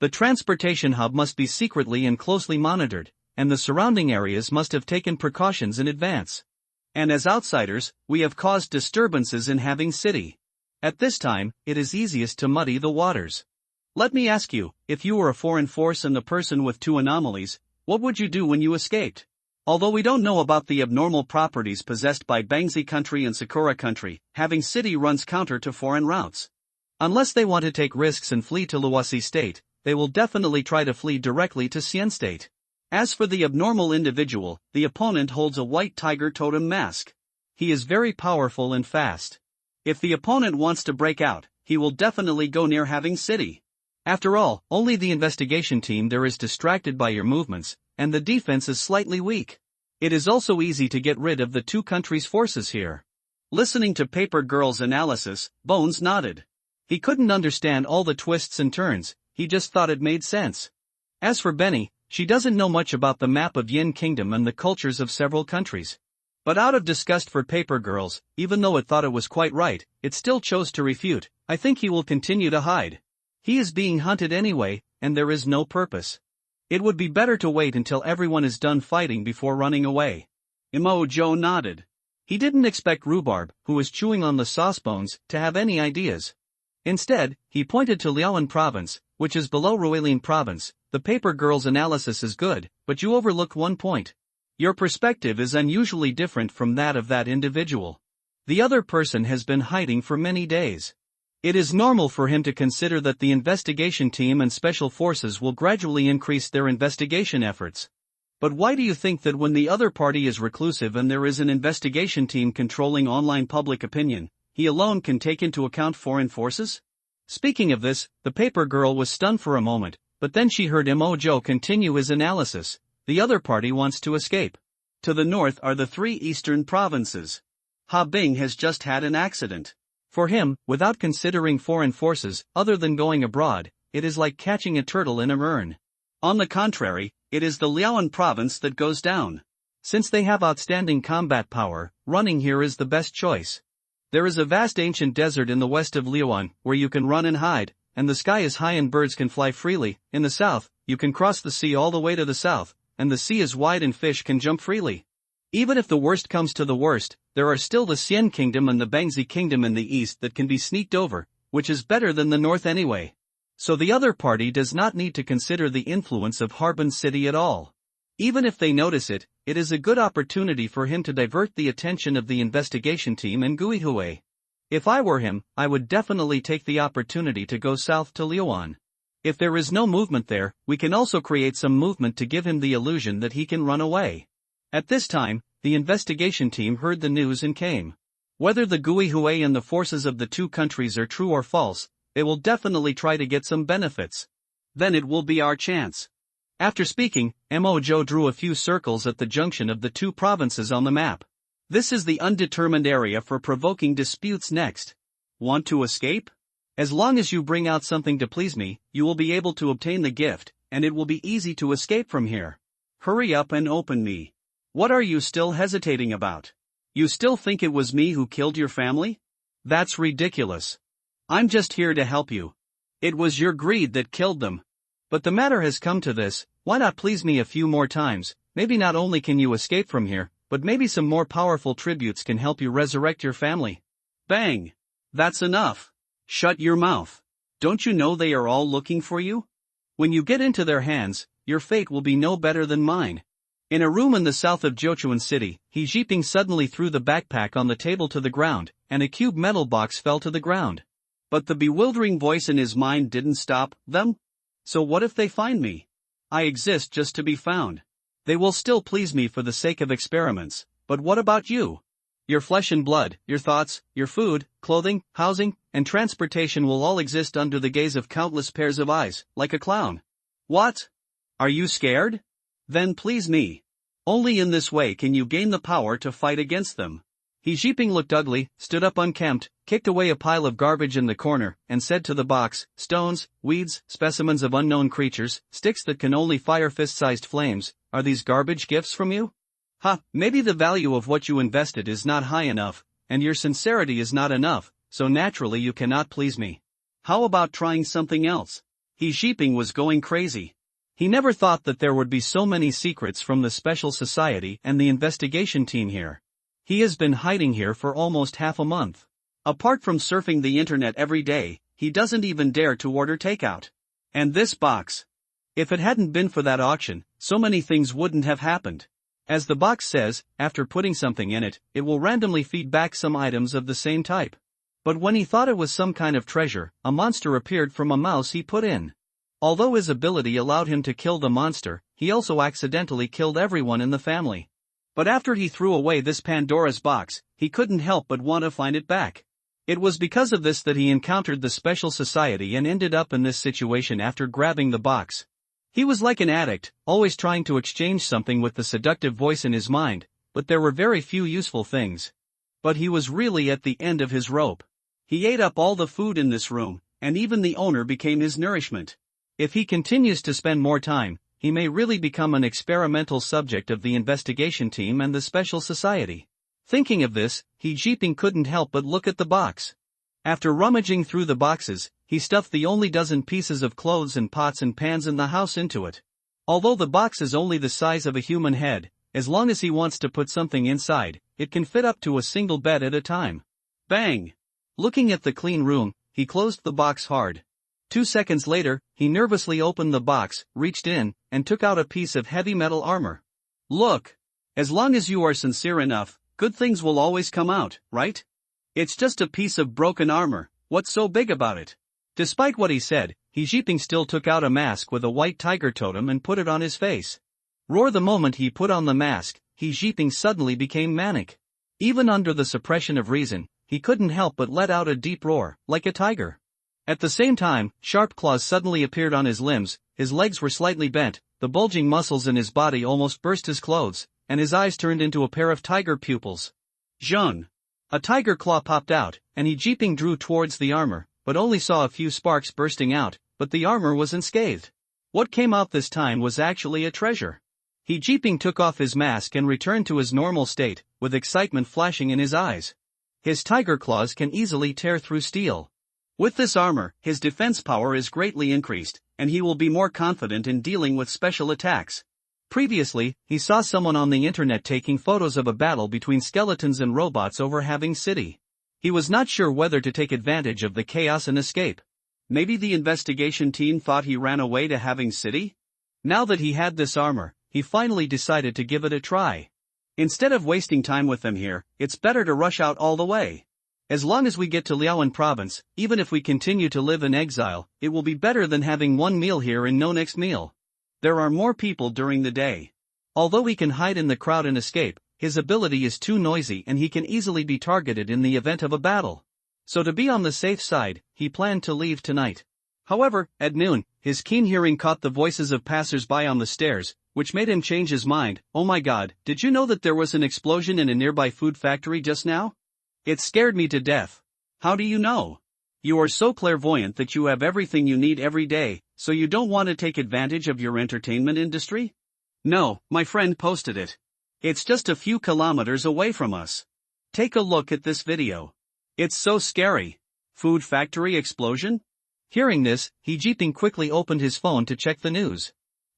The transportation hub must be secretly and closely monitored, and the surrounding areas must have taken precautions in advance. And as outsiders, we have caused disturbances in Having City. At this time, it is easiest to muddy the waters. Let me ask you, if you were a foreign force and the person with 2 anomalies, what would you do when you escaped? Although we don't know about the abnormal properties possessed by Bangzi country and Sakura country, Having City runs counter to foreign routes. Unless they want to take risks and flee to Luosi State, they will definitely try to flee directly to Xian State. As for the abnormal individual, the opponent holds a white tiger totem mask. He is very powerful and fast. If the opponent wants to break out, he will definitely go near Having City. After all, only the investigation team there is distracted by your movements, and the defense is slightly weak. It is also easy to get rid of the 2 countries' forces here. Listening to Paper Girl's analysis, Bones nodded. He couldn't understand all the twists and turns, he just thought it made sense. As for Benny, she doesn't know much about the map of Yin Kingdom and the cultures of several countries. But out of disgust for Paper Girls, even though it thought it was quite right, it still chose to refute. I think he will continue to hide. He is being hunted anyway, and there is no purpose. It would be better to wait until everyone is done fighting before running away. Imo Joe nodded. He didn't expect Rhubarb, who was chewing on the saucebones, to have any ideas. Instead, he pointed to Liaoan province, which is below Ruilian province. The paper girl's analysis is good, but you overlook one point. Your perspective is unusually different from that of that individual. The other person has been hiding for many days. It is normal for him to consider that the investigation team and special forces will gradually increase their investigation efforts. But why do you think that when the other party is reclusive and there is an investigation team controlling online public opinion, he alone can take into account foreign forces? Speaking of this, the paper girl was stunned for a moment, but then she heard Imo Joe continue his analysis. The other party wants to escape. To the north are the 3 eastern provinces. Ha Bing has just had an accident. For him, without considering foreign forces, other than going abroad, it is like catching a turtle in a urn. On the contrary, it is the Liaoan province that goes down. Since they have outstanding combat power, running here is the best choice. There is a vast ancient desert in the west of Liaoan, where you can run and hide, and the sky is high and birds can fly freely. In the south, you can cross the sea all the way to the south, and the sea is wide and fish can jump freely. Even if the worst comes to the worst, there are still the Xian Kingdom and the Bangzi Kingdom in the east that can be sneaked over, which is better than the north anyway. So the other party does not need to consider the influence of Harbin City at all. Even if they notice it, it is a good opportunity for him to divert the attention of the investigation team in Guihue. If I were him, I would definitely take the opportunity to go south to Liaoan. If there is no movement there, we can also create some movement to give him the illusion that he can run away. At this time, the investigation team heard the news and came. Whether the Guihue and the forces of the 2 countries are true or false, they will definitely try to get some benefits. Then it will be our chance. After speaking, Imo Joe drew a few circles at the junction of the 2 provinces on the map. This is the undetermined area for provoking disputes next. Want to escape? As long as you bring out something to please me, you will be able to obtain the gift, and it will be easy to escape from here. Hurry up and open me. What are you still hesitating about? You still think it was me who killed your family? That's ridiculous. I'm just here to help you. It was your greed that killed them. But the matter has come to this, why not please me a few more times? Maybe not only can you escape from here, but maybe some more powerful tributes can help you resurrect your family. Bang! That's enough. Shut your mouth. Don't you know they are all looking for you? When you get into their hands, your fate will be no better than mine. In a room in the south of Jochuan City, He Jiping suddenly threw the backpack on the table to the ground, and a cube metal box fell to the ground. But the bewildering voice in his mind didn't stop them. So what if they find me? I exist just to be found. They will still please me for the sake of experiments, but what about you? Your flesh and blood, your thoughts, your food, clothing, housing, and transportation will all exist under the gaze of countless pairs of eyes, like a clown. What? Are you scared? Then please me. Only in this way can you gain the power to fight against them. He Jiping looked ugly, stood up unkempt, kicked away a pile of garbage in the corner, and said to the box, stones, weeds, specimens of unknown creatures, sticks that can only fire fist-sized flames, are these garbage gifts from you? Maybe the value of what you invested is not high enough, and your sincerity is not enough, so naturally you cannot please me. How about trying something else? He Jiping was going crazy. He never thought that there would be so many secrets from the special society and the investigation team here. He has been hiding here for almost half a month. Apart from surfing the internet every day, he doesn't even dare to order takeout. And this box. If it hadn't been for that auction, so many things wouldn't have happened. As the box says, after putting something in it, it will randomly feed back some items of the same type. But when he thought it was some kind of treasure, a monster appeared from a mouse he put in. Although his ability allowed him to kill the monster, he also accidentally killed everyone in the family. But after he threw away this Pandora's box, he couldn't help but want to find it back. It was because of this that he encountered the special society and ended up in this situation after grabbing the box. He was like an addict, always trying to exchange something with the seductive voice in his mind, but there were very few useful things. But he was really at the end of his rope. He ate up all the food in this room, and even the owner became his nourishment. If he continues to spend more time, he may really become an experimental subject of the investigation team and the special society. Thinking of this, He Jiping couldn't help but look at the box. After rummaging through the boxes, he stuffed the only dozen pieces of clothes and pots and pans in the house into it. Although the box is only the size of a human head, as long as he wants to put something inside, it can fit up to a single bed at a time. Bang! Looking at the clean room, he closed the box hard. 2 seconds later, he nervously opened the box, reached in, and took out a piece of heavy metal armor. Look! As long as you are sincere enough, good things will always come out, right? It's just a piece of broken armor, what's so big about it? Despite what he said, He Jiping still took out a mask with a white tiger totem and put it on his face. Roar! The moment he put on the mask, He Jiping suddenly became manic. Even under the suppression of reason, he couldn't help but let out a deep roar, like a tiger. At the same time, sharp claws suddenly appeared on his limbs, his legs were slightly bent, the bulging muscles in his body almost burst his clothes, and his eyes turned into a pair of tiger pupils. Zheng! A tiger claw popped out, and He Jiping drew towards the armor, but only saw a few sparks bursting out, but the armor was unscathed. What came out this time was actually a treasure. He Jiping took off his mask and returned to his normal state, with excitement flashing in his eyes. His tiger claws can easily tear through steel. With this armor, his defense power is greatly increased, and he will be more confident in dealing with special attacks. Previously, he saw someone on the internet taking photos of a battle between skeletons and robots over Having City. He was not sure whether to take advantage of the chaos and escape. Maybe the investigation team thought he ran away to Having City? Now that he had this armor, he finally decided to give it a try. Instead of wasting time with them here, it's better to rush out all the way. As long as we get to Liaoan province, even if we continue to live in exile, it will be better than having one meal here and no next meal. There are more people during the day. Although he can hide in the crowd and escape, his ability is too noisy and he can easily be targeted in the event of a battle. So to be on the safe side, he planned to leave tonight. However, at noon, his keen hearing caught the voices of passers-by on the stairs, which made him change his mind. Oh my god, did you know that there was an explosion in a nearby food factory just now? It scared me to death. How do you know? You are so clairvoyant that you have everything you need every day, so you don't want to take advantage of your entertainment industry? No, my friend posted it. It's just a few kilometers away from us. Take a look at this video. It's so scary. Food factory explosion? Hearing this, He Jiping quickly opened his phone to check the news.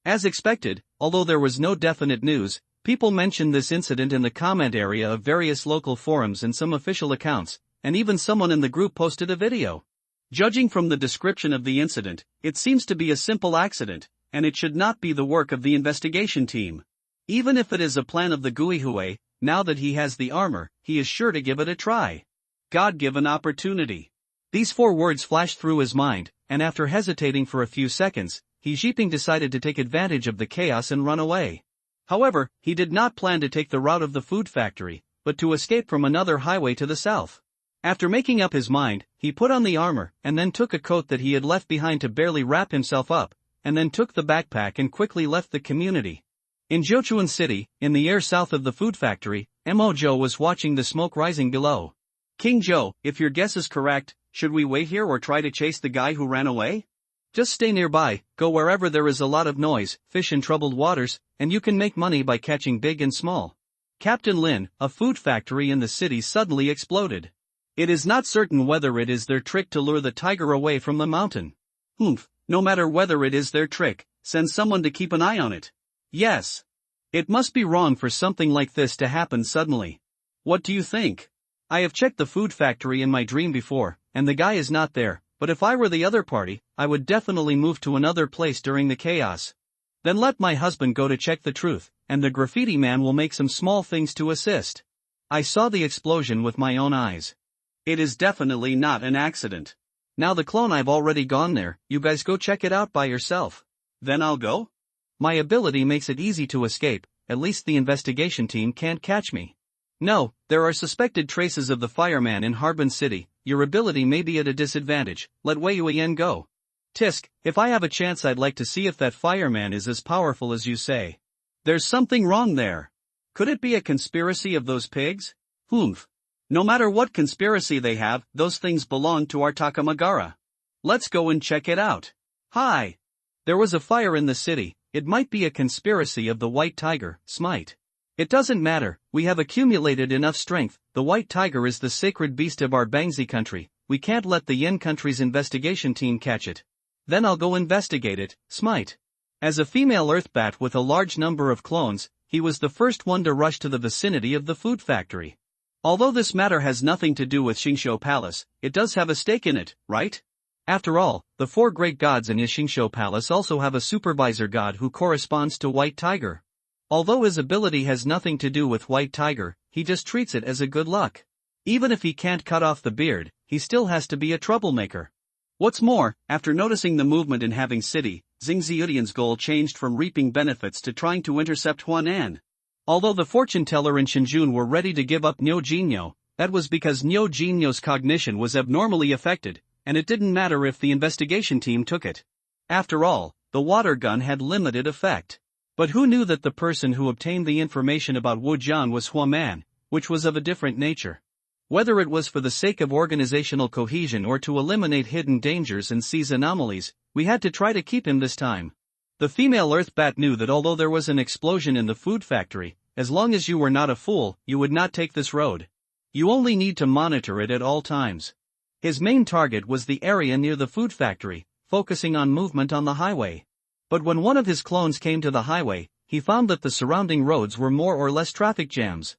As expected, although there was no definite news, people mentioned this incident in the comment area of various local forums and some official accounts, and even someone in the group posted a video. Judging from the description of the incident, it seems to be a simple accident, and it should not be the work of the investigation team. Even if it is a plan of the Guihui, now that he has the armor, he is sure to give it a try. God-given opportunity. These 4 words flashed through his mind, and after hesitating for a few seconds, He Jiping decided to take advantage of the chaos and run away. However, he did not plan to take the route of the food factory, but to escape from another highway to the south. After making up his mind, he put on the armor and then took a coat that he had left behind to barely wrap himself up, and then took the backpack and quickly left the community. In Zhouchuan City, in the air south of the food factory, Mo Zhou was watching the smoke rising below. King Zhou, if your guess is correct, should we wait here or try to chase the guy who ran away? Just stay nearby, go wherever there is a lot of noise, fish in troubled waters, and you can make money by catching big and small. Captain Lin, a food factory in the city suddenly exploded. It is not certain whether it is their trick to lure the tiger away from the mountain. No matter whether it is their trick, send someone to keep an eye on it. Yes. It must be wrong for something like this to happen suddenly. What do you think? I have checked the food factory in my dream before, and the guy is not there, but if I were the other party, I would definitely move to another place during the chaos. Then let my husband go to check the truth, and the graffiti man will make some small things to assist. I saw the explosion with my own eyes. It is definitely not an accident. Now the clone, I've already gone there, you guys go check it out by yourself. Then I'll go? My ability makes it easy to escape, at least the investigation team can't catch me. No, there are suspected traces of the fireman in Harbin City, your ability may be at a disadvantage, let Wei Yuan go. Tisk, if I have a chance I'd like to see if that fireman is as powerful as you say. There's something wrong there. Could it be a conspiracy of those pigs? No matter what conspiracy they have, those things belong to our Takamagara. Let's go and check it out. Hi! There was a fire in the city, it might be a conspiracy of the White Tiger, Smite. It doesn't matter, we have accumulated enough strength, the White Tiger is the sacred beast of our Bangzi country, we can't let the Yin country's investigation team catch it. Then I'll go investigate it, Smite. As a female Earth bat with a large number of clones, he was the first one to rush to the vicinity of the food factory. Although this matter has nothing to do with Xingqiu Palace, it does have a stake in it, right? After all, the four great gods in his Xingqiu Palace also have a supervisor god who corresponds to White Tiger. Although his ability has nothing to do with White Tiger, he just treats it as a good luck. Even if he can't cut off the beard, he still has to be a troublemaker. What's more, after noticing the movement in Having City, Xing Ziudian's goal changed from reaping benefits to trying to intercept Huanan. Although the fortune teller and Shenjun were ready to give up Niu Jinyo, that was because Niu Jinyo's cognition was abnormally affected, and it didn't matter if the investigation team took it. After all, the water gun had limited effect. But who knew that the person who obtained the information about Wu Jian was Huaman, which was of a different nature? Whether it was for the sake of organizational cohesion or to eliminate hidden dangers and seize anomalies, we had to try to keep him this time. The female Earth bat knew that although there was an explosion in the food factory, as long as you were not a fool, you would not take this road. You only need to monitor it at all times. His main target was the area near the food factory, focusing on movement on the highway. But when one of his clones came to the highway, he found that the surrounding roads were more or less traffic jams.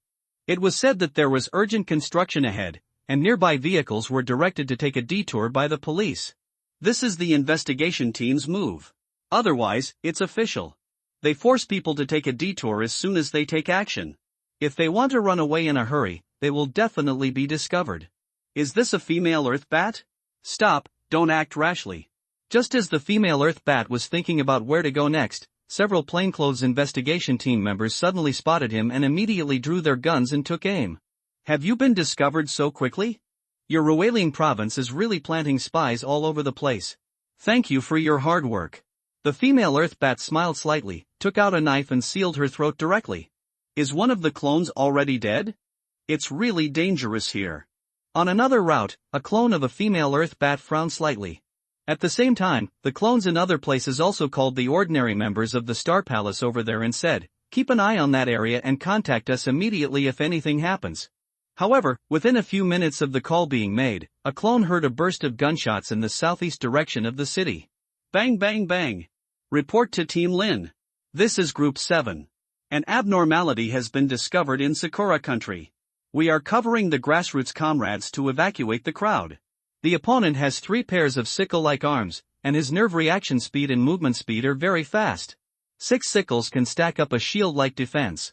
It was said that there was urgent construction ahead, and nearby vehicles were directed to take a detour by the police. This is the investigation team's move. Otherwise, it's official. They force people to take a detour as soon as they take action. If they want to run away in a hurry, they will definitely be discovered. Is this a female Earth bat? Stop, don't act rashly. Just as the female Earth bat was thinking about where to go next, several plainclothes investigation team members suddenly spotted him and immediately drew their guns and took aim. Have you been discovered so quickly? Your Rueling province is really planting spies all over the place. Thank you for your hard work. The female Earth bat smiled slightly, took out a knife and sealed her throat directly. Is one of the clones already dead? It's really dangerous here. On another route, a clone of a female Earth bat frowned slightly. At the same time, the clones in other places also called the ordinary members of the Star Palace over there and said, "Keep an eye on that area and contact us immediately if anything happens." However, within a few minutes of the call being made, a clone heard a burst of gunshots in the southeast direction of the city. Bang bang bang. Report to Team Lin. This is Group 7. An abnormality has been discovered in Sakura country. We are covering the grassroots comrades to evacuate the crowd. The opponent has 3 pairs of sickle-like arms, and his nerve reaction speed and movement speed are very fast. 6 sickles can stack up a shield-like defense.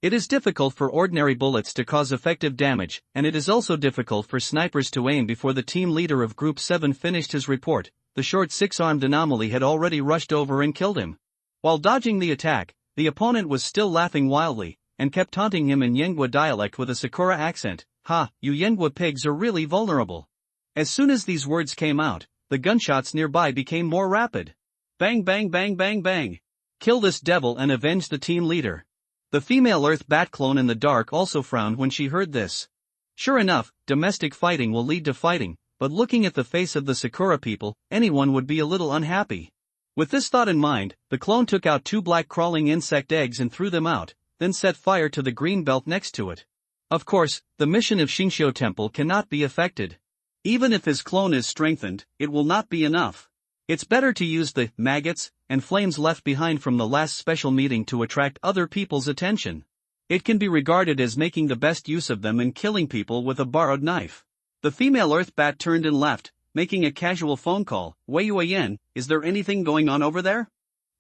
It is difficult for ordinary bullets to cause effective damage, and it is also difficult for snipers to aim. Before the team leader of Group 7 finished his report, the short 6-armed anomaly had already rushed over and killed him. While dodging the attack, the opponent was still laughing wildly, and kept taunting him in Yenghua dialect with a Sakura accent. "Ha, you Yenghua pigs are really vulnerable." As soon as these words came out, the gunshots nearby became more rapid. Bang bang bang bang bang. Kill this devil and avenge the team leader. The female Earth bat clone in the dark also frowned when she heard this. Sure enough, domestic fighting will lead to fighting, but looking at the face of the Sakura people, anyone would be a little unhappy. With this thought in mind, the clone took out 2 black crawling insect eggs and threw them out, then set fire to the green belt next to it. Of course, the mission of Xingqiu Temple cannot be affected. Even if his clone is strengthened, it will not be enough. It's better to use the maggots and flames left behind from the last special meeting to attract other people's attention. It can be regarded as making the best use of them and killing people with a borrowed knife. The female Earth bat turned and left, making a casual phone call. "Wei Yuan, is there anything going on over there?"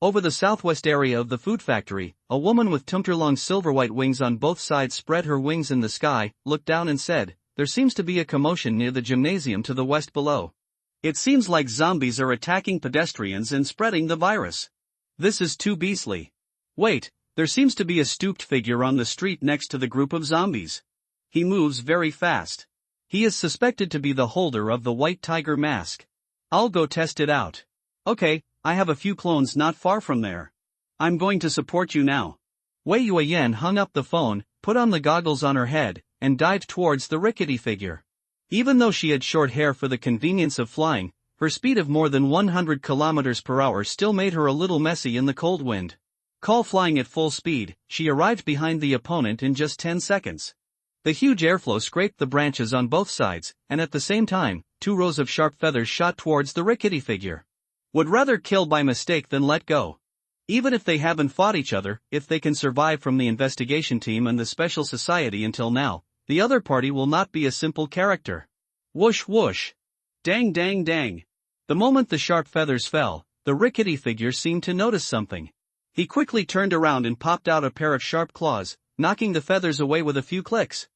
Over the southwest area of the food factory, a woman with tumtor-long silver-white wings on both sides spread her wings in the sky, looked down and said, "There seems to be a commotion near the gymnasium to the west below. It seems like zombies are attacking pedestrians and spreading the virus. This is too beastly. Wait, there seems to be a stooped figure on the street next to the group of zombies. He moves very fast. He is suspected to be the holder of the White Tiger mask. I'll go test it out. Okay, I have a few clones not far from there. I'm going to support you now." Wei Yuan hung up the phone, put on the goggles on her head, and dived towards the rickety figure. Even though she had short hair for the convenience of flying, her speed of more than 100 kilometers per hour still made her a little messy in the cold wind. Flying at full speed, she arrived behind the opponent in just 10 seconds. The huge airflow scraped the branches on both sides, and at the same time, 2 rows of sharp feathers shot towards the rickety figure. Would rather kill by mistake than let go. Even if they haven't fought each other, if they can survive from the investigation team and the special society until now, the other party will not be a simple character. Whoosh whoosh. Dang dang dang. The moment the sharp feathers fell, the rickety figure seemed to notice something. He quickly turned around and popped out a pair of sharp claws, knocking the feathers away with a few clicks.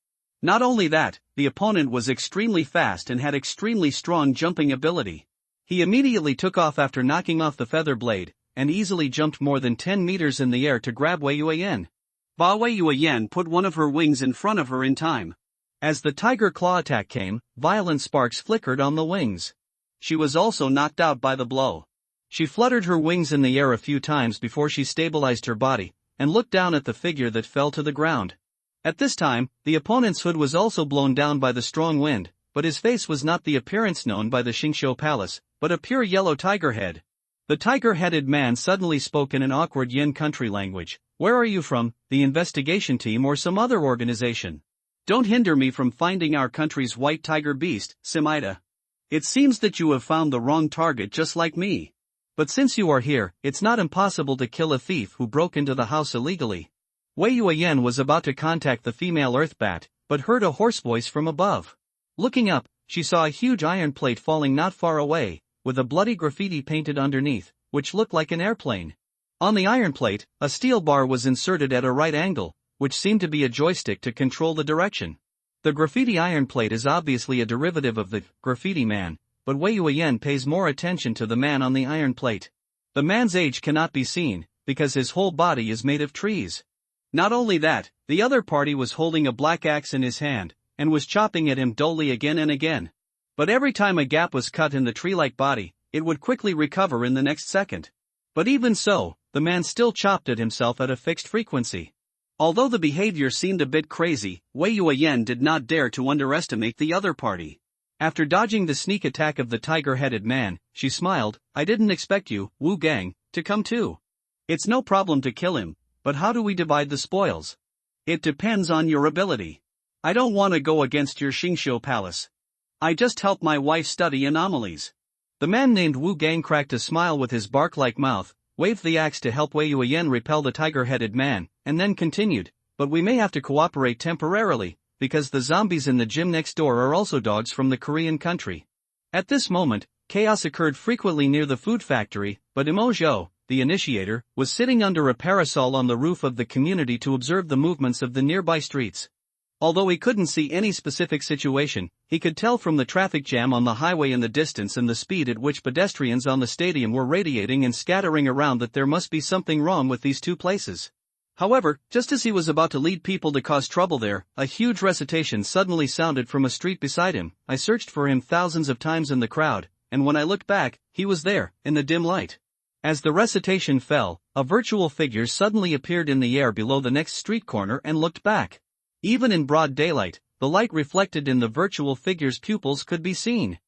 Not only that, the opponent was extremely fast and had extremely strong jumping ability. He immediately took off after knocking off the feather blade, and easily jumped more than 10 meters in the air to grab Wei Yuan. Ba Wei Yuan put one of her wings in front of her in time. As the tiger claw attack came, violent sparks flickered on the wings. She was also knocked out by the blow. She fluttered her wings in the air a few times before she stabilized her body, and looked down at the figure that fell to the ground. At this time, the opponent's hood was also blown down by the strong wind, but his face was not the appearance known by the Xingqiu Palace, but a pure yellow tiger head. The tiger-headed man suddenly spoke in an awkward Yin country language. Where are you from, the investigation team or some other organization? Don't hinder me from finding our country's white tiger beast, Simida. It seems that you have found the wrong target just like me. But since you are here, it's not impossible to kill a thief who broke into the house illegally. Wei Yuan was about to contact the female earth bat, but heard a hoarse voice from above. Looking up, she saw a huge iron plate falling not far away, with a bloody graffiti painted underneath, which looked like an airplane. On the iron plate, a steel bar was inserted at a right angle, which seemed to be a joystick to control the direction. The graffiti iron plate is obviously a derivative of the graffiti man, but Wei Yuan pays more attention to the man on the iron plate. The man's age cannot be seen, because his whole body is made of trees. Not only that, the other party was holding a black axe in his hand, and was chopping at him dully again and again. But every time a gap was cut in the tree-like body, it would quickly recover in the next second. But even so, the man still chopped at himself at a fixed frequency. Although the behavior seemed a bit crazy, Wei Yuan did not dare to underestimate the other party. After dodging the sneak attack of the tiger-headed man, she smiled. I didn't expect you, Wu Gang, to come too. It's no problem to kill him, but how do we divide the spoils? It depends on your ability. I don't want to go against your Xingqiu Palace. I just help my wife study anomalies. The man named Wu Gang cracked a smile with his bark-like mouth, waved the axe to help Wei Yuan repel the tiger-headed man, and then continued, but we may have to cooperate temporarily, because the zombies in the gym next door are also dogs from the Korean country. At this moment, chaos occurred frequently near the food factory, but Imo Zhou, the initiator, was sitting under a parasol on the roof of the community to observe the movements of the nearby streets. Although he couldn't see any specific situation, he could tell from the traffic jam on the highway in the distance and the speed at which pedestrians on the stadium were radiating and scattering around that there must be something wrong with these two places. However, just as he was about to lead people to cause trouble there, a huge recitation suddenly sounded from a street beside him. I searched for him thousands of times in the crowd, and when I looked back, he was there, in the dim light. As the recitation fell, a virtual figure suddenly appeared in the air below the next street corner and looked back. Even in broad daylight, the light reflected in the virtual figure's pupils could be seen.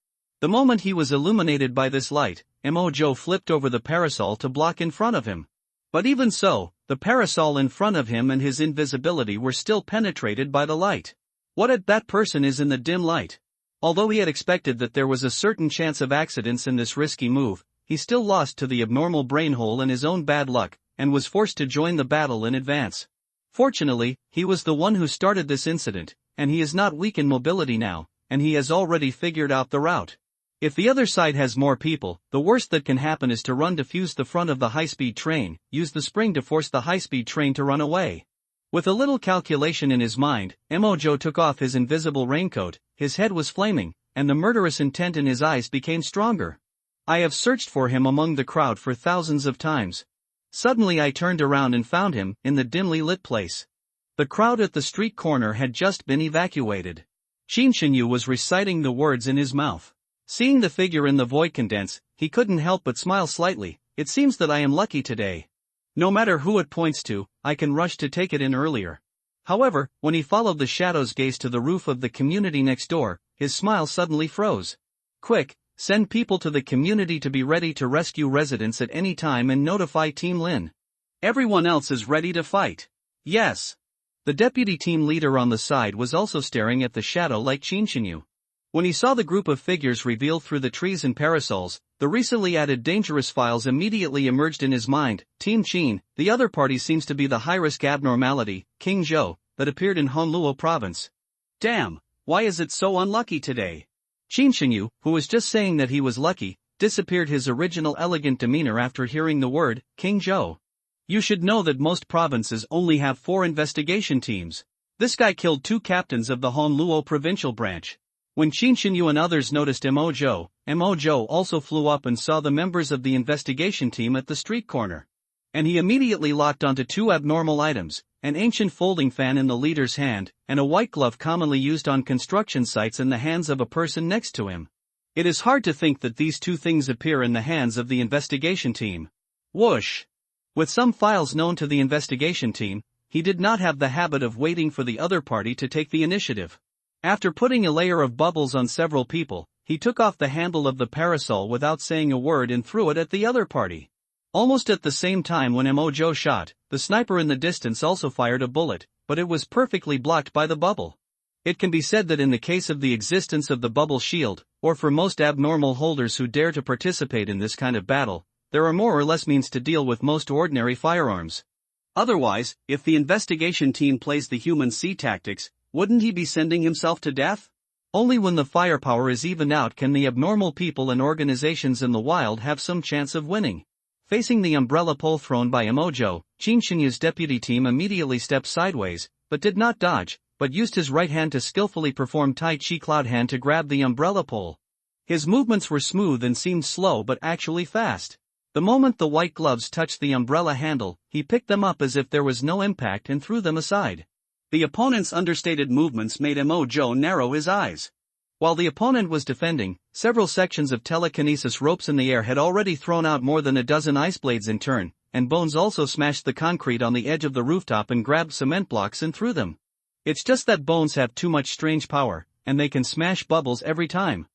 The moment he was illuminated by this light, Mo Zhou flipped over the parasol to block in front of him. But even so, the parasol in front of him and his invisibility were still penetrated by the light. What if that person is in the dim light? Although he had expected that there was a certain chance of accidents in this risky move, he still lost to the abnormal brain hole and his own bad luck, and was forced to join the battle in advance. Fortunately, he was the one who started this incident, and he is not weak in mobility now, and he has already figured out the route. If the other side has more people, the worst that can happen is to run to fuse the front of the high-speed train, use the spring to force the high-speed train to run away. With a little calculation in his mind, Mo Zhou took off his invisible raincoat, his head was flaming, and the murderous intent in his eyes became stronger. I have searched for him among the crowd for thousands of times. Suddenly I turned around and found him, in the dimly lit place. The crowd at the street corner had just been evacuated. Qin Shenyu was reciting the words in his mouth. Seeing the figure in the void condense, he couldn't help but smile slightly. It seems that I am lucky today. No matter who it points to, I can rush to take it in earlier. However, when he followed the shadow's gaze to the roof of the community next door, his smile suddenly froze. Quick, send people to the community to be ready to rescue residents at any time and notify Team Lin. Everyone else is ready to fight. Yes. The deputy team leader on the side was also staring at the shadow like Qin Shenyu. When he saw the group of figures revealed through the trees and parasols, the recently added dangerous files immediately emerged in his mind. Team Qin, the other party seems to be the high-risk abnormality, King Zhou, that appeared in Honluo province. Damn, why is it so unlucky today? Qin Shenyu, who was just saying that he was lucky, disappeared his original elegant demeanor after hearing the word, King Zhou. You should know that most provinces only have 4 investigation teams. This guy killed 2 captains of the Honluo provincial branch. When Qin Shenyu and others noticed Mo Zhou also flew up and saw the members of the investigation team at the street corner. And he immediately locked onto 2 abnormal items, an ancient folding fan in the leader's hand, and a white glove commonly used on construction sites in the hands of a person next to him. It is hard to think that these 2 things appear in the hands of the investigation team. Whoosh! With some files known to the investigation team, he did not have the habit of waiting for the other party to take the initiative. After putting a layer of bubbles on several people, he took off the handle of the parasol without saying a word and threw it at the other party. Almost at the same time when Mo Zhou shot, the sniper in the distance also fired a bullet, but it was perfectly blocked by the bubble. It can be said that in the case of the existence of the bubble shield, or for most abnormal holders who dare to participate in this kind of battle, there are more or less means to deal with most ordinary firearms. Otherwise, if the investigation team plays the human C tactics, wouldn't he be sending himself to death? Only when the firepower is evened out can the abnormal people and organizations in the wild have some chance of winning. Facing the umbrella pole thrown by Mo Zhou, Qin Shenyu's deputy team immediately stepped sideways, but did not dodge, but used his right hand to skillfully perform Tai Chi Cloud Hand to grab the umbrella pole. His movements were smooth and seemed slow but actually fast. The moment the white gloves touched the umbrella handle, he picked them up as if there was no impact and threw them aside. The opponent's understated movements made Mo Zhou narrow his eyes. While the opponent was defending, several sections of telekinesis ropes in the air had already thrown out more than a dozen ice blades in turn, and Bones also smashed the concrete on the edge of the rooftop and grabbed cement blocks and threw them. It's just that Bones have too much strange power, and they can smash bubbles every time.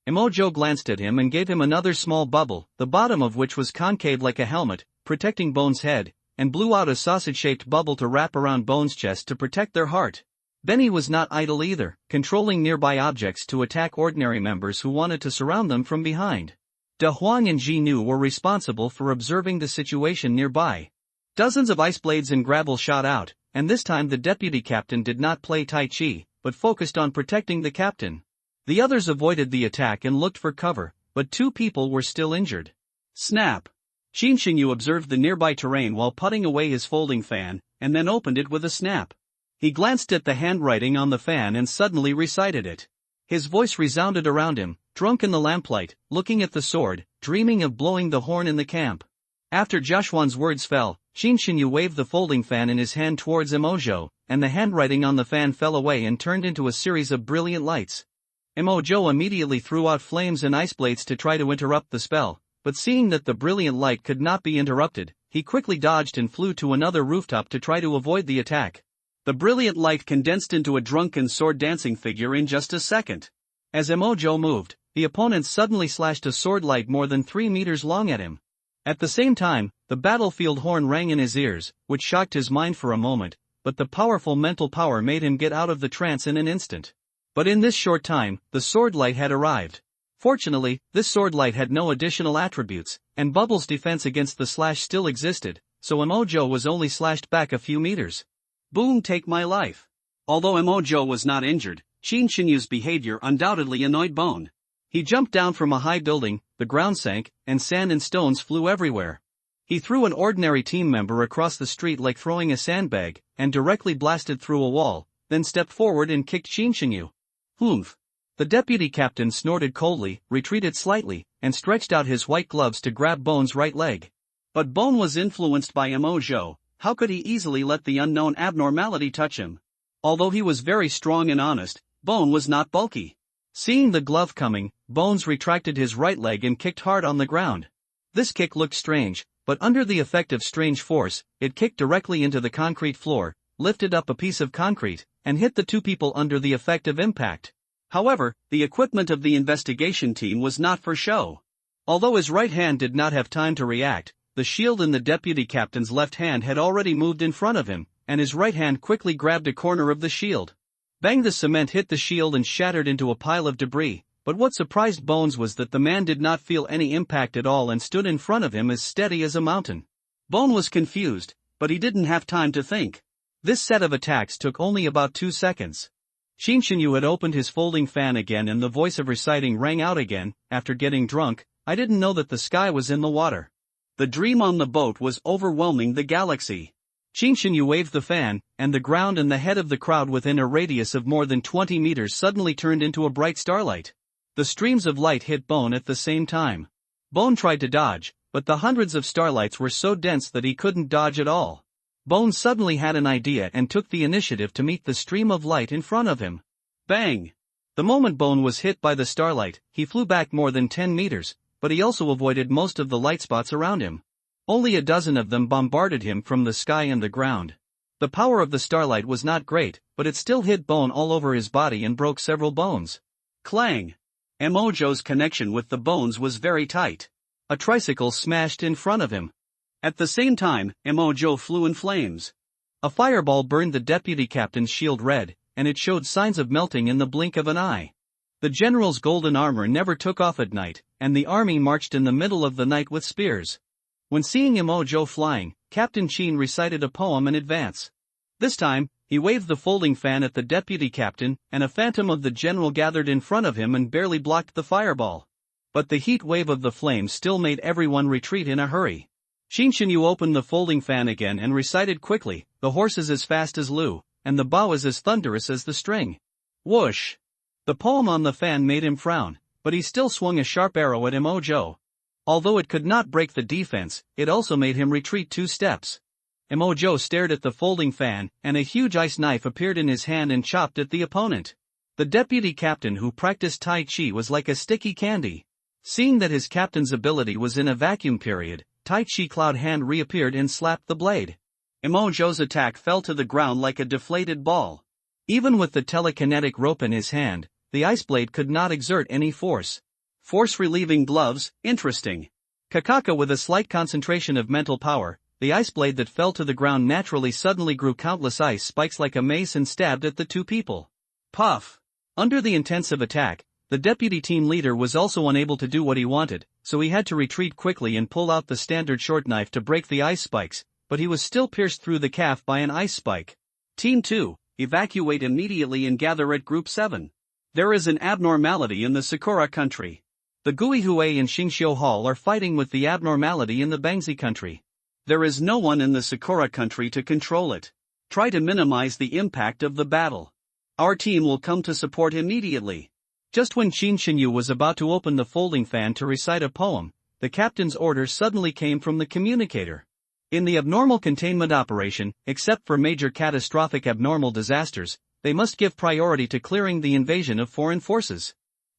Mo Zhou glanced at him and gave him another small bubble, the bottom of which was concave like a helmet, protecting Bones' head, and blew out a sausage-shaped bubble to wrap around Bones' chest to protect their heart. Then he was not idle either, controlling nearby objects to attack ordinary members who wanted to surround them from behind. De Huang and Ji Nu were responsible for observing the situation nearby. Dozens of ice blades and gravel shot out, and this time the deputy captain did not play Tai Chi, but focused on protecting the captain. The others avoided the attack and looked for cover, but 2 people were still injured. Snap! Qin Shenyu observed the nearby terrain while putting away his folding fan, and then opened it with a snap. He glanced at the handwriting on the fan and suddenly recited it. His voice resounded around him, drunk in the lamplight, looking at the sword, dreaming of blowing the horn in the camp. After Joshuan's words fell, Qin Shenyu waved the folding fan in his hand towards Mo Zhou, and the handwriting on the fan fell away and turned into a series of brilliant lights. Mo Zhou immediately threw out flames and ice blades to try to interrupt the spell, but seeing that the brilliant light could not be interrupted, he quickly dodged and flew to another rooftop to try to avoid the attack. The brilliant light condensed into a drunken sword-dancing figure in just a second. As Mo Zhou moved, the opponent suddenly slashed a sword light more than 3 meters long at him. At the same time, the battlefield horn rang in his ears, which shocked his mind for a moment, but the powerful mental power made him get out of the trance in an instant. But in this short time, the sword light had arrived. Fortunately, this sword light had no additional attributes, and Bubble's defense against the slash still existed, so Mo Zhou was only slashed back a few meters. Boom, take my life. Although Mo Zhou was not injured, Qin Shenyu's behavior undoubtedly annoyed Bone. He jumped down from a high building, the ground sank, and sand and stones flew everywhere. He threw an ordinary team member across the street like throwing a sandbag, and directly blasted through a wall, then stepped forward and kicked Qin Shenyu. Humph. The deputy captain snorted coldly, retreated slightly, and stretched out his white gloves to grab Bone's right leg. But Bone was influenced by Mo Zhou. How could he easily let the unknown abnormality touch him? Although he was very strong and honest, Bone was not bulky. Seeing the glove coming, Bones retracted his right leg and kicked hard on the ground. This kick looked strange, but under the effect of strange force, it kicked directly into the concrete floor, lifted up a piece of concrete, and hit the 2 people under the effect of impact. However, the equipment of the investigation team was not for show. Although his right hand did not have time to react, the shield in the deputy captain's left hand had already moved in front of him, and his right hand quickly grabbed a corner of the shield. Bang! The cement hit the shield and shattered into a pile of debris, but what surprised Bones was that the man did not feel any impact at all and stood in front of him as steady as a mountain. Bone was confused, but he didn't have time to think. This set of attacks took only about 2 seconds. Shinshinyu had opened his folding fan again and the voice of reciting rang out again. After getting drunk, I didn't know that the sky was in the water. The dream on the boat was overwhelming the galaxy. Shinshinyu waved the fan, and the ground and the head of the crowd within a radius of more than 20 meters suddenly turned into a bright starlight. The streams of light hit Bone at the same time. Bone tried to dodge, but the hundreds of starlights were so dense that he couldn't dodge at all. Bone suddenly had an idea and took the initiative to meet the stream of light in front of him. Bang! The moment Bone was hit by the starlight, he flew back more than 10 meters, but he also avoided most of the light spots around him. Only a dozen of them bombarded him from the sky and the ground. The power of the starlight was not great, but it still hit Bone all over his body and broke several bones. Clang! Mojo's connection with the bones was very tight. A tricycle smashed in front of him. At the same time, Mojo flew in flames. A fireball burned the deputy captain's shield red, and it showed signs of melting in the blink of an eye. The general's golden armor never took off at night, and the army marched in the middle of the night with spears. When seeing Mojo flying, Captain Chin recited a poem in advance. This time, he waved the folding fan at the deputy captain, and a phantom of the general gathered in front of him and barely blocked the fireball. But the heat wave of the flames still made everyone retreat in a hurry. Shinshinyu opened the folding fan again and recited quickly, "The horse is as fast as Lu, and the bow is as thunderous as the string." Whoosh! The poem on the fan made him frown, but he still swung a sharp arrow at Mojo. Although it could not break the defense, it also made him retreat 2 steps. Mojo stared at the folding fan, and a huge ice knife appeared in his hand and chopped at the opponent. The deputy captain who practiced Tai Chi was like a sticky candy. Seeing that his captain's ability was in a vacuum period, Tai Chi Cloud hand reappeared and slapped the blade. Mojo's attack fell to the ground like a deflated ball. Even with the telekinetic rope in his hand, the ice blade could not exert any force. Force-relieving gloves, interesting. Kakaka with a slight concentration of mental power, the ice blade that fell to the ground naturally suddenly grew countless ice spikes like a mace and stabbed at the 2 people. Puff! Under the intensive attack, the deputy team leader was also unable to do what he wanted, so he had to retreat quickly and pull out the standard short knife to break the ice spikes, but he was still pierced through the calf by an ice spike. Team 2, evacuate immediately and gather at Group 7. There is an abnormality in the Sakura country. The Guihui and Xingqiu Hall are fighting with the abnormality in the Bangzi country. There is no one in the Sakura country to control it. Try to minimize the impact of the battle. Our team will come to support immediately. Just when Shinshinyu was about to open the folding fan to recite a poem, the captain's order suddenly came from the communicator. In the abnormal containment operation, except for major catastrophic abnormal disasters, they must give priority to clearing the invasion of foreign forces.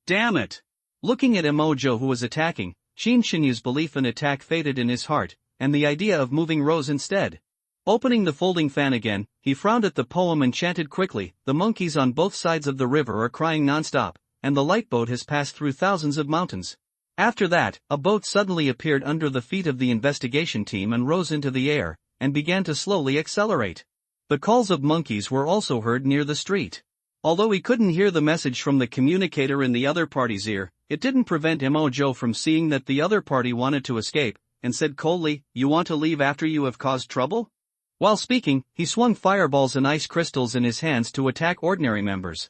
Damn it! Looking at Mojo who was attacking, Shinshinyu's belief in attack faded in his heart, and the idea of moving rose instead. Opening the folding fan again, he frowned at the poem and chanted quickly, "The monkeys on both sides of the river are crying non-stop, and the light boat has passed through thousands of mountains." After that, a boat suddenly appeared under the feet of the investigation team and rose into the air, and began to slowly accelerate. The calls of monkeys were also heard near the street. Although he couldn't hear the message from the communicator in the other party's ear, it didn't prevent Mojo from seeing that the other party wanted to escape, and said coldly, "You want to leave after you have caused trouble?" While speaking, he swung fireballs and ice crystals in his hands to attack ordinary members.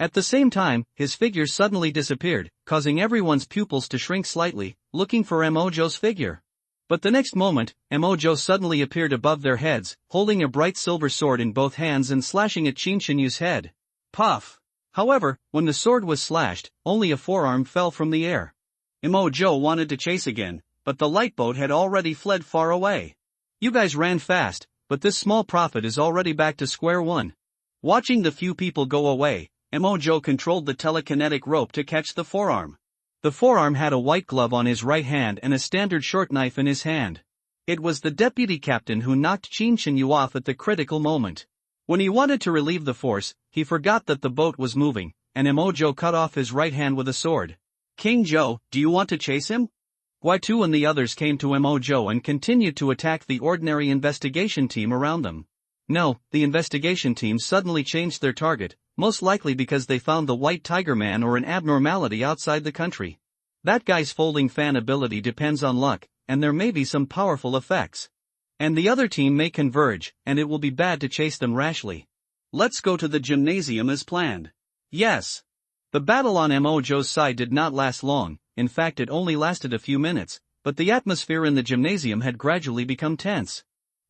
At the same time, his figure suddenly disappeared, causing everyone's pupils to shrink slightly, looking for Mojo's figure. But the next moment, Mojo suddenly appeared above their heads, holding a bright silver sword in both hands and slashing at Shinshinyu's head. Puff! However, when the sword was slashed, only a forearm fell from the air. Mojo wanted to chase again, but the light boat had already fled far away. "You guys ran fast, but this small prophet is already back to square one." Watching the few people go away, Mojo controlled the telekinetic rope to catch the forearm. The forearm had a white glove on his right hand and a standard short knife in his hand. It was the deputy captain who knocked Shinshinyu off at the critical moment. When he wanted to relieve the force, he forgot that the boat was moving, and Mojo cut off his right hand with a sword. "King Joe, do you want to chase him?" Guaitu and the others came to Mojo and continued to attack the ordinary investigation team around them. No, the investigation team suddenly changed their target, most likely because they found the white tiger man or an abnormality outside the country. That guy's folding fan ability depends on luck, and there may be some powerful effects. And the other team may converge, and it will be bad to chase them rashly. Let's go to the gymnasium as planned. Yes. The battle on Mojo's side did not last long, in fact it only lasted a few minutes, but the atmosphere in the gymnasium had gradually become tense.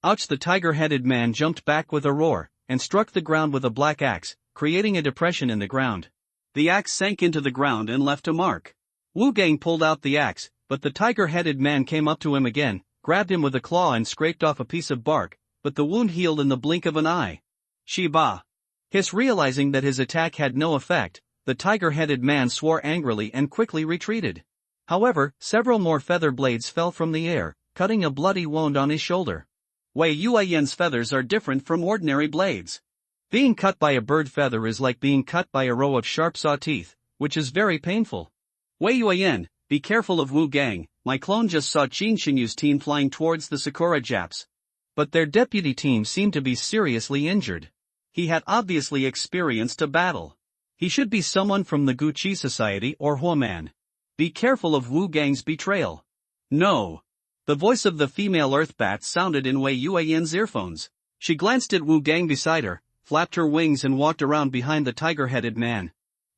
Ouch! The tiger-headed man jumped back with a roar, and struck the ground with a black axe, creating a depression in the ground. The axe sank into the ground and left a mark. Wu Gang pulled out the axe, but the tiger-headed man came up to him again, grabbed him with a claw and scraped off a piece of bark, but the wound healed in the blink of an eye. Shiba! Hiss! Realizing that his attack had no effect, the tiger-headed man swore angrily and quickly retreated. However, several more feather blades fell from the air, cutting a bloody wound on his shoulder. Wei Yuan's feathers are different from ordinary blades. Being cut by a bird feather is like being cut by a row of sharp saw teeth, which is very painful. Wei Yuan, be careful of Wu Gang, my clone just saw Qin Xinyu's team flying towards the Sakura Japs. But their deputy team seemed to be seriously injured. He had obviously experienced a battle. He should be someone from the Gucci Society or Huaman. Be careful of Wu Gang's betrayal. No. The voice of the female Earthbat sounded in Wei Yuan's earphones. She glanced at Wu Gang beside her, flapped her wings and walked around behind the tiger-headed man.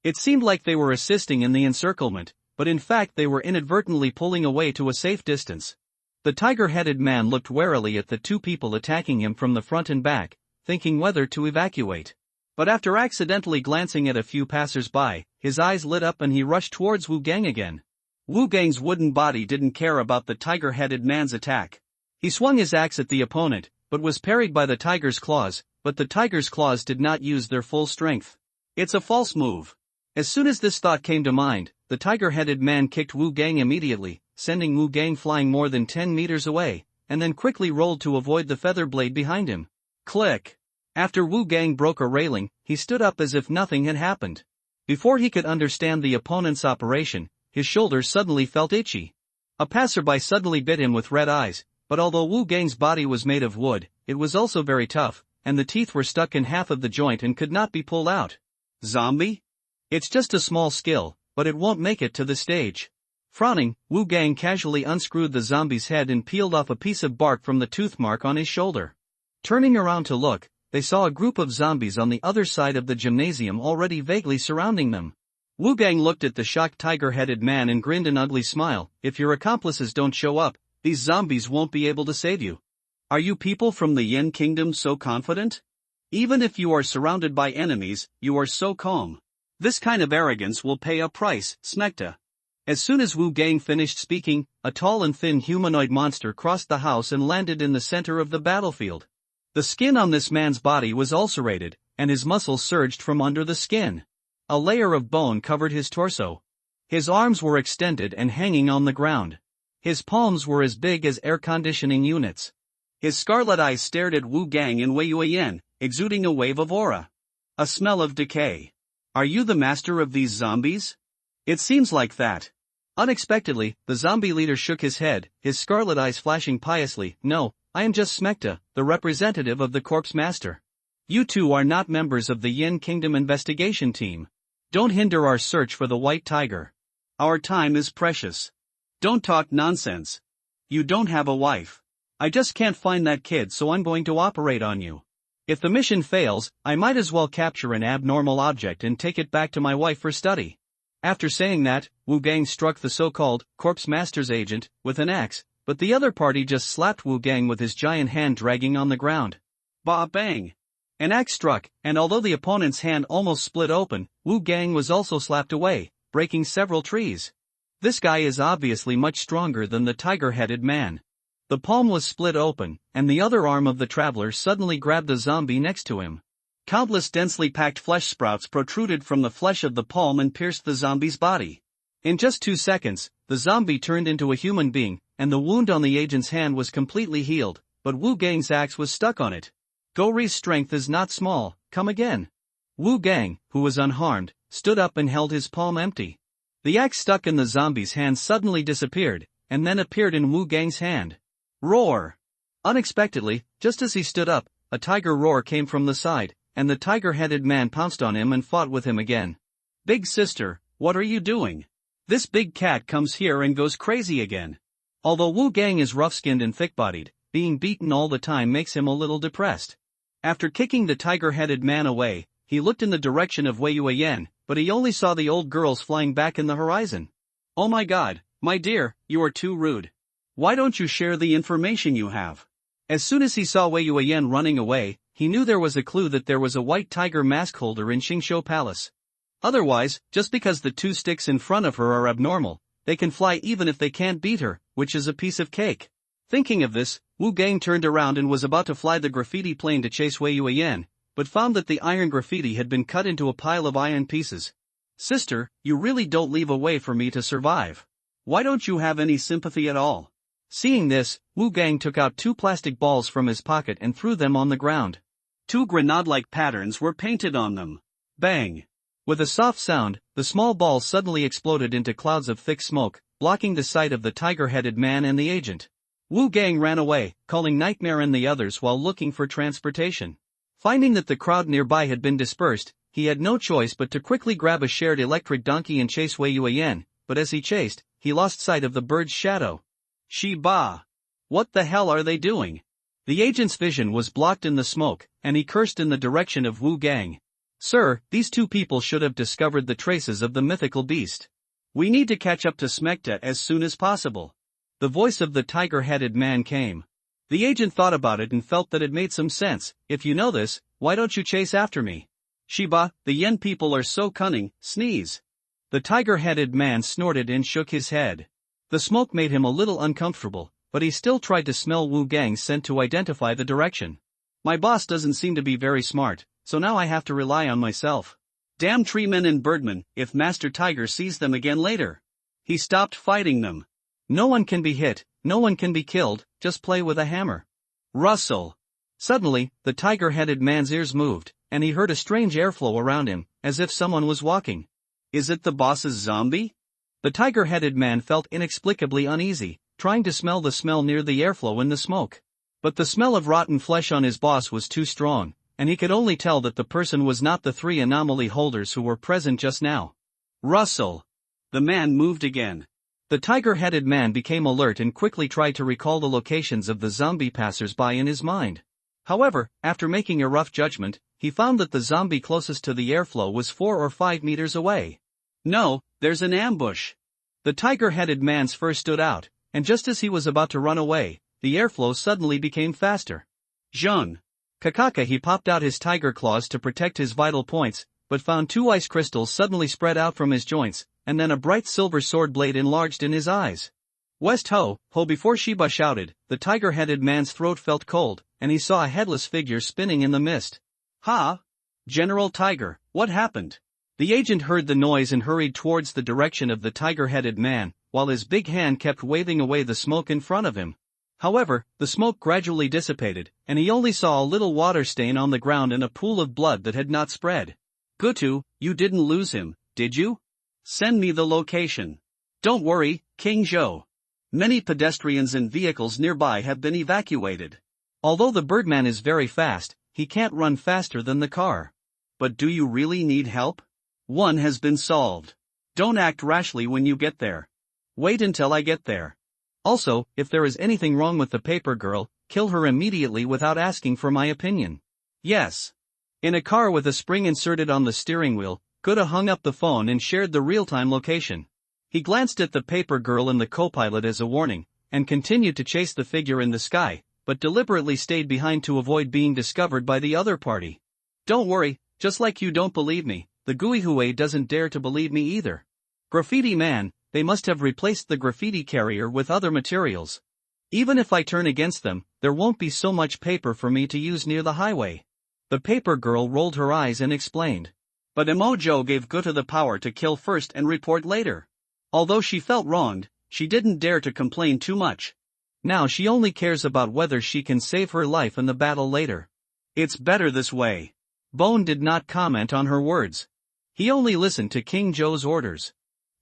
It seemed like they were assisting in the encirclement, but in fact they were inadvertently pulling away to a safe distance. The tiger-headed man looked warily at the two people attacking him from the front and back, thinking whether to evacuate. But after accidentally glancing at a few passers-by, his eyes lit up and he rushed towards Wu Gang again. Wu Gang's wooden body didn't care about the tiger-headed man's attack. He swung his axe at the opponent, but was parried by the tiger's claws, but the tiger's claws did not use their full strength. It's a false move. As soon as this thought came to mind, the tiger-headed man kicked Wu Gang immediately, sending Wu Gang flying more than 10 meters away, and then quickly rolled to avoid the feather blade behind him. Click! After Wu Gang broke a railing, he stood up as if nothing had happened. Before he could understand the opponent's operation, his shoulders suddenly felt itchy. A passerby suddenly bit him with red eyes, but although Wu Gang's body was made of wood, it was also very tough, and the teeth were stuck in half of the joint and could not be pulled out. Zombie? It's just a small skill, but it won't make it to the stage. Frowning, Wu Gang casually unscrewed the zombie's head and peeled off a piece of bark from the tooth mark on his shoulder. Turning around to look, they saw a group of zombies on the other side of the gymnasium already vaguely surrounding them. Wu Gang looked at the shocked tiger-headed man and grinned an ugly smile. If your accomplices don't show up, these zombies won't be able to save you. Are you people from the Yin Kingdom so confident? Even if you are surrounded by enemies, you are so calm. This kind of arrogance will pay a price, Smecta. As soon as Wu Gang finished speaking, a tall and thin humanoid monster crossed the house and landed in the center of the battlefield. The skin on this man's body was ulcerated, and his muscles surged from under the skin. A layer of bone covered his torso. His arms were extended and hanging on the ground. His palms were as big as air conditioning units. His scarlet eyes stared at Wu Gang and Wei Yuan, exuding a wave of aura. A smell of decay. Are you the master of these zombies? It seems like that. Unexpectedly, the zombie leader shook his head, his scarlet eyes flashing piously. No, I am just Smecta, the representative of the Corpse Master. You two are not members of the Yin Kingdom investigation team. Don't hinder our search for the White Tiger. Our time is precious. Don't talk nonsense. You don't have a wife. I just can't find that kid, so I'm going to operate on you. If the mission fails, I might as well capture an abnormal object and take it back to my wife for study. After saying that, Wu Gang struck the so-called Corpse Master's agent with an axe, but the other party just slapped Wu Gang with his giant hand dragging on the ground. Ba-bang! An axe struck, and although the opponent's hand almost split open, Wu Gang was also slapped away, breaking several trees. This guy is obviously much stronger than the tiger-headed man. The palm was split open, and the other arm of the traveler suddenly grabbed the zombie next to him. Countless densely packed flesh sprouts protruded from the flesh of the palm and pierced the zombie's body. In just 2 seconds, the zombie turned into a human being, and the wound on the agent's hand was completely healed, but Wu Gang's axe was stuck on it. Go-Ri's strength is not small, come again. Wu Gang, who was unharmed, stood up and held his palm empty. The axe stuck in the zombie's hand suddenly disappeared, and then appeared in Wu Gang's hand. Roar! Unexpectedly, just as he stood up, a tiger roar came from the side, and the tiger-headed man pounced on him and fought with him again. Big sister, what are you doing? This big cat comes here and goes crazy again. Although Wu Gang is rough-skinned and thick-bodied, being beaten all the time makes him a little depressed. After kicking the tiger-headed man away, he looked in the direction of Wei Yuan, but he only saw the old girls flying back in the horizon. Oh my god, my dear, you are too rude. Why don't you share the information you have? As soon as he saw Wei Yuan running away, he knew there was a clue that there was a white tiger mask holder in Xingqiu Palace. Otherwise, just because the two sticks in front of her are abnormal, they can fly even if they can't beat her, which is a piece of cake. Thinking of this, Wu Gang turned around and was about to fly the graffiti plane to chase Wei Yuan, but found that the iron graffiti had been cut into a pile of iron pieces. Sister, you really don't leave a way for me to survive. Why don't you have any sympathy at all? Seeing this, Wu Gang took out 2 plastic balls from his pocket and threw them on the ground. 2 grenade-like patterns were painted on them. Bang! With a soft sound, the small balls suddenly exploded into clouds of thick smoke, blocking the sight of the tiger-headed man and the agent. Wu Gang ran away, calling Nightmare and the others while looking for transportation. Finding that the crowd nearby had been dispersed, he had no choice but to quickly grab a shared electric donkey and chase Wei Yuan, but as he chased, he lost sight of the bird's shadow. Shiba! What the hell are they doing? The agent's vision was blocked in the smoke, and he cursed in the direction of Wu Gang. Sir, these 2 people should have discovered the traces of the mythical beast. We need to catch up to Smecta as soon as possible. The voice of the tiger-headed man came. The agent thought about it and felt that it made some sense. If you know this, why don't you chase after me? Shiba, the Yen people are so cunning, sneeze. The tiger-headed man snorted and shook his head. The smoke made him a little uncomfortable, but he still tried to smell Wu Gang's scent to identify the direction. My boss doesn't seem to be very smart, so now I have to rely on myself. Damn treemen and birdmen, if Master Tiger sees them again later. He stopped fighting them. No one can be hit, no one can be killed, just play with a hammer. Rustle. Suddenly, the tiger-headed man's ears moved, and he heard a strange airflow around him, as if someone was walking. Is it the boss's zombie? The tiger-headed man felt inexplicably uneasy, trying to smell the smell near the airflow in the smoke. But the smell of rotten flesh on his boss was too strong, and he could only tell that the person was not the 3 anomaly holders who were present just now. Rustle. The man moved again. The tiger-headed man became alert and quickly tried to recall the locations of the zombie passers-by in his mind. However, after making a rough judgment, he found that the zombie closest to the airflow was 4 or 5 meters away. No, there's an ambush. The tiger-headed man's fur stood out, and just as he was about to run away, the airflow suddenly became faster. Zheng. Kakaka he popped out his tiger claws to protect his vital points, but found 2 ice crystals suddenly spread out from his joints, and then a bright silver sword blade enlarged in his eyes. West ho, ho! Before Shiba shouted, the tiger-headed man's throat felt cold, and he saw a headless figure spinning in the mist. Ha! General Tiger, what happened? The agent heard the noise and hurried towards the direction of the tiger-headed man, while his big hand kept waving away the smoke in front of him. However, the smoke gradually dissipated, and he only saw a little water stain on the ground and a pool of blood that had not spread. Gutu, you didn't lose him, did you? Send me the location. Don't worry, King Zhou. Many pedestrians and vehicles nearby have been evacuated. Although the birdman is very fast, he can't run faster than the car. But do you really need help? One has been solved. Don't act rashly when you get there. Wait until I get there. Also, if there is anything wrong with the paper girl, kill her immediately without asking for my opinion. Yes. In a car with a spring inserted on the steering wheel, Kuda hung up the phone and shared the real-time location. He glanced at the paper girl and the co-pilot as a warning, and continued to chase the figure in the sky, but deliberately stayed behind to avoid being discovered by the other party. Don't worry, just like you don't believe me, the Guihue doesn't dare to believe me either. Graffiti man, they must have replaced the graffiti carrier with other materials. Even if I turn against them, there won't be so much paper for me to use near the highway. The paper girl rolled her eyes and explained. But Emojo gave Guta the power to kill first and report later. Although she felt wronged, she didn't dare to complain too much. Now she only cares about whether she can save her life in the battle later. It's better this way. Bone did not comment on her words. He only listened to King Zhou's orders.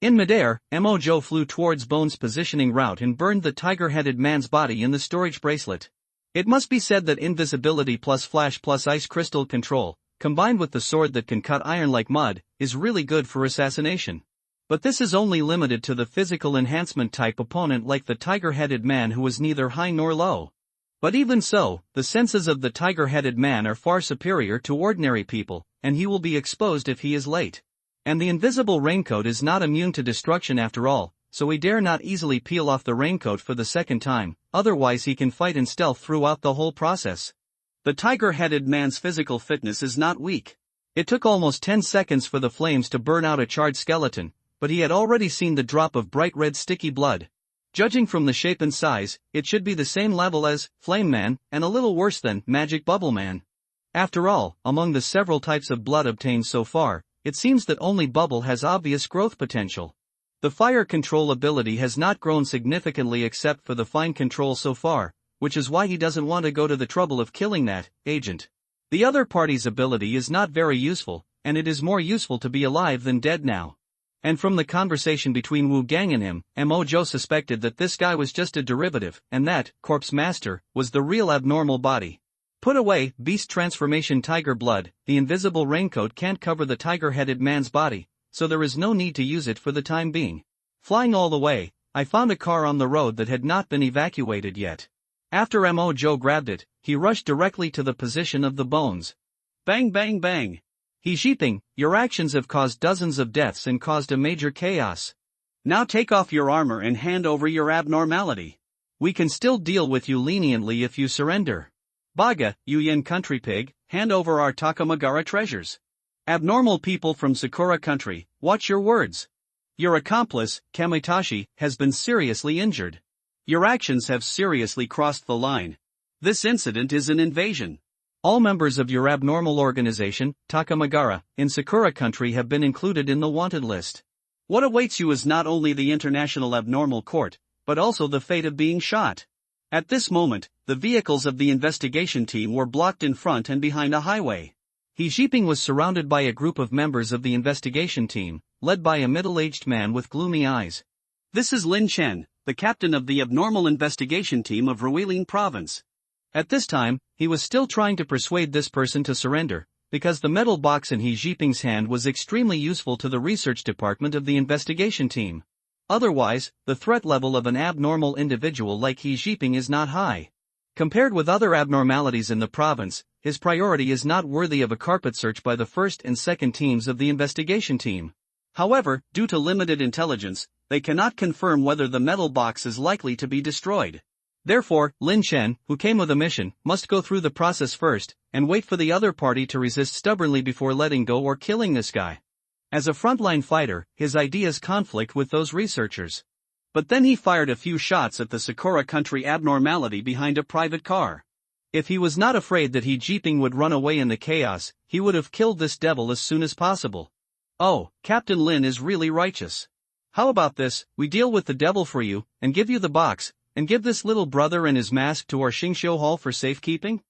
In midair, Emojo flew towards Bone's positioning route and burned the tiger-headed man's body in the storage bracelet. It must be said that invisibility plus flash plus ice crystal control, combined with the sword that can cut iron like mud, is really good for assassination. But this is only limited to the physical enhancement type opponent like the tiger-headed man who is neither high nor low. But even so, the senses of the tiger-headed man are far superior to ordinary people, and he will be exposed if he is late. And the invisible raincoat is not immune to destruction after all, so he dare not easily peel off the raincoat for the second time, otherwise he can fight in stealth throughout the whole process. The tiger-headed man's physical fitness is not weak. It took almost 10 seconds for the flames to burn out a charred skeleton, but he had already seen the drop of bright red sticky blood. Judging from the shape and size, it should be the same level as Flame Man, and a little worse than Magic Bubble Man. After all, among the several types of blood obtained so far, it seems that only Bubble has obvious growth potential. The fire control ability has not grown significantly except for the fine control so far, which is why he doesn't want to go to the trouble of killing that agent. The other party's ability is not very useful, and it is more useful to be alive than dead now. And from the conversation between Wu Gang and him, Mo suspected that this guy was just a derivative, and that Corpse Master was the real abnormal body. Put away beast transformation tiger blood, the invisible raincoat can't cover the tiger-headed man's body, so there is no need to use it for the time being. Flying all the way, I found a car on the road that had not been evacuated yet. After Mo grabbed it, he rushed directly to the position of the bones. Bang bang bang! He Jiping, your actions have caused dozens of deaths and caused a major chaos. Now take off your armor and hand over your abnormality. We can still deal with you leniently if you surrender. Baga, you Yin country pig, hand over our Takamagara treasures. Abnormal people from Sakura country, watch your words. Your accomplice, Kamitashi, has been seriously injured. Your actions have seriously crossed the line. This incident is an invasion. All members of your abnormal organization, Takamagara, in Sakura country have been included in the wanted list. What awaits you is not only the International Abnormal Court, but also the fate of being shot. At this moment, the vehicles of the investigation team were blocked in front and behind a highway. He Jiping was surrounded by a group of members of the investigation team, led by a middle-aged man with gloomy eyes. This is Lin Chen, the captain of the abnormal investigation team of Ruiling province. At this time, he was still trying to persuade this person to surrender, because the metal box in He Jiping's hand was extremely useful to the research department of the investigation team. Otherwise, the threat level of an abnormal individual like He Jiping is not high. Compared with other abnormalities in the province, his priority is not worthy of a carpet search by the first and second teams of the investigation team. However, due to limited intelligence, they cannot confirm whether the metal box is likely to be destroyed. Therefore, Lin Chen, who came with a mission, must go through the process first, and wait for the other party to resist stubbornly before letting go or killing this guy. As a frontline fighter, his ideas conflict with those researchers. But then he fired a few shots at the Sakura country abnormality behind a private car. If he was not afraid that He Jiping would run away in the chaos, he would have killed this devil as soon as possible. Oh, Captain Lin is really righteous. How about this, we deal with the devil for you, and give you the box, and give this little brother and his mask to our Xingqiu Hall for safekeeping?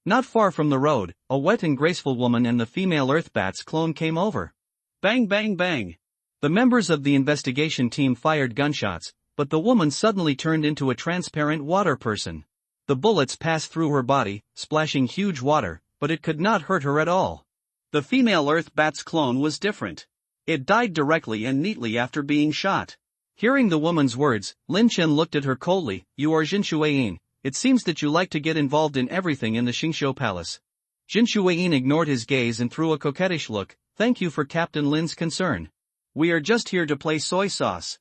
Not far from the road, a wet and graceful woman and the female Earthbat's clone came over. Bang bang bang! The members of the investigation team fired gunshots, but the woman suddenly turned into a transparent water person. The bullets passed through her body, splashing huge water, but it could not hurt her at all. The female Earthbat's clone was different. It died directly and neatly after being shot. Hearing the woman's words, Lin Chen looked at her coldly. You are Jin Shuiyin. It seems that you like to get involved in everything in the Xingqiu Palace. Jin Shuiyin ignored his gaze and threw a coquettish look. Thank you for Captain Lin's concern. We are just here to play soy sauce.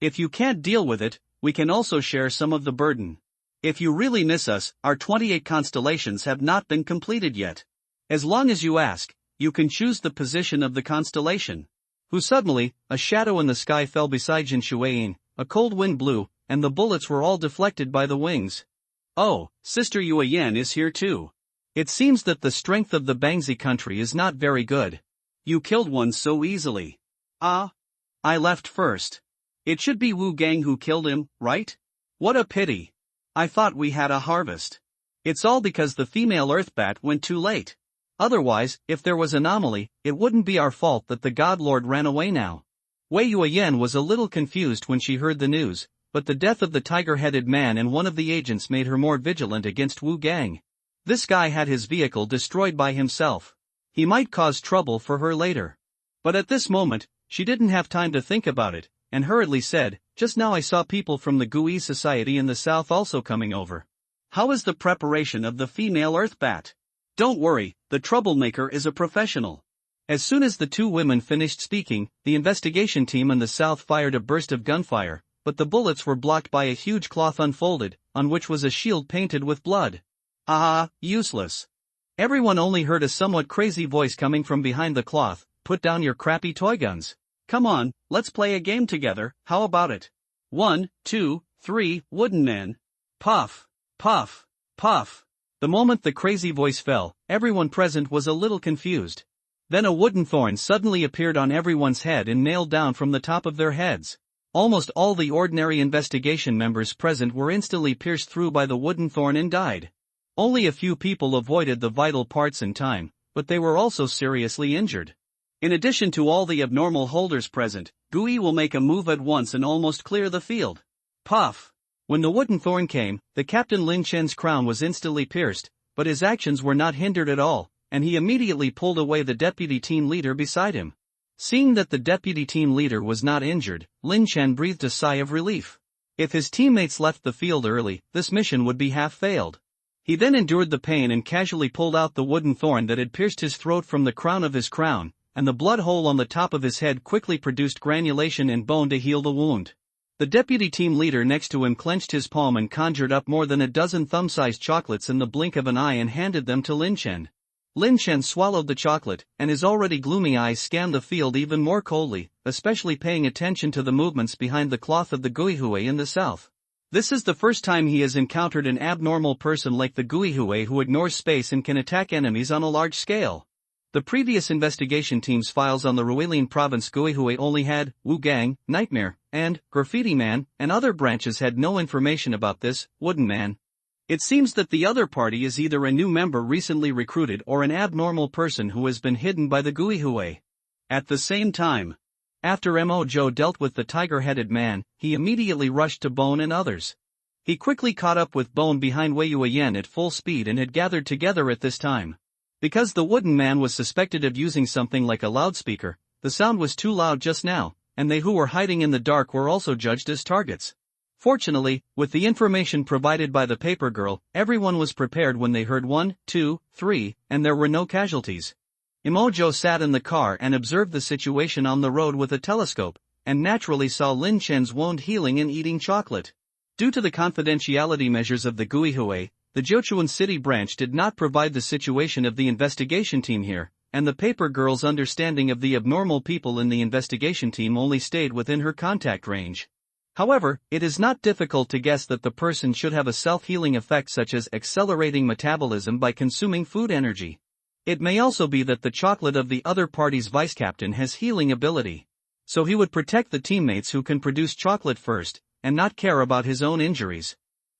If you can't deal with it, we can also share some of the burden. If you really miss us, our 28 constellations have not been completed yet. As long as you ask, you can choose the position of the constellation. Who suddenly, a shadow in the sky fell beside Jin Shuiyin, a cold wind blew, and the bullets were all deflected by the wings. Oh, Sister Yuan is here too. It seems that the strength of the Bangzi country is not very good. You killed one so easily. Ah. I left first. It should be Wu Gang who killed him, right? What a pity. I thought we had a harvest. It's all because the female Earthbat went too late. Otherwise, if there was anomaly, it wouldn't be our fault that the God Lord ran away now. Wei Yuan was a little confused when she heard the news, but the death of the tiger-headed man and one of the agents made her more vigilant against Wu Gang. This guy had his vehicle destroyed by himself. He might cause trouble for her later. But at this moment, she didn't have time to think about it, and hurriedly said, "Just now I saw people from the GUI Society in the south also coming over. How is the preparation of the female Earth Bat?" "Don't worry, the troublemaker is a professional." As soon as the two women finished speaking, the investigation team in the south fired a burst of gunfire, but the bullets were blocked by a huge cloth unfolded, on which was a shield painted with blood. "Ah, useless." Everyone only heard a somewhat crazy voice coming from behind the cloth, "Put down your crappy toy guns. Come on, let's play a game together, how about it? 1, 2, 3, Wooden Man." Puff, puff, puff. The moment the crazy voice fell, everyone present was a little confused. Then a wooden thorn suddenly appeared on everyone's head and nailed down from the top of their heads. Almost all the ordinary investigation members present were instantly pierced through by the wooden thorn and died. Only a few people avoided the vital parts in time, but they were also seriously injured. In addition to all the abnormal holders present, GUI will make a move at once and almost clear the field. Puff! When the wooden thorn came, the Captain Lin Chen's crown was instantly pierced, but his actions were not hindered at all, and he immediately pulled away the deputy team leader beside him. Seeing that the deputy team leader was not injured, Lin Chen breathed a sigh of relief. If his teammates left the field early, this mission would be half failed. He then endured the pain and casually pulled out the wooden thorn that had pierced his throat from the crown of his crown, and the blood hole on the top of his head quickly produced granulation and bone to heal the wound. The deputy team leader next to him clenched his palm and conjured up more than a dozen thumb-sized chocolates in the blink of an eye and handed them to Lin Chen. Lin Chen swallowed the chocolate, and his already gloomy eyes scanned the field even more coldly, especially paying attention to the movements behind the cloth of the Guihui in the south. This is the first time he has encountered an abnormal person like the Guihui who ignores space and can attack enemies on a large scale. The previous investigation team's files on the Ruilian province Guihui only had Wu Gang, Nightmare, and Graffiti Man, and other branches had no information about this Wooden Man. It seems that the other party is either a new member recently recruited or an abnormal person who has been hidden by the Guihui. At the same time, after Mo Zhou dealt with the tiger-headed man, he immediately rushed to Bone and others. He quickly caught up with Bone behind Wei Yuan at full speed and had gathered together at this time. Because the wooden man was suspected of using something like a loudspeaker, the sound was too loud just now, and they who were hiding in the dark were also judged as targets. Fortunately, with the information provided by the paper girl, everyone was prepared when they heard 1, 2, 3, and there were no casualties. Imojo sat in the car and observed the situation on the road with a telescope, and naturally saw Lin Chen's wound healing and eating chocolate. Due to the confidentiality measures of the Guihui, the Jiuchuan City branch did not provide the situation of the investigation team here, and the paper girl's understanding of the abnormal people in the investigation team only stayed within her contact range. However, it is not difficult to guess that the person should have a self-healing effect such as accelerating metabolism by consuming food energy. It may also be that the chocolate of the other party's vice-captain has healing ability. So he would protect the teammates who can produce chocolate first, and not care about his own injuries.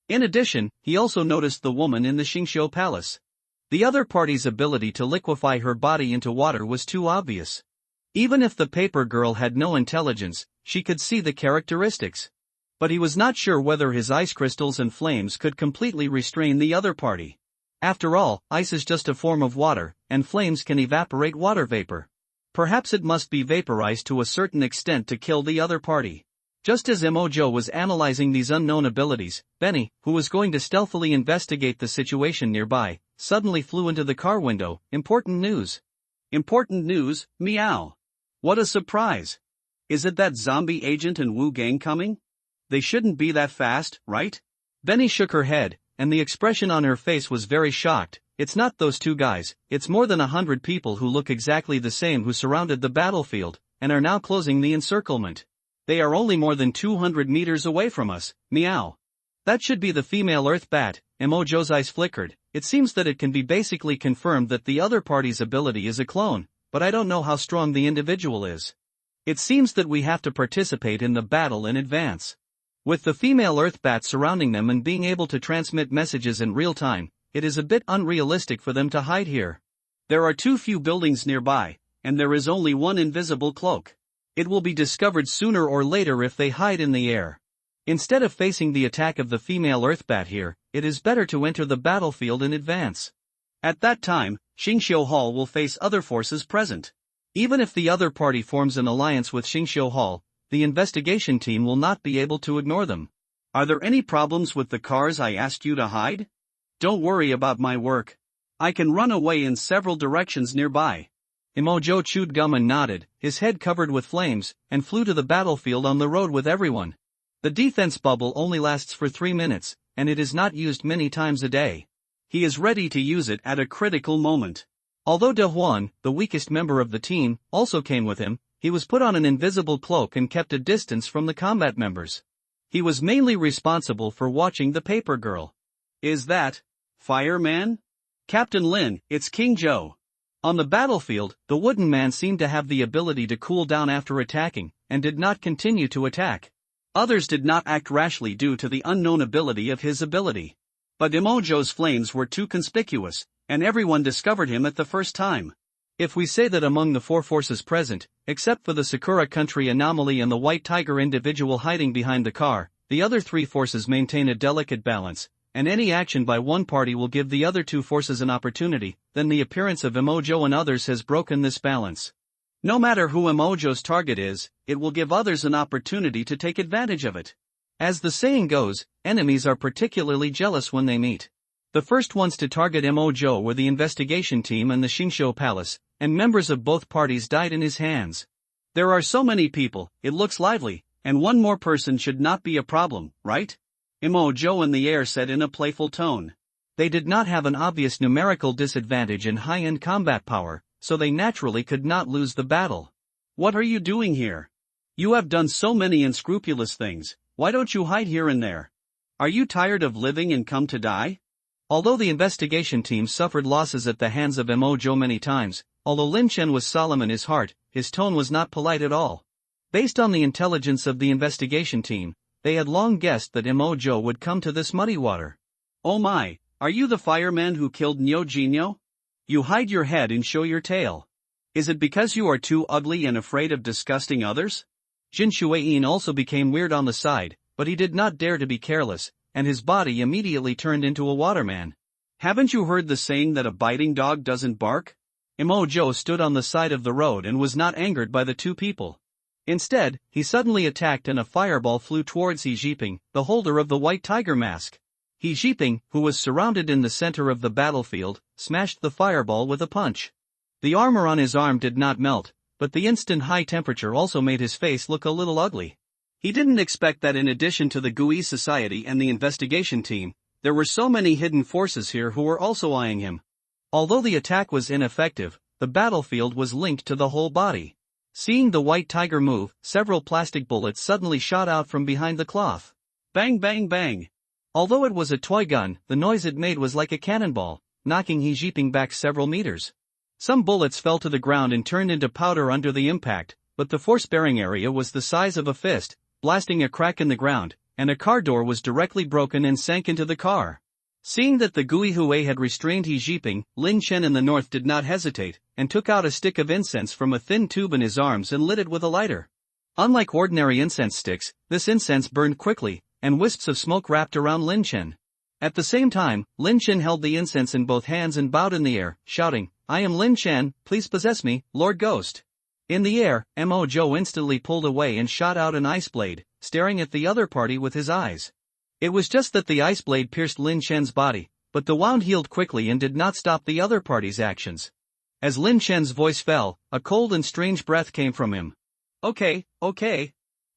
In addition, he also noticed the woman in the Xingqiu Palace. The other party's ability to liquefy her body into water was too obvious. Even if the paper girl had no intelligence, she could see the characteristics. But he was not sure whether his ice crystals and flames could completely restrain the other party. After all, ice is just a form of water, and flames can evaporate water vapor. Perhaps it must be vaporized to a certain extent to kill the other party. Just as Imojo was analyzing these unknown abilities, Benny, who was going to stealthily investigate the situation nearby, suddenly flew into the car window. Important news. Important news, meow. What a surprise. Is it that zombie agent and Wu Gang coming? They shouldn't be that fast, right? Benny shook her head, and the expression on her face was very shocked. It's not those two guys, it's more than 100 people who look exactly the same who surrounded the battlefield, and are now closing the encirclement. They are only more than 200 meters away from us, meow. That should be the female Earth Bat. Emojo's eyes flickered. It seems that it can be basically confirmed that the other party's ability is a clone, but I don't know how strong the individual is. It seems that we have to participate in the battle in advance. With the female Earth Bat surrounding them and being able to transmit messages in real time, it is a bit unrealistic for them to hide here. There are too few buildings nearby, and there is only one invisible cloak. It will be discovered sooner or later if they hide in the air. Instead of facing the attack of the female Earth Bat here, it is better to enter the battlefield in advance. At that time, Xingqiu Hall will face other forces present. Even if the other party forms an alliance with Xingqiu Hall, the investigation team will not be able to ignore them. Are there any problems with the cars I asked you to hide? Don't worry about my work. I can run away in several directions nearby. Imojo chewed gum and nodded, his head covered with flames, and flew to the battlefield on the road with everyone. The defense bubble only lasts for 3 minutes, and it is not used many times a day. He is ready to use it at a critical moment. Although De Huan, the weakest member of the team, also came with him, he was put on an invisible cloak and kept a distance from the combat members. He was mainly responsible for watching the paper girl. Is that Fireman? Captain Lin, it's King Zhou. On the battlefield, the wooden man seemed to have the ability to cool down after attacking, and did not continue to attack. Others did not act rashly due to the unknown ability of his ability. But Imojo's flames were too conspicuous, and everyone discovered him at the first time. If we say that among the 4 forces present, except for the Sakura Country Anomaly and the White Tiger individual hiding behind the car, the other 3 forces maintain a delicate balance, and any action by one party will give the other 2 forces an opportunity, then the appearance of Imojo and others has broken this balance. No matter who Imojo's target is, it will give others an opportunity to take advantage of it. As the saying goes, enemies are particularly jealous when they meet. The first ones to target Imojo were the investigation team and the Xingqiu Palace, and members of both parties died in his hands. There are so many people, it looks lively, and one more person should not be a problem, right? Imojo in the air said in a playful tone. They did not have an obvious numerical disadvantage in high-end combat power, so they naturally could not lose the battle. What are you doing here? You have done so many unscrupulous things, why don't you hide here and there? Are you tired of living and come to die? Although the investigation team suffered losses at the hands of Imojo many times, although Lin Chen was solemn in his heart, his tone was not polite at all. Based on the intelligence of the investigation team, they had long guessed that Imojo would come to this muddy water. Oh my, are you the fireman who killed Nyo Jinyo? You hide your head and show your tail. Is it because you are too ugly and afraid of disgusting others? Jin Shuiyin also became weird on the side, but he did not dare to be careless, and his body immediately turned into a waterman. Haven't you heard the saying that a biting dog doesn't bark? Imojo stood on the side of the road and was not angered by the 2 people. Instead, he suddenly attacked and a fireball flew towards He Jiping, the holder of the White Tiger mask. He Jiping, who was surrounded in the center of the battlefield, smashed the fireball with a punch. The armor on his arm did not melt, but the instant high temperature also made his face look a little ugly. He didn't expect that in addition to the Gui Society and the investigation team, there were so many hidden forces here who were also eyeing him. Although the attack was ineffective, the battlefield was linked to the whole body. Seeing the White Tiger move, several plastic bullets suddenly shot out from behind the cloth. Bang bang bang! Although it was a toy gun, the noise it made was like a cannonball, knocking He Jiping back several meters. Some bullets fell to the ground and turned into powder under the impact, but the force-bearing area was the size of a fist, blasting a crack in the ground, and a car door was directly broken and sank into the car. Seeing that the Gui Hui had restrained He Jiping, Lin Chen in the north did not hesitate, and took out a stick of incense from a thin tube in his arms and lit it with a lighter. Unlike ordinary incense sticks, this incense burned quickly, and wisps of smoke wrapped around Lin Chen. At the same time, Lin Chen held the incense in both hands and bowed in the air, shouting, "I am Lin Chen, please possess me, Lord Ghost." In the air, Mo instantly pulled away and shot out an ice blade, staring at the other party with his eyes. It was just that the ice blade pierced Lin Chen's body, but the wound healed quickly and did not stop the other party's actions. As Lin Chen's voice fell, a cold and strange breath came from him. Okay.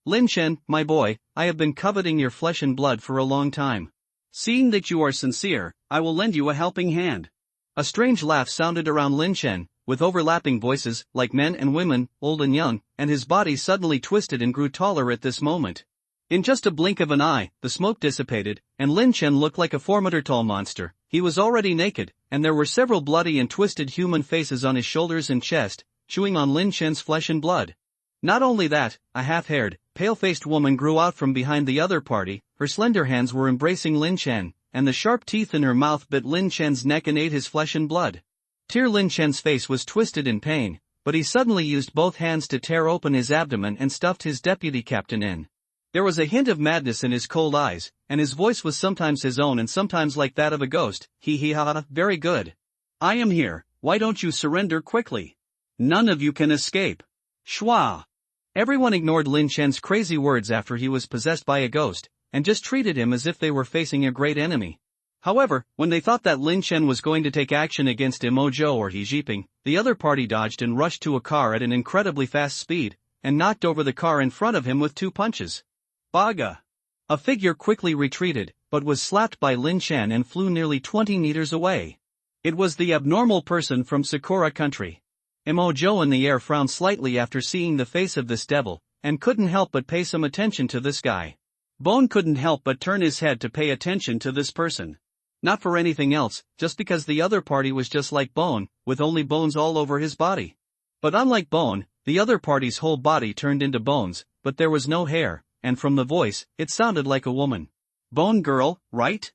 Lin Chen, my boy, I have been coveting your flesh and blood for a long time. Seeing that you are sincere, I will lend you a helping hand. A strange laugh sounded around Lin Chen, with overlapping voices, like men and women, old and young, and his body suddenly twisted and grew taller at this moment. In just a blink of an eye, the smoke dissipated, and Lin Chen looked like a 4-meter tall monster. He was already naked, and there were several bloody and twisted human faces on his shoulders and chest, chewing on Lin Chen's flesh and blood. Not only that, a half-haired, pale-faced woman grew out from behind the other party. Her slender hands were embracing Lin Chen, and the sharp teeth in her mouth bit Lin Chen's neck and ate his flesh and blood. Lin Chen's face was twisted in pain, but he suddenly used both hands to tear open his abdomen and stuffed his deputy captain in. There was a hint of madness in his cold eyes, and his voice was sometimes his own and sometimes like that of a ghost. He ha, very good. I am here, why don't you surrender quickly? None of you can escape. Shwa. Everyone ignored Lin Chen's crazy words after he was possessed by a ghost, and just treated him as if they were facing a great enemy. However, when they thought that Lin Chen was going to take action against Imojo or He Jiping, the other party dodged and rushed to a car at an incredibly fast speed, and knocked over the car in front of him with 2 punches. Baga! A figure quickly retreated, but was slapped by Lin Chen and flew nearly 20 meters away. It was the abnormal person from Sakura country. Imojo in the air frowned slightly after seeing the face of this devil, and couldn't help but pay some attention to this guy. Bone couldn't help but turn his head to pay attention to this person. Not for anything else, just because the other party was just like Bone, with only bones all over his body. But unlike Bone, the other party's whole body turned into bones, but there was no hair, and from the voice, it sounded like a woman. Bone girl, right?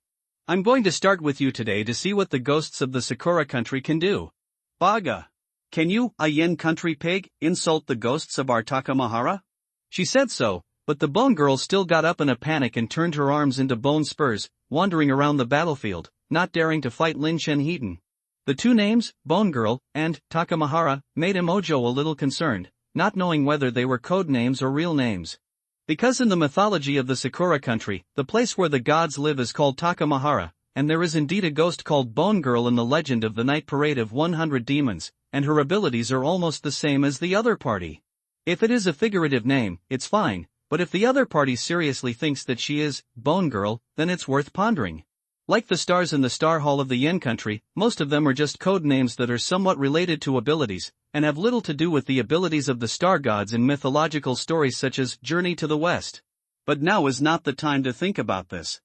I'm going to start with you today to see what the ghosts of the Sakura country can do. Baga. Can you, a Yen country pig, insult the ghosts of our Takamahara? She said so, but the Bone girl still got up in a panic and turned her arms into bone spurs, wandering around the battlefield, not daring to fight Lin Chen Heaton. The 2 names, Bone Girl and Takamahara, made Imojo a little concerned, not knowing whether they were code names or real names. Because in the mythology of the Sakura country, the place where the gods live is called Takamahara, and there is indeed a ghost called Bone Girl in the legend of the Night Parade of 100 Demons, and her abilities are almost the same as the other party. If it is a figurative name, it's fine, but if the other party seriously thinks that she is Bone Girl, then it's worth pondering. Like the stars in the Star Hall of the Yen country, most of them are just code names that are somewhat related to abilities, and have little to do with the abilities of the star gods in mythological stories such as Journey to the West. But now is not the time to think about this.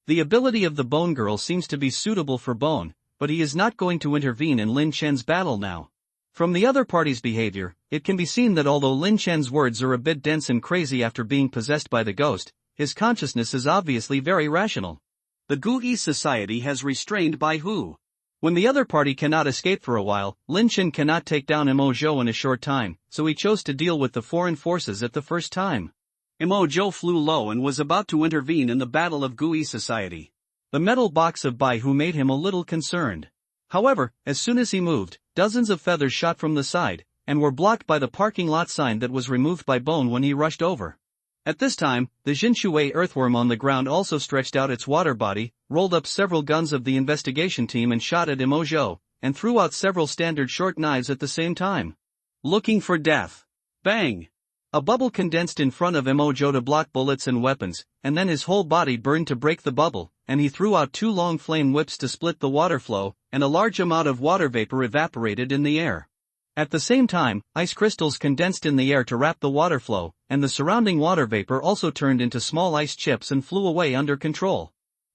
The ability of the Bone Girl seems to be suitable for Bone, but he is not going to intervene in Lin Chen's battle now. From the other party's behavior, it can be seen that although Lin Chen's words are a bit dense and crazy after being possessed by the ghost, his consciousness is obviously very rational. The Gui Society has restrained Bai Hu. When the other party cannot escape for a while, Lin Chen cannot take down Imojo in a short time, so he chose to deal with the foreign forces at the first time. Imojo flew low and was about to intervene in the battle of Gui Society. The metal box of Bai Hu made him a little concerned. However, as soon as he moved, dozens of feathers shot from the side, and were blocked by the parking lot sign that was removed by Bone when he rushed over. At this time, the Jinshui earthworm on the ground also stretched out its water body, rolled up several guns of the investigation team and shot at Imojo, and threw out several standard short knives at the same time. Looking for death. Bang! A bubble condensed in front of Imojo to block bullets and weapons, and then his whole body burned to break the bubble, and he threw out 2 long flame whips to split the water flow, and a large amount of water vapor evaporated in the air. At the same time, ice crystals condensed in the air to wrap the water flow, and the surrounding water vapor also turned into small ice chips and flew away under control.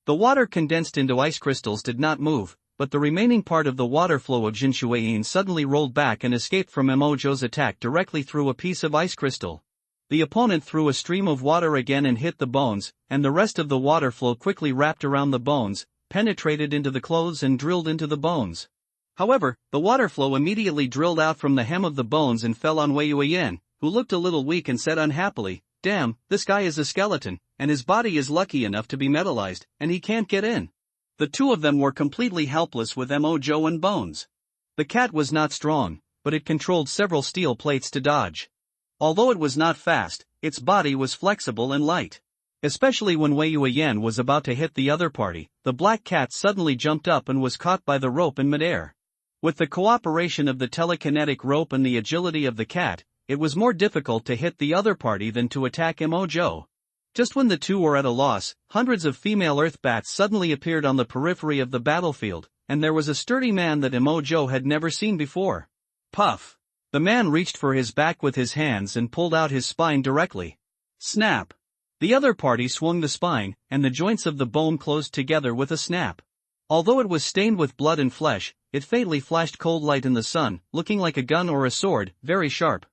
The water condensed into ice crystals did not move, but the remaining part of the water flow of Jinshuiyin suddenly rolled back and escaped from Emojo's attack directly through a piece of ice crystal. The opponent threw a stream of water again and hit the bones, and the rest of the water flow quickly wrapped around the bones, penetrated into the clothes and drilled into the bones. However, the water flow immediately drilled out from the hem of the bones and fell on Wei Yuan, who looked a little weak and said unhappily, "Damn, this guy is a skeleton, and his body is lucky enough to be metallized, and he can't get in." The 2 of them were completely helpless with Emojo and Bones. The cat was not strong, but it controlled several steel plates to dodge. Although it was not fast, its body was flexible and light. Especially when Wei Yuan was about to hit the other party, the black cat suddenly jumped up and was caught by the rope in midair. With the cooperation of the telekinetic rope and the agility of the cat, it was more difficult to hit the other party than to attack Emojo. Just when the 2 were at a loss, hundreds of female earth bats suddenly appeared on the periphery of the battlefield, and there was a sturdy man that Emojo had never seen before. Puff! The man reached for his back with his hands and pulled out his spine directly. Snap! The other party swung the spine, and the joints of the bone closed together with a snap. Although it was stained with blood and flesh, it faintly flashed cold light in the sun, looking like a gun or a sword, very sharp.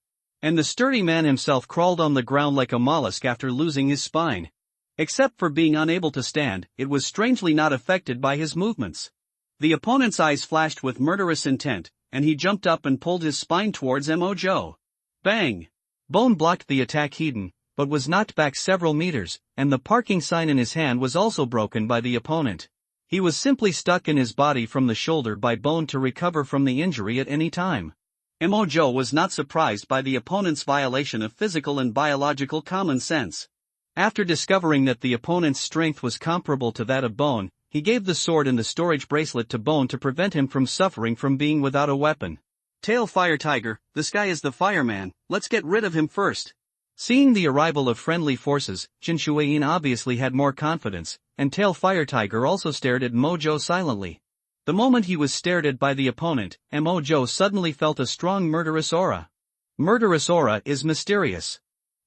And the sturdy man himself crawled on the ground like a mollusk after losing his spine. Except for being unable to stand, it was strangely not affected by his movements. The opponent's eyes flashed with murderous intent, and he jumped up and pulled his spine towards Emojo. Bang! Bone blocked the attack Heaton, but was knocked back several meters, and the parking sign in his hand was also broken by the opponent. He was simply stuck in his body from the shoulder by bone to recover from the injury at any time. Mojo was not surprised by the opponent's violation of physical and biological common sense. After discovering that the opponent's strength was comparable to that of Bone, he gave the sword and the storage bracelet to Bone to prevent him from suffering from being without a weapon. Tail Fire Tiger, this guy is the fireman, let's get rid of him first. Seeing the arrival of friendly forces, Jin Shuiyin obviously had more confidence, and Tail Fire Tiger also stared at Mojo silently. The moment he was stared at by the opponent, Mojo suddenly felt a strong murderous aura. Murderous aura is mysterious.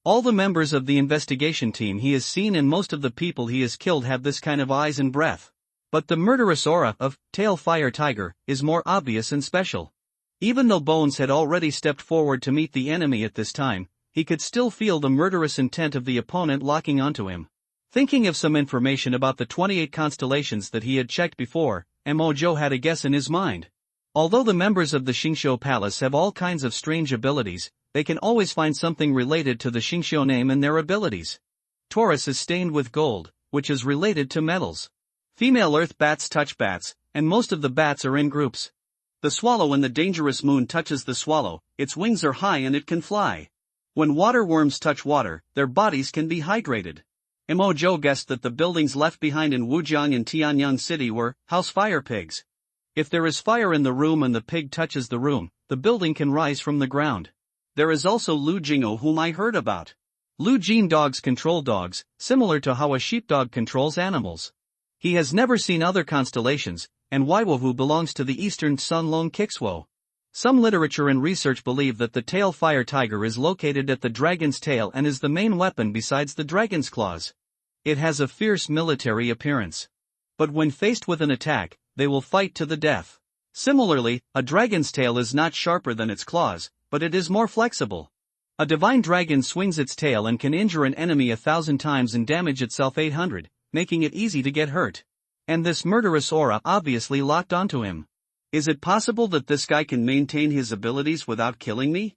All the members of the investigation team he has seen and most of the people he has killed have this kind of eyes and breath. But the murderous aura of Tail Fire Tiger is more obvious and special. Even though Bones had already stepped forward to meet the enemy at this time, he could still feel the murderous intent of the opponent locking onto him. Thinking of some information about the 28 constellations that he had checked before, Mojo had a guess in his mind. Although the members of the Xingqiu Palace have all kinds of strange abilities, they can always find something related to the Xingqiu name and their abilities. Taurus is stained with gold, which is related to metals. Female earth bats touch bats, and most of the bats are in groups. The swallow and the dangerous moon touches the swallow, its wings are high and it can fly. When water worms touch water, their bodies can be hydrated. Mojo guessed that the buildings left behind in Wujiang and Tianyang City were house fire pigs. If there is fire in the room and the pig touches the room, the building can rise from the ground. There is also Lu Jing'o whom I heard about. Lu Jing dogs control dogs, similar to how a sheepdog controls animals. He has never seen other constellations, and Waiwohu belongs to the eastern Sunlong Kixuo. Some literature and research believe that the Tail Fire Tiger is located at the dragon's tail and is the main weapon besides the dragon's claws. It has a fierce military appearance. But when faced with an attack, they will fight to the death. Similarly, a dragon's tail is not sharper than its claws, but it is more flexible. A divine dragon swings its tail and can injure an enemy 1,000 times and damage itself 800, making it easy to get hurt. And this murderous aura obviously locked onto him. Is it possible that this guy can maintain his abilities without killing me?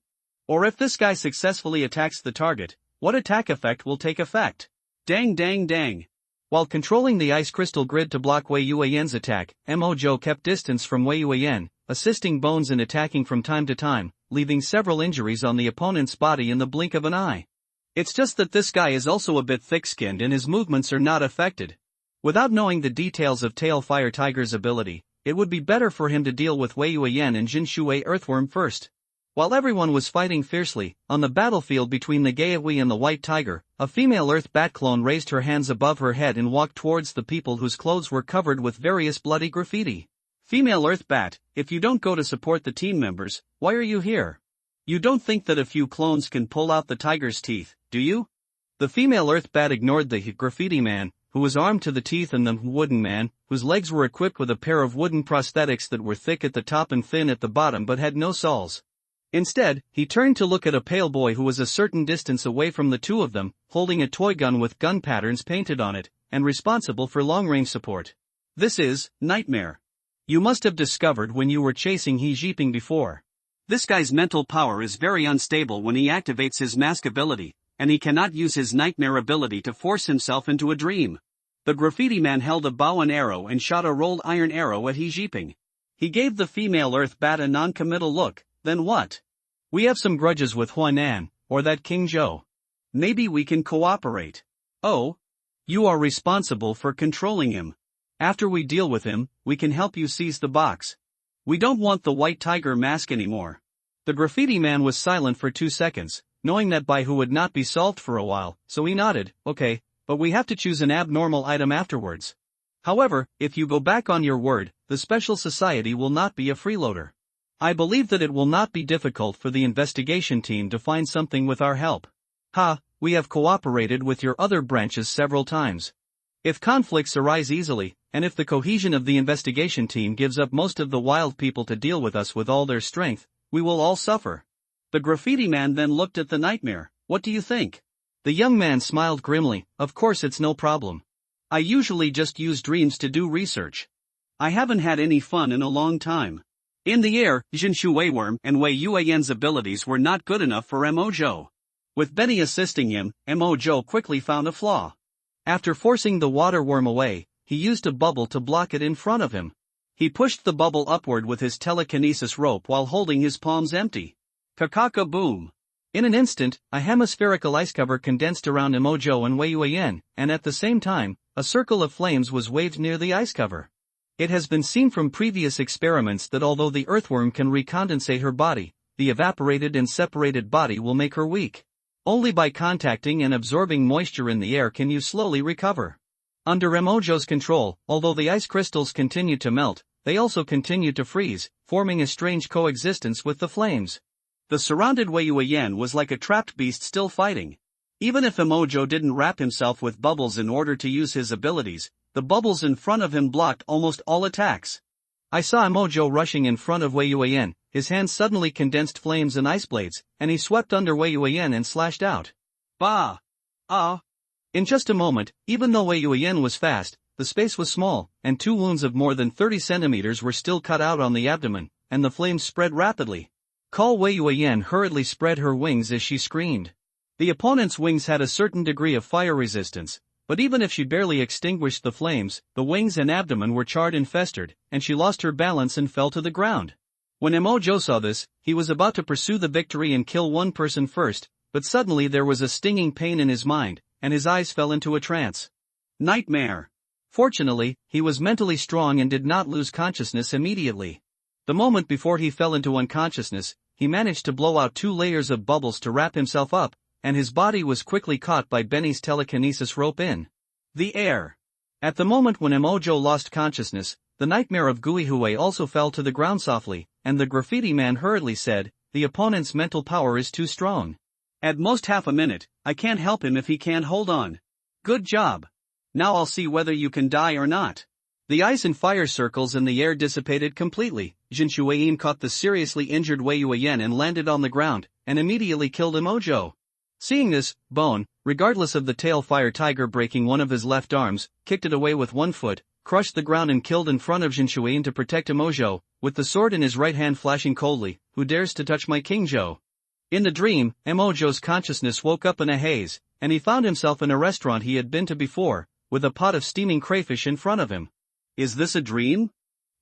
Or if this guy successfully attacks the target, what attack effect will take effect? Dang dang dang. While controlling the ice crystal grid to block Wei Yuan's attack, Mojo kept distance from Wei Yuan, assisting Bones in attacking from time to time, leaving several injuries on the opponent's body in the blink of an eye. It's just that this guy is also a bit thick-skinned and his movements are not affected. Without knowing the details of Tail Fire Tiger's ability, it would be better for him to deal with Wei Yuan and Jin Shuai Earthworm first. While everyone was fighting fiercely, on the battlefield between the Gaehui and the White Tiger, a female Earth Bat clone raised her hands above her head and walked towards the people whose clothes were covered with various bloody graffiti. Female Earth Bat, if you don't go to support the team members, why are you here? You don't think that a few clones can pull out the tiger's teeth, do you? The female Earth Bat ignored the graffiti man, who was armed to the teeth, and the wooden man, whose legs were equipped with a pair of wooden prosthetics that were thick at the top and thin at the bottom but had no soles. Instead, he turned to look at a pale boy who was a certain distance away from the two of them, holding a toy gun with gun patterns painted on it, and responsible for long-range support. This is Nightmare. You must have discovered when you were chasing He Jiping before. This guy's mental power is very unstable when he activates his mask ability, and he cannot use his Nightmare ability to force himself into a dream. The graffiti man held a bow and arrow and shot a rolled iron arrow at He Jiping. He gave the female Earth Bat a non-committal look. Then what? We have some grudges with Huanan, or that King Zhou. Maybe we can cooperate. Oh? You are responsible for controlling him. After we deal with him, we can help you seize the box. We don't want the White Tiger mask anymore. The graffiti man was silent for 2 seconds, knowing that Baihu would not be solved for a while, so he nodded, okay, but we have to choose an abnormal item afterwards. However, if you go back on your word, the Special Society will not be a freeloader. I believe that it will not be difficult for the investigation team to find something with our help. We have cooperated with your other branches several times. If conflicts arise easily, and if the cohesion of the investigation team gives up most of the wild people to deal with us with all their strength, we will all suffer. The graffiti man then looked at the Nightmare. What do you think? The young man smiled grimly. Of course, it's no problem. I usually just use dreams to do research. I haven't had any fun in a long time. In the air, Jin Shuai Worm and Wei Yuan's abilities were not good enough for Mojo. With Benny assisting him, Mojo quickly found a flaw. After forcing the water worm away, he used a bubble to block it in front of him. He pushed the bubble upward with his telekinesis rope while holding his palms empty. Kakaka-boom! In an instant, a hemispherical ice cover condensed around Emojo and Wei Yuan, and at the same time, a circle of flames was waved near the ice cover. It has been seen from previous experiments that although the earthworm can recondensate her body, the evaporated and separated body will make her weak. Only by contacting and absorbing moisture in the air can you slowly recover. Under Emojo's control, although the ice crystals continued to melt, they also continued to freeze, forming a strange coexistence with the flames. The surrounded Wei Yuan was like a trapped beast still fighting. Even if Emojo didn't wrap himself with bubbles in order to use his abilities, the bubbles in front of him blocked almost all attacks. I saw Emojo rushing in front of Wei Yuan, his hands suddenly condensed flames and ice blades, and he swept under Wei Yuan and slashed out. Bah! Ah! In just a moment, even though Wei Yuan was fast, the space was small, and 2 wounds of more than 30 centimeters were still cut out on the abdomen, and the flames spread rapidly. Wei Yuan hurriedly spread her wings as she screamed. The opponent's wings had a certain degree of fire resistance, but even if she barely extinguished the flames, the wings and abdomen were charred and festered, and she lost her balance and fell to the ground. When Emojo saw this, he was about to pursue the victory and kill one person first, but suddenly there was a stinging pain in his mind, and his eyes fell into a trance. Nightmare! Fortunately, he was mentally strong and did not lose consciousness immediately. The moment before he fell into unconsciousness, he managed to blow out 2 layers of bubbles to wrap himself up, and his body was quickly caught by Benny's telekinesis rope in the air. At the moment when Emojo lost consciousness, the nightmare of Guihui also fell to the ground softly, and the graffiti man hurriedly said, "The opponent's mental power is too strong. At most half a minute, I can't help him if he can't hold on. Good job. Now I'll see whether you can die or not." The ice and fire circles in the air dissipated completely. Jin Shuayin caught the seriously injured Wei Yuan and landed on the ground, and immediately killed Emojo. Seeing this, Bone, regardless of the tail fire tiger breaking one of his left arms, kicked it away with one foot, crushed the ground and killed in front of Jin Shuayin to protect Emojo, with the sword in his right hand flashing coldly, "Who dares to touch my King Zhou?" In the dream, Emojo's consciousness woke up in a haze, and he found himself in a restaurant he had been to before, with a pot of steaming crayfish in front of him. Is this a dream?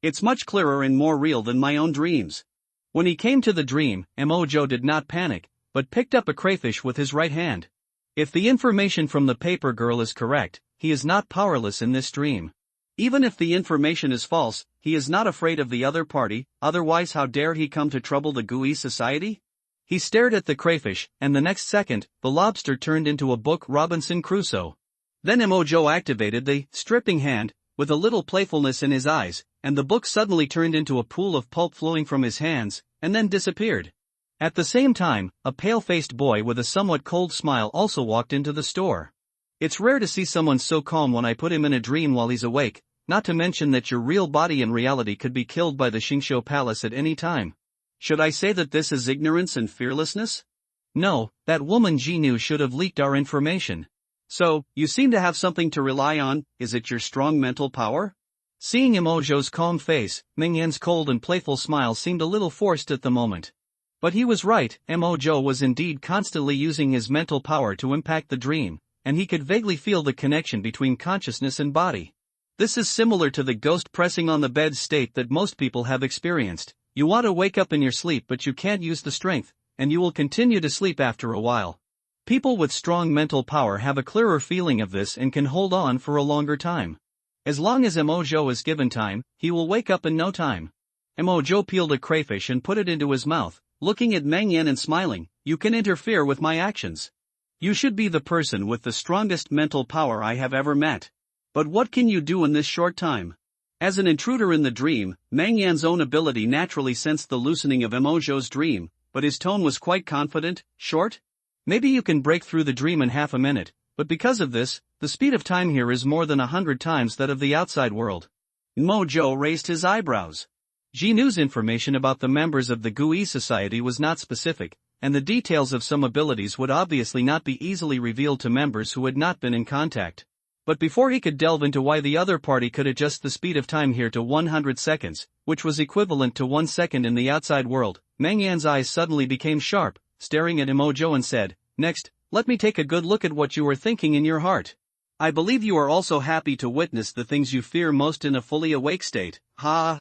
It's much clearer and more real than my own dreams. When he came to the dream, Emojo did not panic, but picked up a crayfish with his right hand. If the information from the paper girl is correct, he is not powerless in this dream. Even if the information is false, he is not afraid of the other party, otherwise how dare he come to trouble the Gui society? He stared at the crayfish, and the next second, the lobster turned into a book Robinson Crusoe. Then Emojo activated the stripping hand, with a little playfulness in his eyes, and the book suddenly turned into a pool of pulp flowing from his hands, and then disappeared. At the same time, a pale-faced boy with a somewhat cold smile also walked into the store. It's rare to see someone so calm when I put him in a dream while he's awake, not to mention that your real body in reality could be killed by the Xingqiu Palace at any time. Should I say that this is ignorance and fearlessness? No, that woman Jinu should have leaked our information. So, you seem to have something to rely on. Is it your strong mental power? Seeing Emojo's calm face, Mingyan's cold and playful smile seemed a little forced at the moment. But he was right, Emojo was indeed constantly using his mental power to impact the dream, and he could vaguely feel the connection between consciousness and body. This is similar to the ghost pressing on the bed state that most people have experienced. You want to wake up in your sleep but you can't use the strength, and you will continue to sleep after a while. People with strong mental power have a clearer feeling of this and can hold on for a longer time. As long as Emojo is given time, he will wake up in no time. Emojo peeled a crayfish and put it into his mouth, looking at Mengyan and smiling. "You can interfere with my actions. You should be the person with the strongest mental power I have ever met. But what can you do in this short time?" As an intruder in the dream, Mengyan's own ability naturally sensed the loosening of Emojo's dream, but his tone was quite confident. "Short? Maybe you can break through the dream in half a minute, but because of this, the speed of time here is more than 100 times that of the outside world." Emojo raised his eyebrows. Jinu's information about the members of the Gui society was not specific, and the details of some abilities would obviously not be easily revealed to members who had not been in contact. But before he could delve into why the other party could adjust the speed of time here to 100 seconds, which was equivalent to 1 second in the outside world, Mengyan's eyes suddenly became sharp, staring at Emojo and said, "Next, let me take a good look at what you were thinking in your heart." I believe you are also happy to witness the things you fear most in a fully awake state, ha!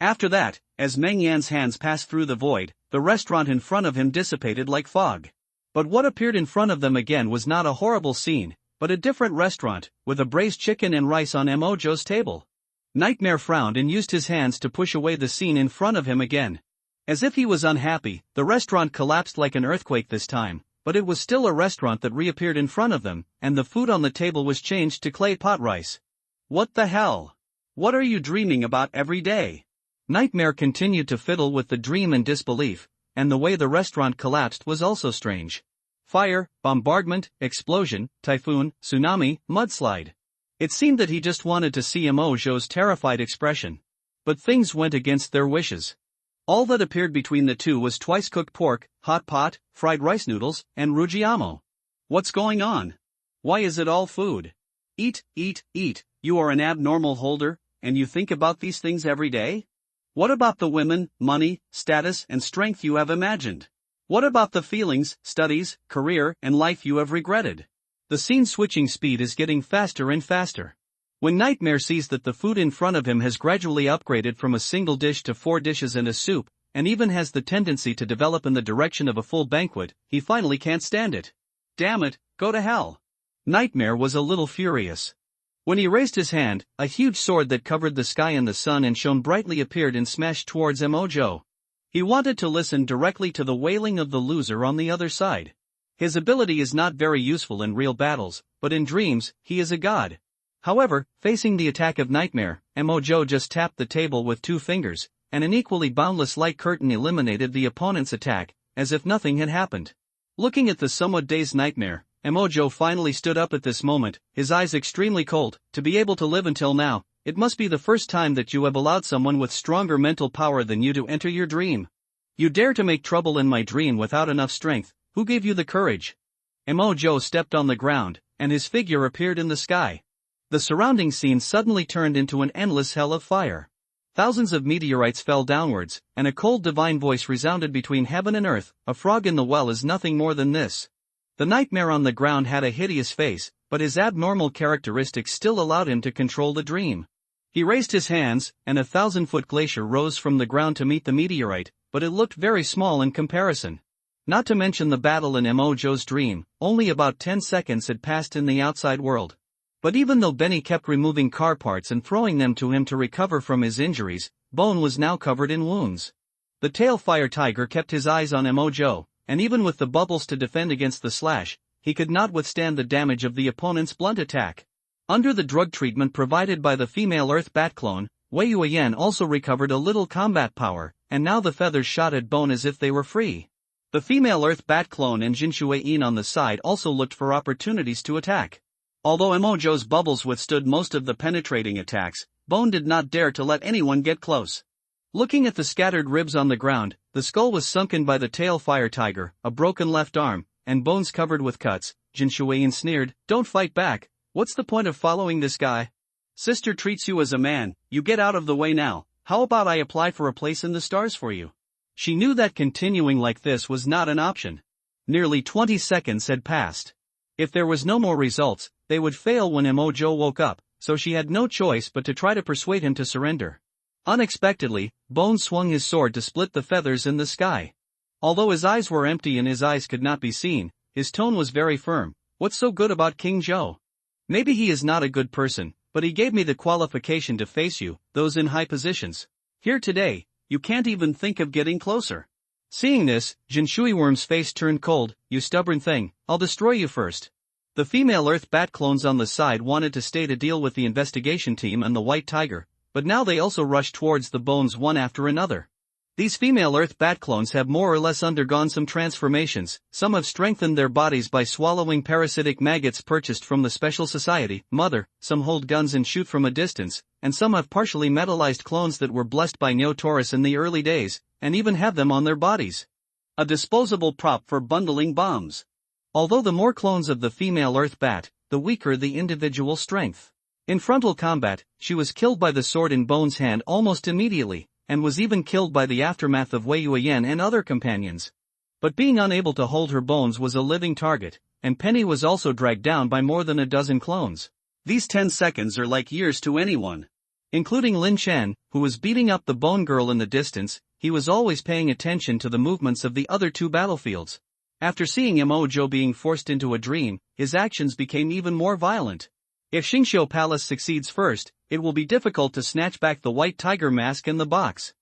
After that, as Meng Yan's hands passed through the void, the restaurant in front of him dissipated like fog. But what appeared in front of them again was not a horrible scene, but a different restaurant, with a braised chicken and rice on Mojo's table. Nightmare frowned and used his hands to push away the scene in front of him again. As if he was unhappy, the restaurant collapsed like an earthquake this time, but it was still a restaurant that reappeared in front of them, and the food on the table was changed to clay pot rice. What the hell? What are you dreaming about every day? Nightmare continued to fiddle with the dream in disbelief, and the way the restaurant collapsed was also strange. Fire, bombardment, explosion, typhoon, tsunami, mudslide. It seemed that he just wanted to see Mojo's terrified expression. But things went against their wishes. All that appeared between the two was twice-cooked pork, hot pot, fried rice noodles, and rujiamo. What's going on? Why is it all food? Eat, eat, eat. You are an abnormal holder, and you think about these things every day? What about the women, money, status, and strength you have imagined? What about the feelings, studies, career, and life you have regretted? The scene-switching speed is getting faster and faster. When Nightmare sees that the food in front of him has gradually upgraded from a single dish to 4 dishes and a soup, and even has the tendency to develop in the direction of a full banquet, he finally can't stand it. Damn it, go to hell. Nightmare was a little furious. When he raised his hand, a huge sword that covered the sky and the sun and shone brightly appeared and smashed towards Mojo. He wanted to listen directly to the wailing of the loser on the other side. His ability is not very useful in real battles, but in dreams, he is a god. However, facing the attack of Nightmare, Mojo just tapped the table with 2 fingers, and an equally boundless light curtain eliminated the opponent's attack, as if nothing had happened. Looking at the somewhat dazed Nightmare, Mojo finally stood up at this moment, his eyes extremely cold. To be able to live until now, it must be the first time that you have allowed someone with stronger mental power than you to enter your dream. You dare to make trouble in my dream without enough strength. Who gave you the courage? Mojo stepped on the ground, and his figure appeared in the sky. The surrounding scene suddenly turned into an endless hell of fire. Thousands of meteorites fell downwards, and a cold divine voice resounded between heaven and earth. A frog in the well is nothing more than this. The Nightmare on the ground had a hideous face, but his abnormal characteristics still allowed him to control the dream. He raised his hands, and a 1,000-foot glacier rose from the ground to meet the meteorite, but it looked very small in comparison. Not to mention the battle in Mojo's dream, only about 10 seconds had passed in the outside world. But even though Benny kept removing car parts and throwing them to him to recover from his injuries, Bone was now covered in wounds. The Tailfire Tiger kept his eyes on Mojo, and even with the bubbles to defend against the slash, he could not withstand the damage of the opponent's blunt attack. Under the drug treatment provided by the female Earth Bat clone, Wei Yuan also recovered a little combat power, and now the feathers shot at Bone as if they were free. The female Earth Bat clone and Jinshuiyin on the side also looked for opportunities to attack. Although Mojo's bubbles withstood most of the penetrating attacks, Bone did not dare to let anyone get close. Looking at the scattered ribs on the ground, the skull was sunken by the Tailfire Tiger, a broken left arm, and bones covered with cuts. Jinshuiyin sneered, "Don't fight back, what's the point of following this guy? Sister treats you as a man, you get out of the way now. How about I apply for a place in the stars for you?" She knew that continuing like this was not an option. Nearly 20 seconds had passed. If there was no more results, they would fail when Mojo woke up, so she had no choice but to try to persuade him to surrender. Unexpectedly, Bone swung his sword to split the feathers in the sky. Although his eyes were empty and his eyes could not be seen, his tone was very firm. "What's so good about King Zhou? Maybe he is not a good person, but he gave me the qualification to face you, those in high positions. Here today, you can't even think of getting closer." Seeing this, Jinshuiworm's face turned cold. "You stubborn thing, I'll destroy you first." The female Earth Bat clones on the side wanted to stay to deal with the investigation team and the White Tiger, but now they also rushed towards the bones one after another. These female Earth Bat clones have more or less undergone some transformations. Some have strengthened their bodies by swallowing parasitic maggots purchased from the Special Society, Mother, some hold guns and shoot from a distance, and some have partially metallized clones that were blessed by Neo Taurus in the early days, and even have them on their bodies. A disposable prop for bundling bombs. Although the more clones of the female Earth Bat, the weaker the individual strength. In frontal combat, she was killed by the sword in Bone's hand almost immediately, and was even killed by the aftermath of Wei Yuan and other companions. But being unable to hold her bones was a living target, and Penny was also dragged down by more than a dozen clones. These 10 seconds are like years to anyone. Including Lin Chen, who was beating up the bone girl in the distance. He was always paying attention to the movements of the other two battlefields. After seeing Mo being forced into a dream, his actions became even more violent. If Xingqiu Palace succeeds first, it will be difficult to snatch back the white tiger mask and the box.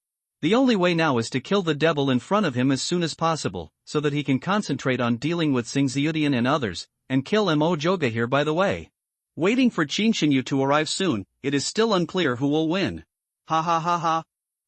The only way now is to kill the devil in front of him as soon as possible, so that he can concentrate on dealing with Xingqiudian and others, and kill Mo Joga here by the way. Waiting for Qin Shinyu to arrive soon, it is still unclear who will win. Ha ha ha ha.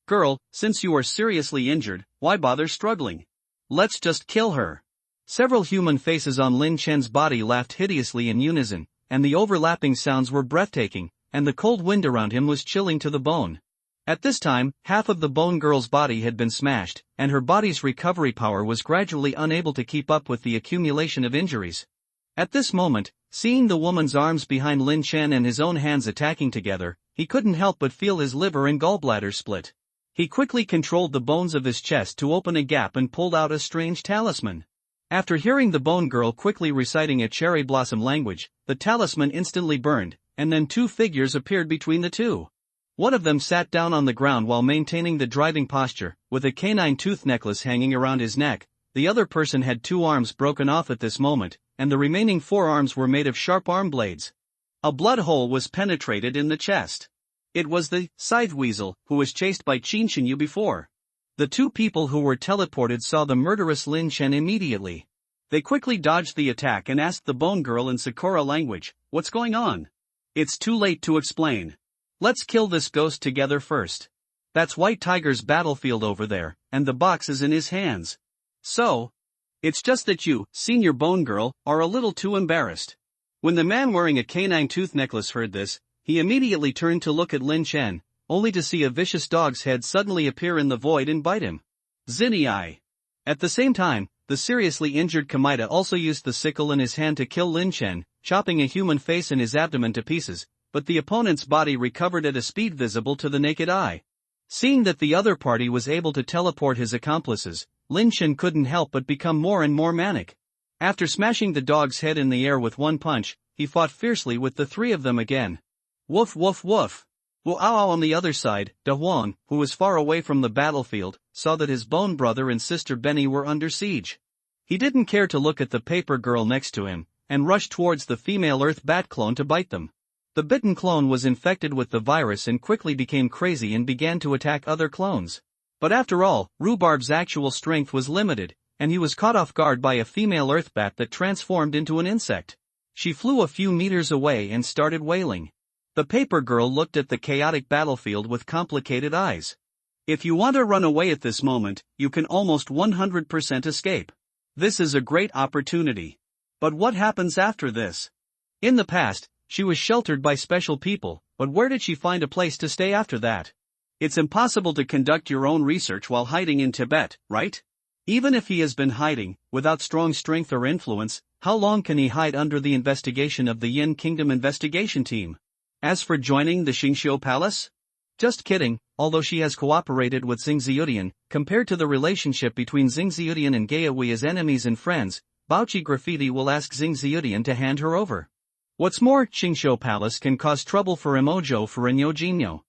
Girl, since you are seriously injured, why bother struggling? Let's just kill her. Several human faces on Lin Chen's body laughed hideously in unison, and the overlapping sounds were breathtaking, and the cold wind around him was chilling to the bone. At this time, half of the bone girl's body had been smashed, and her body's recovery power was gradually unable to keep up with the accumulation of injuries. At this moment, seeing the woman's arms behind Lin Chen and his own hands attacking together, he couldn't help but feel his liver and gallbladder split. He quickly controlled the bones of his chest to open a gap and pulled out a strange talisman. After hearing the bone girl quickly reciting a cherry blossom language, the talisman instantly burned, and then two figures appeared between the two. One of them sat down on the ground while maintaining the driving posture, with a canine tooth necklace hanging around his neck. The other person had 2 arms broken off at this moment, and the remaining 4 arms were made of sharp arm blades. A blood hole was penetrated in the chest. It was the Scythe Weasel, who was chased by Qin Shinyu before. The 2 people who were teleported saw the murderous Lin Chen immediately. They quickly dodged the attack and asked the bone girl in Sakura language, "What's going on?" "It's too late to explain. Let's kill this ghost together first. That's White Tiger's battlefield over there, and the box is in his hands. So, it's just that you, senior bone girl, are a little too embarrassed." When the man wearing a canine tooth necklace heard this, he immediately turned to look at Lin Chen, only to see a vicious dog's head suddenly appear in the void and bite him. Zinni. At the same time, the seriously injured Kamida also used the sickle in his hand to kill Lin Chen, chopping a human face and his abdomen to pieces, but the opponent's body recovered at a speed visible to the naked eye. Seeing that the other party was able to teleport his accomplices, Lin Chen couldn't help but become more and more manic. After smashing the dog's head in the air with one punch, he fought fiercely with the 3 of them again. Woof woof woof. Wuao. On the other side, Da Huang, who was far away from the battlefield, saw that his bone brother and sister Benny were under siege. He didn't care to look at the paper girl next to him, and rushed towards the female Earth Bat clone to bite them. The bitten clone was infected with the virus and quickly became crazy and began to attack other clones. But after all, Rhubarb's actual strength was limited, and he was caught off guard by a female Earth Bat that transformed into an insect. She flew a few meters away and started wailing. The paper girl looked at the chaotic battlefield with complicated eyes. If you want to run away at this moment, you can almost 100% escape. This is a great opportunity. But what happens after this? In the past, she was sheltered by special people, but where did she find a place to stay after that? It's impossible to conduct your own research while hiding in Tibet, right? Even if he has been hiding, without strong strength or influence, how long can he hide under the investigation of the Yin Kingdom investigation team? As for joining the Xingqiu Palace? Just kidding, although she has cooperated with Xingqiudian, compared to the relationship between Xingqiudian and Gaohui as enemies and friends, Baochi Graffiti will ask Xingqiudian to hand her over. What's more, Xingqiu Palace can cause trouble for Emojo for Jinyo.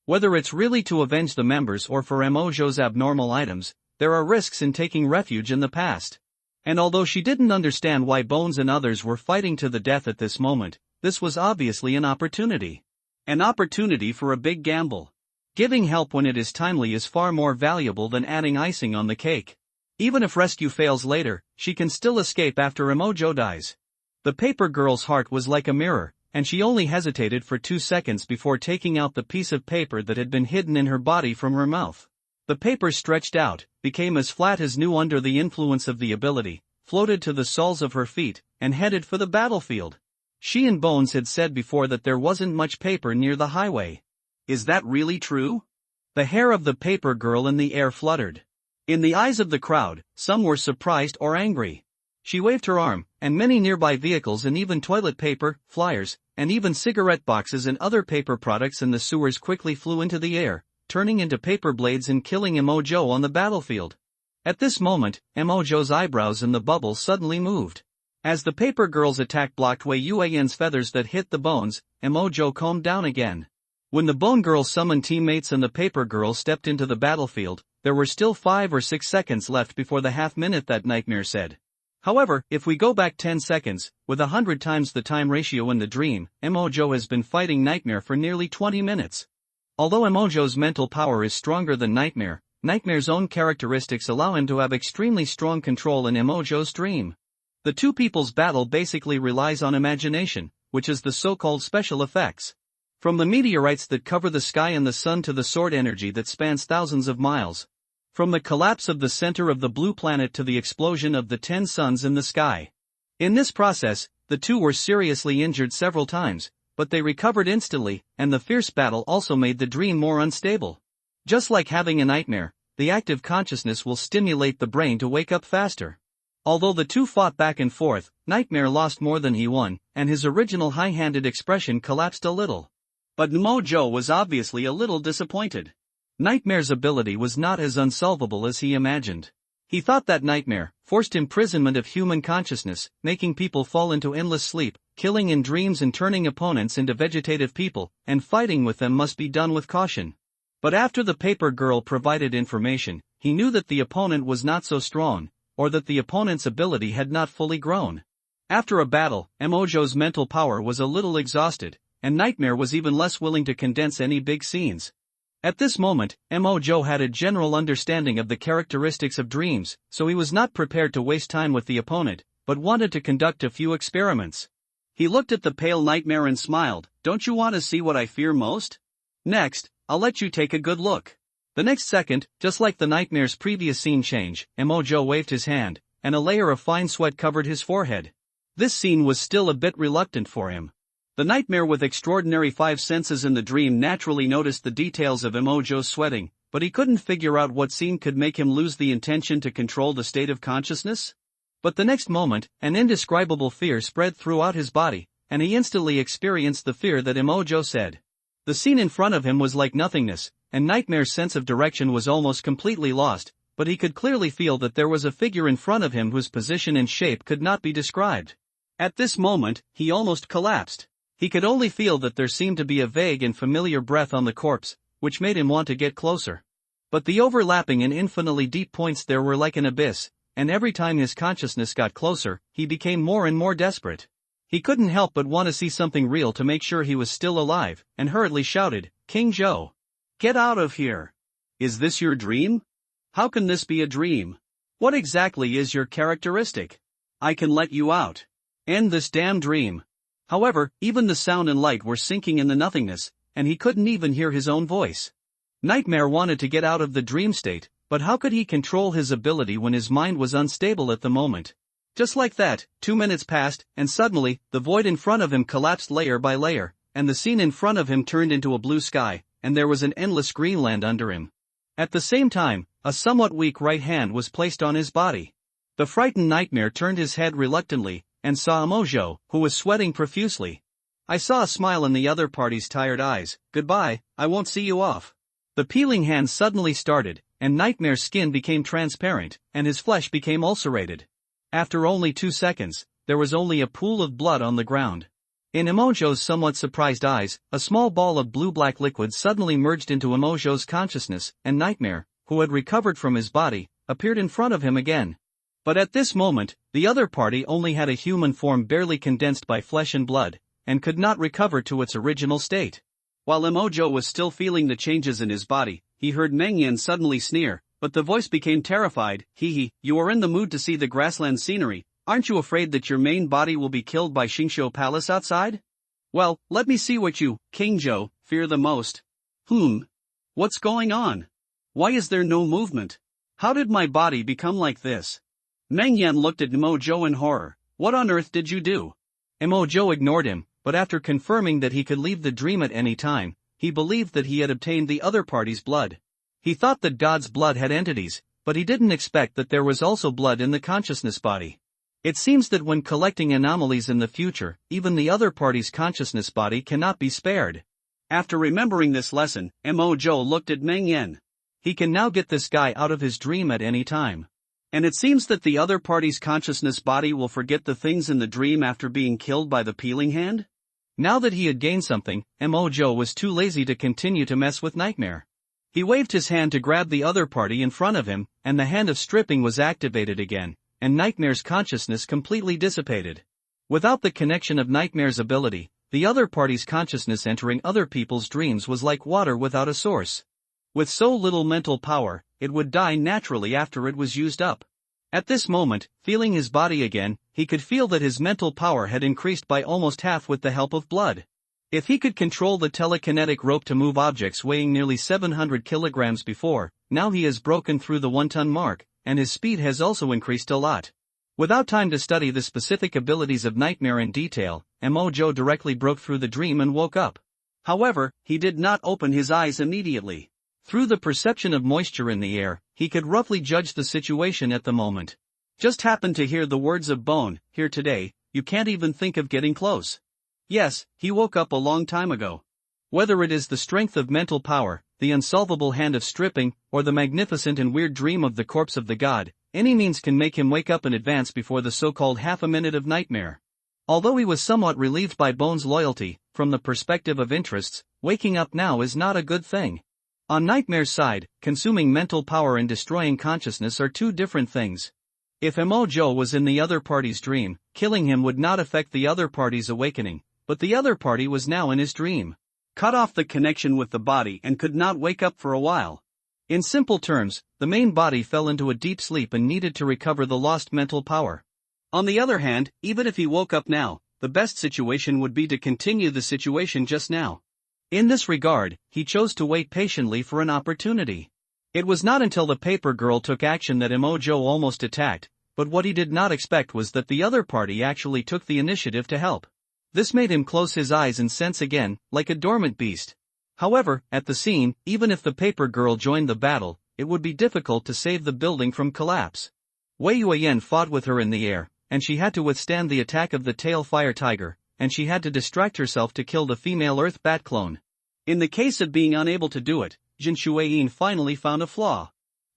Whether it's really to avenge the members or for Emojo's abnormal items, there are risks in taking refuge in the past. And although she didn't understand why Bones and others were fighting to the death at this moment, this was obviously an opportunity. An opportunity for a big gamble. Giving help when it is timely is far more valuable than adding icing on the cake. Even if rescue fails later, she can still escape after Emojo dies. The paper girl's heart was like a mirror, and she only hesitated for 2 seconds before taking out the piece of paper that had been hidden in her body from her mouth. The paper stretched out, became as flat as new under the influence of the ability, floated to the soles of her feet, and headed for the battlefield. She and Bones had said before that there wasn't much paper near the highway. Is that really true? The hair of the paper girl in the air fluttered. In the eyes of the crowd, some were surprised or angry. She waved her arm, and many nearby vehicles and even toilet paper, flyers, and even cigarette boxes and other paper products in the sewers quickly flew into the air, turning into paper blades and killing Emojo on the battlefield. At this moment, Emojo's eyebrows in the bubble suddenly moved. As the paper girl's attack blocked Wei Yuan's feathers that hit the bones, Emojo calmed down again. When the bone girl summoned teammates and the paper girl stepped into the battlefield, there were still 5 or 6 seconds left before the half minute that Nightmare said. However, if we go back 10 seconds, with 100 times the time ratio in the dream, Emojo has been fighting Nightmare for nearly 20 minutes. Although Emojo's mental power is stronger than Nightmare, Nightmare's own characteristics allow him to have extremely strong control in Emojo's dream. The two people's battle basically relies on imagination, which is the so-called special effects. From the meteorites that cover the sky and the sun to the sword energy that spans thousands of miles. From the collapse of the center of the blue planet to the explosion of the 10 suns in the sky. In this process, the two were seriously injured several times, but they recovered instantly, and the fierce battle also made the dream more unstable. Just like having a nightmare, the active consciousness will stimulate the brain to wake up faster. Although the two fought back and forth, Nightmare lost more than he won, and his original high-handed expression collapsed a little. But Emojo was obviously a little disappointed. Nightmare's ability was not as unsolvable as he imagined. He thought that Nightmare, forced imprisonment of human consciousness, making people fall into endless sleep, killing in dreams and turning opponents into vegetative people, and fighting with them must be done with caution. But after the paper girl provided information, he knew that the opponent was not so strong, or that the opponent's ability had not fully grown. After a battle, Emojo's mental power was a little exhausted, and Nightmare was even less willing to condense any big scenes. At this moment, Emojo had a general understanding of the characteristics of dreams, so he was not prepared to waste time with the opponent, but wanted to conduct a few experiments. He looked at the pale Nightmare and smiled. "Don't you want to see what I fear most? Next, I'll let you take a good look." The next second, just like the Nightmare's previous scene change, Emojo waved his hand, and a layer of fine sweat covered his forehead. This scene was still a bit reluctant for him. The Nightmare with extraordinary 5 senses in the dream naturally noticed the details of Emojo's sweating, but he couldn't figure out what scene could make him lose the intention to control the state of consciousness. But the next moment, an indescribable fear spread throughout his body, and he instantly experienced the fear that Emojo said. The scene in front of him was like nothingness, and Nightmare's sense of direction was almost completely lost, but he could clearly feel that there was a figure in front of him whose position and shape could not be described. At this moment, he almost collapsed. He could only feel that there seemed to be a vague and familiar breath on the corpse, which made him want to get closer. But the overlapping and infinitely deep points there were like an abyss, and every time his consciousness got closer, he became more and more desperate. He couldn't help but want to see something real to make sure he was still alive, and hurriedly shouted, "King Joe! Get out of here! Is this your dream? How can this be a dream? What exactly is your characteristic? I can let you out. End this damn dream." However, even the sound and light were sinking in the nothingness, and he couldn't even hear his own voice. Nightmare wanted to get out of the dream state, but how could he control his ability when his mind was unstable at the moment? Just like that, 2 minutes passed, and suddenly, the void in front of him collapsed layer by layer, and the scene in front of him turned into a blue sky, and there was an endless green land under him. At the same time, a somewhat weak right hand was placed on his body. The frightened Nightmare turned his head reluctantly, and saw Emojo, who was sweating profusely. I saw a smile in the other party's tired eyes. "Goodbye, I won't see you off." The peeling hand suddenly started, and Nightmare's skin became transparent, and his flesh became ulcerated. After only 2 seconds, there was only a pool of blood on the ground. In Emojo's somewhat surprised eyes, a small ball of blue-black liquid suddenly merged into Emojo's consciousness, and Nightmare, who had recovered from his body, appeared in front of him again. But at this moment, the other party only had a human form barely condensed by flesh and blood, and could not recover to its original state. While Emojo was still feeling the changes in his body, he heard Meng Yan suddenly sneer, but the voice became terrified. "Hee, you are in the mood to see the grassland scenery, aren't you afraid that your main body will be killed by Xingqiu Palace outside? Well, let me see what you, King Zhou, fear the most." What's going on? Why is there no movement? How did my body become like this? Meng Yan looked at Emojo in horror. "What on earth did you do?" Emojo ignored him, but after confirming that he could leave the dream at any time, he believed that he had obtained the other party's blood. He thought that God's blood had entities, but he didn't expect that there was also blood in the consciousness body. It seems that when collecting anomalies in the future, even the other party's consciousness body cannot be spared. After remembering this lesson, Emojo looked at Meng Yan. He can now get this guy out of his dream at any time. And it seems that the other party's consciousness body will forget the things in the dream after being killed by the peeling hand? Now that he had gained something, Mojo was too lazy to continue to mess with Nightmare. He waved his hand to grab the other party in front of him, and the hand of stripping was activated again, and Nightmare's consciousness completely dissipated. Without the connection of Nightmare's ability, the other party's consciousness entering other people's dreams was like water without a source. With so little mental power, it would die naturally after it was used up. At this moment, feeling his body again, he could feel that his mental power had increased by almost half with the help of blood. If he could control the telekinetic rope to move objects weighing nearly 700 kilograms before, now he has broken through the 1-ton mark, and his speed has also increased a lot. Without time to study the specific abilities of Nightmare in detail, Mojo directly broke through the dream and woke up. However, he did not open his eyes immediately. Through the perception of moisture in the air, he could roughly judge the situation at the moment. Just happened to hear the words of Bone, "Here today, you can't even think of getting close." Yes, he woke up a long time ago. Whether it is the strength of mental power, the unsolvable hand of stripping, or the magnificent and weird dream of the corpse of the god, any means can make him wake up in advance before the so-called half a minute of Nightmare. Although he was somewhat relieved by Bone's loyalty, from the perspective of interests, waking up now is not a good thing. On Nightmare's side, consuming mental power and destroying consciousness are two different things. If Mojo was in the other party's dream, killing him would not affect the other party's awakening, but the other party was now in his dream. Cut off the connection with the body and could not wake up for a while. In simple terms, the main body fell into a deep sleep and needed to recover the lost mental power. On the other hand, even if he woke up now, the best situation would be to continue the situation just now. In this regard, he chose to wait patiently for an opportunity. It was not until the paper girl took action that Mojo almost attacked, but what he did not expect was that the other party actually took the initiative to help. This made him close his eyes and sense again, like a dormant beast. However, at the scene, even if the paper girl joined the battle, it would be difficult to save the building from collapse. Wei Yuan fought with her in the air, and she had to withstand the attack of the tail fire tiger, and she had to distract herself to kill the female Earth Bat clone. In the case of being unable to do it, Jin Shuiyin finally found a flaw.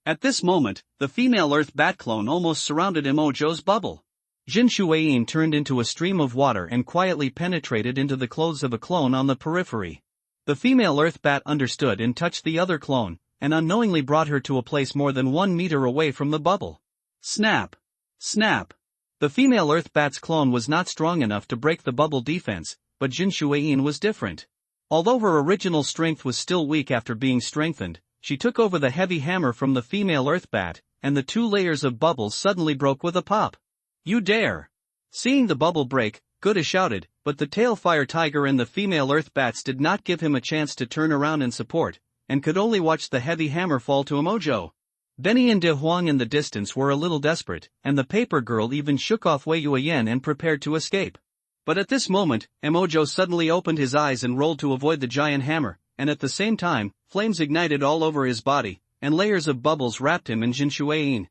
At this moment, the female Earth Bat clone almost surrounded Mojo's bubble. Jin Shuiyin turned into a stream of water and quietly penetrated into the clothes of a clone on the periphery. The female Earth Bat understood and touched the other clone, and unknowingly brought her to a place more than 1 meter away from the bubble. Snap! Snap! The female Earth Bat's clone was not strong enough to break the bubble defense, but Jin Shuiyin was different. Although her original strength was still weak after being strengthened, she took over the heavy hammer from the female Earth Bat, and the 2 layers of bubbles suddenly broke with a pop. "You dare!" Seeing the bubble break, Guda shouted, but the tail fire tiger and the female Earth Bats did not give him a chance to turn around and support, and could only watch the heavy hammer fall to Mojo. Benny and De Huang in the distance were a little desperate, and the paper girl even shook off Wei Yuan and prepared to escape. But at this moment, Mojo suddenly opened his eyes and rolled to avoid the giant hammer, and at the same time, flames ignited all over his body, and layers of bubbles wrapped him in Jin Shuiyin.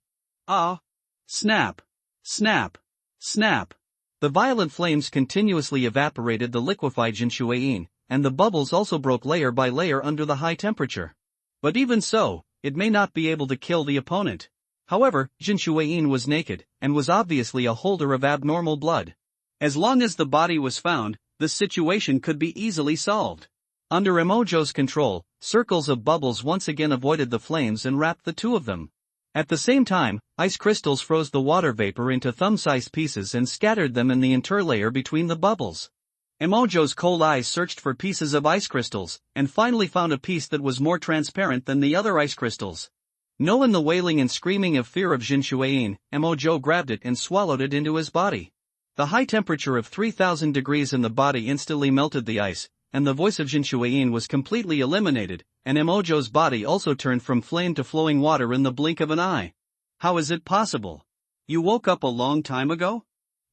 Ah! Snap! Snap! Snap! The violent flames continuously evaporated the liquefied Jin Shuiyin, and the bubbles also broke layer by layer under the high temperature. But even so, it may not be able to kill the opponent. However, Jin Shuiyin was naked, and was obviously a holder of abnormal blood. As long as the body was found, the situation could be easily solved. Under Mojo's control, circles of bubbles once again avoided the flames and wrapped the 2 of them. At the same time, ice crystals froze the water vapor into thumb-sized pieces and scattered them in the interlayer between the bubbles. Mojo's cold eyes searched for pieces of ice crystals, and finally found a piece that was more transparent than the other ice crystals. Knowing the wailing and screaming of fear of Jin Shuiyin, Mojo grabbed it and swallowed it into his body. The high temperature of 3,000 degrees in the body instantly melted the ice, and the voice of Jin Shuiyin was completely eliminated, and Mojo's body also turned from flame to flowing water in the blink of an eye. How is it possible? You woke up a long time ago?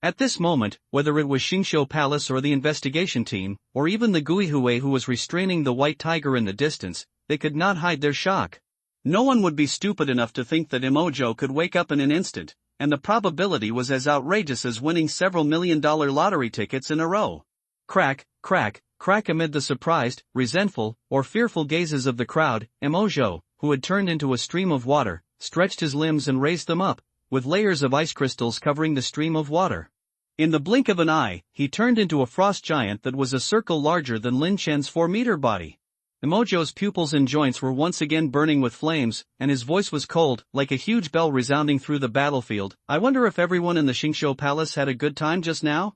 At this moment, whether it was Xingqiu Palace or the investigation team, or even the Guihui who was restraining the white tiger in the distance, they could not hide their shock. No one would be stupid enough to think that Mojo could wake up in an instant, and the probability was as outrageous as winning several $1,000,000 lottery tickets in a row. Crack, crack, crack amid the surprised, resentful, or fearful gazes of the crowd, Mojo, who had turned into a stream of water, stretched his limbs and raised them up, with layers of ice crystals covering the stream of water. In the blink of an eye, he turned into a frost giant that was a circle larger than Lin Chen's 4-meter body. Emojo's pupils and joints were once again burning with flames, and his voice was cold, like a huge bell resounding through the battlefield. I wonder if everyone in the Xingqiu Palace had a good time just now?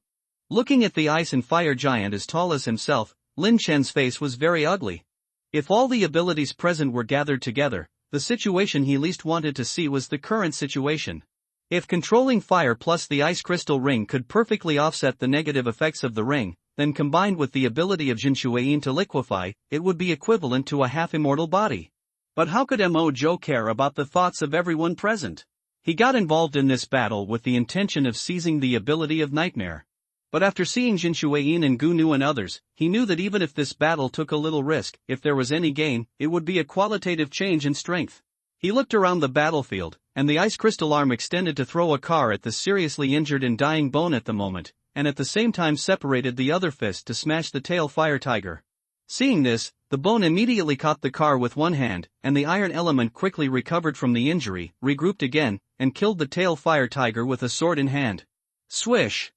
Looking at the ice and fire giant as tall as himself, Lin Chen's face was very ugly. If all the abilities present were gathered together, the situation he least wanted to see was the current situation. If controlling fire plus the ice crystal ring could perfectly offset the negative effects of the ring, then combined with the ability of Jinshuiyin to liquefy, it would be equivalent to a half-immortal body. But how could Mo Zhou care about the thoughts of everyone present? He got involved in this battle with the intention of seizing the ability of Nightmare. But after seeing Jinshuiyin and Gu Nu and others, he knew that even if this battle took a little risk, if there was any gain, it would be a qualitative change in strength. He looked around the battlefield, and the ice crystal arm extended to throw a car at the seriously injured and dying Bone at the moment, and at the same time separated the other fist to smash the tail fire tiger. Seeing this, the Bone immediately caught the car with one hand, and the iron element quickly recovered from the injury, regrouped again, and killed the tail fire tiger with a sword in hand. Swish!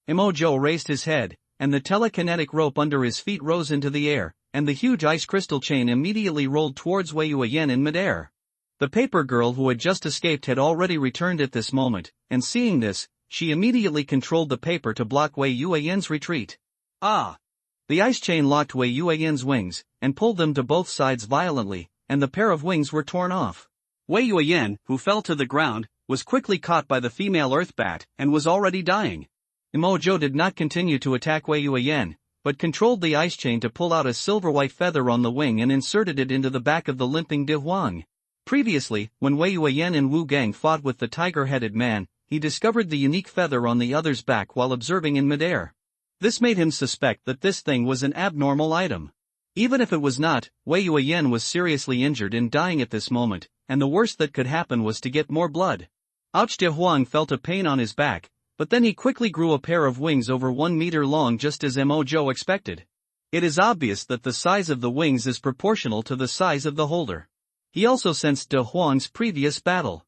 Mo Zhou raised his head, and the telekinetic rope under his feet rose into the air, and the huge ice crystal chain immediately rolled towards Wei Yuan in midair. The paper girl who had just escaped had already returned at this moment, and seeing this, she immediately controlled the paper to block Wei Yuan's retreat. Ah! The ice chain locked Wei Yuan's wings, and pulled them to both sides violently, and the pair of wings were torn off. Wei Yuan, who fell to the ground, was quickly caught by the female earth bat, and was already dying. Mo Zhou did not continue to attack Wei Yuan, but controlled the ice chain to pull out a silver-white feather on the wing and inserted it into the back of the limping De Huang. Previously, when Wei Yuan and Wu Gang fought with the tiger-headed man, he discovered the unique feather on the other's back while observing in midair. This made him suspect that this thing was an abnormal item. Even if it was not, Wei Yuan was seriously injured and dying at this moment, and the worst that could happen was to get more blood. Ouch! De Huang felt a pain on his back, but then he quickly grew a pair of wings over 1 meter long just as Mo Zhou expected. It is obvious that the size of the wings is proportional to the size of the holder. He also sensed De Huang's previous battle.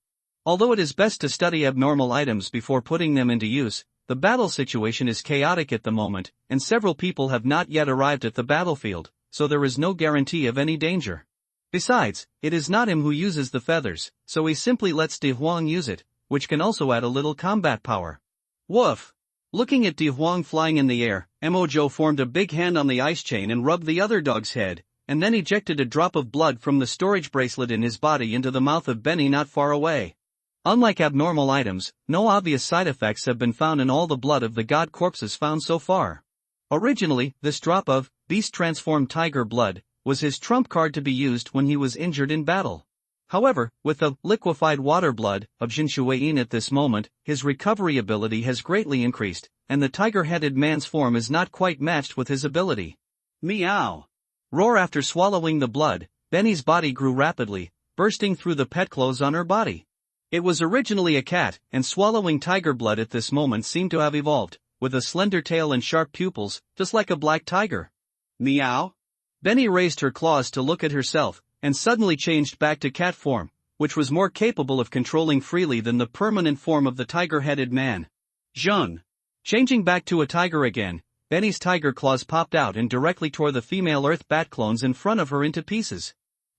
Although it is best to study abnormal items before putting them into use, the battle situation is chaotic at the moment, and several people have not yet arrived at the battlefield, so there is no guarantee of any danger. Besides, it is not him who uses the feathers, so he simply lets De Huang use it, which can also add a little combat power. Woof! Looking at De Huang flying in the air, Mo Zhou formed a big hand on the ice chain and rubbed the other dog's head, and then ejected a drop of blood from the storage bracelet in his body into the mouth of Benny not far away. Unlike abnormal items, no obvious side effects have been found in all the blood of the god corpses found so far. Originally, this drop of beast-transformed tiger blood was his trump card to be used when he was injured in battle. However, with the liquefied water blood of Jinshuiyin at this moment, his recovery ability has greatly increased, and the tiger-headed man's form is not quite matched with his ability. Meow! Roar! After swallowing the blood, Benny's body grew rapidly, bursting through the pet clothes on her body. It was originally a cat, and swallowing tiger blood at this moment seemed to have evolved, with a slender tail and sharp pupils, just like a black tiger. Meow! Benny raised her claws to look at herself, and suddenly changed back to cat form, which was more capable of controlling freely than the permanent form of the tiger-headed man. Zheng! Changing back to a tiger again, Benny's tiger claws popped out and directly tore the female earth bat clones in front of her into pieces.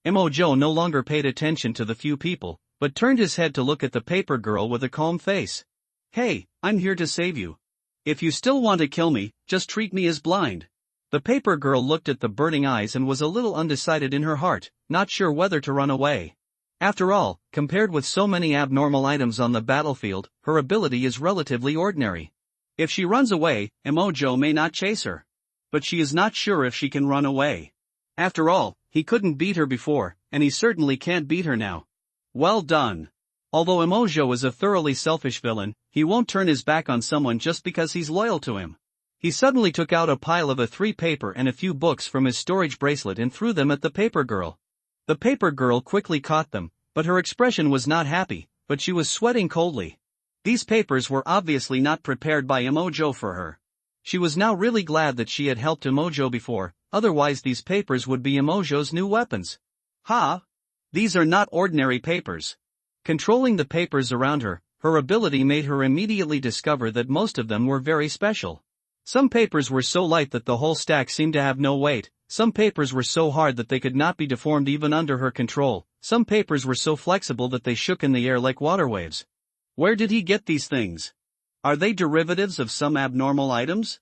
Mo Zhou no longer paid attention to the few people, but turned his head to look at the paper girl with a calm face. Hey, I'm here to save you. If you still want to kill me, just treat me as blind. The paper girl looked at the burning eyes and was a little undecided in her heart, not sure whether to run away. After all, compared with so many abnormal items on the battlefield, her ability is relatively ordinary. If she runs away, Mo Zhou may not chase her. But she is not sure if she can run away. After all, he couldn't beat her before, and he certainly can't beat her now. Well done. Although Mo Zhou is a thoroughly selfish villain, he won't turn his back on someone just because he's loyal to him. He suddenly took out a pile of A3 paper and a few books from his storage bracelet and threw them at the paper girl. The paper girl quickly caught them, but her expression was not happy, but she was sweating coldly. These papers were obviously not prepared by Mo Zhou for her. She was now really glad that she had helped Mo Zhou before, otherwise these papers would be Mo Zhou's new weapons. Ha! These are not ordinary papers. Controlling the papers around her, Her ability made her immediately discover that most of them were very special. Some papers were so light that the whole stack seemed to have no weight, some papers were so hard that they could not be deformed even under her control, some papers were so flexible that they shook in the air like water waves. Where did he get these things? Are they derivatives of some abnormal items?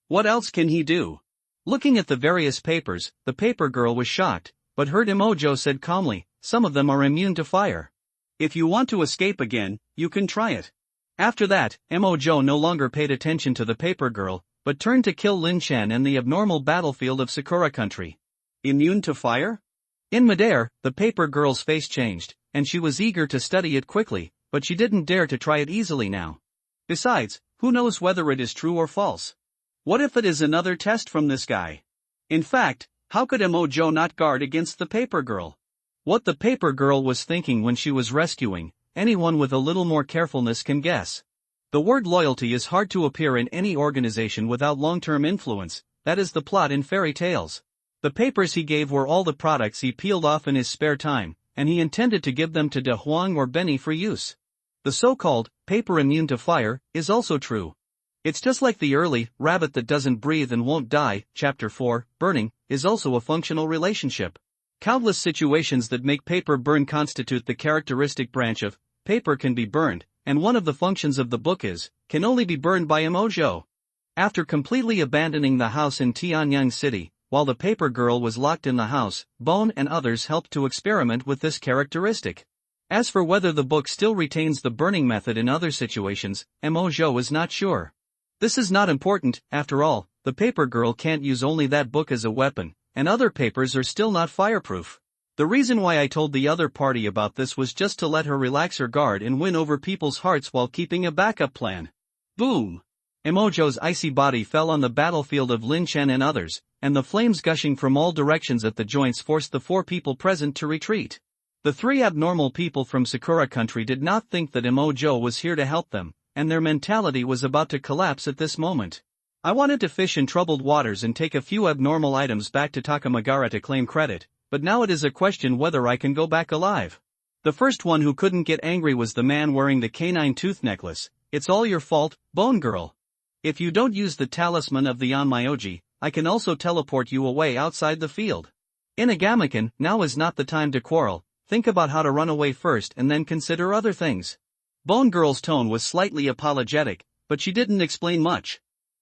What else can he do? Looking at the various papers, the paper girl was shocked, but heard Emojo said calmly, "Some of them are immune to fire. If you want to escape again, you can try it." After that, Emojo no longer paid attention to the paper girl, but turned to kill Lin Chen and the abnormal battlefield of Sakura country. Immune to fire? In midair, the paper girl's face changed, and she was eager to study it quickly, but she didn't dare to try it easily now. Besides, who knows whether it is true or false? What if it is another test from this guy? In fact, how could Emojo not guard against the paper girl? What the paper girl was thinking when she was rescuing, anyone with a little more carefulness can guess. The word loyalty is hard to appear in any organization without long-term influence, that is the plot in fairy tales. The papers he gave were all the products he peeled off in his spare time, and he intended to give them to De Huang or Benny for use. The so-called paper immune to fire is also true. It's just like the early rabbit that doesn't breathe and won't die, chapter 4, burning, is also a functional relationship. Countless situations that make paper burn constitute the characteristic branch of paper can be burned, and one of the functions of the book is can only be burned by Emojo. After completely abandoning the house in Tianyang City, while the paper girl was locked in the house, Bone and others helped to experiment with this characteristic. As for whether the book still retains the burning method in other situations, Emojo is not sure. This is not important, after all, the paper girl can't use only that book as a weapon, and other papers are still not fireproof. The reason why I told the other party about this was just to let her relax her guard and win over people's hearts while keeping a backup plan. Boom! Emojo's icy body fell on the battlefield of Lin Chen and others, and the flames gushing from all directions at the joints forced the 4 people present to retreat. The 3 abnormal people from Sakura country did not think that Emojo was here to help them, and their mentality was about to collapse at this moment. I wanted to fish in troubled waters and take a few abnormal items back to Takamagara to claim credit, but now it is a question whether I can go back alive. The first one who couldn't get angry was the man wearing the canine tooth necklace. "It's all your fault, Bone Girl. If you don't use the talisman of the Onmyoji, I can also teleport you away outside the field. Inagamikan, now is not the time to quarrel, think about how to run away first and then consider other things." Bone Girl's tone was slightly apologetic, but she didn't explain much.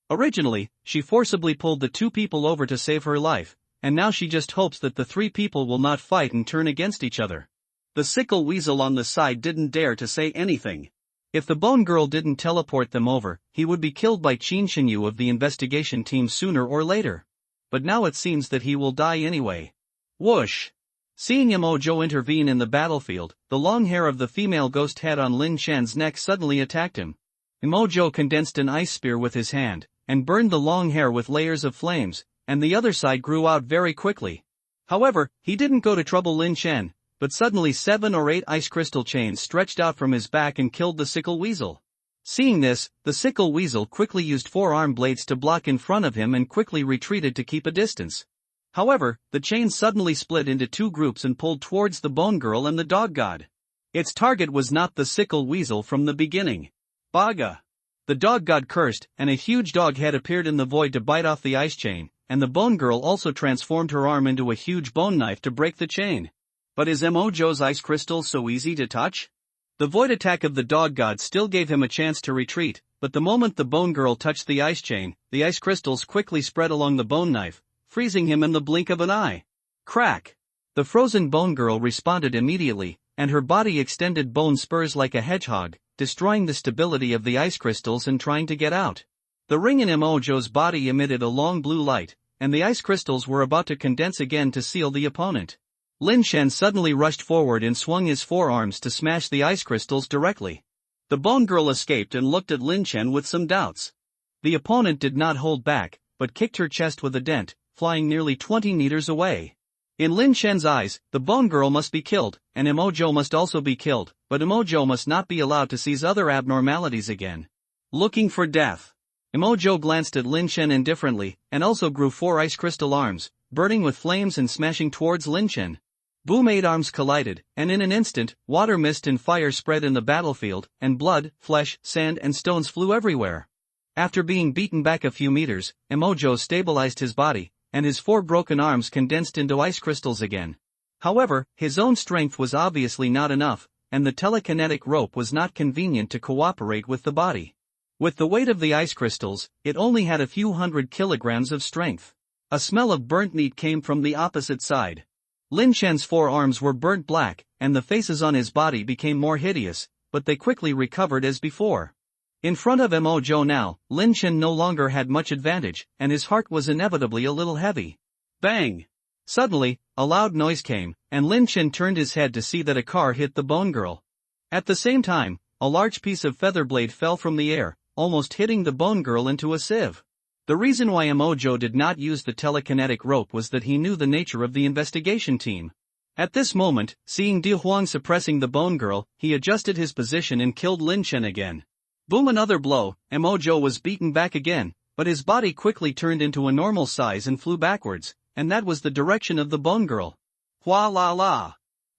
Originally, she forcibly pulled the 2 people over to save her life, and now she just hopes that the 3 people will not fight and turn against each other. The sickle weasel on the side didn't dare to say anything. If the Bone Girl didn't teleport them over, he would be killed by Qin Shinyu of the investigation team sooner or later. But now it seems that he will die anyway. Whoosh! Seeing Emojo intervene in the battlefield, the long hair of the female ghost head on Lin Chen's neck suddenly attacked him. Emojo condensed an ice spear with his hand, and burned the long hair with layers of flames, and the other side grew out very quickly. However, he didn't go to trouble Lin Chen, but suddenly 7 or 8 ice crystal chains stretched out from his back and killed the sickle weasel. Seeing this, the sickle weasel quickly used 4 arm blades to block in front of him and quickly retreated to keep a distance. However, the chains suddenly split into 2 groups and pulled towards the Bone Girl and the Dog God. Its target was not the sickle weasel from the beginning. Baga! The Dog God cursed, and a huge dog head appeared in the void to bite off the ice chain, and the Bone Girl also transformed her arm into a huge bone knife to break the chain. But is Emojo's ice crystal so easy to touch? The void attack of the Dog God still gave him a chance to retreat, but the moment the Bone Girl touched the ice chain, the ice crystals quickly spread along the bone knife, freezing him in the blink of an eye. Crack! The frozen Bone Girl responded immediately, and her body extended bone spurs like a hedgehog, destroying the stability of the ice crystals and trying to get out. The ring in Emojo's body emitted a long blue light, and the ice crystals were about to condense again to seal the opponent. Lin Chen suddenly rushed forward and swung his forearms to smash the ice crystals directly. The Bone Girl escaped and looked at Lin Chen with some doubts. The opponent did not hold back, but kicked her chest with a dent, flying nearly 20 meters away. In Lin Chen's eyes, the Bone Girl must be killed, and Emojo must also be killed, but Emojo must not be allowed to seize other abnormalities again. Looking for death. Emojo glanced at Lin Chen indifferently, and also grew 4 ice crystal arms, burning with flames and smashing towards Lin Chen. Boom-8 arms collided, and in an instant, water mist and fire spread in the battlefield, and blood, flesh, sand and stones flew everywhere. After being beaten back a few meters, Emojo stabilized his body, and his 4 broken arms condensed into ice crystals again. However, his own strength was obviously not enough, and the telekinetic rope was not convenient to cooperate with the body. With the weight of the ice crystals, it only had a few hundred kilograms of strength. A smell of burnt meat came from the opposite side. Lin Chen's 4 arms were burnt black, and the faces on his body became more hideous, but they quickly recovered as before. In front of Emojo now, Lin Chen no longer had much advantage, and his heart was inevitably a little heavy. Bang! Suddenly, a loud noise came, and Lin Chen turned his head to see that a car hit the bone girl. At the same time, a large piece of feather blade fell from the air, almost hitting the bone girl into a sieve. The reason why Emojo did not use the telekinetic rope was that he knew the nature of the investigation team. At this moment, seeing De Huang suppressing the bone girl, he adjusted his position and killed Lin Chen again. Boom! Another blow. Emojo was beaten back again, but his body quickly turned into a normal size and flew backwards, and that was the direction of the bone girl. Hua la la!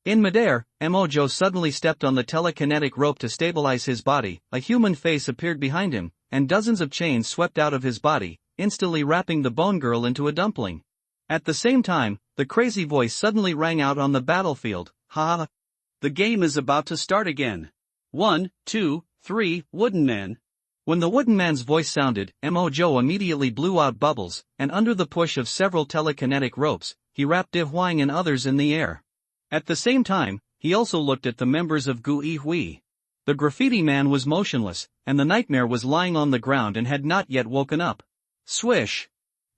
In midair, Emojo suddenly stepped on the telekinetic rope to stabilize his body. A human face appeared behind him, and dozens of chains swept out of his body, instantly wrapping the bone girl into a dumpling. At the same time, the crazy voice suddenly rang out on the battlefield. Ha! The game is about to start again. 1, 2, 3, Wooden Man. When the Wooden Man's voice sounded, Emojo immediately blew out bubbles, and under the push of several telekinetic ropes, he wrapped De Huang and others in the air. At the same time, he also looked at the members of Gu Yi Hui. The graffiti man was motionless, and the nightmare was lying on the ground and had not yet woken up. Swish!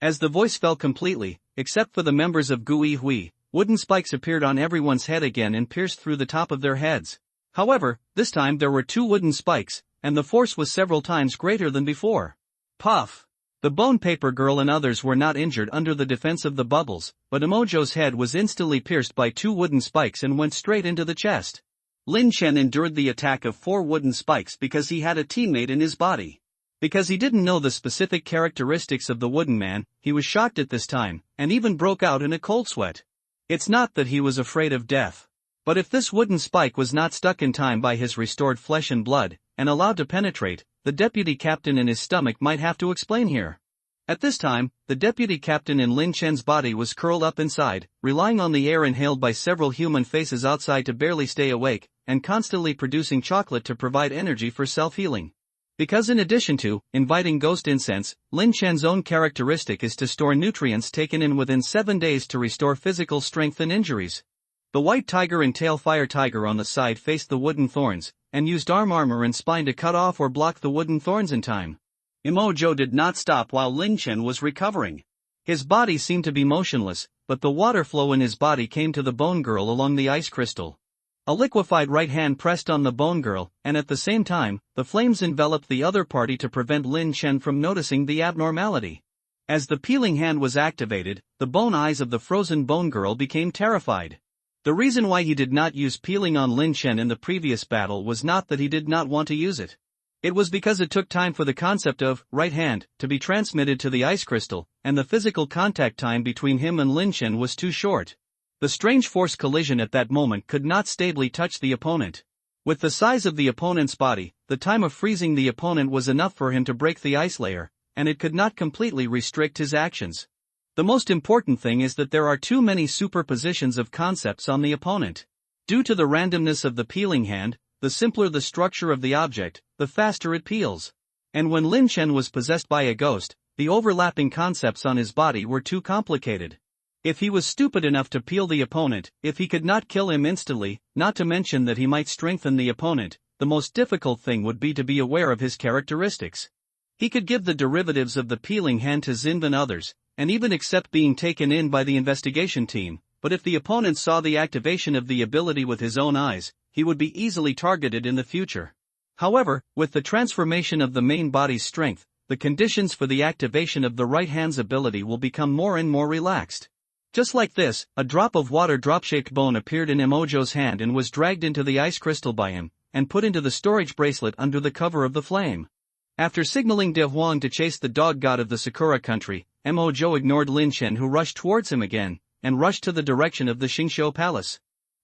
As the voice fell completely, except for the members of Gu Yi Hui, wooden spikes appeared on everyone's head again and pierced through the top of their heads. However, this time there were 2 wooden spikes, and the force was several times greater than before. Puff! The bone paper girl and others were not injured under the defense of the bubbles, but Emojo's head was instantly pierced by 2 wooden spikes and went straight into the chest. Lin Chen endured the attack of 4 wooden spikes because he had a teammate in his body. Because he didn't know the specific characteristics of the Wooden Man, he was shocked at this time, and even broke out in a cold sweat. It's not that he was afraid of death. But if this wooden spike was not stuck in time by his restored flesh and blood, and allowed to penetrate, the deputy captain in his stomach might have to explain here. At this time, the deputy captain in Lin Chen's body was curled up inside, relying on the air inhaled by several human faces outside to barely stay awake, and constantly producing chocolate to provide energy for self-healing. Because in addition to inviting ghost incense, Lin Chen's own characteristic is to store nutrients taken in within 7 days to restore physical strength and injuries. The white tiger and tail fire tiger on the side faced the wooden thorns, and used armor and spine to cut off or block the wooden thorns in time. Emojo did not stop while Lin Chen was recovering. His body seemed to be motionless, but the water flow in his body came to the bone girl along the ice crystal. A liquefied right hand pressed on the bone girl, and at the same time, the flames enveloped the other party to prevent Lin Chen from noticing the abnormality. As the peeling hand was activated, the bone eyes of the frozen bone girl became terrified. The reason why he did not use peeling on Lin Chen in the previous battle was not that he did not want to use it. It was because it took time for the concept of right hand to be transmitted to the ice crystal, and the physical contact time between him and Lin Chen was too short. The strange force collision at that moment could not stably touch the opponent. With the size of the opponent's body, the time of freezing the opponent was enough for him to break the ice layer, and it could not completely restrict his actions. The most important thing is that there are too many superpositions of concepts on the opponent. Due to the randomness of the peeling hand, the simpler the structure of the object, the faster it peels. And when Lin Chen was possessed by a ghost, the overlapping concepts on his body were too complicated. If he was stupid enough to peel the opponent, if he could not kill him instantly, not to mention that he might strengthen the opponent, the most difficult thing would be to be aware of his characteristics. He could give the derivatives of the peeling hand to Zinv and others, and even accept being taken in by the investigation team, but if the opponent saw the activation of the ability with his own eyes, he would be easily targeted in the future. However, with the transformation of the main body's strength, the conditions for the activation of the right hand's ability will become more and more relaxed. Just like this, a drop of water drop-shaped bone appeared in Emojo's hand and was dragged into the ice crystal by him, and put into the storage bracelet under the cover of the flame. After signaling De Huang to chase the dog god of the Sakura country, Emojo ignored Lin Chen, who rushed towards him again, and rushed to the direction of the Xingqiu Palace.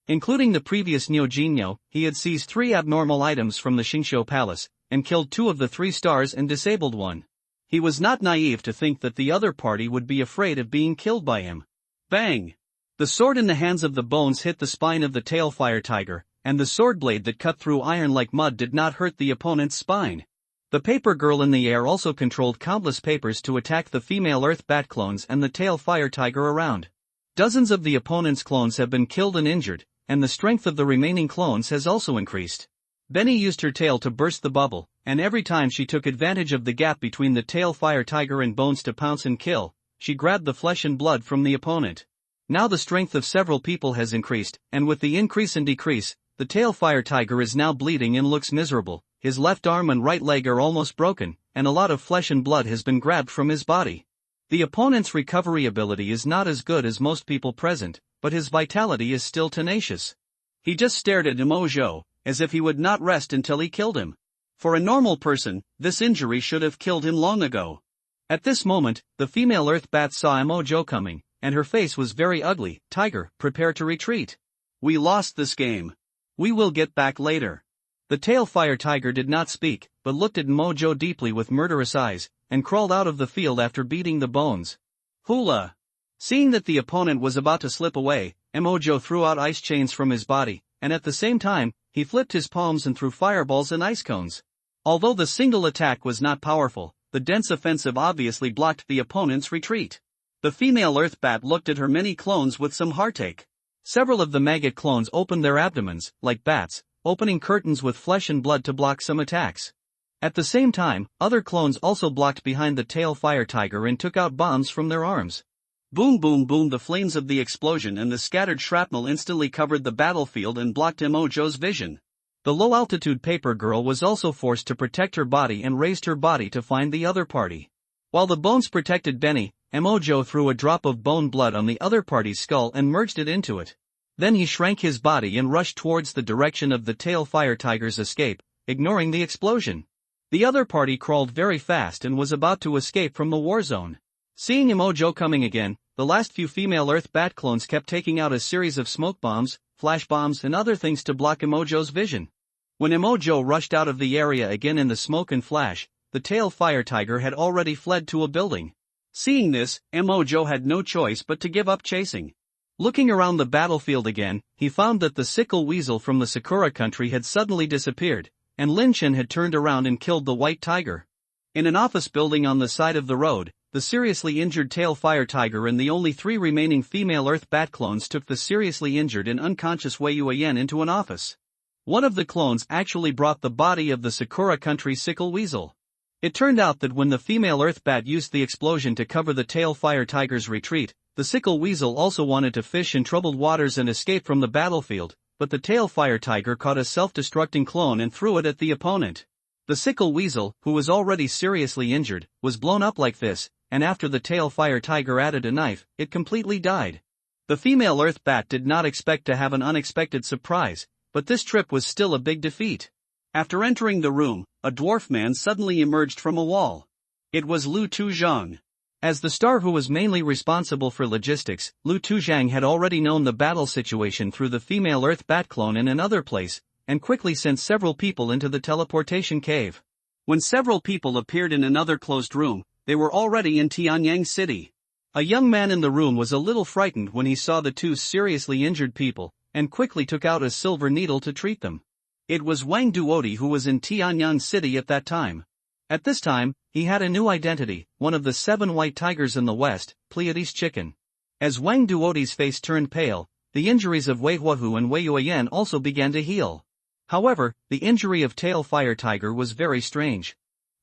Including the previous Niu Jinyo, he had seized 3 abnormal items from the Xingqiu Palace, and killed 2 of the 3 stars and disabled 1. He was not naive to think that the other party would be afraid of being killed by him. Bang! The sword in the hands of the bones hit the spine of the tail fire tiger, and the sword blade that cut through iron like mud did not hurt the opponent's spine. The paper girl in the air also controlled countless papers to attack the female earth bat clones and the tail fire tiger around. Dozens of the opponent's clones have been killed and injured, and the strength of the remaining clones has also increased. Benny used her tail to burst the bubble, and every time she took advantage of the gap between the tail fire tiger and bones to pounce and kill, she grabbed the flesh and blood from the opponent. Now the strength of several people has increased, and with the increase and decrease, the tail fire tiger is now bleeding and looks miserable. His left arm and right leg are almost broken, and a lot of flesh and blood has been grabbed from his body. The opponent's recovery ability is not as good as most people present, but his vitality is still tenacious. He just stared at Mo Zhou, as if he would not rest until he killed him. For a normal person, this injury should have killed him long ago. At this moment, the female earth bat saw Mo Zhou coming, and her face was very ugly. Tiger, prepare to retreat. We lost this game. We will get back later. The tail fire tiger did not speak, but looked at Mo Zhou deeply with murderous eyes, and crawled out of the field after beating the bones. Hula! Seeing that the opponent was about to slip away, Mo Zhou threw out ice chains from his body, and at the same time, he flipped his palms and threw fireballs and ice cones. Although the single attack was not powerful, the dense offensive obviously blocked the opponent's retreat. The female earth bat looked at her many clones with some heartache. Several of the maggot clones opened their abdomens, like bats, opening curtains with flesh and blood to block some attacks. At the same time, other clones also blocked behind the tail fire tiger and took out bombs from their arms. Boom boom boom, the flames of the explosion and the scattered shrapnel instantly covered the battlefield and blocked Mo Zhou's vision. The low-altitude paper girl was also forced to protect her body and raised her body to find the other party. While the bones protected Benny, Mo Zhou threw a drop of bone blood on the other party's skull and merged it into it. Then he shrank his body and rushed towards the direction of the tail fire tiger's escape, ignoring the explosion. The other party crawled very fast and was about to escape from the war zone. Seeing Mo Zhou coming again, the last few female earth bat clones kept taking out a series of smoke bombs, flash bombs and other things to block Mo Zhou's vision. When Mo Zhou rushed out of the area again in the smoke and flash, the tail fire tiger had already fled to a building. Seeing this, Mo Zhou had no choice but to give up chasing. Looking around the battlefield again, he found that the sickle weasel from the Sakura country had suddenly disappeared, and Lin Chen had turned around and killed the white tiger. In an office building on the side of the road, the seriously injured tail fire tiger and the only 3 remaining female earth bat clones took the seriously injured and unconscious Wei Yuan into an office. One of the clones actually brought the body of the Sakura country sickle weasel. It turned out that when the female earth bat used the explosion to cover the tail fire tiger's retreat, the sickle weasel also wanted to fish in troubled waters and escape from the battlefield, but the tail fire tiger caught a self-destructing clone and threw it at the opponent. The sickle weasel, who was already seriously injured, was blown up like this, and after the tail fire tiger added a knife, it completely died. The female earth bat did not expect to have an unexpected surprise, but this trip was still a big defeat. After entering the room, a dwarf man suddenly emerged from a wall. It was Lu Tuzhang. As the star who was mainly responsible for logistics, Lu Tuzhang had already known the battle situation through the female earth bat clone in another place, and quickly sent several people into the teleportation cave. When several people appeared in another closed room, they were already in Tianyang City. A young man in the room was a little frightened when he saw the 2 seriously injured people, and quickly took out a silver needle to treat them. It was Wang Duodi who was in Tianyang City at that time. At this time, he had a new identity, one of the 7 white tigers in the west, Pleiades Chicken. As Wang Duodi's face turned pale, the injuries of Wei Huahu and Wei Yuan also began to heal. However, the injury of tail fire tiger was very strange.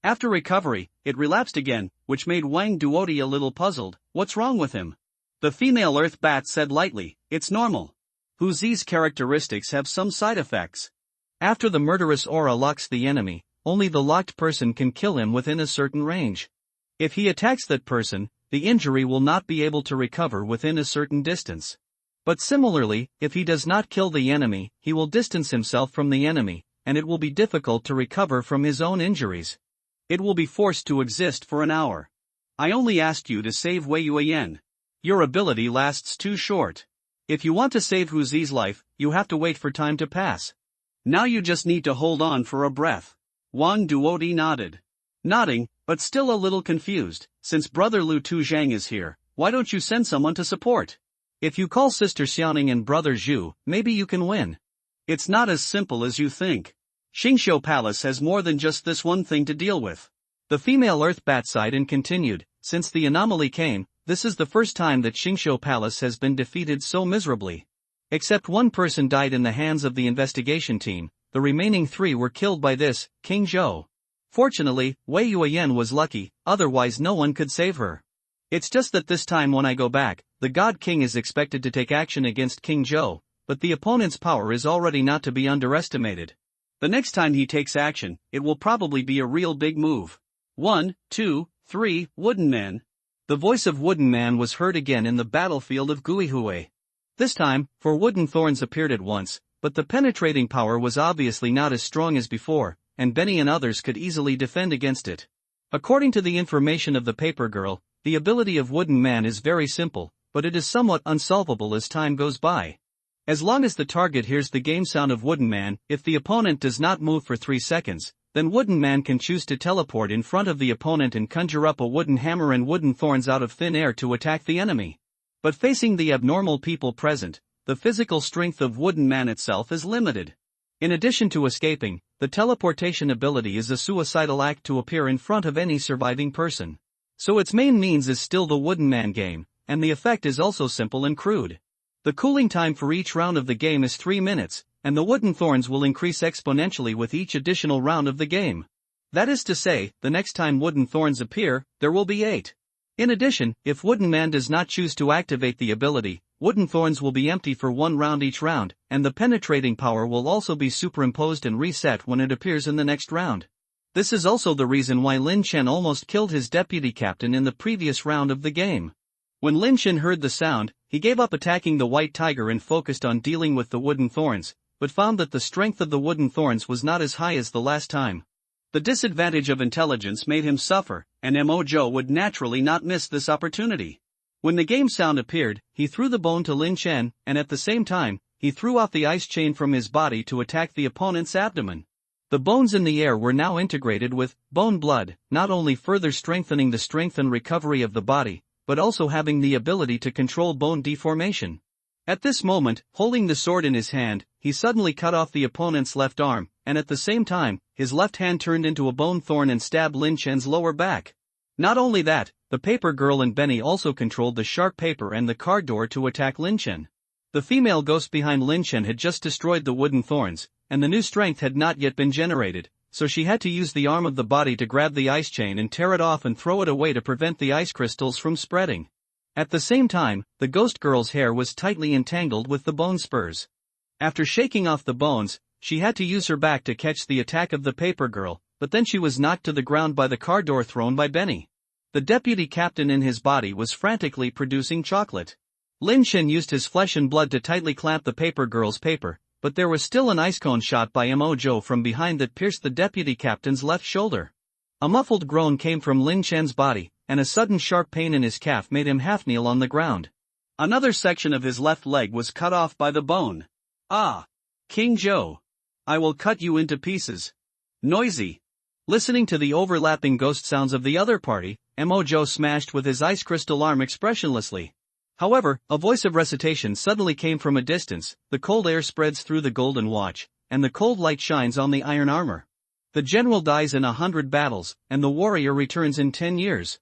After recovery, it relapsed again, which made Wang Duodi a little puzzled. What's wrong with him? The female earth bat said lightly, it's normal. These characteristics have some side effects. After the murderous aura locks the enemy, only the locked person can kill him within a certain range. If he attacks that person, the injury will not be able to recover within a certain distance. But similarly, if he does not kill the enemy, he will distance himself from the enemy, and it will be difficult to recover from his own injuries. It will be forced to exist for an hour. I only asked you to save Wei Yuan. Your ability lasts too short. If you want to save Hu Zi's life, you have to wait for time to pass. Now you just need to hold on for a breath. Wang Duodi nodded. Nodding, but still a little confused, since brother Lu Tuzhang is here, why don't you send someone to support? If you call sister Xiaoning and brother Zhu, maybe you can win. It's not as simple as you think. Xingqiu Palace has more than just this one thing to deal with. The female Earth Bat sighed and continued, since the anomaly came, this is the first time that Xingqiu Palace has been defeated so miserably. Except one person died in the hands of the investigation team, the remaining 3 were killed by this, King Zhou. Fortunately, Wei Yuan was lucky, otherwise no one could save her. It's just that this time when I go back, the God King is expected to take action against King Zhou, but the opponent's power is already not to be underestimated. The next time he takes action, it will probably be a real big move. 1, 2, 3, Wooden Man. The voice of Wooden Man was heard again in the battlefield of Guihue. This time, 4 wooden thorns appeared at once, but the penetrating power was obviously not as strong as before, and Benny and others could easily defend against it. According to the information of the paper girl, the ability of Wooden Man is very simple, but it is somewhat unsolvable as time goes by. As long as the target hears the game sound of Wooden Man, if the opponent does not move for 3 seconds, then Wooden Man can choose to teleport in front of the opponent and conjure up a wooden hammer and wooden thorns out of thin air to attack the enemy. But facing the abnormal people present, the physical strength of Wooden Man itself is limited. In addition to escaping, the teleportation ability is a suicidal act to appear in front of any surviving person. So its main means is still the Wooden Man game, and the effect is also simple and crude. The cooling time for each round of the game is 3 minutes, and the wooden thorns will increase exponentially with each additional round of the game. That is to say, the next time wooden thorns appear, there will be 8. In addition, if Wooden Man does not choose to activate the ability, wooden thorns will be empty for 1 round each round, and the penetrating power will also be superimposed and reset when it appears in the next round. This is also the reason why Lin Chen almost killed his deputy captain in the previous round of the game. When Lin Chen heard the sound, he gave up attacking the white tiger and focused on dealing with the wooden thorns, but found that the strength of the wooden thorns was not as high as the last time. The disadvantage of intelligence made him suffer, and Mo Zhou would naturally not miss this opportunity. When the game sound appeared, he threw the bone to Lin Chen, and at the same time, he threw off the ice chain from his body to attack the opponent's abdomen. The bones in the air were now integrated with bone blood, not only further strengthening the strength and recovery of the body, but also having the ability to control bone deformation. At this moment, holding the sword in his hand, he suddenly cut off the opponent's left arm, and at the same time, his left hand turned into a bone thorn and stabbed Lin Chen's lower back. Not only that, the paper girl and Benny also controlled the sharp paper and the car door to attack Lin Chen. The female ghost behind Lin Chen had just destroyed the wooden thorns, and the new strength had not yet been generated, so she had to use the arm of the body to grab the ice chain and tear it off and throw it away to prevent the ice crystals from spreading. At the same time, the ghost girl's hair was tightly entangled with the bone spurs. After shaking off the bones, she had to use her back to catch the attack of the paper girl, but then she was knocked to the ground by the car door thrown by Benny. The deputy captain in his body was frantically producing chocolate. Lin Chen used his flesh and blood to tightly clamp the paper girl's paper, but there was still an ice cone shot by Mo Zhou from behind that pierced the deputy captain's left shoulder. A muffled groan came from Lin Chen's body, and a sudden sharp pain in his calf made him half kneel on the ground. Another section of his left leg was cut off by the bone. Ah! King Zhou! I will cut you into pieces. Noisy! Listening to the overlapping ghost sounds of the other party, Mo Zhou smashed with his ice crystal arm expressionlessly. However, a voice of recitation suddenly came from a distance, the cold air spreads through the golden watch, and the cold light shines on the iron armor. The general dies in 100 battles, and the warrior returns in 10 years.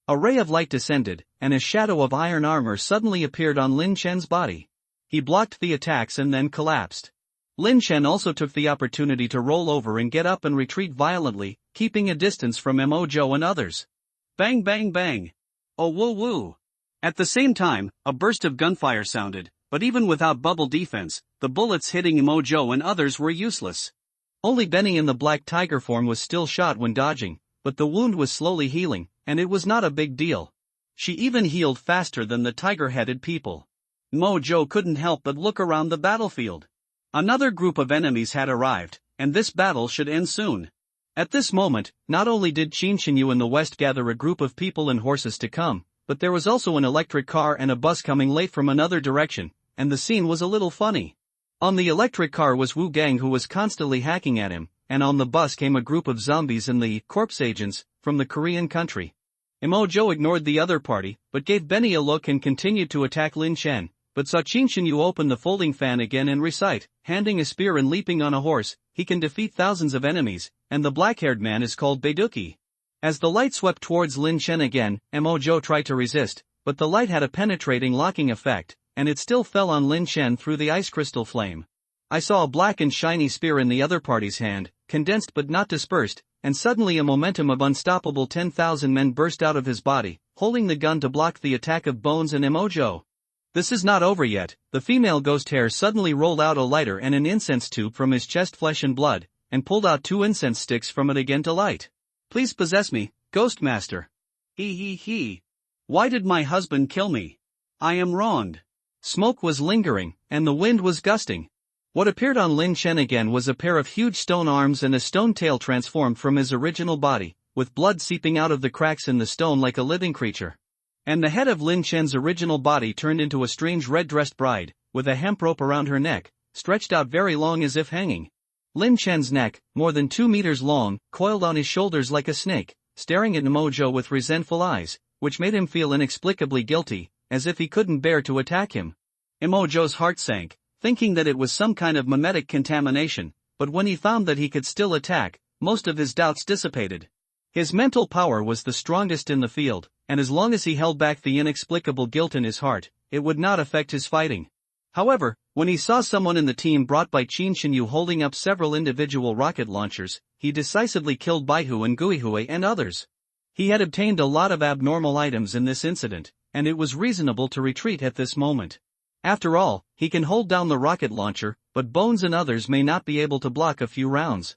A ray of light descended, and a shadow of iron armor suddenly appeared on Lin Chen's body. He blocked the attacks and then collapsed. Lin Chen also took the opportunity to roll over and get up and retreat violently, keeping a distance from Mo Zhou and others. Bang bang bang! Oh woo woo! At the same time, a burst of gunfire sounded, but even without bubble defense, the bullets hitting Mo Zhou and others were useless. Only Benny in the black tiger form was still shot when dodging, but the wound was slowly healing, and it was not a big deal. She even healed faster than the tiger-headed people. Mo Zhou couldn't help but look around the battlefield. Another group of enemies had arrived, and this battle should end soon. At this moment, not only did Qin Shinyu in the west gather a group of people and horses to come, but there was also an electric car and a bus coming late from another direction, and the scene was a little funny. On the electric car was Wu Gang, who was constantly hacking at him, and on the bus came a group of zombies and the corpse agents from the Korean country. Imo-jo ignored the other party, but gave Benny a look and continued to attack Lin Chen, but saw Qin Shinyu open the folding fan again and recite, handing a spear and leaping on a horse, he can defeat thousands of enemies, and the black-haired man is called Beiduki. As the light swept towards Lin Chen again, Imo-jo tried to resist, but the light had a penetrating locking effect, and it still fell on Lin Chen through the ice crystal flame. I saw a black and shiny spear in the other party's hand, condensed but not dispersed, and suddenly a momentum of unstoppable 10,000 men burst out of his body, holding the gun to block the attack of Bones and Imo-jo. This is not over yet. The female ghost hair suddenly rolled out a lighter and an incense tube from his chest, flesh and blood, and pulled out 2 incense sticks from it again to light. Please possess me, Ghost Master. He. Why did my husband kill me? I am wronged. Smoke was lingering, and the wind was gusting. What appeared on Lin Chen again was a pair of huge stone arms and a stone tail transformed from his original body, with blood seeping out of the cracks in the stone like a living creature. And the head of Lin Chen's original body turned into a strange red-dressed bride, with a hemp rope around her neck, stretched out very long as if hanging. Lin Chen's neck, more than 2 meters long, coiled on his shoulders like a snake, staring at Imo-jo with resentful eyes, which made him feel inexplicably guilty, as if he couldn't bear to attack him. Imo-jo's heart sank, thinking that it was some kind of mimetic contamination, but when he found that he could still attack, most of his doubts dissipated. His mental power was the strongest in the field, and as long as he held back the inexplicable guilt in his heart, it would not affect his fighting. However, when he saw someone in the team brought by Qin Shinyu holding up several individual rocket launchers, he decisively killed Baihu and Guihue and others. He had obtained a lot of abnormal items in this incident, and it was reasonable to retreat at this moment. After all, he can hold down the rocket launcher, but Bones and others may not be able to block a few rounds.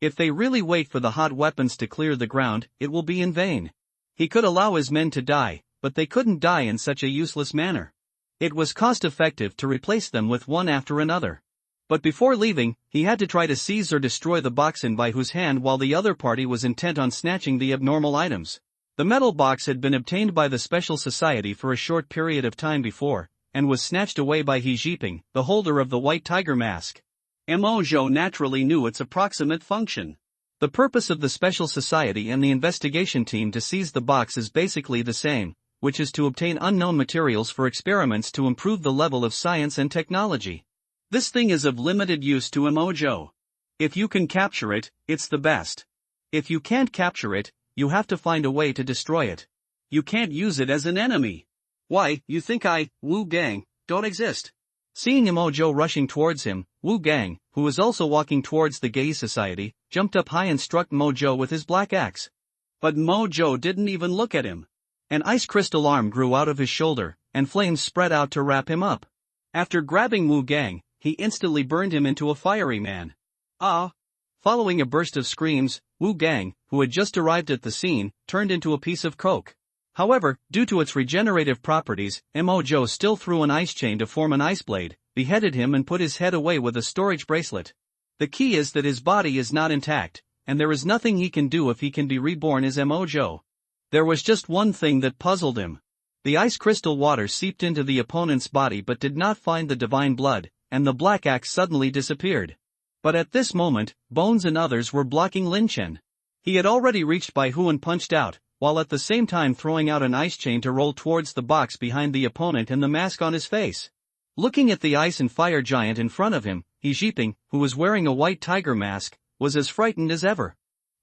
If they really wait for the hot weapons to clear the ground, it will be in vain. He could allow his men to die, but they couldn't die in such a useless manner. It was cost-effective to replace them with one after another. But before leaving, he had to try to seize or destroy the box in Baihu's hand while the other party was intent on snatching the abnormal items. The metal box had been obtained by the Special Society for a short period of time before, and was snatched away by He Jiping, the holder of the White Tiger mask. Imo-jo naturally knew its approximate function. The purpose of the Special Society and the investigation team to seize the box is basically the same, which is to obtain unknown materials for experiments to improve the level of science and technology. This thing is of limited use to Imo-jo. If you can capture it, it's the best. If you can't capture it, you have to find a way to destroy it. You can't use it as an enemy. Why, you think Wu Gang, don't exist? Seeing Imo-jo rushing towards him, Wu Gang, who was also walking towards the Gay Society, jumped up high and struck Imo-jo with his black axe. But Imo-jo didn't even look at him. An ice crystal arm grew out of his shoulder, and flames spread out to wrap him up. After grabbing Wu Gang, he instantly burned him into a fiery man. Ah! Following a burst of screams, Wu Gang, who had just arrived at the scene, turned into a piece of coke. However, due to its regenerative properties, Imo-jo still threw an ice chain to form an ice blade, beheaded him and put his head away with a storage bracelet. The key is that his body is not intact, and there is nothing he can do if he can be reborn as Imo-jo. There was just one thing that puzzled him. The ice crystal water seeped into the opponent's body but did not find the divine blood, and the black axe suddenly disappeared. But at this moment, Bones and others were blocking Lin Chen. He had already reached Baihu and punched out, while at the same time throwing out an ice chain to roll towards the box behind the opponent and the mask on his face. Looking at the ice and fire giant in front of him, He Jiping, who was wearing a white tiger mask, was as frightened as ever.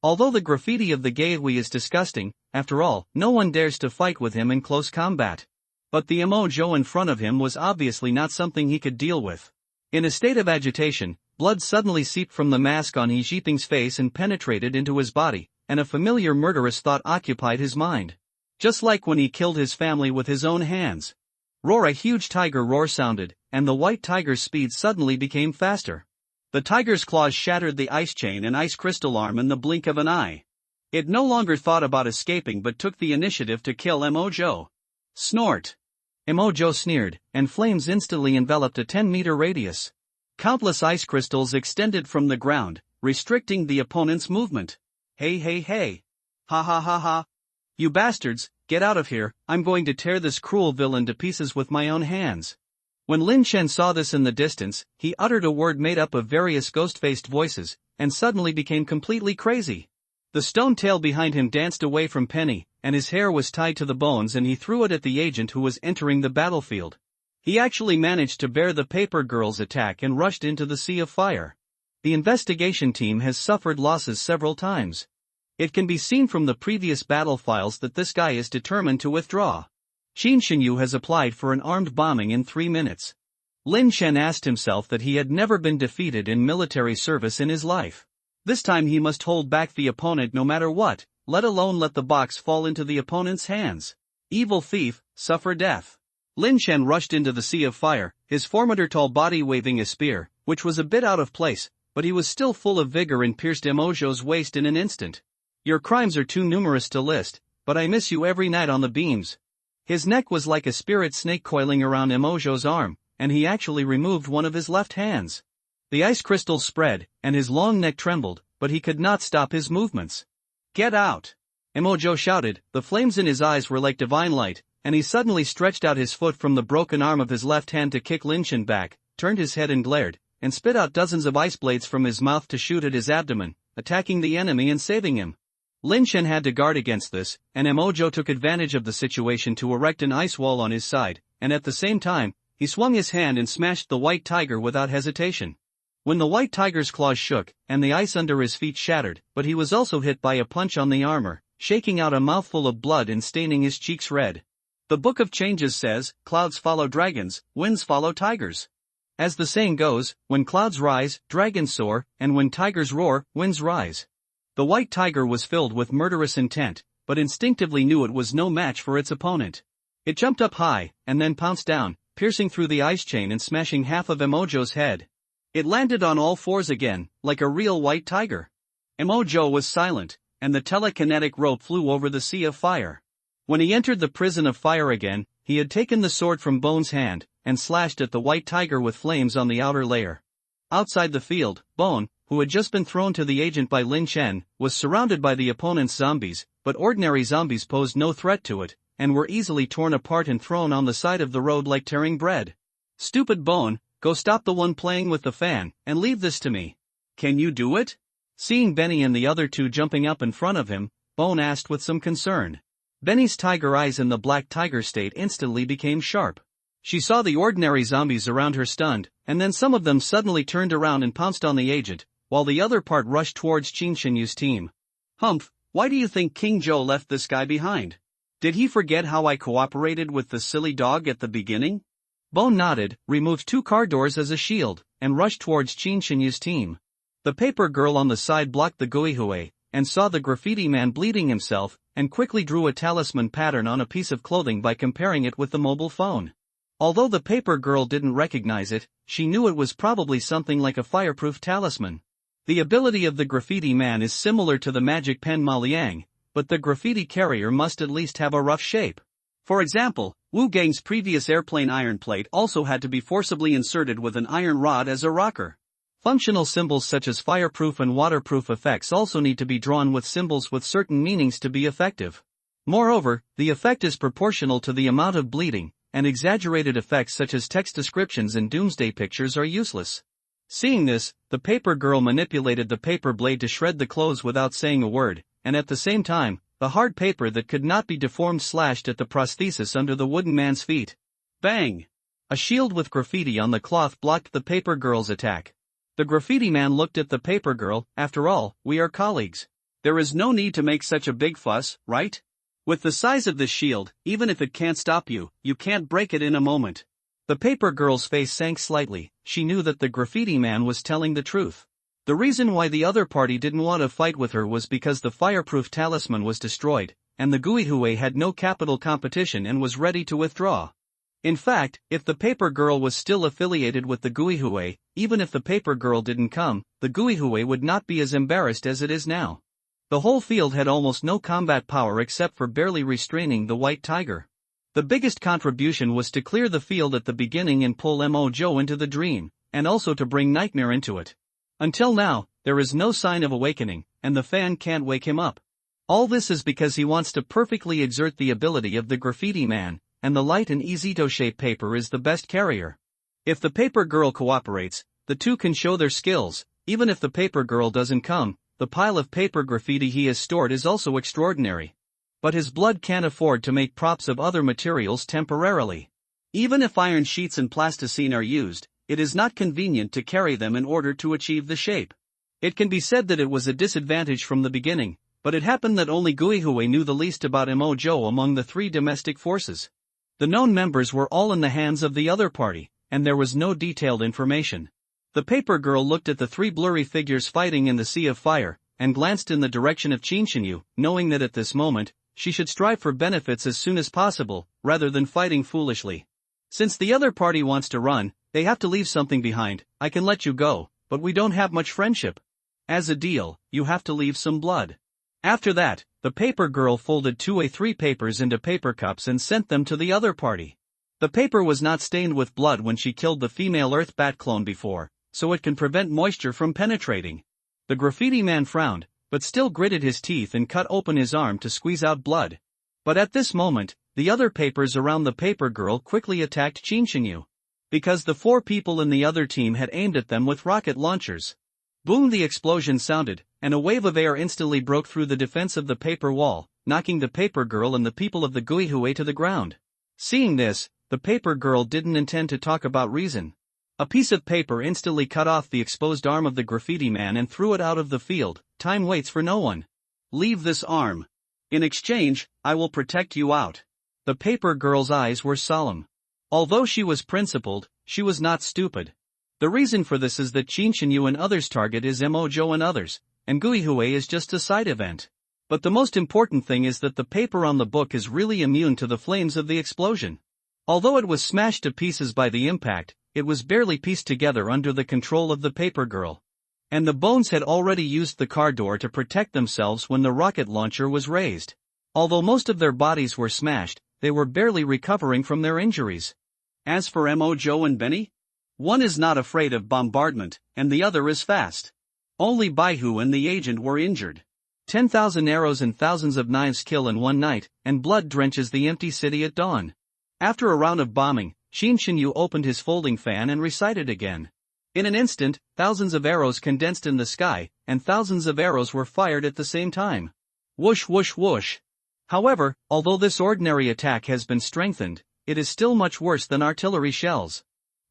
Although the graffiti of the Gaihui is disgusting, after all, no one dares to fight with him in close combat. But the Imo-jo in front of him was obviously not something he could deal with. In a state of agitation, blood suddenly seeped from the mask on He Jiping's face and penetrated into his body, and a familiar murderous thought occupied his mind. Just like when he killed his family with his own hands. Roar! A huge tiger roar sounded, and the white tiger's speed suddenly became faster. The tiger's claws shattered the ice chain and ice crystal arm in the blink of an eye. It no longer thought about escaping but took the initiative to kill Imo-jo. Snort! Imo-jo sneered, and flames instantly enveloped a 10-meter radius. Countless ice crystals extended from the ground, restricting the opponent's movement. Hey! Ha ha ha ha! You bastards, get out of here, I'm going to tear this cruel villain to pieces with my own hands. When Lin Chen saw this in the distance, he uttered a word made up of various ghost-faced voices, and suddenly became completely crazy. The stone tail behind him danced away from Penny, and his hair was tied to the bones and he threw it at the agent who was entering the battlefield. He actually managed to bear the paper girl's attack and rushed into the sea of fire. The investigation team has suffered losses several times. It can be seen from the previous battle files that this guy is determined to withdraw. Qin Shenyu has applied for an armed bombing in 3 minutes. Lin Chen asked himself that he had never been defeated in military service in his life. This time he must hold back the opponent no matter what, let alone let the box fall into the opponent's hands. Evil thief, suffer death. Lin Chen rushed into the sea of fire, his formidable body waving a spear, which was a bit out of place, but he was still full of vigor and pierced Emojo's waist in an instant. Your crimes are too numerous to list, but I miss you every night on the beams. His neck was like a spirit snake coiling around Emojo's arm, and he actually removed one of his left hands. The ice crystals spread, and his long neck trembled, but he could not stop his movements. Get out! Emojo shouted, the flames in his eyes were like divine light, and he suddenly stretched out his foot from the broken arm of his left hand to kick Lin Chen back, turned his head and glared, and spit out dozens of ice blades from his mouth to shoot at his abdomen, attacking the enemy and saving him. Lin Chen had to guard against this, and Emojo took advantage of the situation to erect an ice wall on his side, and at the same time, he swung his hand and smashed the white tiger without hesitation. When the white tiger's claws shook, and the ice under his feet shattered, but he was also hit by a punch on the armor, shaking out a mouthful of blood and staining his cheeks red. The Book of Changes says, clouds follow dragons, winds follow tigers. As the saying goes, when clouds rise, dragons soar, and when tigers roar, winds rise. The white tiger was filled with murderous intent, but instinctively knew it was no match for its opponent. It jumped up high, and then pounced down, piercing through the ice chain and smashing half of Emojo's head. It landed on all fours again, like a real white tiger. Emojo was silent, and the telekinetic rope flew over the sea of fire. When he entered the prison of fire again, he had taken the sword from Bone's hand, and slashed at the white tiger with flames on the outer layer. Outside the field, Bone, who had just been thrown to the agent by Lin Chen, was surrounded by the opponent's zombies, but ordinary zombies posed no threat to it, and were easily torn apart and thrown on the side of the road like tearing bread. Stupid Bone, go stop the one playing with the fan, and leave this to me. Can you do it? Seeing Benny and the other two jumping up in front of him, Bone asked with some concern. Benny's tiger eyes in the black tiger state instantly became sharp. She saw the ordinary zombies around her stunned, and then some of them suddenly turned around and pounced on the agent, while the other part rushed towards Qin Shenyu's team. Humph, why do you think King Zhou left this guy behind? Did he forget how I cooperated with the silly dog at the beginning? Bone nodded, removed 2 car doors as a shield, and rushed towards Qin Shenyu's team. The paper girl on the side blocked the Guihui, and saw the graffiti man bleeding himself, and quickly drew a talisman pattern on a piece of clothing by comparing it with the mobile phone. Although the paper girl didn't recognize it, she knew it was probably something like a fireproof talisman. The ability of the graffiti man is similar to the magic pen Ma Liang, but the graffiti carrier must at least have a rough shape. For example, Wu Gang's previous airplane iron plate also had to be forcibly inserted with an iron rod as a rocker. Functional symbols such as fireproof and waterproof effects also need to be drawn with symbols with certain meanings to be effective. Moreover, the effect is proportional to the amount of bleeding, and exaggerated effects such as text descriptions and doomsday pictures are useless. Seeing this, the paper girl manipulated the paper blade to shred the clothes without saying a word, and at the same time, the hard paper that could not be deformed slashed at the prosthesis under the wooden man's feet. Bang! A shield with graffiti on the cloth blocked the paper girl's attack. The graffiti man looked at the paper girl. After all, we are colleagues. There is no need to make such a big fuss, right? With the size of this shield, even if it can't stop you, you can't break it in a moment. The paper girl's face sank slightly. She knew that the graffiti man was telling the truth. The reason why the other party didn't want to fight with her was because the fireproof talisman was destroyed, and the Guihui had no capital competition and was ready to withdraw. In fact, if the paper girl was still affiliated with the Guihui, even if the paper girl didn't come, the Guihui would not be as embarrassed as it is now. The whole field had almost no combat power except for barely restraining the white tiger. The biggest contribution was to clear the field at the beginning and pull Mo into the dream, and also to bring Nightmare into it. Until now, there is no sign of awakening, and the fan can't wake him up. All this is because he wants to perfectly exert the ability of the graffiti man, and the light and easy-to-shape paper is the best carrier. If the paper girl cooperates, the two can show their skills. Even if the paper girl doesn't come, the pile of paper graffiti he has stored is also extraordinary. But his blood can't afford to make props of other materials temporarily. Even if iron sheets and plasticine are used, it is not convenient to carry them in order to achieve the shape. It can be said that it was a disadvantage from the beginning, but it happened that only Guihue knew the least about Emojo among the three domestic forces. The known members were all in the hands of the other party, and there was no detailed information. The paper girl looked at the three blurry figures fighting in the sea of fire, and glanced in the direction of Chinshinyu, knowing that at this moment, she should strive for benefits as soon as possible, rather than fighting foolishly. Since the other party wants to run, they have to leave something behind. I can let you go, but we don't have much friendship. As a deal, you have to leave some blood. After that, the paper girl folded 2A3 papers into paper cups and sent them to the other party. The paper was not stained with blood when she killed the female Earth Bat clone before, so it can prevent moisture from penetrating. The graffiti man frowned, but still gritted his teeth and cut open his arm to squeeze out blood. But at this moment, the other papers around the paper girl quickly attacked Chinshinyu. Because the four people in the other team had aimed at them with rocket launchers. Boom! The explosion sounded, and a wave of air instantly broke through the defense of the paper wall, knocking the paper girl and the people of the Guihue to the ground. Seeing this, the paper girl didn't intend to talk about reason. A piece of paper instantly cut off the exposed arm of the graffiti man and threw it out of the field. Time waits for no one. Leave this arm. In exchange, I will protect you out. The paper girl's eyes were solemn. Although she was principled, she was not stupid. The reason for this is that Chinshinyu and others' target is Emojo and others, and Guihue is just a side event. But the most important thing is that the paper on the book is really immune to the flames of the explosion. Although it was smashed to pieces by the impact, it was barely pieced together under the control of the paper girl. And the bones had already used the car door to protect themselves when the rocket launcher was raised. Although most of their bodies were smashed, they were barely recovering from their injuries. As for Emojo and Benny, one is not afraid of bombardment, and the other is fast. Only Baihu and the agent were injured. 10,000 arrows and thousands of knives kill in one night, and blood drenches the empty city at dawn. After a round of bombing, Chinshinyu opened his folding fan and recited again. In an instant, thousands of arrows condensed in the sky, and thousands of arrows were fired at the same time. Whoosh whoosh whoosh. However, although this ordinary attack has been strengthened, it is still much worse than artillery shells.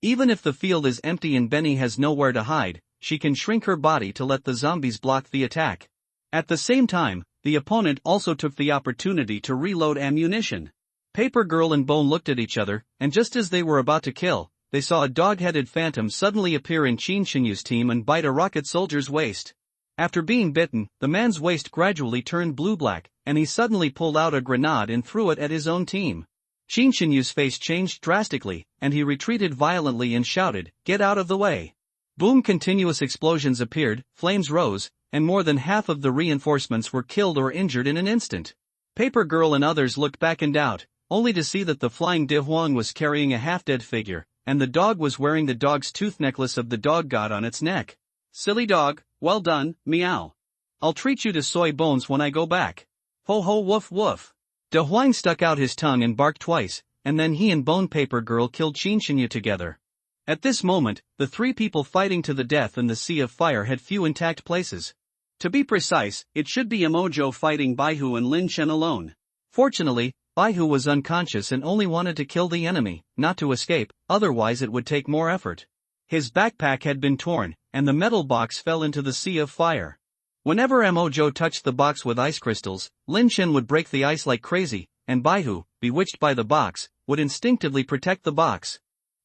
Even if the field is empty and Benny has nowhere to hide, she can shrink her body to let the zombies block the attack. At the same time, the opponent also took the opportunity to reload ammunition. Paper Girl and Bone looked at each other, and just as they were about to kill, they saw a dog-headed phantom suddenly appear in Chinshinyu's team and bite a rocket soldier's waist. After being bitten, the man's waist gradually turned blue-black, and he suddenly pulled out a grenade and threw it at his own team. Chinshinyu's face changed drastically, and he retreated violently and shouted, "Get out of the way!" Boom! Continuous explosions appeared, flames rose, and more than half of the reinforcements were killed or injured in an instant. Paper Girl and others looked back in doubt, only to see that the flying De Huang was carrying a half-dead figure, and the dog was wearing the dog's tooth necklace of the dog god on its neck. Silly dog, well done, meow. I'll treat you to soy bones when I go back. Ho ho woof woof. De Huang stuck out his tongue and barked twice, and then he and Bone Paper Girl killed Chinshinyu together. At this moment, the three people fighting to the death in the sea of fire had few intact places. To be precise, it should be Emojo fighting Baihu and Lin Chen alone. Fortunately, Baihu was unconscious and only wanted to kill the enemy, not to escape, otherwise it would take more effort. His backpack had been torn, and the metal box fell into the sea of fire. Whenever Emojo touched the box with ice crystals, Lin Chen would break the ice like crazy, and Baihu, bewitched by the box, would instinctively protect the box.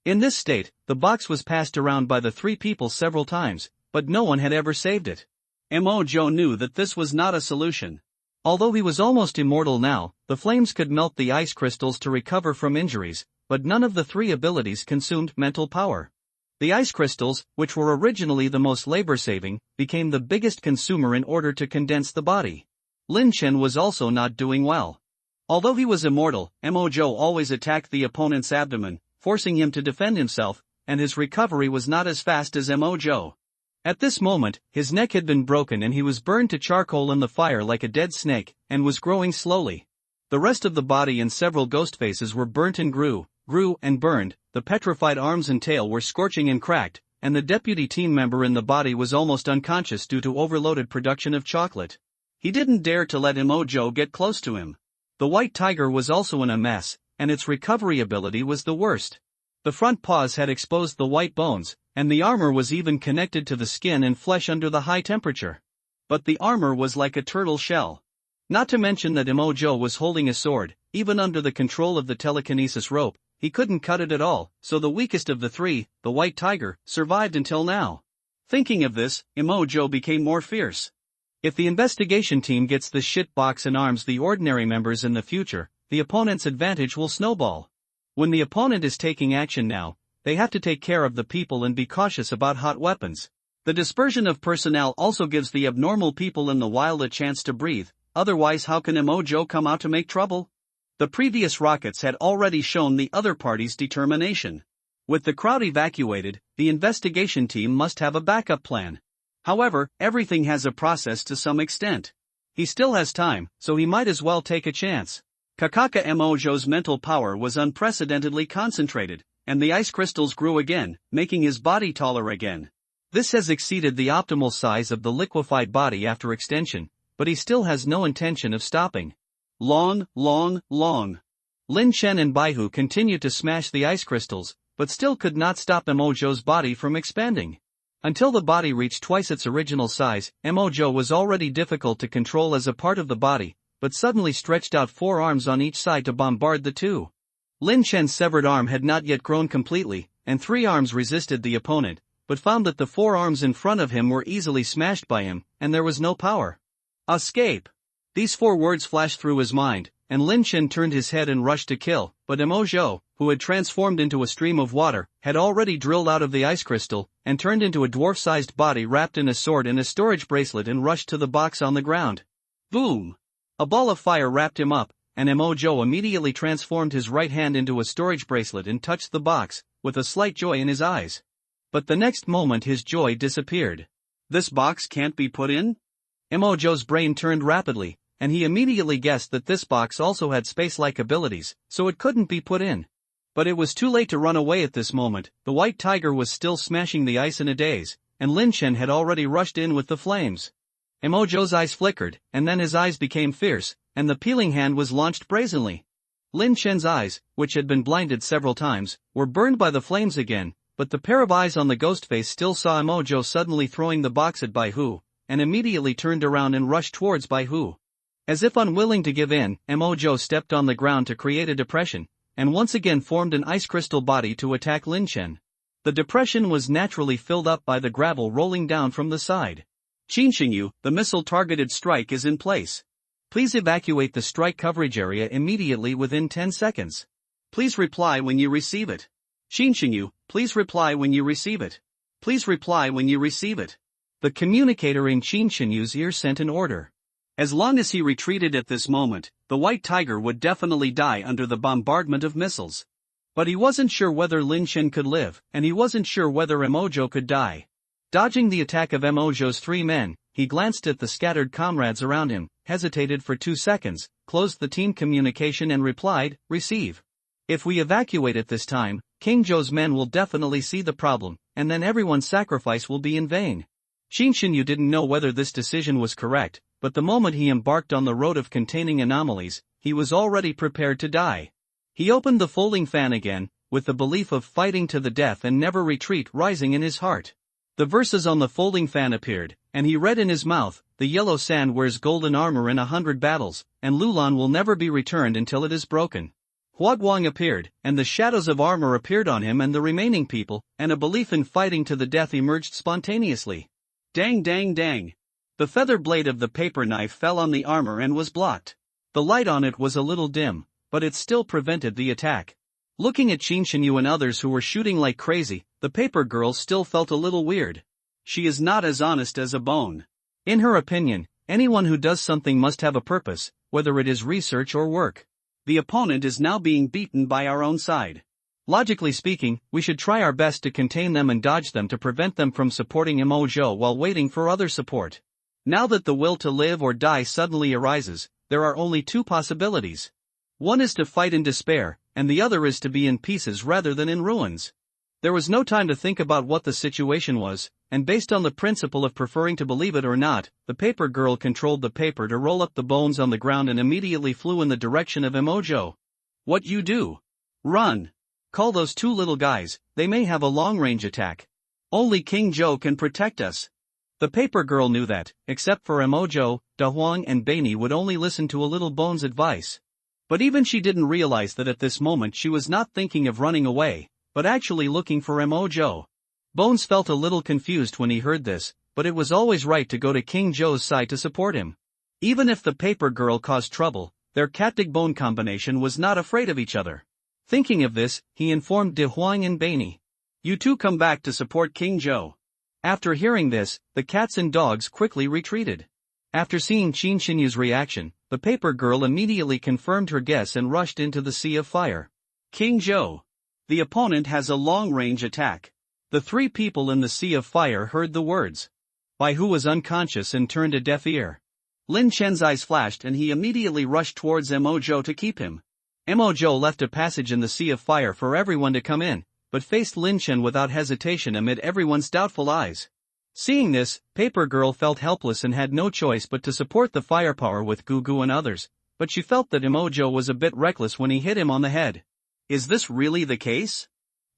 In this state, the box was passed around by the three people several times, but no one had ever saved it. Emojo knew that this was not a solution. Although he was almost immortal now, the flames could melt the ice crystals to recover from injuries, but none of the three abilities consumed mental power. The ice crystals, which were originally the most labor-saving, became the biggest consumer in order to condense the body. Lin Chen was also not doing well. Although he was immortal, Emojo always attacked the opponent's abdomen, forcing him to defend himself, and his recovery was not as fast as Emojo. At this moment, his neck had been broken and he was burned to charcoal in the fire like a dead snake, and was growing slowly. The rest of the body and several ghost faces were burnt and grew and burned, the petrified arms and tail were scorching and cracked, and the deputy team member in the body was almost unconscious due to overloaded production of chocolate. He didn't dare to let Emojo get close to him. The white tiger was also in a mess, and its recovery ability was the worst. The front paws had exposed the white bones, and the armor was even connected to the skin and flesh under the high temperature. But the armor was like a turtle shell. Not to mention that Emojo was holding a sword, even under the control of the telekinesis rope, he couldn't cut it at all, so the weakest of the three, the white tiger, survived until now. Thinking of this, Emojo became more fierce. If the investigation team gets this shit box and arms the ordinary members in the future, the opponent's advantage will snowball. When the opponent is taking action now, they have to take care of the people and be cautious about hot weapons. The dispersion of personnel also gives the abnormal people in the wild a chance to breathe, otherwise how can Emojo come out to make trouble? The previous rockets had already shown the other party's determination. With the crowd evacuated, the investigation team must have a backup plan. However, everything has a process to some extent. He still has time, so he might as well take a chance. Kakaka Emojo's mental power was unprecedentedly concentrated, and the ice crystals grew again, making his body taller again. This has exceeded the optimal size of the liquefied body after extension, but he still has no intention of stopping. Long. Lin Chen and Baihu continued to smash the ice crystals, but still could not stop Emojo's body from expanding. Until the body reached twice its original size, Emojo was already difficult to control as a part of the body, but suddenly stretched out 4 arms on each side to bombard the two. Lin Chen's severed arm had not yet grown completely, and 3 arms resisted the opponent, but found that the 4 arms in front of him were easily smashed by him, and there was no power. Escape! These 4 words flashed through his mind, and Lin Chen turned his head and rushed to kill, but Emojo, who had transformed into a stream of water, had already drilled out of the ice crystal, and turned into a dwarf-sized body wrapped in a sword and a storage bracelet and rushed to the box on the ground. Boom! A ball of fire wrapped him up, and Emojo immediately transformed his right hand into a storage bracelet and touched the box, with a slight joy in his eyes. But the next moment his joy disappeared. This box can't be put in? Emojo's brain turned rapidly, and he immediately guessed that this box also had space-like abilities, so it couldn't be put in. But it was too late to run away at this moment. The white tiger was still smashing the ice in a daze, and Lin Chen had already rushed in with the flames. Emojo's eyes flickered, and then his eyes became fierce, and the peeling hand was launched brazenly. Lin Chen's eyes, which had been blinded several times, were burned by the flames again, but the pair of eyes on the ghost face still saw Emojo suddenly throwing the box at Baihu, and immediately turned around and rushed towards Baihu. As if unwilling to give in, Emojo stepped on the ground to create a depression, and once again formed an ice crystal body to attack Lin Chen. The depression was naturally filled up by the gravel rolling down from the side. Qinxingyu, the missile-targeted strike is in place. Please evacuate the strike coverage area immediately within 10 seconds. Please reply when you receive it. Qinxingyu, please reply when you receive it. Please reply when you receive it. The communicator in Qinxinyu's ear sent an order. As long as he retreated at this moment, the white tiger would definitely die under the bombardment of missiles. But he wasn't sure whether Lin Chen could live, and he wasn't sure whether Emojo could die. Dodging the attack of Emojo's 3 men, he glanced at the scattered comrades around him, hesitated for 2 seconds, closed the team communication and replied, "Receive. If we evacuate at this time, King Zhou's men will definitely see the problem, and then everyone's sacrifice will be in vain." Qinxinyu didn't know whether this decision was correct, but the moment he embarked on the road of containing anomalies, he was already prepared to die. He opened the folding fan again, with the belief of fighting to the death and never retreat rising in his heart. The verses on the folding fan appeared, and he read in his mouth, "The yellow sand wears golden armor in 100 battles, and Lulan will never be returned until it is broken." Huaguang appeared, and the shadows of armor appeared on him and the remaining people, and a belief in fighting to the death emerged spontaneously. Dang dang dang. The feather blade of the paper knife fell on the armor and was blocked. The light on it was a little dim, but it still prevented the attack. Looking at Qinxinyu and others who were shooting like crazy, the paper girl still felt a little weird. She is not as honest as a bone. In her opinion, anyone who does something must have a purpose, whether it is research or work. The opponent is now being beaten by our own side. Logically speaking, we should try our best to contain them and dodge them to prevent them from supporting Emojo while waiting for other support. Now that the will to live or die suddenly arises, there are only two possibilities. One is to fight in despair, and the other is to be in pieces rather than in ruins. There was no time to think about what the situation was, and based on the principle of preferring to believe it or not, the paper girl controlled the paper to roll up the bones on the ground and immediately flew in the direction of Emojo. What you do? Run. Call those two little guys, they may have a long-range attack. Only King Joe can protect us. The paper girl knew that, except for Emojo, Dahuang and Baini would only listen to a little Bones' advice. But even she didn't realize that at this moment she was not thinking of running away, but actually looking for Emojo. Bones felt a little confused when he heard this, but it was always right to go to King Joe's side to support him. Even if the paper girl caused trouble, their Catdig Bone combination was not afraid of each other. Thinking of this, he informed De Huang and Baini. You two come back to support King Joe. After hearing this, the cats and dogs quickly retreated. After seeing Qin Xinyu's reaction, the paper girl immediately confirmed her guess and rushed into the sea of fire. King Joe. The opponent has a long-range attack. The three people in the sea of fire heard the words. Bai Hu was unconscious and turned a deaf ear. Lin Chen's eyes flashed and he immediately rushed towards Emojo to keep him. Emojo left a passage in the sea of fire for everyone to come in, but faced Lin Chen without hesitation amid everyone's doubtful eyes. Seeing this, Paper Girl felt helpless and had no choice but to support the firepower with Gugu and others, but she felt that Emojo was a bit reckless when he hit him on the head. Is this really the case?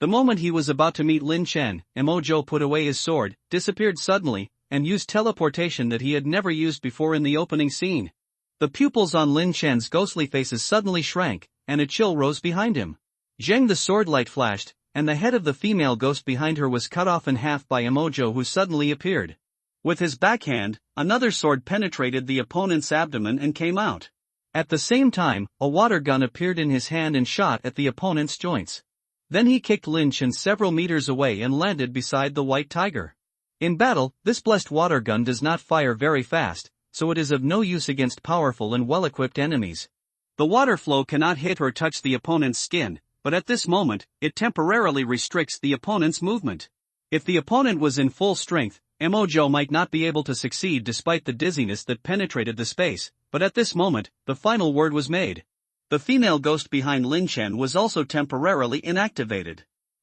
The moment he was about to meet Lin Chen, Emojo put away his sword, disappeared suddenly, and used teleportation that he had never used before in the opening scene. The pupils on Lin Chen's ghostly faces suddenly shrank, and a chill rose behind him. Zheng the sword light flashed, and the head of the female ghost behind her was cut off in half by Emojo who suddenly appeared. With his backhand, another sword penetrated the opponent's abdomen and came out. At the same time, a water gun appeared in his hand and shot at the opponent's joints. Then he kicked Lin Chen several meters away and landed beside the white tiger. In battle, this blessed water gun does not fire very fast, so it is of no use against powerful and well-equipped enemies. The water flow cannot hit or touch the opponent's skin, but at this moment, it temporarily restricts the opponent's movement. If the opponent was in full strength, Emojo might not be able to succeed despite the dizziness that penetrated the space, but at this moment, the final word was made. The female ghost behind Lin Chen was also temporarily inactivated.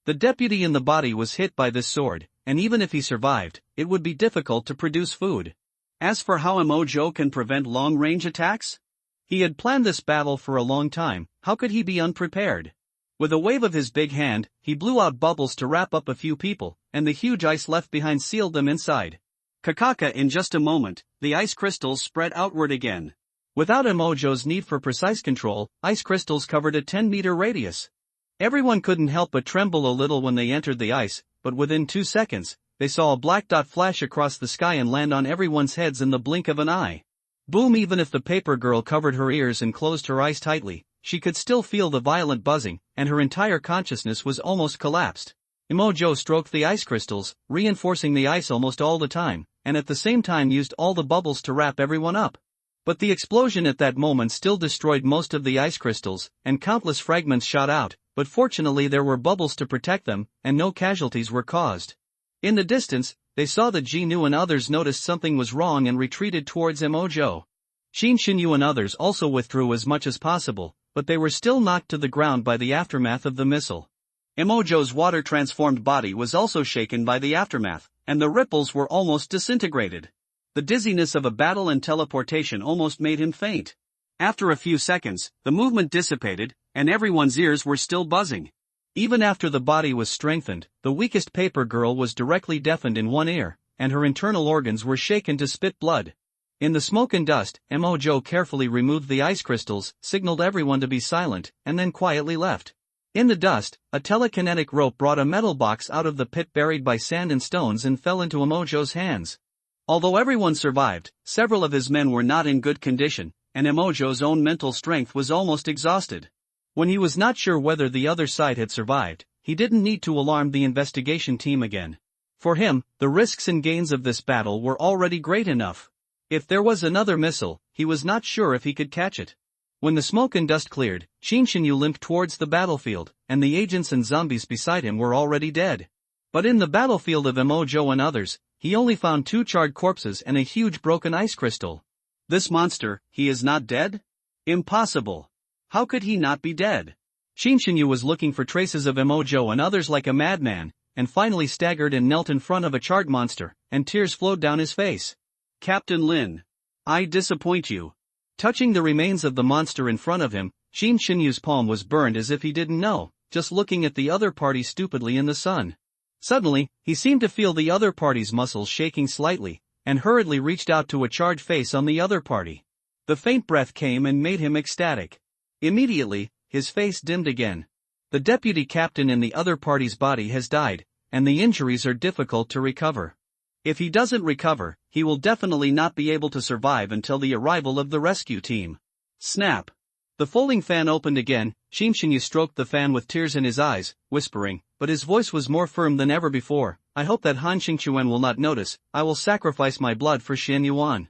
The deputy in the body was hit by this sword, and even if he survived, it would be difficult to produce food. As for how Emojo can prevent long-range attacks? He had planned this battle for a long time, how could he be unprepared? With a wave of his big hand, he blew out bubbles to wrap up a few people, and the huge ice left behind sealed them inside. Kakaka in just a moment, the ice crystals spread outward again. Without Emojo's need for precise control, ice crystals covered a 10-meter radius. Everyone couldn't help but tremble a little when they entered the ice, but within 2 seconds, they saw a black dot flash across the sky and land on everyone's heads in the blink of an eye. Boom! Even if the paper girl covered her ears and closed her eyes tightly, she could still feel the violent buzzing, and her entire consciousness was almost collapsed. Emojo stroked the ice crystals, reinforcing the ice almost all the time, and at the same time used all the bubbles to wrap everyone up. But the explosion at that moment still destroyed most of the ice crystals, and countless fragments shot out, but fortunately there were bubbles to protect them, and no casualties were caused. In the distance, they saw that Jinu and others noticed something was wrong and retreated towards Emojo. Qin Xinyu and others also withdrew as much as possible, but they were still knocked to the ground by the aftermath of the missile. Emojo's water-transformed body was also shaken by the aftermath, and the ripples were almost disintegrated. The dizziness of a battle and teleportation almost made him faint. After a few seconds, the movement dissipated, and everyone's ears were still buzzing. Even after the body was strengthened, the weakest paper girl was directly deafened in one ear, and her internal organs were shaken to spit blood. In the smoke and dust, Emojo carefully removed the ice crystals, signaled everyone to be silent, and then quietly left. In the dust, a telekinetic rope brought a metal box out of the pit buried by sand and stones and fell into Emojo's hands. Although everyone survived, several of his men were not in good condition, and Emojo's own mental strength was almost exhausted. When he was not sure whether the other side had survived, he didn't need to alarm the investigation team again. For him, the risks and gains of this battle were already great enough. If there was another missile, he was not sure if he could catch it. When the smoke and dust cleared, Qin Shinyu limped towards the battlefield, and the agents and zombies beside him were already dead. But in the battlefield of Mojo and others, he only found 2 charred corpses and a huge broken ice crystal. This monster, he is not dead? Impossible. How could he not be dead? Qin Shinyu was looking for traces of Mojo and others like a madman, and finally staggered and knelt in front of a charred monster, and tears flowed down his face. Captain Lin, I disappoint you. Touching the remains of the monster in front of him, Qin Shinyu's palm was burned as if he didn't know, just looking at the other party stupidly in the sun. Suddenly, he seemed to feel the other party's muscles shaking slightly, and hurriedly reached out to a charred face on the other party. The faint breath came and made him ecstatic. Immediately, his face dimmed again. The deputy captain in the other party's body has died, and the injuries are difficult to recover. If he doesn't recover, he will definitely not be able to survive until the arrival of the rescue team. Snap! The folding fan opened again. Qin Shinyu stroked the fan with tears in his eyes, whispering, but his voice was more firm than ever before, I hope that Han Xingchuan will not notice, I will sacrifice my blood for Shen Yuan.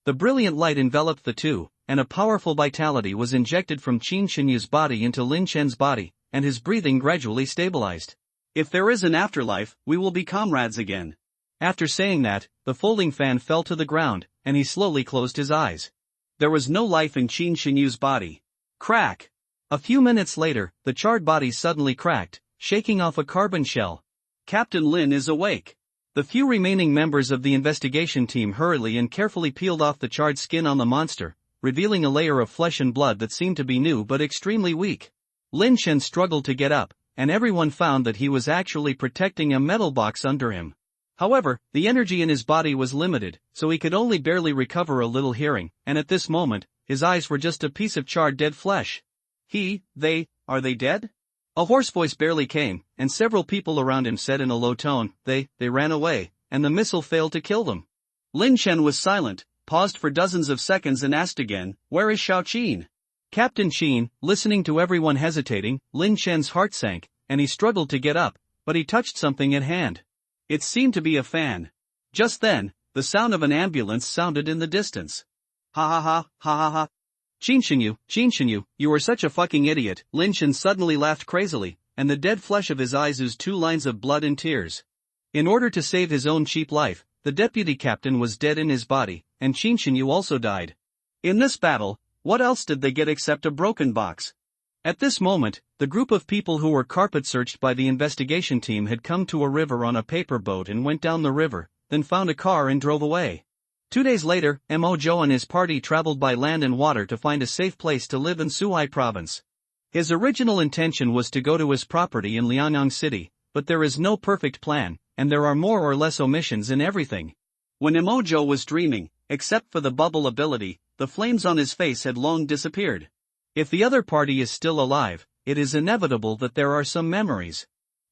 The brilliant light enveloped the two, and a powerful vitality was injected from Qin Shinyu's body into Lin Chen's body, and his breathing gradually stabilized. If there is an afterlife, we will be comrades again. After saying that, the folding fan fell to the ground, and he slowly closed his eyes. There was no life in Qin Shinyu's body. Crack! A few minutes later, the charred body suddenly cracked, shaking off a carbon shell. Captain Lin is awake. The few remaining members of the investigation team hurriedly and carefully peeled off the charred skin on the monster, revealing a layer of flesh and blood that seemed to be new but extremely weak. Lin Chen struggled to get up, and everyone found that he was actually protecting a metal box under him. However, the energy in his body was limited, so he could only barely recover a little hearing, and at this moment, his eyes were just a piece of charred dead flesh. Are they dead? A hoarse voice barely came, and several people around him said in a low tone, they ran away, and the missile failed to kill them. Lin Chen was silent, paused for dozens of seconds and asked again, where is Xiao Qin? Captain Qin, listening to everyone hesitating, Lin Chen's heart sank, and he struggled to get up, but he touched something at hand. It seemed to be a fan. Just then, the sound of an ambulance sounded in the distance. Ha ha ha, ha ha ha. Qin Shinyu, you are such a fucking idiot. Lin Chen suddenly laughed crazily, and the dead flesh of his eyes oozed 2 lines of blood and tears. In order to save his own cheap life, the deputy captain was dead in his body, and Qin Shinyu also died. In this battle, what else did they get except a broken box? At this moment, the group of people who were carpet searched by the investigation team had come to a river on a paper boat and went down the river, then found a car and drove away. 2 days later, Mojo and his party traveled by land and water to find a safe place to live in Suhai province. His original intention was to go to his property in Lianyang City, but there is no perfect plan, and there are more or less omissions in everything. When Mojo was dreaming, except for the bubble ability, the flames on his face had long disappeared. If the other party is still alive, it is inevitable that there are some memories.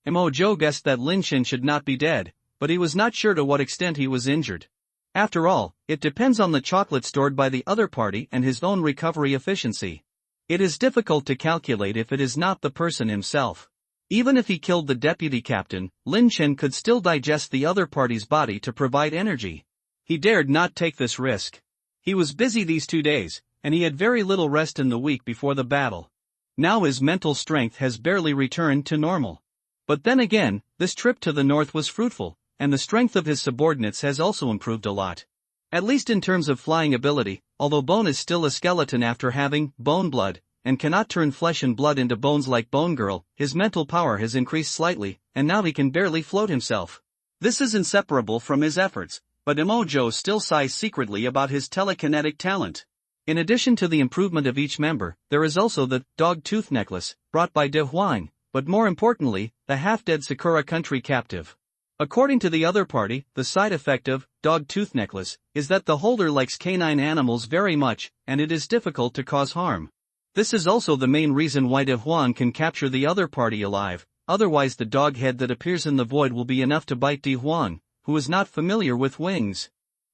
Mojo guessed that Lin Chen should not be dead, but he was not sure to what extent he was injured. After all, it depends on the chocolate stored by the other party and his own recovery efficiency. It is difficult to calculate if it is not the person himself. Even if he killed the deputy captain, Lin Chen could still digest the other party's body to provide energy. He dared not take this risk. He was busy these 2 days, and he had very little rest in the week before the battle. Now his mental strength has barely returned to normal. But then again, this trip to the north was fruitful, and the strength of his subordinates has also improved a lot. At least in terms of flying ability, although Bone is still a skeleton after having bone blood, and cannot turn flesh and blood into bones like Bone Girl, his mental power has increased slightly, and now he can barely float himself. This is inseparable from his efforts, but Mojo still sighs secretly about his telekinetic talent. In addition to the improvement of each member, there is also the dog tooth necklace, brought by De Huang, but more importantly, the half-dead Sakura country captive. According to the other party, the side effect of dog tooth necklace is that the holder likes canine animals very much, and it is difficult to cause harm. This is also the main reason why De Huang can capture the other party alive, otherwise the dog head that appears in the void will be enough to bite De Huang, who is not familiar with wings.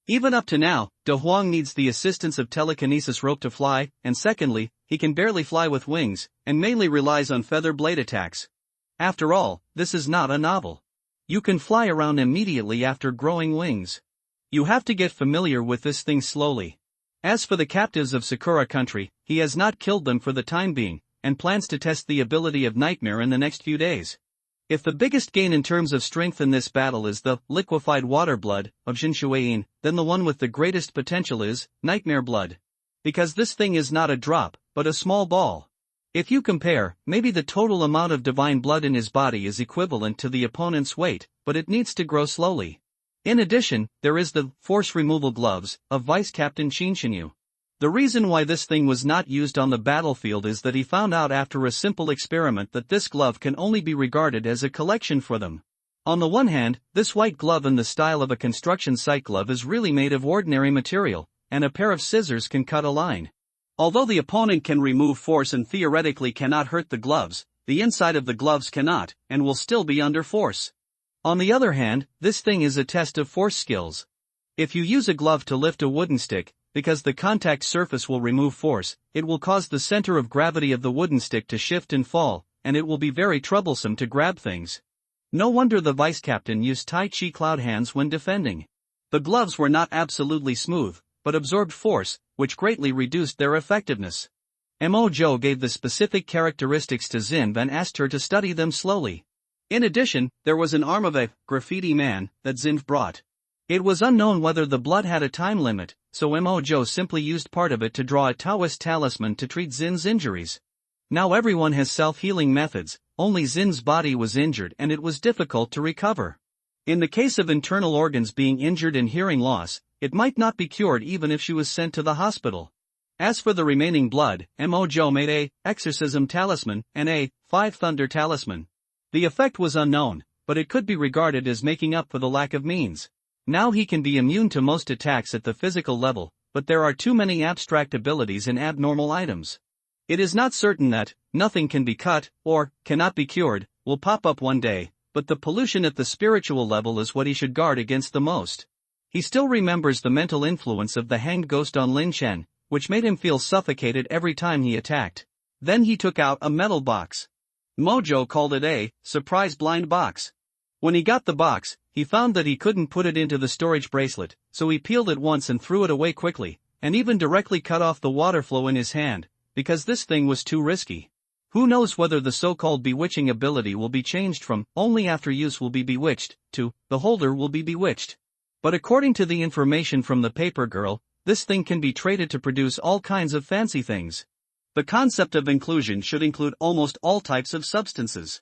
Even up to now, De Huang needs the assistance of telekinesis rope to fly, and secondly, he can barely fly with wings, and mainly relies on feather blade attacks. After all, this is not a novel. You can fly around immediately after growing wings. You have to get familiar with this thing slowly. As for the captives of Sakura country, he has not killed them for the time being, and plans to test the ability of Nightmare in the next few days. If the biggest gain in terms of strength in this battle is the liquefied water blood of Jinshuayin, then the one with the greatest potential is Nightmare blood. Because this thing is not a drop, but a small ball. If you compare, maybe the total amount of divine blood in his body is equivalent to the opponent's weight, but it needs to grow slowly. In addition, there is the force removal gloves of Vice Captain Shinshinyu. The reason why this thing was not used on the battlefield is that he found out after a simple experiment that this glove can only be regarded as a collection for them. On the one hand, this white glove in the style of a construction site glove is really made of ordinary material, and a pair of scissors can cut a line. Although the opponent can remove force and theoretically cannot hurt the gloves, the inside of the gloves cannot, and will still be under force. On the other hand, this thing is a test of force skills. If you use a glove to lift a wooden stick, because the contact surface will remove force, it will cause the center of gravity of the wooden stick to shift and fall, and it will be very troublesome to grab things. No wonder the vice captain used Tai Chi cloud hands when defending. The gloves were not absolutely smooth, but absorbed force, which greatly reduced their effectiveness. Mo Zhou gave the specific characteristics to Zinv and asked her to study them slowly. In addition, there was an arm of a graffiti man that Zinv brought. It was unknown whether the blood had a time limit, so Mo Zhou simply used part of it to draw a Taoist talisman to treat Zin's injuries. Now everyone has self-healing methods, only Zin's body was injured and it was difficult to recover. In the case of internal organs being injured and hearing loss, it might not be cured even if she was sent to the hospital. As for the remaining blood, Mo Zhou made a exorcism talisman and a 5 thunder talisman. The effect was unknown, but it could be regarded as making up for the lack of means. Now he can be immune to most attacks at the physical level, but there are too many abstract abilities and abnormal items. It is not certain that nothing can be cut, or cannot be cured, will pop up one day, but the pollution at the spiritual level is what he should guard against the most. He still remembers the mental influence of the hanged ghost on Lin Chen, which made him feel suffocated every time he attacked. Then he took out a metal box. Mo Zhou called it a surprise blind box. When he got the box, he found that he couldn't put it into the storage bracelet, so he peeled it once and threw it away quickly, and even directly cut off the water flow in his hand, because this thing was too risky. Who knows whether the so-called bewitching ability will be changed from only after use will be bewitched to the holder will be bewitched. But according to the information from the paper girl, this thing can be traded to produce all kinds of fancy things. The concept of inclusion should include almost all types of substances.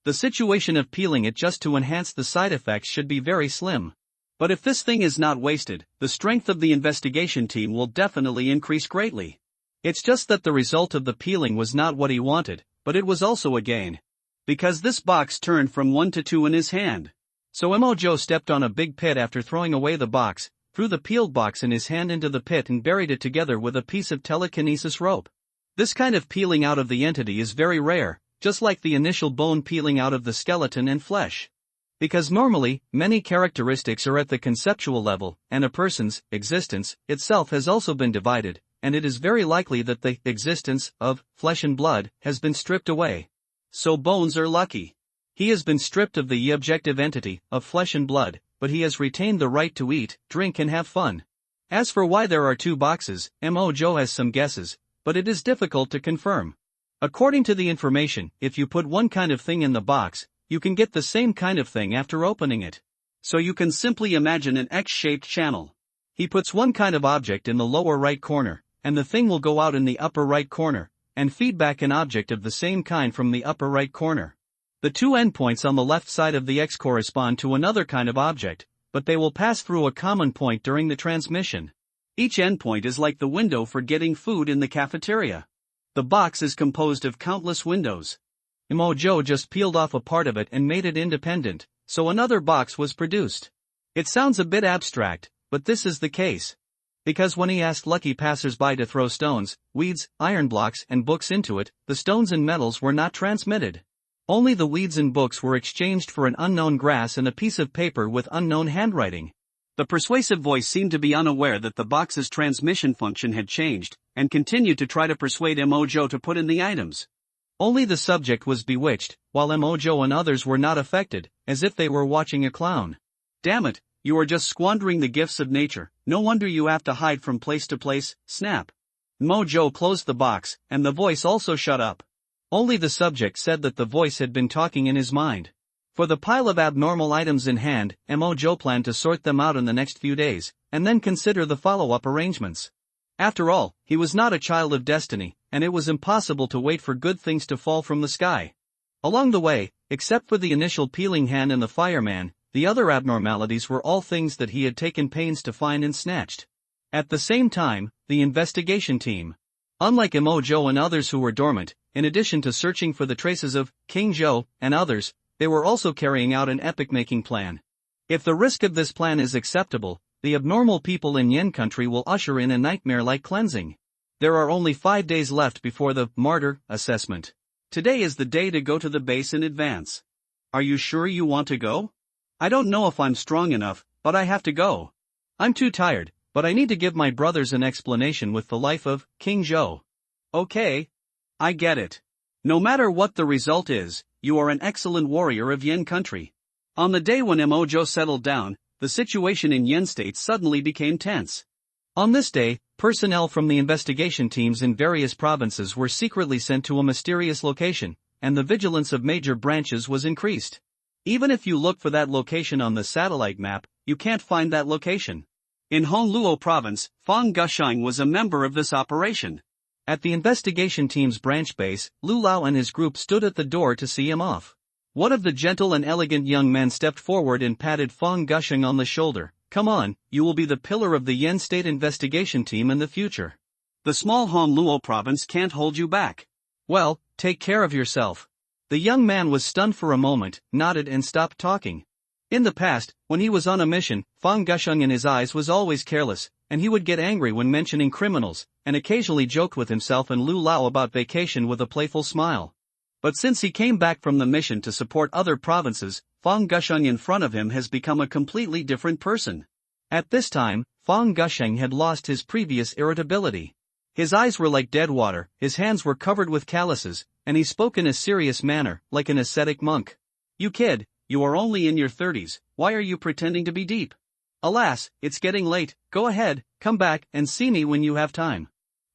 The situation of peeling it just to enhance the side effects should be very slim. But if this thing is not wasted, the strength of the investigation team will definitely increase greatly. It's just that the result of the peeling was not what he wanted, but it was also a gain. Because this box turned from 1 to 2 in his hand. So Mo Zhou stepped on a big pit after throwing away the box, threw the peeled box in his hand into the pit and buried it together with a piece of telekinesis rope. This kind of peeling out of the entity is very rare, just like the initial bone peeling out of the skeleton and flesh. Because normally, many characteristics are at the conceptual level, and a person's existence itself has also been divided, and it is very likely that the existence of flesh and blood has been stripped away. So bones are lucky. He has been stripped of the objective entity of flesh and blood, but he has retained the right to eat, drink and have fun. As for why there are 2 boxes, Mo Zhou has some guesses, but it is difficult to confirm. According to the information, if you put one kind of thing in the box, you can get the same kind of thing after opening it. So you can simply imagine an X-shaped channel. He puts one kind of object in the lower right corner, and the thing will go out in the upper right corner, and feed back an object of the same kind from the upper right corner. The 2 endpoints on the left side of the X correspond to another kind of object, but they will pass through a common point during the transmission. Each endpoint is like the window for getting food in the cafeteria. The box is composed of countless windows. Mo Zhou just peeled off a part of it and made it independent, so another box was produced. It sounds a bit abstract, but this is the case. Because when he asked lucky passers-by to throw stones, weeds, iron blocks and books into it, the stones and metals were not transmitted. Only the weeds and books were exchanged for an unknown grass and a piece of paper with unknown handwriting. The persuasive voice seemed to be unaware that the box's transmission function had changed, and continued to try to persuade Mo Zhou to put in the items. Only the subject was bewitched, while Mo Zhou and others were not affected, as if they were watching a clown. Damn it, you are just squandering the gifts of nature, no wonder you have to hide from place to place, snap. Mojo closed the box, and the voice also shut up. Only the subject said that the voice had been talking in his mind. For the pile of abnormal items in hand, Mojo planned to sort them out in the next few days, and then consider the follow-up arrangements. After all, he was not a child of destiny, and it was impossible to wait for good things to fall from the sky. Along the way, except for the initial peeling hand and the fireman, the other abnormalities were all things that he had taken pains to find and snatched. At the same time, the investigation team. Unlike Mojo and others who were dormant, in addition to searching for the traces of King Zhou and others, they were also carrying out an epic-making plan. If the risk of this plan is acceptable, the abnormal people in Yen country will usher in a nightmare-like cleansing. There are only 5 days left before the martyr assessment. Today is the day to go to the base in advance. Are you sure you want to go? I don't know if I'm strong enough, but I have to go. I'm too tired, but I need to give my brothers an explanation with the life of King Zhou. Okay. I get it. No matter what the result is, you are an excellent warrior of Yen country. On the day when Mojo settled down, the situation in Yen state suddenly became tense. On this day, personnel from the investigation teams in various provinces were secretly sent to a mysterious location, and the vigilance of major branches was increased. Even if you look for that location on the satellite map, you can't find that location. In Hongluo province, Fang Gusheng was a member of this operation. At the investigation team's branch base, Lu Lao and his group stood at the door to see him off. One of the gentle and elegant young men stepped forward and patted Fang Gusheng on the shoulder. Come on, you will be the pillar of the Yen State investigation team in the future. The small Hongluo province can't hold you back. Well, take care of yourself. The young man was stunned for a moment, nodded and stopped talking. In the past, when he was on a mission, Fang Gusheng in his eyes was always careless, and he would get angry when mentioning criminals, and occasionally joked with himself and Lu Lao about vacation with a playful smile. But since he came back from the mission to support other provinces, Fang Gusheng in front of him has become a completely different person. At this time, Fang Gusheng had lost his previous irritability. His eyes were like dead water, his hands were covered with calluses, and he spoke in a serious manner, like an ascetic monk. You kid, you are only in your 30s, why are you pretending to be deep? Alas, it's getting late, go ahead, come back and see me when you have time.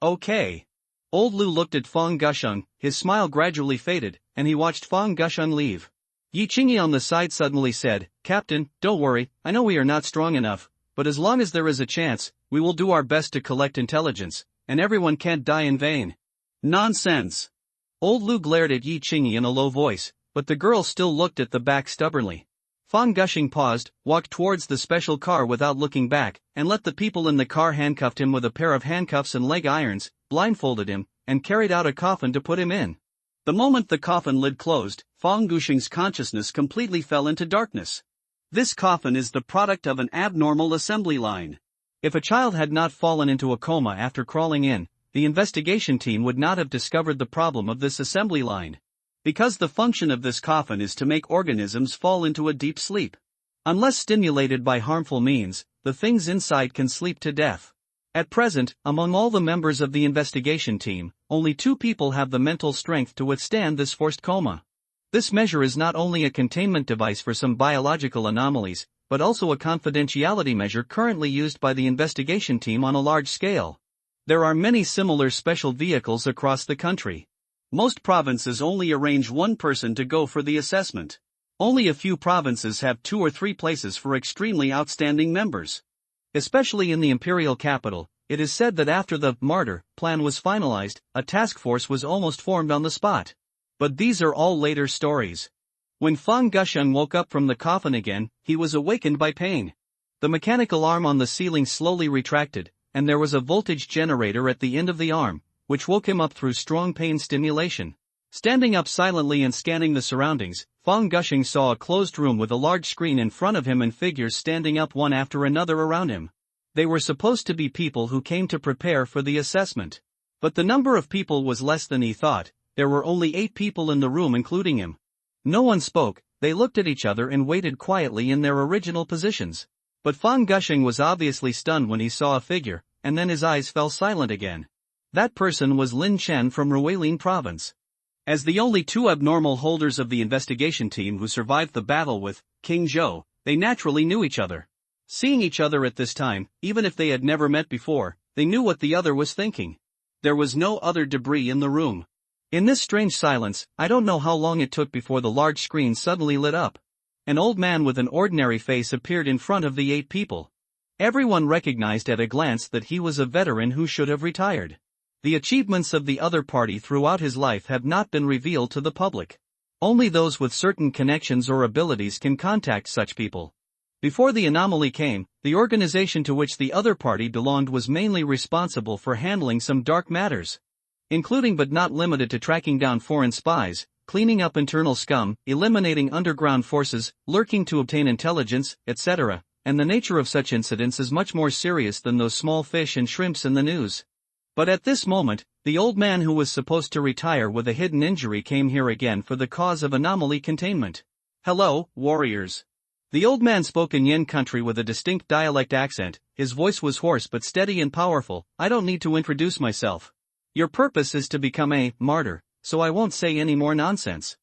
Okay. Old Lu looked at Fang Gusheng, his smile gradually faded, and he watched Fang Gusheng leave. Yi Qingyi on the side suddenly said, Captain, don't worry, I know we are not strong enough, but as long as there is a chance, we will do our best to collect intelligence, and everyone can't die in vain. Nonsense. Old Lu glared at Yi Qingyi in a low voice, but the girl still looked at the back stubbornly. Fang Gusheng paused, walked towards the special car without looking back, and let the people in the car handcuff him with a pair of handcuffs and leg irons, blindfolded him, and carried out a coffin to put him in. The moment the coffin lid closed, Fang Gusheng's consciousness completely fell into darkness. This coffin is the product of an abnormal assembly line. If a child had not fallen into a coma after crawling in, the investigation team would not have discovered the problem of this assembly line. Because the function of this coffin is to make organisms fall into a deep sleep. Unless stimulated by harmful means, the things inside can sleep to death. At present, among all the members of the investigation team, only 2 people have the mental strength to withstand this forced coma. This measure is not only a containment device for some biological anomalies, but also a confidentiality measure currently used by the investigation team on a large scale. There are many similar special vehicles across the country. Most provinces only arrange 1 person to go for the assessment. Only a few provinces have 2 or 3 places for extremely outstanding members. Especially in the imperial capital, it is said that after the martyr plan was finalized, a task force was almost formed on the spot. But these are all later stories. When Fang Gusheng woke up from the coffin again, he was awakened by pain. The mechanical arm on the ceiling slowly retracted, and there was a voltage generator at the end of the arm, which woke him up through strong pain stimulation. Standing up silently and scanning the surroundings, Fang Gusheng saw a closed room with a large screen in front of him and figures standing up one after another around him. They were supposed to be people who came to prepare for the assessment. But the number of people was less than he thought. There were only 8 people in the room including him. No one spoke, they looked at each other and waited quietly in their original positions. But Fang Gusheng was obviously stunned when he saw a figure, and then his eyes fell silent again. That person was Lin Chen from Ruilin province. As the only 2 abnormal holders of the investigation team who survived the battle with King Zhou, they naturally knew each other. Seeing each other at this time, even if they had never met before, they knew what the other was thinking. There was no other debris in the room. In this strange silence, I don't know how long it took before the large screen suddenly lit up. An old man with an ordinary face appeared in front of the 8 people. Everyone recognized at a glance that he was a veteran who should have retired. The achievements of the other party throughout his life have not been revealed to the public. Only those with certain connections or abilities can contact such people. Before the anomaly came, the organization to which the other party belonged was mainly responsible for handling some dark matters, including but not limited to tracking down foreign spies, cleaning up internal scum, eliminating underground forces, lurking to obtain intelligence, etc., and the nature of such incidents is much more serious than those small fish and shrimps in the news. But at this moment, the old man who was supposed to retire with a hidden injury came here again for the cause of anomaly containment. Hello, warriors. The old man spoke in Yin country with a distinct dialect accent. His voice was hoarse but steady and powerful. I don't need to introduce myself. Your purpose is to become a martyr, so I won't say any more nonsense.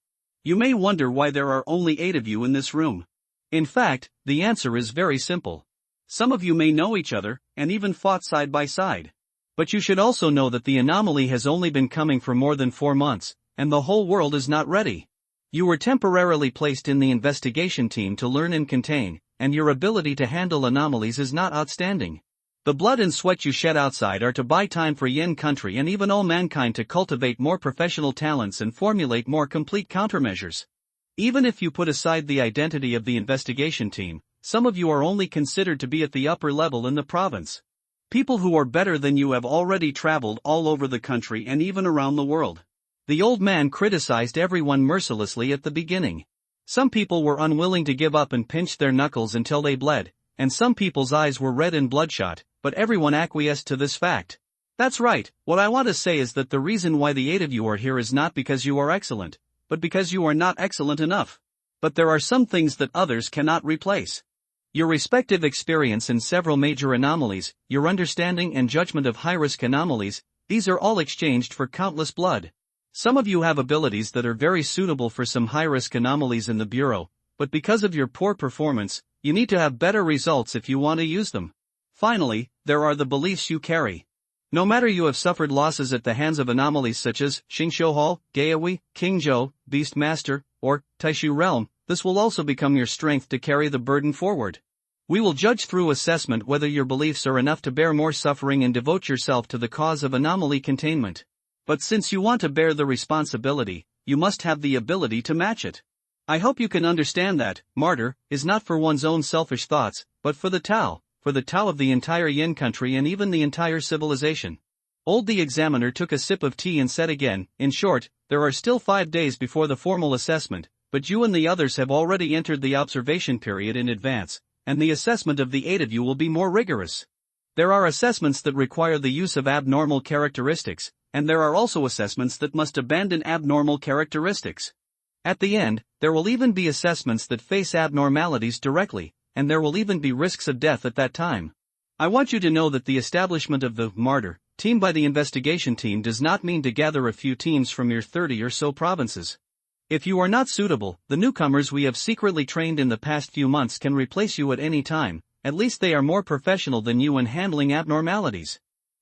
You may wonder why there are only 8 of you in this room. In fact, the answer is very simple. Some of you may know each other, and even fought side by side. But you should also know that the anomaly has only been coming for more than 4 months, and the whole world is not ready. You were temporarily placed in the investigation team to learn and contain, and your ability to handle anomalies is not outstanding. The blood and sweat you shed outside are to buy time for Yin country and even all mankind to cultivate more professional talents and formulate more complete countermeasures. Even if you put aside the identity of the investigation team, some of you are only considered to be at the upper level in the province. People who are better than you have already traveled all over the country and even around the world. The old man criticized everyone mercilessly at the beginning. Some people were unwilling to give up and pinched their knuckles until they bled, and some people's eyes were red and bloodshot, but everyone acquiesced to this fact. That's right, what I want to say is that the reason why the 8 of you are here is not because you are excellent, but because you are not excellent enough. But there are some things that others cannot replace. Your respective experience in several major anomalies, your understanding and judgment of high-risk anomalies, these are all exchanged for countless blood. Some of you have abilities that are very suitable for some high-risk anomalies in the Bureau, but because of your poor performance, you need to have better results if you want to use them. Finally, there are the beliefs you carry. No matter you have suffered losses at the hands of anomalies such as Xingqiu Hall, Gaohui, Qingzhou, Beastmaster, or Taishu Realm, this will also become your strength to carry the burden forward. We will judge through assessment whether your beliefs are enough to bear more suffering and devote yourself to the cause of anomaly containment. But since you want to bear the responsibility, you must have the ability to match it. I hope you can understand that, martyr, is not for one's own selfish thoughts, but for the Tao of the entire Yin country and even the entire civilization. The examiner took a sip of tea and said again, in short, there are still 5 days before the formal assessment, but you and the others have already entered the observation period in advance, and the assessment of the 8 of you will be more rigorous. There are assessments that require the use of abnormal characteristics, and there are also assessments that must abandon abnormal characteristics. At the end, there will even be assessments that face abnormalities directly, and there will even be risks of death at that time. I want you to know that the establishment of the martyr team by the investigation team does not mean to gather a few teams from your 30 or so provinces. If you are not suitable, the newcomers we have secretly trained in the past few months can replace you at any time. At least they are more professional than you in handling abnormalities.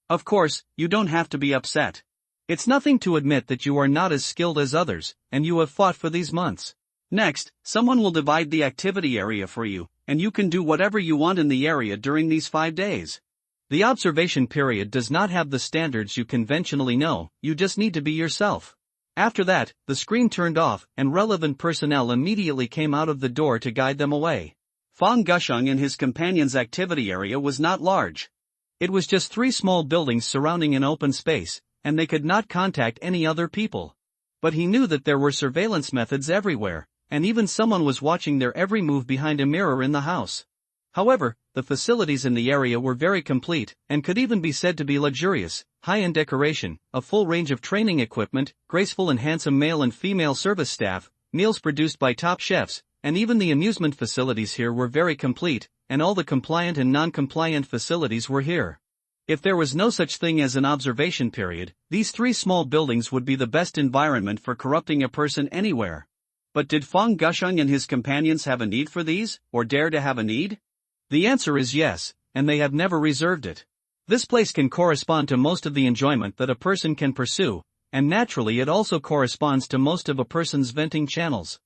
Of course, you don't have to be upset. It's nothing to admit that you are not as skilled as others, and you have fought for these months. Next, someone will divide the activity area for you, and you can do whatever you want in the area during these 5 days. The observation period does not have the standards you conventionally know, you just need to be yourself. After that, the screen turned off, and relevant personnel immediately came out of the door to guide them away. Fang Gusheng and his companions' activity area was not large. It was just 3 small buildings surrounding an open space, and they could not contact any other people. But he knew that there were surveillance methods everywhere, and even someone was watching their every move behind a mirror in the house. However, the facilities in the area were very complete, and could even be said to be luxurious, high-end decoration, a full range of training equipment, graceful and handsome male and female service staff, meals produced by top chefs, and even the amusement facilities here were very complete, and all the compliant and non-compliant facilities were here. If there was no such thing as an observation period, these 3 small buildings would be the best environment for corrupting a person anywhere. But did Fang Gusheng and his companions have a need for these, or dare to have a need? The answer is yes, and they have never reserved it. This place can correspond to most of the enjoyment that a person can pursue, and naturally it also corresponds to most of a person's venting channels.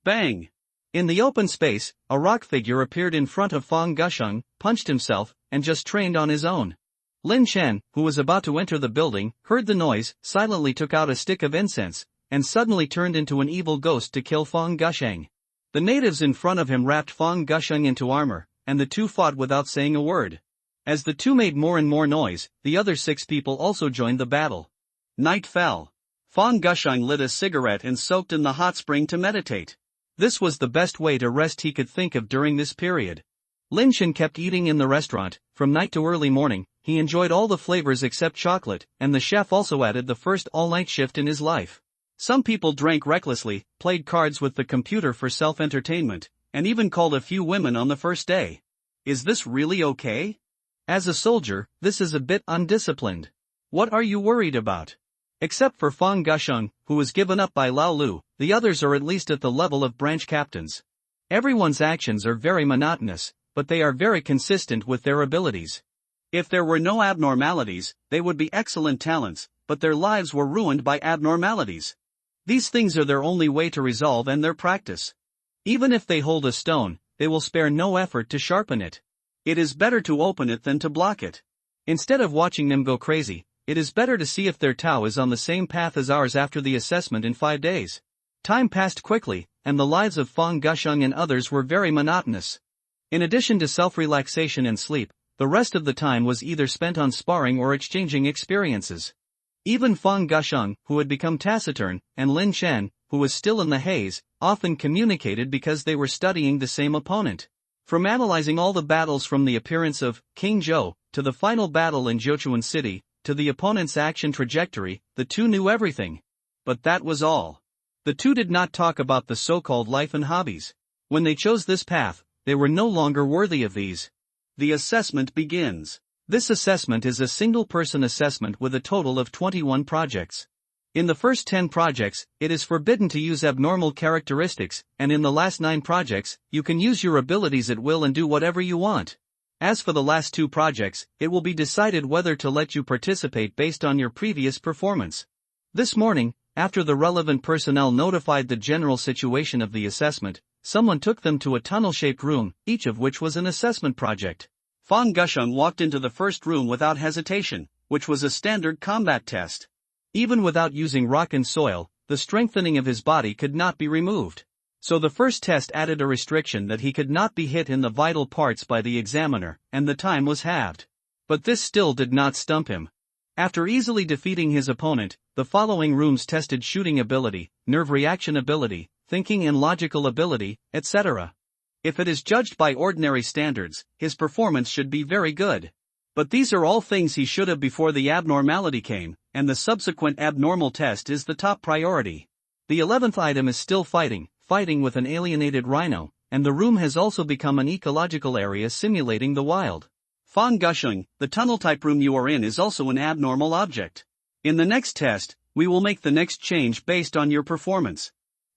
Bang! In the open space, a rock figure appeared in front of Fang Gusheng, punched himself, and just trained on his own. Lin Chen, who was about to enter the building, heard the noise, silently took out a stick of incense, and suddenly turned into an evil ghost to kill Fang Gusheng. The natives in front of him wrapped Fang Gusheng into armor, and the two fought without saying a word. As the two made more and more noise, the other 6 people also joined the battle. Night fell. Fang Gusheng lit a cigarette and soaked in the hot spring to meditate. This was the best way to rest he could think of during this period. Lin Chen kept eating in the restaurant, from night to early morning. He enjoyed all the flavors except chocolate, and the chef also added the first all-night shift in his life. Some people drank recklessly, played cards with the computer for self-entertainment, and even called a few women on the first day. Is this really okay? As a soldier, this is a bit undisciplined. What are you worried about? Except for Fang Gusheng, who was given up by Lao Lu, the others are at least at the level of branch captains. Everyone's actions are very monotonous, but they are very consistent with their abilities. If there were no abnormalities, they would be excellent talents, but their lives were ruined by abnormalities. These things are their only way to resolve and their practice. Even if they hold a stone, they will spare no effort to sharpen it. It is better to open it than to block it. Instead of watching them go crazy, it is better to see if their Tao is on the same path as ours after the assessment in 5 days. Time passed quickly, and the lives of Fang Gusheng and others were very monotonous. In addition to self-relaxation and sleep, the rest of the time was either spent on sparring or exchanging experiences. Even Fang Gusheng, who had become taciturn, and Lin Chen, who was still in the haze, often communicated because they were studying the same opponent. From analyzing all the battles from the appearance of King Zhou, to the final battle in Zhouchuan City, to the opponent's action trajectory, the two knew everything. But that was all. The two did not talk about the so-called life and hobbies. When they chose this path, they were no longer worthy of these. The assessment begins. This assessment is a single-person assessment with a total of 21 projects. In the first 10 projects, it is forbidden to use abnormal characteristics, and in the last 9 projects, you can use your abilities at will and do whatever you want. As for the last 2 projects, it will be decided whether to let you participate based on your previous performance. This morning, after the relevant personnel notified the general situation of the assessment, someone took them to a tunnel-shaped room, each of which was an assessment project. Fang Gusheng walked into the first room without hesitation, which was a standard combat test. Even without using rock and soil, the strengthening of his body could not be removed. So the first test added a restriction that he could not be hit in the vital parts by the examiner, and the time was halved. But this still did not stump him. After easily defeating his opponent, the following rooms tested shooting ability, nerve reaction ability, thinking and logical ability, etc. If it is judged by ordinary standards, his performance should be very good. But these are all things he should have before the abnormality came, and the subsequent abnormal test is the top priority. The 11th item is still fighting with an alienated rhino, and the room has also become an ecological area simulating the wild. Fang Gusheng, the tunnel-type room you are in is also an abnormal object. In the next test, we will make the next change based on your performance.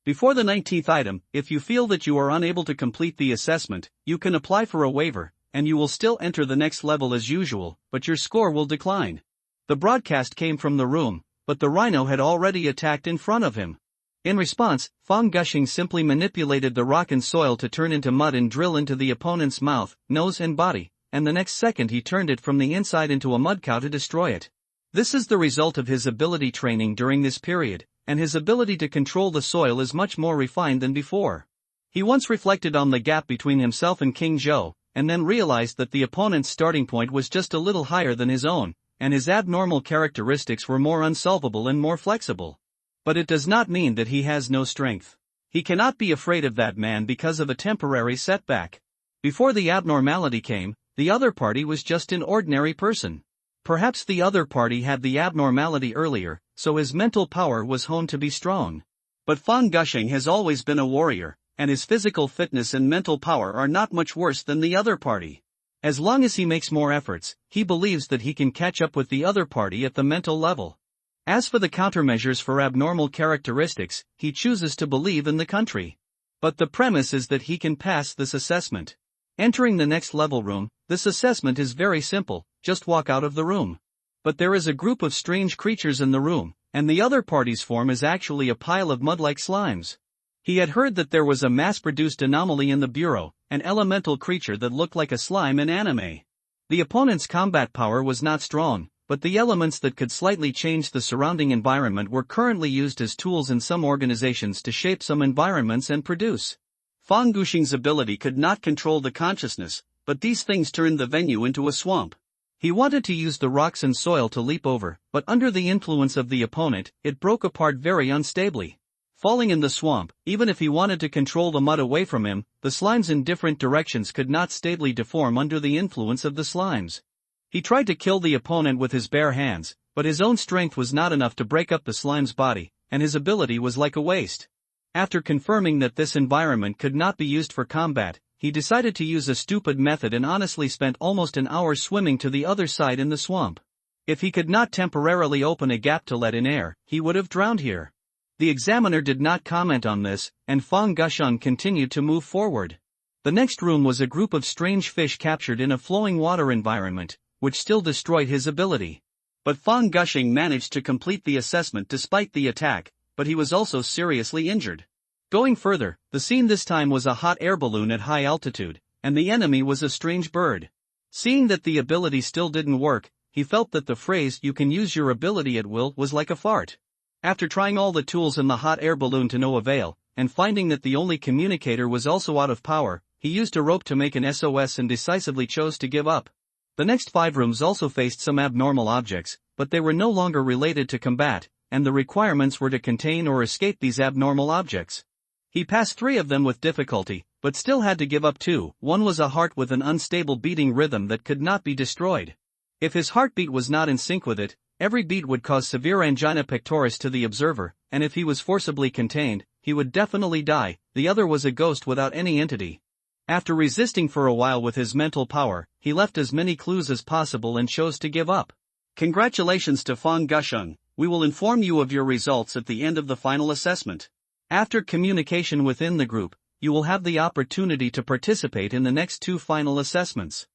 Before the 19th item, if you feel that you are unable to complete the assessment, you can apply for a waiver, and you will still enter the next level as usual, but your score will decline. The broadcast came from the room, but the rhino had already attacked in front of him. In response, Fang Gusheng simply manipulated the rock and soil to turn into mud and drill into the opponent's mouth, nose and body, and the next second he turned it from the inside into a mud cow to destroy it. This is the result of his ability training during this period, and his ability to control the soil is much more refined than before. He once reflected on the gap between himself and King Zhou, and then realized that the opponent's starting point was just a little higher than his own, and his abnormal characteristics were more unsolvable and more flexible. But it does not mean that he has no strength. He cannot be afraid of that man because of a temporary setback. Before the abnormality came, the other party was just an ordinary person. Perhaps the other party had the abnormality earlier, so his mental power was honed to be strong. But Fang Gusheng has always been a warrior, and his physical fitness and mental power are not much worse than the other party. As long as he makes more efforts, he believes that he can catch up with the other party at the mental level. As for the countermeasures for abnormal characteristics, he chooses to believe in the country. But the premise is that he can pass this assessment. Entering the next level room, this assessment is very simple. just walk out of the room. But there is a group of strange creatures in the room, and the other party's form is actually a pile of mud-like slimes. He had heard that there was a mass-produced anomaly in the bureau, an elemental creature that looked like a slime in anime. The opponent's combat power was not strong, but the elements that could slightly change the surrounding environment were currently used as tools in some organizations to shape some environments and produce. Fang Gushing's ability could not control the consciousness, but these things turned the venue into a swamp. He wanted to use the rocks and soil to leap over, but under the influence of the opponent, it broke apart very unstably. Falling in the swamp, even if he wanted to control the mud away from him, the slimes in different directions could not stably deform under the influence of the slimes. He tried to kill the opponent with his bare hands, but his own strength was not enough to break up the slime's body, and his ability was like a waste. After confirming that this environment could not be used for combat, he decided to use a stupid method and honestly spent almost an hour swimming to the other side in the swamp. If he could not temporarily open a gap to let in air, he would have drowned here. The examiner did not comment on this, and Fang Gusheng continued to move forward. The next room was a group of strange fish captured in a flowing water environment, which still destroyed his ability. But Fang Gusheng managed to complete the assessment despite the attack, but he was also seriously injured. Going further, the scene this time was a hot air balloon at high altitude, and the enemy was a strange bird. Seeing that the ability still didn't work, he felt that the phrase "you can use your ability at will" was like a fart. After trying all the tools in the hot air balloon to no avail, and finding that the only communicator was also out of power, he used a rope to make an SOS and decisively chose to give up. The next 5 rooms also faced some abnormal objects, but they were no longer related to combat, and the requirements were to contain or escape these abnormal objects. He passed 3 of them with difficulty, but still had to give up 2. One was a heart with an unstable beating rhythm that could not be destroyed. If his heartbeat was not in sync with it, every beat would cause severe angina pectoris to the observer, and if he was forcibly contained, he would definitely die. The other was a ghost without any entity. After resisting for a while with his mental power, he left as many clues as possible and chose to give up. Congratulations to Fang Gusheng, we will inform you of your results at the end of the final assessment. After communication within the group, you will have the opportunity to participate in the next 2 final assessments.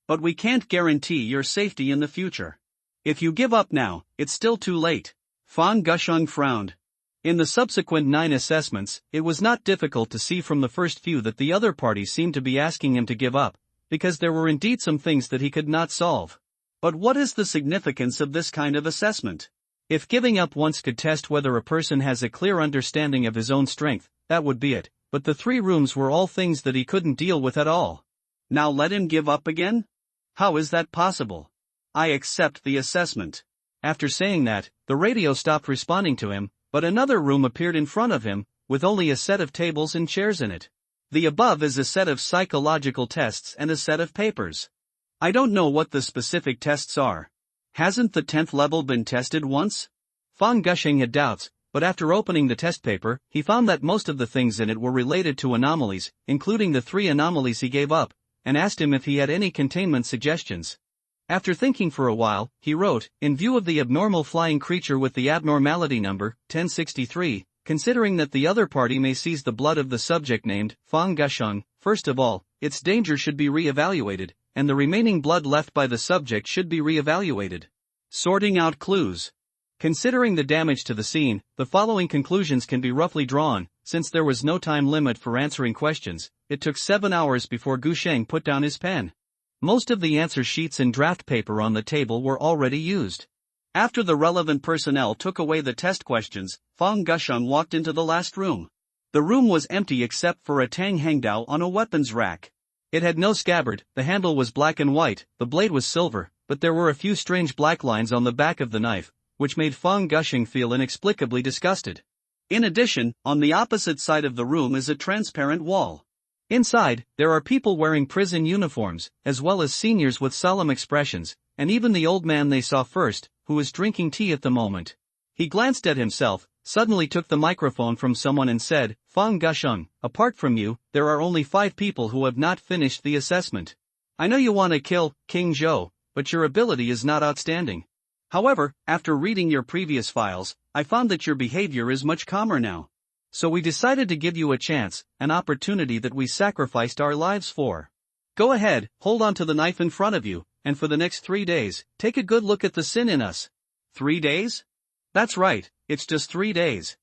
But we can't guarantee your safety in the future. If you give up now, it's still too late. Fang Gusheng frowned. In the subsequent 9 assessments, it was not difficult to see from the first few that the other party seemed to be asking him to give up, because there were indeed some things that he could not solve. But what is the significance of this kind of assessment? If giving up once could test whether a person has a clear understanding of his own strength, that would be it, but the 3 rooms were all things that he couldn't deal with at all. Now let him give up again? How is that possible? I accept the assessment. After saying that, the radio stopped responding to him, but another room appeared in front of him, with only a set of tables and chairs in it. The above is a set of psychological tests and a set of papers. I don't know what the specific tests are. Hasn't the 10th level been tested once? Fang Gusheng had doubts, but after opening the test paper, he found that most of the things in it were related to anomalies, including the 3 anomalies he gave up, and asked him if he had any containment suggestions. After thinking for a while, he wrote, in view of the abnormal flying creature with the abnormality number, 1063, considering that the other party may seize the blood of the subject named Fang Gusheng, first of all, its danger should be re-evaluated, and the remaining blood left by the subject should be re-evaluated. Sorting out clues. Considering the damage to the scene, the following conclusions can be roughly drawn. Since there was no time limit for answering questions, it took 7 hours before Gusheng put down his pen. Most of the answer sheets and draft paper on the table were already used. After the relevant personnel took away the test questions, Fang Gusheng walked into the last room. The room was empty except for a tang hangdao on a weapons rack. It had no scabbard, the handle was black and white, the blade was silver, but there were a few strange black lines on the back of the knife, which made Fang Gusheng feel inexplicably disgusted. In addition, on the opposite side of the room is a transparent wall. Inside, there are people wearing prison uniforms, as well as seniors with solemn expressions, and even the old man they saw first, who was drinking tea at the moment. He glanced at himself, suddenly took the microphone from someone and said, Fang Gusheng, apart from you, there are only 5 people who have not finished the assessment. I know you want to kill King Zhou, but your ability is not outstanding. However, after reading your previous files, I found that your behavior is much calmer now. So we decided to give you a chance, an opportunity that we sacrificed our lives for. Go ahead, hold on to the knife in front of you, and for the next 3 days, take a good look at the sin in us. 3 days? That's right, it's just 3 days.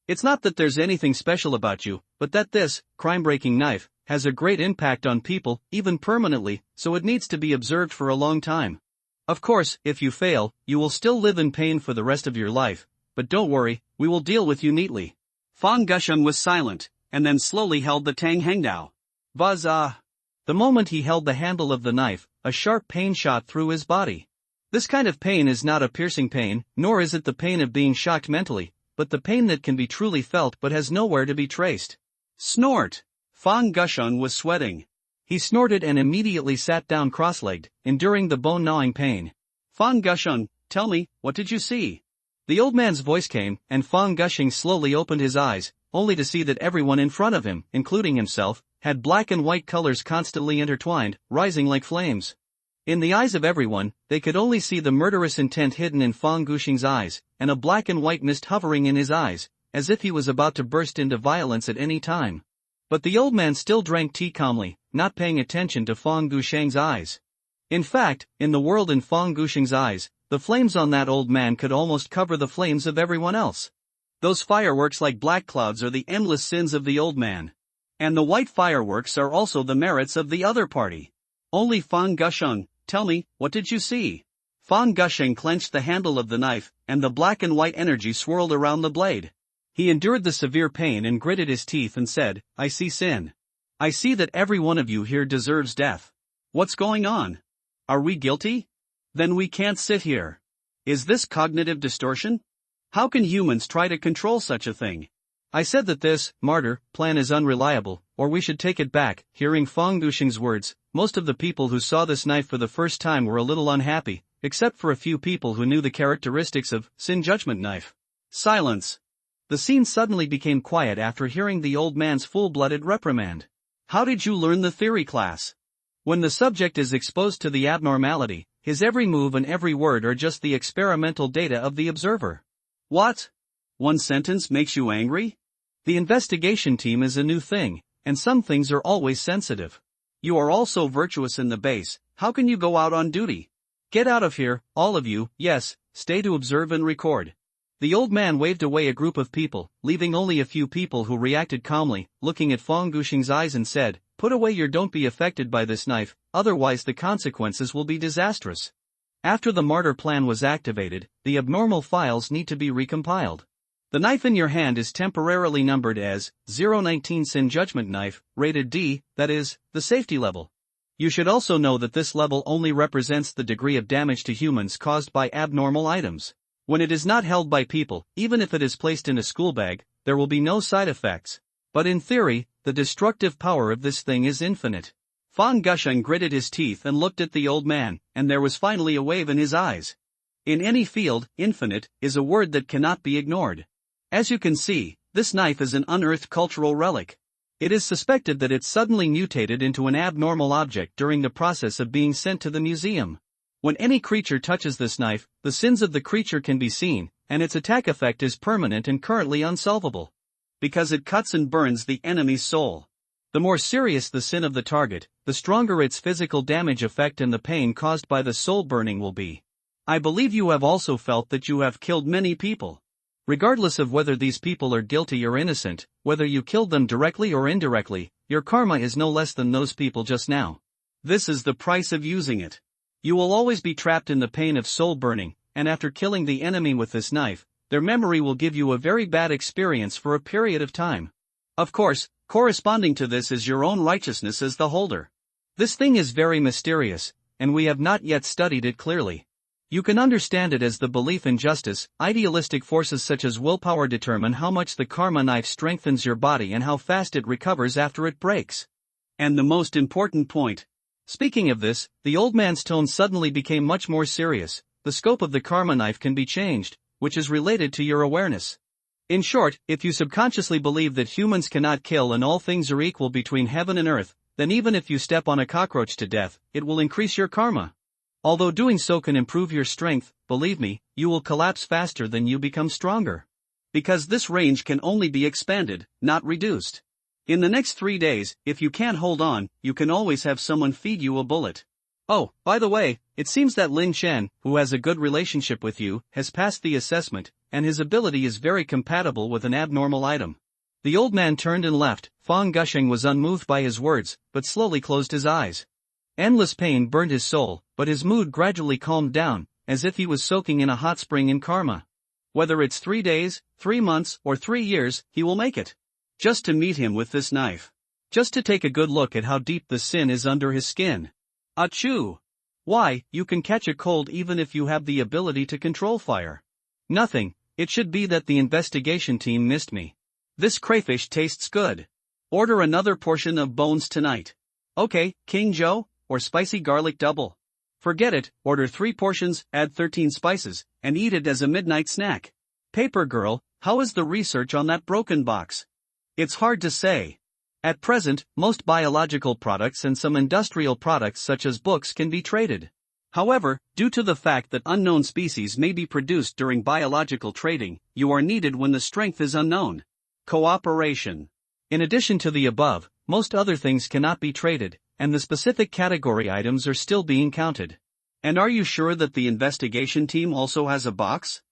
It's not that there's anything special about you, but that this crime-breaking knife has a great impact on people, even permanently, so it needs to be observed for a long time. Of course, if you fail, you will still live in pain for the rest of your life, but don't worry, we will deal with you neatly. Fang Gusheng was silent, and then slowly held the Tang Hengdao. Buzz. The moment he held the handle of the knife, a sharp pain shot through his body. This kind of pain is not a piercing pain, nor is it the pain of being shocked mentally, but the pain that can be truly felt but has nowhere to be traced. Snort! Fang Gusheng was sweating. He snorted and immediately sat down cross-legged, enduring the bone-gnawing pain. Fang Gusheng, tell me, what did you see? The old man's voice came, and Fang Gusheng slowly opened his eyes, only to see that everyone in front of him, including himself, had black and white colors constantly intertwined, rising like flames. In the eyes of everyone, they could only see the murderous intent hidden in Fang Gusheng's eyes, and a black and white mist hovering in his eyes, as if he was about to burst into violence at any time. But the old man still drank tea calmly, not paying attention to Fang Gusheng's eyes. In fact, in the world in Fang Gusheng's eyes, the flames on that old man could almost cover the flames of everyone else. Those fireworks like black clouds are the endless sins of the old man. And the white fireworks are also the merits of the other party. Only Fang Gusheng, tell me, what did you see? Fang Gusheng clenched the handle of the knife, and the black and white energy swirled around the blade. He endured the severe pain and gritted his teeth and said, I see sin. I see that every one of you here deserves death. What's going on? Are we guilty? Then we can't sit here. Is this cognitive distortion? How can humans try to control such a thing? I said that this martyr plan is unreliable, or we should take it back. Hearing Fang Gusheng's words, most of the people who saw this knife for the first time were a little unhappy, except for a few people who knew the characteristics of Sin Judgment Knife. Silence. The scene suddenly became quiet after hearing the old man's full-blooded reprimand. How did you learn the theory class? When the subject is exposed to the abnormality, his every move and every word are just the experimental data of the observer. What? One sentence makes you angry? The investigation team is a new thing, and some things are always sensitive. You are all so virtuous in the base, how can you go out on duty? Get out of here, all of you, yes, stay to observe and record. The old man waved away a group of people, leaving only a few people who reacted calmly, looking at Fang Gusheng's eyes and said, put away your don't be affected by this knife, otherwise the consequences will be disastrous. After the martyr plan was activated, the abnormal files need to be recompiled. The knife in your hand is temporarily numbered as 019 Sin Judgment Knife, rated D, that is, the safety level. You should also know that this level only represents the degree of damage to humans caused by abnormal items. When it is not held by people, even if it is placed in a school bag, there will be no side effects. But in theory, the destructive power of this thing is infinite. Fang Gusheng gritted his teeth and looked at the old man, and there was finally a wave in his eyes. In any field, infinite is a word that cannot be ignored. As you can see, this knife is an unearthed cultural relic. It is suspected that it suddenly mutated into an abnormal object during the process of being sent to the museum. When any creature touches this knife, the sins of the creature can be seen, and its attack effect is permanent and currently unsolvable. Because it cuts and burns the enemy's soul. The more serious the sin of the target, the stronger its physical damage effect and the pain caused by the soul burning will be. I believe you have also felt that you have killed many people. Regardless of whether these people are guilty or innocent, whether you killed them directly or indirectly, your karma is no less than those people just now. This is the price of using it. You will always be trapped in the pain of soul burning, and after killing the enemy with this knife, their memory will give you a very bad experience for a period of time. Of course, corresponding to this is your own righteousness as the holder. This thing is very mysterious, and we have not yet studied it clearly. You can understand it as the belief in justice. Idealistic forces such as willpower determine how much the karma knife strengthens your body and how fast it recovers after it breaks. And the most important point. Speaking of this, the old man's tone suddenly became much more serious. The scope of the karma knife can be changed, which is related to your awareness. In short, if you subconsciously believe that humans cannot kill and all things are equal between heaven and earth, then even if you step on a cockroach to death, it will increase your karma. Although doing so can improve your strength, believe me, you will collapse faster than you become stronger. Because this range can only be expanded, not reduced. In the next 3 days, if you can't hold on, you can always have someone feed you a bullet. Oh, by the way, it seems that Lin Chen, who has a good relationship with you, has passed the assessment, and his ability is very compatible with an abnormal item. The old man turned and left. Fang Gusheng was unmoved by his words, but slowly closed his eyes. Endless pain burned his soul, but his mood gradually calmed down, as if he was soaking in a hot spring in karma. Whether it's 3 days, 3 months, or 3 years, he will make it. Just to meet him with this knife. Just to take a good look at how deep the sin is under his skin. Achoo! Why, you can catch a cold even if you have the ability to control fire. Nothing, it should be that the investigation team missed me. This crayfish tastes good. Order another portion of bones tonight. Okay, King Joe, or spicy garlic double. Forget it, order 3 portions, add 13 spices, and eat it as a midnight snack. Paper Girl, how is the research on that broken box? It's hard to say. At present, most biological products and some industrial products such as books can be traded. However, due to the fact that unknown species may be produced during biological trading, you are needed when the strength is unknown. Cooperation. In addition to the above, most other things cannot be traded, and the specific category items are still being counted. And are you sure that the investigation team also has a box?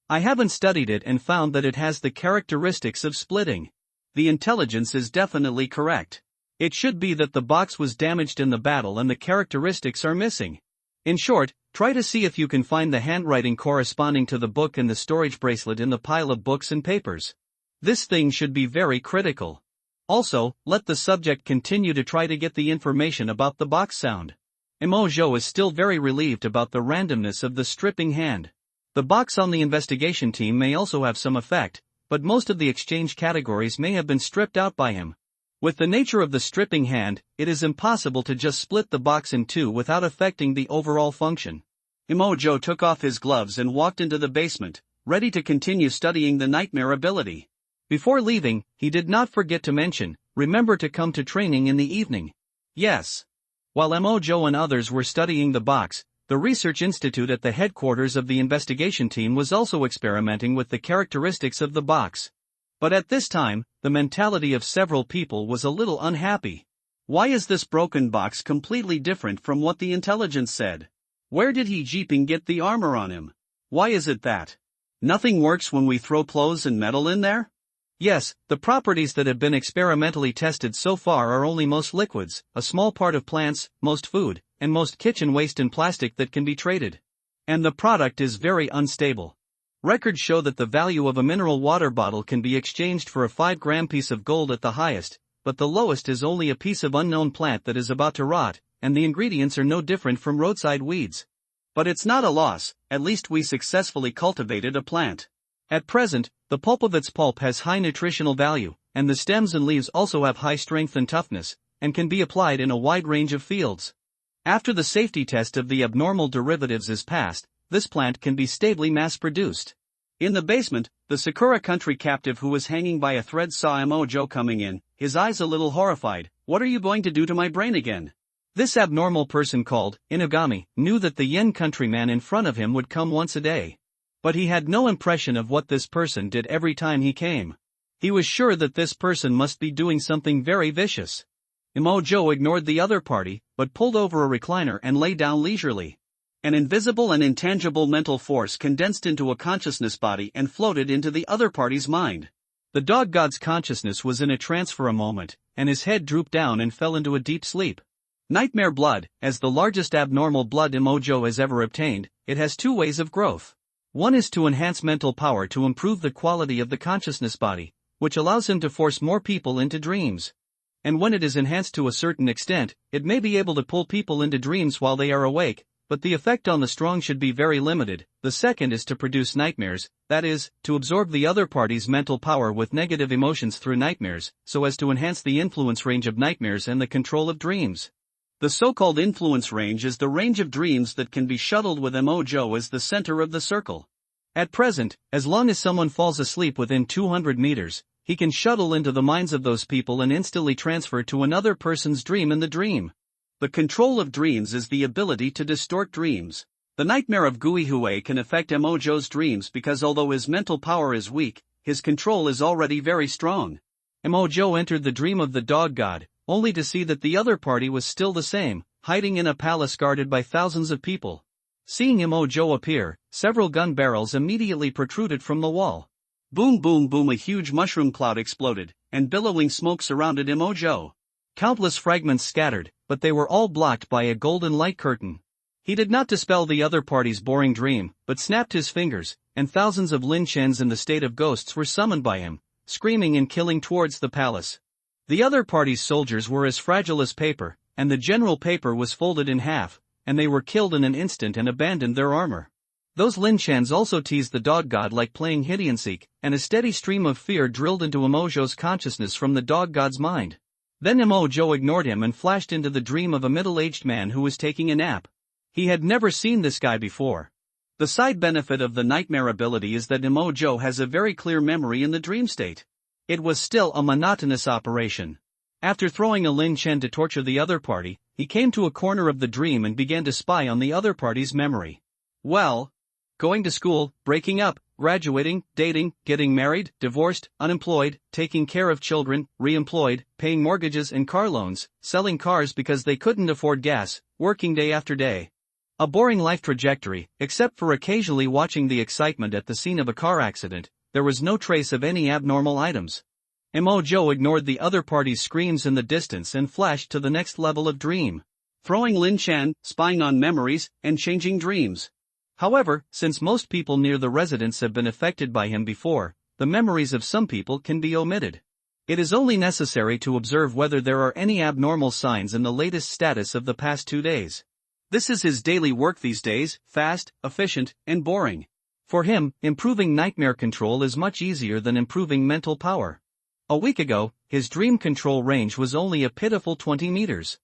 I haven't studied it and found that it has the characteristics of splitting. The intelligence is definitely correct. It should be that the box was damaged in the battle and the characteristics are missing. In short, try to see if you can find the handwriting corresponding to the book and the storage bracelet in the pile of books and papers. This thing should be very critical. Also, let the subject continue to try to get the information about the box sound. Mo Zhou is still very relieved about the randomness of the stripping hand. The box on the investigation team may also have some effect, but most of the exchange categories may have been stripped out by him. With the nature of the stripping hand, it is impossible to just split the box in 2 without affecting the overall function. Mo Zhou took off his gloves and walked into the basement, ready to continue studying the nightmare ability. Before leaving, he did not forget to mention, remember to come to training in the evening. Yes. While Mo Zhou and others were studying the box, the research institute at the headquarters of the investigation team was also experimenting with the characteristics of the box. But at this time, the mentality of several people was a little unhappy. Why is this broken box completely different from what the intelligence said? Where did he jeeping get the armor on him? Why is it that nothing works when we throw clothes and metal in there? Yes, the properties that have been experimentally tested so far are only most liquids, a small part of plants, most food, and most kitchen waste and plastic that can be traded. And the product is very unstable. Records show that the value of a mineral water bottle can be exchanged for a 5-gram piece of gold at the highest, but the lowest is only a piece of unknown plant that is about to rot, and the ingredients are no different from roadside weeds. But it's not a loss, at least we successfully cultivated a plant. At present, the pulp of its pulp has high nutritional value, and the stems and leaves also have high strength and toughness, and can be applied in a wide range of fields. After the safety test of the abnormal derivatives is passed, this plant can be stably mass-produced. In the basement, the Sakura country captive who was hanging by a thread saw Mo Zhou coming in, his eyes a little horrified. What are you going to do to my brain again? This abnormal person called Inugami knew that the Yen countryman in front of him would come once a day. But he had no impression of what this person did every time he came. He was sure that this person must be doing something very vicious. Mo Zhou ignored the other party, but pulled over a recliner and lay down leisurely. An invisible and intangible mental force condensed into a consciousness body and floated into the other party's mind. The dog god's consciousness was in a trance for a moment, and his head drooped down and fell into a deep sleep. Nightmare blood, as the largest abnormal blood Mo Zhou has ever obtained, it has 2 ways of growth. One is to enhance mental power to improve the quality of the consciousness body, which allows him to force more people into dreams. And when it is enhanced to a certain extent, it may be able to pull people into dreams while they are awake, but the effect on the strong should be very limited. The second is to produce nightmares, that is, to absorb the other party's mental power with negative emotions through nightmares, so as to enhance the influence range of nightmares and the control of dreams. The so-called influence range is the range of dreams that can be shuttled with Mo Zhou as the center of the circle. At present, as long as someone falls asleep within 200 meters, he can shuttle into the minds of those people and instantly transfer to another person's dream in the dream. The control of dreams is the ability to distort dreams. The nightmare of Gui Hui can affect Mo Zhou's dreams because although his mental power is weak, his control is already very strong. Mo Zhou entered the dream of the dog god, only to see that the other party was still the same, hiding in a palace guarded by thousands of people. Seeing Imo-jo appear, several gun barrels immediately protruded from the wall. Boom boom boom, a huge mushroom cloud exploded, and billowing smoke surrounded Imo-jo. Countless fragments scattered, but they were all blocked by a golden light curtain. He did not dispel the other party's boring dream, but snapped his fingers, and thousands of Lin-chens in the state of ghosts were summoned by him, screaming and killing towards the palace. The other party's soldiers were as fragile as paper, and the general paper was folded in half, and they were killed in an instant and abandoned their armor. Those Lin-chens also teased the dog god like playing hide and seek, and a steady stream of fear drilled into Imo-jo's consciousness from the dog god's mind. Then Imo-jo ignored him and flashed into the dream of a middle-aged man who was taking a nap. He had never seen this guy before. The side benefit of the nightmare ability is that Imo-jo has a very clear memory in the dream state. It was still a monotonous operation. After throwing a Lin-chen to torture the other party, he came to a corner of the dream and began to spy on the other party's memory. Well, going to school, breaking up, graduating, dating, getting married, divorced, unemployed, taking care of children, re-employed, paying mortgages and car loans, selling cars because they couldn't afford gas, working day after day. A boring life trajectory, except for occasionally watching the excitement at the scene of a car accident. There was no trace of any abnormal items. Imo-jo ignored the other party's screams in the distance and flashed to the next level of dream. Throwing Lin-chen, spying on memories, and changing dreams. However, since most people near the residence have been affected by him before, the memories of some people can be omitted. It is only necessary to observe whether there are any abnormal signs in the latest status of the past 2 days. This is his daily work these days, fast, efficient, and boring. For him, improving nightmare control is much easier than improving mental power. A week ago, his dream control range was only a pitiful 20 meters.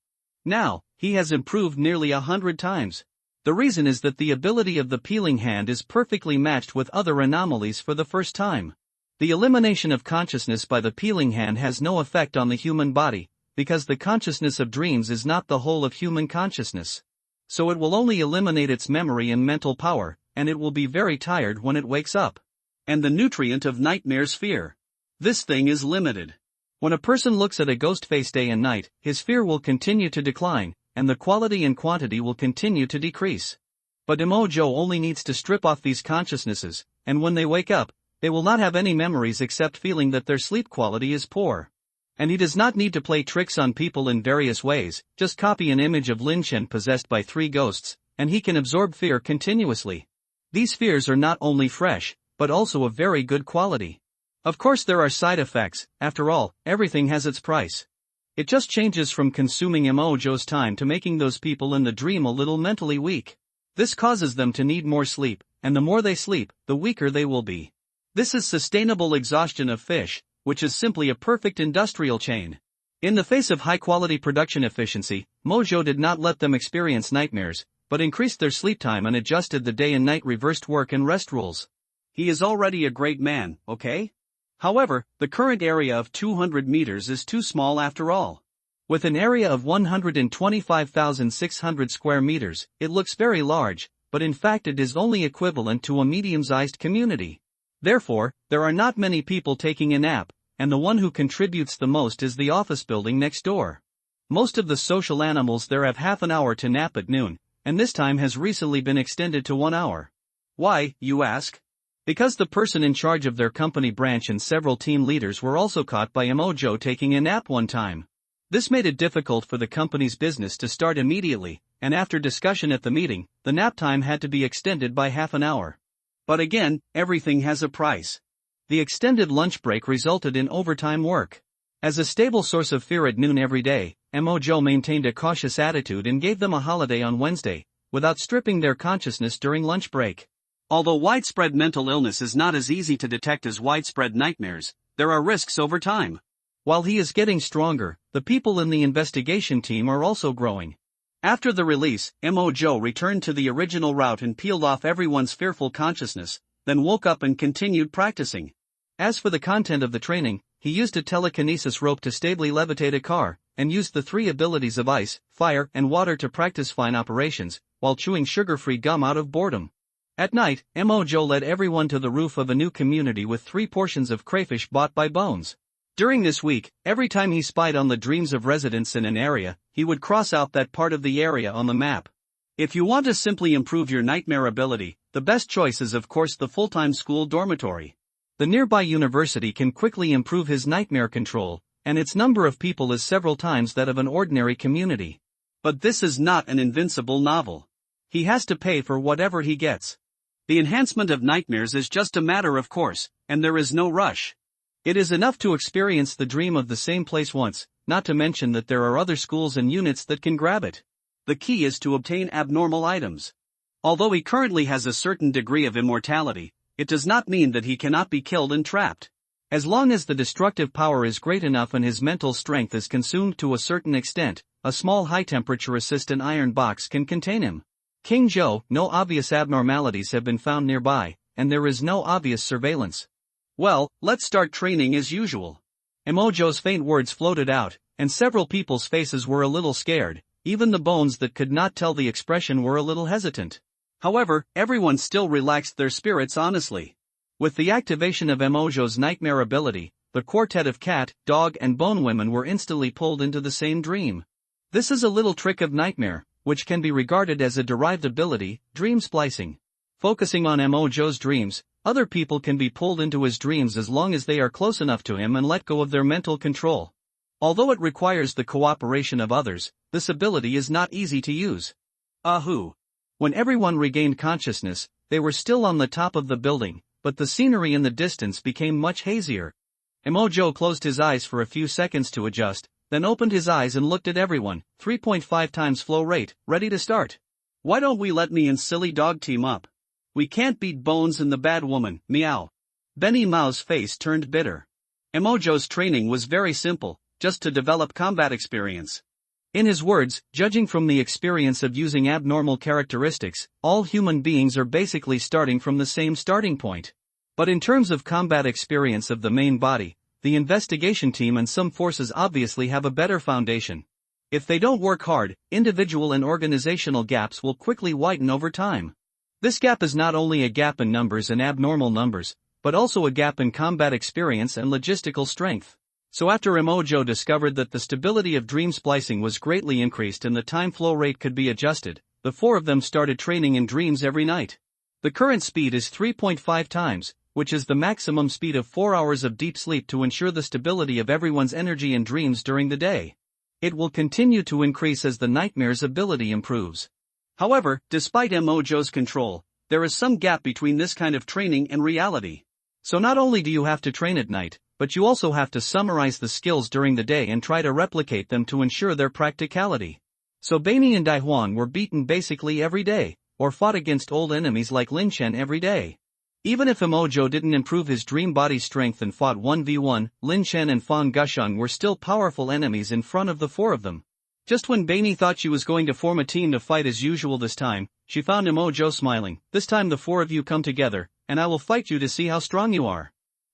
Now, he has improved nearly 100 times. The reason is that the ability of the peeling hand is perfectly matched with other anomalies for the first time. The elimination of consciousness by the peeling hand has no effect on the human body, because the consciousness of dreams is not the whole of human consciousness. So it will only eliminate its memory and mental power, and it will be very tired when it wakes up. And the nutrient of nightmares fear. This thing is limited. When a person looks at a ghost face day and night, his fear will continue to decline, and the quality and quantity will continue to decrease. But Imo-jo only needs to strip off these consciousnesses, and when they wake up, they will not have any memories except feeling that their sleep quality is poor. And he does not need to play tricks on people in various ways, just copy an image of Lin-chen possessed by 3 ghosts, and he can absorb fear continuously. These fears are not only fresh, but also of very good quality. Of course there are side effects, after all, everything has its price. It just changes from consuming Imo-jo's time to making those people in the dream a little mentally weak. This causes them to need more sleep, and the more they sleep, the weaker they will be. This is sustainable exhaustion of fish, which is simply a perfect industrial chain. In the face of high-quality production efficiency, Mojo did not let them experience nightmares, but increased their sleep time and adjusted the day and night reversed work and rest rules. He is already a great man, okay? However, the current area of 200 meters is too small after all. With an area of 125,600 square meters, it looks very large, but in fact it is only equivalent to a medium-sized community. Therefore, there are not many people taking a nap, and the one who contributes the most is the office building next door. Most of the social animals there have half an hour to nap at noon, and this time has recently been extended to 1 hour. Why, you ask? Because the person in charge of their company branch and several team leaders were also caught by Imo-jo taking a nap one time. This made it difficult for the company's business to start immediately, and after discussion at the meeting, the nap time had to be extended by half an hour. But again, everything has a price. The extended lunch break resulted in overtime work. As a stable source of fear at noon every day, Imo-jo maintained a cautious attitude and gave them a holiday on Wednesday, without stripping their consciousness during lunch break. Although widespread mental illness is not as easy to detect as widespread nightmares, there are risks over time. While he is getting stronger, the people in the investigation team are also growing. After the release, Imo-jo returned to the original route and peeled off everyone's fearful consciousness, then woke up and continued practicing. As for the content of the training, he used a telekinesis rope to stably levitate a car, and used the 3 abilities of ice, fire, and water to practice fine operations, while chewing sugar-free gum out of boredom. At night, Imo-jo led everyone to the roof of a new community with 3 portions of crayfish bought by Bones. During this week, every time he spied on the dreams of residents in an area, he would cross out that part of the area on the map. If you want to simply improve your nightmare ability, the best choice is of course the full-time school dormitory. The nearby university can quickly improve his nightmare control, and its number of people is several times that of an ordinary community. But this is not an invincible novel. He has to pay for whatever he gets. The enhancement of nightmares is just a matter of course, and there is no rush. It is enough to experience the dream of the same place once, not to mention that there are other schools and units that can grab it. The key is to obtain abnormal items. Although he currently has a certain degree of immortality, it does not mean that he cannot be killed and trapped. As long as the destructive power is great enough and his mental strength is consumed to a certain extent, a small high-temperature assistant iron box can contain him. King Joe, no obvious abnormalities have been found nearby, and there is no obvious surveillance. Well, let's start training as usual. Emojo's faint words floated out, and several people's faces were a little scared, even the bones that could not tell the expression were a little hesitant. However, everyone still relaxed their spirits honestly. With the activation of Emojo's nightmare ability, the quartet of cat, dog and bone women were instantly pulled into the same dream. This is a little trick of nightmare, which can be regarded as a derived ability, dream splicing. Focusing on Emojo's dreams, other people can be pulled into his dreams as long as they are close enough to him and let go of their mental control. Although it requires the cooperation of others, this ability is not easy to use. Ahoo! When everyone regained consciousness, they were still on the top of the building, but the scenery in the distance became much hazier. Emojo closed his eyes for a few seconds to adjust, then opened his eyes and looked at everyone. 3.5 times flow rate, ready to start. Why don't we let me and Silly Dog team up? We can't beat Bones and the Bad Woman, meow. Benny Mao's face turned bitter. Emojo's training was very simple, just to develop combat experience. In his words, judging from the experience of using abnormal characteristics, all human beings are basically starting from the same starting point. But in terms of combat experience of the main body, the investigation team and some forces obviously have a better foundation. If they don't work hard, individual and organizational gaps will quickly widen over time. This gap is not only a gap in numbers and abnormal numbers, but also a gap in combat experience and logistical strength. So after Emojo discovered that the stability of dream splicing was greatly increased and the time flow rate could be adjusted, the four of them started training in dreams every night. The current speed is 3.5 times, which is the maximum speed of 4 hours of deep sleep to ensure the stability of everyone's energy in dreams during the day. It will continue to increase as the nightmare's ability improves. However, despite Emojo's control, there is some gap between this kind of training and reality. So not only do you have to train at night, but you also have to summarize the skills during the day and try to replicate them to ensure their practicality. So Baini and Daihuan were beaten basically every day, or fought against old enemies like Lin Shen every day. Even if Emojo didn't improve his dream body strength and fought 1v1, Lin Shen and Fang Gusheng were still powerful enemies in front of the four of them. Just when Baini thought she was going to form a team to fight as usual this time, she found Emojo smiling. This time the four of you come together, and I will fight you to see how strong you are.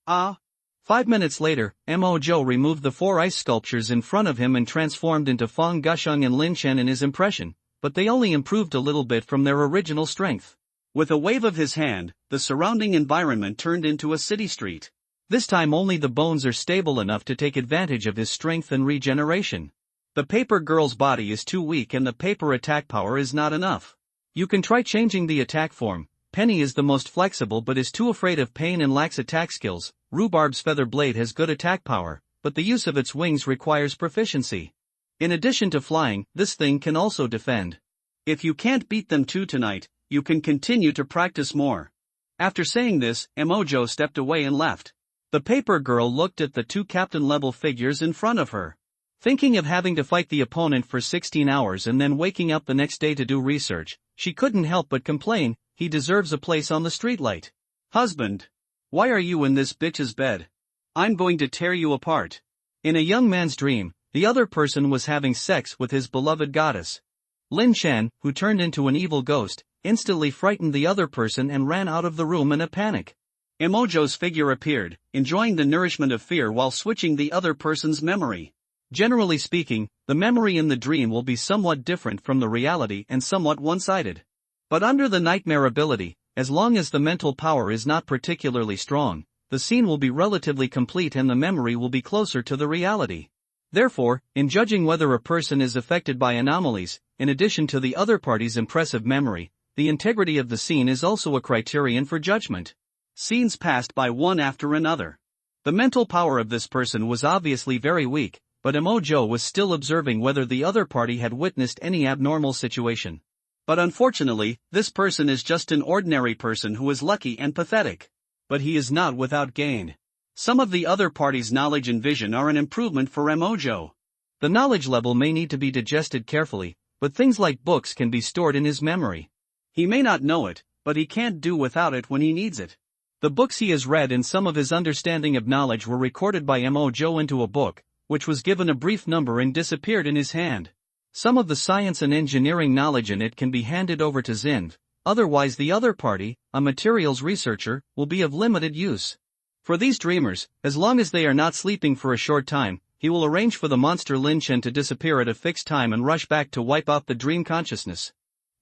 5 minutes later, Emojo removed the 4 ice sculptures in front of him and transformed into Fang Gusheng and Lin Shen in his impression, but they only improved a little bit from their original strength. With a wave of his hand, the surrounding environment turned into a city street. This time only the bones are stable enough to take advantage of his strength and regeneration. The paper girl's body is too weak and the paper attack power is not enough. You can try changing the attack form. Penny is the most flexible but is too afraid of pain and lacks attack skills. Rhubarb's feather blade has good attack power, but the use of its wings requires proficiency. In addition to flying, this thing can also defend. If you can't beat them two tonight, you can continue to practice more. After saying this, Emojo stepped away and left. The paper girl looked at the 2 captain-level figures in front of her. Thinking of having to fight the opponent for 16 hours and then waking up the next day to do research, she couldn't help but complain, he deserves a place on the streetlight. Husband. Why are you in this bitch's bed? I'm going to tear you apart. In a young man's dream, the other person was having sex with his beloved goddess. Lin Shen, who turned into an evil ghost, instantly frightened the other person and ran out of the room in a panic. Emojo's figure appeared, enjoying the nourishment of fear while switching the other person's memory. Generally speaking, the memory in the dream will be somewhat different from the reality and somewhat one-sided. But under the nightmare ability, as long as the mental power is not particularly strong, the scene will be relatively complete and the memory will be closer to the reality. Therefore, in judging whether a person is affected by anomalies, in addition to the other party's impressive memory, the integrity of the scene is also a criterion for judgment. Scenes passed by one after another. The mental power of this person was obviously very weak, but Mo-jo was still observing whether the other party had witnessed any abnormal situation. But unfortunately, this person is just an ordinary person who is lucky and pathetic. But he is not without gain. Some of the other party's knowledge and vision are an improvement for Mo-jo. The knowledge level may need to be digested carefully, but things like books can be stored in his memory. He may not know it, but he can't do without it when he needs it. The books he has read and some of his understanding of knowledge were recorded by Mo-jo into a book, which was given a brief number and disappeared in his hand. Some of the science and engineering knowledge in it can be handed over to Zinv, otherwise the other party, a materials researcher, will be of limited use. For these dreamers, as long as they are not sleeping for a short time, he will arrange for the monster Lin Chen to disappear at a fixed time and rush back to wipe out the dream consciousness.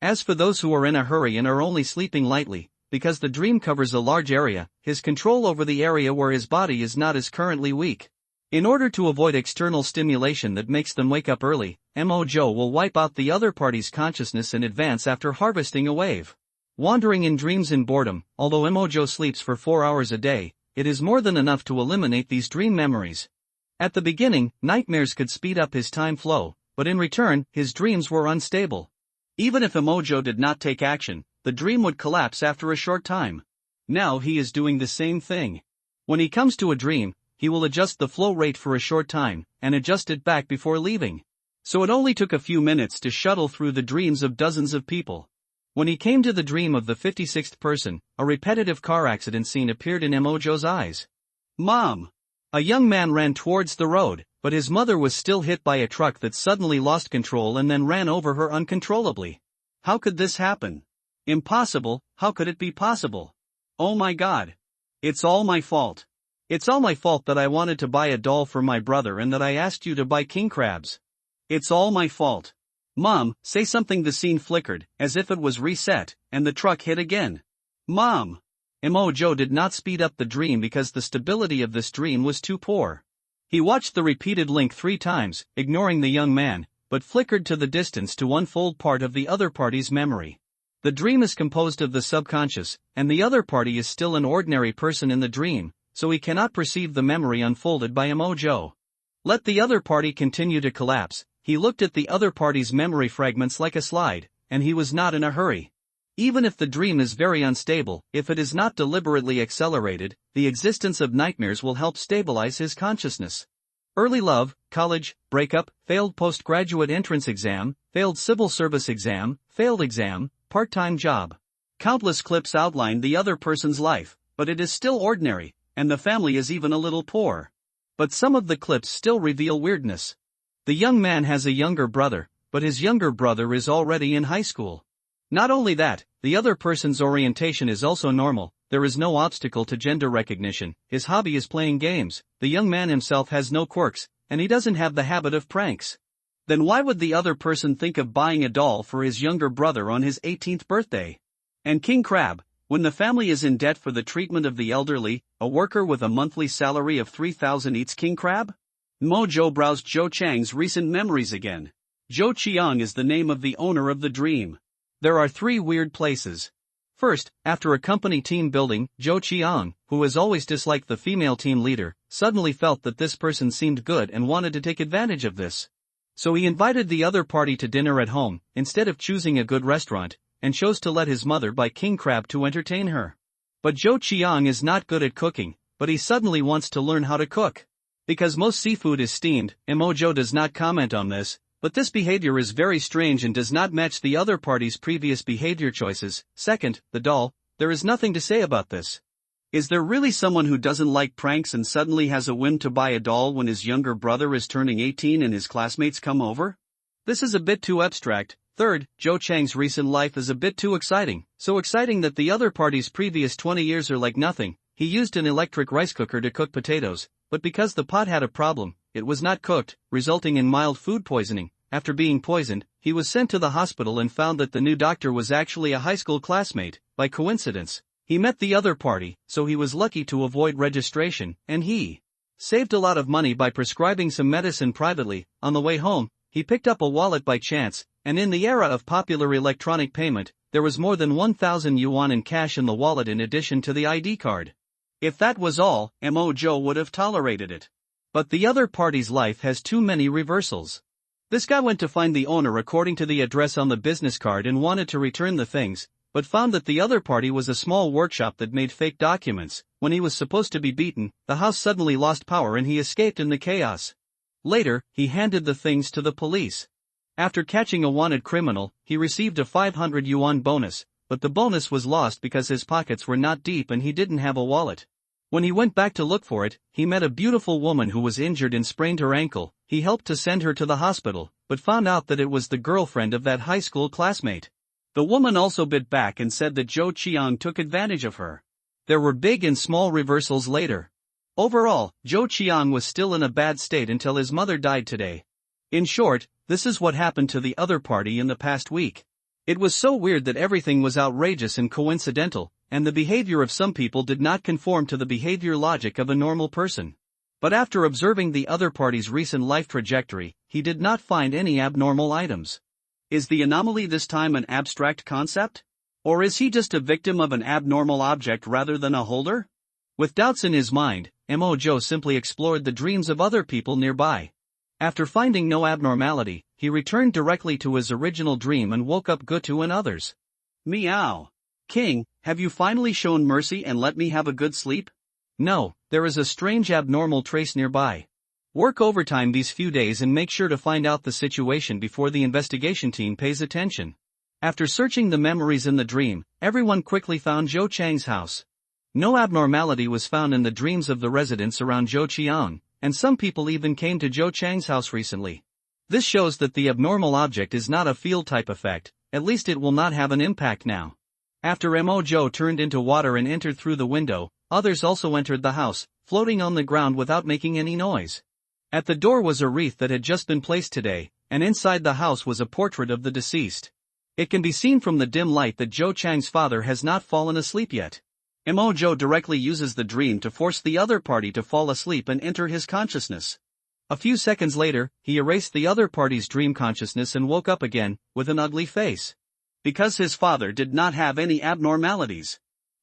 As for those who are in a hurry and are only sleeping lightly, because the dream covers a large area, his control over the area where his body is not is currently weak. In order to avoid external stimulation that makes them wake up early, Mo-jo will wipe out the other party's consciousness in advance after harvesting a wave. Wandering in dreams in boredom, although Mo-jo sleeps for 4 hours a day, it is more than enough to eliminate these dream memories. At the beginning, nightmares could speed up his time flow, but in return, his dreams were unstable. Even if Mo-jo did not take action, the dream would collapse after a short time. Now he is doing the same thing. When he comes to a dream, he will adjust the flow rate for a short time, and adjust it back before leaving. So it only took a few minutes to shuttle through the dreams of dozens of people. When he came to the dream of the 56th person, a repetitive car accident scene appeared in Mo-jo's eyes. "Mom!" A young man ran towards the road, but his mother was still hit by a truck that suddenly lost control and then ran over her uncontrollably. How could this happen? Impossible. How could it be possible? Oh my God. It's all my fault. It's all my fault that I wanted to buy a doll for my brother and that I asked you to buy king crabs. It's all my fault. Mom, say something. The scene flickered, as if it was reset, and the truck hit again. Mom! Mo-jo did not speed up the dream because the stability of this dream was too poor. He watched the repeated link 3 times, ignoring the young man, but flickered to the distance to unfold part of the other party's memory. The dream is composed of the subconscious, and the other party is still an ordinary person in the dream, so he cannot perceive the memory unfolded by Mo-jo. Let the other party continue to collapse. He looked at the other party's memory fragments like a slide, and he was not in a hurry. Even if the dream is very unstable, if it is not deliberately accelerated, the existence of nightmares will help stabilize his consciousness. Early love, college, breakup, failed postgraduate entrance exam, failed civil service exam, failed exam, part-time job. Countless clips outline the other person's life, but it is still ordinary, and the family is even a little poor. But some of the clips still reveal weirdness. The young man has a younger brother, but his younger brother is already in high school. Not only that, the other person's orientation is also normal. There is no obstacle to gender recognition. His hobby is playing games. The young man himself has no quirks, and he doesn't have the habit of pranks. Then why would the other person think of buying a doll for his younger brother on his 18th birthday? And king crab, when the family is in debt for the treatment of the elderly, a worker with a monthly salary of 3,000 eats king crab? Mo-jo browsed Zhou Chang's recent memories again. Zhou Qiang is the name of the owner of the dream. There are 3 weird places. First, after a company team building, Zhou Qiang, who has always disliked the female team leader, suddenly felt that this person seemed good and wanted to take advantage of this. So he invited the other party to dinner at home, instead of choosing a good restaurant, and chose to let his mother buy king crab to entertain her. But Zhou Qiang is not good at cooking, but he suddenly wants to learn how to cook. Because most seafood is steamed, Mo-jo does not comment on this, but this behavior is very strange and does not match the other party's previous behavior choices. Second, the doll, there is nothing to say about this. Is there really someone who doesn't like pranks and suddenly has a whim to buy a doll when his younger brother is turning 18 and his classmates come over? This is a bit too abstract. Third, Zhou Chang's recent life is a bit too exciting, so exciting that the other party's previous 20 years are like nothing. He used an electric rice cooker to cook potatoes, but because the pot had a problem, it was not cooked, resulting in mild food poisoning. After being poisoned, he was sent to the hospital and found that the new doctor was actually a high school classmate. By coincidence, He met the other party, so he was lucky to avoid registration, and he saved a lot of money by prescribing some medicine privately. On the way home, he picked up a wallet by chance, and in the era of popular electronic payment, there was more than 1,000 yuan in cash in the wallet in addition to the ID card. If that was all, Mo Joe would have tolerated it. But the other party's life has too many reversals. This guy went to find the owner according to the address on the business card and wanted to return the things, but found that the other party was a small workshop that made fake documents. When he was supposed to be beaten, the house suddenly lost power and he escaped in the chaos. Later, he handed the things to the police. After catching a wanted criminal, he received a 500 yuan bonus, but the bonus was lost because his pockets were not deep and he didn't have a wallet. When he went back to look for it, he met a beautiful woman who was injured and sprained her ankle. He helped to send her to the hospital, but found out that it was the girlfriend of that high school classmate. The woman also bit back and said that Zhou Qiang took advantage of her. There were big and small reversals later. Overall, Zhou Qiang was still in a bad state until his mother died today. In short, this is what happened to the other party in the past week. It was so weird that everything was outrageous and coincidental, and the behavior of some people did not conform to the behavior logic of a normal person. But after observing the other party's recent life trajectory, he did not find any abnormal items. Is the anomaly this time an abstract concept? Or is he just a victim of an abnormal object rather than a holder? With doubts in his mind, Mo Joe simply explored the dreams of other people nearby. After finding no abnormality, he returned directly to his original dream and woke up Gutu and others. Meow. King, have you finally shown mercy and let me have a good sleep? No, there is a strange abnormal trace nearby. Work overtime these few days and make sure to find out the situation before the investigation team pays attention. After searching the memories in the dream, everyone quickly found Zhou Chang's house. No abnormality was found in the dreams of the residents around Zhou Qiang, and some people even came to Zhou Chang's house recently. This shows that the abnormal object is not a field-type effect, at least it will not have an impact now. After Mo Zhou turned into water and entered through the window, others also entered the house, floating on the ground without making any noise. At the door was a wreath that had just been placed today, and inside the house was a portrait of the deceased. It can be seen from the dim light that Zhou Chang's father has not fallen asleep yet. Mo Zhou directly uses the dream to force the other party to fall asleep and enter his consciousness. A few seconds later, he erased the other party's dream consciousness and woke up again, with an ugly face. Because his father did not have any abnormalities.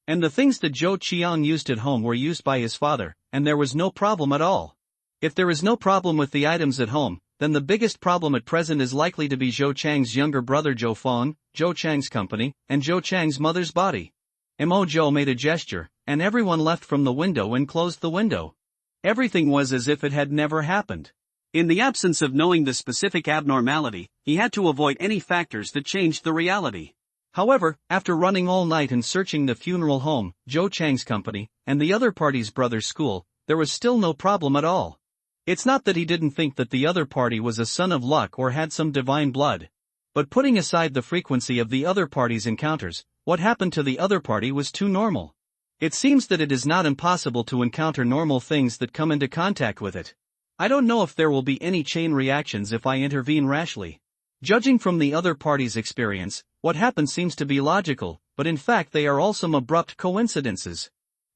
And the things that Zhou Qiang used at home were used by his father, and there was no problem at all. If there is no problem with the items at home, then the biggest problem at present is likely to be Zhou Chang's younger brother Zhou Feng, Zhou Chang's company, and Zhou Chang's mother's body. Mo Zhou made a gesture, and everyone left from the window and closed the window. Everything was as if it had never happened. In the absence of knowing the specific abnormality, he had to avoid any factors that changed the reality. However, after running all night and searching the funeral home, Zhou Chang's company, and the other party's brother's school, there was still no problem at all. It's not that he didn't think that the other party was a son of luck or had some divine blood. But putting aside the frequency of the other party's encounters, what happened to the other party was too normal. It seems that it is not impossible to encounter normal things that come into contact with it. I don't know if there will be any chain reactions if I intervene rashly. Judging from the other party's experience, what happened seems to be logical, but in fact they are all some abrupt coincidences.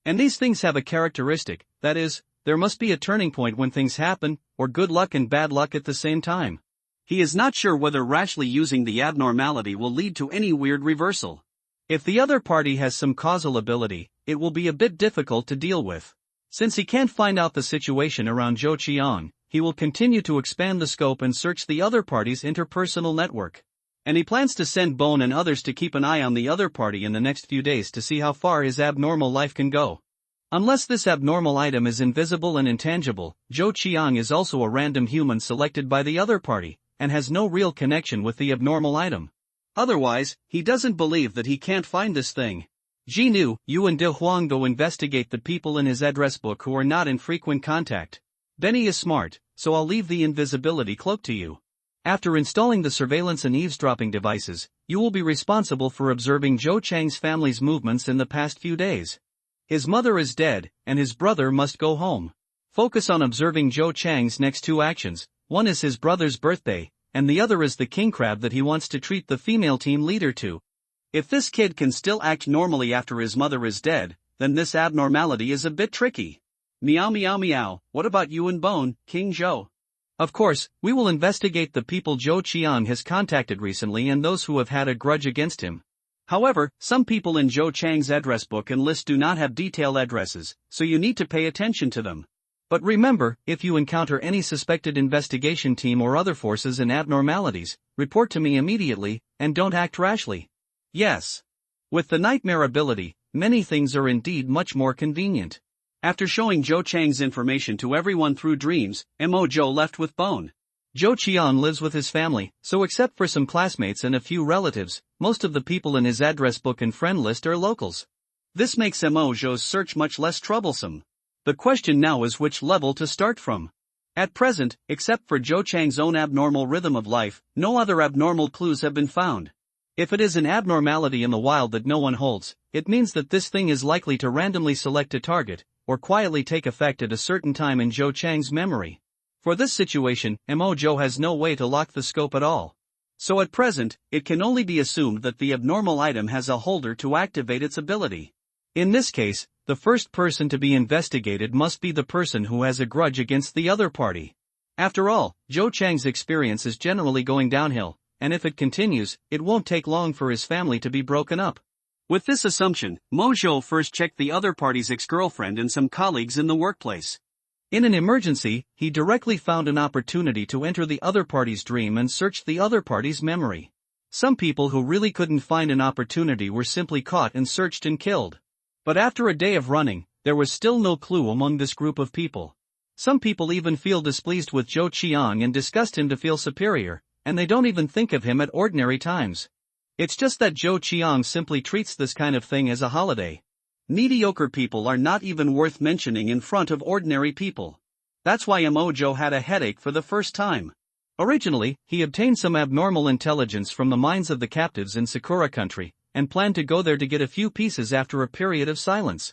And these things have a characteristic, that is, there must be a turning point when things happen, or good luck and bad luck at the same time. He is not sure whether rashly using the abnormality will lead to any weird reversal. If the other party has some causal ability, it will be a bit difficult to deal with. Since he can't find out the situation around Zhou Qiang, he will continue to expand the scope and search the other party's interpersonal network. And he plans to send Bone and others to keep an eye on the other party in the next few days to see how far his abnormal life can go. Unless this abnormal item is invisible and intangible, Zhou Qiang is also a random human selected by the other party, and has no real connection with the abnormal item. Otherwise, he doesn't believe that he can't find this thing. Jinu, you and De Huang go investigate the people in his address book who are not in frequent contact. Benny is smart, so I'll leave the invisibility cloak to you. After installing the surveillance and eavesdropping devices, you will be responsible for observing Zhou Chang's family's movements in the past few days. His mother is dead, and his brother must go home. Focus on observing Zhou Chang's next two actions. One is his brother's birthday, and the other is the king crab that he wants to treat the female team leader to. If this kid can still act normally after his mother is dead, then this abnormality is a bit tricky. Meow meow meow, what about you and Bone, King Zhou? Of course, we will investigate the people Zhou Qiang has contacted recently and those who have had a grudge against him. However, some people in Zhou Chang's address book and list do not have detailed addresses, so you need to pay attention to them. But remember, if you encounter any suspected investigation team or other forces and abnormalities, report to me immediately, and don't act rashly. Yes. With the nightmare ability, many things are indeed much more convenient. After showing Zhou Chang's information to everyone through dreams, Mo Zhou left with Bone. Zhou Qiang lives with his family, so except for some classmates and a few relatives, most of the people in his address book and friend list are locals. This makes Mo Zhou's search much less troublesome. The question now is which level to start from. At present, except for Zhou Chang's own abnormal rhythm of life, no other abnormal clues have been found. If it is an abnormality in the wild that no one holds, it means that this thing is likely to randomly select a target, or quietly take effect at a certain time in Zhou Chang's memory. For this situation, Mo Zhou has no way to lock the scope at all. So at present, it can only be assumed that the abnormal item has a holder to activate its ability. In this case, the first person to be investigated must be the person who has a grudge against the other party. After all, Zhou Chang's experience is generally going downhill, and if it continues, it won't take long for his family to be broken up. With this assumption, Mo Zhou first checked the other party's ex-girlfriend and some colleagues in the workplace. In an emergency, he directly found an opportunity to enter the other party's dream and search the other party's memory. Some people who really couldn't find an opportunity were simply caught and searched and killed. But after a day of running, there was still no clue among this group of people. Some people even feel displeased with Zhou Qiang and disgust him to feel superior, and they don't even think of him at ordinary times. It's just that Zhou Qiang simply treats this kind of thing as a holiday. Mediocre people are not even worth mentioning in front of ordinary people. That's why Mo Zhou had a headache for the first time. Originally, he obtained some abnormal intelligence from the minds of the captives in Sakura country, and planned to go there to get a few pieces after a period of silence.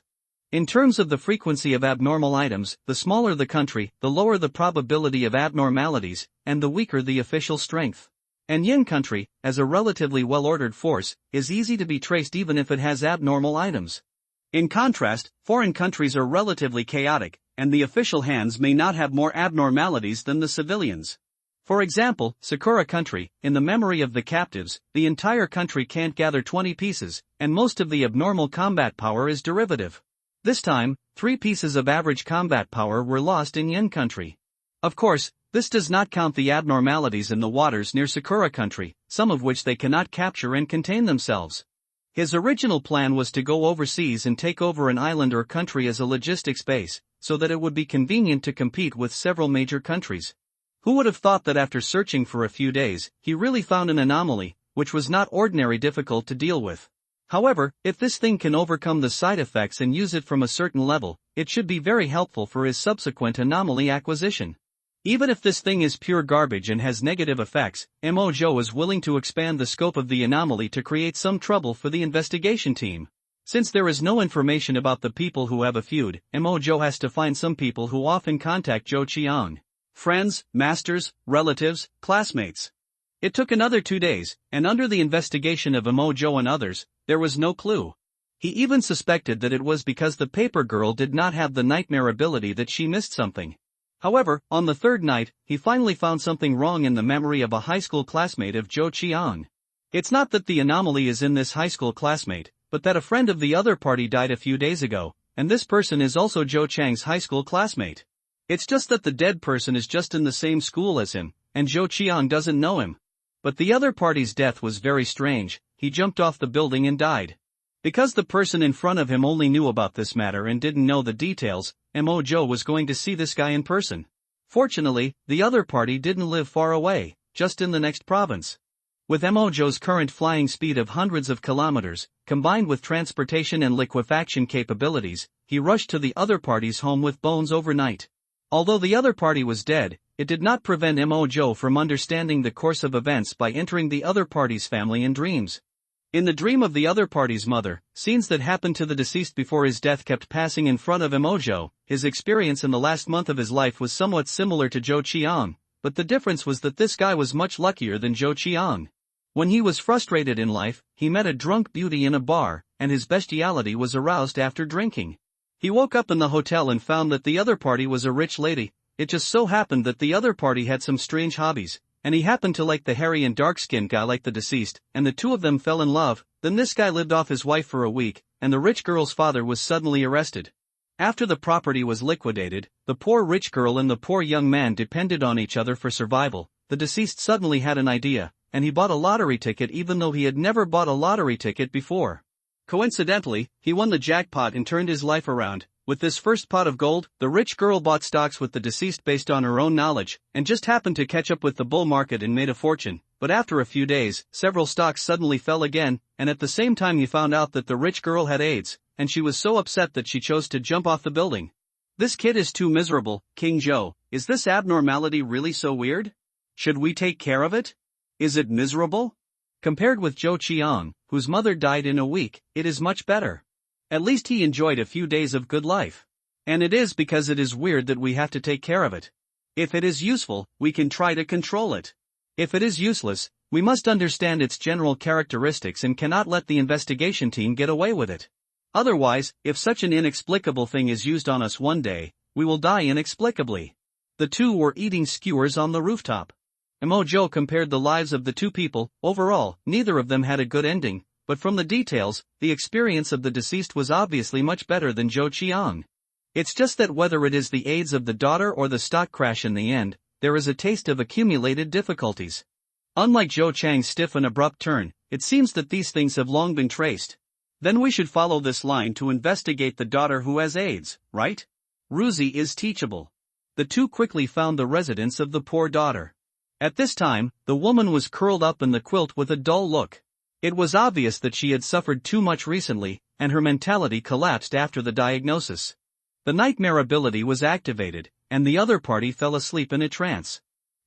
In terms of the frequency of abnormal items, the smaller the country, the lower the probability of abnormalities, and the weaker the official strength. And Yin country, as a relatively well-ordered force, is easy to be traced even if it has abnormal items. In contrast, foreign countries are relatively chaotic, and the official hands may not have more abnormalities than the civilians. For example, Sakura country, in the memory of the captives, the entire country can't gather 20 pieces, and most of the abnormal combat power is derivative. This time, 3 pieces of average combat power were lost in Yin country. Of course, this does not count the abnormalities in the waters near Sakura country, some of which they cannot capture and contain themselves. His original plan was to go overseas and take over an island or country as a logistics base, so that it would be convenient to compete with several major countries. Who would have thought that after searching for a few days, he really found an anomaly, which was not ordinary difficult to deal with. However, if this thing can overcome the side effects and use it from a certain level, it should be very helpful for his subsequent anomaly acquisition. Even if this thing is pure garbage and has negative effects, Mo Zhou is willing to expand the scope of the anomaly to create some trouble for the investigation team. Since there is no information about the people who have a feud, Mo Zhou has to find some people who often contact Zhou Qiang. Friends, masters, relatives, classmates. It took another 2 days, and under the investigation of Mo Zhou and others, there was no clue. He even suspected that it was because the paper girl did not have the nightmare ability that she missed something. However, on the third night, he finally found something wrong in the memory of a high school classmate of Zhou Qiang. It's not that the anomaly is in this high school classmate, but that a friend of the other party died a few days ago, and this person is also Zhou Chang's high school classmate. It's just that the dead person is just in the same school as him, and Zhou Qiang doesn't know him. But the other party's death was very strange. He jumped off the building and died. Because the person in front of him only knew about this matter and didn't know the details, Mo Zhou was going to see this guy in person. Fortunately, the other party didn't live far away, just in the next province. With Mo Zhou's current flying speed of hundreds of kilometers, combined with transportation and liquefaction capabilities, he rushed to the other party's home with bones overnight. Although the other party was dead, it did not prevent Mo Zhou from understanding the course of events by entering the other party's family in dreams. In the dream of the other party's mother, scenes that happened to the deceased before his death kept passing in front of Mo Zhou. His experience in the last month of his life was somewhat similar to Zhou Qiang, but the difference was that this guy was much luckier than Zhou Qiang. When he was frustrated in life, he met a drunk beauty in a bar, and his bestiality was aroused after drinking. He woke up in the hotel and found that the other party was a rich lady. It just so happened that the other party had some strange hobbies, and he happened to like the hairy and dark-skinned guy like the deceased, and the two of them fell in love. Then this guy lived off his wife for a week, and the rich girl's father was suddenly arrested. After the property was liquidated, the poor rich girl and the poor young man depended on each other for survival. The deceased suddenly had an idea, and he bought a lottery ticket even though he had never bought a lottery ticket before. Coincidentally, he won the jackpot and turned his life around. With this first pot of gold, the rich girl bought stocks with the deceased based on her own knowledge, and just happened to catch up with the bull market and made a fortune. But after a few days, several stocks suddenly fell again, and at the same time he found out that the rich girl had AIDS, and she was so upset that she chose to jump off the building. This kid is too miserable, King Joe. Is this abnormality really so weird? Should we take care of it? Is it miserable? Compared with Zhou Qiang, whose mother died in a week, it is much better. At least he enjoyed a few days of good life. And it is because it is weird that we have to take care of it. If it is useful, we can try to control it. If it is useless, we must understand its general characteristics and cannot let the investigation team get away with it. Otherwise, if such an inexplicable thing is used on us one day, we will die inexplicably. The two were eating skewers on the rooftop. Emojo compared the lives of the two people. Overall, neither of them had a good ending, but from the details, the experience of the deceased was obviously much better than Zhou Qiang. It's just that whether it is the AIDS of the daughter or the stock crash in the end, there is a taste of accumulated difficulties. Unlike Zhou Chang's stiff and abrupt turn, it seems that these things have long been traced. Then we should follow this line to investigate the daughter who has AIDS, right? Ruzi is teachable. The two quickly found the residence of the poor daughter. At this time, the woman was curled up in the quilt with a dull look. It was obvious that she had suffered too much recently, and her mentality collapsed after the diagnosis. The nightmare ability was activated, and the other party fell asleep in a trance.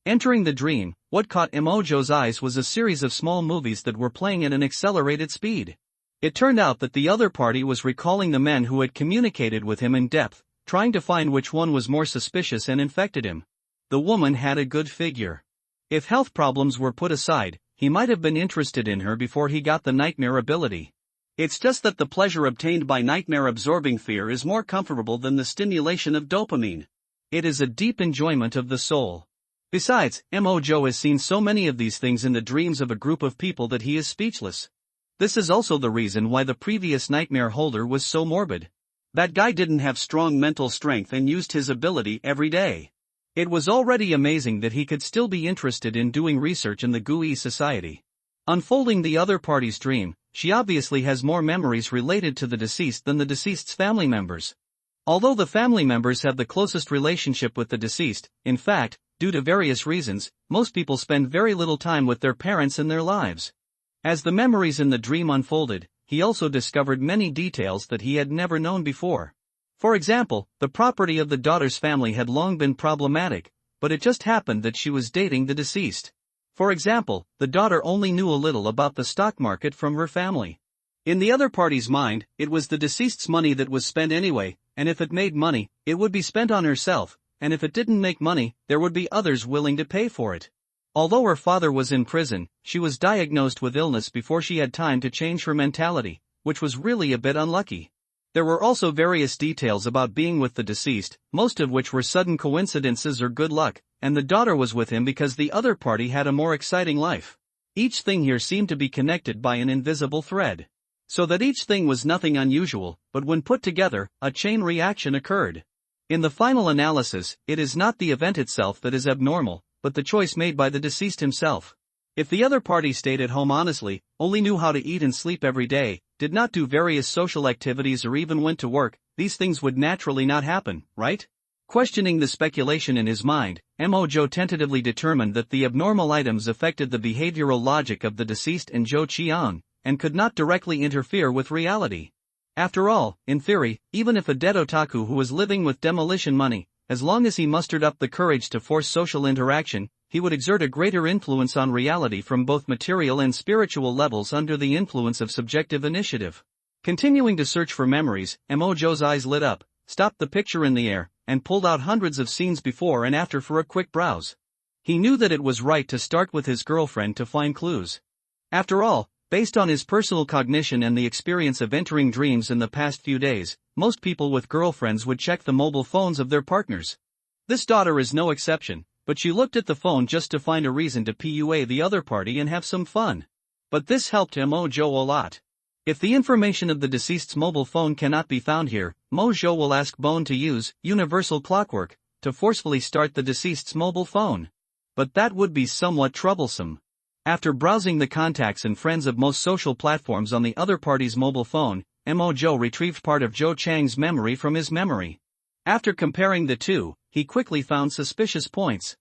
Entering the dream, what caught Emojo's eyes was a series of small movies that were playing at an accelerated speed. It turned out that the other party was recalling the men who had communicated with him in depth, trying to find which one was more suspicious and infected him. The woman had a good figure. If health problems were put aside, he might have been interested in her before he got the nightmare ability. It's just that the pleasure obtained by nightmare-absorbing fear is more comfortable than the stimulation of dopamine. It is a deep enjoyment of the soul. Besides, Emojo has seen so many of these things in the dreams of a group of people that he is speechless. This is also the reason why the previous nightmare holder was so morbid. That guy didn't have strong mental strength and used his ability every day. It was already amazing that he could still be interested in doing research in the GUI society. Unfolding the other party's dream, she obviously has more memories related to the deceased than the deceased's family members. Although the family members have the closest relationship with the deceased, in fact, due to various reasons, most people spend very little time with their parents in their lives. As the memories in the dream unfolded, he also discovered many details that he had never known before. For example, the property of the daughter's family had long been problematic, but it just happened that she was dating the deceased. For example, the daughter only knew a little about the stock market from her family. In the other party's mind, it was the deceased's money that was spent anyway, and if it made money, it would be spent on herself, and if it didn't make money, there would be others willing to pay for it. Although her father was in prison, she was diagnosed with illness before she had time to change her mentality, which was really a bit unlucky. There were also various details about being with the deceased, most of which were sudden coincidences or good luck, and the daughter was with him because the other party had a more exciting life. Each thing here seemed to be connected by an invisible thread. So that each thing was nothing unusual, but when put together, a chain reaction occurred. In the final analysis, it is not the event itself that is abnormal, but the choice made by the deceased himself. If the other party stayed at home honestly, only knew how to eat and sleep every day, did not do various social activities or even went to work, these things would naturally not happen, right? Questioning the speculation in his mind, Emojo tentatively determined that the abnormal items affected the behavioral logic of the deceased and Zhou Qiang, and could not directly interfere with reality. After all, in theory, even if a dead otaku who was living with demolition money, as long as he mustered up the courage to force social interaction, he would exert a greater influence on reality from both material and spiritual levels under the influence of subjective initiative. Continuing to search for memories, Emojo's eyes lit up, stopped the picture in the air, and pulled out hundreds of scenes before and after for a quick browse. He knew that it was right to start with his girlfriend to find clues. After all, based on his personal cognition and the experience of entering dreams in the past few days, most people with girlfriends would check the mobile phones of their partners. This daughter is no exception, but she looked at the phone just to find a reason to PUA the other party and have some fun. But this helped Mojo a lot. If the information of the deceased's mobile phone cannot be found here, Mojo will ask Bone to use universal clockwork to forcefully start the deceased's mobile phone. But that would be somewhat troublesome. After browsing the contacts and friends of most social platforms on the other party's mobile phone, Mojo retrieved part of Zhou Chang's memory from his memory. After comparing the two, he quickly found suspicious points.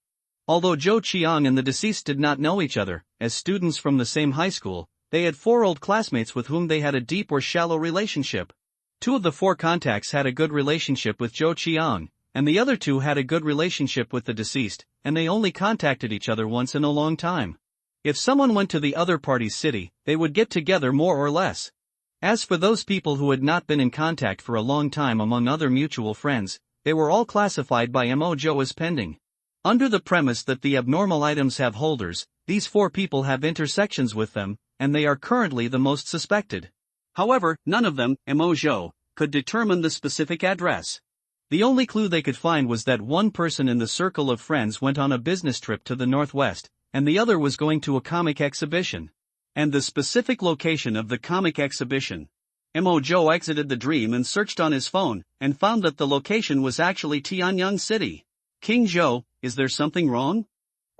Although Zhou Qiang and the deceased did not know each other, as students from the same high school, they had 4 old classmates with whom they had a deep or shallow relationship. 2 of the 4 contacts had a good relationship with Zhou Qiang, and the other 2 had a good relationship with the deceased, and they only contacted each other once in a long time. If someone went to the other party's city, they would get together more or less. As for those people who had not been in contact for a long time among other mutual friends, they were all classified by Mojo as pending. Under the premise that the abnormal items have holders, these 4 people have intersections with them, and they are currently the most suspected. However, none of them, Mojo, could determine the specific address. The only clue they could find was that one person in the circle of friends went on a business trip to the northwest, and the other was going to a comic exhibition. And the specific location of the comic exhibition. Mojo exited the dream and searched on his phone, and found that the location was actually Tianyang City. King Zhou, is there something wrong?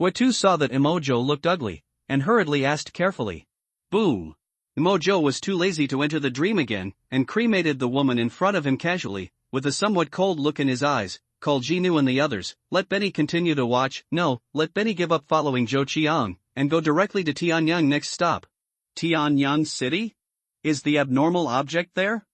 Guatu saw that Mojo looked ugly, and hurriedly asked carefully. Boom! Mojo was too lazy to enter the dream again, and cremated the woman in front of him casually, with a somewhat cold look in his eyes. Called Jinu and the others, let Benny continue to watch. No, let Benny give up following Zhou Qiang, and go directly to Tianyang next stop. Tianyang City? Is the abnormal object there?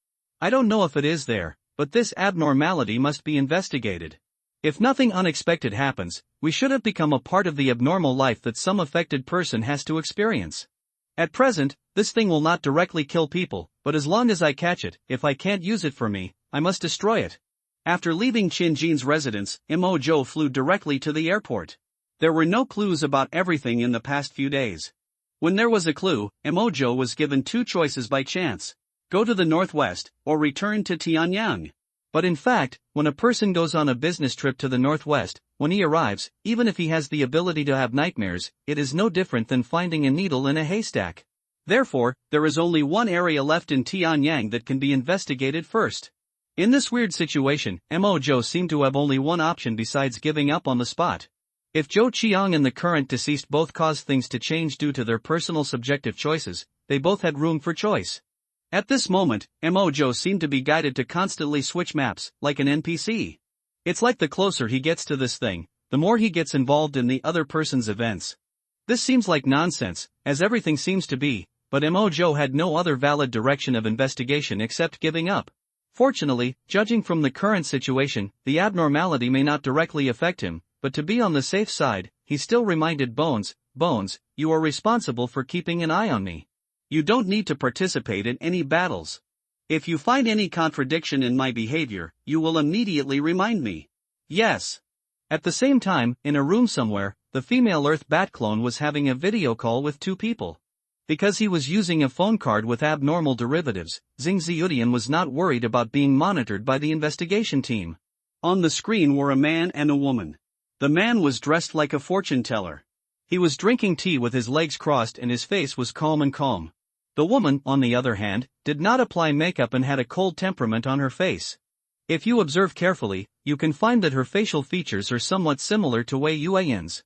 I don't know if it is there, but this abnormality must be investigated. If nothing unexpected happens, we should have become a part of the abnormal life that some affected person has to experience. At present, this thing will not directly kill people, but as long as I catch it, if I can't use it for me, I must destroy it. After leaving Qin Jin's residence, Mojo flew directly to the airport. There were no clues about everything in the past few days. When there was a clue, Mojo was given 2 choices by chance. Go to the northwest, or return to Tianyang. But in fact, when a person goes on a business trip to the northwest, when he arrives, even if he has the ability to have nightmares, it is no different than finding a needle in a haystack. Therefore, there is only one area left in Tianyang that can be investigated first. In this weird situation, Mojo seemed to have only one option besides giving up on the spot. If Zhou Qiang and the current deceased both caused things to change due to their personal subjective choices, they both had room for choice. At this moment, Mojo seemed to be guided to constantly switch maps, like an NPC. It's like the closer he gets to this thing, the more he gets involved in the other person's events. This seems like nonsense, as everything seems to be, but Mojo had no other valid direction of investigation except giving up. Fortunately, judging from the current situation, the abnormality may not directly affect him, but to be on the safe side, he still reminded Bones, you are responsible for keeping an eye on me. You don't need to participate in any battles. If you find any contradiction in my behavior, you will immediately remind me. Yes. At the same time, in a room somewhere, the female Earth Bat clone was having a video call with 2 people. Because he was using a phone card with abnormal derivatives, Xing Ziudian was not worried about being monitored by the investigation team. On the screen were a man and a woman. The man was dressed like a fortune teller. He was drinking tea with his legs crossed and his face was calm and calm. The woman, on the other hand, did not apply makeup and had a cold temperament on her face. If you observe carefully, you can find that her facial features are somewhat similar to Wei Yuan's.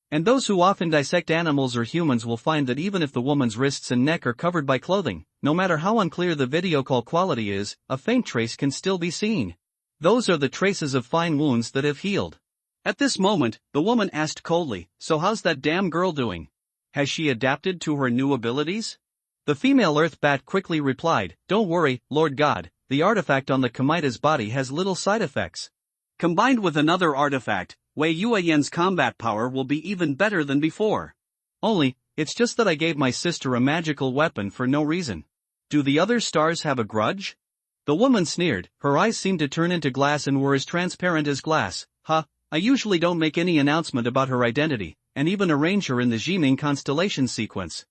And those who often dissect animals or humans will find that even if the woman's wrists and neck are covered by clothing, no matter how unclear the video call quality is, a faint trace can still be seen. Those are the traces of fine wounds that have healed. At this moment, the woman asked coldly, so how's that damn girl doing? Has she adapted to her new abilities? The female Earth Bat quickly replied, don't worry, Lord God, the artifact on the Kamaita's body has little side effects. Combined with another artifact, Wei Yuan's combat power will be even better than before. Only, it's just that I gave my sister a magical weapon for no reason. Do the other stars have a grudge? The woman sneered, her eyes seemed to turn into glass and were as transparent as glass. I usually don't make any announcement about her identity, and even arrange her in the Jiming constellation sequence.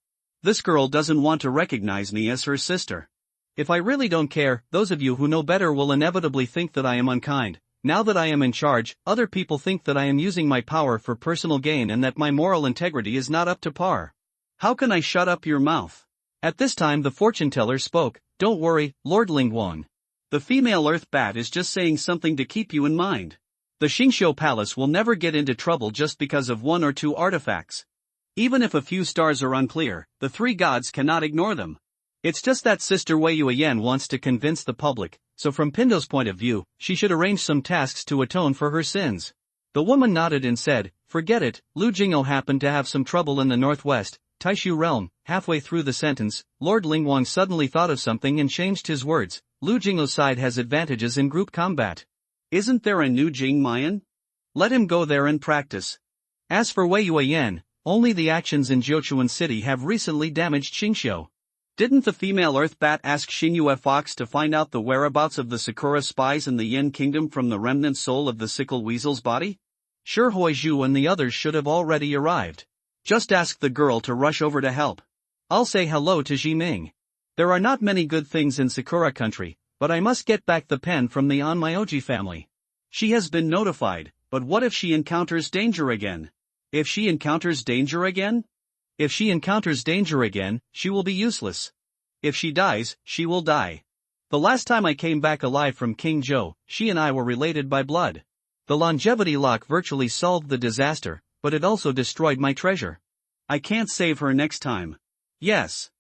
This girl doesn't want to recognize me as her sister. If I really don't care, those of you who know better will inevitably think that I am unkind. Now that I am in charge, other people think that I am using my power for personal gain and that my moral integrity is not up to par. How can I shut up your mouth? At this time the fortune teller spoke. Don't worry, Lord Lingwang. The female earth bat is just saying something to keep you in mind. The Xingqiu Palace will never get into trouble just because of one or two artifacts. Even if a few stars are unclear, the three gods cannot ignore them. It's just that Sister Wei Yuan wants to convince the public, so from Pindo's point of view, she should arrange some tasks to atone for her sins. The woman nodded and said, forget it. Lu Jing'o happened to have some trouble in the northwest, Taishu realm. Halfway through the sentence, Lord Lingwang suddenly thought of something and changed his words. Lu Jing'o's side has advantages in group combat. Isn't there a new Jing Mayan? Let him go there and practice. As for Wei Yuan, only the actions in Jiuquan City have recently damaged Xingqiu. Didn't the female Earth Bat ask Xingyue Fox to find out the whereabouts of the Sakura spies in the Yin Kingdom from the remnant soul of the Sickle Weasel's body? Sure, Hui Zhu and the others should have already arrived. Just ask the girl to rush over to help. I'll say hello to Ji Ming. There are not many good things in Sakura country, but I must get back the pen from the Onmyoji family. She has been notified, but what if she encounters danger again? If she encounters danger again? If she encounters danger again, she will be useless. If she dies, she will die. The last time I came back alive from King Zhou, she and I were related by blood. The longevity lock virtually solved the disaster, but it also destroyed my treasure. I can't save her next time. Yes.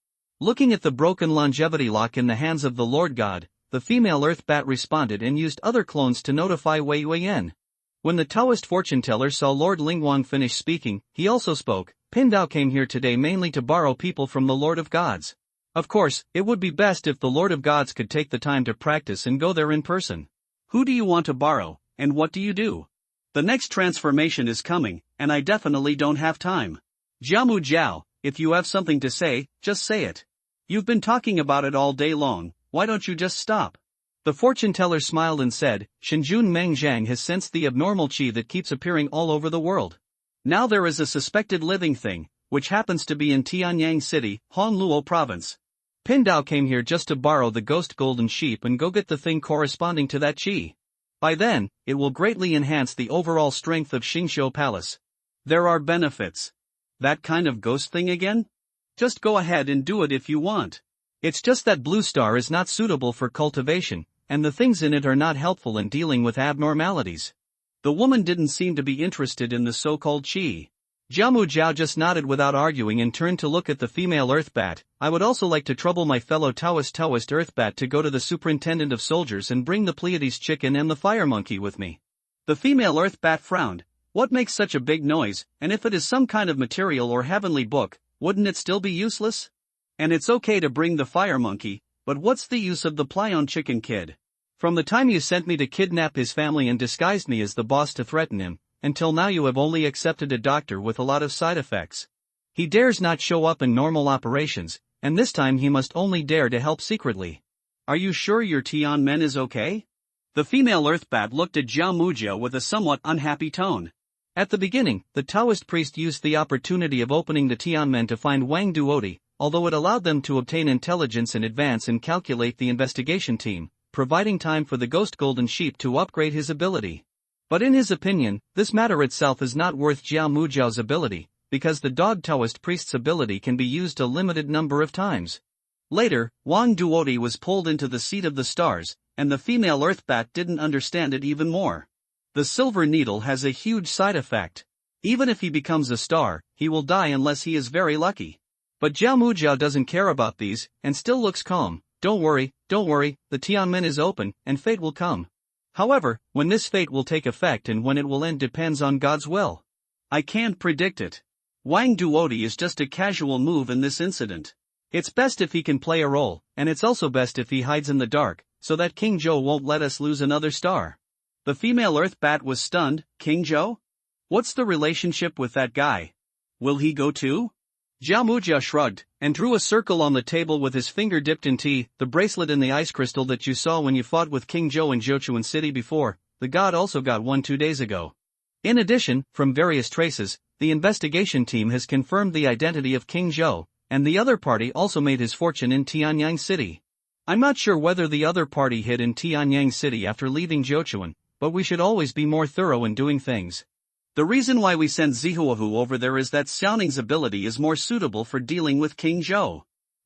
Looking at the broken longevity lock in the hands of the Lord God, the female Earth Bat responded and used other clones to notify Wei Yuan. When the Taoist fortune teller saw Lord Lingwang finish speaking, he also spoke. Pindao came here today mainly to borrow people from the Lord of Gods. Of course, it would be best if the Lord of Gods could take the time to practice and go there in person. Who do you want to borrow, and what do you do? The next transformation is coming, and I definitely don't have time. Jiamu Jiao, if you have something to say, just say it. You've been talking about it all day long, why don't you just stop? The fortune teller smiled and said, Shenjun Meng Zhang has sensed the abnormal qi that keeps appearing all over the world. Now there is a suspected living thing, which happens to be in Tianyang City, Honluo Province. Pindao came here just to borrow the ghost golden sheep and go get the thing corresponding to that qi. By then, it will greatly enhance the overall strength of Xingqiu Palace. There are benefits. That kind of ghost thing again? Just go ahead and do it if you want. It's just that Blue Star is not suitable for cultivation, and the things in it are not helpful in dealing with abnormalities. The woman didn't seem to be interested in the so-called qi. Jiamu Jiao just nodded without arguing and turned to look at the female Earth Bat. I would also like to trouble my fellow Taoist Earth Bat to go to the superintendent of soldiers and bring the Pleiades chicken and the fire monkey with me. The female Earth Bat frowned. What makes such a big noise, and if it is some kind of material or heavenly book, wouldn't it still be useless? And it's okay to bring the fire monkey, but what's the use of the Plion chicken kid? From the time you sent me to kidnap his family and disguised me as the boss to threaten him, until now you have only accepted a doctor with a lot of side effects. He dares not show up in normal operations, and this time he must only dare to help secretly. Are you sure your Tian Men is okay? The female Earth Bat looked at Jiao Mujia with a somewhat unhappy tone. At the beginning, the Taoist priest used the opportunity of opening the Tianmen to find Wang Duodi, although it allowed them to obtain intelligence in advance and calculate the investigation team, providing time for the ghost golden sheep to upgrade his ability. But in his opinion, this matter itself is not worth Jiao Mujiao's ability, because the dog Taoist priest's ability can be used a limited number of times. Later, Wang Duodi was pulled into the seat of the stars, and the female Earth Bat didn't understand it even more. The silver needle has a huge side effect. Even if he becomes a star, he will die unless he is very lucky. But Jiao Mujiao doesn't care about these, and still looks calm. Don't worry, the Tianmen is open, and fate will come. However, when this fate will take effect and when it will end depends on God's will. I can't predict it. Wang Duodi is just a casual move in this incident. It's best if he can play a role, and it's also best if he hides in the dark, so that King Zhou won't let us lose another star. The female Earth Bat was stunned. King Zhou? What's the relationship with that guy? Will he go too? Jiao Mujia shrugged, and drew a circle on the table with his finger dipped in tea. The bracelet and the ice crystal that you saw when you fought with King Zhou in Jiuquan City before, the god also got one 2 days ago. In addition, from various traces, the investigation team has confirmed the identity of King Zhou, and the other party also made his fortune in Tianyang City. I'm not sure whether the other party hid in Tianyang City after leaving Jochuan, but we should always be more thorough in doing things. The reason why we sent Zihuahu over there is that Xiaoning's ability is more suitable for dealing with King Zhou.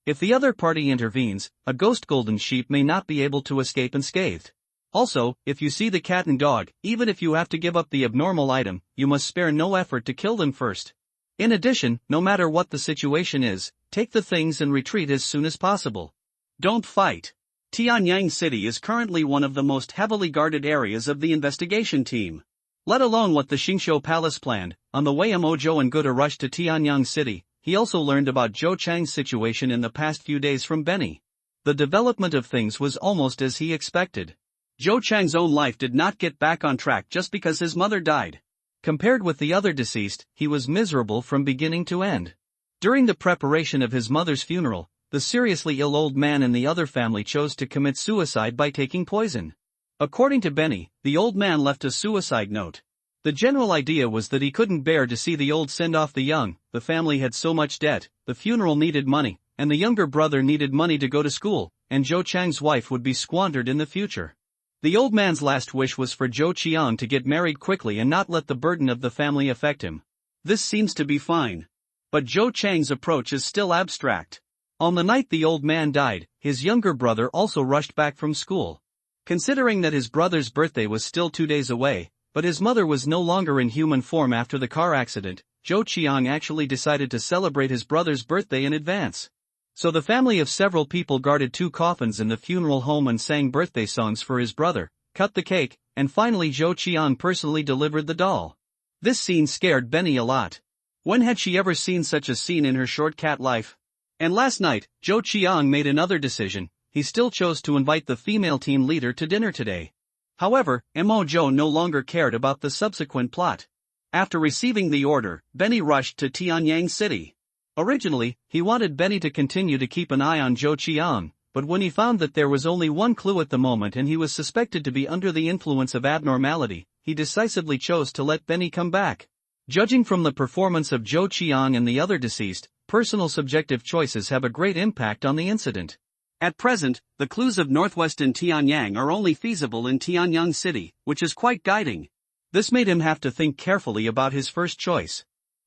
If the other party intervenes, a ghost golden sheep may not be able to escape unscathed. Also, if you see the cat and dog, even if you have to give up the abnormal item, you must spare no effort to kill them first. In addition, no matter what the situation is, take the things and retreat as soon as possible. Don't fight. Tianyang City is currently one of the most heavily guarded areas of the investigation team. Let alone what the Xingqiu Palace planned. On the way Mo Zhou and Guda rushed to Tianyang City, he also learned about Zhou Chang's situation in the past few days from Benny. The development of things was almost as he expected. Zhou Chang's own life did not get back on track just because his mother died. Compared with the other deceased, he was miserable from beginning to end. During the preparation of his mother's funeral, the seriously ill old man in the other family chose to commit suicide by taking poison. According to Benny, the old man left a suicide note. The general idea was that he couldn't bear to see the old send off the young, the family had so much debt, the funeral needed money, and the younger brother needed money to go to school, and Zhou Chang's wife would be squandered in the future. The old man's last wish was for Zhou Qiang to get married quickly and not let the burden of the family affect him. This seems to be fine. But Zhou Chang's approach is still abstract. On the night the old man died, his younger brother also rushed back from school. Considering that his brother's birthday was still 2 days away, but his mother was no longer in human form after the car accident, Zhou Qiang actually decided to celebrate his brother's birthday in advance. So the family of several people guarded 2 coffins in the funeral home and sang birthday songs for his brother, cut the cake, and finally Zhou Qiang personally delivered the doll. This scene scared Benny a lot. When had she ever seen such a scene in her short cat life? And last night, Zhou Qiang made another decision. He still chose to invite the female team leader to dinner today. However, Mo Zhou no longer cared about the subsequent plot. After receiving the order, Benny rushed to Tianyang City. Originally, he wanted Benny to continue to keep an eye on Zhou Qiang, but when he found that there was only one clue at the moment and he was suspected to be under the influence of abnormality, he decisively chose to let Benny come back. Judging from the performance of Zhou Qiang and the other deceased, personal subjective choices have a great impact on the incident. At present, the clues of Northwest and Tianyang are only feasible in Tianyang City, which is quite guiding. This made him have to think carefully about his first choice.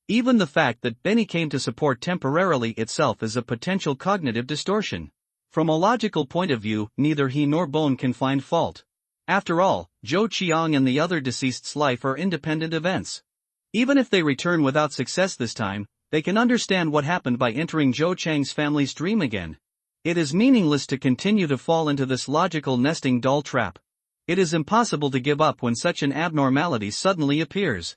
Even the fact that Benny came to support temporarily itself is a potential cognitive distortion. From a logical point of view, neither he nor Bone can find fault. After all, Zhou Qiang and the other deceased's life are independent events. Even if they return without success this time, they can understand what happened by entering Zhou Chang's family's dream again. It is meaningless to continue to fall into this logical nesting doll trap. It is impossible to give up when such an abnormality suddenly appears.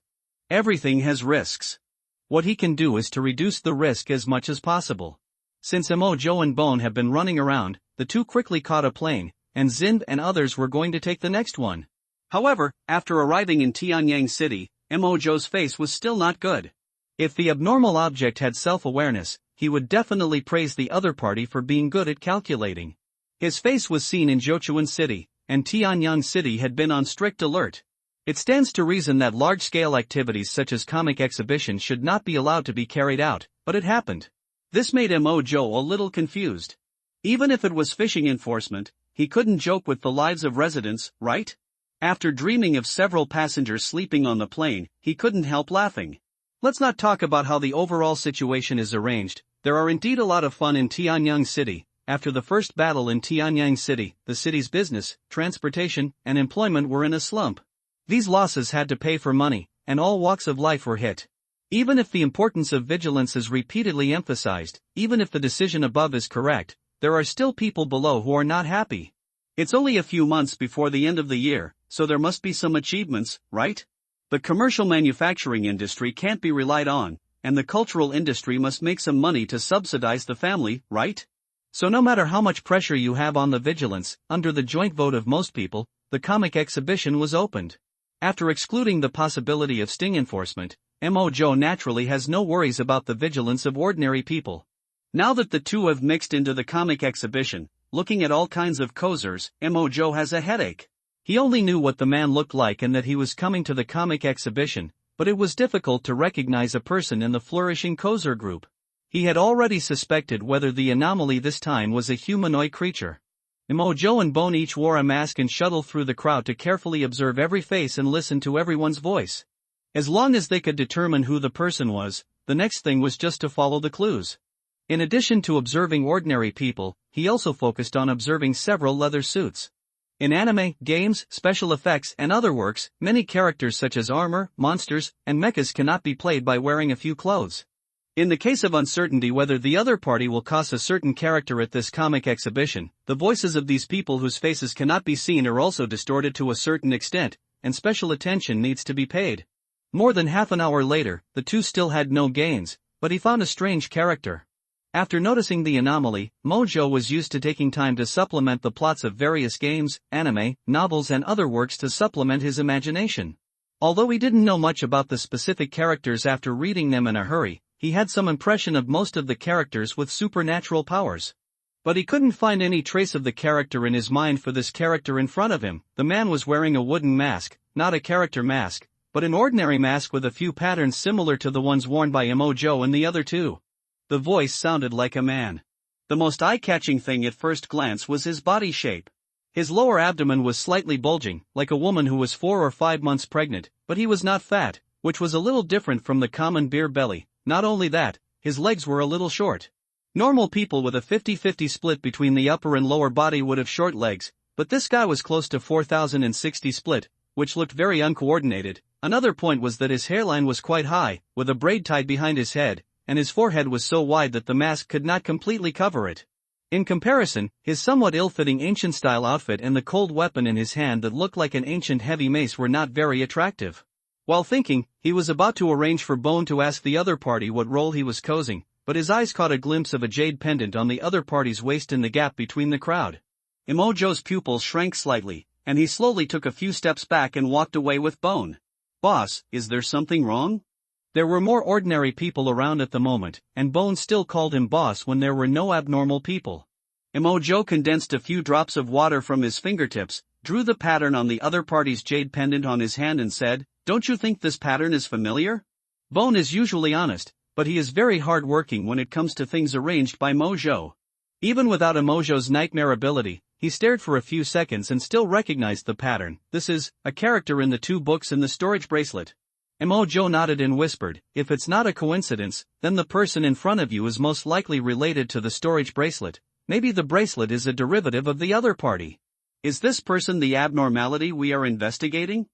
Everything has risks. What he can do is to reduce the risk as much as possible. Since Mo Zhou and Bone have been running around, the two quickly caught a plane, and Zind and others were going to take the next one. However, after arriving in Tianyang City, Mo Zhou's face was still not good. If the abnormal object had self-awareness, he would definitely praise the other party for being good at calculating. His face was seen in Jochuan City, and Tianyang City had been on strict alert. It stands to reason that large-scale activities such as comic exhibitions should not be allowed to be carried out, but it happened. This made Mo Zhou a little confused. Even if it was fishing enforcement, he couldn't joke with the lives of residents, right? After dreaming of several passengers sleeping on the plane, he couldn't help laughing. Let's not talk about how the overall situation is arranged. There are indeed a lot of fun in Tianyang City. After the first battle in Tianyang City, the city's business, transportation, and employment were in a slump. These losses had to pay for money, and all walks of life were hit. Even if the importance of vigilance is repeatedly emphasized, even if the decision above is correct, there are still people below who are not happy. It's only a few months before the end of the year, so there must be some achievements, right? The commercial manufacturing industry can't be relied on, and the cultural industry must make some money to subsidize the family, right? So no matter how much pressure you have on the vigilance, under the joint vote of most people, the comic exhibition was opened. After excluding the possibility of sting enforcement, Mo Zhou naturally has no worries about the vigilance of ordinary people. Now that the two have mixed into the comic exhibition, looking at all kinds of posers, Mo Zhou has a headache. He only knew what the man looked like and that he was coming to the comic exhibition, but it was difficult to recognize a person in the flourishing Kozer group. He had already suspected whether the anomaly this time was a humanoid creature. Mojo and Bone each wore a mask and shuttled through the crowd to carefully observe every face and listen to everyone's voice. As long as they could determine who the person was, the next thing was just to follow the clues. In addition to observing ordinary people, he also focused on observing several leather suits. In anime, games, special effects, and other works, many characters such as armor, monsters, and mechas cannot be played by wearing a few clothes. In the case of uncertainty whether the other party will cast a certain character at this comic exhibition, the voices of these people whose faces cannot be seen are also distorted to a certain extent, and special attention needs to be paid. More than half an hour later, the two still had no gains, but he found a strange character. After noticing the anomaly, Mojo was used to taking time to supplement the plots of various games, anime, novels and other works to supplement his imagination. Although he didn't know much about the specific characters after reading them in a hurry, he had some impression of most of the characters with supernatural powers. But he couldn't find any trace of the character in his mind for this character in front of him. The man was wearing a wooden mask, not a character mask, but an ordinary mask with a few patterns similar to the ones worn by Mojo and the other two. The voice sounded like a man. The most eye-catching thing at first glance was his body shape. His lower abdomen was slightly bulging, like a woman who was 4 or 5 months pregnant, but he was not fat, which was a little different from the common beer belly. Not only that, his legs were a little short. Normal people with a 50-50 split between the upper and lower body would have short legs, but this guy was close to 4,060 split, which looked very uncoordinated. Another point was that his hairline was quite high, with a braid tied behind his head, and his forehead was so wide that the mask could not completely cover it. In comparison, his somewhat ill-fitting ancient-style outfit and the cold weapon in his hand that looked like an ancient heavy mace were not very attractive. While thinking, he was about to arrange for Bone to ask the other party what role he was cozying, but his eyes caught a glimpse of a jade pendant on the other party's waist in the gap between the crowd. Mojo's pupils shrank slightly, and he slowly took a few steps back and walked away with Bone. "Boss, is there something wrong?" There were more ordinary people around at the moment, and Bone still called him boss when there were no abnormal people. Mojo condensed a few drops of water from his fingertips, drew the pattern on the other party's jade pendant on his hand and said, "Don't you think this pattern is familiar?" Bone is usually honest, but he is very hard-working when it comes to things arranged by Mojo. Even without Mojo's nightmare ability, he stared for a few seconds and still recognized the pattern. "This is a character in the 2 books in the storage bracelet." Mojo nodded and whispered, "If it's not a coincidence, then the person in front of you is most likely related to the storage bracelet. Maybe the bracelet is a derivative of the other party. Is this person the abnormality we are investigating?"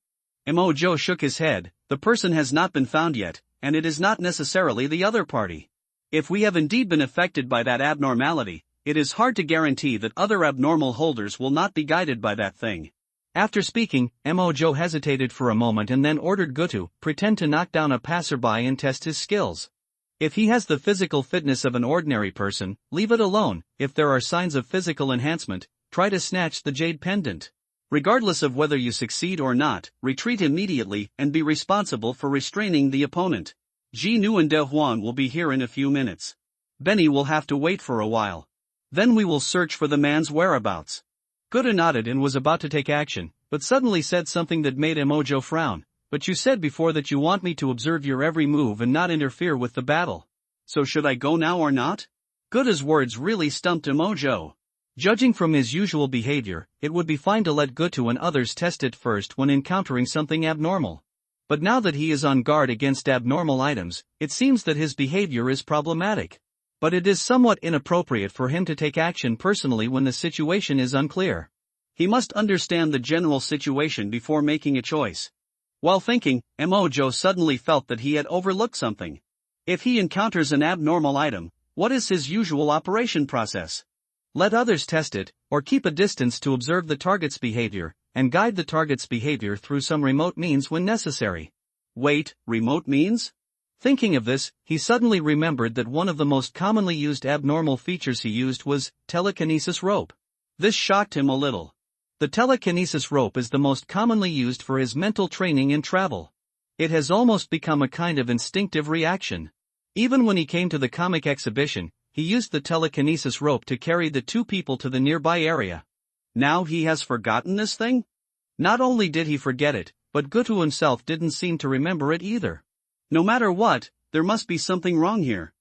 Mojo shook his head. "The person has not been found yet, and it is not necessarily the other party. If we have indeed been affected by that abnormality, it is hard to guarantee that other abnormal holders will not be guided by that thing." After speaking, Mojo hesitated for a moment and then ordered Gutu, "Pretend to knock down a passerby and test his skills. If he has the physical fitness of an ordinary person, leave it alone. If there are signs of physical enhancement, try to snatch the jade pendant. Regardless of whether you succeed or not, retreat immediately and be responsible for restraining the opponent. Ji Nu and De Huan will be here in a few minutes. Benny will have to wait for a while. Then we will search for the man's whereabouts." Gutu nodded and was about to take action, but suddenly said something that made Mojo frown. "But you said before that you want me to observe your every move and not interfere with the battle. So should I go now or not?" Gutu's words really stumped Mojo. Judging from his usual behavior, it would be fine to let Gutu and others test it first when encountering something abnormal. But now that he is on guard against abnormal items, it seems that his behavior is problematic. But it is somewhat inappropriate for him to take action personally when the situation is unclear. He must understand the general situation before making a choice. While thinking, Mojo suddenly felt that he had overlooked something. If he encounters an abnormal item, what is his usual operation process? Let others test it, or keep a distance to observe the target's behavior, and guide the target's behavior through some remote means when necessary. Wait, remote means? Thinking of this, he suddenly remembered that one of the most commonly used abnormal features he used was telekinesis rope. This shocked him a little. The telekinesis rope is the most commonly used for his mental training in travel. It has almost become a kind of instinctive reaction. Even when he came to the comic exhibition, he used the telekinesis rope to carry the 2 people to the nearby area. Now he has forgotten this thing? Not only did he forget it, but Gutu himself didn't seem to remember it either. No matter what, there must be something wrong here.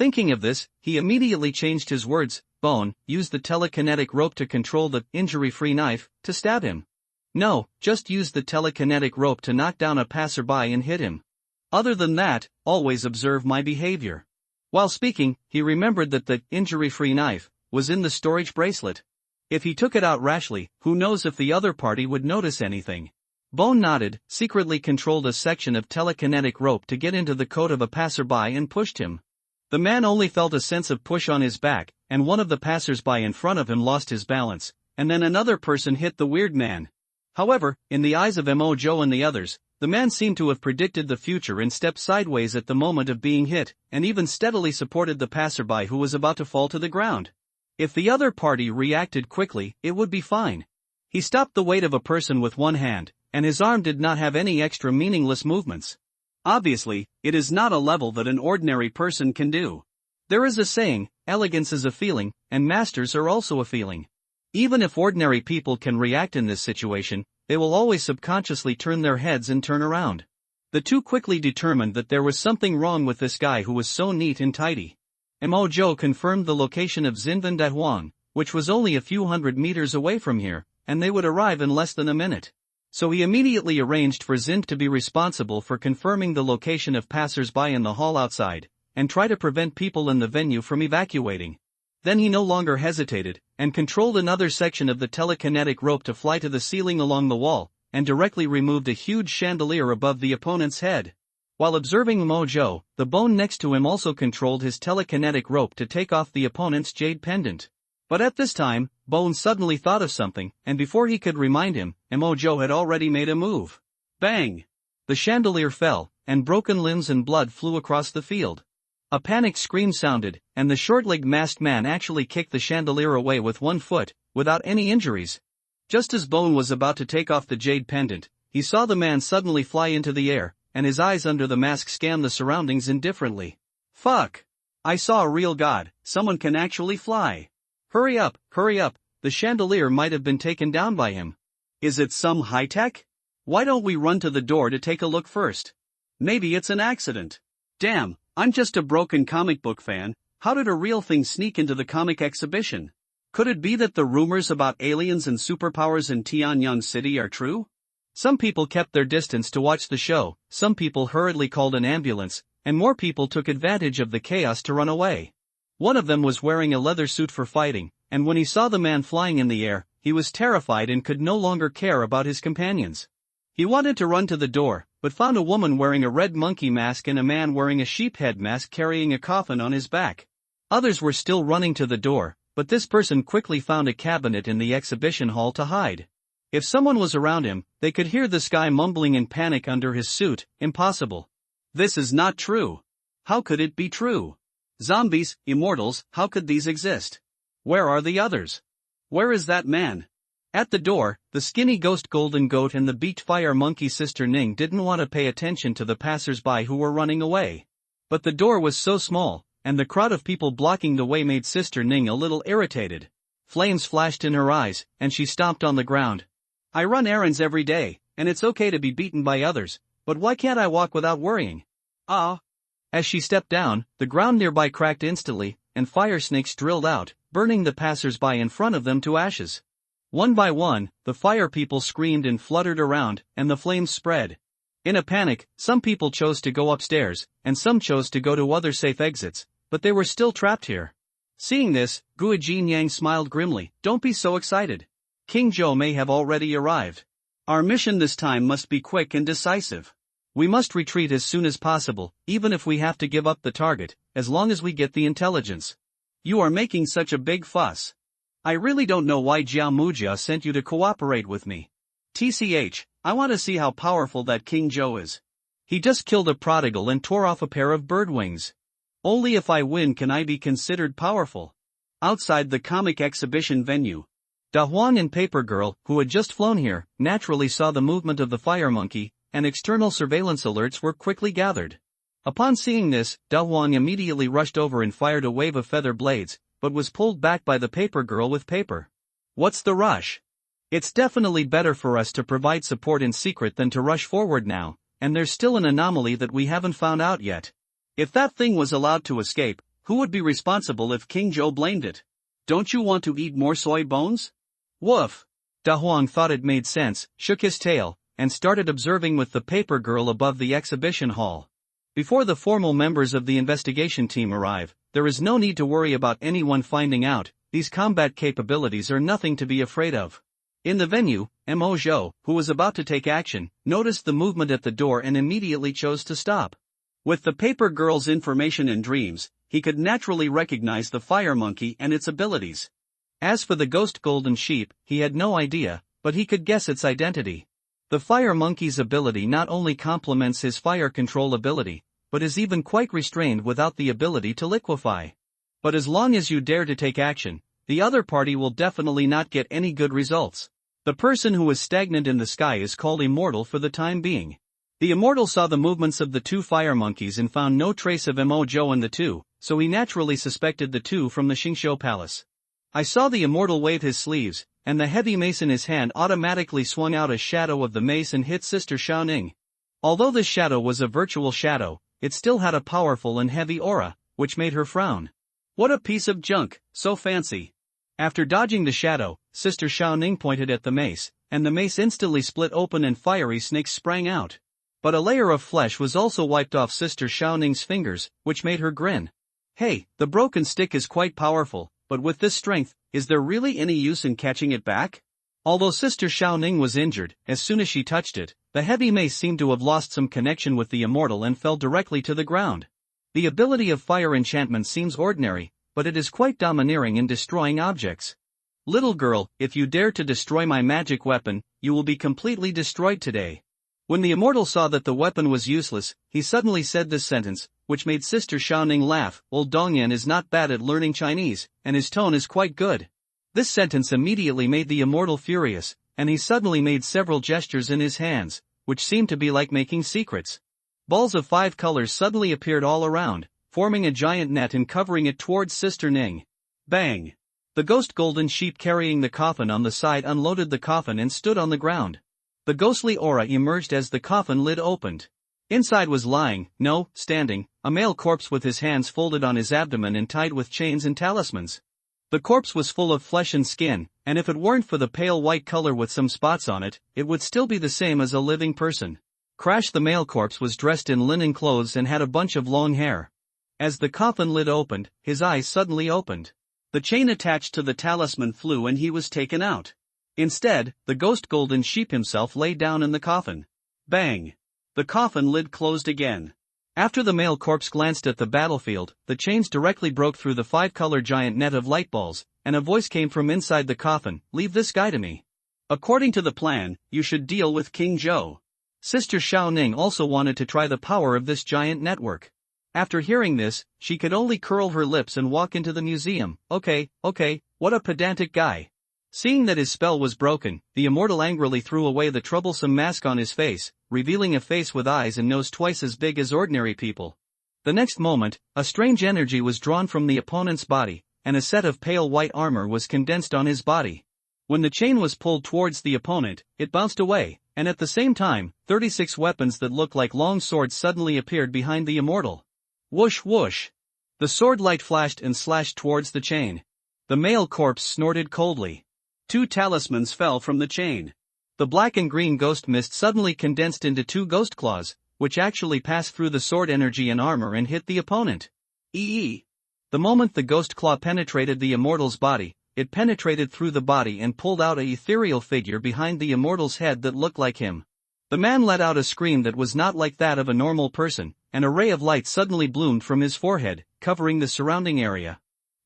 Thinking of this, he immediately changed his words. Bone, use the telekinetic rope to control the injury-free knife, to stab him. No, just use the telekinetic rope to knock down a passerby and hit him. Other than that, always observe my behavior. While speaking, he remembered that the injury-free knife was in the storage bracelet. If he took it out rashly, who knows if the other party would notice anything. Bone nodded, secretly controlled a section of telekinetic rope to get into the coat of a passerby and pushed him. The man only felt a sense of push on his back, and one of the passersby in front of him lost his balance, and then another person hit the weird man. However, in the eyes of Mojo and the others, the man seemed to have predicted the future and stepped sideways at the moment of being hit, and even steadily supported the passerby who was about to fall to the ground. If the other party reacted quickly, it would be fine. He stopped the weight of a person with one hand, and his arm did not have any extra meaningless movements. Obviously, it is not a level that an ordinary person can do. There is a saying, elegance is a feeling, and masters are also a feeling. Even if ordinary people can react in this situation, they will always subconsciously turn their heads and turn around. The two quickly determined that there was something wrong with this guy who was so neat and tidy. Mojo confirmed the location of Zinvan Dahuang, which was only a few hundred meters away from here, and they would arrive in less than a minute. So he immediately arranged for Zind to be responsible for confirming the location of passers-by in the hall outside, and try to prevent people in the venue from evacuating. Then he no longer hesitated, and controlled another section of the telekinetic rope to fly to the ceiling along the wall, and directly removed a huge chandelier above the opponent's head. While observing Mojo, the bone next to him also controlled his telekinetic rope to take off the opponent's jade pendant. But at this time, Bone suddenly thought of something, and before he could remind him, Mojo had already made a move. Bang! The chandelier fell, and broken limbs and blood flew across the field. A panicked scream sounded, and the short-legged masked man actually kicked the chandelier away with one foot, without any injuries. Just as Bone was about to take off the jade pendant, he saw the man suddenly fly into the air, and his eyes under the mask scanned the surroundings indifferently. Fuck! I saw a real god, someone can actually fly. Hurry up, the chandelier might have been taken down by him. Is it some high-tech? Why don't we run to the door to take a look first? Maybe it's an accident. Damn, I'm just a broken comic book fan, how did a real thing sneak into the comic exhibition? Could it be that the rumors about aliens and superpowers in Tianyang City are true? Some people kept their distance to watch the show, some people hurriedly called an ambulance, and more people took advantage of the chaos to run away. One of them was wearing a leather suit for fighting, and when he saw the man flying in the air, he was terrified and could no longer care about his companions. He wanted to run to the door, but found a woman wearing a red monkey mask and a man wearing a sheep head mask carrying a coffin on his back. Others were still running to the door, but this person quickly found a cabinet in the exhibition hall to hide. If someone was around him, they could hear this guy mumbling in panic under his suit. Impossible. This is not true. How could it be true? Zombies, immortals, how could these exist? Where are the others? Where is that man? At the door, the skinny ghost Golden Goat and the beaked fire monkey Sister Ning didn't want to pay attention to the passers-by who were running away. But the door was so small, and the crowd of people blocking the way made Sister Ning a little irritated. Flames flashed in her eyes, and she stomped on the ground. I run errands every day, and it's okay to be beaten by others, but why can't I walk without worrying? Ah! As she stepped down, the ground nearby cracked instantly, and fire snakes drilled out, burning the passers-by in front of them to ashes. One by one, the fire people screamed and fluttered around, and the flames spread. In a panic, some people chose to go upstairs, and some chose to go to other safe exits, but they were still trapped here. Seeing this, Guijin Yang smiled grimly. Don't be so excited. King Zhou may have already arrived. Our mission this time must be quick and decisive. We must retreat as soon as possible, even if we have to give up the target, as long as we get the intelligence. You are making such a big fuss. I really don't know why Jiao Mujia sent you to cooperate with me. TCH, I want to see how powerful that King Zhou is. He just killed a prodigal and tore off a pair of bird wings. Only if I win can I be considered powerful. Outside the comic exhibition venue, Da Huang and Paper Girl, who had just flown here, naturally saw the movement of the fire monkey, and external surveillance alerts were quickly gathered. Upon seeing this, Da Huang immediately rushed over and fired a wave of feather blades, but was pulled back by the Paper Girl with paper. What's the rush? It's definitely better for us to provide support in secret than to rush forward now, and there's still an anomaly that we haven't found out yet. If that thing was allowed to escape, Who would be responsible if King Joe blamed it? Don't you want to eat more soy bones? Woof. Da Huang thought it made sense, shook his tail, and started observing with the paper girl above the exhibition hall. Before the formal members of the investigation team arrive, there is no need to worry about anyone finding out. These combat capabilities are nothing to be afraid of. In the venue, Mo Zhou, who was about to take action, noticed the movement at the door and immediately chose to stop. With the paper girl's information and dreams, he could naturally recognize the fire monkey and its abilities. As for the ghost golden sheep, he had no idea, but he could guess its identity. The fire monkey's ability not only complements his fire control ability, but is even quite restrained without the ability to liquefy. But as long as you dare to take action, the other party will definitely not get any good results. The person who is stagnant in the sky is called immortal for the time being. The immortal saw the movements of the two fire monkeys and found no trace of Mo Zhou in the two, so he naturally suspected the two from the Xingqiu Palace. I saw the immortal wave his sleeves, and the heavy mace in his hand automatically swung out a shadow of the mace and hit Sister Xiaoning. Although this shadow was a virtual shadow, it still had a powerful and heavy aura, which made her frown. What a piece of junk, so fancy. After dodging the shadow, Sister Xiaoning pointed at the mace, and the mace instantly split open and fiery snakes sprang out. But a layer of flesh was also wiped off Sister Xiaoning's fingers, which made her grin. Hey, the broken stick is quite powerful, but with this strength, is there really any use in catching it back? Although Sister Xiaoning was injured, as soon as she touched it, the heavy mace seemed to have lost some connection with the immortal and fell directly to the ground. The ability of fire enchantment seems ordinary, but it is quite domineering in destroying objects. Little girl, if you dare to destroy my magic weapon, you will be completely destroyed today. When the immortal saw that the weapon was useless, he suddenly said this sentence, which made Sister Xiaoning laugh. Old Dongyan is not bad at learning Chinese, and his tone is quite good. This sentence immediately made the immortal furious, and he suddenly made several gestures in his hands, which seemed to be like making secrets. Balls of 5 colors suddenly appeared all around, forming a giant net and covering it towards Sister Ning. Bang! The ghost golden sheep carrying the coffin on the side unloaded the coffin and stood on the ground. The ghostly aura emerged as the coffin lid opened. Inside was standing, a male corpse with his hands folded on his abdomen and tied with chains and talismans. The corpse was full of flesh and skin, and if it weren't for the pale white color with some spots on it, it would still be the same as a living person. Crash! The male corpse was dressed in linen clothes and had a bunch of long hair. As the coffin lid opened, his eyes suddenly opened. The chain attached to the talisman flew and he was taken out. Instead, the ghost golden sheep himself lay down in the coffin. Bang! The coffin lid closed again. After the male corpse glanced at the battlefield, the chains directly broke through the 5-color giant net of light balls, and a voice came from inside the coffin, "Leave this guy to me. According to the plan, you should deal with King Zhou." Sister Xiaoning also wanted to try the power of this giant network. After hearing this, she could only curl her lips and walk into the museum. Okay, what a pedantic guy. Seeing that his spell was broken, the immortal angrily threw away the troublesome mask on his face, revealing a face with eyes and nose twice as big as ordinary people. The next moment, a strange energy was drawn from the opponent's body, and a set of pale white armor was condensed on his body. When the chain was pulled towards the opponent, it bounced away, and at the same time, 36 weapons that looked like long swords suddenly appeared behind the immortal. Whoosh whoosh! The sword light flashed and slashed towards the chain. The male corpse snorted coldly. 2 talismans fell from the chain. The black and green ghost mist suddenly condensed into 2 ghost claws, which actually passed through the sword energy and armor and hit the opponent. The moment the ghost claw penetrated the immortal's body, it penetrated through the body and pulled out a ethereal figure behind the immortal's head that looked like him. The man let out a scream that was not like that of a normal person, and a ray of light suddenly bloomed from his forehead, covering the surrounding area.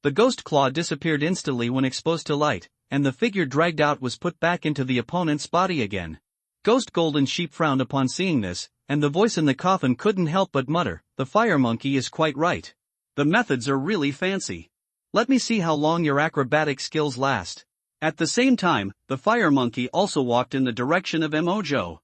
The ghost claw disappeared instantly when exposed to light, and the figure dragged out was put back into the opponent's body again. Ghost Golden Sheep frowned upon seeing this, and the voice in the coffin couldn't help but mutter, "The fire monkey is quite right. The methods are really fancy. Let me see how long your acrobatic skills last." At the same time, the fire monkey also walked in the direction of Mo Zhou.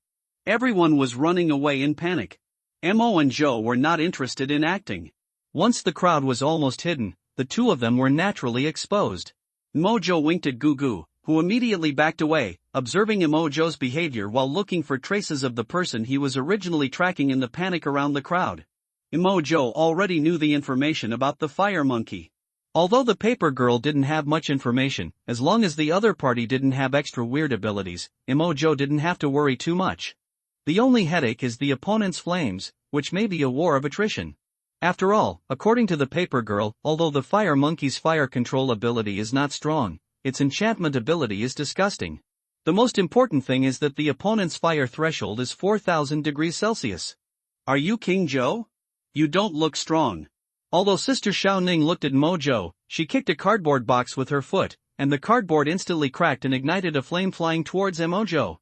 Everyone was running away in panic. Mo and Zhou were not interested in acting. Once the crowd was almost hidden, the two of them were naturally exposed. Mo Zhou winked at Gugu, who immediately backed away, observing Mo Zhou's behavior while looking for traces of the person he was originally tracking in the panic around the crowd. Emojo already knew the information about the fire monkey. Although the paper girl didn't have much information, as long as the other party didn't have extra weird abilities, Emojo didn't have to worry too much. The only headache is the opponent's flames, which may be a war of attrition. After all, according to the paper girl, although the fire monkey's fire control ability is not strong, its enchantment ability is disgusting. The most important thing is that the opponent's fire threshold is 4,000 degrees Celsius. Are you King Joe? You don't look strong. Although Sister Xiaoning looked at Mojo, she kicked a cardboard box with her foot, and the cardboard instantly cracked and ignited a flame flying towards Emojo.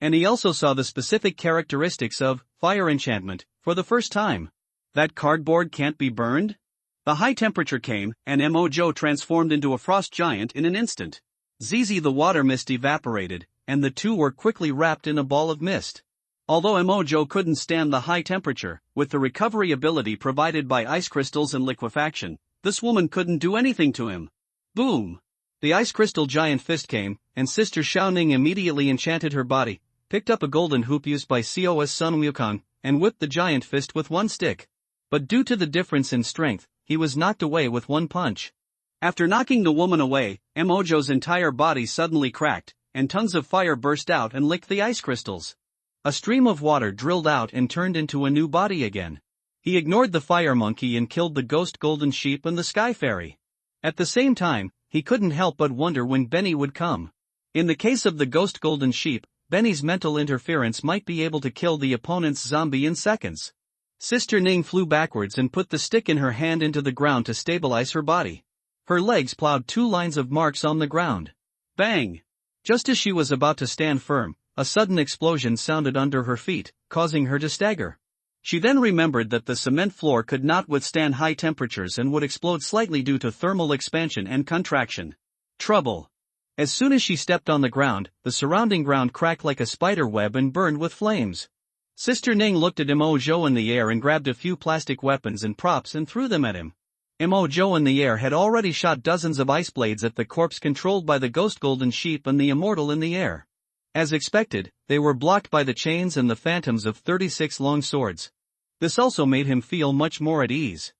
And he also saw the specific characteristics of fire enchantment for the first time. That cardboard can't be burned? The high temperature came, and Emojo transformed into a frost giant in an instant. Zizi the water mist evaporated, and the two were quickly wrapped in a ball of mist. Although Emojo couldn't stand the high temperature, with the recovery ability provided by ice crystals and liquefaction, this woman couldn't do anything to him. Boom! The ice crystal giant fist came, and Sister Xiaoning immediately enchanted her body, picked up a golden hoop used by COS Sun Wukong, and whipped the giant fist with one stick. But due to the difference in strength, he was knocked away with one punch. After knocking the woman away, Emojo's entire body suddenly cracked, and tons of fire burst out and licked the ice crystals. A stream of water drilled out and turned into a new body again. He ignored the fire monkey and killed the ghost golden sheep and the sky fairy. At the same time, he couldn't help but wonder when Benny would come. In the case of the ghost golden sheep, Benny's mental interference might be able to kill the opponent's zombie in seconds. Sister Ning flew backwards and put the stick in her hand into the ground to stabilize her body. Her legs plowed 2 lines of marks on the ground. Bang! Just as she was about to stand firm, a sudden explosion sounded under her feet, causing her to stagger. She then remembered that the cement floor could not withstand high temperatures and would explode slightly due to thermal expansion and contraction. Trouble! As soon as she stepped on the ground, the surrounding ground cracked like a spider web and burned with flames. Sister Ning looked at Emojo in the air and grabbed a few plastic weapons and props and threw them at him. Emojo in the air had already shot dozens of ice blades at the corpse controlled by the ghost golden sheep and the immortal in the air. As expected, they were blocked by the chains and the phantoms of 36 long swords. This also made him feel much more at ease.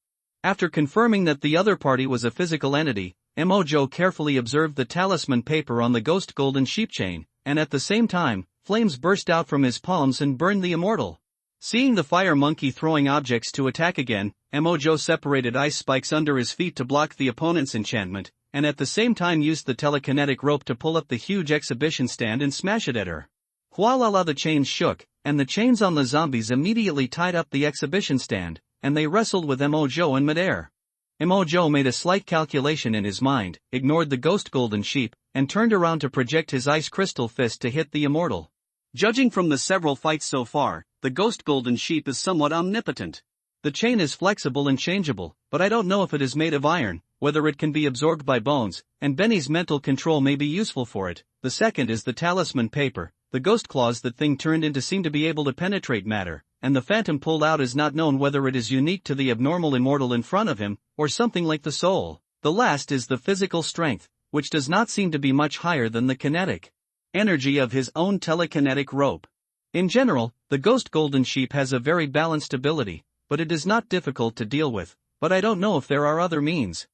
After confirming that the other party was a physical entity, Emojo carefully observed the talisman paper on the ghost golden sheep chain, and at the same time, flames burst out from his palms and burned the immortal. Seeing the fire monkey throwing objects to attack again, Emojo separated ice spikes under his feet to block the opponent's enchantment, and at the same time used the telekinetic rope to pull up the huge exhibition stand and smash it at her. Hualala, the chains shook, and the chains on the zombies immediately tied up the exhibition stand, and they wrestled with Emojo in midair. Emojo made a slight calculation in his mind, ignored the ghost golden sheep, and turned around to project his ice crystal fist to hit the immortal. Judging from the several fights so far, the ghost golden sheep is somewhat omnipotent. The chain is flexible and changeable, but I don't know if it is made of iron, whether it can be absorbed by bones, and Benny's mental control may be useful for it. The second is the talisman paper. The ghost claws that thing turned into seem to be able to penetrate matter, and the phantom pulled out is not known whether it is unique to the abnormal immortal in front of him, or something like the soul. The last is the physical strength, which does not seem to be much higher than the kinetic energy of his own telekinetic rope. In general, the ghost golden sheep has a very balanced ability, but it is not difficult to deal with, but I don't know if there are other means.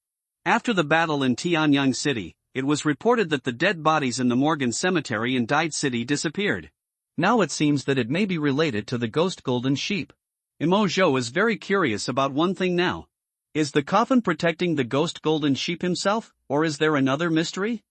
After the battle in Tianyang City, it was reported that the dead bodies in the Morgan Cemetery in Dyed City disappeared. Now it seems that it may be related to the ghost golden sheep. Emojo is very curious about one thing now. Is the coffin protecting the ghost golden sheep himself, or is there another mystery?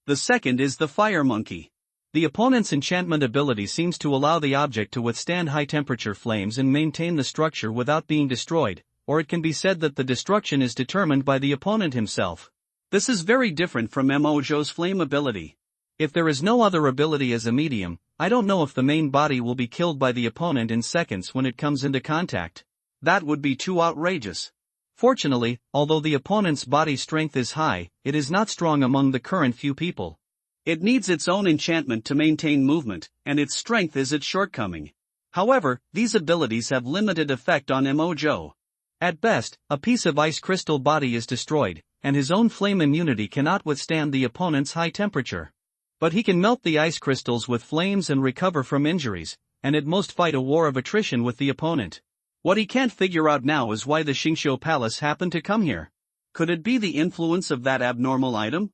The second is the fire monkey. The opponent's enchantment ability seems to allow the object to withstand high-temperature flames and maintain the structure without being destroyed, or it can be said that the destruction is determined by the opponent himself. This is very different from Emojo's flame ability. If there is no other ability as a medium, I don't know if the main body will be killed by the opponent in seconds when it comes into contact. That would be too outrageous. Fortunately, although the opponent's body strength is high, it is not strong among the current few people. It needs its own enchantment to maintain movement, and its strength is its shortcoming. However, these abilities have limited effect on Emojo. At best, a piece of ice crystal body is destroyed, and his own flame immunity cannot withstand the opponent's high temperature. But he can melt the ice crystals with flames and recover from injuries, and at most fight a war of attrition with the opponent. What he can't figure out now is why the Xingqiu Palace happened to come here. Could it be the influence of that abnormal item?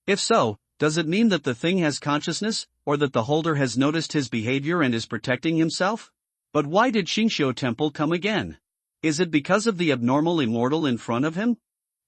If so, does it mean that the thing has consciousness, or that the holder has noticed his behavior and is protecting himself? But why did Xingqiu Temple come again? Is it because of the abnormal immortal in front of him?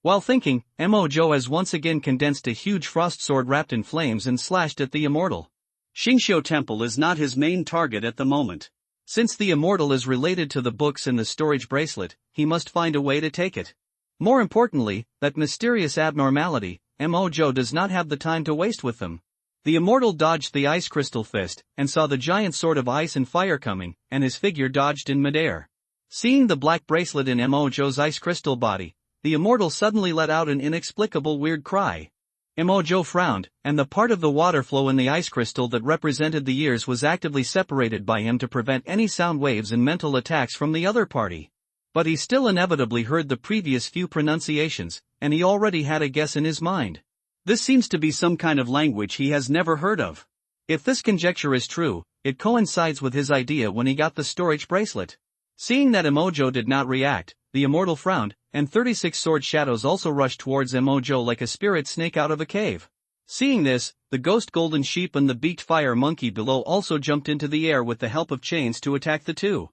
While thinking, Mo Zhou has once again condensed a huge frost sword wrapped in flames and slashed at the immortal. Xingqiu Temple is not his main target at the moment. Since the immortal is related to the books in the storage bracelet, he must find a way to take it. More importantly, that mysterious abnormality, Mo Zhou does not have the time to waste with them. The immortal dodged the ice crystal fist, and saw the giant sword of ice and fire coming, and his figure dodged in midair. Seeing the black bracelet in Mo Zhou's ice crystal body, the immortal suddenly let out an inexplicable weird cry. Mo Zhou frowned, and the part of the water flow in the ice crystal that represented the ears was actively separated by him to prevent any sound waves and mental attacks from the other party. But he still inevitably heard the previous few pronunciations, and he already had a guess in his mind. This seems to be some kind of language he has never heard of. If this conjecture is true, it coincides with his idea when he got the storage bracelet. Seeing that Mo Zhou did not react, the immortal frowned, and 36 sword shadows also rushed towards Mo Zhou like a spirit snake out of a cave. Seeing this, the ghost golden sheep and the beaked fire monkey below also jumped into the air with the help of chains to attack the two.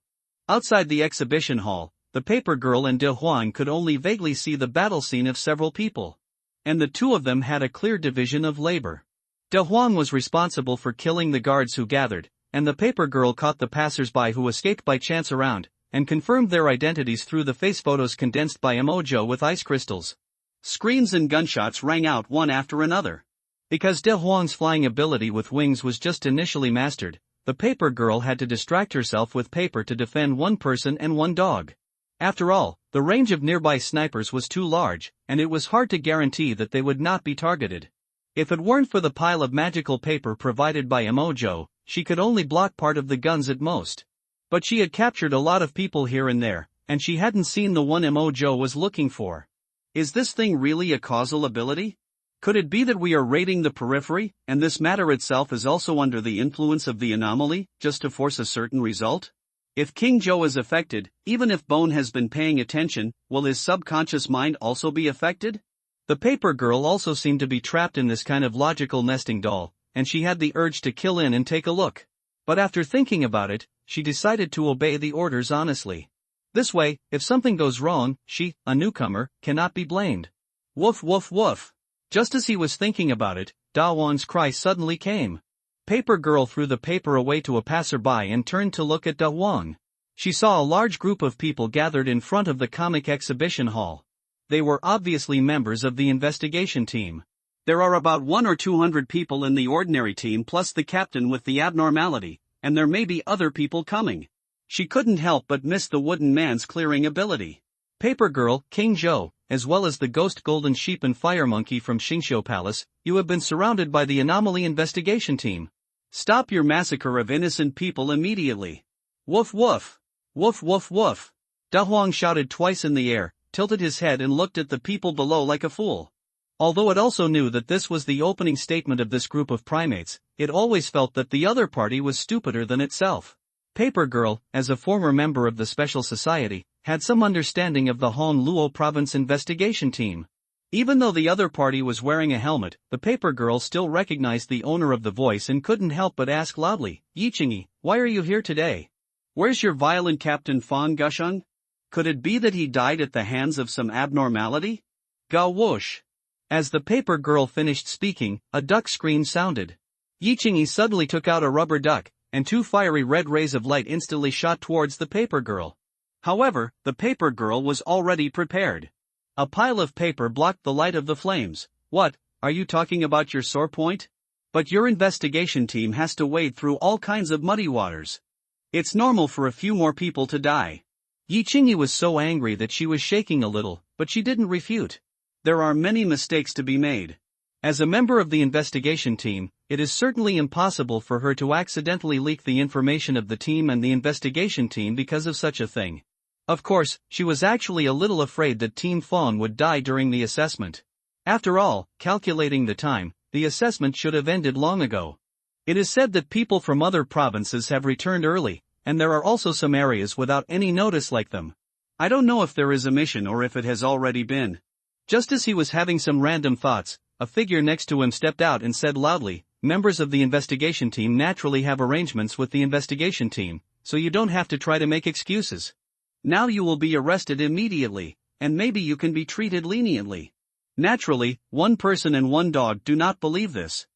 Outside the exhibition hall, the paper girl and De Huang could only vaguely see the battle scene of several people. And the two of them had a clear division of labor. De Huang was responsible for killing the guards who gathered, and the paper girl caught the passers-by who escaped by chance around, and confirmed their identities through the face photos condensed by Mo Zhou with ice crystals. Screams and gunshots rang out one after another. Because De Huang's flying ability with wings was just initially mastered, the paper girl had to distract herself with paper to defend one person and one dog. After all, the range of nearby snipers was too large, and it was hard to guarantee that they would not be targeted. If it weren't for the pile of magical paper provided by Mo Zhou, she could only block part of the guns at most. But she had captured a lot of people here and there, and she hadn't seen the one Mo Zhou was looking for. Is this thing really a causal ability? Could it be that we are raiding the periphery, and this matter itself is also under the influence of the anomaly, just to force a certain result? If King Zhou is affected, even if Bone has been paying attention, will his subconscious mind also be affected? The paper girl also seemed to be trapped in this kind of logical nesting doll, and she had the urge to kill in and take a look. But after thinking about it, she decided to obey the orders honestly. This way, if something goes wrong, she, a newcomer, cannot be blamed. Woof woof woof. Just as he was thinking about it, Da Wang's cry suddenly came. Paper girl threw the paper away to a passerby and turned to look at Da Wang. She saw a large group of people gathered in front of the comic exhibition hall. They were obviously members of the investigation team. There are about 100 or 200 people in the ordinary team plus the captain with the abnormality, and there may be other people coming. She couldn't help but miss the wooden man's clearing ability. Paper girl, King Zhou, as well as the ghost golden sheep and fire monkey from Xingqiu Palace, you have been surrounded by the anomaly investigation team. Stop your massacre of innocent people immediately. Woof woof. Woof woof woof. Da Huang shouted twice in the air, tilted his head and looked at the people below like a fool. Although it also knew that this was the opening statement of this group of primates, it always felt that the other party was stupider than itself. Paper girl, as a former member of the Special Society, had some understanding of the Han Luo Province investigation team. Even though the other party was wearing a helmet, the paper girl still recognized the owner of the voice and couldn't help but ask loudly, Yiqingyi, why are you here today? Where's your violent Captain Fang Gusheng? Could it be that he died at the hands of some abnormality? Ga whoosh. As the paper girl finished speaking, a duck scream sounded. Yiqingyi suddenly took out a rubber duck, and two fiery red rays of light instantly shot towards the paper girl. However, the paper girl was already prepared. A pile of paper blocked the light of the flames. What, are you talking about your sore point? But your investigation team has to wade through all kinds of muddy waters. It's normal for a few more people to die. Yiqingyi was so angry that she was shaking a little, but she didn't refute. There are many mistakes to be made. As a member of the investigation team, it is certainly impossible for her to accidentally leak the information of the team and the investigation team because of such a thing. Of course, she was actually a little afraid that Team Fawn would die during the assessment. After all, calculating the time, the assessment should have ended long ago. It is said that people from other provinces have returned early, and there are also some areas without any notice like them. I don't know if there is a mission or if it has already been. Just as he was having some random thoughts, a figure next to him stepped out and said loudly, "Members of the investigation team naturally have arrangements with the investigation team, so you don't have to try to make excuses. Now you will be arrested immediately, and maybe you can be treated leniently." Naturally, one person and one dog do not believe this.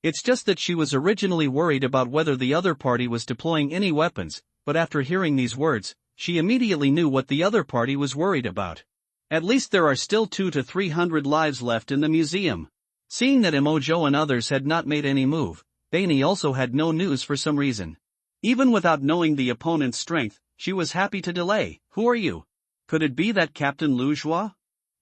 It's just that she was originally worried about whether the other party was deploying any weapons, but after hearing these words, she immediately knew what the other party was worried about. At least there are still 200 to 300 lives left in the museum. Seeing that Emojo and others had not made any move, Bainey also had no news for some reason. Even without knowing the opponent's strength, she was happy to delay. "Who are you? Could it be that Captain Lujua?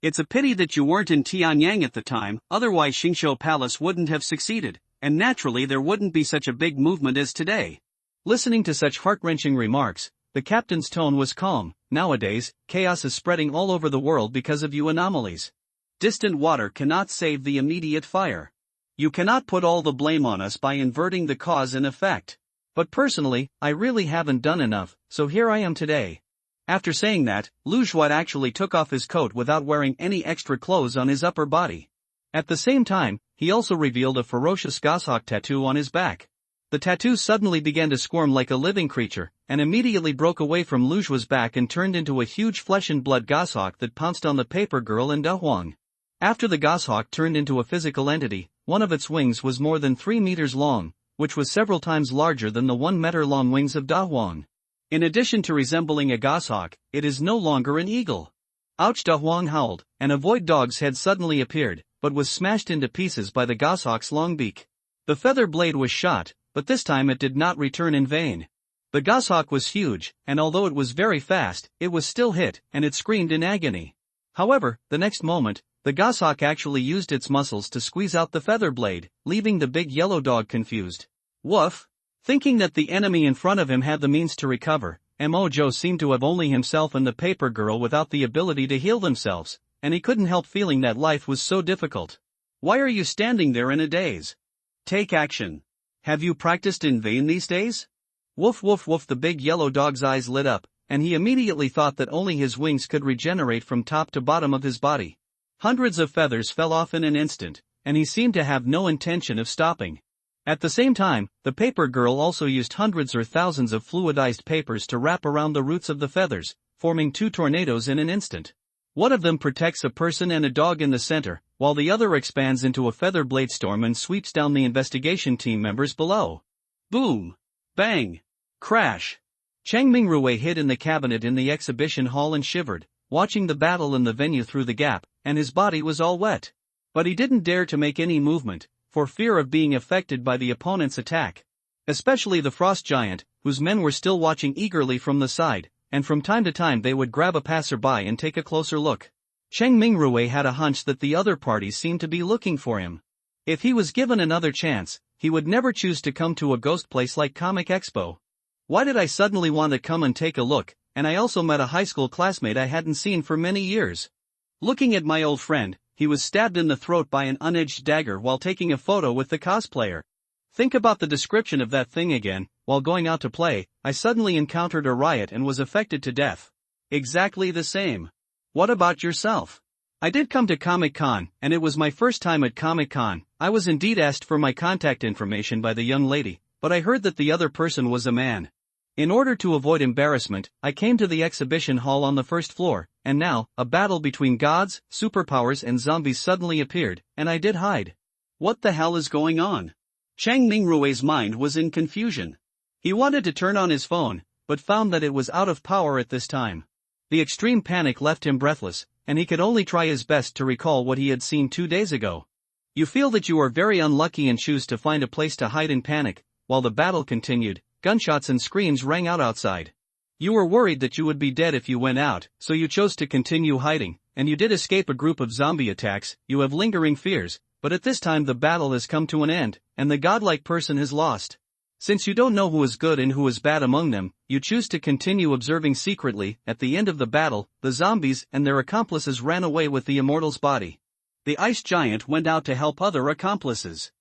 It's a pity that you weren't in Tianyang at the time, otherwise Xingqiu Palace wouldn't have succeeded, and naturally there wouldn't be such a big movement as today." Listening to such heart-wrenching remarks, the captain's tone was calm. "Nowadays, chaos is spreading all over the world because of you anomalies. Distant water cannot save the immediate fire. You cannot put all the blame on us by inverting the cause and effect. But personally, I really haven't done enough, so here I am today." After saying that, Lujua actually took off his coat without wearing any extra clothes on his upper body. At the same time, he also revealed a ferocious goshawk tattoo on his back. The tattoo suddenly began to squirm like a living creature, and immediately broke away from Lujua's back and turned into a huge flesh and blood goshawk that pounced on the paper girl and Dahuang. After the goshawk turned into a physical entity, one of its wings was more than 3 meters long, which was several times larger than the 1-meter-long wings of Dahuang. In addition to resembling a goshawk, it is no longer an eagle. Ouch! Dahuang howled, and a void dog's head suddenly appeared, but was smashed into pieces by the goshawk's long beak. The feather blade was shot, but this time it did not return in vain. The goshawk was huge, and although it was very fast, it was still hit, and it screamed in agony. However, the next moment, the goshawk actually used its muscles to squeeze out the feather blade, leaving the big yellow dog confused. Woof! Thinking that the enemy in front of him had the means to recover, Emojo seemed to have only himself and the paper girl without the ability to heal themselves, and he couldn't help feeling that life was so difficult. "Why are you standing there in a daze? Take action. Have you practiced in vain these days?" Woof woof woof! The big yellow dog's eyes lit up, and he immediately thought that only his wings could regenerate from top to bottom of his body. Hundreds of feathers fell off in an instant, and he seemed to have no intention of stopping. At the same time, the paper girl also used hundreds or thousands of fluidized papers to wrap around the roots of the feathers, forming 2 tornadoes in an instant. One of them protects a person and a dog in the center, while the other expands into a feather blade storm and sweeps down the investigation team members below. Boom! Bang! Crash! Cheng Mingrui hid in the cabinet in the exhibition hall and shivered, watching the battle in the venue through the gap, and his body was all wet. But he didn't dare to make any movement, for fear of being affected by the opponent's attack. Especially the frost giant, whose men were still watching eagerly from the side, and from time to time they would grab a passerby and take a closer look. Cheng Mingrui had a hunch that the other parties seemed to be looking for him. If he was given another chance, he would never choose to come to a ghost place like Comic Expo. Why did I suddenly want to come and take a look, and I also met a high school classmate I hadn't seen for many years. Looking at my old friend, he was stabbed in the throat by an unedged dagger while taking a photo with the cosplayer. Think about the description of that thing again. While going out to play, I suddenly encountered a riot and was affected to death. Exactly the same. What about yourself? I did come to Comic-Con, and it was my first time at Comic-Con. I was indeed asked for my contact information by the young lady, but I heard that the other person was a man. In order to avoid embarrassment, I came to the exhibition hall on the first floor, and now, a battle between gods, superpowers and zombies suddenly appeared, and I did hide. What the hell is going on? Cheng Mingrui's mind was in confusion. He wanted to turn on his phone, but found that it was out of power at this time. The extreme panic left him breathless, and he could only try his best to recall what he had seen 2 days ago. You feel that you are very unlucky and choose to find a place to hide in panic. While the battle continued, gunshots and screams rang out outside. You were worried that you would be dead if you went out, so you chose to continue hiding, and you did escape a group of zombie attacks. You have lingering fears, but at this time the battle has come to an end, and the godlike person has lost. Since you don't know who is good and who is bad among them, you choose to continue observing secretly. At the end of the battle, the zombies and their accomplices ran away with the immortal's body. The ice giant went out to help other accomplices.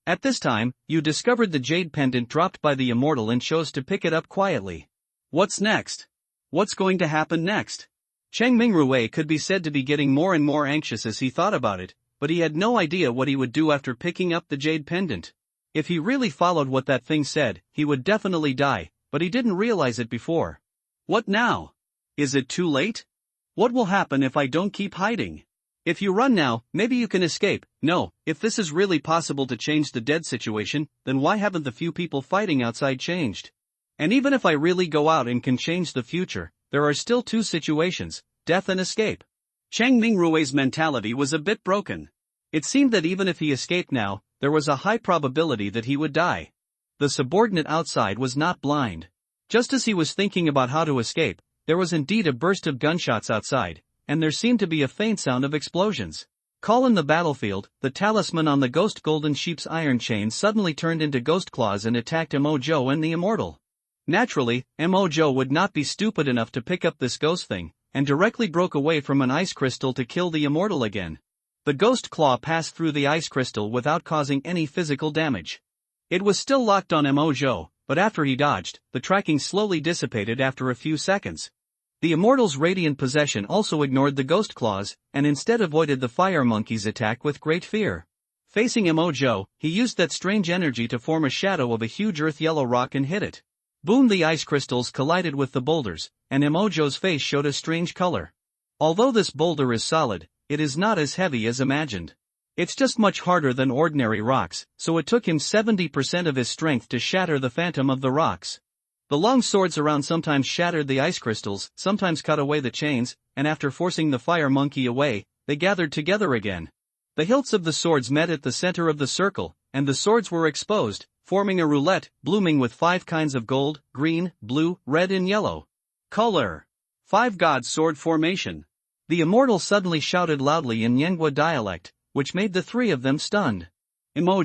At this time, you discovered the jade pendant dropped by the immortal and chose to pick it up quietly. What's next? What's going to happen next? Cheng Mingrui could be said to be getting more and more anxious as he thought about it, but he had no idea what he would do after picking up the jade pendant. If he really followed what that thing said, he would definitely die, but he didn't realize it before. What now? Is it too late? What will happen if I don't keep hiding? If you run now, maybe you can escape. No, if this is really possible to change the dead situation, then why haven't the few people fighting outside changed? And even if I really go out and can change the future, there are still two situations, death and escape. Cheng Mingrui's mentality was a bit broken. It seemed that even if he escaped now, there was a high probability that he would die. The subordinate outside was not blind. Just as he was thinking about how to escape, there was indeed a burst of gunshots outside, and there seemed to be a faint sound of explosions. Call in the battlefield, the talisman on the ghost golden sheep's iron chain suddenly turned into ghost claws and attacked Mo and the immortal. Naturally, Mo would not be stupid enough to pick up this ghost thing, and directly broke away from an ice crystal to kill the immortal again. The ghost claw passed through the ice crystal without causing any physical damage. It was still locked on Mo, but after he dodged, the tracking slowly dissipated after a few seconds. The immortal's radiant possession also ignored the ghost claws, and instead avoided the fire monkey's attack with great fear. Facing Mo, he used that strange energy to form a shadow of a huge earth-yellow rock and hit it. Boom! The ice crystals collided with the boulders, and Mo's face showed a strange color. Although this boulder is solid, it is not as heavy as imagined. It's just much harder than ordinary rocks, so it took him 70% of his strength to shatter the phantom of the rocks. The long swords around sometimes shattered the ice crystals, sometimes cut away the chains, and after forcing the fire monkey away, they gathered together again. The hilts of the swords met at the center of the circle, and the swords were exposed, forming a roulette, blooming with 5 kinds of gold, green, blue, red and yellow. Color. 5 gods sword formation. The immortal suddenly shouted loudly in Yenghua dialect, which made the 3 of them stunned. Mo,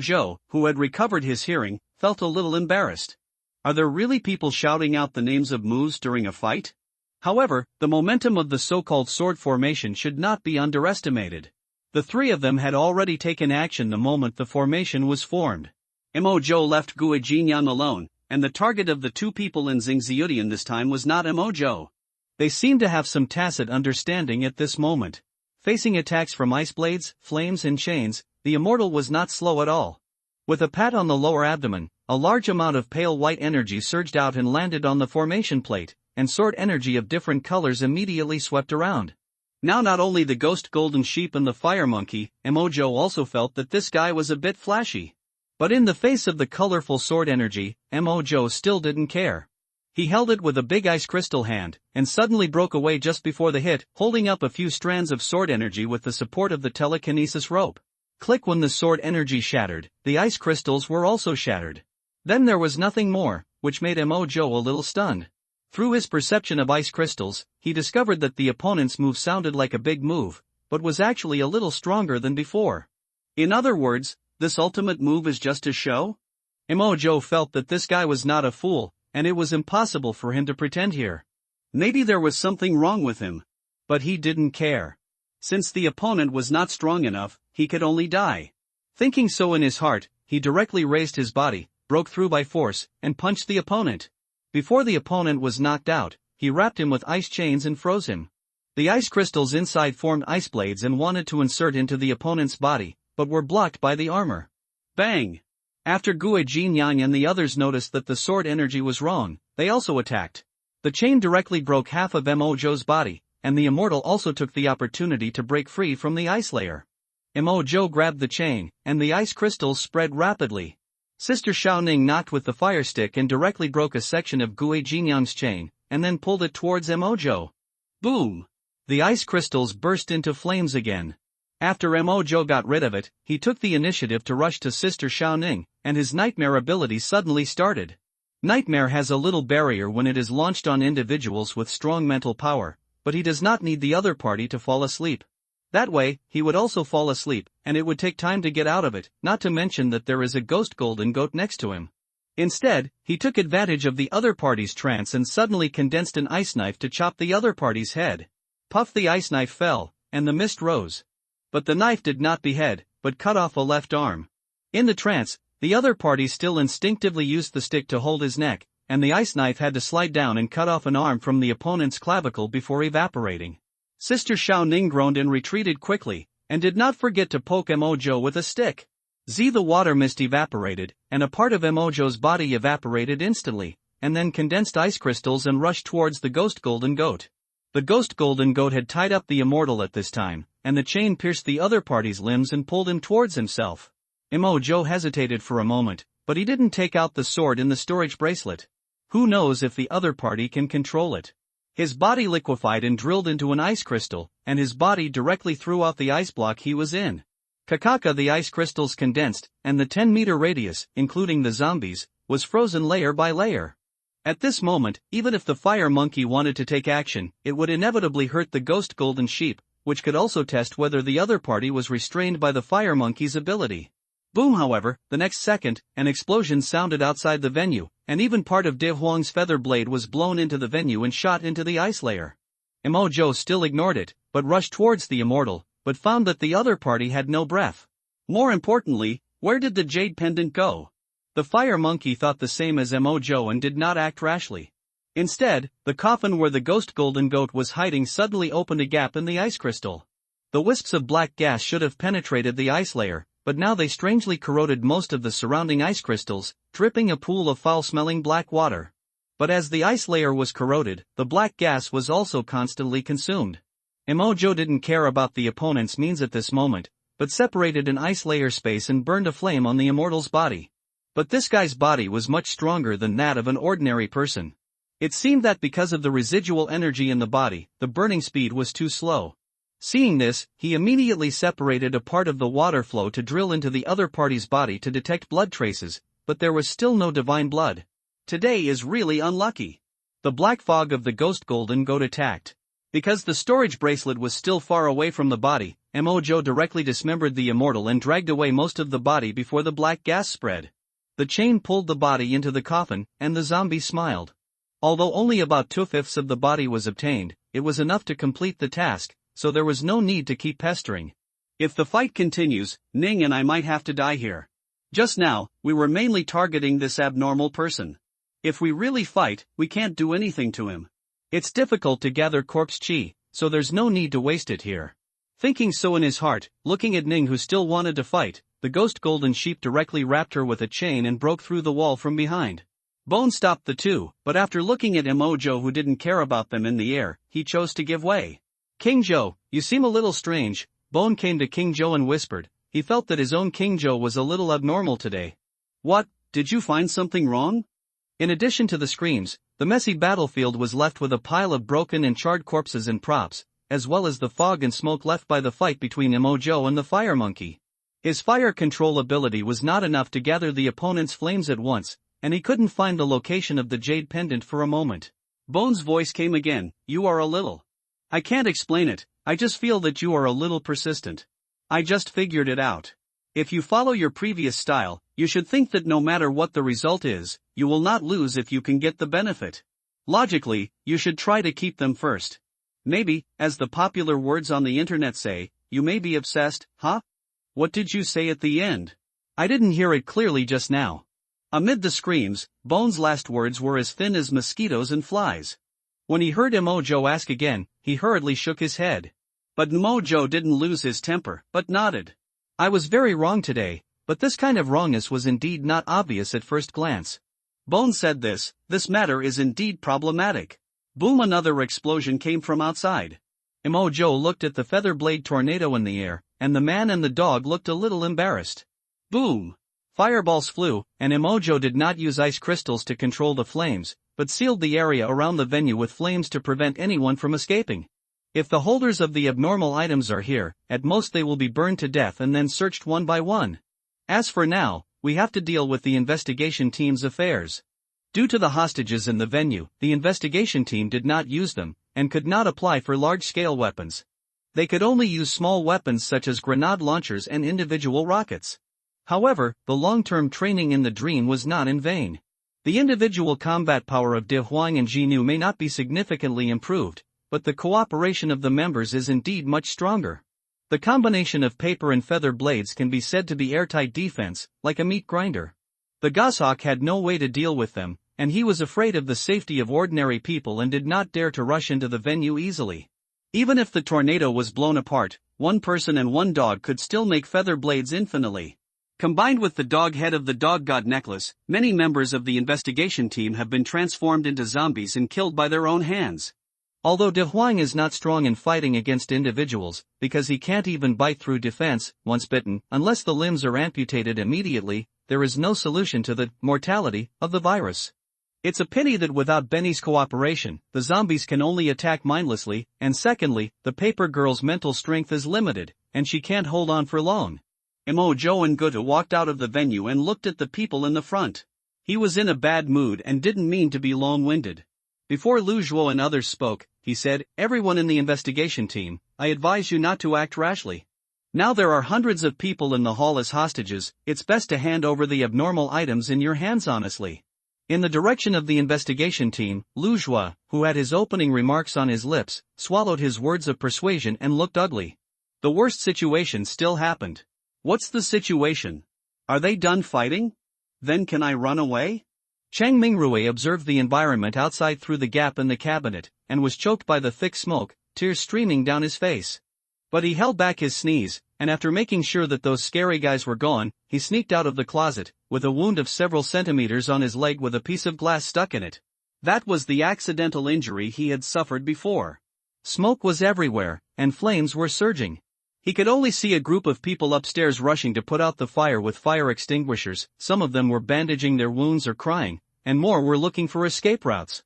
who had recovered his hearing, felt a little embarrassed. Are there really people shouting out the names of moves during a fight? However, the momentum of the so-called sword formation should not be underestimated. The 3 of them had already taken action the moment the formation was formed. Mo left Gui Jinyan alone, and the target of the 2 people in Xingziudian this time was not Mo. They seemed to have some tacit understanding at this moment. Facing attacks from ice blades, flames and chains, the immortal was not slow at all. With a pat on the lower abdomen, a large amount of pale white energy surged out and landed on the formation plate, and sword energy of different colors immediately swept around. Now not only the ghost golden sheep and the fire monkey, Mo also felt that this guy was a bit flashy. But in the face of the colorful sword energy, Mo still didn't care. He held it with a big ice crystal hand, and suddenly broke away just before the hit, holding up a few strands of sword energy with the support of the telekinesis rope. Click! When the sword energy shattered, the ice crystals were also shattered. Then there was nothing more, which made Mo a little stunned. Through his perception of ice crystals, he discovered that the opponent's move sounded like a big move, but was actually a little stronger than before. In other words, this ultimate move is just a show? Mo felt that this guy was not a fool, and it was impossible for him to pretend here. Maybe there was something wrong with him. But he didn't care. Since the opponent was not strong enough, he could only die. Thinking so in his heart, he directly raised his body, broke through by force, and punched the opponent. Before the opponent was knocked out, he wrapped him with ice chains and froze him. The ice crystals inside formed ice blades and wanted to insert into the opponent's body, but were blocked by the armor. Bang! After Gui Jinyan and the others noticed that the sword energy was wrong, they also attacked. The chain directly broke half of Mo's body, and the immortal also took the opportunity to break free from the ice layer. Mo grabbed the chain, and the ice crystals spread rapidly. Sister Xiaoning knocked with the fire stick and directly broke a section of Gui Jinyan's chain, and then pulled it towards Mo. Boom! The ice crystals burst into flames again. After Mo got rid of it, he took the initiative to rush to Sister Xiaoning, and his nightmare ability suddenly started. Nightmare has a little barrier when it is launched on individuals with strong mental power, but he does not need the other party to fall asleep. That way, he would also fall asleep, and it would take time to get out of it, not to mention that there is a ghost golden goat next to him. Instead, he took advantage of the other party's trance and suddenly condensed an ice knife to chop the other party's head. Puff! The ice knife fell, and the mist rose. But the knife did not behead, but cut off a left arm. In the trance, the other party still instinctively used the stick to hold his neck, and the ice knife had to slide down and cut off an arm from the opponent's clavicle before evaporating. Sister Xiao Ning groaned and retreated quickly, and did not forget to poke Mojo with a stick. The water mist evaporated, and a part of Mojo's body evaporated instantly, and then condensed ice crystals and rushed towards the ghost golden goat. The ghost golden goat had tied up the immortal at this time, and the chain pierced the other party's limbs and pulled him towards himself. Mojo hesitated for a moment, but he didn't take out the sword in the storage bracelet. Who knows if the other party can control it? His body liquefied and drilled into an ice crystal, and his body directly threw out the ice block he was in. Kakaka, the ice crystals condensed, and the 10-meter radius, including the zombies, was frozen layer by layer. At this moment, even if the fire monkey wanted to take action, it would inevitably hurt the ghost golden sheep, which could also test whether the other party was restrained by the fire monkey's ability. Boom! However, the next second, an explosion sounded outside the venue, and even part of De Huang's feather blade was blown into the venue and shot into the ice layer. Mojo still ignored it, but rushed towards the immortal, but found that the other party had no breath. More importantly, where did the jade pendant go? The fire monkey thought the same as Mojo and did not act rashly. Instead, the coffin where the ghost golden goat was hiding suddenly opened a gap in the ice crystal. The wisps of black gas should have penetrated the ice layer, but now they strangely corroded most of the surrounding ice crystals, dripping a pool of foul-smelling black water. But as the ice layer was corroded, the black gas was also constantly consumed. Mojo didn't care about the opponent's means at this moment, but separated an ice layer space and burned a flame on the immortal's body. But this guy's body was much stronger than that of an ordinary person. It seemed that because of the residual energy in the body, the burning speed was too slow. Seeing this, he immediately separated a part of the water flow to drill into the other party's body to detect blood traces, but there was still no divine blood. Today is really unlucky. The black fog of the ghost golden goat attacked. Because the storage bracelet was still far away from the body, Mojo directly dismembered the immortal and dragged away most of the body before the black gas spread. The chain pulled the body into the coffin, and the zombie smiled. Although only about 2/5 of the body was obtained, it was enough to complete the task, so there was no need to keep pestering. If the fight continues, Ning and I might have to die here. Just now, we were mainly targeting this abnormal person. If we really fight, we can't do anything to him. It's difficult to gather corpse chi, so there's no need to waste it here. Thinking so in his heart, looking at Ning who still wanted to fight, the ghost golden sheep directly wrapped her with a chain and broke through the wall from behind. Bone stopped the two, but after looking at Mojo who didn't care about them in the air, he chose to give way. King Zhou, you seem a little strange. Bone came to King Zhou and whispered. He felt that his own King Zhou was a little abnormal today. What, did you find something wrong? In addition to the screams, the messy battlefield was left with a pile of broken and charred corpses and props, as well as the fog and smoke left by the fight between Mojo and the fire monkey. His fire control ability was not enough to gather the opponent's flames at once, and he couldn't find the location of the jade pendant for a moment. Bone's voice came again, you are a little. I can't explain it, I just feel that you are a little persistent. I just figured it out. If you follow your previous style, you should think that no matter what the result is, you will not lose if you can get the benefit. Logically, you should try to keep them first. Maybe, as the popular words on the internet say, you may be obsessed, huh? What did you say at the end? I didn't hear it clearly just now. Amid the screams, Bone's last words were as thin as mosquitoes and flies. When he heard Mojo ask again, he hurriedly shook his head. But Mojo didn't lose his temper, but nodded. I was very wrong today, but this kind of wrongness was indeed not obvious at first glance. Bone said this matter is indeed problematic. Boom! Another explosion came from outside. Mojo looked at the feather blade tornado in the air, and the man and the dog looked a little embarrassed. Boom! Fireballs flew, and Mojo did not use ice crystals to control the flames, but sealed the area around the venue with flames to prevent anyone from escaping. If the holders of the abnormal items are here, at most they will be burned to death and then searched one by one. As for now, we have to deal with the investigation team's affairs. Due to the hostages in the venue, the investigation team did not use them, and could not apply for large-scale weapons. They could only use small weapons such as grenade launchers and individual rockets. However, the long-term training in the dream was not in vain. The individual combat power of De Huang and Jinu may not be significantly improved, but the cooperation of the members is indeed much stronger. The combination of paper and feather blades can be said to be airtight defense, like a meat grinder. The goshawk had no way to deal with them, and he was afraid of the safety of ordinary people and did not dare to rush into the venue easily. Even if the tornado was blown apart, one person and one dog could still make feather blades infinitely. Combined with the dog head of the dog god necklace, many members of the investigation team have been transformed into zombies and killed by their own hands. Although De Huang is not strong in fighting against individuals, because he can't even bite through defense, once bitten, unless the limbs are amputated immediately, there is no solution to the mortality of the virus. It's a pity that without Benny's cooperation, the zombies can only attack mindlessly, and secondly, the paper girl's mental strength is limited, and she can't hold on for long. Mo Zhou and Guta walked out of the venue and looked at the people in the front. He was in a bad mood and didn't mean to be long-winded. Before Lu Zhuo and others spoke, he said, "Everyone in the investigation team, I advise you not to act rashly. Now there are hundreds of people in the hall as hostages, it's best to hand over the abnormal items in your hands honestly." In the direction of the investigation team, Lu Zhuo, who had his opening remarks on his lips, swallowed his words of persuasion and looked ugly. The worst situation still happened. What's the situation? Are they done fighting? Then can I run away? Chang Mingrui observed the environment outside through the gap in the cabinet, and was choked by the thick smoke, tears streaming down his face. But he held back his sneeze, and after making sure that those scary guys were gone, he sneaked out of the closet, with a wound of several centimeters on his leg with a piece of glass stuck in it. That was the accidental injury he had suffered before. Smoke was everywhere, and flames were surging. He could only see a group of people upstairs rushing to put out the fire with fire extinguishers. Some of them were bandaging their wounds or crying, and more were looking for escape routes.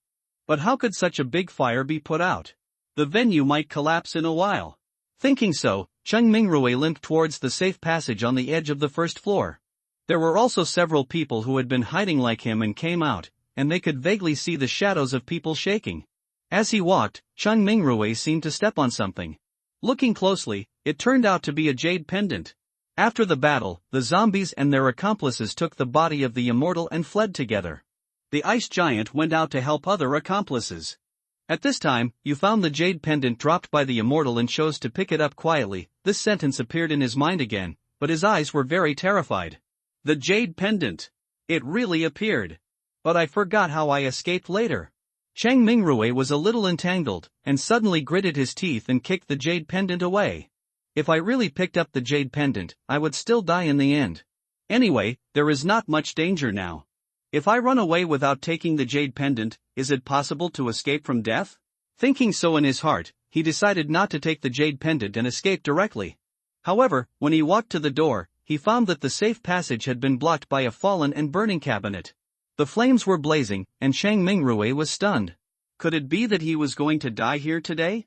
But how could such a big fire be put out? The venue might collapse in a while. Thinking so, Cheng Mingrui limped towards the safe passage on the edge of the first floor. There were also several people who had been hiding like him and came out, and they could vaguely see the shadows of people shaking. As he walked, Cheng Mingrui seemed to step on something. Looking closely, it turned out to be a jade pendant. After the battle, the zombies and their accomplices took the body of the immortal and fled together. The ice giant went out to help other accomplices. At this time, you found the jade pendant dropped by the immortal and chose to pick it up quietly. This sentence appeared in his mind again, but his eyes were very terrified. The jade pendant. It really appeared. But I forgot how I escaped later. Cheng Mingrui was a little entangled, and suddenly gritted his teeth and kicked the jade pendant away. If I really picked up the jade pendant, I would still die in the end. Anyway, there is not much danger now. If I run away without taking the jade pendant, is it possible to escape from death? Thinking so in his heart, he decided not to take the jade pendant and escape directly. However, when he walked to the door, he found that the safe passage had been blocked by a fallen and burning cabinet. The flames were blazing, and Cheng Mingrui was stunned. Could it be that he was going to die here today?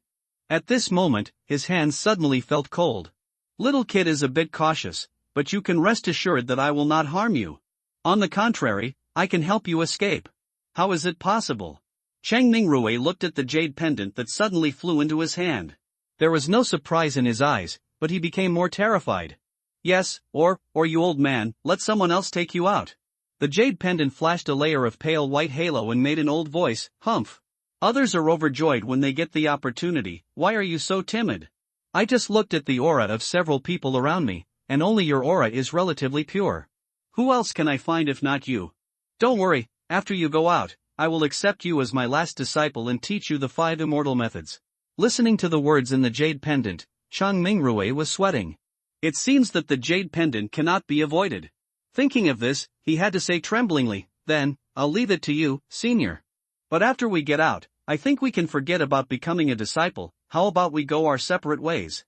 At this moment, his hands suddenly felt cold. Little kid is a bit cautious, but you can rest assured that I will not harm you. On the contrary, I can help you escape. How is it possible? Cheng Mingrui looked at the jade pendant that suddenly flew into his hand. There was no surprise in his eyes, but he became more terrified. Yes, or you old man, let someone else take you out. The jade pendant flashed a layer of pale white halo and made an old voice, "Humph. Others are overjoyed when they get the opportunity, why are you so timid? I just looked at the aura of several people around me, and only your aura is relatively pure. Who else can I find if not you? Don't worry, after you go out, I will accept you as my last disciple and teach you the 5 immortal methods." Listening to the words in the jade pendant, Cheng Mingrui was sweating. It seems that the jade pendant cannot be avoided. Thinking of this, he had to say tremblingly, "Then, I'll leave it to you, senior. But after we get out, I think we can forget about becoming a disciple. How about we go our separate ways?"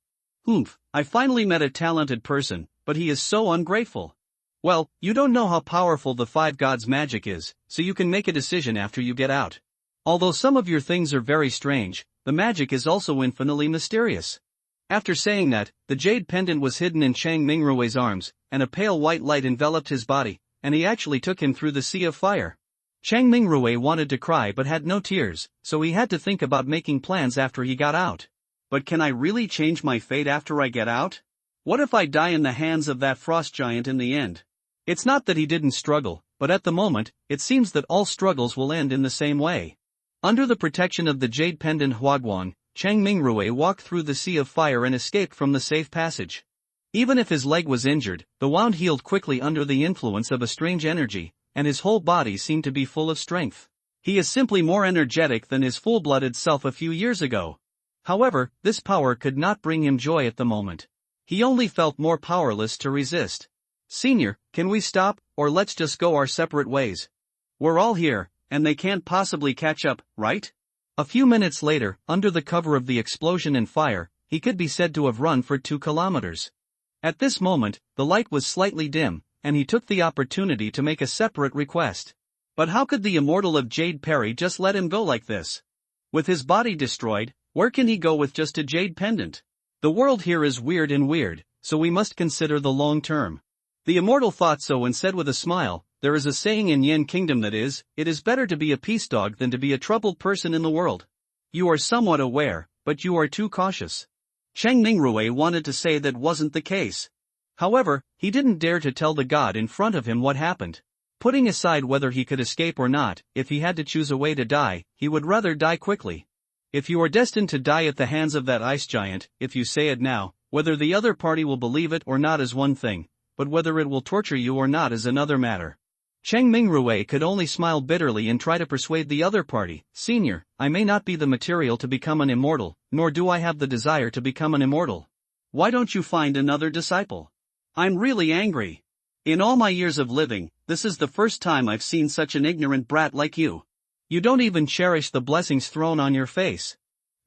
"Oomph, I finally met a talented person, but he is so ungrateful." "Well, you don't know how powerful the 5 gods' magic is, so you can make a decision after you get out. Although some of your things are very strange, the magic is also infinitely mysterious." After saying that, the jade pendant was hidden in Cheng Mingrui's arms, and a pale white light enveloped his body, and he actually took him through the sea of fire. Cheng Mingrui wanted to cry but had no tears, so he had to think about making plans after he got out. But can I really change my fate after I get out? What if I die in the hands of that frost giant in the end? It's not that he didn't struggle, but at the moment, it seems that all struggles will end in the same way. Under the protection of the jade pendant Huaguang, Cheng Mingrui walked through the sea of fire and escaped from the safe passage. Even if his leg was injured, the wound healed quickly under the influence of a strange energy, and his whole body seemed to be full of strength. He is simply more energetic than his full-blooded self a few years ago. However, this power could not bring him joy at the moment. He only felt more powerless to resist. "Senior, can we stop, or let's just go our separate ways? We're all here, and they can't possibly catch up, right?" A few minutes later, under the cover of the explosion and fire, he could be said to have run for 2 kilometers. At this moment, the light was slightly dim, and he took the opportunity to make a separate request. But how could the immortal of Jade Perry just let him go like this? With his body destroyed, where can he go with just a jade pendant? The world here is weird, so we must consider the long term. The immortal thought so and said with a smile, "There is a saying in Yen Kingdom that is, it is better to be a peace dog than to be a troubled person in the world. You are somewhat aware, but you are too cautious." Cheng Mingrui wanted to say that wasn't the case. However, he didn't dare to tell the god in front of him what happened. Putting aside whether he could escape or not, if he had to choose a way to die, he would rather die quickly. If you are destined to die at the hands of that ice giant, if you say it now, whether the other party will believe it or not is one thing, but whether it will torture you or not is another matter. Cheng Mingrui could only smile bitterly and try to persuade the other party, "Senior, I may not be the material to become an immortal, nor do I have the desire to become an immortal. Why don't you find another disciple? I'm really angry. In all my years of living, this is the first time I've seen such an ignorant brat like you. You don't even cherish the blessings thrown on your face."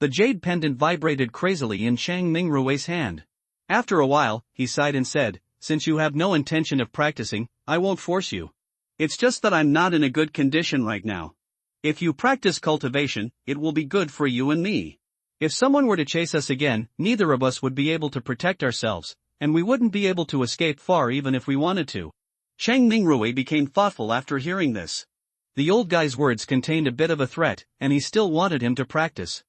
The jade pendant vibrated crazily in Cheng Mingrui's hand. After a while, he sighed and said, "Since you have no intention of practicing, I won't force you. It's just that I'm not in a good condition right now. If you practice cultivation, it will be good for you and me. If someone were to chase us again, neither of us would be able to protect ourselves, and we wouldn't be able to escape far even if we wanted to." Cheng Mingrui became thoughtful after hearing this. The old guy's words contained a bit of a threat, and he still wanted him to practice.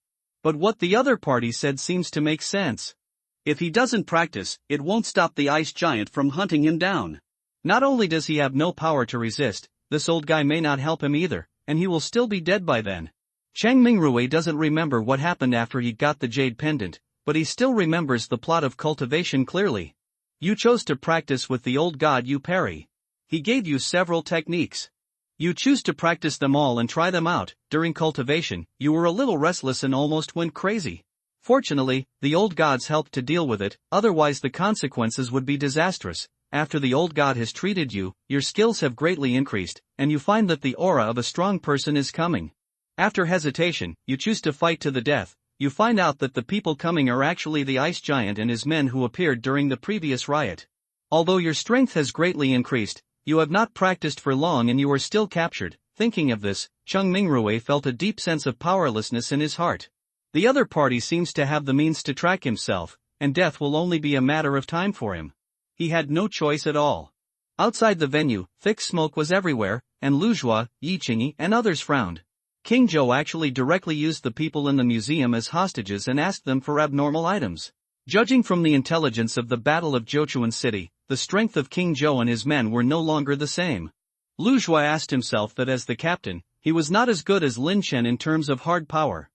But what the other party said seems to make sense. If he doesn't practice, it won't stop the ice giant from hunting him down. Not only does he have no power to resist, this old guy may not help him either, and he will still be dead by then. Cheng Mingrui doesn't remember what happened after he got the jade pendant, but he still remembers the plot of cultivation clearly. You chose to practice with the old god Yu Perry. He gave you several techniques. You choose to practice them all and try them out. During cultivation, you were a little restless and almost went crazy. Fortunately, the old gods helped to deal with it, otherwise the consequences would be disastrous. After the old god has treated you, your skills have greatly increased, and you find that the aura of a strong person is coming. After hesitation, you choose to fight to the death. You find out that the people coming are actually the ice giant and his men who appeared during the previous riot. Although your strength has greatly increased, you have not practiced for long and you are still captured. Thinking of this, Cheng Mingrui felt a deep sense of powerlessness in his heart. The other party seems to have the means to track himself, and death will only be a matter of time for him. He had no choice at all. Outside the venue, thick smoke was everywhere, and Lu Zhua, Yi Qingyi and others frowned. King Zhou actually directly used the people in the museum as hostages and asked them for abnormal items. Judging from the intelligence of the Battle of Jochuan City, the strength of King Zhou and his men were no longer the same. Lu Zhua asked himself that as the captain, he was not as good as Lin Chen in terms of hard power.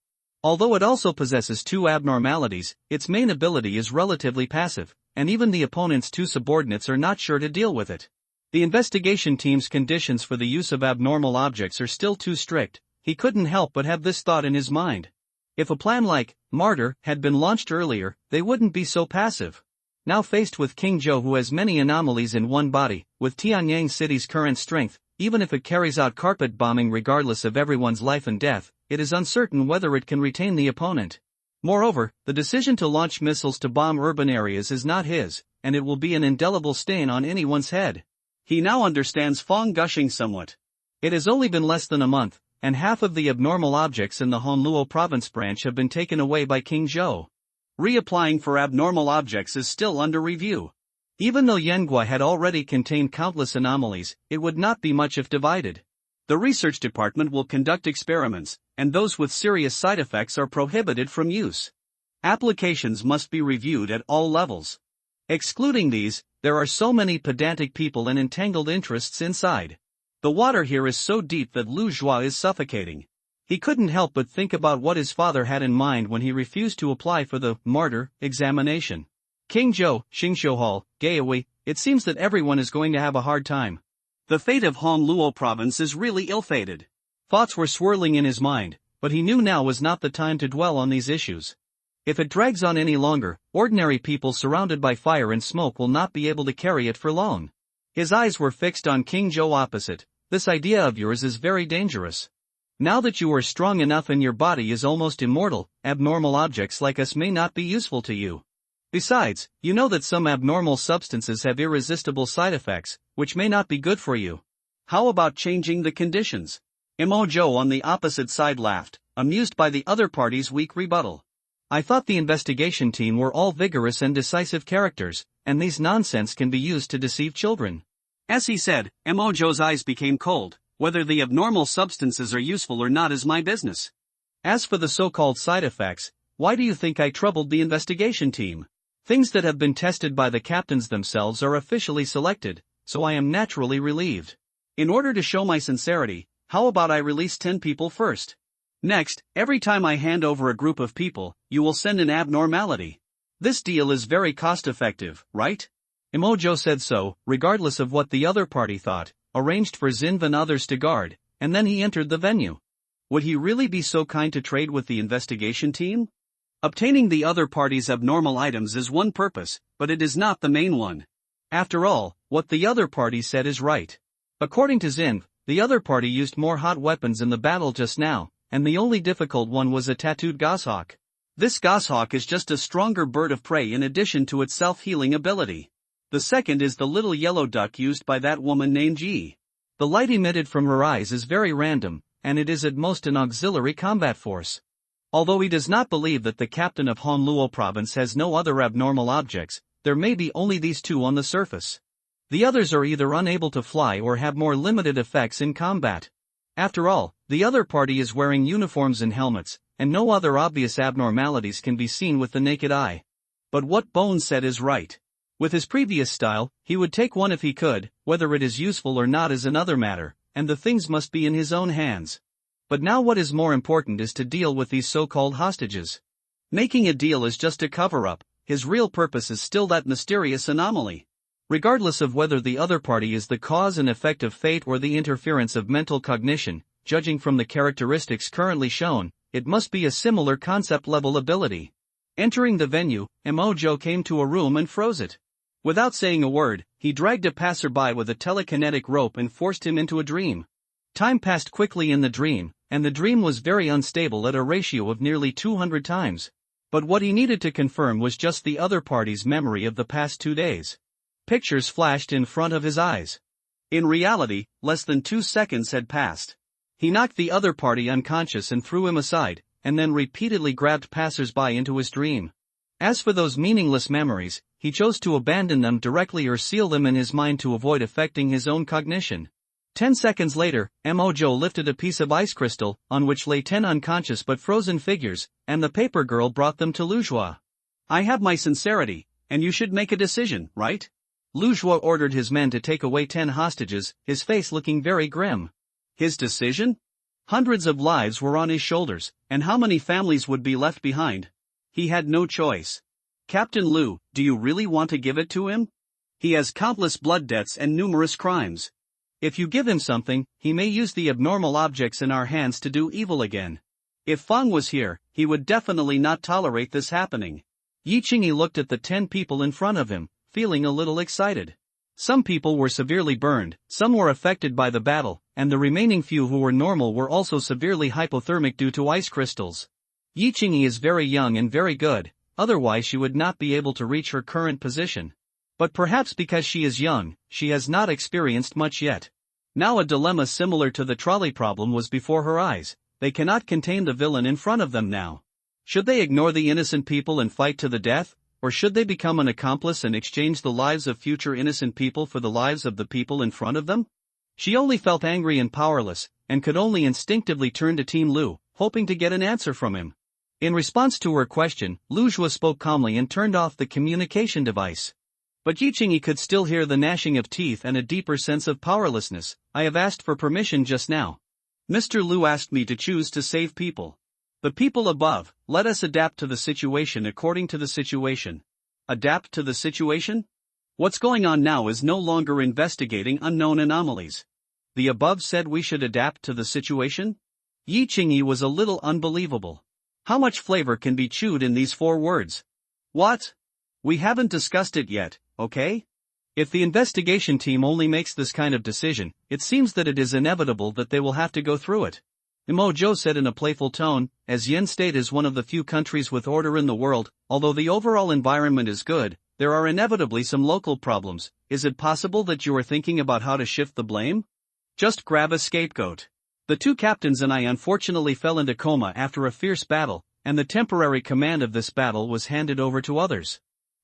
Although it also possesses 2 abnormalities, its main ability is relatively passive, and even the opponent's 2 subordinates are not sure to deal with it. The investigation team's conditions for the use of abnormal objects are still too strict. He couldn't help but have this thought in his mind. If a plan like Martyr had been launched earlier, they wouldn't be so passive. Now faced with King Zhou, who has many anomalies in one body, with Tianyang City's current strength, even if it carries out carpet bombing regardless of everyone's life and death, it is uncertain whether it can retain the opponent. Moreover, the decision to launch missiles to bomb urban areas is not his, and it will be an indelible stain on anyone's head. He now understands Fong gushing somewhat. It has only been less than a month, and half of the abnormal objects in the Honluo province branch have been taken away by King Zhou. Reapplying for abnormal objects is still under review. Even though Yengua had already contained countless anomalies, it would not be much if divided. The research department will conduct experiments, and those with serious side effects are prohibited from use. Applications must be reviewed at all levels. Excluding these, there are so many pedantic people and entangled interests inside. The water here is so deep that Lu Zhua is suffocating. He couldn't help but think about what his father had in mind when he refused to apply for the Martyr examination. King Zhou, Xingqiu Hall, Gaohui, it seems that everyone is going to have a hard time. The fate of Honluo province is really ill-fated. Thoughts were swirling in his mind, but he knew now was not the time to dwell on these issues. If it drags on any longer, ordinary people surrounded by fire and smoke will not be able to carry it for long. His eyes were fixed on King Zhou opposite. This idea of yours is very dangerous. Now that you are strong enough and your body is almost immortal, abnormal objects like us may not be useful to you. Besides, you know that some abnormal substances have irresistible side effects, which may not be good for you. How about changing the conditions? Mo Zhou on the opposite side laughed, amused by the other party's weak rebuttal. I thought the investigation team were all vigorous and decisive characters, and these nonsense can be used to deceive children. As he said, Mo Zhou's eyes became cold. Whether the abnormal substances are useful or not is my business. As for the so-called side effects, why do you think I troubled the investigation team? Things that have been tested by the captains themselves are officially selected, so I am naturally relieved. In order to show my sincerity, how about I release 10 people first? Next, every time I hand over a group of people, you will send an abnormality. This deal is very cost-effective, right? Mo Zhou said so, regardless of what the other party thought, arranged for Zinv and others to guard, and then he entered the venue. Would he really be so kind to trade with the investigation team? Obtaining the other party's abnormal items is one purpose, but it is not the main one. After all, what the other party said is right. According to Zinv, the other party used more hot weapons in the battle just now, and the only difficult one was a tattooed goshawk. This goshawk is just a stronger bird of prey in addition to its self-healing ability. The second is the little yellow duck used by that woman named Yi. The light emitted from her eyes is very random, and it is at most an auxiliary combat force. Although he does not believe that the captain of Honluo province has no other abnormal objects, there may be only these two on the surface. The others are either unable to fly or have more limited effects in combat. After all, the other party is wearing uniforms and helmets, and no other obvious abnormalities can be seen with the naked eye. But what Bones said is right. With his previous style, he would take one if he could, whether it is useful or not is another matter, and the things must be in his own hands. But now what is more important is to deal with these so-called hostages. Making a deal is just a cover-up, his real purpose is still that mysterious anomaly. Regardless of whether the other party is the cause and effect of fate or the interference of mental cognition, judging from the characteristics currently shown, it must be a similar concept-level ability. Entering the venue, Mo Zhou came to a room and froze it. Without saying a word, he dragged a passerby with a telekinetic rope and forced him into a dream. Time passed quickly in the dream, and the dream was very unstable at a ratio of nearly 200 times. But what he needed to confirm was just the other party's memory of the past 2 days. Pictures flashed in front of his eyes. In reality, less than 2 seconds had passed. He knocked the other party unconscious and threw him aside, and then repeatedly grabbed passers-by into his dream. As for those meaningless memories, he chose to abandon them directly or seal them in his mind to avoid affecting his own cognition. 10 seconds later, Mo Zhou lifted a piece of ice crystal, on which lay 10 unconscious but frozen figures, and the paper girl brought them to Luzhua. I have my sincerity, and you should make a decision, right? Luzhua ordered his men to take away 10 hostages, his face looking very grim. His decision? Hundreds of lives were on his shoulders, and how many families would be left behind? He had no choice. Captain Lu, do you really want to give it to him? He has countless blood debts and numerous crimes. If you give him something, he may use the abnormal objects in our hands to do evil again. If Fang was here, he would definitely not tolerate this happening. Yi Qingyi looked at the 10 people in front of him, feeling a little excited. Some people were severely burned, some were affected by the battle, and the remaining few who were normal were also severely hypothermic due to ice crystals. Yi Qingyi is very young and very good, otherwise she would not be able to reach her current position. But perhaps because she is young, she has not experienced much yet. Now a dilemma similar to the trolley problem was before her eyes. They cannot contain the villain in front of them now. Should they ignore the innocent people and fight to the death, or should they become an accomplice and exchange the lives of future innocent people for the lives of the people in front of them? She only felt angry and powerless, and could only instinctively turn to Team Lu, hoping to get an answer from him. In response to her question, Luzhua spoke calmly and turned off the communication device. But Yi Qingyi could still hear the gnashing of teeth and a deeper sense of powerlessness. I have asked for permission just now. Mr. Lu asked me to choose to save people. The people above, let us adapt to the situation according to the situation. Adapt to the situation? What's going on now is no longer investigating unknown anomalies. The above said we should adapt to the situation? Yi Qingyi was a little unbelievable. How much flavor can be chewed in these 4 words? What? We haven't discussed it yet, okay? If the investigation team only makes this kind of decision, it seems that it is inevitable that they will have to go through it. Imo-jo said in a playful tone, as Yen State is one of the few countries with order in the world, although the overall environment is good, there are inevitably some local problems. Is it possible that you are thinking about how to shift the blame? Just grab a scapegoat. The 2 captains and I unfortunately fell into coma after a fierce battle, and the temporary command of this battle was handed over to others.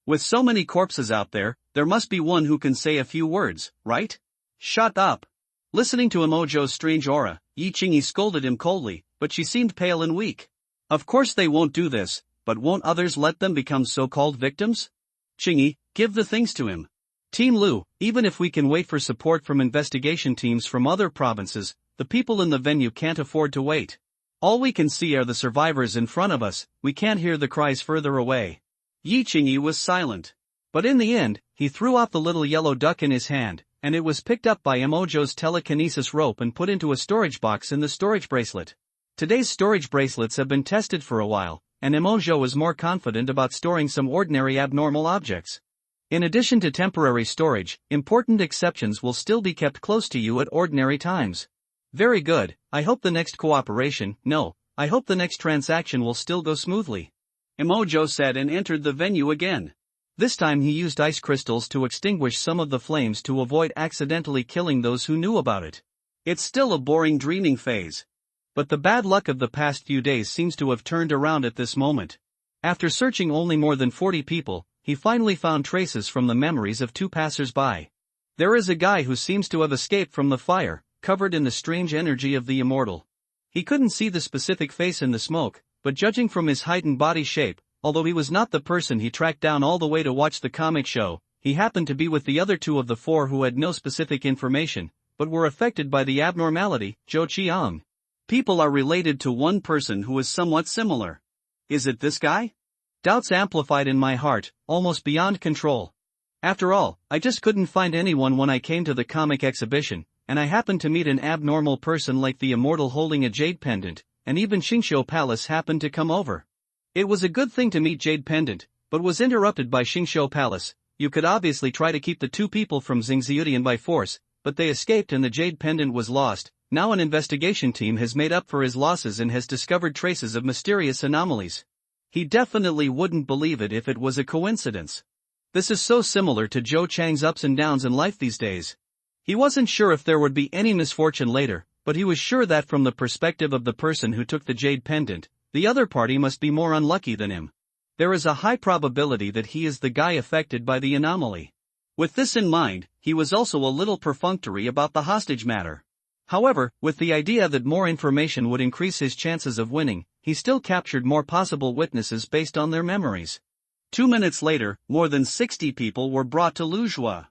With so many corpses out there, there must be one who can say a few words, right? Shut up. Listening to Imo-jo's strange aura, Yi Qingyi scolded him coldly, but she seemed pale and weak. Of course they won't do this, but won't others let them become so-called victims? Qingyi, give the things to him. Team Lu, even if we can wait for support from investigation teams from other provinces, the people in the venue can't afford to wait. All we can see are the survivors in front of us, we can't hear the cries further away. Yi Qingyi was silent. But in the end, he threw off the little yellow duck in his hand, and it was picked up by Imo-jo's telekinesis rope and put into a storage box in the storage bracelet. Today's storage bracelets have been tested for a while, and Imo-jo is more confident about storing some ordinary abnormal objects. In addition to temporary storage, important exceptions will still be kept close to you at ordinary times. Very good, I hope the next I hope the next transaction will still go smoothly. Imo-jo said and entered the venue again. This time he used ice crystals to extinguish some of the flames to avoid accidentally killing those who knew about it. It's still a boring dreaming phase. But the bad luck of the past few days seems to have turned around at this moment. After searching only more than 40 people, he finally found traces from the memories of 2 passers-by. There is a guy who seems to have escaped from the fire, covered in the strange energy of the immortal. He couldn't see the specific face in the smoke, but judging from his height and body shape, although he was not the person he tracked down all the way to watch the comic show, he happened to be with the other 2 of the 4 who had no specific information, but were affected by the abnormality, Zhou Qiang. People are related to one person who is somewhat similar. Is it this guy? Doubts amplified in my heart, almost beyond control. After all, I just couldn't find anyone when I came to the comic exhibition, and I happened to meet an abnormal person like the immortal holding a jade pendant, and even Xingqiu Palace happened to come over. It was a good thing to meet Jade Pendant, but was interrupted by Xingqiu Palace. You could obviously try to keep the 2 people from Xingziudian by force, but they escaped and the Jade Pendant was lost. Now an investigation team has made up for his losses and has discovered traces of mysterious anomalies. He definitely wouldn't believe it if it was a coincidence. This is so similar to Zhou Chang's ups and downs in life these days. He wasn't sure if there would be any misfortune later, but he was sure that from the perspective of the person who took the Jade Pendant, the other party must be more unlucky than him. There is a high probability that he is the guy affected by the anomaly. With this in mind, he was also a little perfunctory about the hostage matter. However, with the idea that more information would increase his chances of winning, he still captured more possible witnesses based on their memories. 2 minutes later, more than 60 people were brought to Luzhua.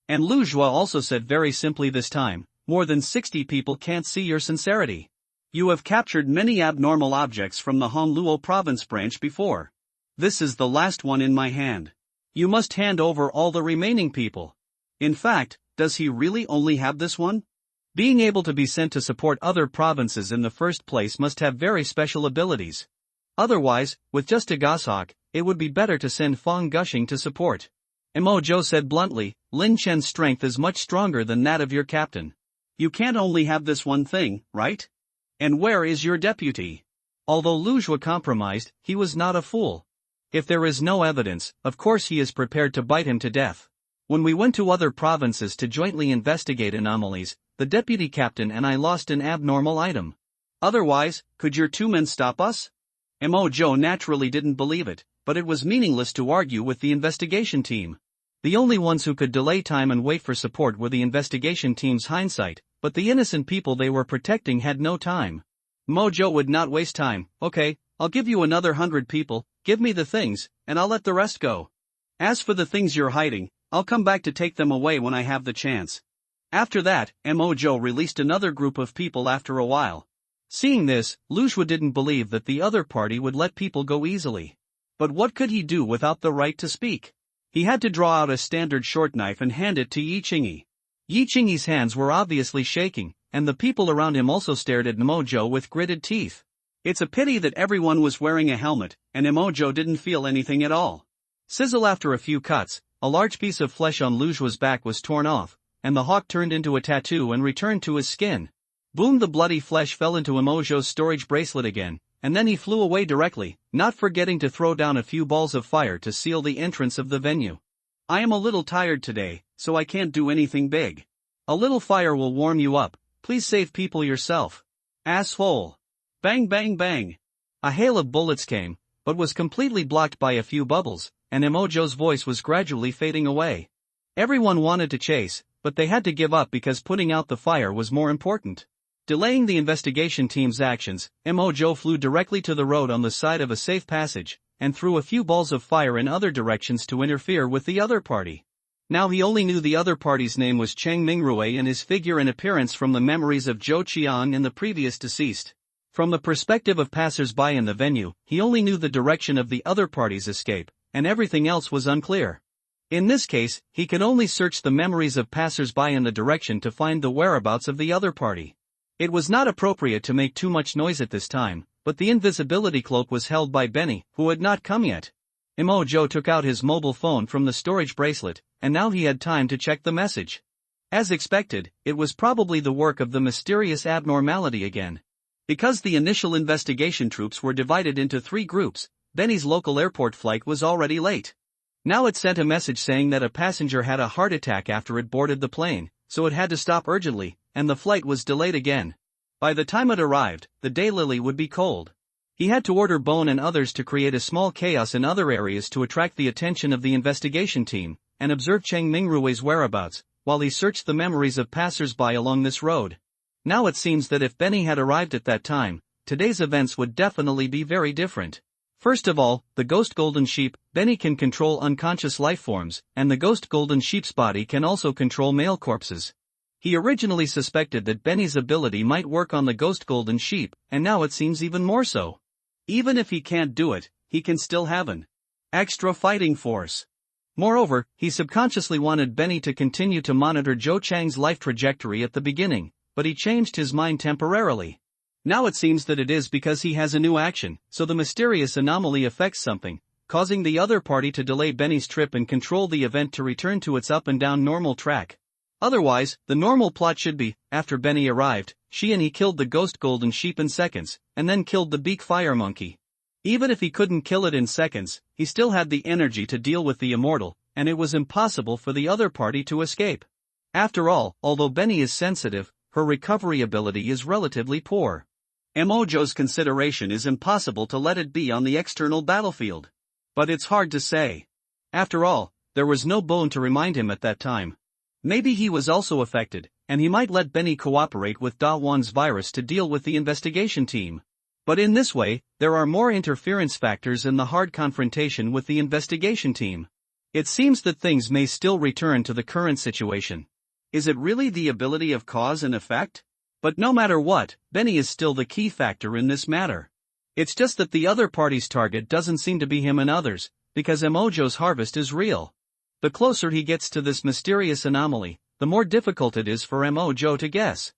And Luzhua also said very simply this time, more than 60 people can't see your sincerity. You have captured many abnormal objects from the Hongluo province branch before. This is the last one in my hand. You must hand over all the remaining people. In fact, does he really only have this one? Being able to be sent to support other provinces in the first place must have very special abilities. Otherwise, with just a goshawk, it would be better to send Fong Gushing to support. Imo-jo said bluntly, Lin Chen's strength is much stronger than that of your captain. You can't only have this one thing, right? And where is your deputy? Although Luzhua compromised, he was not a fool. If there is no evidence, of course he is prepared to bite him to death. When we went to other provinces to jointly investigate anomalies, the deputy captain and I lost an abnormal item. Otherwise, could your 2 men stop us? Imo-jo naturally didn't believe it, but it was meaningless to argue with the investigation team. The only ones who could delay time and wait for support were the investigation team's hindsight, but the innocent people they were protecting had no time. Mojo would not waste time. Okay, I'll give you another 100 people, give me the things, and I'll let the rest go. As for the things you're hiding, I'll come back to take them away when I have the chance. After that, Mojo released another group of people after a while. Seeing this, Luzhua didn't believe that the other party would let people go easily. But what could he do without the right to speak? He had to draw out a standard short knife and hand it to Yi Qingyi. Yi Qingyi's hands were obviously shaking, and the people around him also stared at Mojo with gritted teeth. It's a pity that everyone was wearing a helmet, and Mojo didn't feel anything at all. Sizzle. After a few cuts, a large piece of flesh on Lujua's back was torn off, and the hawk turned into a tattoo and returned to his skin. Boom! The bloody flesh fell into Mojo's storage bracelet again, and then he flew away directly, not forgetting to throw down a few balls of fire to seal the entrance of the venue. I am a little tired today, so I can't do anything big. A little fire will warm you up, please save people yourself. Asshole. Bang bang bang. A hail of bullets came, but was completely blocked by a few bubbles, and Mojo's voice was gradually fading away. Everyone wanted to chase, but they had to give up because putting out the fire was more important. Delaying the investigation team's actions, Mojo flew directly to the road on the side of a safe passage, and threw a few balls of fire in other directions to interfere with the other party. Now he only knew the other party's name was Cheng Mingrui and his figure and appearance from the memories of Zhou Qian and the previous deceased. From the perspective of passers-by in the venue, he only knew the direction of the other party's escape, and everything else was unclear. In this case, he could only search the memories of passers-by in the direction to find the whereabouts of the other party. It was not appropriate to make too much noise at this time, but the invisibility cloak was held by Benny, who had not come yet. Mojo took out his mobile phone from the storage bracelet, and now he had time to check the message. As expected, it was probably the work of the mysterious abnormality again. Because the initial investigation troops were divided into 3 groups, Benny's local airport flight was already late. Now it sent a message saying that a passenger had a heart attack after it boarded the plane, so it had to stop urgently, and the flight was delayed again. By the time it arrived, the daylily would be cold. He had to order Bone and others to create a small chaos in other areas to attract the attention of the investigation team, and observe Cheng Mingrui's whereabouts, while he searched the memories of passers-by along this road. Now it seems that if Benny had arrived at that time, today's events would definitely be very different. First of all, the ghost golden sheep. Benny can control unconscious life forms, and the ghost golden sheep's body can also control male corpses. He originally suspected that Benny's ability might work on the ghost golden sheep, and now it seems even more so. Even if he can't do it, he can still have an extra fighting force. Moreover, he subconsciously wanted Benny to continue to monitor Zhou Chang's life trajectory at the beginning, but he changed his mind temporarily. Now it seems that it is because he has a new action, so the mysterious anomaly affects something, causing the other party to delay Benny's trip and control the event to return to its up and down normal track. Otherwise, the normal plot should be, after Benny arrived, she and he killed the ghost golden sheep in seconds, and then killed the beak fire monkey. Even if he couldn't kill it in seconds, he still had the energy to deal with the immortal, and it was impossible for the other party to escape. After all, although Benny is sensitive, her recovery ability is relatively poor. Mojo's consideration is impossible to let it be on the external battlefield. But it's hard to say. After all, there was no Bone to remind him at that time. Maybe he was also affected, and he might let Benny cooperate with Da Wan's virus to deal with the investigation team. But in this way, there are more interference factors in the hard confrontation with the investigation team. It seems that things may still return to the current situation. Is it really the ability of cause and effect? But no matter what, Benny is still the key factor in this matter. It's just that the other party's target doesn't seem to be him and others, because Mojo's harvest is real. The closer he gets to this mysterious anomaly, the more difficult it is for Mojo to guess.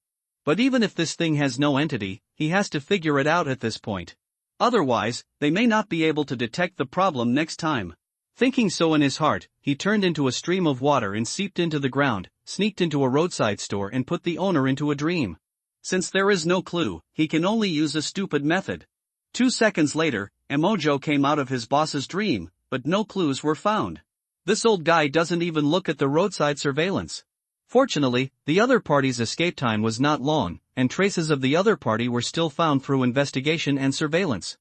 But even if this thing has no entity, he has to figure it out at this point. Otherwise, they may not be able to detect the problem next time. Thinking so in his heart, he turned into a stream of water and seeped into the ground, sneaked into a roadside store and put the owner into a dream. Since there is no clue, he can only use a stupid method. 2 seconds later, Mojo came out of his boss's dream, but no clues were found. This old guy doesn't even look at the roadside surveillance. Fortunately, the other party's escape time was not long, and traces of the other party were still found through investigation and surveillance.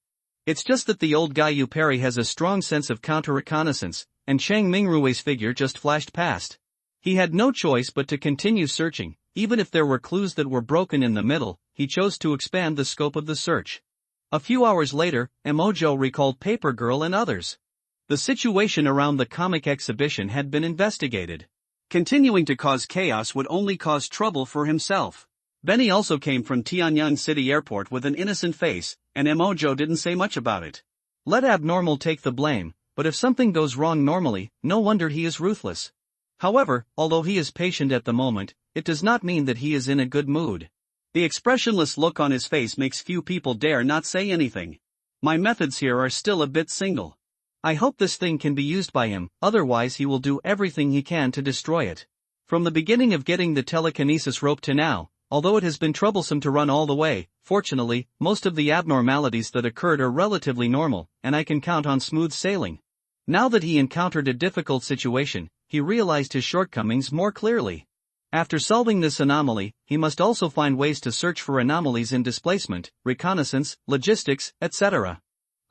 It's just that the old guy Yu Perry has a strong sense of counter-reconnaissance, and Cheng Mingrui's figure just flashed past. He had no choice but to continue searching. Even if there were clues that were broken in the middle, he chose to expand the scope of the search. A few hours later, Mojo recalled Paper Girl and others. The situation around the comic exhibition had been investigated. Continuing to cause chaos would only cause trouble for himself. Benny also came from Tianyang City Airport with an innocent face, and Mojo didn't say much about it. Let Abnormal take the blame, but if something goes wrong normally, no wonder he is ruthless. However, although he is patient at the moment, it does not mean that he is in a good mood. The expressionless look on his face makes few people dare not say anything. My methods here are still a bit single. I hope this thing can be used by him, otherwise he will do everything he can to destroy it. From the beginning of getting the telekinesis rope to now, although it has been troublesome to run all the way, fortunately, most of the abnormalities that occurred are relatively normal, and I can count on smooth sailing. Now that he encountered a difficult situation, he realized his shortcomings more clearly. After solving this anomaly, he must also find ways to search for anomalies in displacement, reconnaissance, logistics, etc.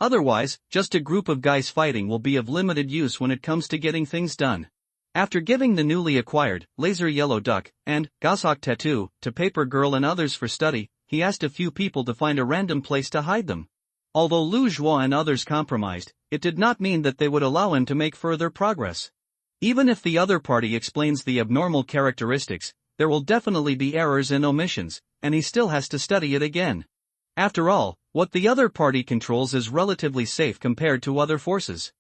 Otherwise, just a group of guys fighting will be of limited use when it comes to getting things done. After giving the newly acquired Laser Yellow Duck and Goshawk Tattoo to Paper Girl and others for study, he asked a few people to find a random place to hide them. Although Lu Zhuo and others compromised, it did not mean that they would allow him to make further progress. Even if the other party explains the abnormal characteristics, there will definitely be errors and omissions, and he still has to study it again. After all, what the other party controls is relatively safe compared to other forces.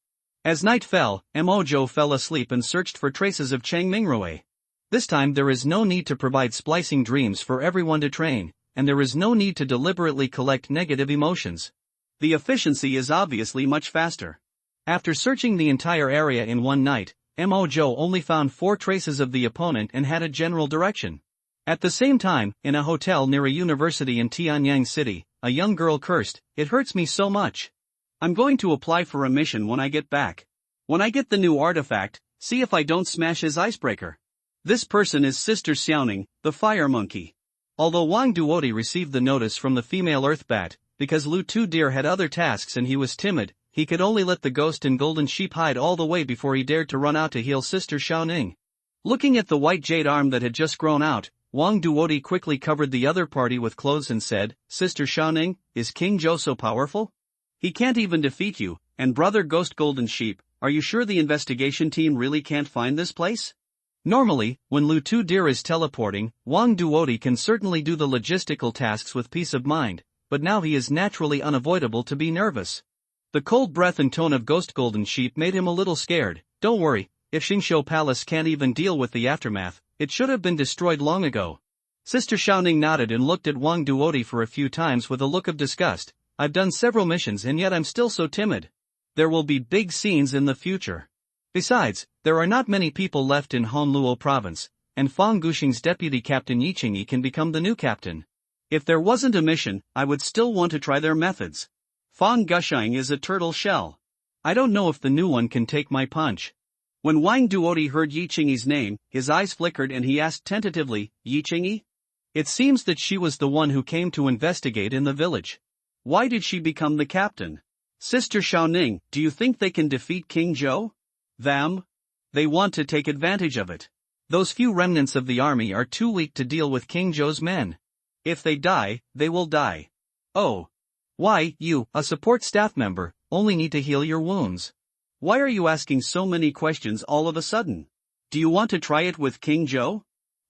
As night fell, Mo fell asleep and searched for traces of Chang Mingrui. This time there is no need to provide splicing dreams for everyone to train, and there is no need to deliberately collect negative emotions. The efficiency is obviously much faster. After searching the entire area in one night, Mo only found 4 traces of the opponent and had a general direction. At the same time, in a hotel near a university in Tianyang City, a young girl cursed, "It hurts me so much. I'm going to apply for a mission when I get back. When I get the new artifact, see if I don't smash his icebreaker." This person is Sister Xiaoning, the fire monkey. Although Wang Duodi received the notice from the female earth bat, because Lu Tu Deer had other tasks and he was timid, he could only let the ghost and golden sheep hide all the way before he dared to run out to heal Sister Xiaoning. Looking at the white jade arm that had just grown out, Wang Duodi quickly covered the other party with clothes and said, "Sister Xiaoning, is King Zhou so powerful? He can't even defeat you, and brother Ghost Golden Sheep, are you sure the investigation team really can't find this place?" Normally, when Lu Tu Deer is teleporting, Wang Duodi can certainly do the logistical tasks with peace of mind, but now he is naturally unavoidable to be nervous. The cold breath and tone of Ghost Golden Sheep made him a little scared. "Don't worry, if Xingqiu Palace can't even deal with the aftermath, it should have been destroyed long ago." Sister Xiaoning nodded and looked at Wang Duodi for a few times with a look of disgust. "I've done several missions and yet I'm still so timid. There will be big scenes in the future. Besides, there are not many people left in Honluo province, and Fang Guxing's deputy captain Yiqingyi can become the new captain. If there wasn't a mission, I would still want to try their methods. Fang Guxing is a turtle shell. I don't know if the new one can take my punch." When Wang Duodi heard Yiqingyi's name, his eyes flickered and he asked tentatively, "Yiqingyi?" It seems that she was the one who came to investigate in the village. Why did she become the captain? "Sister Xiaoning, do you think they can defeat King Zhou?" "Them? They want to take advantage of it. Those few remnants of the army are too weak to deal with King Zhou's men. If they die, they will die." "Oh. Why, you, a support staff member, only need to heal your wounds. Why are you asking so many questions all of a sudden? Do you want to try it with King Zhou?"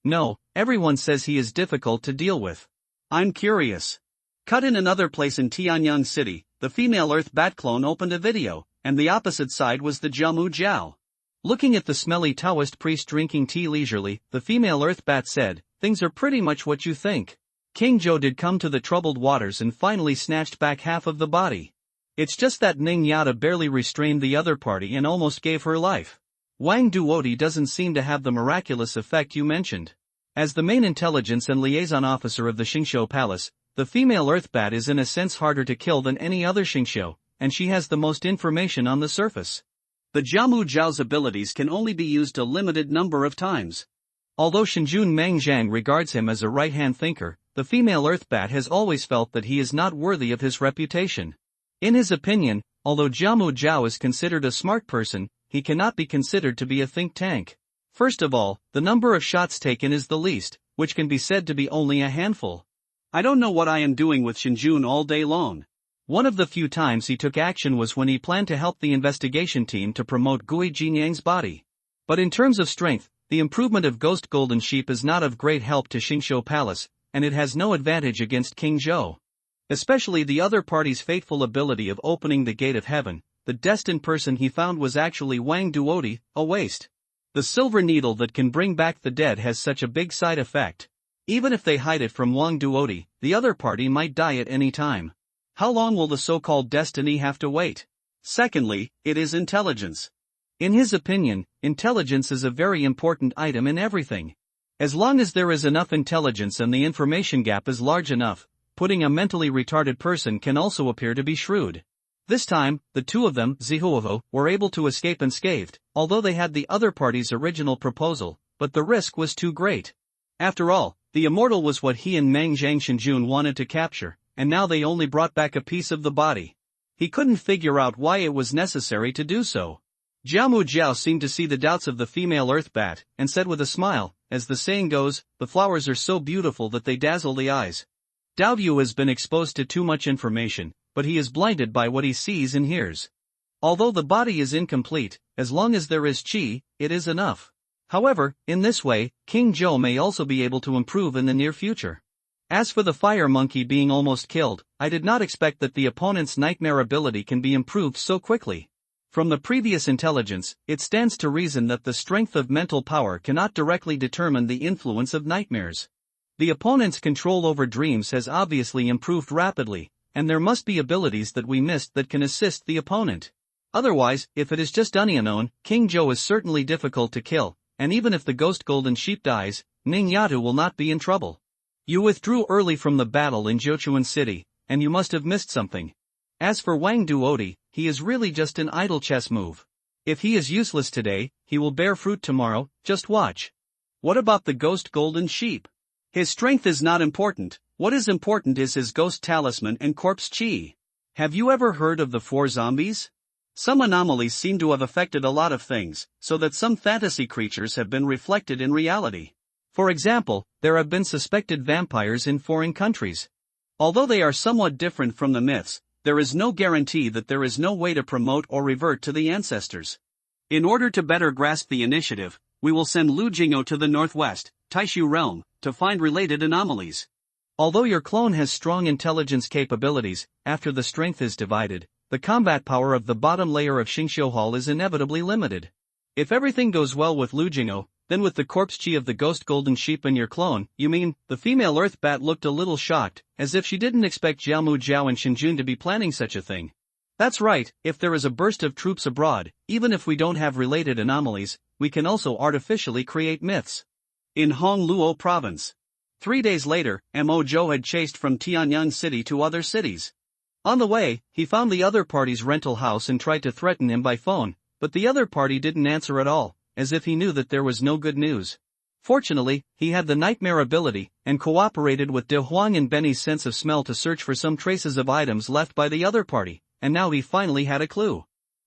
"No, everyone says he is difficult to deal with." "I'm curious." Cut in another place in Tianyang City, the female Earth Bat clone opened a video, and the opposite side was the Jiamu Jiao. Looking at the smelly Taoist priest drinking tea leisurely, the female Earth Bat said, "Things are pretty much what you think. King Zhou did come to the troubled waters and finally snatched back half of the body. It's just that Ning Yada barely restrained the other party and almost gave her life. Wang Duodi doesn't seem to have the miraculous effect you mentioned. As the main intelligence and liaison officer of the Xingqiu Palace, the female Earth Bat is in a sense harder to kill than any other Xingqiu, and she has the most information on the surface. The Jiamu Jiao's abilities can only be used a limited number of times. Although Shinjun Mangjiang regards him as a right-hand thinker, the female Earth Bat has always felt that he is not worthy of his reputation. In his opinion, although Jiamu Jiao is considered a smart person, he cannot be considered to be a think tank. First of all, the number of shots taken is the least, which can be said to be only a handful. I don't know what I am doing with Shinjun all day long. One of the few times he took action was when he planned to help the investigation team to promote Gui Jinyang's body. But in terms of strength, the improvement of Ghost Golden Sheep is not of great help to Xingqiu Palace, and it has no advantage against King Zhou. Especially the other party's fateful ability of opening the gate of heaven, the destined person he found was actually Wang Duodi, a waste. The silver needle that can bring back the dead has such a big side effect. Even if they hide it from Wang Duodi, the other party might die at any time. How long will the so-called destiny have to wait? Secondly, it is intelligence. In his opinion, intelligence is a very important item in everything. As long as there is enough intelligence and the information gap is large enough, putting a mentally retarded person can also appear to be shrewd. This time, the two of them, Zihuovo, were able to escape unscathed, although they had the other party's original proposal, but the risk was too great. After all, the immortal was what he and Meng Zhangxinjun wanted to capture, and now they only brought back a piece of the body. He couldn't figure out why it was necessary to do so. Jiamu Jiao seemed to see the doubts of the female earth bat, and said with a smile, as the saying goes, the flowers are so beautiful that they dazzle the eyes. Dao Yu has been exposed to too much information, but he is blinded by what he sees and hears. Although the body is incomplete, as long as there is qi, it is enough. However, in this way, King Zhou may also be able to improve in the near future. As for the fire monkey being almost killed, I did not expect that the opponent's nightmare ability can be improved so quickly. From the previous intelligence, it stands to reason that the strength of mental power cannot directly determine the influence of nightmares. The opponent's control over dreams has obviously improved rapidly, and there must be abilities that we missed that can assist the opponent. Otherwise, if it is just unknown, King Zhou is certainly difficult to kill, and even if the ghost golden sheep dies, Ning Yatu will not be in trouble. You withdrew early from the battle in Jiuquan City, and you must have missed something. As for Wang Duodi, he is really just an idle chess move. If he is useless today, he will bear fruit tomorrow, just watch. What about the ghost golden sheep? His strength is not important, what is important is his ghost talisman and corpse chi. Have you ever heard of the 4 zombies? Some anomalies seem to have affected a lot of things, so that some fantasy creatures have been reflected in reality. For example, there have been suspected vampires in foreign countries. Although they are somewhat different from the myths, there is no guarantee that there is no way to promote or revert to the ancestors. In order to better grasp the initiative, we will send Lu Jing'o to the northwest, Taishu realm, to find related anomalies. Although your clone has strong intelligence capabilities, after the strength is divided, the combat power of the bottom layer of Xingqiu Hall is inevitably limited. If everything goes well with Lu Jing'o, then with the corpse chi of the ghost golden sheep and your clone, you mean, the female earth bat looked a little shocked, as if she didn't expect Jiamu Jiao and Xinjun to be planning such a thing. That's right, if there is a burst of troops abroad, even if we don't have related anomalies, we can also artificially create myths. In Hongluo province. 3 days later, Mo Zhou had chased from Tianyang City to other cities. On the way, he found the other party's rental house and tried to threaten him by phone, but the other party didn't answer at all, as if he knew that there was no good news. Fortunately, he had the nightmare ability, and cooperated with De Huang and Benny's sense of smell to search for some traces of items left by the other party, and now he finally had a clue.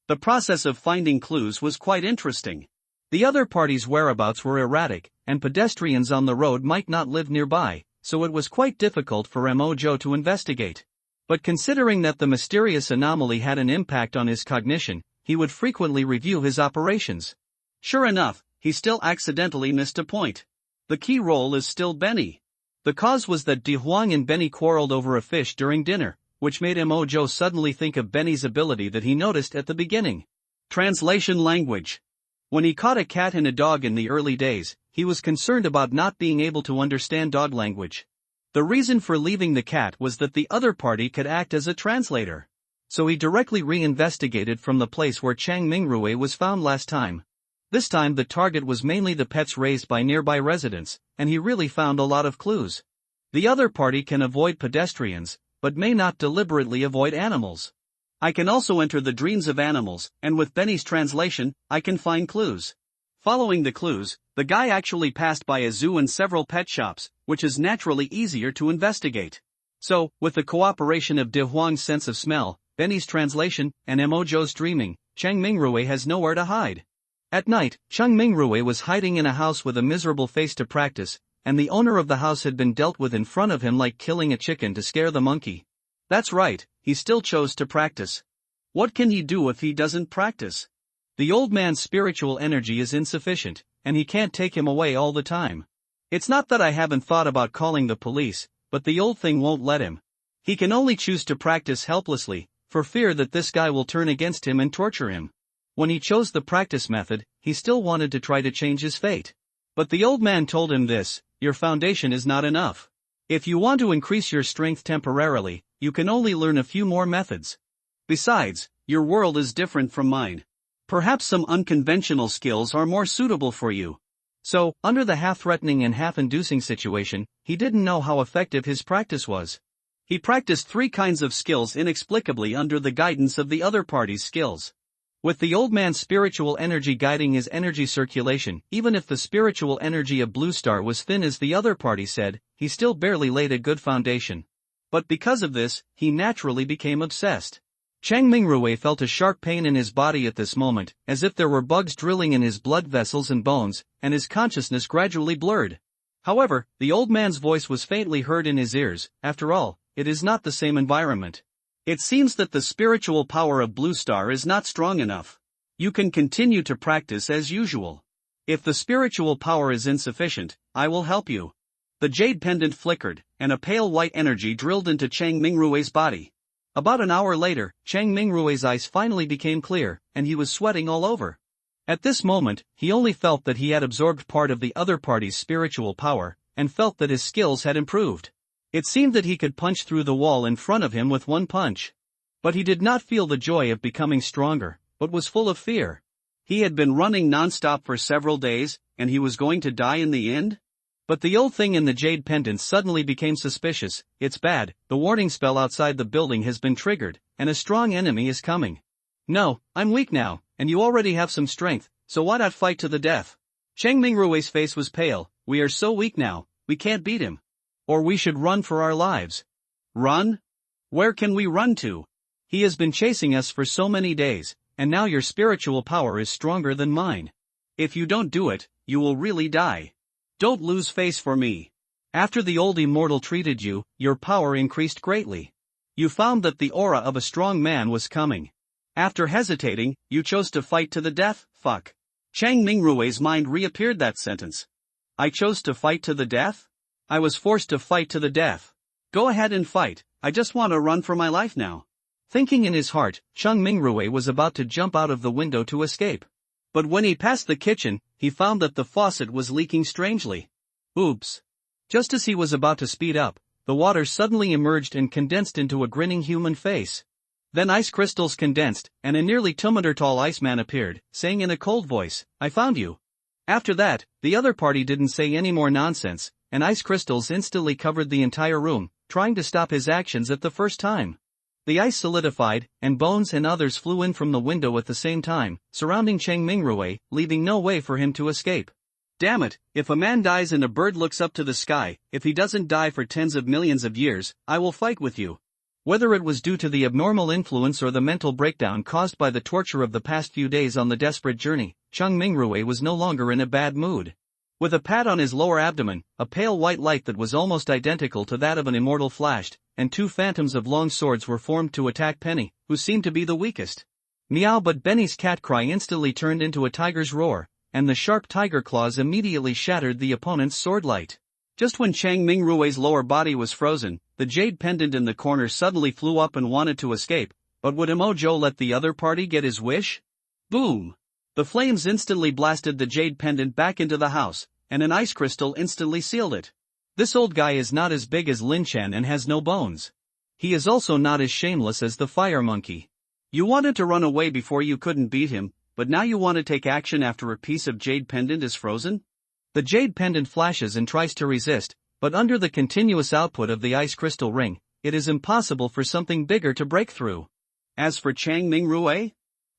The process of finding clues was quite interesting. The other party's whereabouts were erratic, and pedestrians on the road might not live nearby, so it was quite difficult for Mo Zhou to investigate. But considering that the mysterious anomaly had an impact on his cognition, he would frequently review his operations. Sure enough, he still accidentally missed a point. The key role is still Benny. The cause was that De Huang and Benny quarreled over a fish during dinner, which made Mo Zhou suddenly think of Benny's ability that he noticed at the beginning. Translation language. When he caught a cat and a dog in the early days, he was concerned about not being able to understand dog language. The reason for leaving the cat was that the other party could act as a translator. So he directly re-investigated from the place where Chang Mingrui was found last time. This time the target was mainly the pets raised by nearby residents, and he really found a lot of clues. The other party can avoid pedestrians, but may not deliberately avoid animals. I can also enter the dreams of animals, and with Benny's translation, I can find clues. Following the clues, the guy actually passed by a zoo and several pet shops, which is naturally easier to investigate. So, with the cooperation of De Huang's sense of smell, Benny's translation, and Mo Zhou's dreaming, Chang Mingrui has nowhere to hide. At night, Chang Mingrui was hiding in a house with a miserable face to practice, and the owner of the house had been dealt with in front of him like killing a chicken to scare the monkey. That's right, he still chose to practice. What can he do if he doesn't practice? The old man's spiritual energy is insufficient, and he can't take him away all the time. It's not that I haven't thought about calling the police, but the old thing won't let him. He can only choose to practice helplessly, for fear that this guy will turn against him and torture him. When he chose the practice method, he still wanted to try to change his fate. But the old man told him this: your foundation is not enough. If you want to increase your strength temporarily, you can only learn a few more methods. Besides, your world is different from mine. Perhaps some unconventional skills are more suitable for you. So, under the half-threatening and half-inducing situation, he didn't know how effective his practice was. He practiced 3 kinds of skills inexplicably under the guidance of the other party's skills. With the old man's spiritual energy guiding his energy circulation, even if the spiritual energy of Blue Star was thin as the other party said, he still barely laid a good foundation. But because of this, he naturally became obsessed. Chang Mingrui felt a sharp pain in his body at this moment, as if there were bugs drilling in his blood vessels and bones, and his consciousness gradually blurred. However, the old man's voice was faintly heard in his ears. After all, it is not the same environment. It seems that the spiritual power of Blue Star is not strong enough. You can continue to practice as usual. If the spiritual power is insufficient, I will help you. The jade pendant flickered, and a pale white energy drilled into Chang Mingrui's body. About an hour later, Chang Mingrui's eyes finally became clear, and he was sweating all over. At this moment, he only felt that he had absorbed part of the other party's spiritual power, and felt that his skills had improved. It seemed that he could punch through the wall in front of him with one punch. But he did not feel the joy of becoming stronger, but was full of fear. He had been running non-stop for several days, and he was going to die in the end? But the old thing in the jade pendant suddenly became suspicious. It's bad, the warning spell outside the building has been triggered, and a strong enemy is coming. No, I'm weak now, and you already have some strength, so why not fight to the death? Chang Mingrui's face was pale. We are so weak now, we can't beat him. Or we should run for our lives. Run? Where can we run to? He has been chasing us for so many days, and now your spiritual power is stronger than mine. If you don't do it, you will really die. Don't lose face for me. After the old immortal treated you, your power increased greatly. You found that the aura of a strong man was coming. After hesitating, you chose to fight to the death? Fuck. Chang Mingrui's mind reappeared that sentence. I chose to fight to the death? I was forced to fight to the death. Go ahead and fight, I just want to run for my life now. Thinking in his heart, Chang Mingrui was about to jump out of the window to escape. But when he passed the kitchen, he found that the faucet was leaking strangely. Oops. Just as he was about to speed up, the water suddenly emerged and condensed into a grinning human face. Then ice crystals condensed, and a nearly 2-meter tall iceman appeared, saying in a cold voice, I found you. After that, the other party didn't say any more nonsense, and ice crystals instantly covered the entire room, trying to stop his actions at the first time. The ice solidified, and Bones and others flew in from the window at the same time, surrounding Chang Mingrui, leaving no way for him to escape. Damn it, if a man dies and a bird looks up to the sky, if he doesn't die for tens of millions of years, I will fight with you. Whether it was due to the abnormal influence or the mental breakdown caused by the torture of the past few days on the desperate journey, Chang Mingrui was no longer in a bad mood. With a pat on his lower abdomen, a pale white light that was almost identical to that of an immortal flashed, and 2 phantoms of long swords were formed to attack Penny, who seemed to be the weakest. Meow! But Benny's cat cry instantly turned into a tiger's roar, and the sharp tiger claws immediately shattered the opponent's sword light. Just when Chang Mingrui's lower body was frozen, the jade pendant in the corner suddenly flew up and wanted to escape, but would Emojo let the other party get his wish? Boom! The flames instantly blasted the jade pendant back into the house, and an ice crystal instantly sealed it. This old guy is not as big as Lin Chan and has no bones. He is also not as shameless as the fire monkey. You wanted to run away before you couldn't beat him, but now you want to take action after a piece of jade pendant is frozen? The jade pendant flashes and tries to resist, but under the continuous output of the ice crystal ring, it is impossible for something bigger to break through. As for Chang Mingrui,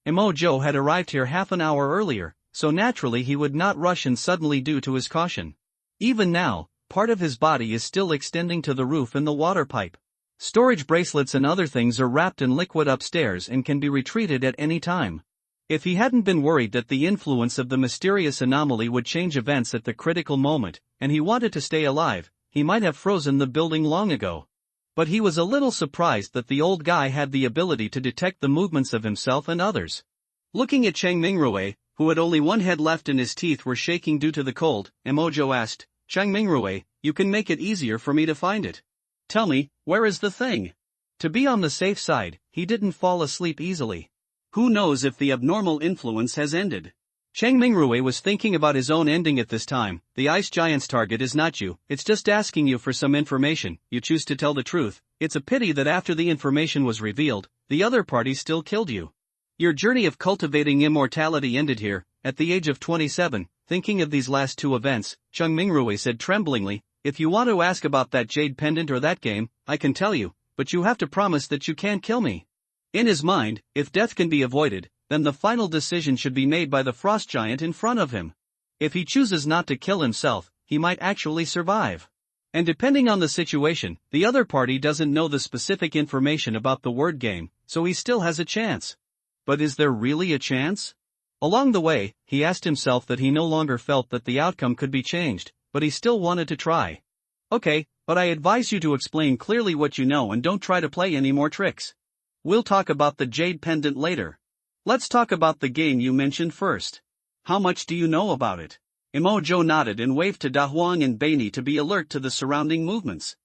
Emojo had arrived here half an hour earlier, so naturally he would not rush in suddenly due to his caution. Even now, part of his body is still extending to the roof and the water pipe. Storage bracelets and other things are wrapped in liquid upstairs and can be retreated at any time. If he hadn't been worried that the influence of the mysterious anomaly would change events at the critical moment, and he wanted to stay alive, he might have frozen the building long ago. But he was a little surprised that the old guy had the ability to detect the movements of himself and others. Looking at Chang Mingrui, who had only one head left and his teeth were shaking due to the cold, Emojo asked, Chang Mingrui, you can make it easier for me to find it. Tell me, where is the thing? To be on the safe side, he didn't fall asleep easily. Who knows if the abnormal influence has ended? Chang Mingrui was thinking about his own ending at this time. The ice giant's target is not you, it's just asking you for some information. You choose to tell the truth. It's a pity that after the information was revealed, the other party still killed you. Your journey of cultivating immortality ended here. At the age of 27, thinking of these last two events, Chang Mingrui said tremblingly, "If you want to ask about that jade pendant or that game, I can tell you, but you have to promise that you can't kill me." In his mind, if death can be avoided, then the final decision should be made by the frost giant in front of him. If he chooses not to kill himself, he might actually survive. And depending on the situation, the other party doesn't know the specific information about the word game, so he still has a chance. But is there really a chance? Along the way, he asked himself that he no longer felt that the outcome could be changed, but he still wanted to try. "Okay, but I advise you to explain clearly what you know and don't try to play any more tricks. We'll talk about the jade pendant later. Let's talk about the game you mentioned first. How much do you know about it?" Imo-jo nodded and waved to Da Huang and Baini to be alert to the surrounding movements.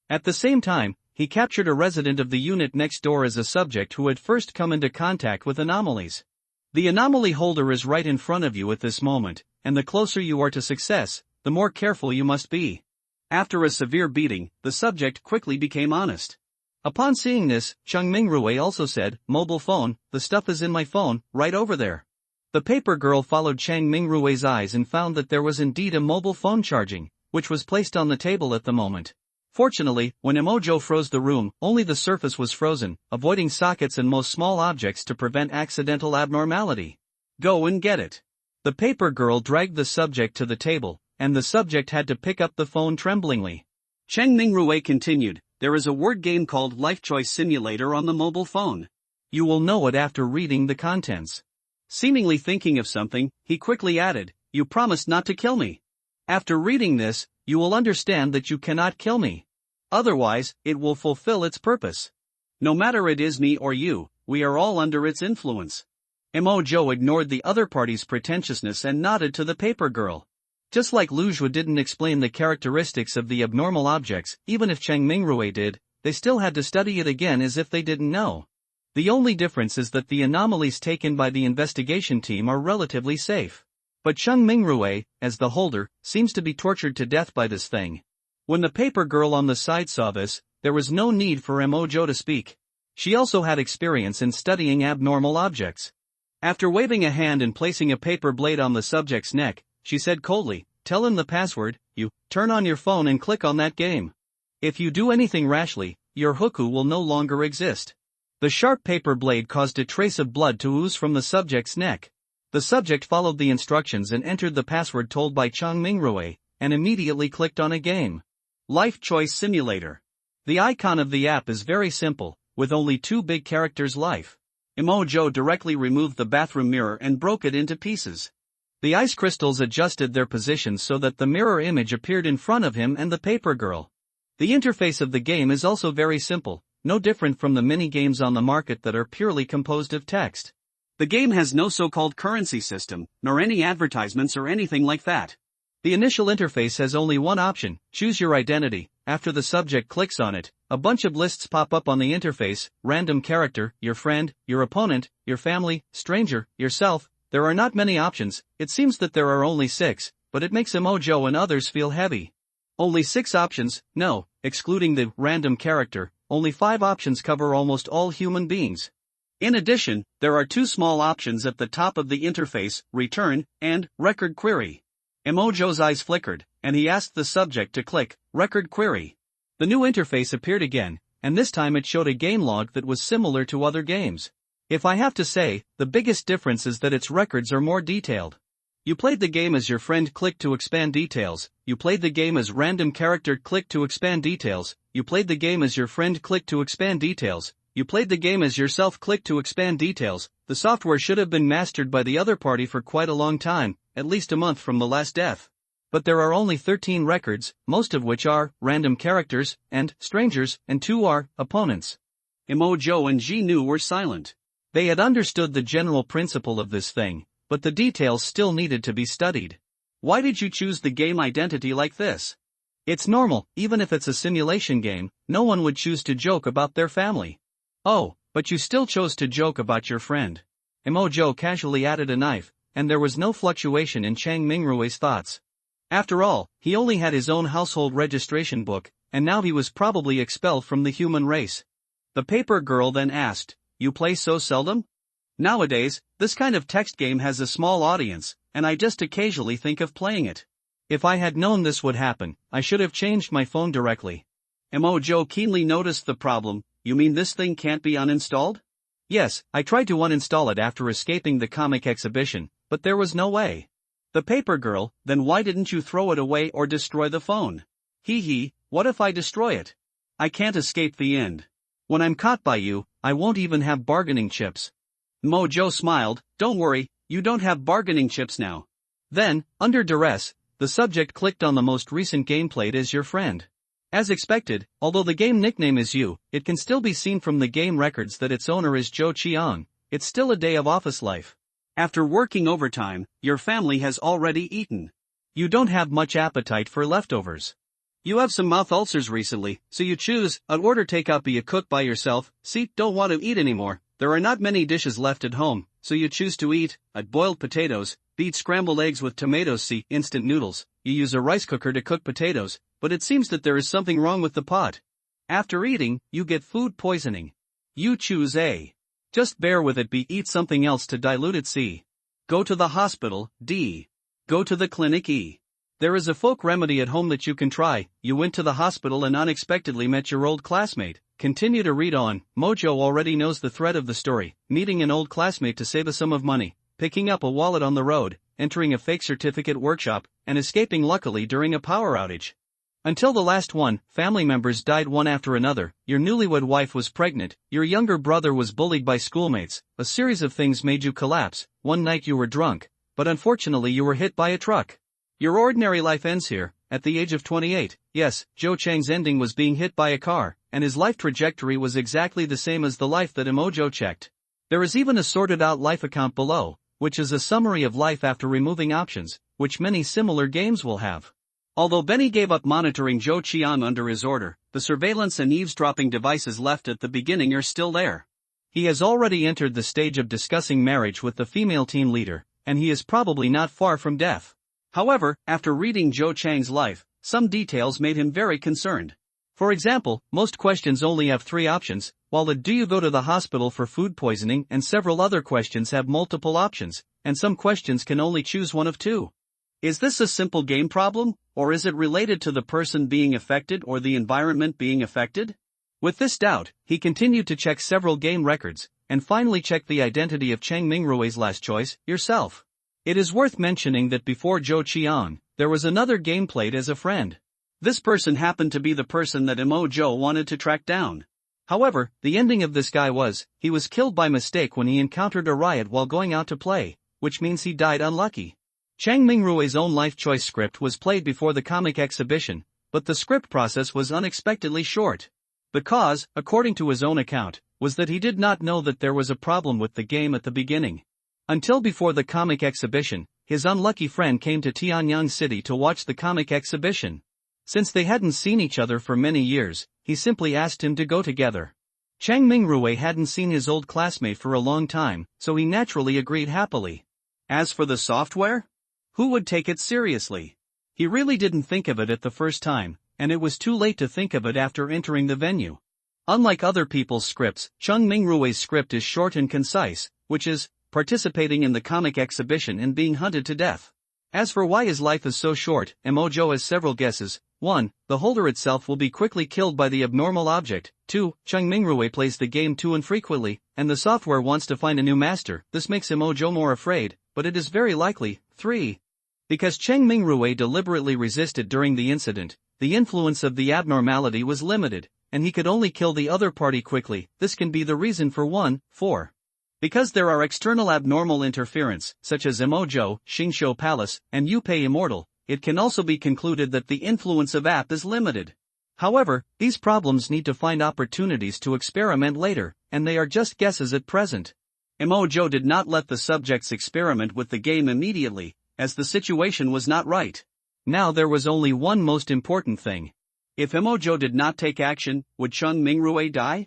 At the same time, he captured a resident of the unit next door as a subject who had first come into contact with anomalies. The anomaly holder is right in front of you at this moment, and the closer you are to success, the more careful you must be. After a severe beating, the subject quickly became honest. Upon seeing this, Chang Mingrui also said, "Mobile phone, the stuff is in my phone, right over there." The paper girl followed Chang Mingrui's eyes and found that there was indeed a mobile phone charging, which was placed on the table at the moment. Fortunately, when Imo-jo froze the room, only the surface was frozen, avoiding sockets and most small objects to prevent accidental abnormality. "Go and get it." The paper girl dragged the subject to the table, and the subject had to pick up the phone tremblingly. Chang Mingrui continued, "There is a word game called Life Choice Simulator on the mobile phone. You will know it after reading the contents." Seemingly thinking of something, he quickly added, "You promised not to kill me. After reading this, you will understand that you cannot kill me. Otherwise, it will fulfill its purpose. No matter it is me or you, we are all under its influence." Imo-jo ignored the other party's pretentiousness and nodded to the paper girl. Just like Lu Zhuo didn't explain the characteristics of the abnormal objects, even if Chang Mingrui did, they still had to study it again as if they didn't know. The only difference is that the anomalies taken by the investigation team are relatively safe. But Chang Mingrui, as the holder, seems to be tortured to death by this thing. When the paper girl on the side saw this, there was no need for Imo-jo to speak. She also had experience in studying abnormal objects. After waving a hand and placing a paper blade on the subject's neck, she said coldly, "Tell him the password, you, turn on your phone and click on that game. If you do anything rashly, your Hoku will no longer exist." The sharp paper blade caused a trace of blood to ooze from the subject's neck. The subject followed the instructions and entered the password told by Chang Mingrui, and immediately clicked on a game. Life Choice Simulator. The icon of the app is very simple, with only two big characters life. Imo-jo directly removed the bathroom mirror and broke it into pieces. The ice crystals adjusted their positions so that the mirror image appeared in front of him and the paper girl. The interface of the game is also very simple, no different from the mini-games on the market that are purely composed of text. The game has no so-called currency system, nor any advertisements or anything like that. The initial interface has only one option, choose your identity. After the subject clicks on it, a bunch of lists pop up on the interface: random character, your friend, your opponent, your family, stranger, yourself. There are not many options. It seems that there are only 6, but it makes Imo-jo and others feel heavy. Only 6 options? No, excluding the random character, only 5 options cover almost all human beings. In addition, there are 2 small options at the top of the interface: return and record query. Imo-jo's eyes flickered, and he asked the subject to click record query. The new interface appeared again, and this time it showed a game log that was similar to other games. If I have to say, the biggest difference is that its records are more detailed. You played the game as your friend, click to expand details. You played the game as random character, click to expand details. You played the game as your friend, click to expand details. You played the game as yourself, click to expand details. The software should have been mastered by the other party for quite a long time, at least a month from the last death. But there are only 13 records, most of which are random characters and strangers, and 2 are opponents. Imo-jo and Ji-nu were silent. They had understood the general principle of this thing, but the details still needed to be studied. Why did you choose the game identity like this? It's normal, even if it's a simulation game, no one would choose to joke about their family. Oh, but you still chose to joke about your friend. Emojo casually added a knife, and there was no fluctuation in Chang Mingrue's thoughts. After all, he only had his own household registration book, and now he was probably expelled from the human race. The paper girl then asked, "You play so seldom?" "Nowadays, this kind of text game has a small audience, and I just occasionally think of playing it. If I had known this would happen, I should have changed my phone directly." Emojo keenly noticed the problem. "You mean this thing can't be uninstalled?" "Yes, I tried to uninstall it after escaping the comic exhibition, but there was no way." The paper girl, "Then why didn't you throw it away or destroy the phone?" "Hee hee, what if I destroy it? I can't escape the end. When I'm caught by you, I won't even have bargaining chips." Mojo smiled, "Don't worry, you don't have bargaining chips now." Then, under duress, the subject clicked on the most recent game played as your friend. As expected, although the game nickname is you, it can still be seen from the game records that its owner is Zhou Qiang. It's still a day of office life. After working overtime, your family has already eaten. You don't have much appetite for leftovers. You have some mouth ulcers recently, so you choose, I'd order takeout but you cook by yourself, see, don't want to eat anymore. There are not many dishes left at home, so you choose to eat, I'd boiled potatoes, beat scrambled eggs with tomatoes, see, instant noodles. You use a rice cooker to cook potatoes, but it seems that there is something wrong with the pot. After eating, you get food poisoning. You choose A. Just bear with it. B. Eat something else to dilute it. C. Go to the hospital. D. Go to the clinic. E. There is a folk remedy at home that you can try. You went to the hospital and unexpectedly met your old classmate. Continue to read on. Mojo already knows the thread of the story. Meeting an old classmate to save a sum of money, picking up a wallet on the road, entering a fake certificate workshop, and escaping luckily during a power outage. Until the last one, family members died one after another, your newlywed wife was pregnant, your younger brother was bullied by schoolmates, a series of things made you collapse, one night you were drunk, but unfortunately you were hit by a truck. Your ordinary life ends here, at the age of 28, yes, Zhou Chang's ending was being hit by a car, and his life trajectory was exactly the same as the life that Emojo checked. There is even a sorted out life account below, which is a summary of life after removing options, which many similar games will have. Although Benny gave up monitoring Zhou Qiang under his order, the surveillance and eavesdropping devices left at the beginning are still there. He has already entered the stage of discussing marriage with the female team leader, and he is probably not far from death. However, after reading Zhou Chang's life, some details made him very concerned. For example, most questions only have 3 options, while the "do you go to the hospital for food poisoning" and several other questions have multiple options, and some questions can only choose one of 2. Is this a simple game problem, or is it related to the person being affected or the environment being affected? With this doubt, he continued to check several game records, and finally checked the identity of Chang Mingrue's last choice, yourself. It is worth mentioning that before Zhou Qiang, there was another game played as a friend. This person happened to be the person that Emojo wanted to track down. However, the ending of this guy was, he was killed by mistake when he encountered a riot while going out to play, which means he died unlucky. Chang Mingrue's own life choice script was played before the comic exhibition, but the script process was unexpectedly short. The cause, according to his own account, was that he did not know that there was a problem with the game at the beginning. Until before the comic exhibition, his unlucky friend came to Tianyang City to watch the comic exhibition. Since they hadn't seen each other for many years, he simply asked him to go together. Chang Mingrue hadn't seen his old classmate for a long time, so he naturally agreed happily. As for the software? Who would take it seriously? He really didn't think of it at the first time, and it was too late to think of it after entering the venue. Unlike other people's scripts, Chang Mingrue's script is short and concise, which is, participating in the comic exhibition and being hunted to death. As for why his life is so short, Emojo has several guesses. 1. The holder itself will be quickly killed by the abnormal object. 2. Chang Mingrue plays the game too infrequently, and the software wants to find a new master. This makes Emojo more afraid, but it is very likely. 3. Because Chang Mingrue deliberately resisted during the incident, the influence of the abnormality was limited, and he could only kill the other party quickly. This can be the reason for 1. 4. Because there are external abnormal interference, such as Emojo, Xingsho Palace, and Yupei Immortal, it can also be concluded that the influence of app is limited. However, these problems need to find opportunities to experiment later, and they are just guesses at present. Emojo did not let the subjects experiment with the game immediately, as the situation was not right. Now there was only one most important thing. If Emojo did not take action, would Chung Mingrue die?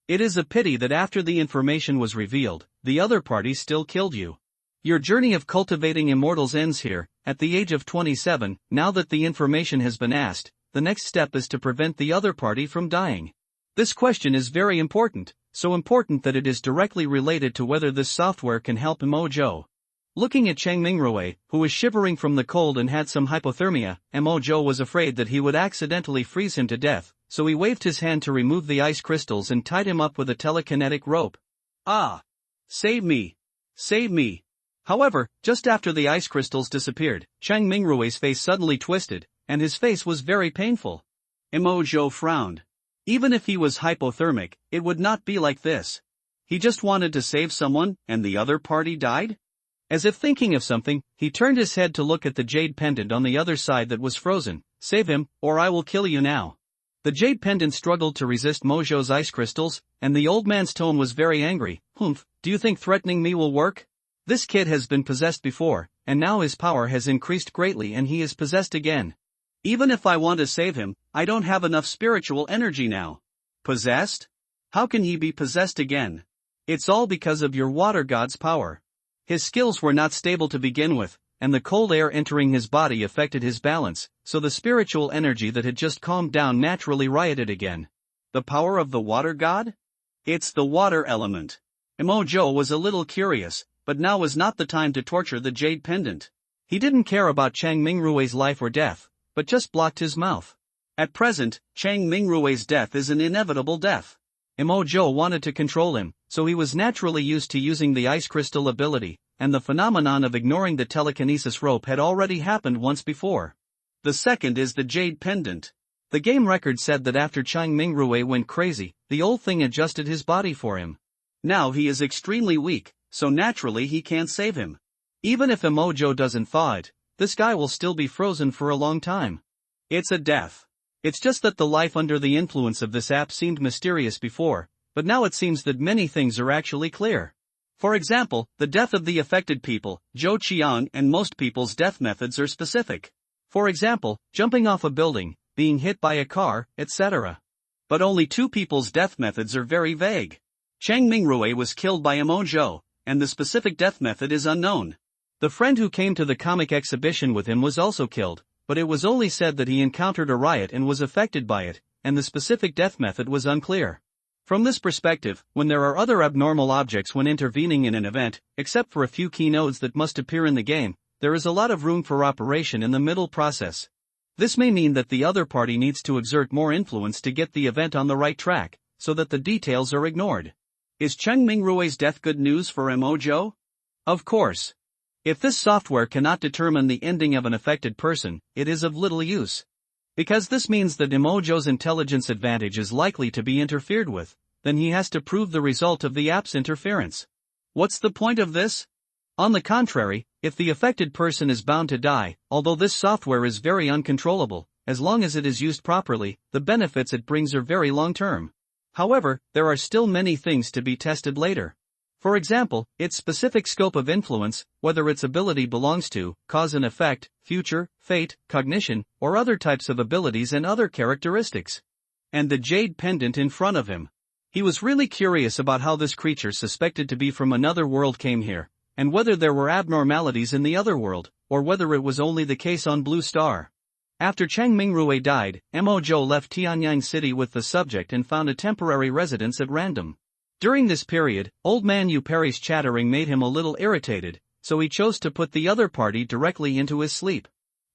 It is a pity that after the information was revealed, the other party still killed you. Your journey of cultivating immortals ends here, at the age of 27. Now that the information has been asked, the next step is to prevent the other party from dying. This question is very important, so important that it is directly related to whether this software can help Emojo. Looking at Chang Mingrue, who was shivering from the cold and had some hypothermia, Emojo was afraid that he would accidentally freeze him to death, so he waved his hand to remove the ice crystals and tied him up with a telekinetic rope. Ah! Save me! Save me! However, just after the ice crystals disappeared, Chang Mingrue's face suddenly twisted, and his face was very painful. Emojo frowned. Even if he was hypothermic, it would not be like this. He just wanted to save someone, and the other party died? As if thinking of something, he turned his head to look at the jade pendant on the other side that was frozen. Save him, or I will kill you now. The jade pendant struggled to resist Mojo's ice crystals, and the old man's tone was very angry. Humph, do you think threatening me will work? This kid has been possessed before, and now his power has increased greatly and he is possessed again. Even if I want to save him, I don't have enough spiritual energy now. Possessed? How can he be possessed again? It's all because of your water god's power. His skills were not stable to begin with, and the cold air entering his body affected his balance, so the spiritual energy that had just calmed down naturally rioted again. The power of the water god? It's the water element. Emojo was a little curious, but now was not the time to torture the jade pendant. He didn't care about Chang Mingrue's life or death, but just blocked his mouth. At present, Chang Mingrue's death is an inevitable death. Emojo wanted to control him, so he was naturally used to using the ice crystal ability, and the phenomenon of ignoring the telekinesis rope had already happened once before. The second is the jade pendant. The game record said that after Chang Mingrue went crazy, the old thing adjusted his body for him. Now he is extremely weak, so naturally he can't save him. Even if Emojo doesn't thaw it, this guy will still be frozen for a long time. It's a death. It's just that the life under the influence of this app seemed mysterious before, but now it seems that many things are actually clear. For example, the death of the affected people, Zhou Qiang, and most people's death methods are specific. For example, jumping off a building, being hit by a car, etc. But only two people's death methods are very vague. Chang Mingrue was killed by Emojo, and the specific death method is unknown. The friend who came to the comic exhibition with him was also killed, but it was only said that he encountered a riot and was affected by it, and the specific death method was unclear. From this perspective, when there are other abnormal objects when intervening in an event, except for a few key nodes that must appear in the game, there is a lot of room for operation in the middle process. This may mean that the other party needs to exert more influence to get the event on the right track, so that the details are ignored. Is Chang Mingrue's death good news for Emojo? Of course. If this software cannot determine the ending of an affected person, it is of little use. Because this means that Emojo's intelligence advantage is likely to be interfered with, then he has to prove the result of the app's interference. What's the point of this? On the contrary, if the affected person is bound to die, although this software is very uncontrollable, as long as it is used properly, the benefits it brings are very long-term. However, there are still many things to be tested later. For example, its specific scope of influence, whether its ability belongs to cause and effect, future, fate, cognition, or other types of abilities and other characteristics. And the jade pendant in front of him. He was really curious about how this creature suspected to be from another world came here, and whether there were abnormalities in the other world, or whether it was only the case on Blue Star. After Chang Mingrue died, Emojo left Tianyang City with the subject and found a temporary residence at random. During this period, Old Man Yu Peri's chattering made him a little irritated, so he chose to put the other party directly into his sleep.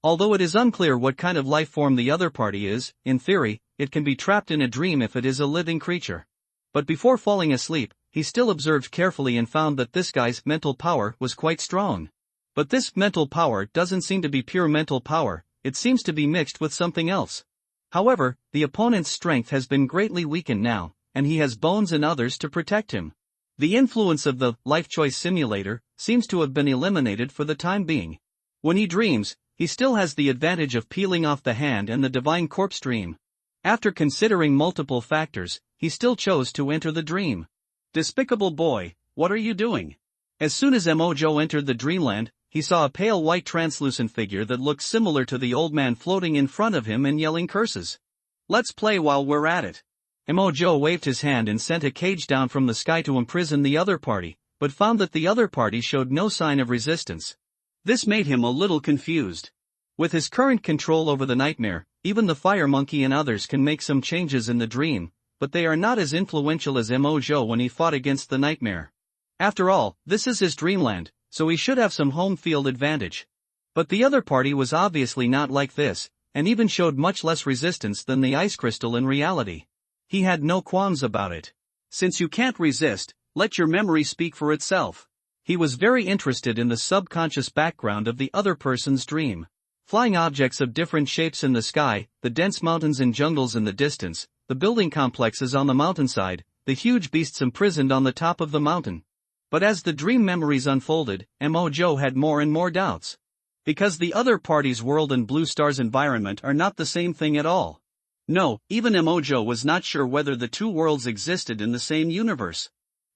Although it is unclear what kind of life form the other party is, in theory, it can be trapped in a dream if it is a living creature. But before falling asleep, he still observed carefully and found that this guy's mental power was quite strong. But this mental power doesn't seem to be pure mental power, it seems to be mixed with something else. However, the opponent's strength has been greatly weakened now, and he has bones and others to protect him. The influence of the life choice simulator seems to have been eliminated for the time being. When he dreams, he still has the advantage of peeling off the hand and the divine corpse dream. After considering multiple factors, he still chose to enter the dream. Despicable boy, what are you doing? As soon as Emojo entered the dreamland, he saw a pale white translucent figure that looked similar to the old man floating in front of him and yelling curses. "Let's play while we're at it." Mojo waved his hand and sent a cage down from the sky to imprison the other party, but found that the other party showed no sign of resistance. This made him a little confused. With his current control over the nightmare, even the fire monkey and others can make some changes in the dream, but they are not as influential as Mojo when he fought against the nightmare. After all, this is his dreamland, so he should have some home field advantage. But the other party was obviously not like this, and even showed much less resistance than the ice crystal in reality. He had no qualms about it. Since you can't resist, let your memory speak for itself. He was very interested in the subconscious background of the other person's dream. Flying objects of different shapes in the sky, the dense mountains and jungles in the distance, the building complexes on the mountainside, the huge beasts imprisoned on the top of the mountain. But as the dream memories unfolded, Mojo had more and more doubts. Because the other party's world and Blue Star's environment are not the same thing at all. No, even Mojo was not sure whether the two worlds existed in the same universe.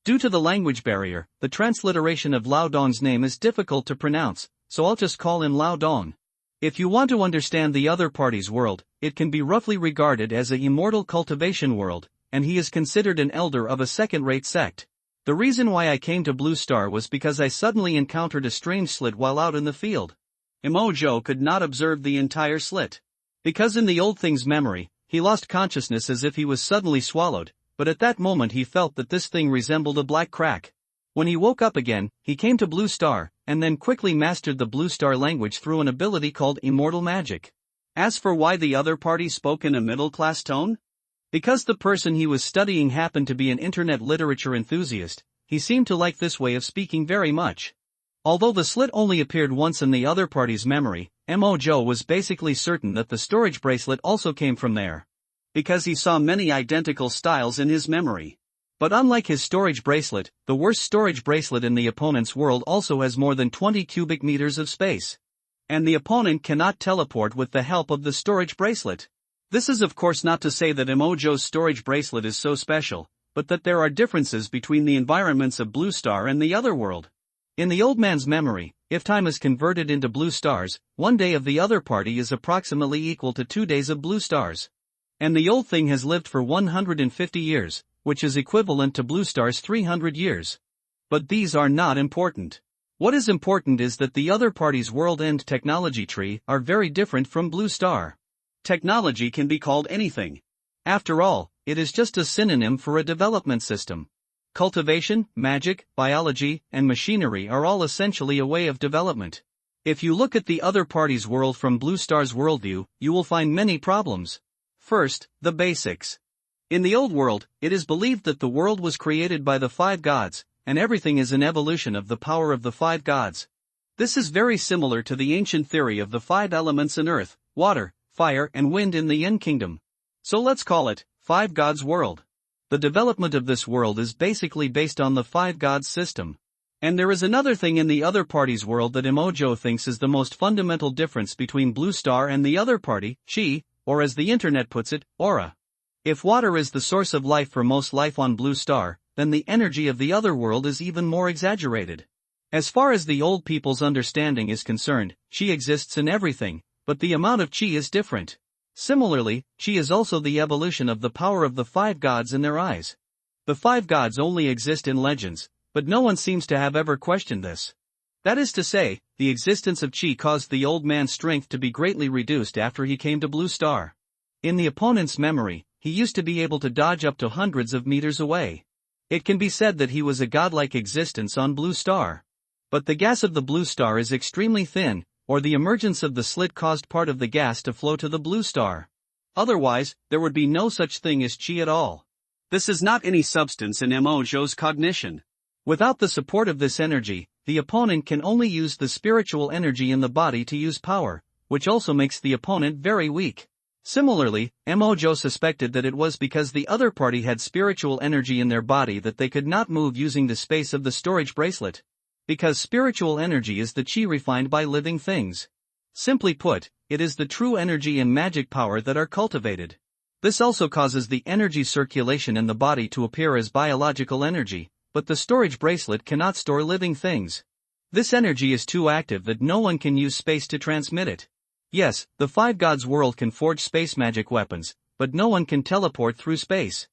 Due to the language barrier, the transliteration of Lao Dong's name is difficult to pronounce, so I'll just call him Lao Dong. If you want to understand the other party's world, it can be roughly regarded as a immortal cultivation world, and he is considered an elder of a second-rate sect. The reason why I came to Blue Star was because I suddenly encountered a strange slit while out in the field. Mojo could not observe the entire slit. Because in the old thing's memory, he lost consciousness as if he was suddenly swallowed, but at that moment he felt that this thing resembled a black crack. When he woke up again, he came to Blue Star, and then quickly mastered the Blue Star language through an ability called Immortal Magic. As for why the other party spoke in a middle-class tone? Because the person he was studying happened to be an internet literature enthusiast, he seemed to like this way of speaking very much. Although the slit only appeared once in the other party's memory, Mojo was basically certain that the storage bracelet also came from there. Because he saw many identical styles in his memory. But unlike his storage bracelet, the worst storage bracelet in the opponent's world also has more than 20 cubic meters of space. And the opponent cannot teleport with the help of the storage bracelet. This is of course not to say that Mojo's storage bracelet is so special, but that there are differences between the environments of Blue Star and the other world. In the old man's memory, if time is converted into blue stars, 1 day of the other party is approximately equal to 2 days of blue stars. And the old thing has lived for 150 years, which is equivalent to Blue Star's 300 years. But these are not important. What is important is that the other party's world and technology tree are very different from Blue Star. Technology can be called anything. After all, it is just a synonym for a development system. Cultivation, magic, biology, and machinery are all essentially a way of development. If you look at the other party's world from Blue Star's worldview, you will find many problems. First, the basics. In the old world, it is believed that the world was created by the 5 gods, and everything is an evolution of the power of the 5 gods. This is very similar to the ancient theory of the 5 elements in earth, water, fire and wind in the Yin kingdom. So let's call it, 5 gods world. The development of this world is basically based on the 5 gods system. And there is another thing in the other party's world that Mojo thinks is the most fundamental difference between Blue Star and the other party, chi, or as the internet puts it, aura. If water is the source of life for most life on Blue Star, then the energy of the other world is even more exaggerated. As far as the old people's understanding is concerned, chi exists in everything, but the amount of chi is different. Similarly, chi is also the evolution of the power of the 5 gods in their eyes. The 5 gods only exist in legends, but no one seems to have ever questioned this. That is to say, the existence of chi caused the old man's strength to be greatly reduced after he came to Blue Star. In the opponent's memory, he used to be able to dodge up to hundreds of meters away. It can be said that he was a godlike existence on Blue Star. But the gas of the Blue Star is extremely thin, or the emergence of the slit caused part of the gas to flow to the Blue Star. Otherwise, there would be no such thing as chi at all. This is not any substance in Mojo's cognition. Without the support of this energy, the opponent can only use the spiritual energy in the body to use power, which also makes the opponent very weak. Similarly, Mojo suspected that it was because the other party had spiritual energy in their body that they could not move using the space of the storage bracelet. Because spiritual energy is the chi refined by living things. Simply put, it is the true energy and magic power that are cultivated. This also causes the energy circulation in the body to appear as biological energy, but the storage bracelet cannot store living things. This energy is too active that no one can use space to transmit it. Yes, the five gods world can forge space magic weapons, but no one can teleport through space.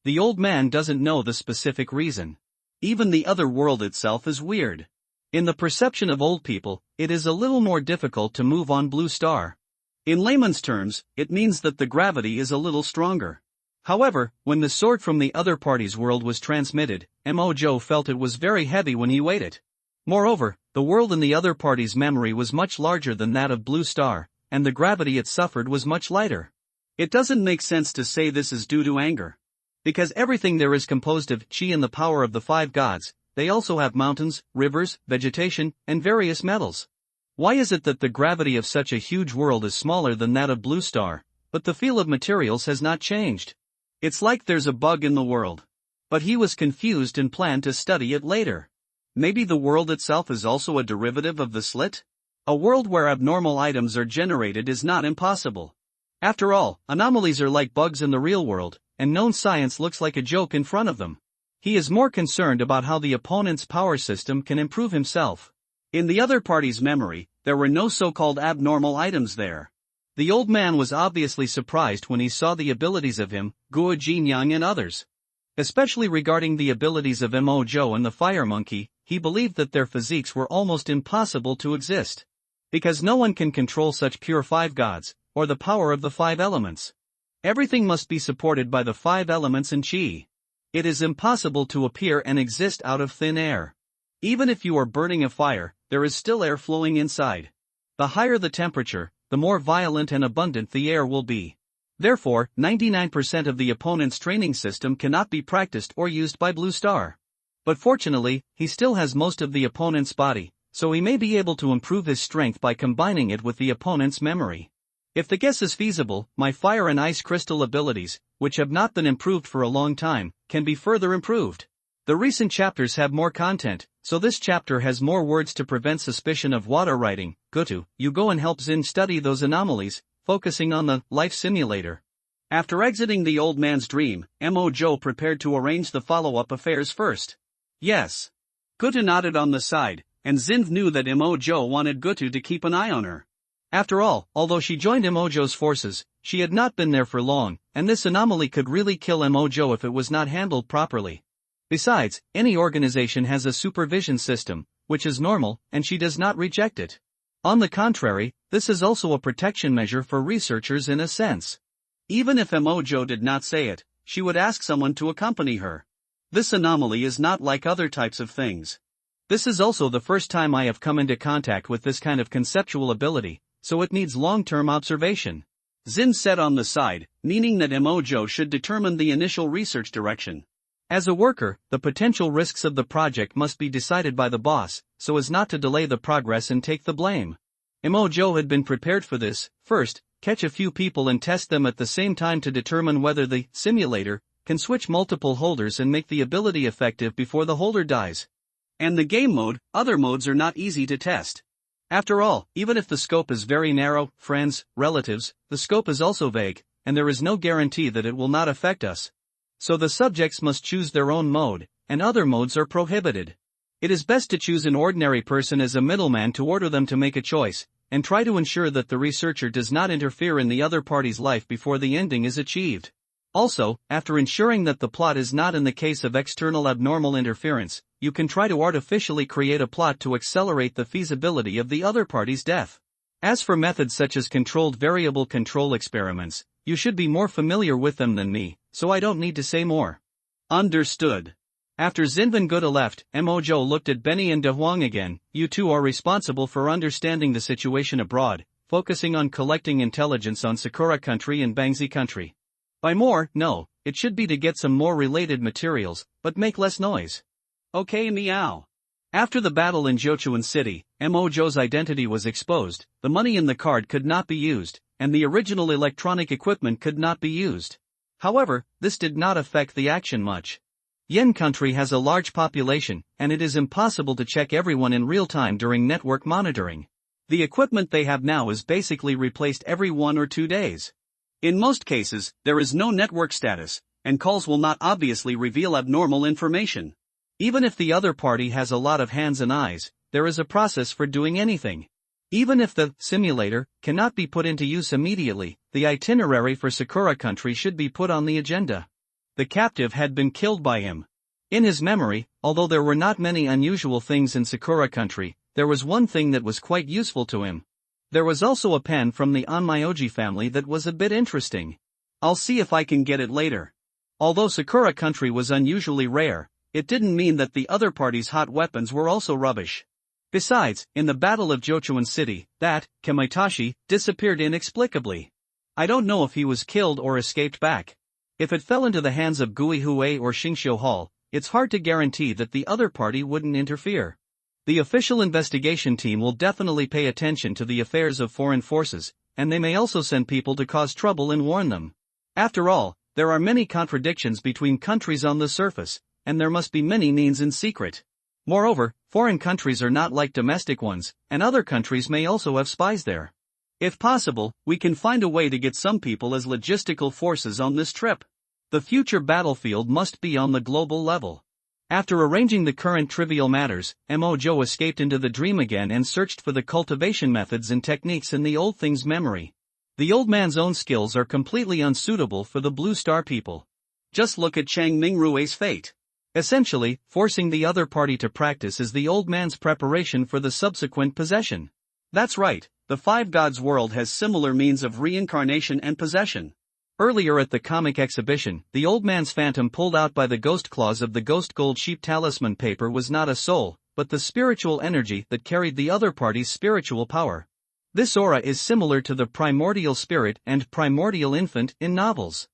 The old man doesn't know the specific reason. Even the other world itself is weird. In the perception of old people, it is a little more difficult to move on Blue Star. In layman's terms, it means that the gravity is a little stronger. However, when the sword from the other party's world was transmitted, Mojo felt it was very heavy when he weighed it. Moreover, the world in the other party's memory was much larger than that of Blue Star, and the gravity it suffered was much lighter. It doesn't make sense to say this is due to anger. Because everything there is composed of chi and the power of the five gods. They also have mountains, rivers, vegetation, and various metals. Why is it that the gravity of such a huge world is smaller than that of Blue Star, but the feel of materials has not changed? It's like there's a bug in the world. But he was confused and planned to study it later. Maybe the world itself is also a derivative of the slit? A world where abnormal items are generated is not impossible. After all, anomalies are like bugs in the real world, and known science looks like a joke in front of them. He is more concerned about how the opponent's power system can improve himself. In the other party's memory, there were no so-called abnormal items there. The old man was obviously surprised when he saw the abilities of him, Guo Jinyang and others. Especially regarding the abilities of Mojo and the fire monkey, he believed that their physiques were almost impossible to exist. Because no one can control such pure five gods, or the power of the five elements. Everything must be supported by the five elements and chi. It is impossible to appear and exist out of thin air. Even if you are burning a fire, there is still air flowing inside. The higher the temperature, the more violent and abundant the air will be. Therefore, 99% of the opponent's training system cannot be practiced or used by Blue Star. But fortunately, he still has most of the opponent's body, so he may be able to improve his strength by combining it with the opponent's memory. If the guess is feasible, my fire and ice crystal abilities, which have not been improved for a long time, can be further improved. The recent chapters have more content, so this chapter has more words to prevent suspicion of water writing. Goto, you go and help Zin study those anomalies, focusing on the life simulator. After exiting the old man's dream, Mojo prepared to arrange the follow-up affairs first. Yes. Goto nodded on the side, and Zin knew that Mojo wanted Goto to keep an eye on her. After all, although she joined Mojo's forces, she had not been there for long, and this anomaly could really kill Mojo if it was not handled properly. Besides, any organization has a supervision system, which is normal, and she does not reject it. On the contrary, this is also a protection measure for researchers in a sense. Even if Mojo did not say it, she would ask someone to accompany her. This anomaly is not like other types of things. This is also the first time I have come into contact with this kind of conceptual ability, so it needs long-term observation. Zin said on the side, meaning that Mojo should determine the initial research direction. As a worker, the potential risks of the project must be decided by the boss, so as not to delay the progress and take the blame. Mojo had been prepared for this. First, catch a few people and test them at the same time to determine whether the simulator can switch multiple holders and make the ability effective before the holder dies. And the game mode, other modes are not easy to test. After all, even if the scope is very narrow, friends, relatives, the scope is also vague, and there is no guarantee that it will not affect us. So the subjects must choose their own mode, and other modes are prohibited. It is best to choose an ordinary person as a middleman to order them to make a choice, and try to ensure that the researcher does not interfere in the other party's life before the ending is achieved. Also, after ensuring that the plot is not in the case of external abnormal interference, you can try to artificially create a plot to accelerate the feasibility of the other party's death. As for methods such as controlled variable control experiments, you should be more familiar with them than me, so I don't need to say more. Understood. After Zinvan Gutta left, Mojo looked at Benny and De Huang again. You two are responsible for understanding the situation abroad, focusing on collecting intelligence on Sakura country and Bangzi country. By more, no, it should be to get some more related materials, but make less noise. Okay, meow. After the battle in Jochuan City, Mojo's identity was exposed, the money in the card could not be used, and the original electronic equipment could not be used. However, this did not affect the action much. Yen country has a large population, and it is impossible to check everyone in real time during network monitoring. The equipment they have now is basically replaced every 1 or 2 days. In most cases, there is no network status, and calls will not obviously reveal abnormal information. Even if the other party has a lot of hands and eyes, there is a process for doing anything. Even if the simulator cannot be put into use immediately, the itinerary for Sakura country should be put on the agenda. The captive had been killed by him. In his memory, although there were not many unusual things in Sakura country, there was one thing that was quite useful to him. There was also a pen from the Onmyoji family that was a bit interesting. I'll see if I can get it later. Although Sakura country was unusually rare, it didn't mean that the other party's hot weapons were also rubbish. Besides, in the Battle of Jochuan City, that Kamaitachi disappeared inexplicably. I don't know if he was killed or escaped back. If it fell into the hands of Gui Hui or Xingqiu Hall, it's hard to guarantee that the other party wouldn't interfere. The official investigation team will definitely pay attention to the affairs of foreign forces, and they may also send people to cause trouble and warn them. After all, there are many contradictions between countries on the surface, and there must be many means in secret. Moreover, foreign countries are not like domestic ones, and other countries may also have spies there. If possible, we can find a way to get some people as logistical forces on this trip. The future battlefield must be on the global level. After arranging the current trivial matters, Mojo escaped into the dream again and searched for the cultivation methods and techniques in the old thing's memory. The old man's own skills are completely unsuitable for the Blue Star people. Just look at Chang Mingrue's fate. Essentially, forcing the other party to practice is the old man's preparation for the subsequent possession. That's right, the Five Gods world has similar means of reincarnation and possession. Earlier at the comic exhibition, the old man's phantom pulled out by the ghost claws of the ghost gold sheep talisman paper was not a soul, but the spiritual energy that carried the other party's spiritual power. This aura is similar to the primordial spirit and primordial infant in novels.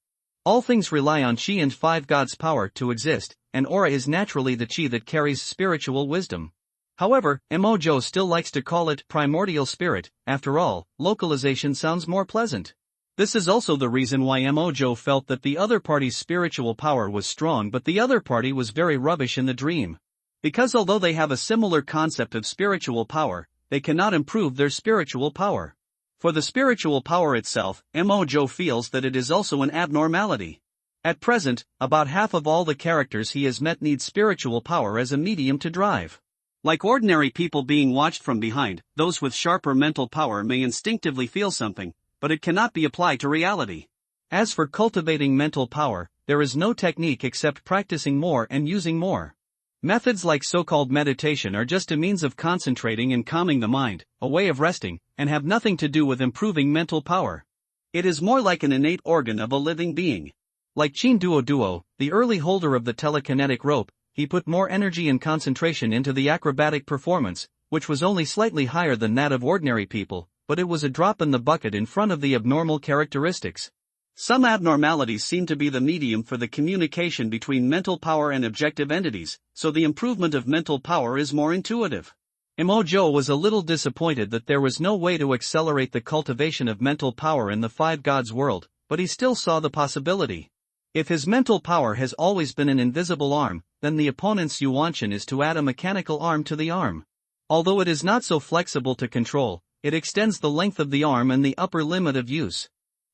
All things rely on chi and Five Gods' power to exist, and aura is naturally the chi that carries spiritual wisdom. However, Mojo still likes to call it primordial spirit. After all, localization sounds more pleasant. This is also the reason why Mojo felt that the other party's spiritual power was strong but the other party was very rubbish in the dream. Because although they have a similar concept of spiritual power, they cannot improve their spiritual power. For the spiritual power itself, Mojo feels that it is also an abnormality. At present, about half of all the characters he has met need spiritual power as a medium to drive. Like ordinary people being watched from behind, those with sharper mental power may instinctively feel something, but it cannot be applied to reality. As for cultivating mental power, there is no technique except practicing more and using more. Methods like so-called meditation are just a means of concentrating and calming the mind, a way of resting, and have nothing to do with improving mental power. It is more like an innate organ of a living being. Like Chin Duo, the early holder of the telekinetic rope, he put more energy and concentration into the acrobatic performance, which was only slightly higher than that of ordinary people, but it was a drop in the bucket in front of the abnormal characteristics. Some abnormalities seem to be the medium for the communication between mental power and objective entities, so the improvement of mental power is more intuitive. Mojo was a little disappointed that there was no way to accelerate the cultivation of mental power in the Five Gods world, but he still saw the possibility. If his mental power has always been an invisible arm, then the opponent's Yuanshan is to add a mechanical arm to the arm. Although it is not so flexible to control, it extends the length of the arm and the upper limit of use.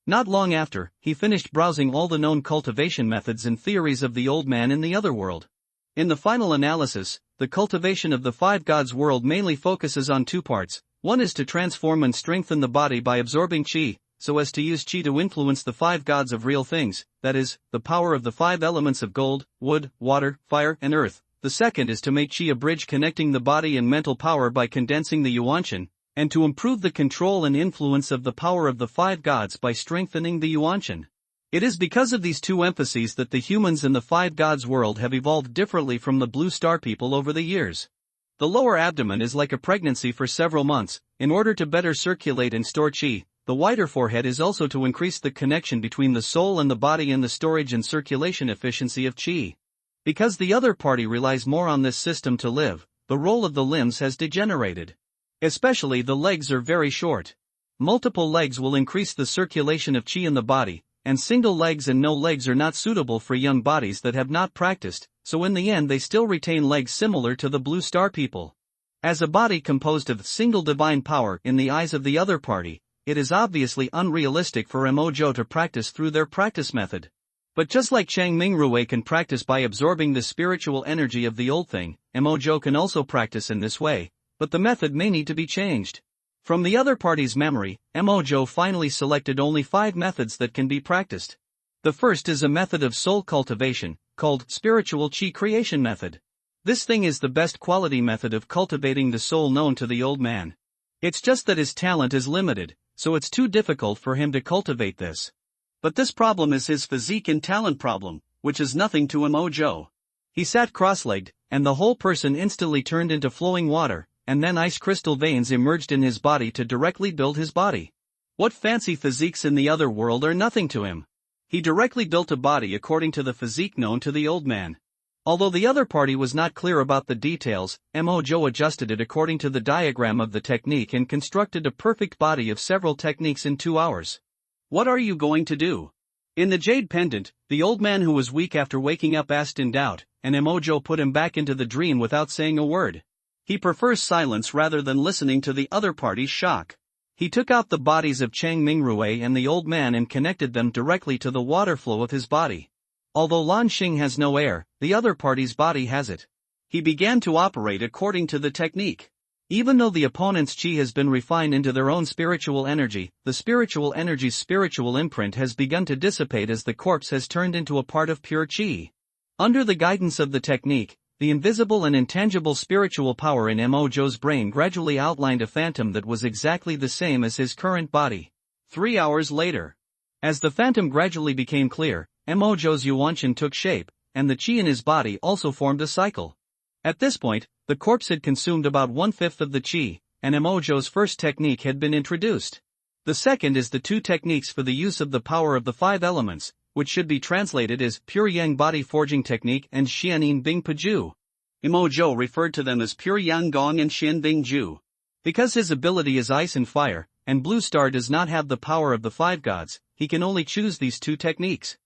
Not long after, he finished browsing all the known cultivation methods and theories of the old man in the other world. In the final analysis, the cultivation of the Five Gods world mainly focuses on two parts. One is to transform and strengthen the body by absorbing chi, so as to use chi to influence the Five Gods of real things, that is, the power of the five elements of gold, wood, water, fire, and earth. The second is to make chi a bridge connecting the body and mental power by condensing the Yuanshan, and to improve the control and influence of the power of the Five Gods by strengthening the Yuanshan. It is because of these two emphases that the humans in the Five Gods world have evolved differently from the Blue Star people over the years. The lower abdomen is like a pregnancy for several months. In order to better circulate and store chi, the wider forehead is also to increase the connection between the soul and the body and the storage and circulation efficiency of chi. Because the other party relies more on this system to live, the role of the limbs has degenerated. Especially the legs are very short. Multiple legs will increase the circulation of chi in the body, and single legs and no legs are not suitable for young bodies that have not practiced, so in the end they still retain legs similar to the Blue Star people. As a body composed of single divine power in the eyes of the other party, it is obviously unrealistic for Mojo to practice through their practice method. But just like Chang Mingrue can practice by absorbing the spiritual energy of the old thing, Mojo can also practice in this way. but the method may need to be changed. From the other party's memory, Mojo finally selected only 5 methods that can be practiced. The first is a method of soul cultivation, called spiritual chi creation method. This thing is the best quality method of cultivating the soul known to the old man. It's just that his talent is limited, so it's too difficult for him to cultivate this. But this problem is his physique and talent problem, which is nothing to Mojo. He sat cross-legged, and the whole person instantly turned into flowing water, and then ice crystal veins emerged in his body to directly build his body. What fancy physiques in the other world are nothing to him. He directly built a body according to the physique known to the old man. Although the other party was not clear about the details, Mojo adjusted it according to the diagram of the technique and constructed a perfect body of several techniques in 2 hours. What are you going to do? In the jade pendant, the old man who was weak after waking up asked in doubt, and Mojo put him back into the dream without saying a word. He prefers silence rather than listening to the other party's shock. He took out the bodies of Chang Mingrui and the old man and connected them directly to the water flow of his body. Although Lan Xing has no air, the other party's body has it. He began to operate according to the technique. Even though the opponent's chi has been refined into their own spiritual energy, the spiritual energy's spiritual imprint has begun to dissipate as the corpse has turned into a part of pure chi. Under the guidance of the technique, the invisible and intangible spiritual power in Mojo's brain gradually outlined a phantom that was exactly the same as his current body. 3 hours later. As the phantom gradually became clear, Mojo's Yuanshan took shape, and the chi in his body also formed a cycle. At this point, the corpse had consumed about 1/5 of the chi, and Mojo's first technique had been introduced. The second is the 2 techniques for the use of the power of the 5 elements, which should be translated as Pure Yang Body Forging Technique and Xianin Bing Paju. Mojo referred to them as Pure Yang Gong and Xian Bing Ju. Because his ability is ice and fire, and Blue Star does not have the power of the 5 gods, he can only choose these 2 techniques.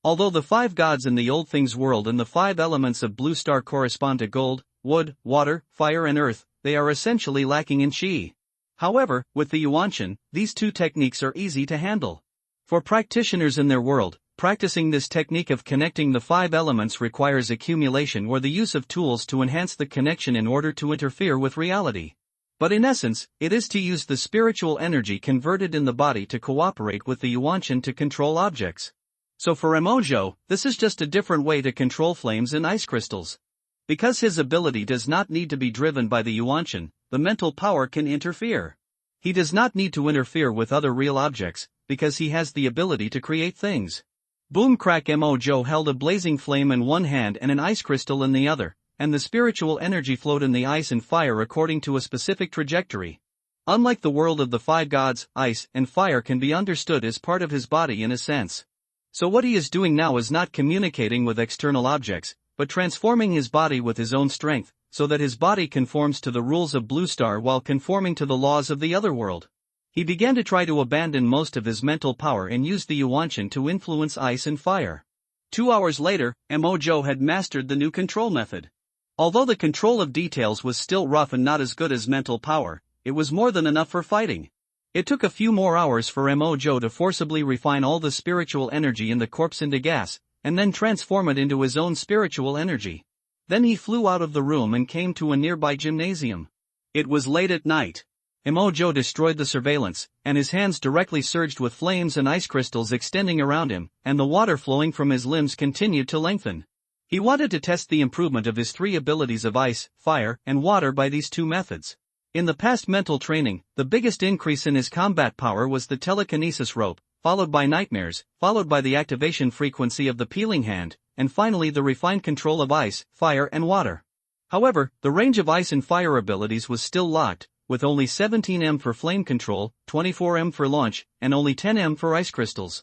Although the 5 gods in the Old Things world and the 5 elements of Blue Star correspond to gold, wood, water, fire and earth, they are essentially lacking in chi. However, with the Yuanshan, these 2 techniques are easy to handle. For practitioners in their world, practicing this technique of connecting the 5 elements requires accumulation or the use of tools to enhance the connection in order to interfere with reality. But in essence, it is to use the spiritual energy converted in the body to cooperate with the Yuanshan to control objects. So for Mojo, this is just a different way to control flames and ice crystals. Because his ability does not need to be driven by the Yuanshan, the mental power can interfere. He does not need to interfere with other real objects, because he has the ability to create things. Boom crack Mojo held a blazing flame in one hand and an ice crystal in the other, and the spiritual energy flowed in the ice and fire according to a specific trajectory. Unlike the world of the 5 gods, ice and fire can be understood as part of his body in a sense. So what he is doing now is not communicating with external objects, but transforming his body with his own strength, so that his body conforms to the rules of Blue Star while conforming to the laws of the other world. He began to try to abandon most of his mental power and use the Yuanshan to influence ice and fire. 2 hours later, Mojo had mastered the new control method. Although the control of details was still rough and not as good as mental power, it was more than enough for fighting. It took a few more hours for Mojo to forcibly refine all the spiritual energy in the corpse into gas, and then transform it into his own spiritual energy. Then he flew out of the room and came to a nearby gymnasium. It was late at night. Mojo destroyed the surveillance, and his hands directly surged with flames and ice crystals extending around him, and the water flowing from his limbs continued to lengthen. He wanted to test the improvement of his 3 abilities of ice, fire, and water by these 2 methods. In the past mental training, the biggest increase in his combat power was the telekinesis rope, followed by nightmares, followed by the activation frequency of the peeling hand, and finally the refined control of ice, fire and water. However, the range of ice and fire abilities was still locked, with only 17 for flame control, 24 for launch, and only 10 for ice crystals.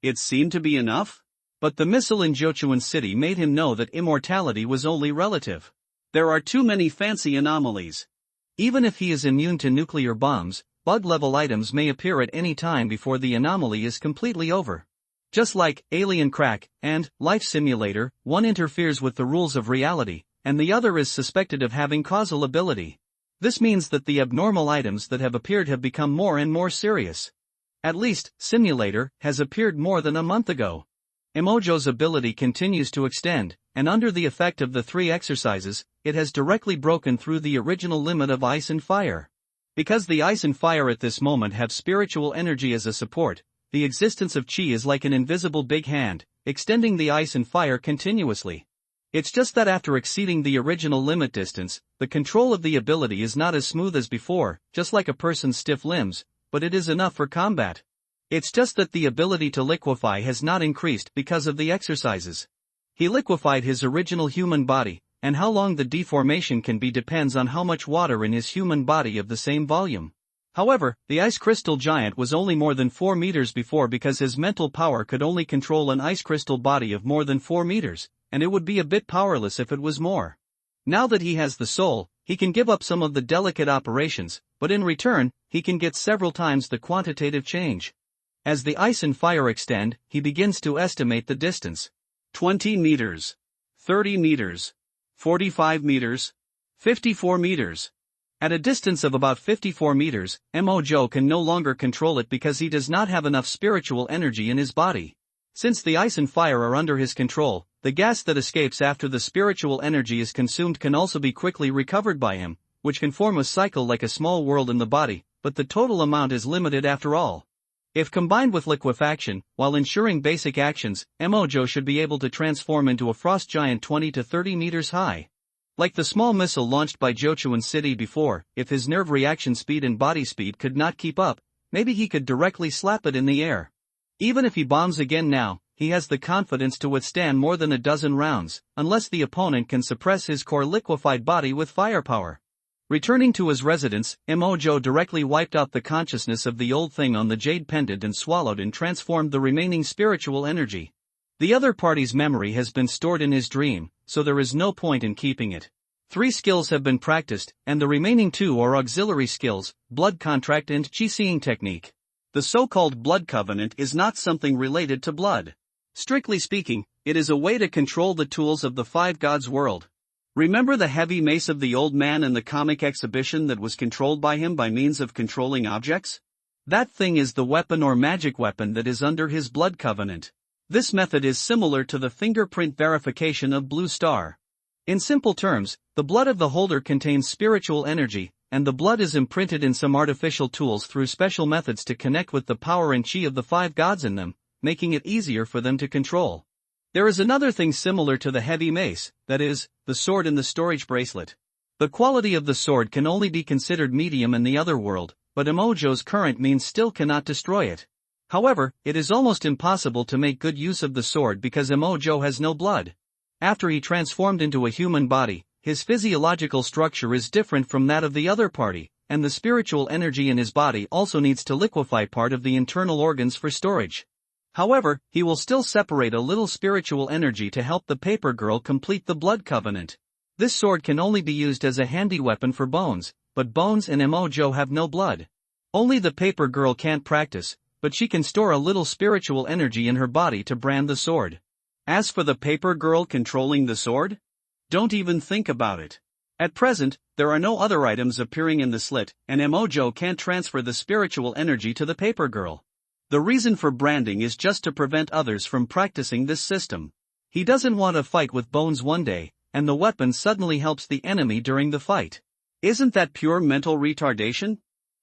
It seemed to be enough? But the missile in Jochuan City made him know that immortality was only relative. There are too many fancy anomalies. Even if he is immune to nuclear bombs, bug-level items may appear at any time before the anomaly is completely over. Just like Alien Crack and Life Simulator, one interferes with the rules of reality, and the other is suspected of having causal ability. This means that the abnormal items that have appeared have become more and more serious. At least, Simulator has appeared more than a month ago. Mojo's ability continues to extend, and under the effect of the 3 exercises, it has directly broken through the original limit of ice and fire. Because the ice and fire at this moment have spiritual energy as a support, the existence of chi is like an invisible big hand, extending the ice and fire continuously. It's just that after exceeding the original limit distance, the control of the ability is not as smooth as before, just like a person's stiff limbs, but it is enough for combat. It's just that the ability to liquefy has not increased because of the exercises. He liquefied his original human body, and how long the deformation can be depends on how much water in his human body of the same volume. However, the ice crystal giant was only more than 4 meters before because his mental power could only control an ice crystal body of more than 4 meters, and it would be a bit powerless if it was more. Now that he has the soul, he can give up some of the delicate operations, but in return, he can get several times the quantitative change. As the ice and fire extend, he begins to estimate the distance. 20 meters. 30 meters. 45 meters. 54 meters. At a distance of about 54 meters, Mojo can no longer control it because he does not have enough spiritual energy in his body. Since the ice and fire are under his control, the gas that escapes after the spiritual energy is consumed can also be quickly recovered by him, which can form a cycle like a small world in the body, but the total amount is limited after all. If combined with liquefaction, while ensuring basic actions, Mojo should be able to transform into a frost giant 20 to 30 meters high. Like the small missile launched by Jochuan City before, if his nerve reaction speed and body speed could not keep up, maybe he could directly slap it in the air. Even if he bombs again now, he has the confidence to withstand more than a dozen rounds, unless the opponent can suppress his core liquefied body with firepower. Returning to his residence, Mojo directly wiped out the consciousness of the old thing on the jade pendant and swallowed and transformed the remaining spiritual energy. The other party's memory has been stored in his dream, so there is no point in keeping it. 3 skills have been practiced, and the remaining 2 are auxiliary skills, blood contract and chi-seeing technique. The so-called blood covenant is not something related to blood. Strictly speaking, it is a way to control the tools of the 5 gods world. Remember the heavy mace of the old man in the comic exhibition that was controlled by him by means of controlling objects? That thing is the weapon or magic weapon that is under his blood covenant. This method is similar to the fingerprint verification of Blue Star. In simple terms, the blood of the holder contains spiritual energy, and the blood is imprinted in some artificial tools through special methods to connect with the power and chi of the 5 gods in them, making it easier for them to control. There is another thing similar to the heavy mace, that is, the sword in the storage bracelet. The quality of the sword can only be considered medium in the other world, but Mojo's current means still cannot destroy it. However, it is almost impossible to make good use of the sword because Mojo has no blood. After he transformed into a human body, his physiological structure is different from that of the other party, and the spiritual energy in his body also needs to liquefy part of the internal organs for storage. However, he will still separate a little spiritual energy to help the paper girl complete the blood covenant. This sword can only be used as a handy weapon for Bones, but Bones and Mojo have no blood. Only the paper girl can't practice, but she can store a little spiritual energy in her body to brand the sword. As for the paper girl controlling the sword? Don't even think about it. At present, there are no other items appearing in the slit, and Mojo can't transfer the spiritual energy to the paper girl. The reason for branding is just to prevent others from practicing this system. He doesn't want to fight with Bones one day, and the weapon suddenly helps the enemy during the fight. Isn't that pure mental retardation?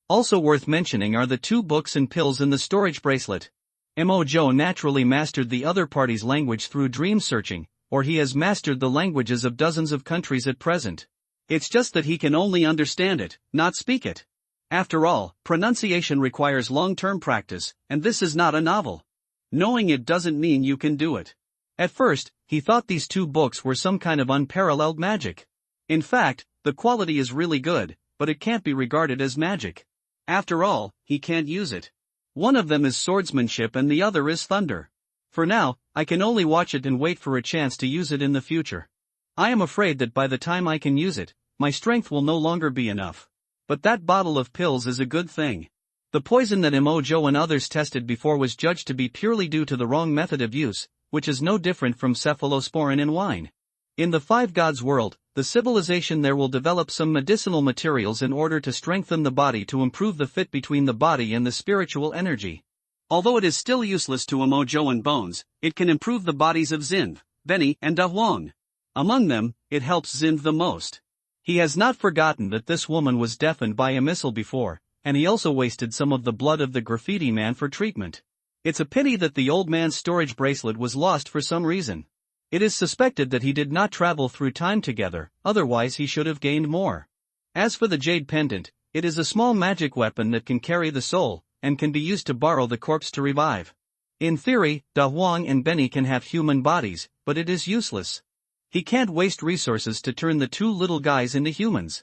Also worth mentioning are the 2 books and pills in the storage bracelet. Mojo naturally mastered the other party's language through dream searching, or he has mastered the languages of dozens of countries at present. It's just that he can only understand it, not speak it. After all, pronunciation requires long-term practice, and this is not a novel. Knowing it doesn't mean you can do it. At first, he thought these 2 books were some kind of unparalleled magic. In fact, the quality is really good, but it can't be regarded as magic. After all, he can't use it. One of them is swordsmanship and the other is thunder. For now, I can only watch it and wait for a chance to use it in the future. I am afraid that by the time I can use it, my strength will no longer be enough. But that bottle of pills is a good thing. The poison that Mojo and others tested before was judged to be purely due to the wrong method of use, which is no different from cephalosporin in wine. In the 5 gods world, the civilization there will develop some medicinal materials in order to strengthen the body to improve the fit between the body and the spiritual energy. Although it is still useless to Mojo and Bones, it can improve the bodies of Xin, Benny, and Da Huang. Among them, it helps Zinv the most. He has not forgotten that this woman was deafened by a missile before, and he also wasted some of the blood of the graffiti man for treatment. It's a pity that the old man's storage bracelet was lost for some reason. It is suspected that he did not travel through time together, otherwise he should have gained more. As for the jade pendant, it is a small magic weapon that can carry the soul, and can be used to borrow the corpse to revive. In theory, Da Huang and Benny can have human bodies, but it is useless. He can't waste resources to turn the two little guys into humans.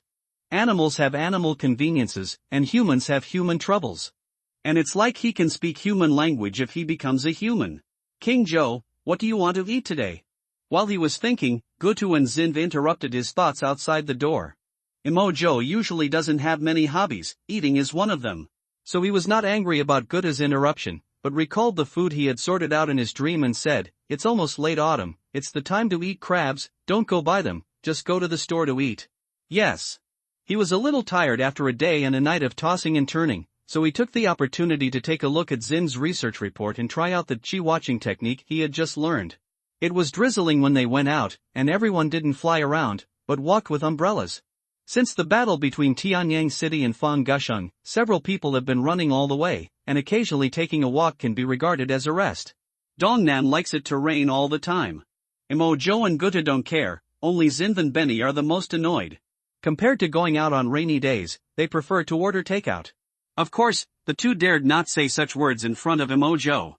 Animals have animal conveniences, and humans have human troubles. And it's like he can speak human language if he becomes a human. King Joe, what do you want to eat today? While he was thinking, Gutu and Zinv interrupted his thoughts outside the door. Joe usually doesn't have many hobbies, eating is one of them. So he was not angry about Guta's interruption, but recalled the food he had sorted out in his dream and said, "It's almost late autumn, it's the time to eat crabs, don't go buy them, just go to the store to eat." Yes. He was a little tired after a day and a night of tossing and turning, so he took the opportunity to take a look at Zin's research report and try out the chi watching technique he had just learned. It was drizzling when they went out, and everyone didn't fly around, but walked with umbrellas. Since the battle between Tianyang City and Fanggusheng, several people have been running all the way, and occasionally taking a walk can be regarded as a rest. Dongnan likes it to rain all the time. Joe and Guta don't care, only Zinv and Benny are the most annoyed. Compared to going out on rainy days, they prefer to order takeout. Of course, the two dared not say such words in front of Joe.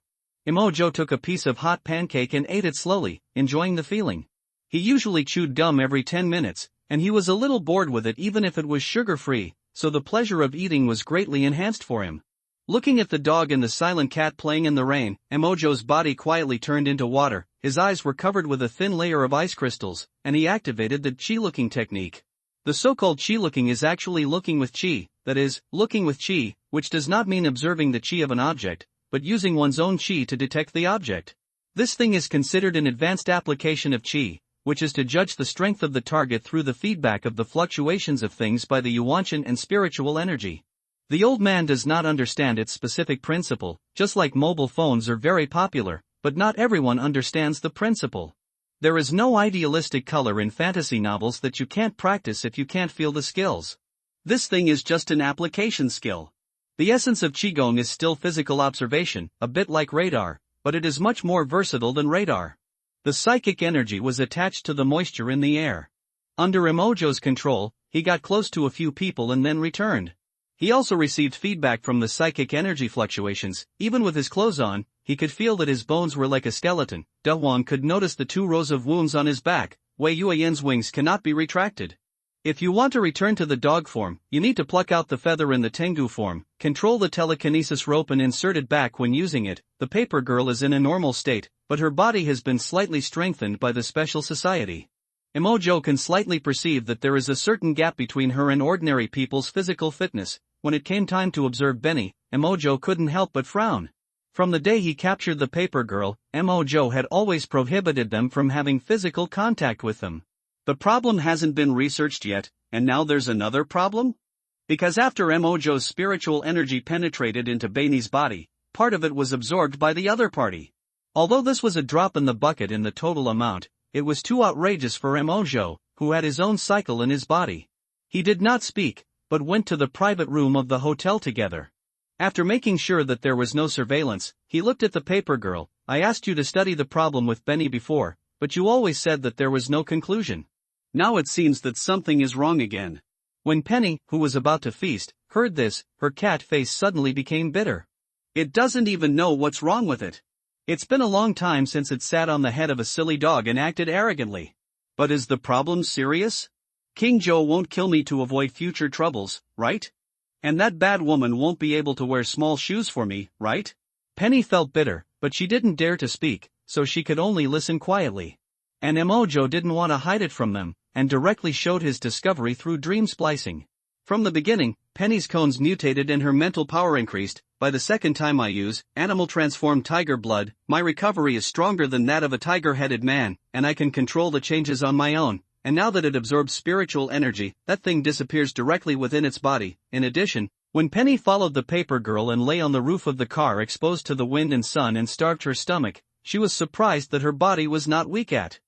Joe took a piece of hot pancake and ate it slowly, enjoying the feeling. He usually chewed gum every 10 minutes, and he was a little bored with it even if it was sugar-free, so the pleasure of eating was greatly enhanced for him. Looking at the dog and the silent cat playing in the rain, Joe's body quietly turned into water, his eyes were covered with a thin layer of ice crystals, and he activated the chi-looking technique. The so-called chi-looking is actually looking with chi, that is, looking with chi, which does not mean observing the chi of an object, but using one's own chi to detect the object. This thing is considered an advanced application of chi, which is to judge the strength of the target through the feedback of the fluctuations of things by the yuanshan and spiritual energy. The old man does not understand its specific principle, just like mobile phones are very popular, but not everyone understands the principle. There is no idealistic color in fantasy novels that you can't practice if you can't feel the skills. This thing is just an application skill. The essence of Qigong is still physical observation, a bit like radar, but it is much more versatile than radar. The psychic energy was attached to the moisture in the air. Under Emojo's control, he got close to a few people and then returned. He also received feedback from the psychic energy fluctuations. Even with his clothes on, he could feel that his bones were like a skeleton. Da Huang could notice the 2 rows of wounds on his back. Wei Yuan's wings cannot be retracted. If you want to return to the dog form, you need to pluck out the feather in the Tengu form, control the telekinesis rope and insert it back when using it. The paper girl is in a normal state, but her body has been slightly strengthened by the special society. Emojo can slightly perceive that there is a certain gap between her and ordinary people's physical fitness. When it came time to observe Benny, Emojo couldn't help but frown. From the day he captured the paper girl, Emojo had always prohibited them from having physical contact with them. The problem hasn't been researched yet, and now there's another problem? Because after Emojo's spiritual energy penetrated into Benny's body, part of it was absorbed by the other party. Although this was a drop in the bucket in the total amount, it was too outrageous for Emojo, who had his own cycle in his body. He did not speak, but went to the private room of the hotel together. After making sure that there was no surveillance, he looked at the paper girl. "I asked you to study the problem with Benny before, but you always said that there was no conclusion. Now it seems that something is wrong again." When Penny, who was about to feast, heard this, her cat face suddenly became bitter. It doesn't even know what's wrong with it. It's been a long time since it sat on the head of a silly dog and acted arrogantly. But is the problem serious? King Joe won't kill me to avoid future troubles, right? And that bad woman won't be able to wear small shoes for me, right? Penny felt bitter, but she didn't dare to speak, so she could only listen quietly. And Emojo didn't want to hide it from them, and directly showed his discovery through dream splicing. From the beginning, Penny's cones mutated and her mental power increased. By the second time I use animal transformed tiger blood, my recovery is stronger than that of a tiger-headed man, and I can control the changes on my own. And now that it absorbs spiritual energy, that thing disappears directly within its body. In addition, when Penny followed the paper girl and lay on the roof of the car exposed to the wind and sun and starved her stomach, she was surprised that her body was not weak at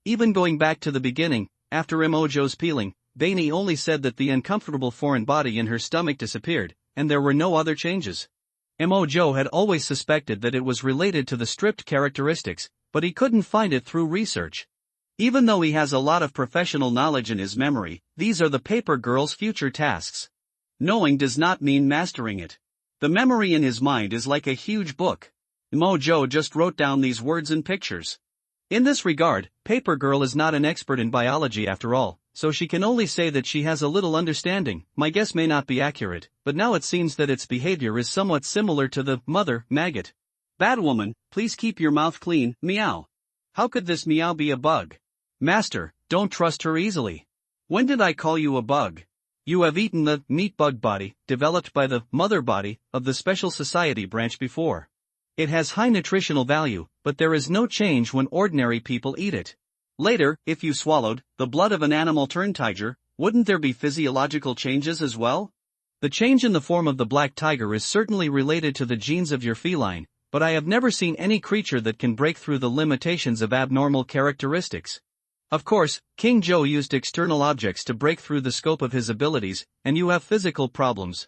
Even going back to the beginning, after Mojo's peeling, Bainey only said that the uncomfortable foreign body in her stomach disappeared, and there were no other changes. Mojo had always suspected that it was related to the stripped characteristics, but he couldn't find it through research. Even though he has a lot of professional knowledge in his memory, these are the paper girl's future tasks. Knowing does not mean mastering it. The memory in his mind is like a huge book. Mojo just wrote down these words and pictures. In this regard, Paper Girl is not an expert in biology after all, so she can only say that she has a little understanding. My guess may not be accurate, but now it seems that its behavior is somewhat similar to the mother maggot. Batwoman, please keep your mouth clean, meow. How could this meow be a bug? Master, don't trust her easily. When did I call you a bug? You have eaten the meat bug body, developed by the mother body of the Special Society branch before. It has high nutritional value, but there is no change when ordinary people eat it. Later, if you swallowed the blood of an animal turned tiger, wouldn't there be physiological changes as well? The change in the form of the black tiger is certainly related to the genes of your feline, but I have never seen any creature that can break through the limitations of abnormal characteristics. Of course, King Joe used external objects to break through the scope of his abilities, and you have physical problems.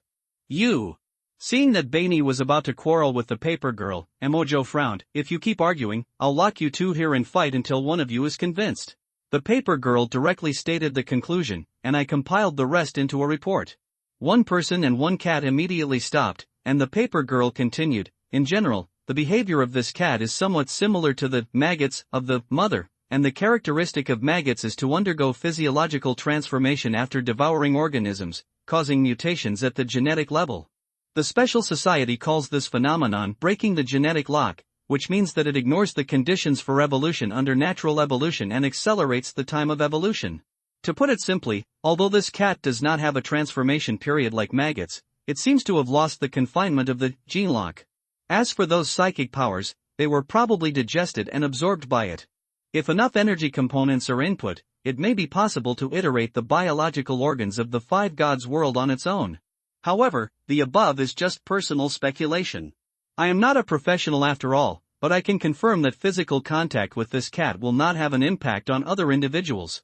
Seeing that Bainey was about to quarrel with the paper girl, Mojo frowned. If you keep arguing, I'll lock you two here and fight until one of you is convinced. The paper girl directly stated the conclusion, and I compiled the rest into a report. One person and one cat immediately stopped, and the paper girl continued. In general, the behavior of this cat is somewhat similar to the maggots of the mother, and the characteristic of maggots is to undergo physiological transformation after devouring organisms, causing mutations at the genetic level. The Special Society calls this phenomenon breaking the genetic lock, which means that it ignores the conditions for evolution under natural evolution and accelerates the time of evolution. To put it simply, although this cat does not have a transformation period like maggots, it seems to have lost the confinement of the gene lock. As for those psychic powers, they were probably digested and absorbed by it. If enough energy components are input, it may be possible to iterate the biological organs of the five gods world on its own. However, the above is just personal speculation. I am not a professional after all, but I can confirm that physical contact with this cat will not have an impact on other individuals.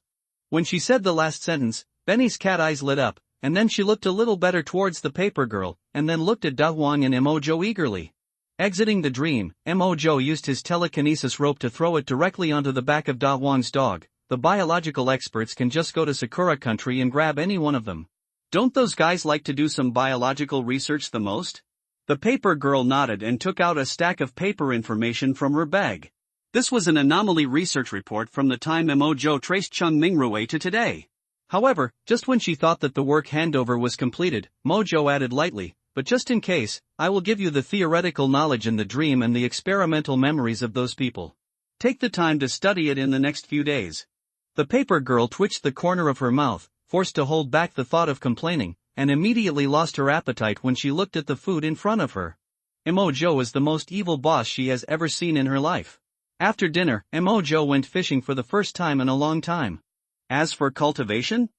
When she said the last sentence, Benny's cat eyes lit up, and then she looked a little better towards the paper girl, and then looked at Da Huang and Mojo eagerly. Exiting the dream, Mojo used his telekinesis rope to throw it directly onto the back of Da Huang's dog. The biological experts can just go to Sakura country and grab any one of them. Don't those guys like to do some biological research the most? The paper girl nodded and took out a stack of paper information from her bag. This was an anomaly research report from the time Mojo traced Chung Mingrue to today. However, just when she thought that the work handover was completed, Mojo added lightly, but just in case, I will give you the theoretical knowledge in the dream and the experimental memories of those people. Take the time to study it in the next few days. The paper girl twitched the corner of her mouth, forced to hold back the thought of complaining, and immediately lost her appetite when she looked at the food in front of her. Mojo is the most evil boss she has ever seen in her life. After dinner, Mojo went fishing for the first time in a long time. As for cultivation?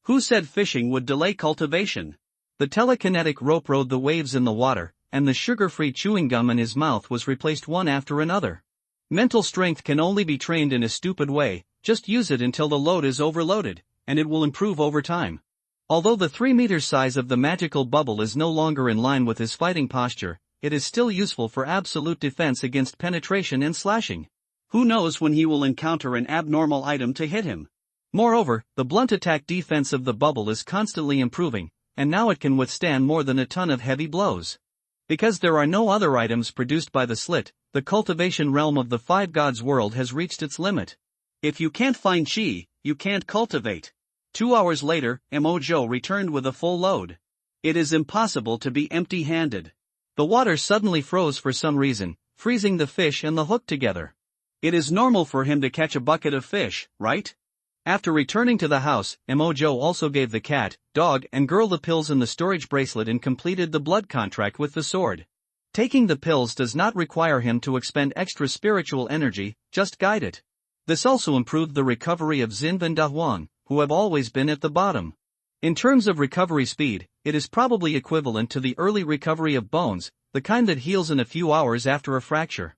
Who said fishing would delay cultivation? The telekinetic rope rode the waves in the water, and the sugar-free chewing gum in his mouth was replaced one after another. Mental strength can only be trained in a stupid way, just use it until the load is overloaded, and it will improve over time. Although the 3-meter size of the magical bubble is no longer in line with his fighting posture, it is still useful for absolute defense against penetration and slashing. Who knows when he will encounter an abnormal item to hit him? Moreover, the blunt attack defense of the bubble is constantly improving, and now it can withstand more than a ton of heavy blows. Because there are no other items produced by the slit, the cultivation realm of the five gods world has reached its limit. If you can't find chi, you can't cultivate. 2 hours later, Mojo returned with a full load. It is impossible to be empty-handed. The water suddenly froze for some reason, freezing the fish and the hook together. It is normal for him to catch a bucket of fish, right? After returning to the house, Mojo also gave the cat, dog, and girl the pills in the storage bracelet and completed the blood contract with the sword. Taking the pills does not require him to expend extra spiritual energy, just guide it. This also improved the recovery of Xin and Da Huang, who have always been at the bottom. In terms of recovery speed, it is probably equivalent to the early recovery of bones, the kind that heals in a few hours after a fracture.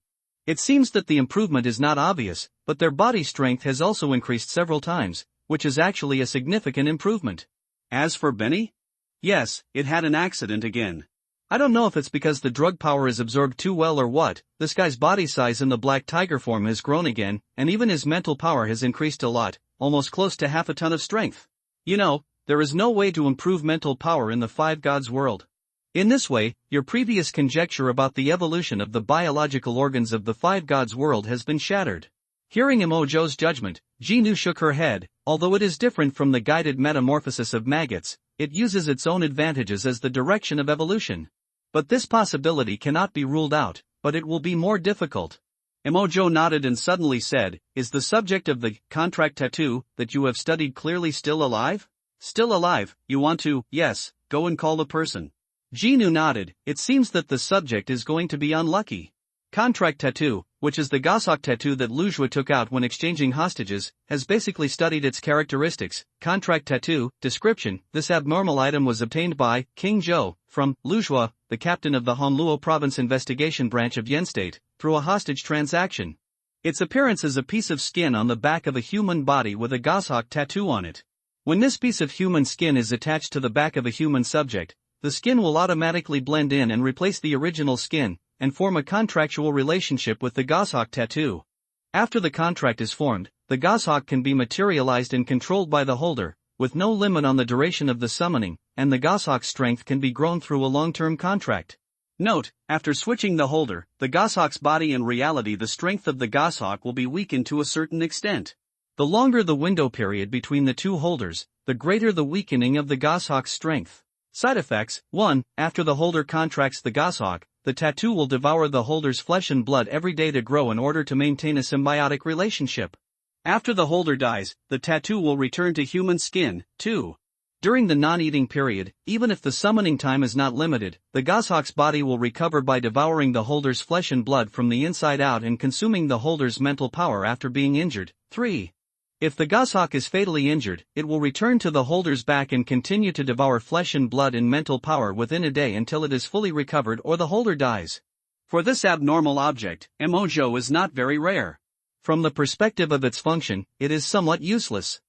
It seems that the improvement is not obvious, but their body strength has also increased several times, which is actually a significant improvement. As for Benny? Yes, it had an accident again. I don't know if it's because the drug power is absorbed too well or what. This guy's body size in the black tiger form has grown again, and even his mental power has increased a lot, almost close to half a ton of strength. You know, there is no way to improve mental power in the Five Gods world. In this way, your previous conjecture about the evolution of the biological organs of the Five Gods world has been shattered. Hearing Emojo's judgment, Jinu shook her head. Although it is different from the guided metamorphosis of maggots, it uses its own advantages as the direction of evolution. But this possibility cannot be ruled out, but it will be more difficult. Emojo nodded and suddenly said, "Is the subject of the contract tattoo that you have studied clearly still alive?" "Still alive, you want to, yes, go and call the person." Jinu nodded. It seems that the subject is going to be unlucky. Contract tattoo, which is the Goshawk tattoo that Lujua took out when exchanging hostages, has basically studied its characteristics. Contract tattoo, description: this abnormal item was obtained by King Zhou, from Lujua, the captain of the Honluo province investigation branch of Yen State, through a hostage transaction. Its appearance is a piece of skin on the back of a human body with a Goshawk tattoo on it. When this piece of human skin is attached to the back of a human subject, the skin will automatically blend in and replace the original skin, and form a contractual relationship with the Goshawk tattoo. After the contract is formed, the Goshawk can be materialized and controlled by the holder, with no limit on the duration of the summoning, and the Goshawk's strength can be grown through a long-term contract. Note, after switching the holder, the Goshawk's body in reality the strength of the Goshawk will be weakened to a certain extent. The longer the window period between the two holders, the greater the weakening of the Goshawk's strength. Side effects: 1. After the holder contracts the Goshawk, the tattoo will devour the holder's flesh and blood every day to grow in order to maintain a symbiotic relationship. After the holder dies, the tattoo will return to human skin. 2. During the non-eating period, even if the summoning time is not limited, the Goshawk's body will recover by devouring the holder's flesh and blood from the inside out and consuming the holder's mental power after being injured. 3. If the Goshawk is fatally injured, it will return to the holder's back and continue to devour flesh and blood and mental power within a day until it is fully recovered or the holder dies. For this abnormal object, Emojo is not very rare. From the perspective of its function, it is somewhat useless.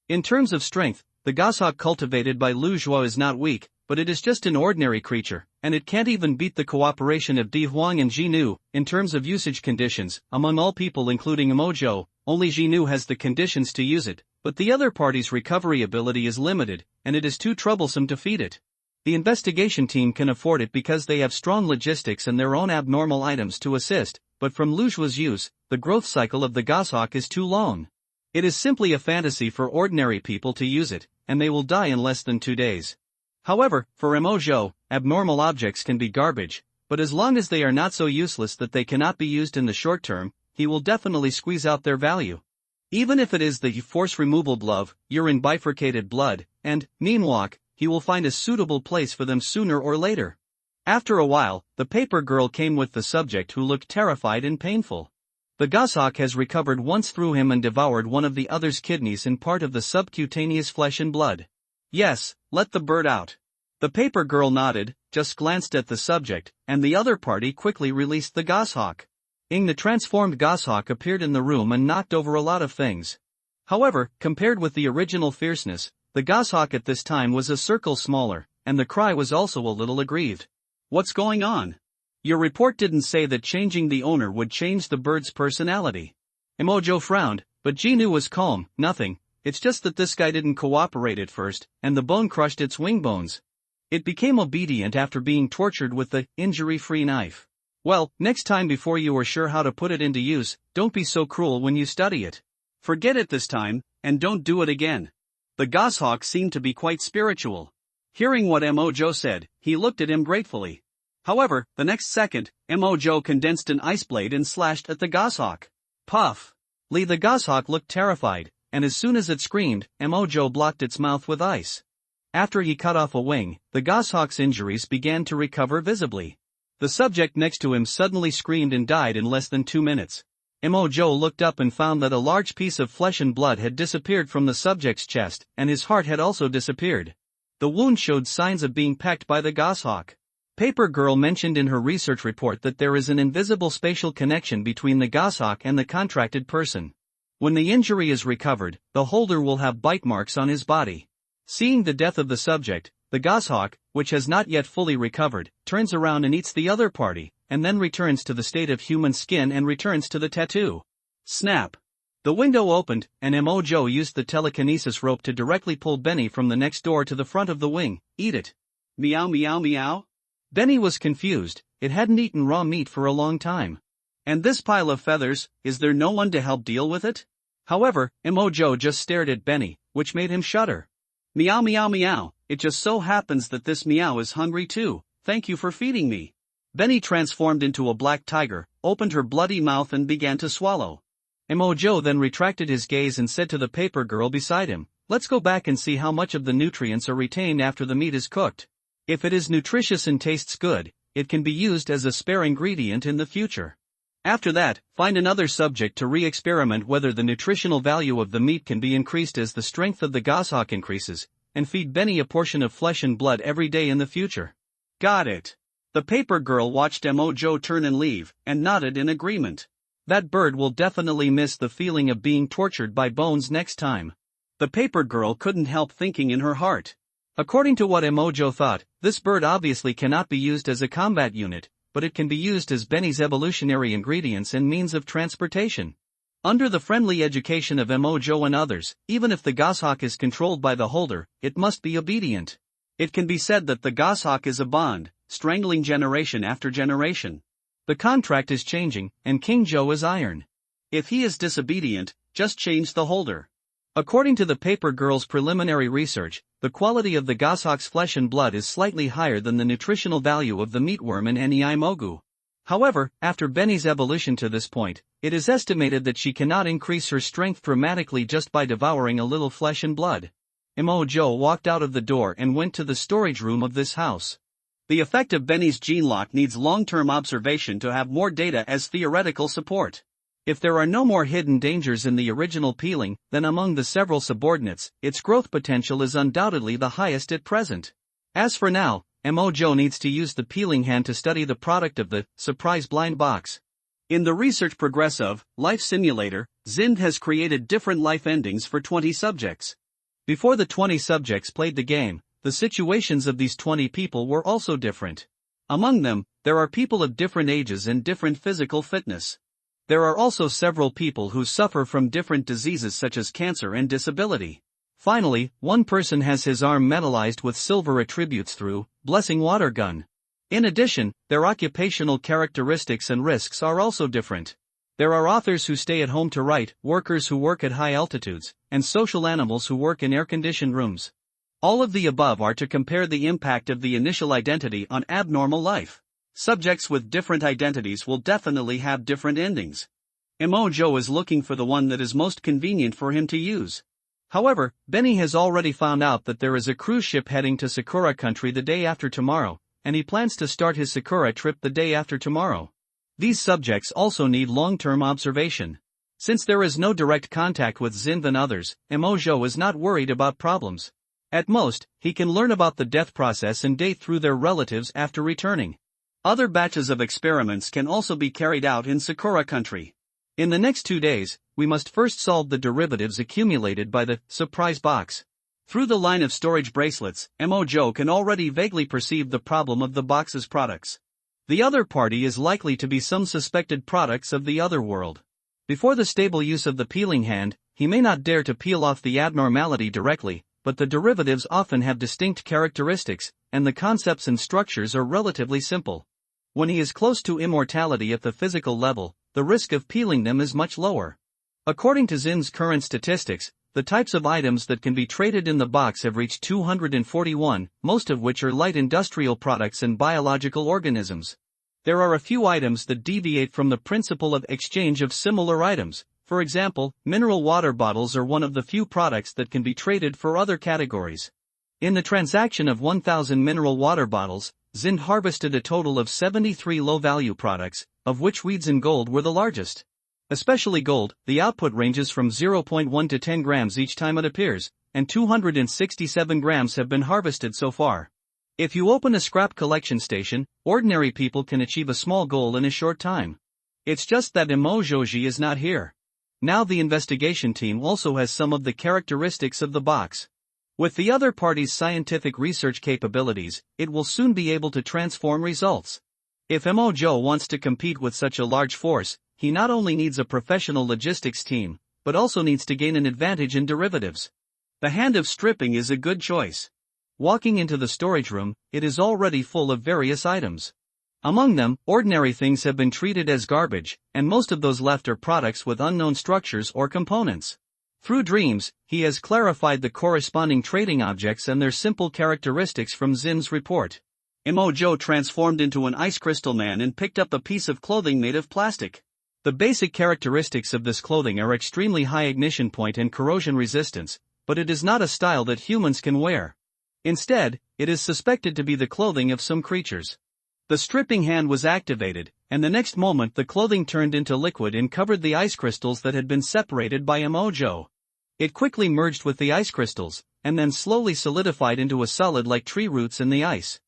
In terms of strength, the Goshawk cultivated by Lujua is not weak, but it is just an ordinary creature, and it can't even beat the cooperation of Di Huang and Jinu. In terms of usage conditions, among all people including Emojo, only Jinu has the conditions to use it, but the other party's recovery ability is limited, and it is too troublesome to feed it. The investigation team can afford it because they have strong logistics and their own abnormal items to assist, but from Lujua's use, the growth cycle of the Goshawk is too long. It is simply a fantasy for ordinary people to use it, and they will die in less than 2 days. However, for Emojo, abnormal objects can be garbage, but as long as they are not so useless that they cannot be used in the short term, he will definitely squeeze out their value. Even if it is the force removal glove, urine bifurcated blood, and Neemwalk, he will find a suitable place for them sooner or later. After a while, the paper girl came with the subject who looked terrified and painful. The Goshawk has recovered once through him and devoured one of the other's kidneys and part of the subcutaneous flesh and blood. Yes, let the bird out. The paper girl nodded, just glanced at the subject, and the other party quickly released the Goshawk. The transformed Goshawk appeared in the room and knocked over a lot of things. However, compared with the original fierceness, the Goshawk at this time was a circle smaller, and the cry was also a little aggrieved. What's going on? Your report didn't say that changing the owner would change the bird's personality. Emojo frowned, but Jinu was calm. Nothing, it's just that this guy didn't cooperate at first, and the bone crushed its wing bones. It became obedient after being tortured with the injury-free knife. Well, next time before you are sure how to put it into use, don't be so cruel when you study it. Forget it this time, and don't do it again. The Goshawk seemed to be quite spiritual. Hearing what Emojo said, he looked at him gratefully. However, the next second, Emojo condensed an ice blade and slashed at the Goshawk. Puff! The Goshawk looked terrified, and as soon as it screamed, Emojo blocked its mouth with ice. After he cut off a wing, the Goshawk's injuries began to recover visibly. The subject next to him suddenly screamed and died in less than 2 minutes. Emojo looked up and found that a large piece of flesh and blood had disappeared from the subject's chest, and his heart had also disappeared. The wound showed signs of being pecked by the Goshawk. Paper Girl mentioned in her research report that there is an invisible spatial connection between the goshawk and the contracted person. When the injury is recovered, the holder will have bite marks on his body. Seeing the death of the subject, the goshawk, which has not yet fully recovered, turns around and eats the other party, and then returns to the state of human skin and returns to the tattoo. Snap! The window opened, and Mojo used the telekinesis rope to directly pull Benny from the next door to the front of the wing. Eat it. Meow meow meow. Benny was confused, it hadn't eaten raw meat for a long time. And this pile of feathers, is there no one to help deal with it? However, Mojo just stared at Benny, which made him shudder. Meow meow meow, it just so happens that this meow is hungry too, thank you for feeding me. Benny transformed into a black tiger, opened her bloody mouth and began to swallow. Mojo then retracted his gaze and said to the paper girl beside him, let's go back and see how much of the nutrients are retained after the meat is cooked. If it is nutritious and tastes good, it can be used as a spare ingredient in the future. After that, find another subject to re-experiment whether the nutritional value of the meat can be increased as the strength of the goshawk increases, and feed Benny a portion of flesh and blood every day in the future. Got it. The paper girl watched Mojo turn and leave, and nodded in agreement. That bird will definitely miss the feeling of being tortured by bones next time. The paper girl couldn't help thinking in her heart. According to what Mojo thought, this bird obviously cannot be used as a combat unit, but it can be used as Benny's evolutionary ingredients and means of transportation. Under the friendly education of Mojo and others, even if the goshawk is controlled by the holder, it must be obedient. It can be said that the goshawk is a bond, strangling generation after generation. The contract is changing, and King Joe is iron. If he is disobedient, just change the holder. According to the paper girl's preliminary research, the quality of the goshawk's flesh and blood is slightly higher than the nutritional value of the meatworm in Nei Mogu. However, after Benny's evolution to this point, it is estimated that she cannot increase her strength dramatically just by devouring a little flesh and blood. Mojo walked out of the door and went to the storage room of this house. The effect of Benny's gene lock needs long-term observation to have more data as theoretical support. If there are no more hidden dangers in the original peeling, then among the several subordinates, its growth potential is undoubtedly the highest at present. As for now, Mojo needs to use the peeling hand to study the product of the surprise blind box. In the Research Progressive Life Simulator, Zind has created different life endings for 20 subjects. Before the 20 subjects played the game, the situations of these 20 people were also different. Among them, there are people of different ages and different physical fitness. There are also several people who suffer from different diseases such as cancer and disability. Finally, one person has his arm metallized with silver attributes through blessing water gun. In addition, their occupational characteristics and risks are also different. There are authors who stay at home to write, workers who work at high altitudes, and social animals who work in air-conditioned rooms. All of the above are to compare the impact of the initial identity on abnormal life. Subjects with different identities will definitely have different endings. Mojo is looking for the one that is most convenient for him to use. However, Benny has already found out that there is a cruise ship heading to Sakura Country the day after tomorrow, and he plans to start his Sakura trip the day after tomorrow. These subjects also need long-term observation. Since there is no direct contact with Zind and others, Mojo is not worried about problems. At most, he can learn about the death process and date through their relatives after returning. Other batches of experiments can also be carried out in Sakura Country. In the next 2 days, we must first solve the derivatives accumulated by the surprise box. Through the line of storage bracelets, Mojo can already vaguely perceive the problem of the box's products. The other party is likely to be some suspected products of the other world. Before the stable use of the peeling hand, he may not dare to peel off the abnormality directly, but the derivatives often have distinct characteristics, and the concepts and structures are relatively simple. When he is close to immortality at the physical level, the risk of peeling them is much lower. According to Zind's current statistics, the types of items that can be traded in the box have reached 241, most of which are light industrial products and biological organisms. There are a few items that deviate from the principle of exchange of similar items. For example, mineral water bottles are one of the few products that can be traded for other categories. In the transaction of 1,000 mineral water bottles, Zind harvested a total of 73 low-value products, of which weeds and gold were the largest. Especially gold, the output ranges from 0.1 to 10 grams each time it appears, and 267 grams have been harvested so far. If you open a scrap collection station, ordinary people can achieve a small goal in a short time. It's just that Emojoji is not here. Now the investigation team also has some of the characteristics of the box. With the other party's scientific research capabilities, it will soon be able to transform results. If Emojo wants to compete with such a large force, he not only needs a professional logistics team, but also needs to gain an advantage in derivatives. The hand of stripping is a good choice. Walking into the storage room, it is already full of various items. Among them, ordinary things have been treated as garbage, and most of those left are products with unknown structures or components. Through dreams, he has clarified the corresponding trading objects and their simple characteristics from Zin's report. Emojo transformed into an ice crystal man and picked up a piece of clothing made of plastic. The basic characteristics of this clothing are extremely high ignition point and corrosion resistance, but it is not a style that humans can wear. Instead, it is suspected to be the clothing of some creatures. The stripping hand was activated, and the next moment the clothing turned into liquid and covered the ice crystals that had been separated by Emojo. It quickly merged with the ice crystals, and then slowly solidified into a solid like tree roots in the ice.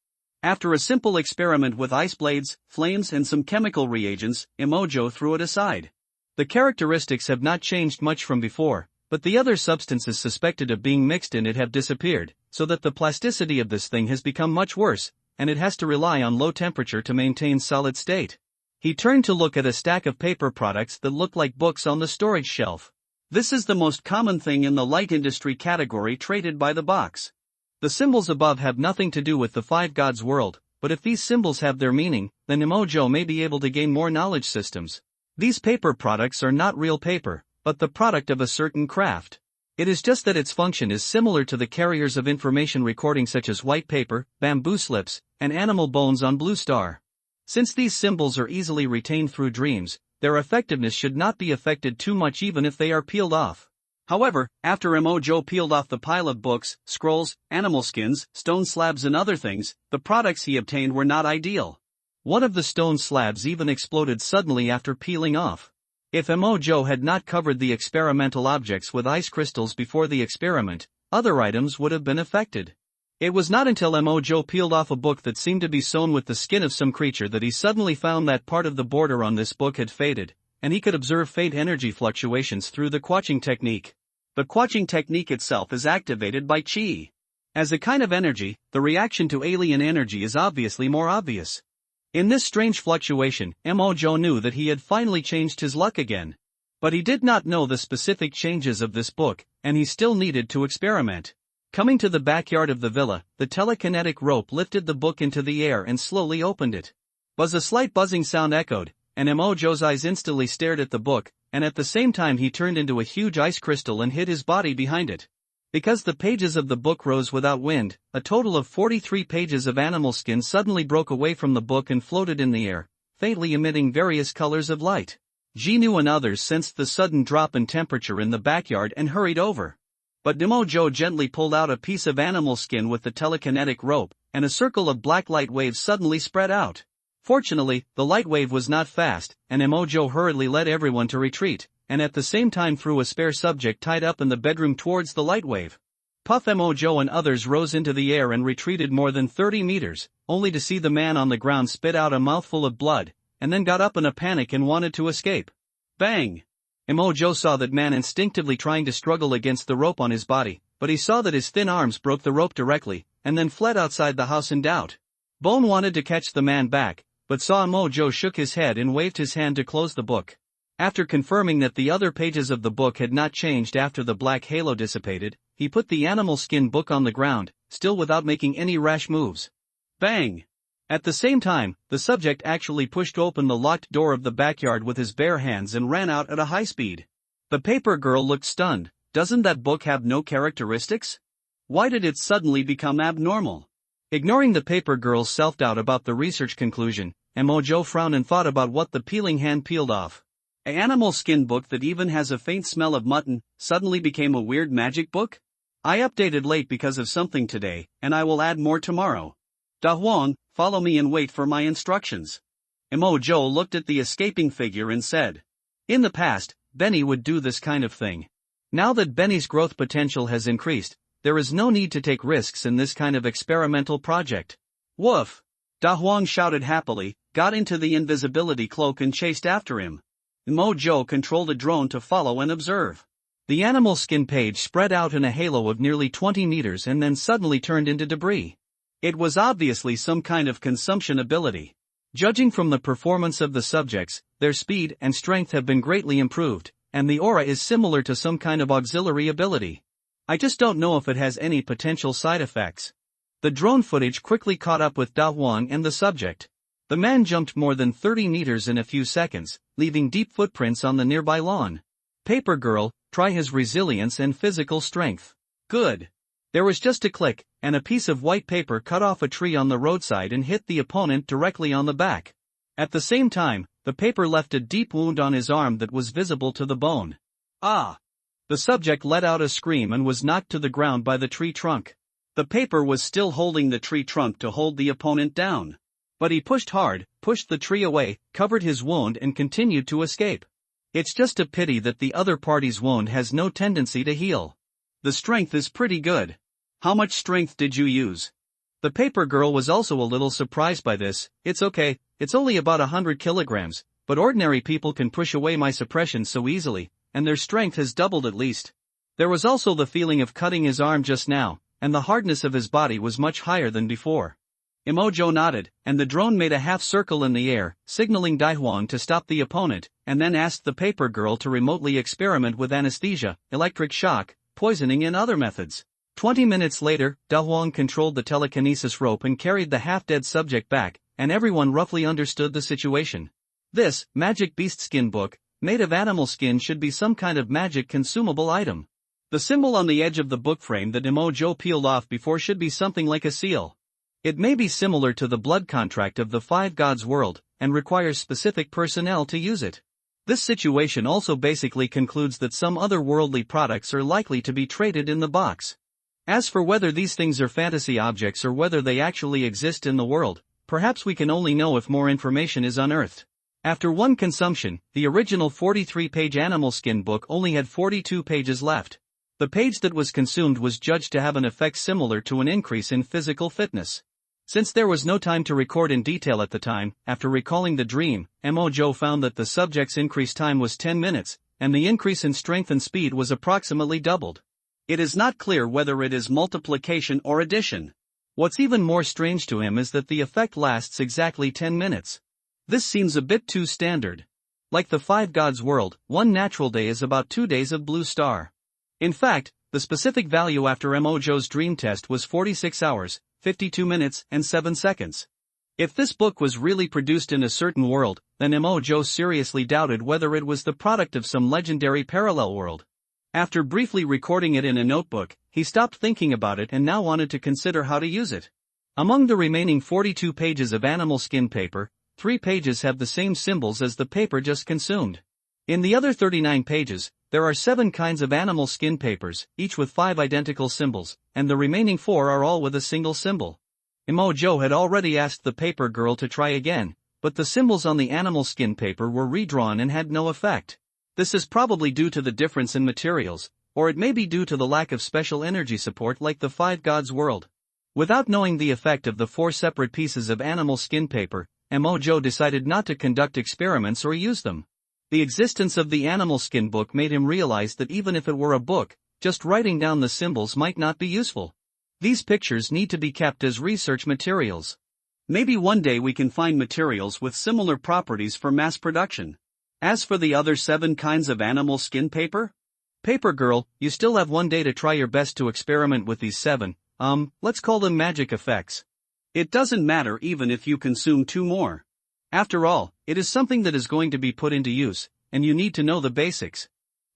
After a simple experiment with ice blades, flames and some chemical reagents, Emojo threw it aside. The characteristics have not changed much from before, but the other substances suspected of being mixed in it have disappeared, so that the plasticity of this thing has become much worse, and it has to rely on low temperature to maintain solid state. He turned to look at a stack of paper products that looked like books on the storage shelf. This is the most common thing in the light industry category traded by the box. The symbols above have nothing to do with the five gods world, but if these symbols have their meaning, then Emojo may be able to gain more knowledge systems. These paper products are not real paper, but the product of a certain craft. It is just that its function is similar to the carriers of information recording such as white paper, bamboo slips, and animal bones on Blue Star. Since these symbols are easily retained through dreams, their effectiveness should not be affected too much even if they are peeled off. However, after Emojo peeled off the pile of books, scrolls, animal skins, stone slabs and other things, the products he obtained were not ideal. One of the stone slabs even exploded suddenly after peeling off. If Emojo had not covered the experimental objects with ice crystals before the experiment, other items would have been affected. It was not until Emojo peeled off a book that seemed to be sewn with the skin of some creature that he suddenly found that part of the border on this book had faded, and he could observe faint energy fluctuations through the quaching technique. The quaching technique itself is activated by Qi. As a kind of energy, the reaction to alien energy is obviously more obvious. In this strange fluctuation, Emojo knew that he had finally changed his luck again. But he did not know the specific changes of this book, and he still needed to experiment. Coming to the backyard of the villa, the telekinetic rope lifted the book into the air and slowly opened it. A slight buzzing sound echoed, and Emojo's eyes instantly stared at the book, and at the same time he turned into a huge ice crystal and hid his body behind it. Because the pages of the book rose without wind, a total of 43 pages of animal skin suddenly broke away from the book and floated in the air, faintly emitting various colors of light. Jinu and others sensed the sudden drop in temperature in the backyard and hurried over. But Emojo gently pulled out a piece of animal skin with the telekinetic rope, and a circle of black light waves suddenly spread out. Fortunately, the light wave was not fast, and Emojo hurriedly led everyone to retreat, and at the same time threw a spare subject tied up in the bedroom towards the light wave. Puff Emojo and others rose into the air and retreated more than 30 meters, only to see the man on the ground spit out a mouthful of blood, and then got up in a panic and wanted to escape. Bang! Emojo saw that man instinctively trying to struggle against the rope on his body, but he saw that his thin arms broke the rope directly, and then fled outside the house in doubt. Bone wanted to catch the man back, but saw Emojo shook his head and waved his hand to close the book. After confirming that the other pages of the book had not changed after the black halo dissipated, he put the animal skin book on the ground, still without making any rash moves. Bang! At the same time, the subject actually pushed open the locked door of the backyard with his bare hands and ran out at a high speed. The paper girl looked stunned. Doesn't that book have no characteristics? Why did it suddenly become abnormal? Ignoring the paper girl's self-doubt about the research conclusion, Emojo frowned and thought about what the peeling hand peeled off. An animal skin book that even has a faint smell of mutton suddenly became a weird magic book? I updated late because of something today, and I will add more tomorrow. Da Huang, follow me and wait for my instructions. Emojo looked at the escaping figure and said. In the past, Benny would do this kind of thing. Now that Benny's growth potential has increased, there is no need to take risks in this kind of experimental project. Woof! Da Huang shouted happily, got into the invisibility cloak and chased after him. Mojo controlled a drone to follow and observe. The animal skin page spread out in a halo of nearly 20 meters and then suddenly turned into debris. It was obviously some kind of consumption ability. Judging from the performance of the subjects, their speed and strength have been greatly improved, and the aura is similar to some kind of auxiliary ability. I just don't know if it has any potential side effects. The drone footage quickly caught up with Da Huang and the subject. The man jumped more than 30 meters in a few seconds, leaving deep footprints on the nearby lawn. Paper Girl, try his resilience and physical strength. Good. There was just a click, and a piece of white paper cut off a tree on the roadside and hit the opponent directly on the back. At the same time, the paper left a deep wound on his arm that was visible to the bone. Ah! The subject let out a scream and was knocked to the ground by the tree trunk. The paper was still holding the tree trunk to hold the opponent down. But he pushed hard, pushed the tree away, covered his wound and continued to escape. It's just a pity that the other party's wound has no tendency to heal. The strength is pretty good. How much strength did you use? The paper girl was also a little surprised by this. It's okay, it's only about 100 kilograms, but ordinary people can push away my suppression so easily, and their strength has doubled at least. There was also the feeling of cutting his arm just now, and the hardness of his body was much higher than before. Imojo nodded, and the drone made a half circle in the air, signaling Da Huang to stop the opponent, and then asked the paper girl to remotely experiment with anesthesia, electric shock, poisoning and other methods. 20 minutes later, Da Huang controlled the telekinesis rope and carried the half-dead subject back, and everyone roughly understood the situation. This magic beast skin book, made of animal skin, should be some kind of magic consumable item. The symbol on the edge of the book frame that Imojo peeled off before should be something like a seal. It may be similar to the blood contract of the Five Gods world, and requires specific personnel to use it. This situation also basically concludes that some otherworldly products are likely to be traded in the box. As for whether these things are fantasy objects or whether they actually exist in the world, perhaps we can only know if more information is unearthed. After one consumption, the original 43-page animal skin book only had 42 pages left. The page that was consumed was judged to have an effect similar to an increase in physical fitness. Since there was no time to record in detail at the time, after recalling the dream, Mojo found that the subject's increased time was 10 minutes, and the increase in strength and speed was approximately doubled. It is not clear whether it is multiplication or addition. What's even more strange to him is that the effect lasts exactly 10 minutes. This seems a bit too standard. Like the Five Gods world, one natural day is about 2 days of blue star. In fact, the specific value after Mojo's dream test was 46 hours, 52 minutes, and 7 seconds. If this book was really produced in a certain world, then Mojo seriously doubted whether it was the product of some legendary parallel world. After briefly recording it in a notebook, he stopped thinking about it and now wanted to consider how to use it. Among the remaining 42 pages of animal skin paper, 3 pages have the same symbols as the paper just consumed. In the other 39 pages, there are 7 kinds of animal skin papers, each with 5 identical symbols, and the remaining 4 are all with a single symbol. Imojo had already asked the paper girl to try again, but the symbols on the animal skin paper were redrawn and had no effect. This is probably due to the difference in materials, or it may be due to the lack of special energy support like the Five Gods world. Without knowing the effect of the 4 separate pieces of animal skin paper, Imojo decided not to conduct experiments or use them. The existence of the animal skin book made him realize that even if it were a book, just writing down the symbols might not be useful. These pictures need to be kept as research materials. Maybe one day we can find materials with similar properties for mass production. As for the other 7 kinds of animal skin paper? Paper girl, you still have 1 day to try your best to experiment with these 7, let's call them magic effects. It doesn't matter even if you consume 2 more. After all, it is something that is going to be put into use, and you need to know the basics.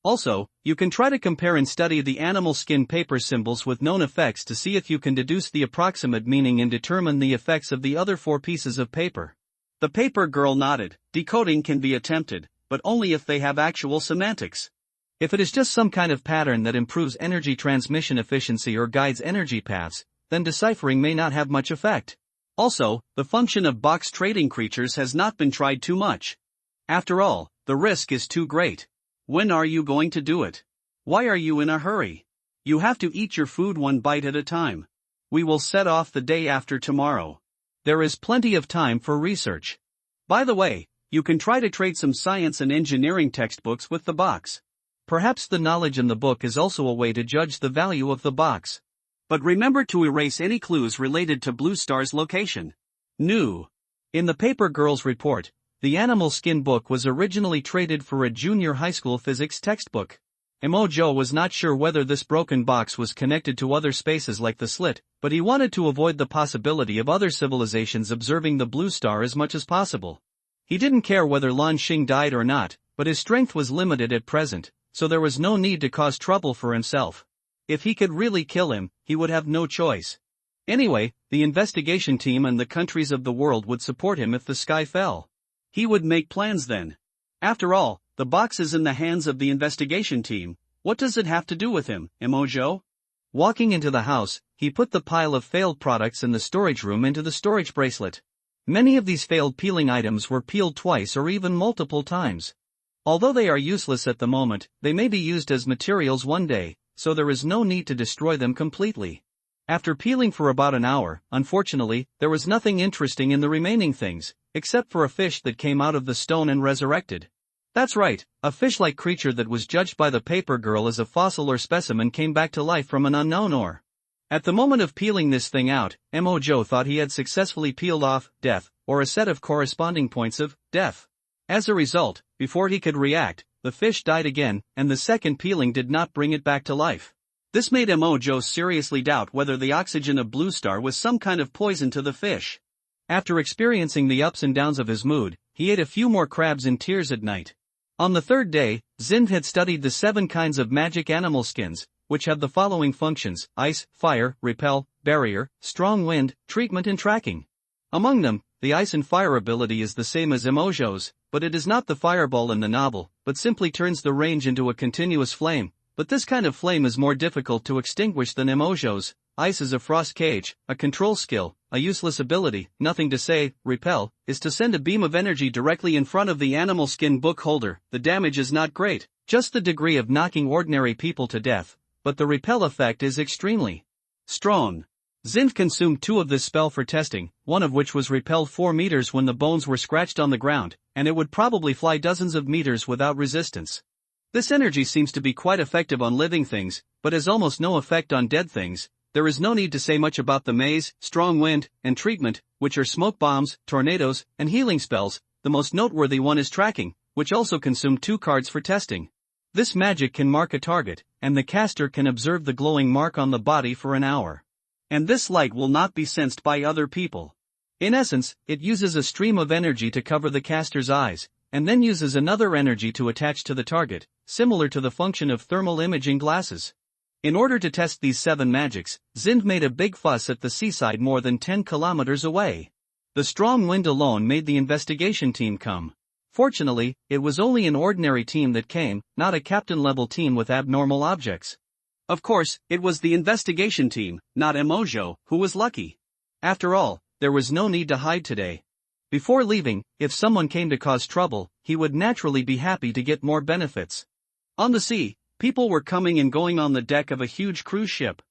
Also, you can try to compare and study the animal skin paper symbols with known effects to see if you can deduce the approximate meaning and determine the effects of the other 4 pieces of paper. The paper girl nodded. Decoding can be attempted, but only if they have actual semantics. If it is just some kind of pattern that improves energy transmission efficiency or guides energy paths, then deciphering may not have much effect. Also, the function of box trading creatures has not been tried too much. After all, the risk is too great. When are you going to do it? Why are you in a hurry? You have to eat your food 1 bite at a time. We will set off the day after tomorrow. There is plenty of time for research. By the way, you can try to trade some science and engineering textbooks with the box. Perhaps the knowledge in the book is also a way to judge the value of the box. But remember to erase any clues related to Blue Star's location. New. In the Paper Girls report, the animal skin book was originally traded for a junior high school physics textbook. Emojo was not sure whether this broken box was connected to other spaces like the slit, but he wanted to avoid the possibility of other civilizations observing the blue star as much as possible. He didn't care whether Lan Xing died or not, but his strength was limited at present, so there was no need to cause trouble for himself. If he could really kill him, he would have no choice. Anyway, the investigation team and the countries of the world would support him if the sky fell. He would make plans then. After all, the box is in the hands of the investigation team. What does it have to do with him, Emojo? Walking into the house, he put the pile of failed products in the storage room into the storage bracelet. Many of these failed peeling items were peeled twice or even multiple times. Although they are useless at the moment, they may be used as materials one day, so there is no need to destroy them completely. After peeling for about an hour, unfortunately, there was nothing interesting in the remaining things, except for a fish that came out of the stone and resurrected. That's right, a fish-like creature that was judged by the paper girl as a fossil or specimen came back to life from an unknown ore. At the moment of peeling this thing out, Emojo thought he had successfully peeled off death, or a set of corresponding points of death. As a result, before he could react, the fish died again, and the second peeling did not bring it back to life. This made Emojo seriously doubt whether the oxygen of Blue Star was some kind of poison to the fish. After experiencing the ups and downs of his mood, he ate a few more crabs in tears at night. On the third day, Zind had studied the 7 kinds of magic animal skins, which have the following functions: ice, fire, repel, barrier, strong wind, treatment and tracking. Among them, the ice and fire ability is the same as Emojo's, but it is not the fireball in the novel, but simply turns the range into a continuous flame. But this kind of flame is more difficult to extinguish than Emojo's. Ice is a frost cage, a control skill, a useless ability, nothing to say. Repel is to send a beam of energy directly in front of the animal skin book holder. The damage is not great, just the degree of knocking ordinary people to death, but the repel effect is extremely strong. Zind consumed 2 of this spell for testing, one of which was repelled 4 meters when the bones were scratched on the ground, and it would probably fly dozens of meters without resistance. This energy seems to be quite effective on living things, but has almost no effect on dead things. There is no need to say much about the maze, strong wind, and treatment, which are smoke bombs, tornadoes, and healing spells. The most noteworthy one is tracking, which also consumed 2 cards for testing. This magic can mark a target, and the caster can observe the glowing mark on the body for an hour. And this light will not be sensed by other people. In essence, it uses a stream of energy to cover the caster's eyes, and then uses another energy to attach to the target, similar to the function of thermal imaging glasses. In order to test these 7 magics, Zind made a big fuss at the seaside more than 10 kilometers away. The strong wind alone made the investigation team come. Fortunately, it was only an ordinary team that came, not a captain-level team with abnormal objects. Of course, it was the investigation team, not Emojo, who was lucky. After all, there was no need to hide today. Before leaving, if someone came to cause trouble, he would naturally be happy to get more benefits. On the sea, people were coming and going on the deck of a huge cruise ship.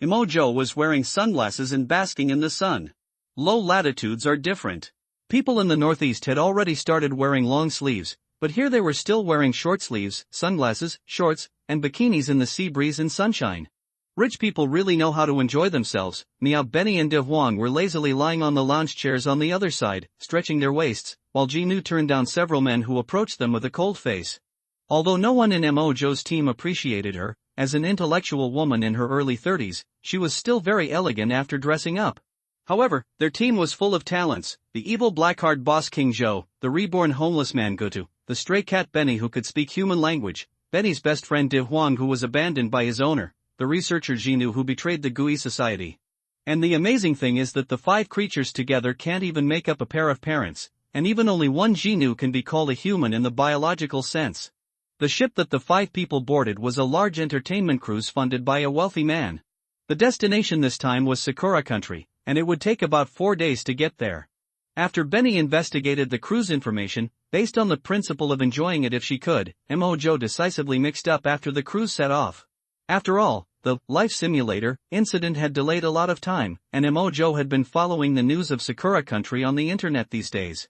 Emojo was wearing sunglasses and basking in the sun. Low latitudes are different. People in the northeast had already started wearing long sleeves, but here they were still wearing short sleeves, sunglasses, shorts, and bikinis in the sea breeze and sunshine. Rich people really know how to enjoy themselves. Miao, Benny and De Huang were lazily lying on the lounge chairs on the other side, stretching their waists, while Jinu turned down several men who approached them with a cold face. Although no one in Emojo's team appreciated her, as an intellectual woman in her early 30s, she was still very elegant after dressing up. However, their team was full of talents: the evil black-haired boss King Zhou, the reborn homeless man Gutu, the stray cat Benny who could speak human language, Benny's best friend De Huang who was abandoned by his owner, the researcher Jinu who betrayed the Gui society. And the amazing thing is that the 5 creatures together can't even make up a pair of parents, and even only one Jinu can be called a human in the biological sense. The ship that the 5 people boarded was a large entertainment cruise funded by a wealthy man. The destination this time was Sakura country, and it would take about 4 days to get there. After Benny investigated the cruise information, based on the principle of enjoying it if she could, Emojo decisively mixed up after the cruise set off. After all, the life simulator incident had delayed a lot of time, and Emojo had been following the news of Sakura Country on the internet these days.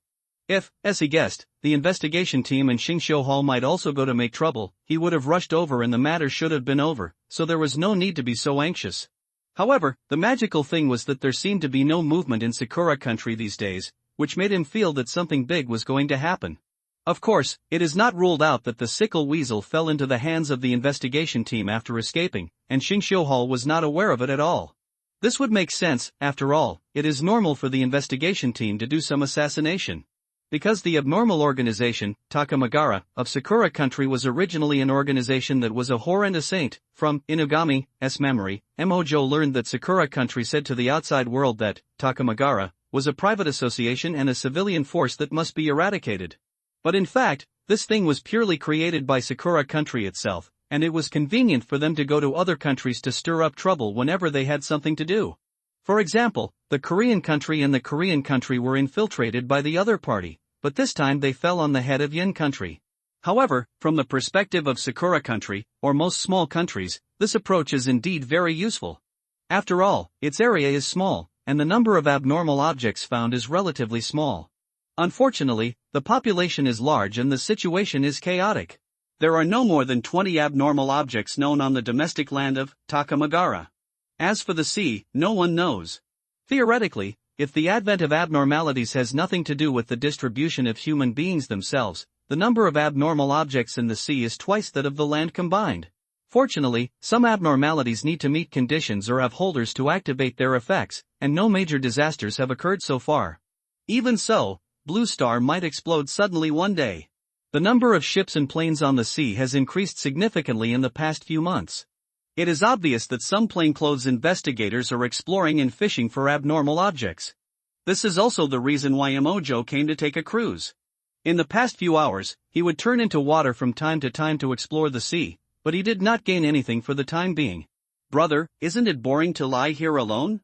If, as he guessed, the investigation team in Shingsho Hall might also go to make trouble, he would have rushed over and the matter should have been over, so there was no need to be so anxious. However, the magical thing was that there seemed to be no movement in Sakura Country these days, which made him feel that something big was going to happen. Of course, it is not ruled out that the sickle weasel fell into the hands of the investigation team after escaping, and Shingsho Hall was not aware of it at all. This would make sense, after all, it is normal for the investigation team to do some assassination. Because the abnormal organization, Takamagara, of Sakura Country was originally an organization that was a whore and a saint. From Inugami's memory, Emojo learned that Sakura Country said to the outside world that Takamagara was a private association and a civilian force that must be eradicated. But in fact, this thing was purely created by Sakura Country itself, and it was convenient for them to go to other countries to stir up trouble whenever they had something to do. For example, the Korean Country and the Korean Country were infiltrated by the other party, but this time they fell on the head of Yin Country. However, from the perspective of Sakura Country, or most small countries, this approach is indeed very useful. After all, its area is small, and the number of abnormal objects found is relatively small. Unfortunately, the population is large and the situation is chaotic. There are no more than 20 abnormal objects known on the domestic land of Takamagara. As for the sea, no one knows. Theoretically, if the advent of abnormalities has nothing to do with the distribution of human beings themselves, the number of abnormal objects in the sea is twice that of the land combined. Fortunately, some abnormalities need to meet conditions or have holders to activate their effects, and no major disasters have occurred so far. Even so, Blue Star might explode suddenly one day. The number of ships and planes on the sea has increased significantly in the past few months. It is obvious that some plainclothes investigators are exploring and fishing for abnormal objects. This is also the reason why Emojo came to take a cruise. In the past few hours, he would turn into water from time to time to explore the sea, but he did not gain anything for the time being. Brother, isn't it boring to lie here alone?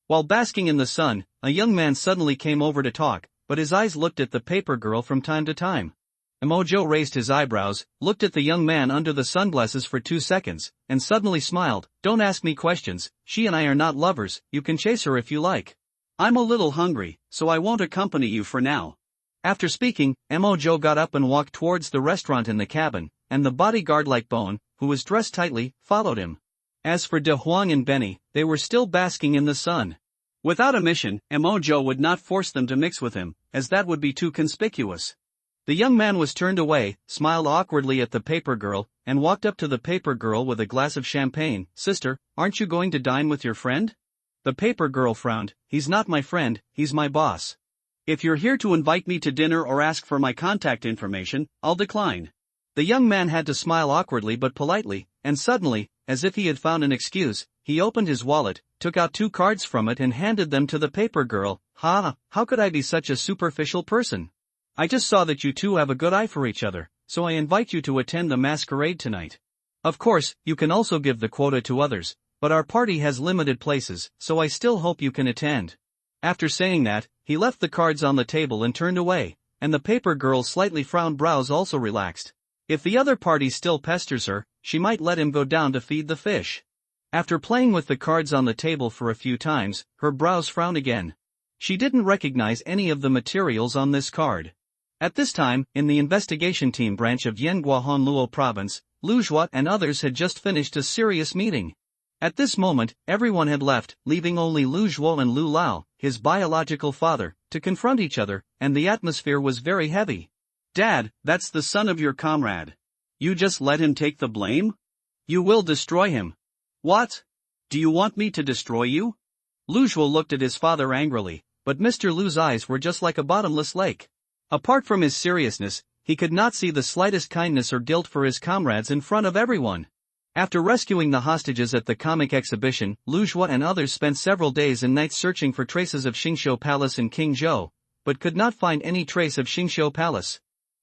While basking in the sun, a young man suddenly came over to talk, but his eyes looked at the paper girl from time to time. Emojo raised his eyebrows, looked at the young man under the sunglasses for 2 seconds, and suddenly smiled. Don't ask me questions, she and I are not lovers, you can chase her if you like. I'm a little hungry, so I won't accompany you for now. After speaking, Emojo got up and walked towards the restaurant in the cabin, and the bodyguard like Bone, who was dressed tightly, followed him. As for De Huang and Benny, they were still basking in the sun. Without a mission, Emojo would not force them to mix with him, as that would be too conspicuous. The young man was turned away, smiled awkwardly at the paper girl, and walked up to the paper girl with a glass of champagne. Sister, aren't you going to dine with your friend? The paper girl frowned. He's not my friend, he's my boss. If you're here to invite me to dinner or ask for my contact information, I'll decline. The young man had to smile awkwardly but politely, and suddenly, as if he had found an excuse, he opened his wallet, took out 2 cards from it and handed them to the paper girl. How could I be such a superficial person? I just saw that you two have a good eye for each other, so I invite you to attend the masquerade tonight. Of course, you can also give the quota to others, but our party has limited places, so I still hope you can attend. After saying that, he left the cards on the table and turned away, and the paper girl's slightly frowned brows also relaxed. If the other party still pesters her, she might let him go down to feed the fish. After playing with the cards on the table for a few times, her brows frowned again. She didn't recognize any of the materials on this card. At this time, in the investigation team branch of Yenguahonluo province, Lu Zhuo and others had just finished a serious meeting. At this moment, everyone had left, leaving only Lu Zhuo and Lu Lao, his biological father, to confront each other, and the atmosphere was very heavy. Dad, that's the son of your comrade. You just let him take the blame? You will destroy him. What? Do you want me to destroy you? Lu Zhuo looked at his father angrily, but Mr. Lu's eyes were just like a bottomless lake. Apart from his seriousness, he could not see the slightest kindness or guilt for his comrades in front of everyone. After rescuing the hostages at the comic exhibition, Lu Zhuo and others spent several days and nights searching for traces of Xingsho Palace in Qingzhou, but could not find any trace of Xingsho Palace.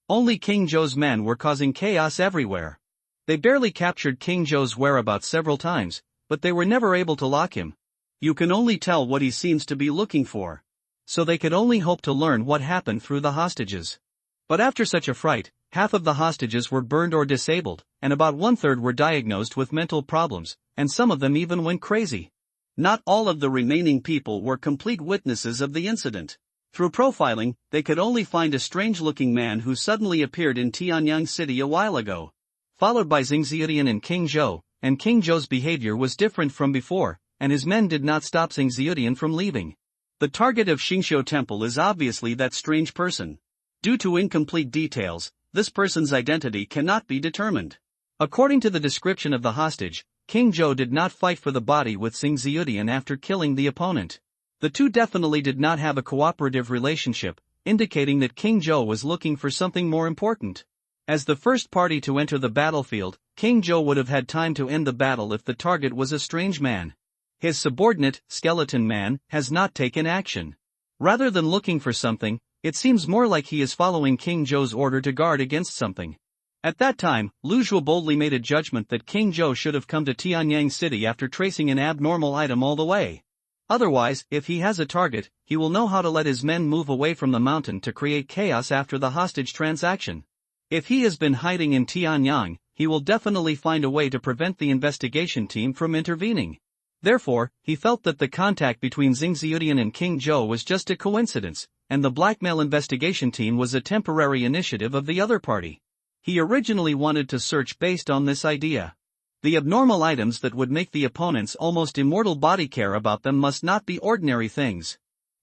Only King Zhou's men were causing chaos everywhere. They barely captured King Zhou's whereabouts several times, but they were never able to lock him. You can only tell what he seems to be looking for. So they could only hope to learn what happened through the hostages. But after such a fright, half of the hostages were burned or disabled, and about one-third were diagnosed with mental problems, and some of them even went crazy. Not all of the remaining people were complete witnesses of the incident. Through profiling, they could only find a strange-looking man who suddenly appeared in Tianyang City a while ago. Followed by Xingziudian and King Zhou, and King Zhou's behavior was different from before, and his men did not stop Xingziudian from leaving. The target of Xingqiu Temple is obviously that strange person. Due to incomplete details, this person's identity cannot be determined. According to the description of the hostage, King Zhou did not fight for the body with Xingziudian after killing the opponent. The two definitely did not have a cooperative relationship, indicating that King Zhou was looking for something more important. As the first party to enter the battlefield, King Zhou would have had time to end the battle if the target was a strange man. His subordinate, Skeleton Man, has not taken action. Rather than looking for something, it seems more like he is following King Zhou's order to guard against something. At that time, Lu Zhuo boldly made a judgment that King Zhou should have come to Tianyang City after tracing an abnormal item all the way. Otherwise, if he has a target, he will know how to let his men move away from the mountain to create chaos after the hostage transaction. If he has been hiding in Tianyang, he will definitely find a way to prevent the investigation team from intervening. Therefore, he felt that the contact between Xingziudian and King Zhou was just a coincidence, and the blackmail investigation team was a temporary initiative of the other party. He originally wanted to search based on this idea. The abnormal items that would make the opponent's almost immortal body care about them must not be ordinary things.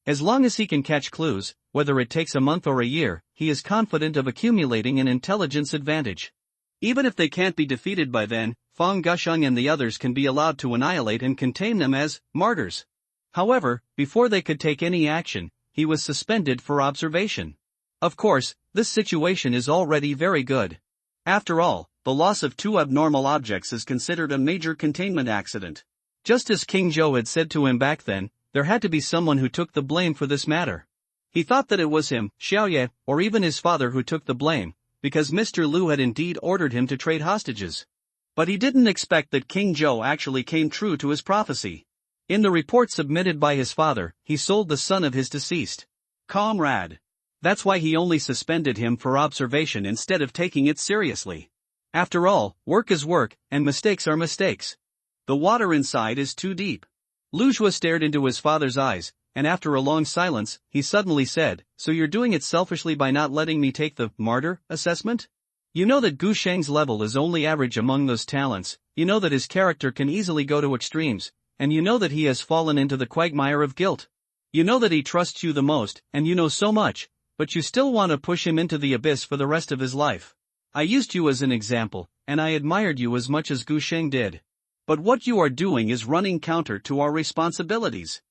As long as he can catch clues, whether it takes a month or a year, he is confident of accumulating an intelligence advantage. Even if they can't be defeated by then, Fang Gusheng and the others can be allowed to annihilate and contain them as martyrs. However, before they could take any action, he was suspended for observation. Of course, this situation is already very good. After all, the loss of two abnormal objects is considered a major containment accident. Just as King Zhou had said to him back then, there had to be someone who took the blame for this matter. He thought that it was him, Xiaoye, or even his father who took the blame, because Mr. Lu had indeed ordered him to trade hostages. But he didn't expect that King Zhou actually came true to his prophecy. In the report submitted by his father, he sold the son of his deceased comrade. That's why he only suspended him for observation instead of taking it seriously. After all, work is work, and mistakes are mistakes. The water inside is too deep. Lu Zhuo stared into his father's eyes, and after a long silence, he suddenly said, "So you're doing it selfishly by not letting me take the martyr assessment? You know that Gu Sheng's level is only average among those talents, you know that his character can easily go to extremes, and you know that he has fallen into the quagmire of guilt. You know that he trusts you the most, and you know so much, but you still want to push him into the abyss for the rest of his life. I used you as an example, and I admired you as much as Gu Sheng did. But what you are doing is running counter to our responsibilities.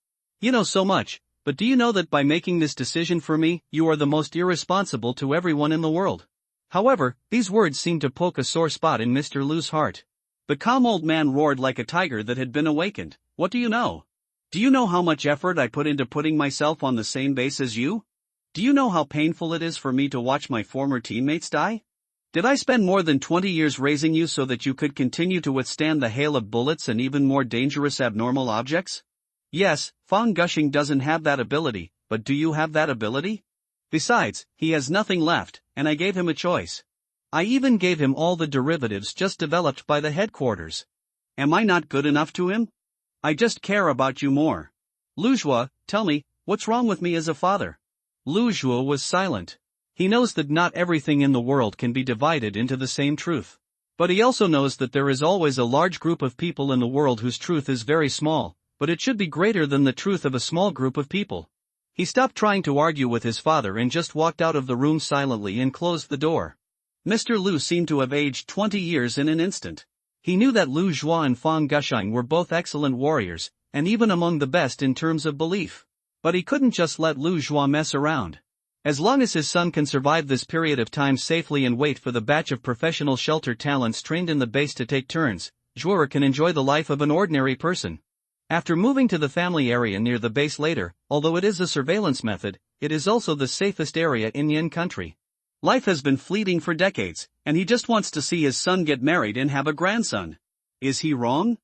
You know so much, but do you know that by making this decision for me, you are the most irresponsible to everyone in the world?" However, these words seemed to poke a sore spot in Mr. Lu's heart. The calm old man roared like a tiger that had been awakened. "What do you know? Do you know how much effort I put into putting myself on the same base as you? Do you know how painful it is for me to watch my former teammates die? Did I spend more than 20 years raising you so that you could continue to withstand the hail of bullets and even more dangerous abnormal objects? Yes, Fang Gusheng doesn't have that ability, but do you have that ability? Besides, he has nothing left, and I gave him a choice. I even gave him all the derivatives just developed by the headquarters. Am I not good enough to him? I just care about you more. Lu Zhuo, tell me, what's wrong with me as a father?" Lu Zhuo was silent. He knows that not everything in the world can be divided into the same truth. But he also knows that there is always a large group of people in the world whose truth is very small, but it should be greater than the truth of a small group of people. He stopped trying to argue with his father and just walked out of the room silently and closed the door. Mr. Lu seemed to have aged 20 years in an instant. He knew that Lu Zhuo and Fang Gusheng were both excellent warriors, and even among the best in terms of belief. But he couldn't just let Lu Zhuo mess around. As long as his son can survive this period of time safely and wait for the batch of professional shelter talents trained in the base to take turns, Zhuo can enjoy the life of an ordinary person. After moving to the family area near the base later, although it is a surveillance method, it is also the safest area in Yin country. Life has been fleeting for decades, and he just wants to see his son get married and have a grandson. Is he wrong?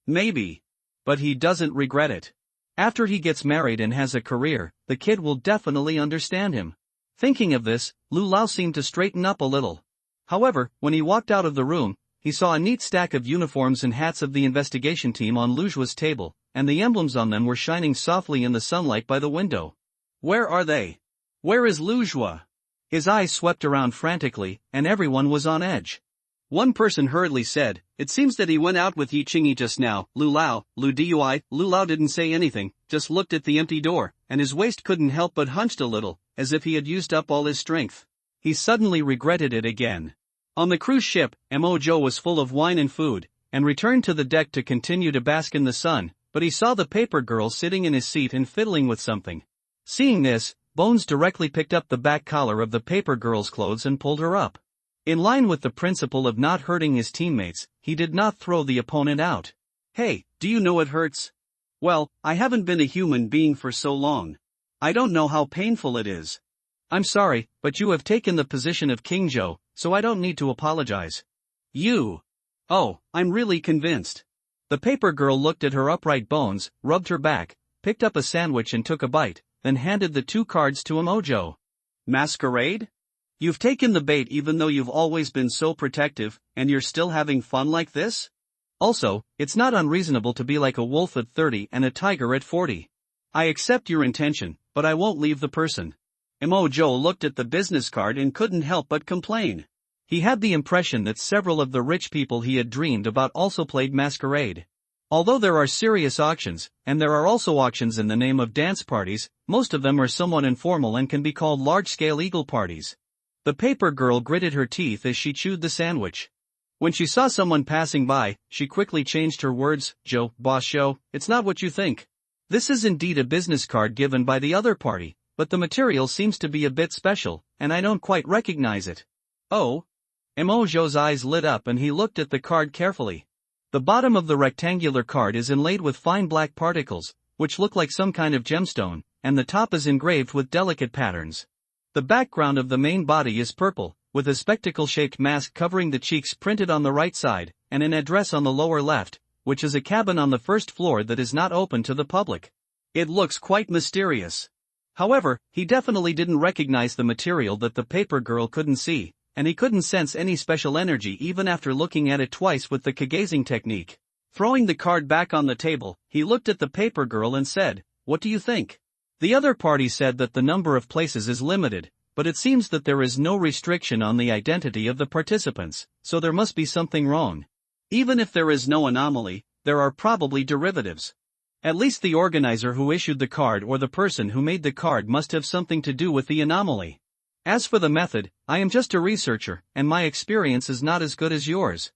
Maybe. But he doesn't regret it. After he gets married and has a career, the kid will definitely understand him. Thinking of this, Lu Lao seemed to straighten up a little. However, when he walked out of the room, he saw a neat stack of uniforms and hats of the investigation team on Lujua's table, and the emblems on them were shining softly in the sunlight by the window. Where are they? Where is Lujua? His eyes swept around frantically, and everyone was on edge. One person hurriedly said, "It seems that he went out with Yi Qingyi just now." Lu Lao didn't say anything, just looked at the empty door, and his waist couldn't help but hunched a little, as if he had used up all his strength. He suddenly regretted it again. On the cruise ship, Mo Zhou was full of wine and food, and returned to the deck to continue to bask in the sun, but he saw the paper girl sitting in his seat and fiddling with something. Seeing this, Bones directly picked up the back collar of the paper girl's clothes and pulled her up. In line with the principle of not hurting his teammates, he did not throw the opponent out. "Hey, do you know it hurts? Well, I haven't been a human being for so long. I don't know how painful it is. I'm sorry, but you have taken the position of King Zhou, so I don't need to apologize." "You? Oh, I'm really convinced." The paper girl looked at her upright bones, rubbed her back, picked up a sandwich and took a bite, then handed the 2 cards to Mo Zhou. "Masquerade? You've taken the bait even though you've always been so protective, and you're still having fun like this? Also, it's not unreasonable to be like a wolf at 30 and a tiger at 40. I accept your intention, but I won't leave the person." Mo Zhou looked at the business card and couldn't help but complain. He had the impression that several of the rich people he had dreamed about also played masquerade. Although there are serious auctions, and there are also auctions in the name of dance parties, most of them are somewhat informal and can be called large-scale eagle parties. The paper girl gritted her teeth as she chewed the sandwich. When she saw someone passing by, she quickly changed her words. "Joe, boss Joe, it's not what you think. This is indeed a business card given by the other party, but the material seems to be a bit special, and I don't quite recognize it." "Oh?" Mo Zhou's eyes lit up and he looked at the card carefully. The bottom of the rectangular card is inlaid with fine black particles, which look like some kind of gemstone, and the top is engraved with delicate patterns. The background of the main body is purple, with a spectacle-shaped mask covering the cheeks printed on the right side, and an address on the lower left, which is a cabin on the first floor that is not open to the public. It looks quite mysterious. However, he definitely didn't recognize the material that the paper girl couldn't see, and he couldn't sense any special energy even after looking at it twice with the kagazing technique. Throwing the card back on the table, he looked at the paper girl and said, "What do you think?" The other party said that the number of places is limited, but it seems that there is no restriction on the identity of the participants, so there must be something wrong. Even if there is no anomaly, there are probably derivatives. At least the organizer who issued the card or the person who made the card must have something to do with the anomaly. As for the method, I am just a researcher, and my experience is not as good as yours.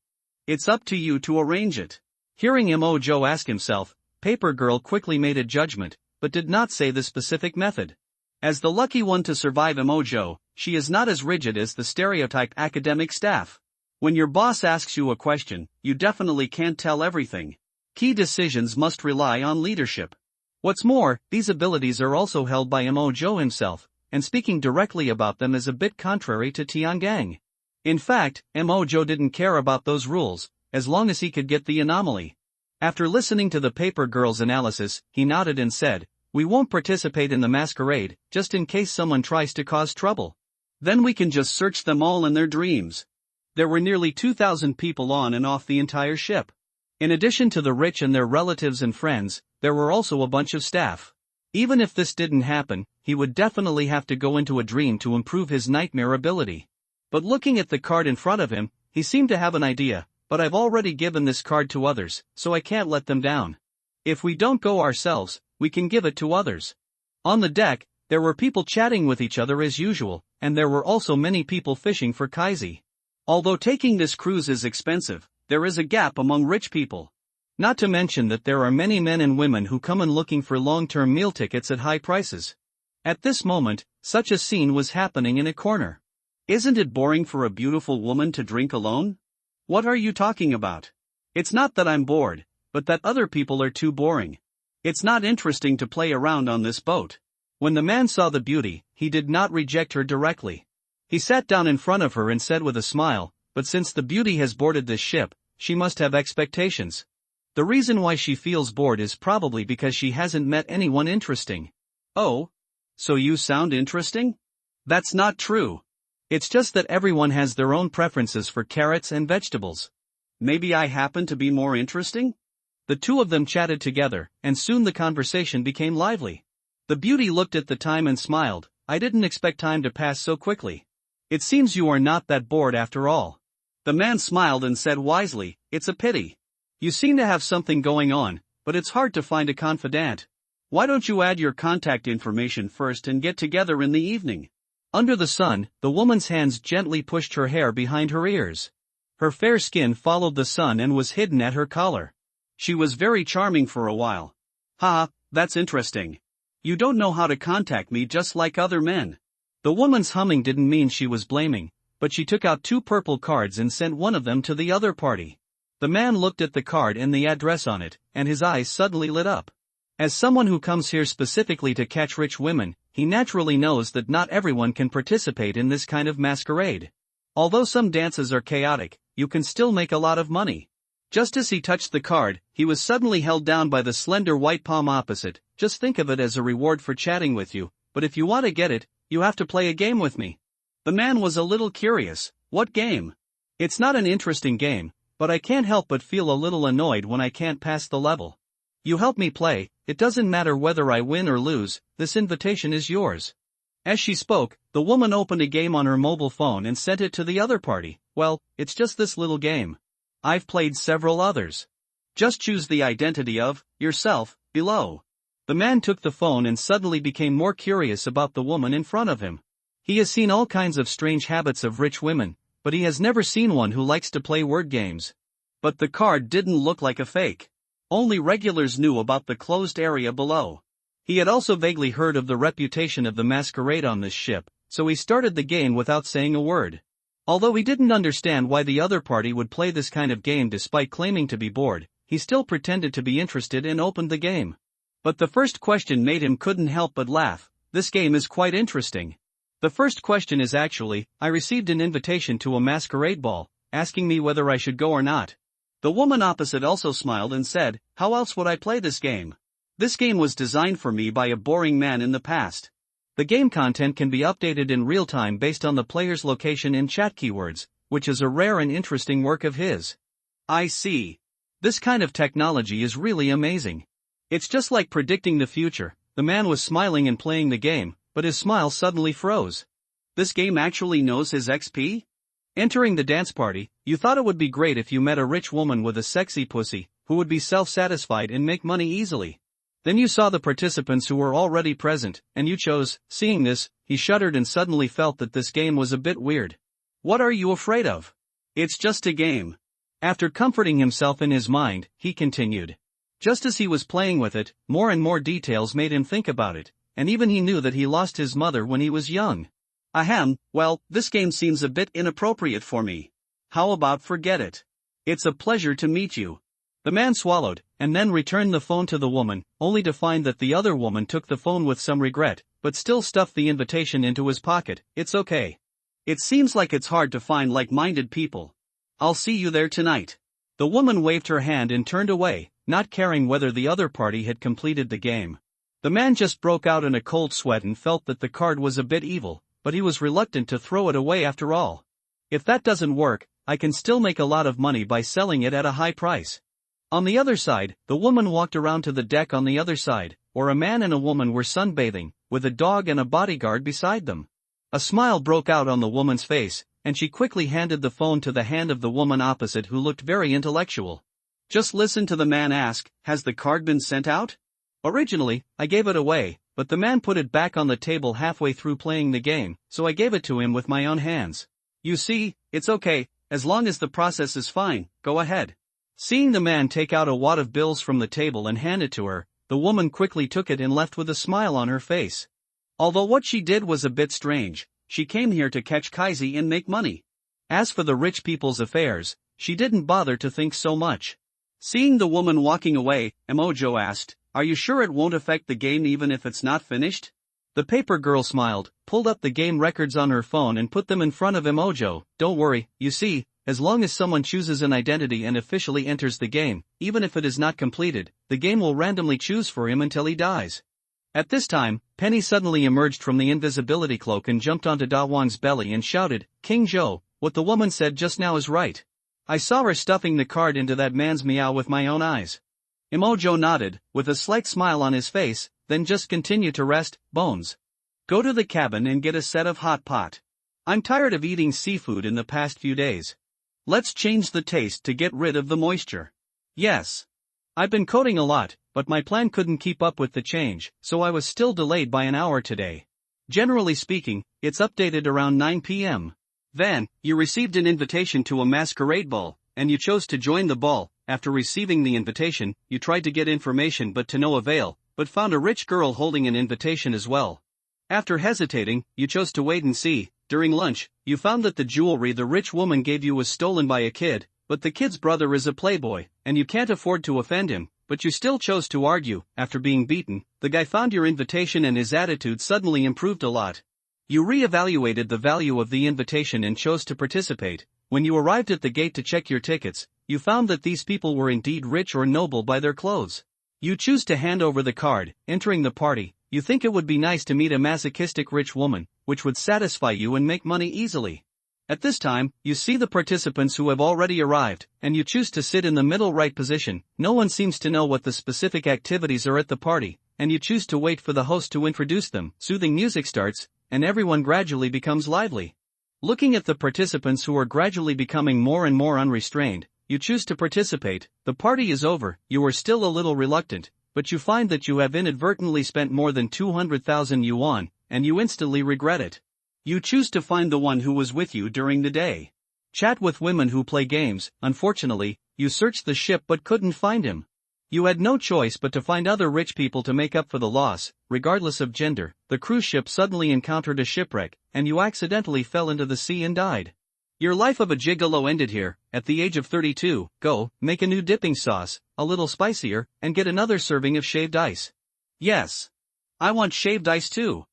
It's up to you to arrange it. Hearing Mo Zhou ask himself, Paper Girl quickly made a judgment, but did not say the specific method. As the lucky one to survive Mo Zhou, she is not as rigid as the stereotyped academic staff. When your boss asks you a question, you definitely can't tell everything. Key decisions must rely on leadership. What's more, these abilities are also held by Mo Zhou himself, and speaking directly about them is a bit contrary to Tiangang. In fact, Mo Zhou didn't care about those rules, as long as he could get the anomaly. After listening to the paper girl's analysis, he nodded and said, "We won't participate in the masquerade, just in case someone tries to cause trouble. Then we can just search them all in their dreams." There were nearly 2,000 people on and off the entire ship. In addition to the rich and their relatives and friends, there were also a bunch of staff. Even if this didn't happen, he would definitely have to go into a dream to improve his nightmare ability. But looking at the card in front of him, he seemed to have an idea, but I've already given this card to others, so I can't let them down. If we don't go ourselves, we can give it to others. On the deck, there were people chatting with each other as usual, and there were also many people fishing for kaizi. Although taking this cruise is expensive, there is a gap among rich people. Not to mention that there are many men and women who come in looking for long-term meal tickets at high prices. At this moment, such a scene was happening in a corner. Isn't it boring for a beautiful woman to drink alone? What are you talking about? It's not that I'm bored, but that other people are too boring. It's not interesting to play around on this boat. When the man saw the beauty, he did not reject her directly. He sat down in front of her and said with a smile, "But since the beauty has boarded this ship, she must have expectations. The reason why she feels bored is probably because she hasn't met anyone interesting." "Oh? So you sound interesting?" That's not true. It's just that everyone has their own preferences for carrots and vegetables. Maybe I happen to be more interesting? The two of them chatted together, and soon the conversation became lively. The beauty looked at the time and smiled. I didn't expect time to pass so quickly. It seems you are not that bored after all. The man smiled and said wisely, it's a pity. You seem to have something going on, but it's hard to find a confidant. Why don't you add your contact information first and get together in the evening? Under the sun, the woman's hands gently pushed her hair behind her ears. Her fair skin followed the sun and was hidden at her collar. She was very charming for a while. Ha, that's interesting. You don't know how to contact me just like other men. The woman's humming didn't mean she was blaming, but she took out 2 purple cards and sent one of them to the other party. The man looked at the card and the address on it, and his eyes suddenly lit up. As someone who comes here specifically to catch rich women, he naturally knows that not everyone can participate in this kind of masquerade. Although some dances are chaotic, you can still make a lot of money. Just as he touched the card, he was suddenly held down by the slender white palm opposite. Just think of it as a reward for chatting with you, but if you want to get it, you have to play a game with me. The man was a little curious. What game? It's not an interesting game, but I can't help but feel a little annoyed when I can't pass the level. You help me play, it doesn't matter whether I win or lose, this invitation is yours. As she spoke, the woman opened a game on her mobile phone and sent it to the other party. Well, it's just this little game. I've played several others. Just choose the identity of yourself below. The man took the phone and suddenly became more curious about the woman in front of him. He has seen all kinds of strange habits of rich women, but he has never seen one who likes to play word games. But the card didn't look like a fake. Only regulars knew about the closed area below. He had also vaguely heard of the reputation of the masquerade on this ship, so he started the game without saying a word. Although he didn't understand why the other party would play this kind of game despite claiming to be bored, he still pretended to be interested and opened the game. But the first question made him couldn't help but laugh. This game is quite interesting. The first question is actually, I received an invitation to a masquerade ball, asking me whether I should go or not. The woman opposite also smiled and said, how else would I play this game? This game was designed for me by a boring man in the past. The game content can be updated in real time based on the player's location in chat keywords, which is a rare and interesting work of his. I see. This kind of technology is really amazing. It's just like predicting the future. The man was smiling and playing the game, but his smile suddenly froze. This game actually knows his XP? Entering the dance party, you thought it would be great if you met a rich woman with a sexy pussy, who would be self-satisfied and make money easily. Then you saw the participants who were already present, and you chose. Seeing this, he shuddered and suddenly felt that this game was a bit weird. What are you afraid of? It's just a game. After comforting himself in his mind, he continued. Just as he was playing with it, more and more details made him think about it, and even he knew that he lost his mother when he was young. Ahem, well, this game seems a bit inappropriate for me. How about forget it? It's a pleasure to meet you. The man swallowed, and then returned the phone to the woman, only to find that the other woman took the phone with some regret, but still stuffed the invitation into his pocket. It's okay. It seems like it's hard to find like-minded people. I'll see you there tonight. The woman waved her hand and turned away, not caring whether the other party had completed the game. The man just broke out in a cold sweat and felt that the card was a bit evil, but he was reluctant to throw it away after all. If that doesn't work, I can still make a lot of money by selling it at a high price. On the other side, the woman walked around to the deck on the other side, where a man and a woman were sunbathing, with a dog and a bodyguard beside them. A smile broke out on the woman's face, and she quickly handed the phone to the hand of the woman opposite who looked very intellectual. Just listen to the man ask, has the card been sent out? Originally, I gave it away, but the man put it back on the table halfway through playing the game, so I gave it to him with my own hands. You see, it's okay, as long as the process is fine, go ahead. Seeing the man take out a wad of bills from the table and hand it to her, the woman quickly took it and left with a smile on her face. Although what she did was a bit strange, she came here to catch Kaisi and make money. As for the rich people's affairs, she didn't bother to think so much. Seeing the woman walking away, Emojo asked, are you sure it won't affect the game even if it's not finished? The paper girl smiled, pulled up the game records on her phone and put them in front of Emojo. Don't worry, you see, as long as someone chooses an identity and officially enters the game, even if it is not completed, the game will randomly choose for him until he dies. At this time, Penny suddenly emerged from the invisibility cloak and jumped onto Da Wang's belly and shouted, "King Zhou, what the woman said just now is right. I saw her stuffing the card into that man's meow with my own eyes." Imojo nodded, with a slight smile on his face, then just continued to rest. "Bones. Go to the cabin and get a set of hot pot. I'm tired of eating seafood in the past few days. Let's change the taste to get rid of the moisture." "Yes. I've been coding a lot, but my plan couldn't keep up with the change, so I was still delayed by an hour today. Generally speaking, it's updated around 9 p.m. Then, you received an invitation to a masquerade ball, and you chose to join the ball. After receiving the invitation, you tried to get information but to no avail, but found a rich girl holding an invitation as well. After hesitating, you chose to wait and see. During lunch, you found that the jewelry the rich woman gave you was stolen by a kid, but the kid's brother is a playboy, and you can't afford to offend him, but you still chose to argue. After being beaten, the guy found your invitation and his attitude suddenly improved a lot. You re-evaluated the value of the invitation and chose to participate. When you arrived at the gate to check your tickets, you found that these people were indeed rich or noble by their clothes. You choose to hand over the card. Entering the party, you think it would be nice to meet a masochistic rich woman, which would satisfy you and make money easily. At this time, you see the participants who have already arrived, and you choose to sit in the middle right position. No one seems to know what the specific activities are at the party, and you choose to wait for the host to introduce them. Soothing music starts, and everyone gradually becomes lively. Looking at the participants who are gradually becoming more and more unrestrained, you choose to participate. The party is over. You are still a little reluctant, but you find that you have inadvertently spent more than 200,000 yuan, and you instantly regret it. You choose to find the one who was with you during the day. Chat with women who play games. Unfortunately, you searched the ship but couldn't find him. You had no choice but to find other rich people to make up for the loss. Regardless of gender, the cruise ship suddenly encountered a shipwreck, and you accidentally fell into the sea and died. Your life of a gigolo ended here. At the age of 32, go, make a new dipping sauce, a little spicier, and get another serving of shaved ice. Yes. I want shaved ice too.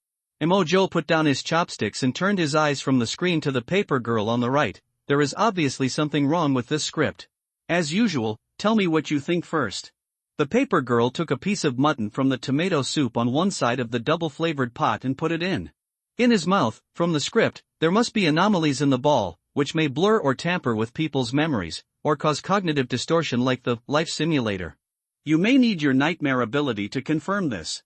Imojo put down his chopsticks and turned his eyes from the screen to the paper girl on the right. There is obviously something wrong with this script. As usual, tell me what you think first. The paper girl took a piece of mutton from the tomato soup on one side of the double-flavored pot and put it in his mouth. From the script, there must be anomalies in the ball, which may blur or tamper with people's memories, or cause cognitive distortion like the life simulator. You may need your nightmare ability to confirm this.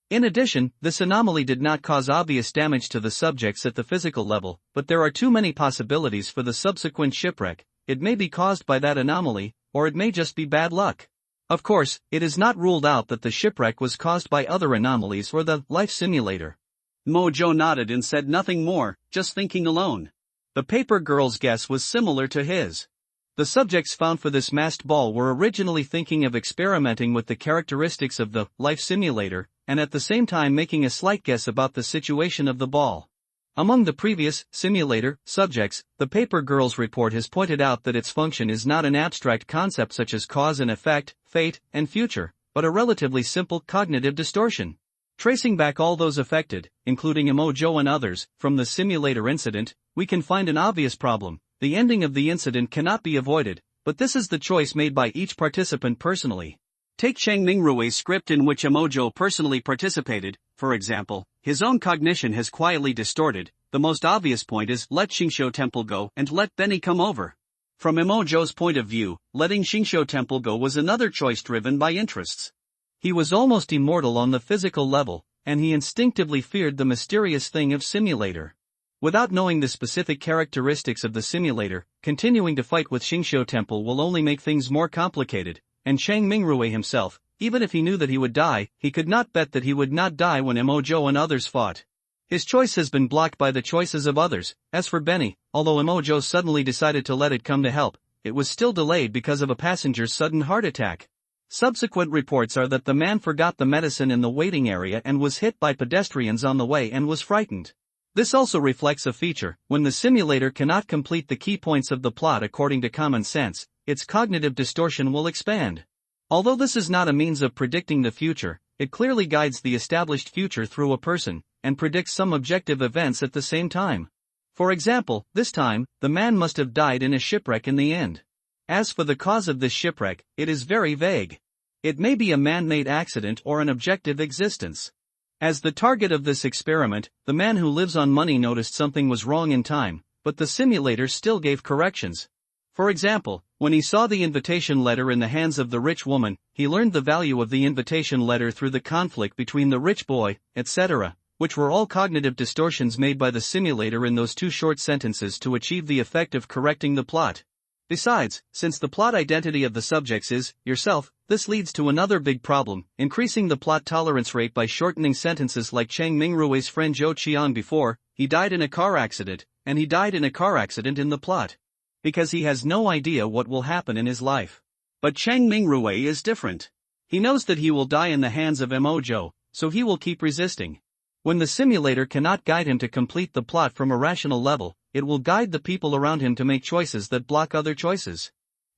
In addition, this anomaly did not cause obvious damage to the subjects at the physical level, but there are too many possibilities for the subsequent shipwreck. It may be caused by that anomaly, or it may just be bad luck. Of course, it is not ruled out that the shipwreck was caused by other anomalies or the life simulator. Mojo nodded and said nothing more, just thinking alone. The paper girl's guess was similar to his. The subjects found for this masked ball were originally thinking of experimenting with the characteristics of the life simulator, and at the same time making a slight guess about the situation of the ball. Among the previous simulator subjects, the paper girl's report has pointed out that its function is not an abstract concept such as cause and effect, fate, and future, but a relatively simple cognitive distortion. Tracing back all those affected, including Imojo and others, from the simulator incident, we can find an obvious problem. The ending of the incident cannot be avoided, but this is the choice made by each participant personally. Take Chang Mingrui's script in which Imojo personally participated. For example, his own cognition has quietly distorted. The most obvious point is let Xingqiu Temple go and let Benny come over. From Imojo's point of view, letting Xingqiu Temple go was another choice driven by interests. He was almost immortal on the physical level, and he instinctively feared the mysterious thing of simulator. Without knowing the specific characteristics of the simulator, continuing to fight with Xingqiu Temple will only make things more complicated, and Chang Mingrui himself, even if he knew that he would die, he could not bet that he would not die when Imojo and others fought. His choice has been blocked by the choices of others. As for Benny, although Imojo suddenly decided to let it come to help, it was still delayed because of a passenger's sudden heart attack. Subsequent reports are that the man forgot the medicine in the waiting area and was hit by pedestrians on the way and was frightened. This also reflects a feature: when the simulator cannot complete the key points of the plot according to common sense, its cognitive distortion will expand. Although this is not a means of predicting the future, it clearly guides the established future through a person, and predicts some objective events at the same time. For example, this time, the man must have died in a shipwreck in the end. As for the cause of this shipwreck, it is very vague. It may be a man-made accident or an objective existence. As the target of this experiment, the man who lives on money noticed something was wrong in time, but the simulator still gave corrections. For example, when he saw the invitation letter in the hands of the rich woman, he learned the value of the invitation letter through the conflict between the rich boy, etc., which were all cognitive distortions made by the simulator in those two short sentences to achieve the effect of correcting the plot. Besides, since the plot identity of the subjects is yourself, this leads to another big problem, increasing the plot tolerance rate by shortening sentences like Chang Mingrui's friend Zhou Qian before, he died in a car accident, and he died in a car accident in the plot. Because he has no idea what will happen in his life. But Chang Mingrui is different. He knows that he will die in the hands of Mo Zhou, so he will keep resisting. When the simulator cannot guide him to complete the plot from a rational level, it will guide the people around him to make choices that block other choices.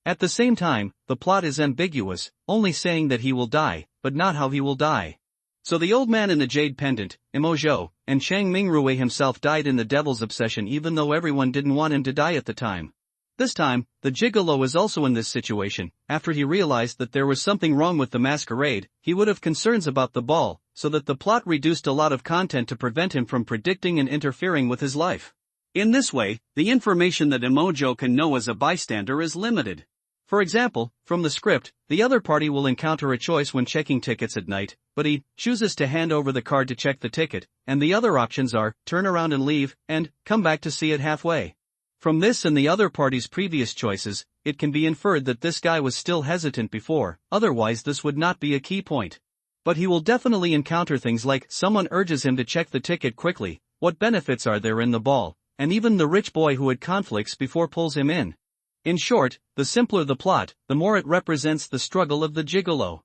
At the same time, the plot is ambiguous, only saying that he will die, but not how he will die. So the old man in the jade pendant, Mo Zhou, and Chang Mingrui himself died in the devil's obsession even though everyone didn't want him to die at the time. This time, the gigolo is also in this situation. After he realized that there was something wrong with the masquerade, he would have concerns about the ball, so that the plot reduced a lot of content to prevent him from predicting and interfering with his life. In this way, the information that Mo Zhou can know as a bystander is limited. For example, from the script, the other party will encounter a choice when checking tickets at night, but he chooses to hand over the card to check the ticket, and the other options are turn around and leave, and come back to see it halfway. From this and the other party's previous choices, it can be inferred that this guy was still hesitant before, otherwise this would not be a key point. But he will definitely encounter things like someone urges him to check the ticket quickly, what benefits are there in the ball, and even the rich boy who had conflicts before pulls him in. In short, the simpler the plot, the more it represents the struggle of the gigolo.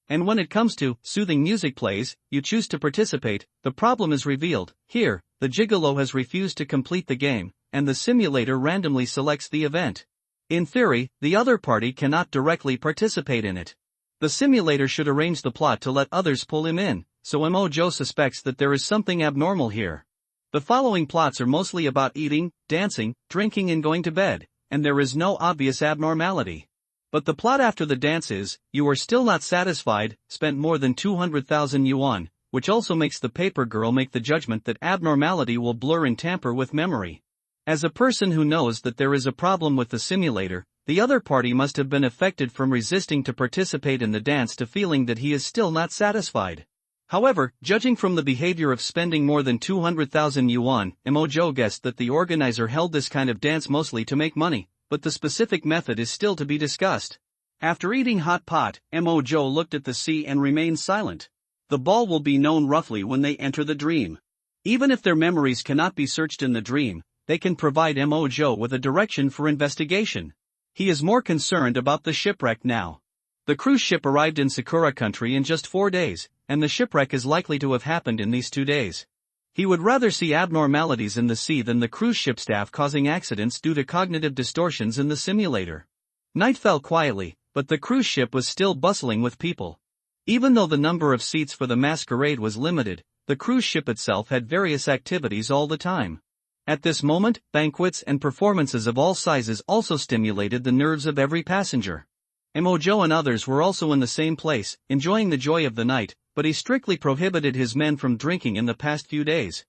And when it comes to soothing music plays, you choose to participate, the problem is revealed. Here, the gigolo has refused to complete the game, and the simulator randomly selects the event. In theory, the other party cannot directly participate in it. The simulator should arrange the plot to let others pull him in, so Mo Zhou suspects that there is something abnormal here. The following plots are mostly about eating, dancing, drinking and going to bed, and there is no obvious abnormality. But the plot after the dance is, you are still not satisfied, spent more than 200,000 yuan, which also makes the paper girl make the judgment that abnormality will blur and tamper with memory. As a person who knows that there is a problem with the simulator, the other party must have been affected from resisting to participate in the dance to feeling that he is still not satisfied. However, judging from the behavior of spending more than 200,000 yuan, Mo Zhou guessed that the organizer held this kind of dance mostly to make money, but the specific method is still to be discussed. After eating hot pot, Mo Zhou looked at the sea and remained silent. The ball will be known roughly when they enter the dream. Even if their memories cannot be searched in the dream, they can provide Mo Zhou with a direction for investigation. He is more concerned about the shipwreck now. The cruise ship arrived in Sakura country in just 4 days, and the shipwreck is likely to have happened in these 2 days. He would rather see abnormalities in the sea than the cruise ship staff causing accidents due to cognitive distortions in the simulator. Night fell quietly, but the cruise ship was still bustling with people. Even though the number of seats for the masquerade was limited, the cruise ship itself had various activities all the time. At this moment, banquets and performances of all sizes also stimulated the nerves of every passenger. Mo Zhou and others were also in the same place, enjoying the joy of the night, but he strictly prohibited his men from drinking in the past few days.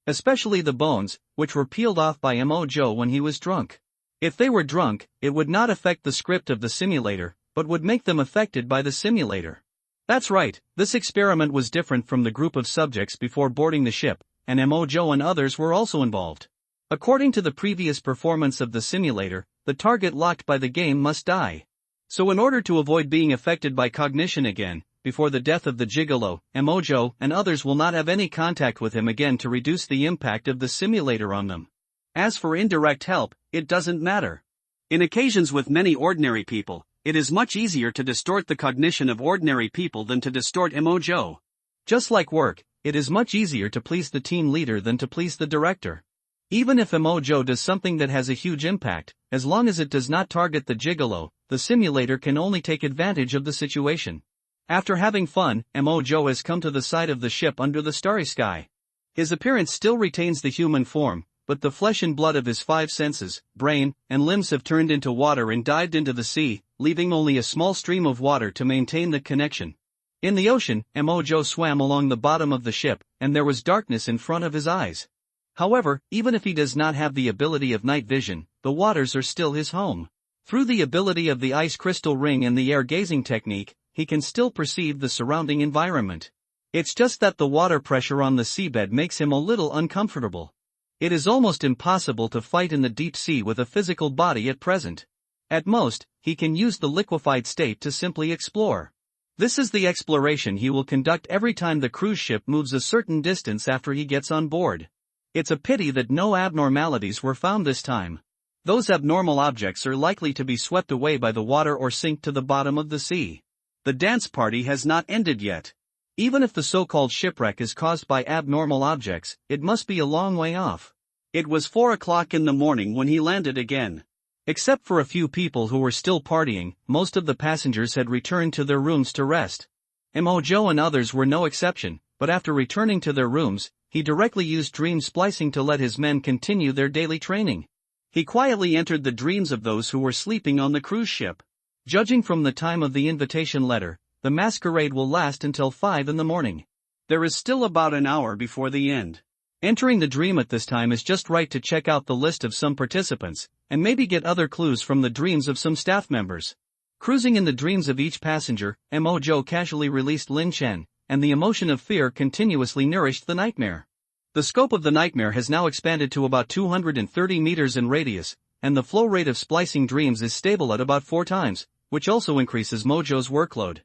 Especially the bones, which were peeled off by Mo Zhou when he was drunk. If they were drunk, it would not affect the script of the simulator, but would make them affected by the simulator. That's right, this experiment was different from the group of subjects before boarding the ship, and Mo Zhou and others were also involved. According to the previous performance of the simulator, the target locked by the game must die. So in order to avoid being affected by cognition again, before the death of the gigolo, Mo Zhou and others will not have any contact with him again to reduce the impact of the simulator on them. As for indirect help, it doesn't matter. In occasions with many ordinary people, it is much easier to distort the cognition of ordinary people than to distort Mo Zhou. Just like work, it is much easier to please the team leader than to please the director. Even if Mo Zhou does something that has a huge impact, as long as it does not target the gigolo, the simulator can only take advantage of the situation. After having fun, Mo Zhou has come to the side of the ship under the starry sky. His appearance still retains the human form, but the flesh and blood of his 5 senses, brain, and limbs have turned into water and dived into the sea, leaving only a small stream of water to maintain the connection. In the ocean, Mojo swam along the bottom of the ship, and there was darkness in front of his eyes. However, even if he does not have the ability of night vision, the waters are still his home. Through the ability of the ice crystal ring and the air-gazing technique, he can still perceive the surrounding environment. It's just that the water pressure on the seabed makes him a little uncomfortable. It is almost impossible to fight in the deep sea with a physical body at present. At most, he can use the liquefied state to simply explore. This is the exploration he will conduct every time the cruise ship moves a certain distance after he gets on board. It's a pity that no abnormalities were found this time. Those abnormal objects are likely to be swept away by the water or sink to the bottom of the sea. The dance party has not ended yet. Even if the so-called shipwreck is caused by abnormal objects, it must be a long way off. It was 4 o'clock in the morning when he landed again. Except for a few people who were still partying, most of the passengers had returned to their rooms to rest. Mojo and others were no exception, but after returning to their rooms, he directly used dream splicing to let his men continue their daily training. He quietly entered the dreams of those who were sleeping on the cruise ship. Judging from the time of the invitation letter, the masquerade will last until 5 in the morning. There is still about an hour before the end. Entering the dream at this time is just right to check out the list of some participants, and maybe get other clues from the dreams of some staff members. Cruising in the dreams of each passenger, Mojo casually released Lin Chen, and the emotion of fear continuously nourished the nightmare. The scope of the nightmare has now expanded to about 230 meters in radius, and the flow rate of splicing dreams is stable at about 4 times, which also increases Mojo's workload.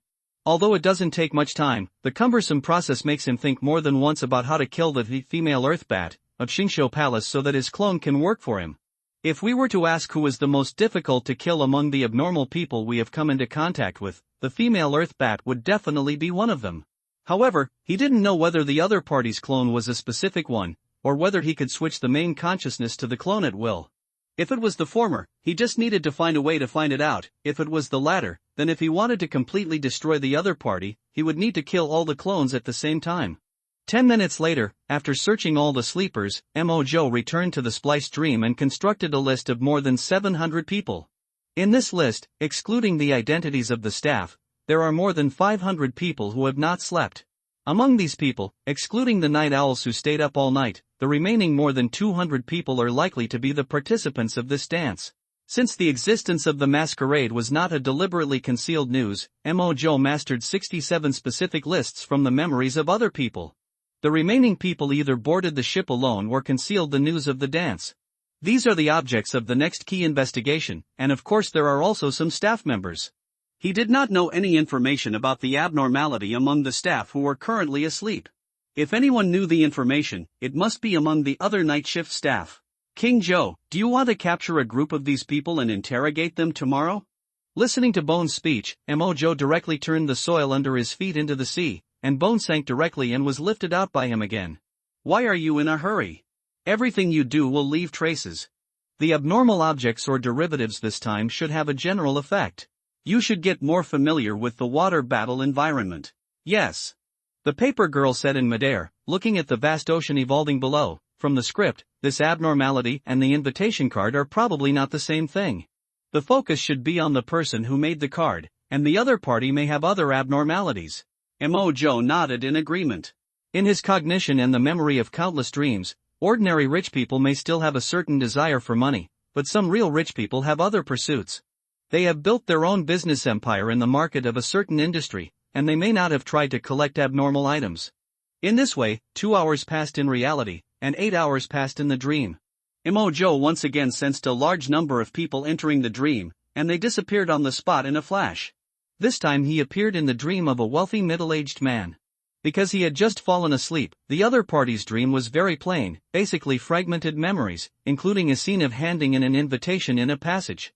Although it doesn't take much time, the cumbersome process makes him think more than once about how to kill the female Earth Bat of Xingqiu Palace so that his clone can work for him. If we were to ask who is the most difficult to kill among the abnormal people we have come into contact with, the female Earth Bat would definitely be one of them. However, he didn't know whether the other party's clone was a specific one, or whether he could switch the main consciousness to the clone at will. If it was the former, he just needed to find a way to find it out. If it was the latter, then if he wanted to completely destroy the other party, he would need to kill all the clones at the same time. 10 minutes later, after searching all the sleepers, Mojo returned to the spliced dream and constructed a list of more than 700 people. In this list, excluding the identities of the staff, there are more than 500 people who have not slept. Among these people, excluding the night owls who stayed up all night, the remaining more than 200 people are likely to be the participants of this dance. Since the existence of the masquerade was not a deliberately concealed news, Mojo mastered 67 specific lists from the memories of other people. The remaining people either boarded the ship alone or concealed the news of the dance. These are the objects of the next key investigation, and of course there are also some staff members. He did not know any information about the abnormality among the staff who were currently asleep. If anyone knew the information, it must be among the other night shift staff. King Zhou, do you want to capture a group of these people and interrogate them tomorrow? Listening to Bone's speech, Mojo directly turned the soil under his feet into the sea, and Bone sank directly and was lifted out by him again. Why are you in a hurry? Everything you do will leave traces. The abnormal objects or derivatives this time should have a general effect. You should get more familiar with the water battle environment. Yes. The paper girl said in midair, looking at the vast ocean evolving below. From the script, this abnormality and the invitation card are probably not the same thing. The focus should be on the person who made the card, and the other party may have other abnormalities. Mojo nodded in agreement. In his cognition and the memory of countless dreams, ordinary rich people may still have a certain desire for money, but some real rich people have other pursuits. They have built their own business empire in the market of a certain industry, and they may not have tried to collect abnormal items. In this way, 2 hours passed in reality, and 8 hours passed in the dream. Mojo once again sensed a large number of people entering the dream, and they disappeared on the spot in a flash. This time he appeared in the dream of a wealthy middle-aged man. Because he had just fallen asleep, the other party's dream was very plain, basically fragmented memories, including a scene of handing in an invitation in a passage.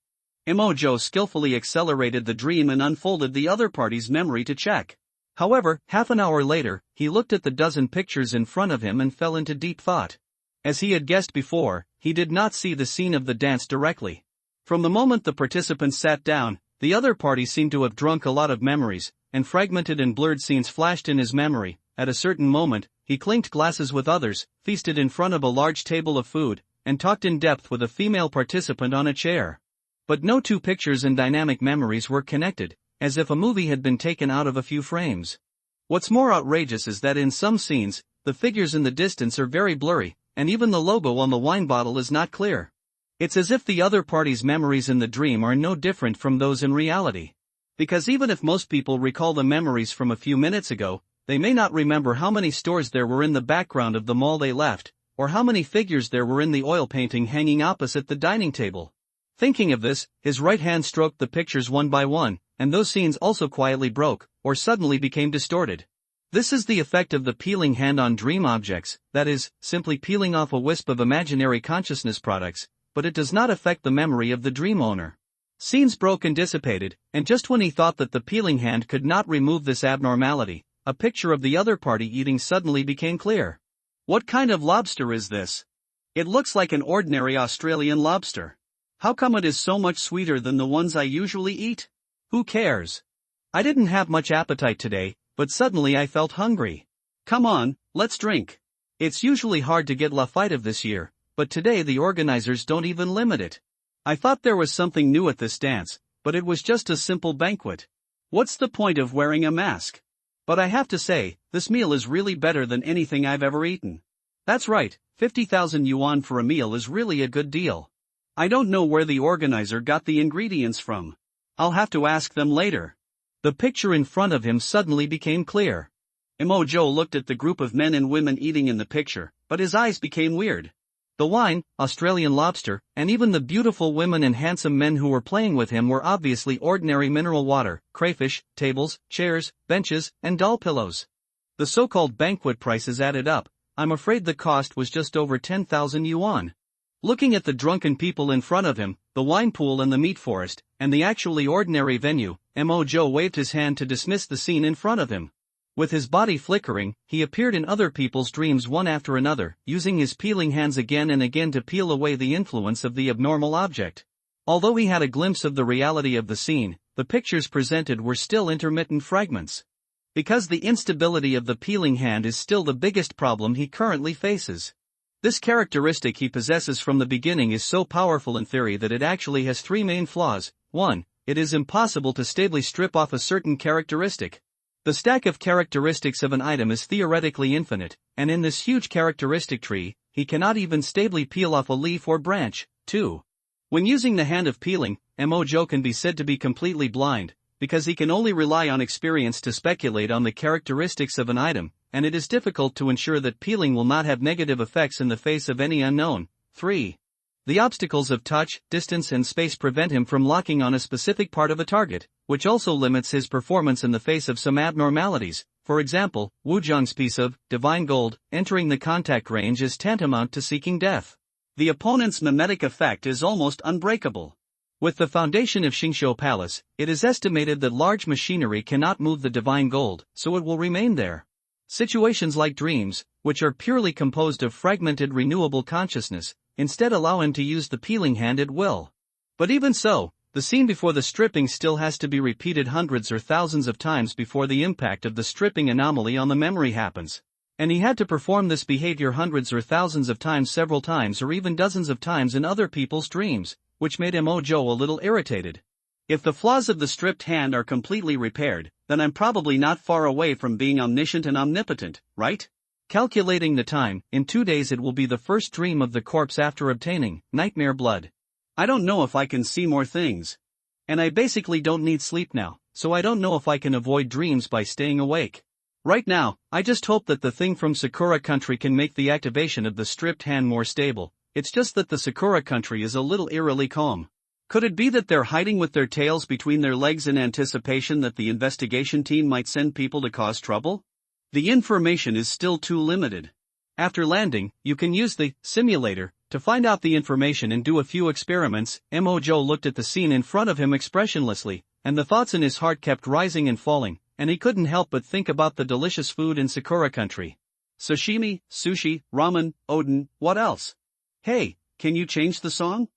Mojo skillfully accelerated the dream and unfolded the other party's memory to check. However, half an hour later, he looked at the dozen pictures in front of him and fell into deep thought. As he had guessed before, he did not see the scene of the dance directly. From the moment the participants sat down, the other party seemed to have drunk a lot of memories, and fragmented and blurred scenes flashed in his memory. At a certain moment, he clinked glasses with others, feasted in front of a large table of food, and talked in depth with a female participant on a chair. But no two pictures and dynamic memories were connected, as if a movie had been taken out of a few frames. What's more outrageous is that in some scenes, the figures in the distance are very blurry, and even the logo on the wine bottle is not clear. It's as if the other party's memories in the dream are no different from those in reality. Because even if most people recall the memories from a few minutes ago, they may not remember how many stores there were in the background of the mall they left, or how many figures there were in the oil painting hanging opposite the dining table. Thinking of this, his right hand stroked the pictures one by one, and those scenes also quietly broke, or suddenly became distorted. This is the effect of the peeling hand on dream objects, that is, simply peeling off a wisp of imaginary consciousness products, but it does not affect the memory of the dream owner. Scenes broke and dissipated, and just when he thought that the peeling hand could not remove this abnormality, a picture of the other party eating suddenly became clear. What kind of lobster is this? It looks like an ordinary Australian lobster. How come it is so much sweeter than the ones I usually eat? Who cares? I didn't have much appetite today, but suddenly I felt hungry. Come on, let's drink. It's usually hard to get La Five this year, but today the organizers don't even limit it. I thought there was something new at this dance, but it was just a simple banquet. What's the point of wearing a mask? But I have to say, this meal is really better than anything I've ever eaten. That's right, 50,000 yuan for a meal is really a good deal. I don't know where the organizer got the ingredients from. I'll have to ask them later. The picture in front of him suddenly became clear. Mo Zhou looked at the group of men and women eating in the picture, but his eyes became weird. The wine, Australian lobster, and even the beautiful women and handsome men who were playing with him were obviously ordinary mineral water, crayfish, tables, chairs, benches, and doll pillows. The so-called banquet prices added up. I'm afraid the cost was just over 10,000 yuan. Looking at the drunken people in front of him, the wine pool and the meat forest, and the actually ordinary venue, Mo Zhou waved his hand to dismiss the scene in front of him. With his body flickering, he appeared in other people's dreams one after another, using his peeling hands again and again to peel away the influence of the abnormal object. Although he had a glimpse of the reality of the scene, the pictures presented were still intermittent fragments. Because the instability of the peeling hand is still the biggest problem he currently faces. This characteristic he possesses from the beginning is so powerful in theory that it actually has three main flaws. 1. It is impossible to stably strip off a certain characteristic. The stack of characteristics of an item is theoretically infinite, and in this huge characteristic tree, he cannot even stably peel off a leaf or branch. 2. When using the hand of peeling, Mo Zhou can be said to be completely blind, because he can only rely on experience to speculate on the characteristics of an item, and it is difficult to ensure that peeling will not have negative effects in the face of any unknown. 3. The obstacles of touch, distance and space prevent him from locking on a specific part of a target, which also limits his performance in the face of some abnormalities. For example, Wu Zhang's piece of divine gold entering the contact range is tantamount to seeking death. The opponent's mimetic effect is almost unbreakable. With the foundation of Xingqiu Palace, it is estimated that large machinery cannot move the divine gold, so it will remain there. Situations like dreams, which are purely composed of fragmented renewable consciousness, instead allow him to use the peeling hand at will. But even so, the scene before the stripping still has to be repeated hundreds or thousands of times before the impact of the stripping anomaly on the memory happens. And he had to perform this behavior hundreds or thousands of times, several times or even dozens of times in other people's dreams, which made Mo Zhou a little irritated. If the flaws of the stripped hand are completely repaired, then I'm probably not far away from being omniscient and omnipotent, right? Calculating the time, in 2 days it will be the first dream of the corpse after obtaining nightmare blood. I don't know if I can see more things. And I basically don't need sleep now, so I don't know if I can avoid dreams by staying awake. Right now, I just hope that the thing from Sakura Country can make the activation of the stripped hand more stable. It's just that the Sakura Country is a little eerily calm. Could it be that they're hiding with their tails between their legs in anticipation that the investigation team might send people to cause trouble? The information is still too limited. After landing, you can use the simulator to find out the information and do a few experiments. Mo Zhou looked at the scene in front of him expressionlessly, and the thoughts in his heart kept rising and falling, and he couldn't help but think about the delicious food in Sakura Country. Sashimi, sushi, ramen, oden, what else? Hey, can you change the song?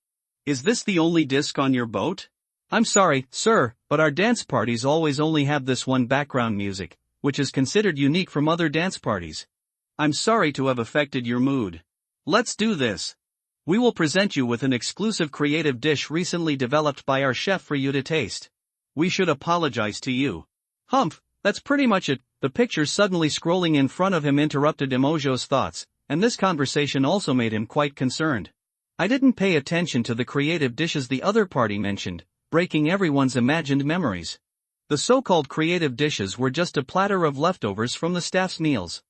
Is this the only disc on your boat? I'm sorry, sir, but our dance parties always only have this one background music, which is considered unique from other dance parties. I'm sorry to have affected your mood. Let's do this. We will present you with an exclusive creative dish recently developed by our chef for you to taste. We should apologize to you. Humph, that's pretty much it. The picture suddenly scrolling in front of him interrupted Emojo's thoughts, and this conversation also made him quite concerned. I didn't pay attention to the creative dishes the other party mentioned, breaking everyone's imagined memories. The so-called creative dishes were just a platter of leftovers from the staff's meals.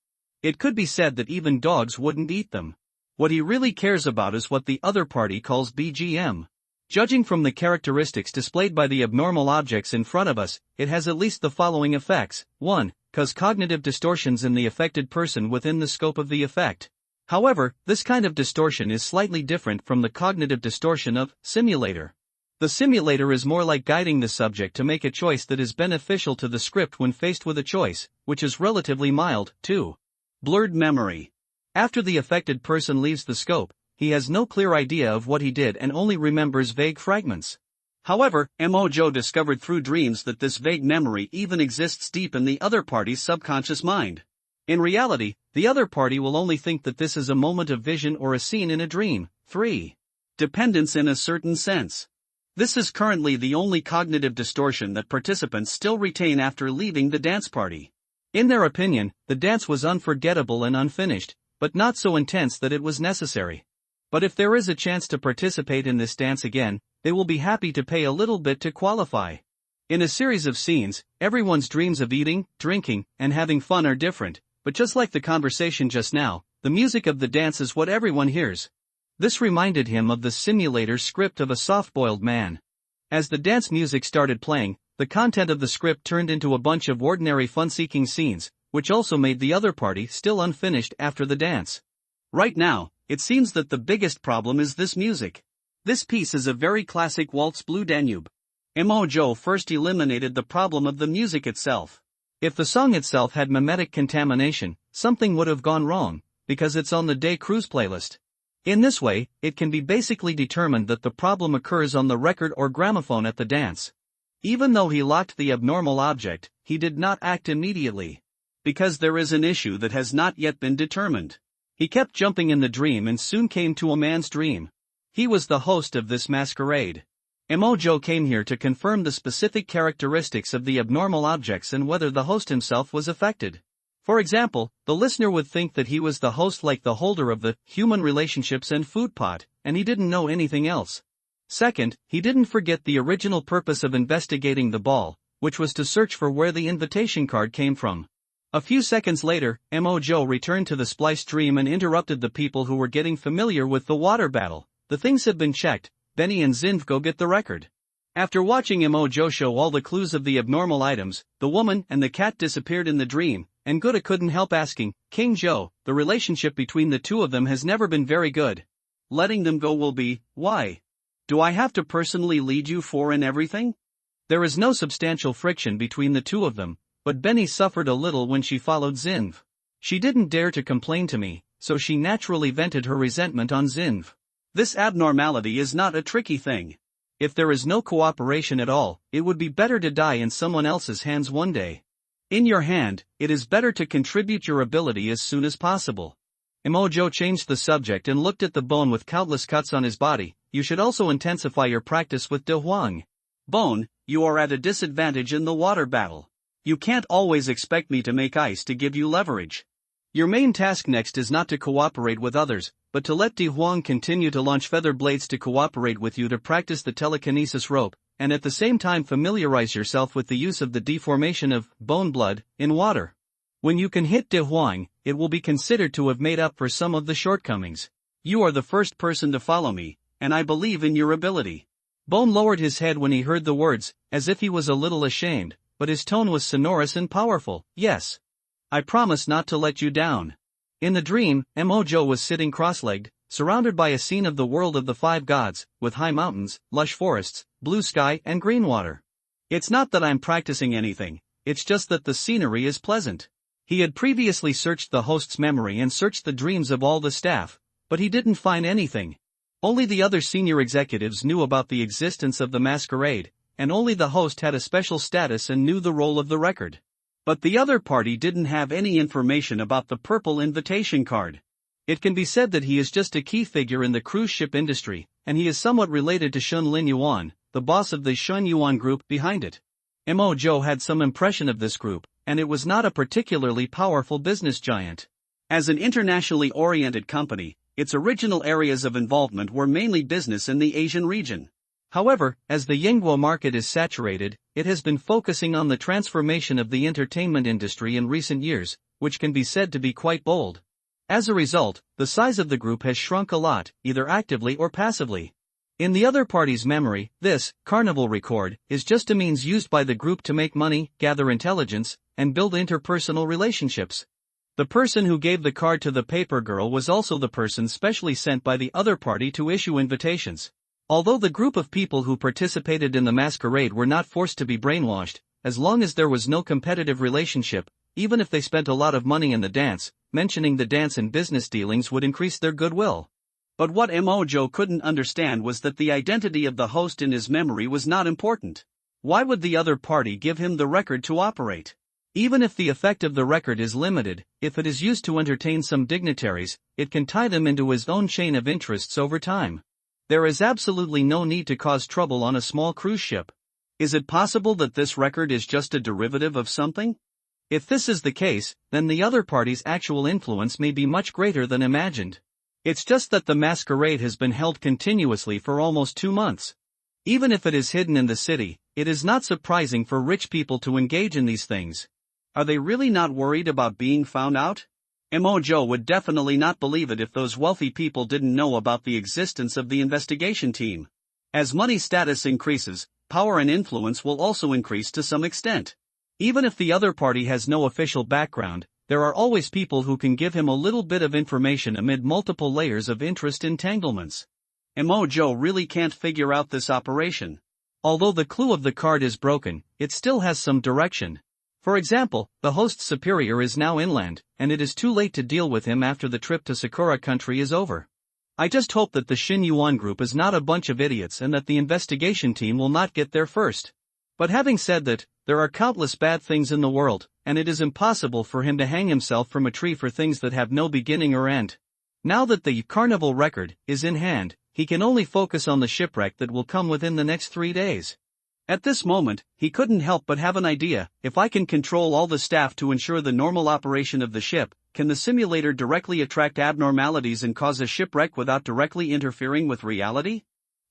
It could be said that even dogs wouldn't eat them. What he really cares about is what the other party calls BGM. Judging from the characteristics displayed by the abnormal objects in front of us, it has at least the following effects. 1. Cause cognitive distortions in the affected person within the scope of the effect. However, this kind of distortion is slightly different from the cognitive distortion of simulator. The simulator is more like guiding the subject to make a choice that is beneficial to the script when faced with a choice, which is relatively mild. 2. Blurred memory. After the affected person leaves the scope, he has no clear idea of what he did and only remembers vague fragments. However, Emojo discovered through dreams that this vague memory even exists deep in the other party's subconscious mind. In reality, the other party will only think that this is a moment of vision or a scene in a dream. 3. Dependence in a certain sense. This is currently the only cognitive distortion that participants still retain after leaving the dance party. In their opinion, the dance was unforgettable and unfinished, but not so intense that it was necessary. But if there is a chance to participate in this dance again, they will be happy to pay a little bit to qualify. In a series of scenes, everyone's dreams of eating, drinking, and having fun are different. But just like the conversation just now, the music of the dance is what everyone hears. This reminded him of the simulator script of A Soft-Boiled Man. As the dance music started playing, the content of the script turned into a bunch of ordinary fun-seeking scenes, which also made the other party still unfinished after the dance. Right now, it seems that the biggest problem is this music. This piece is a very classic waltz Blue Danube. Emojo first eliminated the problem of the music itself. If the song itself had mimetic contamination, something would have gone wrong, because it's on the Day Cruise playlist. In this way, it can be basically determined that the problem occurs on the record or gramophone at the dance. Even though he locked the abnormal object, he did not act immediately. Because there is an issue that has not yet been determined. He kept jumping in the dream and soon came to a man's dream. He was the host of this masquerade. Emojo came here to confirm the specific characteristics of the abnormal objects and whether the host himself was affected. For example, the listener would think that he was the host like the holder of the human relationships and food pot, and he didn't know anything else. Second, he didn't forget the original purpose of investigating the ball, which was to search for where the invitation card came from. A few seconds later, Emojo returned to the spliced dream and interrupted the people who were getting familiar with the water battle. The things have been checked. Benny and Zinv go get the record. After watching Emojo show all the clues of the abnormal items, the woman and the cat disappeared in the dream, and Guda couldn't help asking, King Joe, the relationship between the two of them has never been very good. Letting them go will be, why? Do I have to personally lead you for and everything? There is no substantial friction between the two of them, but Benny suffered a little when she followed Zinv. She didn't dare to complain to me, so she naturally vented her resentment on Zinv. This abnormality is not a tricky thing. If there is no cooperation at all, it would be better to die in someone else's hands one day. In your hand, it is better to contribute your ability as soon as possible. Emojo changed the subject and looked at the bone with countless cuts on his body. You should also intensify your practice with De Huang. Bone, you are at a disadvantage in the water battle. You can't always expect me to make ice to give you leverage. Your main task next is not to cooperate with others, but to let De Huang continue to launch feather blades to cooperate with you to practice the telekinesis rope, and at the same time familiarize yourself with the use of the deformation of bone blood in water. When you can hit De Huang, it will be considered to have made up for some of the shortcomings. You are the first person to follow me, and I believe in your ability. Bone lowered his head when he heard the words, as if he was a little ashamed, but his tone was sonorous and powerful. Yes. I promise not to let you down. In the dream, Emojo was sitting cross-legged, surrounded by a scene of the world of the five gods, with high mountains, lush forests, blue sky and green water. It's not that I'm practicing anything, it's just that the scenery is pleasant. He had previously searched the host's memory and searched the dreams of all the staff, but he didn't find anything. Only the other senior executives knew about the existence of the masquerade, and only the host had a special status and knew the role of the record. But the other party didn't have any information about the purple invitation card. It can be said that he is just a key figure in the cruise ship industry, and he is somewhat related to Shun Lin Yuan, the boss of the Shun Yuan group behind it. Emojo had some impression of this group, and it was not a particularly powerful business giant. As an internationally oriented company, its original areas of involvement were mainly business in the Asian region. However, as the Yingguo market is saturated, it has been focusing on the transformation of the entertainment industry in recent years, which can be said to be quite bold. As a result, the size of the group has shrunk a lot, either actively or passively. In the other party's memory, this carnival record is just a means used by the group to make money, gather intelligence, and build interpersonal relationships. The person who gave the card to the paper girl was also the person specially sent by the other party to issue invitations. Although the group of people who participated in the masquerade were not forced to be brainwashed, as long as there was no competitive relationship, even if they spent a lot of money in the dance, mentioning the dance in business dealings would increase their goodwill. But what Mojo couldn't understand was that the identity of the host in his memory was not important. Why would the other party give him the record to operate? Even if the effect of the record is limited, if it is used to entertain some dignitaries, it can tie them into his own chain of interests over time. There is absolutely no need to cause trouble on a small cruise ship. Is it possible that this record is just a derivative of something? If this is the case, then the other party's actual influence may be much greater than imagined. It's just that the masquerade has been held continuously for almost 2 months. Even if it is hidden in the city, it is not surprising for rich people to engage in these things. Are they really not worried about being found out? Mojo would definitely not believe it if those wealthy people didn't know about the existence of the investigation team. As money status increases, power and influence will also increase to some extent. Even if the other party has no official background, there are always people who can give him a little bit of information amid multiple layers of interest entanglements. Mojo really can't figure out this operation. Although the clue of the card is broken, it still has some direction. For example, the host's superior is now inland, and it is too late to deal with him after the trip to Sakura country is over. I just hope that the Shin Yuan group is not a bunch of idiots and that the investigation team will not get there first. But having said that, there are countless bad things in the world, and it is impossible for him to hang himself from a tree for things that have no beginning or end. Now that the carnival record is in hand, he can only focus on the shipwreck that will come within the next 3 days. At this moment, he couldn't help but have an idea. If I can control all the staff to ensure the normal operation of the ship, can the simulator directly attract abnormalities and cause a shipwreck without directly interfering with reality?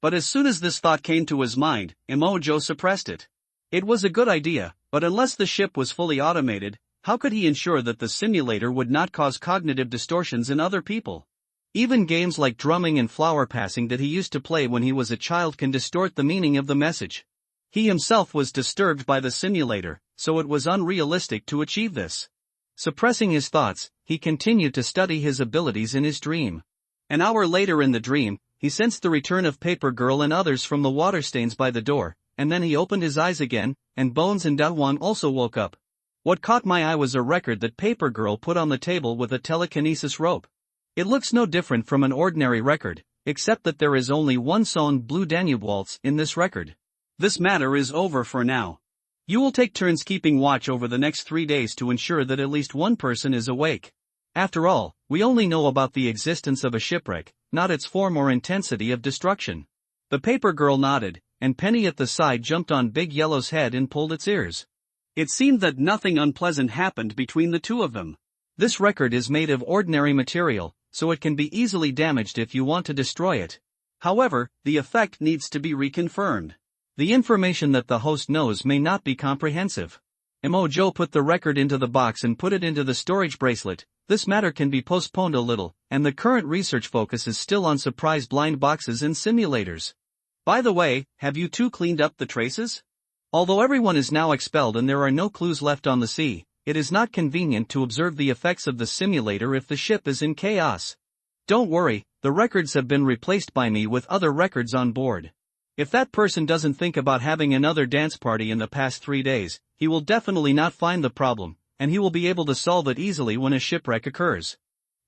But as soon as this thought came to his mind, Mojo suppressed it. It was a good idea, but unless the ship was fully automated, how could he ensure that the simulator would not cause cognitive distortions in other people? Even games like drumming and flower passing that he used to play when he was a child can distort the meaning of the message. He himself was disturbed by the simulator, so it was unrealistic to achieve this. Suppressing his thoughts, he continued to study his abilities in his dream. An hour later in the dream, he sensed the return of Paper Girl and others from the water stains by the door, and then he opened his eyes again, and Bones and Dawan also woke up. What caught my eye was a record that Paper Girl put on the table with a telekinesis rope. It looks no different from an ordinary record, except that there is only one song, Blue Danube Waltz, in this record. This matter is over for now. You will take turns keeping watch over the next 3 days to ensure that at least one person is awake. After all, we only know about the existence of a shipwreck, not its form or intensity of destruction. The paper girl nodded, and Penny at the side jumped on Big Yellow's head and pulled its ears. It seemed that nothing unpleasant happened between the two of them. This record is made of ordinary material, so it can be easily damaged if you want to destroy it. However, the effect needs to be reconfirmed. The information that the host knows may not be comprehensive. Mojo put the record into the box and put it into the storage bracelet. This matter can be postponed a little, and the current research focus is still on surprise blind boxes and simulators. By the way, have you two cleaned up the traces? Although everyone is now expelled and there are no clues left on the sea, it is not convenient to observe the effects of the simulator if the ship is in chaos. Don't worry, the records have been replaced by me with other records on board. If that person doesn't think about having another dance party in the past 3 days, he will definitely not find the problem, and he will be able to solve it easily when a shipwreck occurs.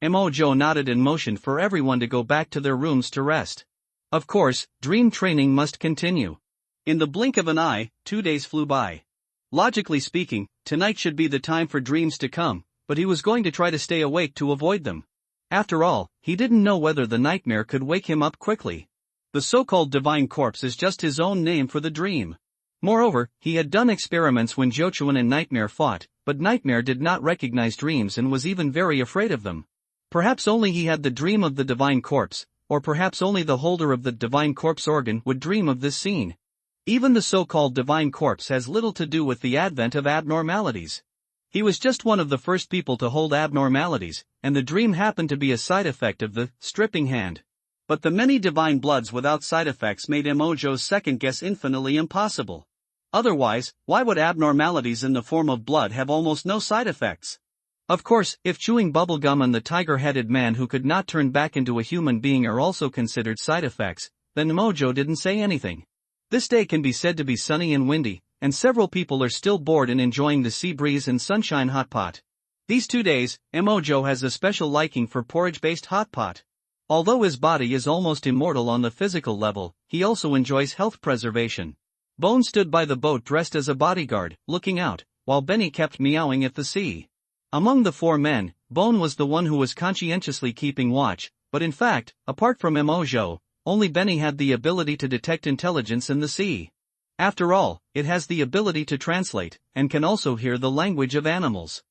Mojo nodded and motioned for everyone to go back to their rooms to rest. Of course, dream training must continue. In the blink of an eye, 2 days flew by. Logically speaking, tonight should be the time for dreams to come, but he was going to try to stay awake to avoid them. After all, he didn't know whether the nightmare could wake him up quickly. The so-called divine corpse is just his own name for the dream. Moreover, he had done experiments when Jochuan and Nightmare fought, but Nightmare did not recognize dreams and was even very afraid of them. Perhaps only he had the dream of the divine corpse, or perhaps only the holder of the divine corpse organ would dream of this scene. Even the so-called divine corpse has little to do with the advent of abnormalities. He was just one of the first people to hold abnormalities, and the dream happened to be a side effect of the stripping hand. But the many divine bloods without side effects made Emojo's second guess infinitely impossible. Otherwise, why would abnormalities in the form of blood have almost no side effects? Of course, if chewing bubblegum and the tiger-headed man who could not turn back into a human being are also considered side effects, then Emojo didn't say anything. This day can be said to be sunny and windy, and several people are still bored and enjoying the sea breeze and sunshine hot pot. These 2 days, Emojo has a special liking for porridge-based hot pot. Although his body is almost immortal on the physical level, he also enjoys health preservation. Bone stood by the boat dressed as a bodyguard, looking out, while Benny kept meowing at the sea. Among the 4 men, Bone was the one who was conscientiously keeping watch, but in fact, apart from Emojo, only Benny had the ability to detect intelligence in the sea. After all, it has the ability to translate, and can also hear the language of animals.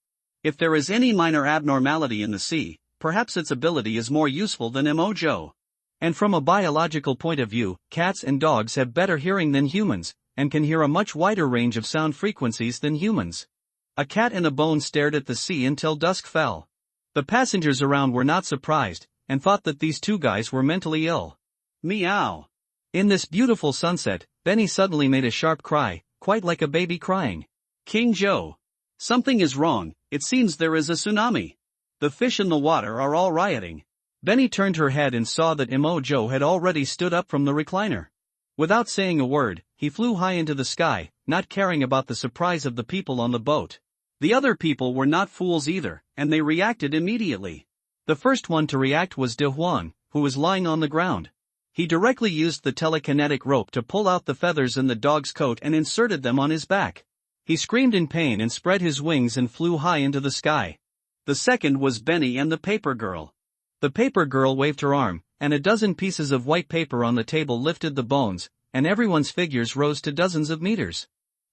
If there is any minor abnormality in the sea, perhaps its ability is more useful than Emojo. And from a biological point of view, cats and dogs have better hearing than humans, and can hear a much wider range of sound frequencies than humans. A cat and a Bone stared at the sea until dusk fell. The passengers around were not surprised, and thought that these 2 guys were mentally ill. Meow. In this beautiful sunset, Benny suddenly made a sharp cry, quite like a baby crying. King Joe. Something is wrong, it seems there is a tsunami. The fish in the water are all rioting. Benny turned her head and saw that Emojo had already stood up from the recliner. Without saying a word, he flew high into the sky, not caring about the surprise of the people on the boat. The other people were not fools either, and they reacted immediately. The first one to react was De Huan, who was lying on the ground. He directly used the telekinetic rope to pull out the feathers in the dog's coat and inserted them on his back. He screamed in pain and spread his wings and flew high into the sky. The second was Benny and the paper girl. The paper girl waved her arm, and a dozen pieces of white paper on the table lifted the bones, and everyone's figures rose to dozens of meters.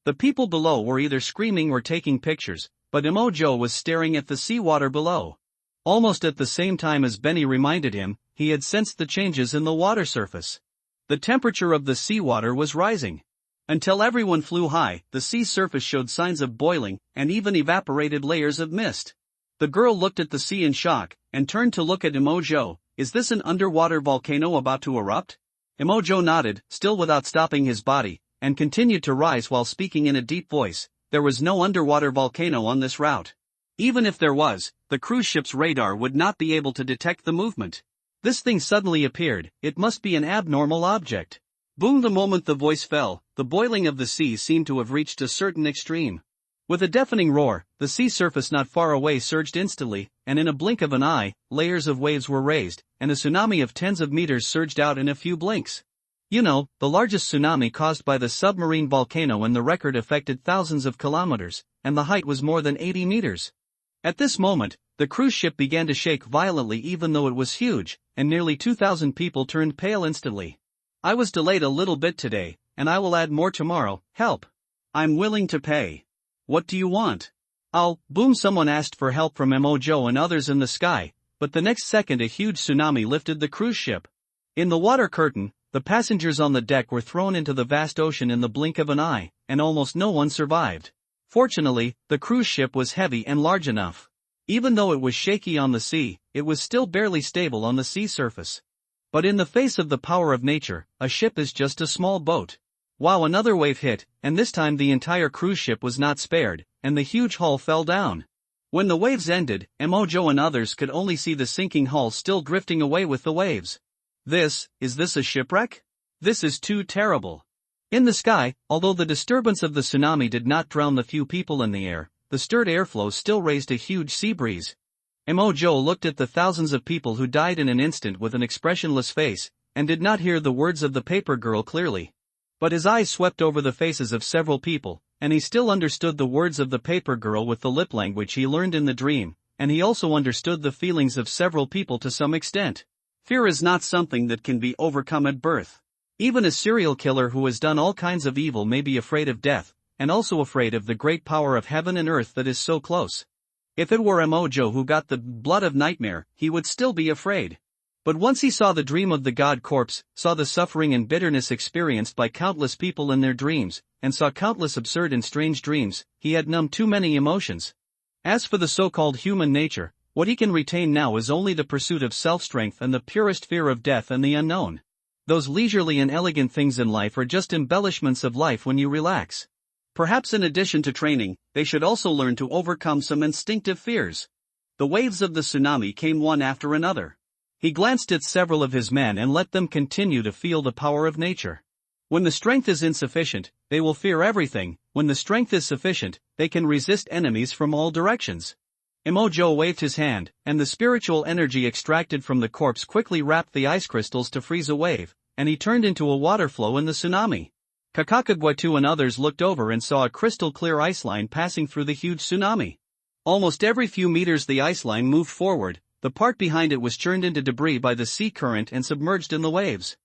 The people below were either screaming or taking pictures, but Emojo was staring at the seawater below. Almost at the same time as Benny reminded him, he had sensed the changes in the water surface. The temperature of the seawater was rising. Until everyone flew high, the sea surface showed signs of boiling, and even evaporated layers of mist. The girl looked at the sea in shock, and turned to look at Emojo. Is this an underwater volcano about to erupt? Emojo nodded, still without stopping his body, and continued to rise while speaking in a deep voice. There was no underwater volcano on this route. Even if there was, the cruise ship's radar would not be able to detect the movement. This thing suddenly appeared, it must be an abnormal object. Boom! The moment the voice fell, the boiling of the sea seemed to have reached a certain extreme. With a deafening roar, the sea surface not far away surged instantly, and in a blink of an eye, layers of waves were raised, and a tsunami of tens of meters surged out in a few blinks. You know, the largest tsunami caused by the submarine volcano in the record affected thousands of kilometers, and the height was more than 80 meters. At this moment, the cruise ship began to shake violently even though it was huge, and nearly 2,000 people turned pale instantly. I was delayed a little bit today, and I will add more tomorrow. Help. I'm willing to pay. What do you want? Boom! Someone asked for help from Emojo and others in the sky, but the next second a huge tsunami lifted the cruise ship. In the water curtain, the passengers on the deck were thrown into the vast ocean in the blink of an eye, and almost no one survived. Fortunately, the cruise ship was heavy and large enough. Even though it was shaky on the sea, it was still barely stable on the sea surface. But in the face of the power of nature, a ship is just a small boat. Wow! Another wave hit, and this time the entire cruise ship was not spared, and the huge hull fell down. When the waves ended, Emojo and others could only see the sinking hull still drifting away with the waves. Is this a shipwreck? This is too terrible. In the sky, although the disturbance of the tsunami did not drown the few people in the air, the stirred airflow still raised a huge sea breeze. Emojo looked at the thousands of people who died in an instant with an expressionless face, and did not hear the words of the paper girl clearly. But his eyes swept over the faces of several people, and he still understood the words of the paper girl with the lip language he learned in the dream, and he also understood the feelings of several people to some extent. Fear is not something that can be overcome at birth. Even a serial killer who has done all kinds of evil may be afraid of death, and also afraid of the great power of heaven and earth that is so close. If it were Mojo who got the blood of nightmare, he would still be afraid. But once he saw the dream of the god corpse, saw the suffering and bitterness experienced by countless people in their dreams, and saw countless absurd and strange dreams, he had numbed too many emotions. As for the so-called human nature, what he can retain now is only the pursuit of self-strength and the purest fear of death and the unknown. Those leisurely and elegant things in life are just embellishments of life when you relax. Perhaps in addition to training, they should also learn to overcome some instinctive fears. The waves of the tsunami came one after another. He glanced at several of his men and let them continue to feel the power of nature. When the strength is insufficient, they will fear everything. When the strength is sufficient, they can resist enemies from all directions. Mojo waved his hand, and the spiritual energy extracted from the corpse quickly wrapped the ice crystals to freeze a wave, and he turned into a water flow in the tsunami. Kakakagwatu and others looked over and saw a crystal-clear ice line passing through the huge tsunami. Almost every few meters the ice line moved forward, the part behind it was churned into debris by the sea current and submerged in the waves.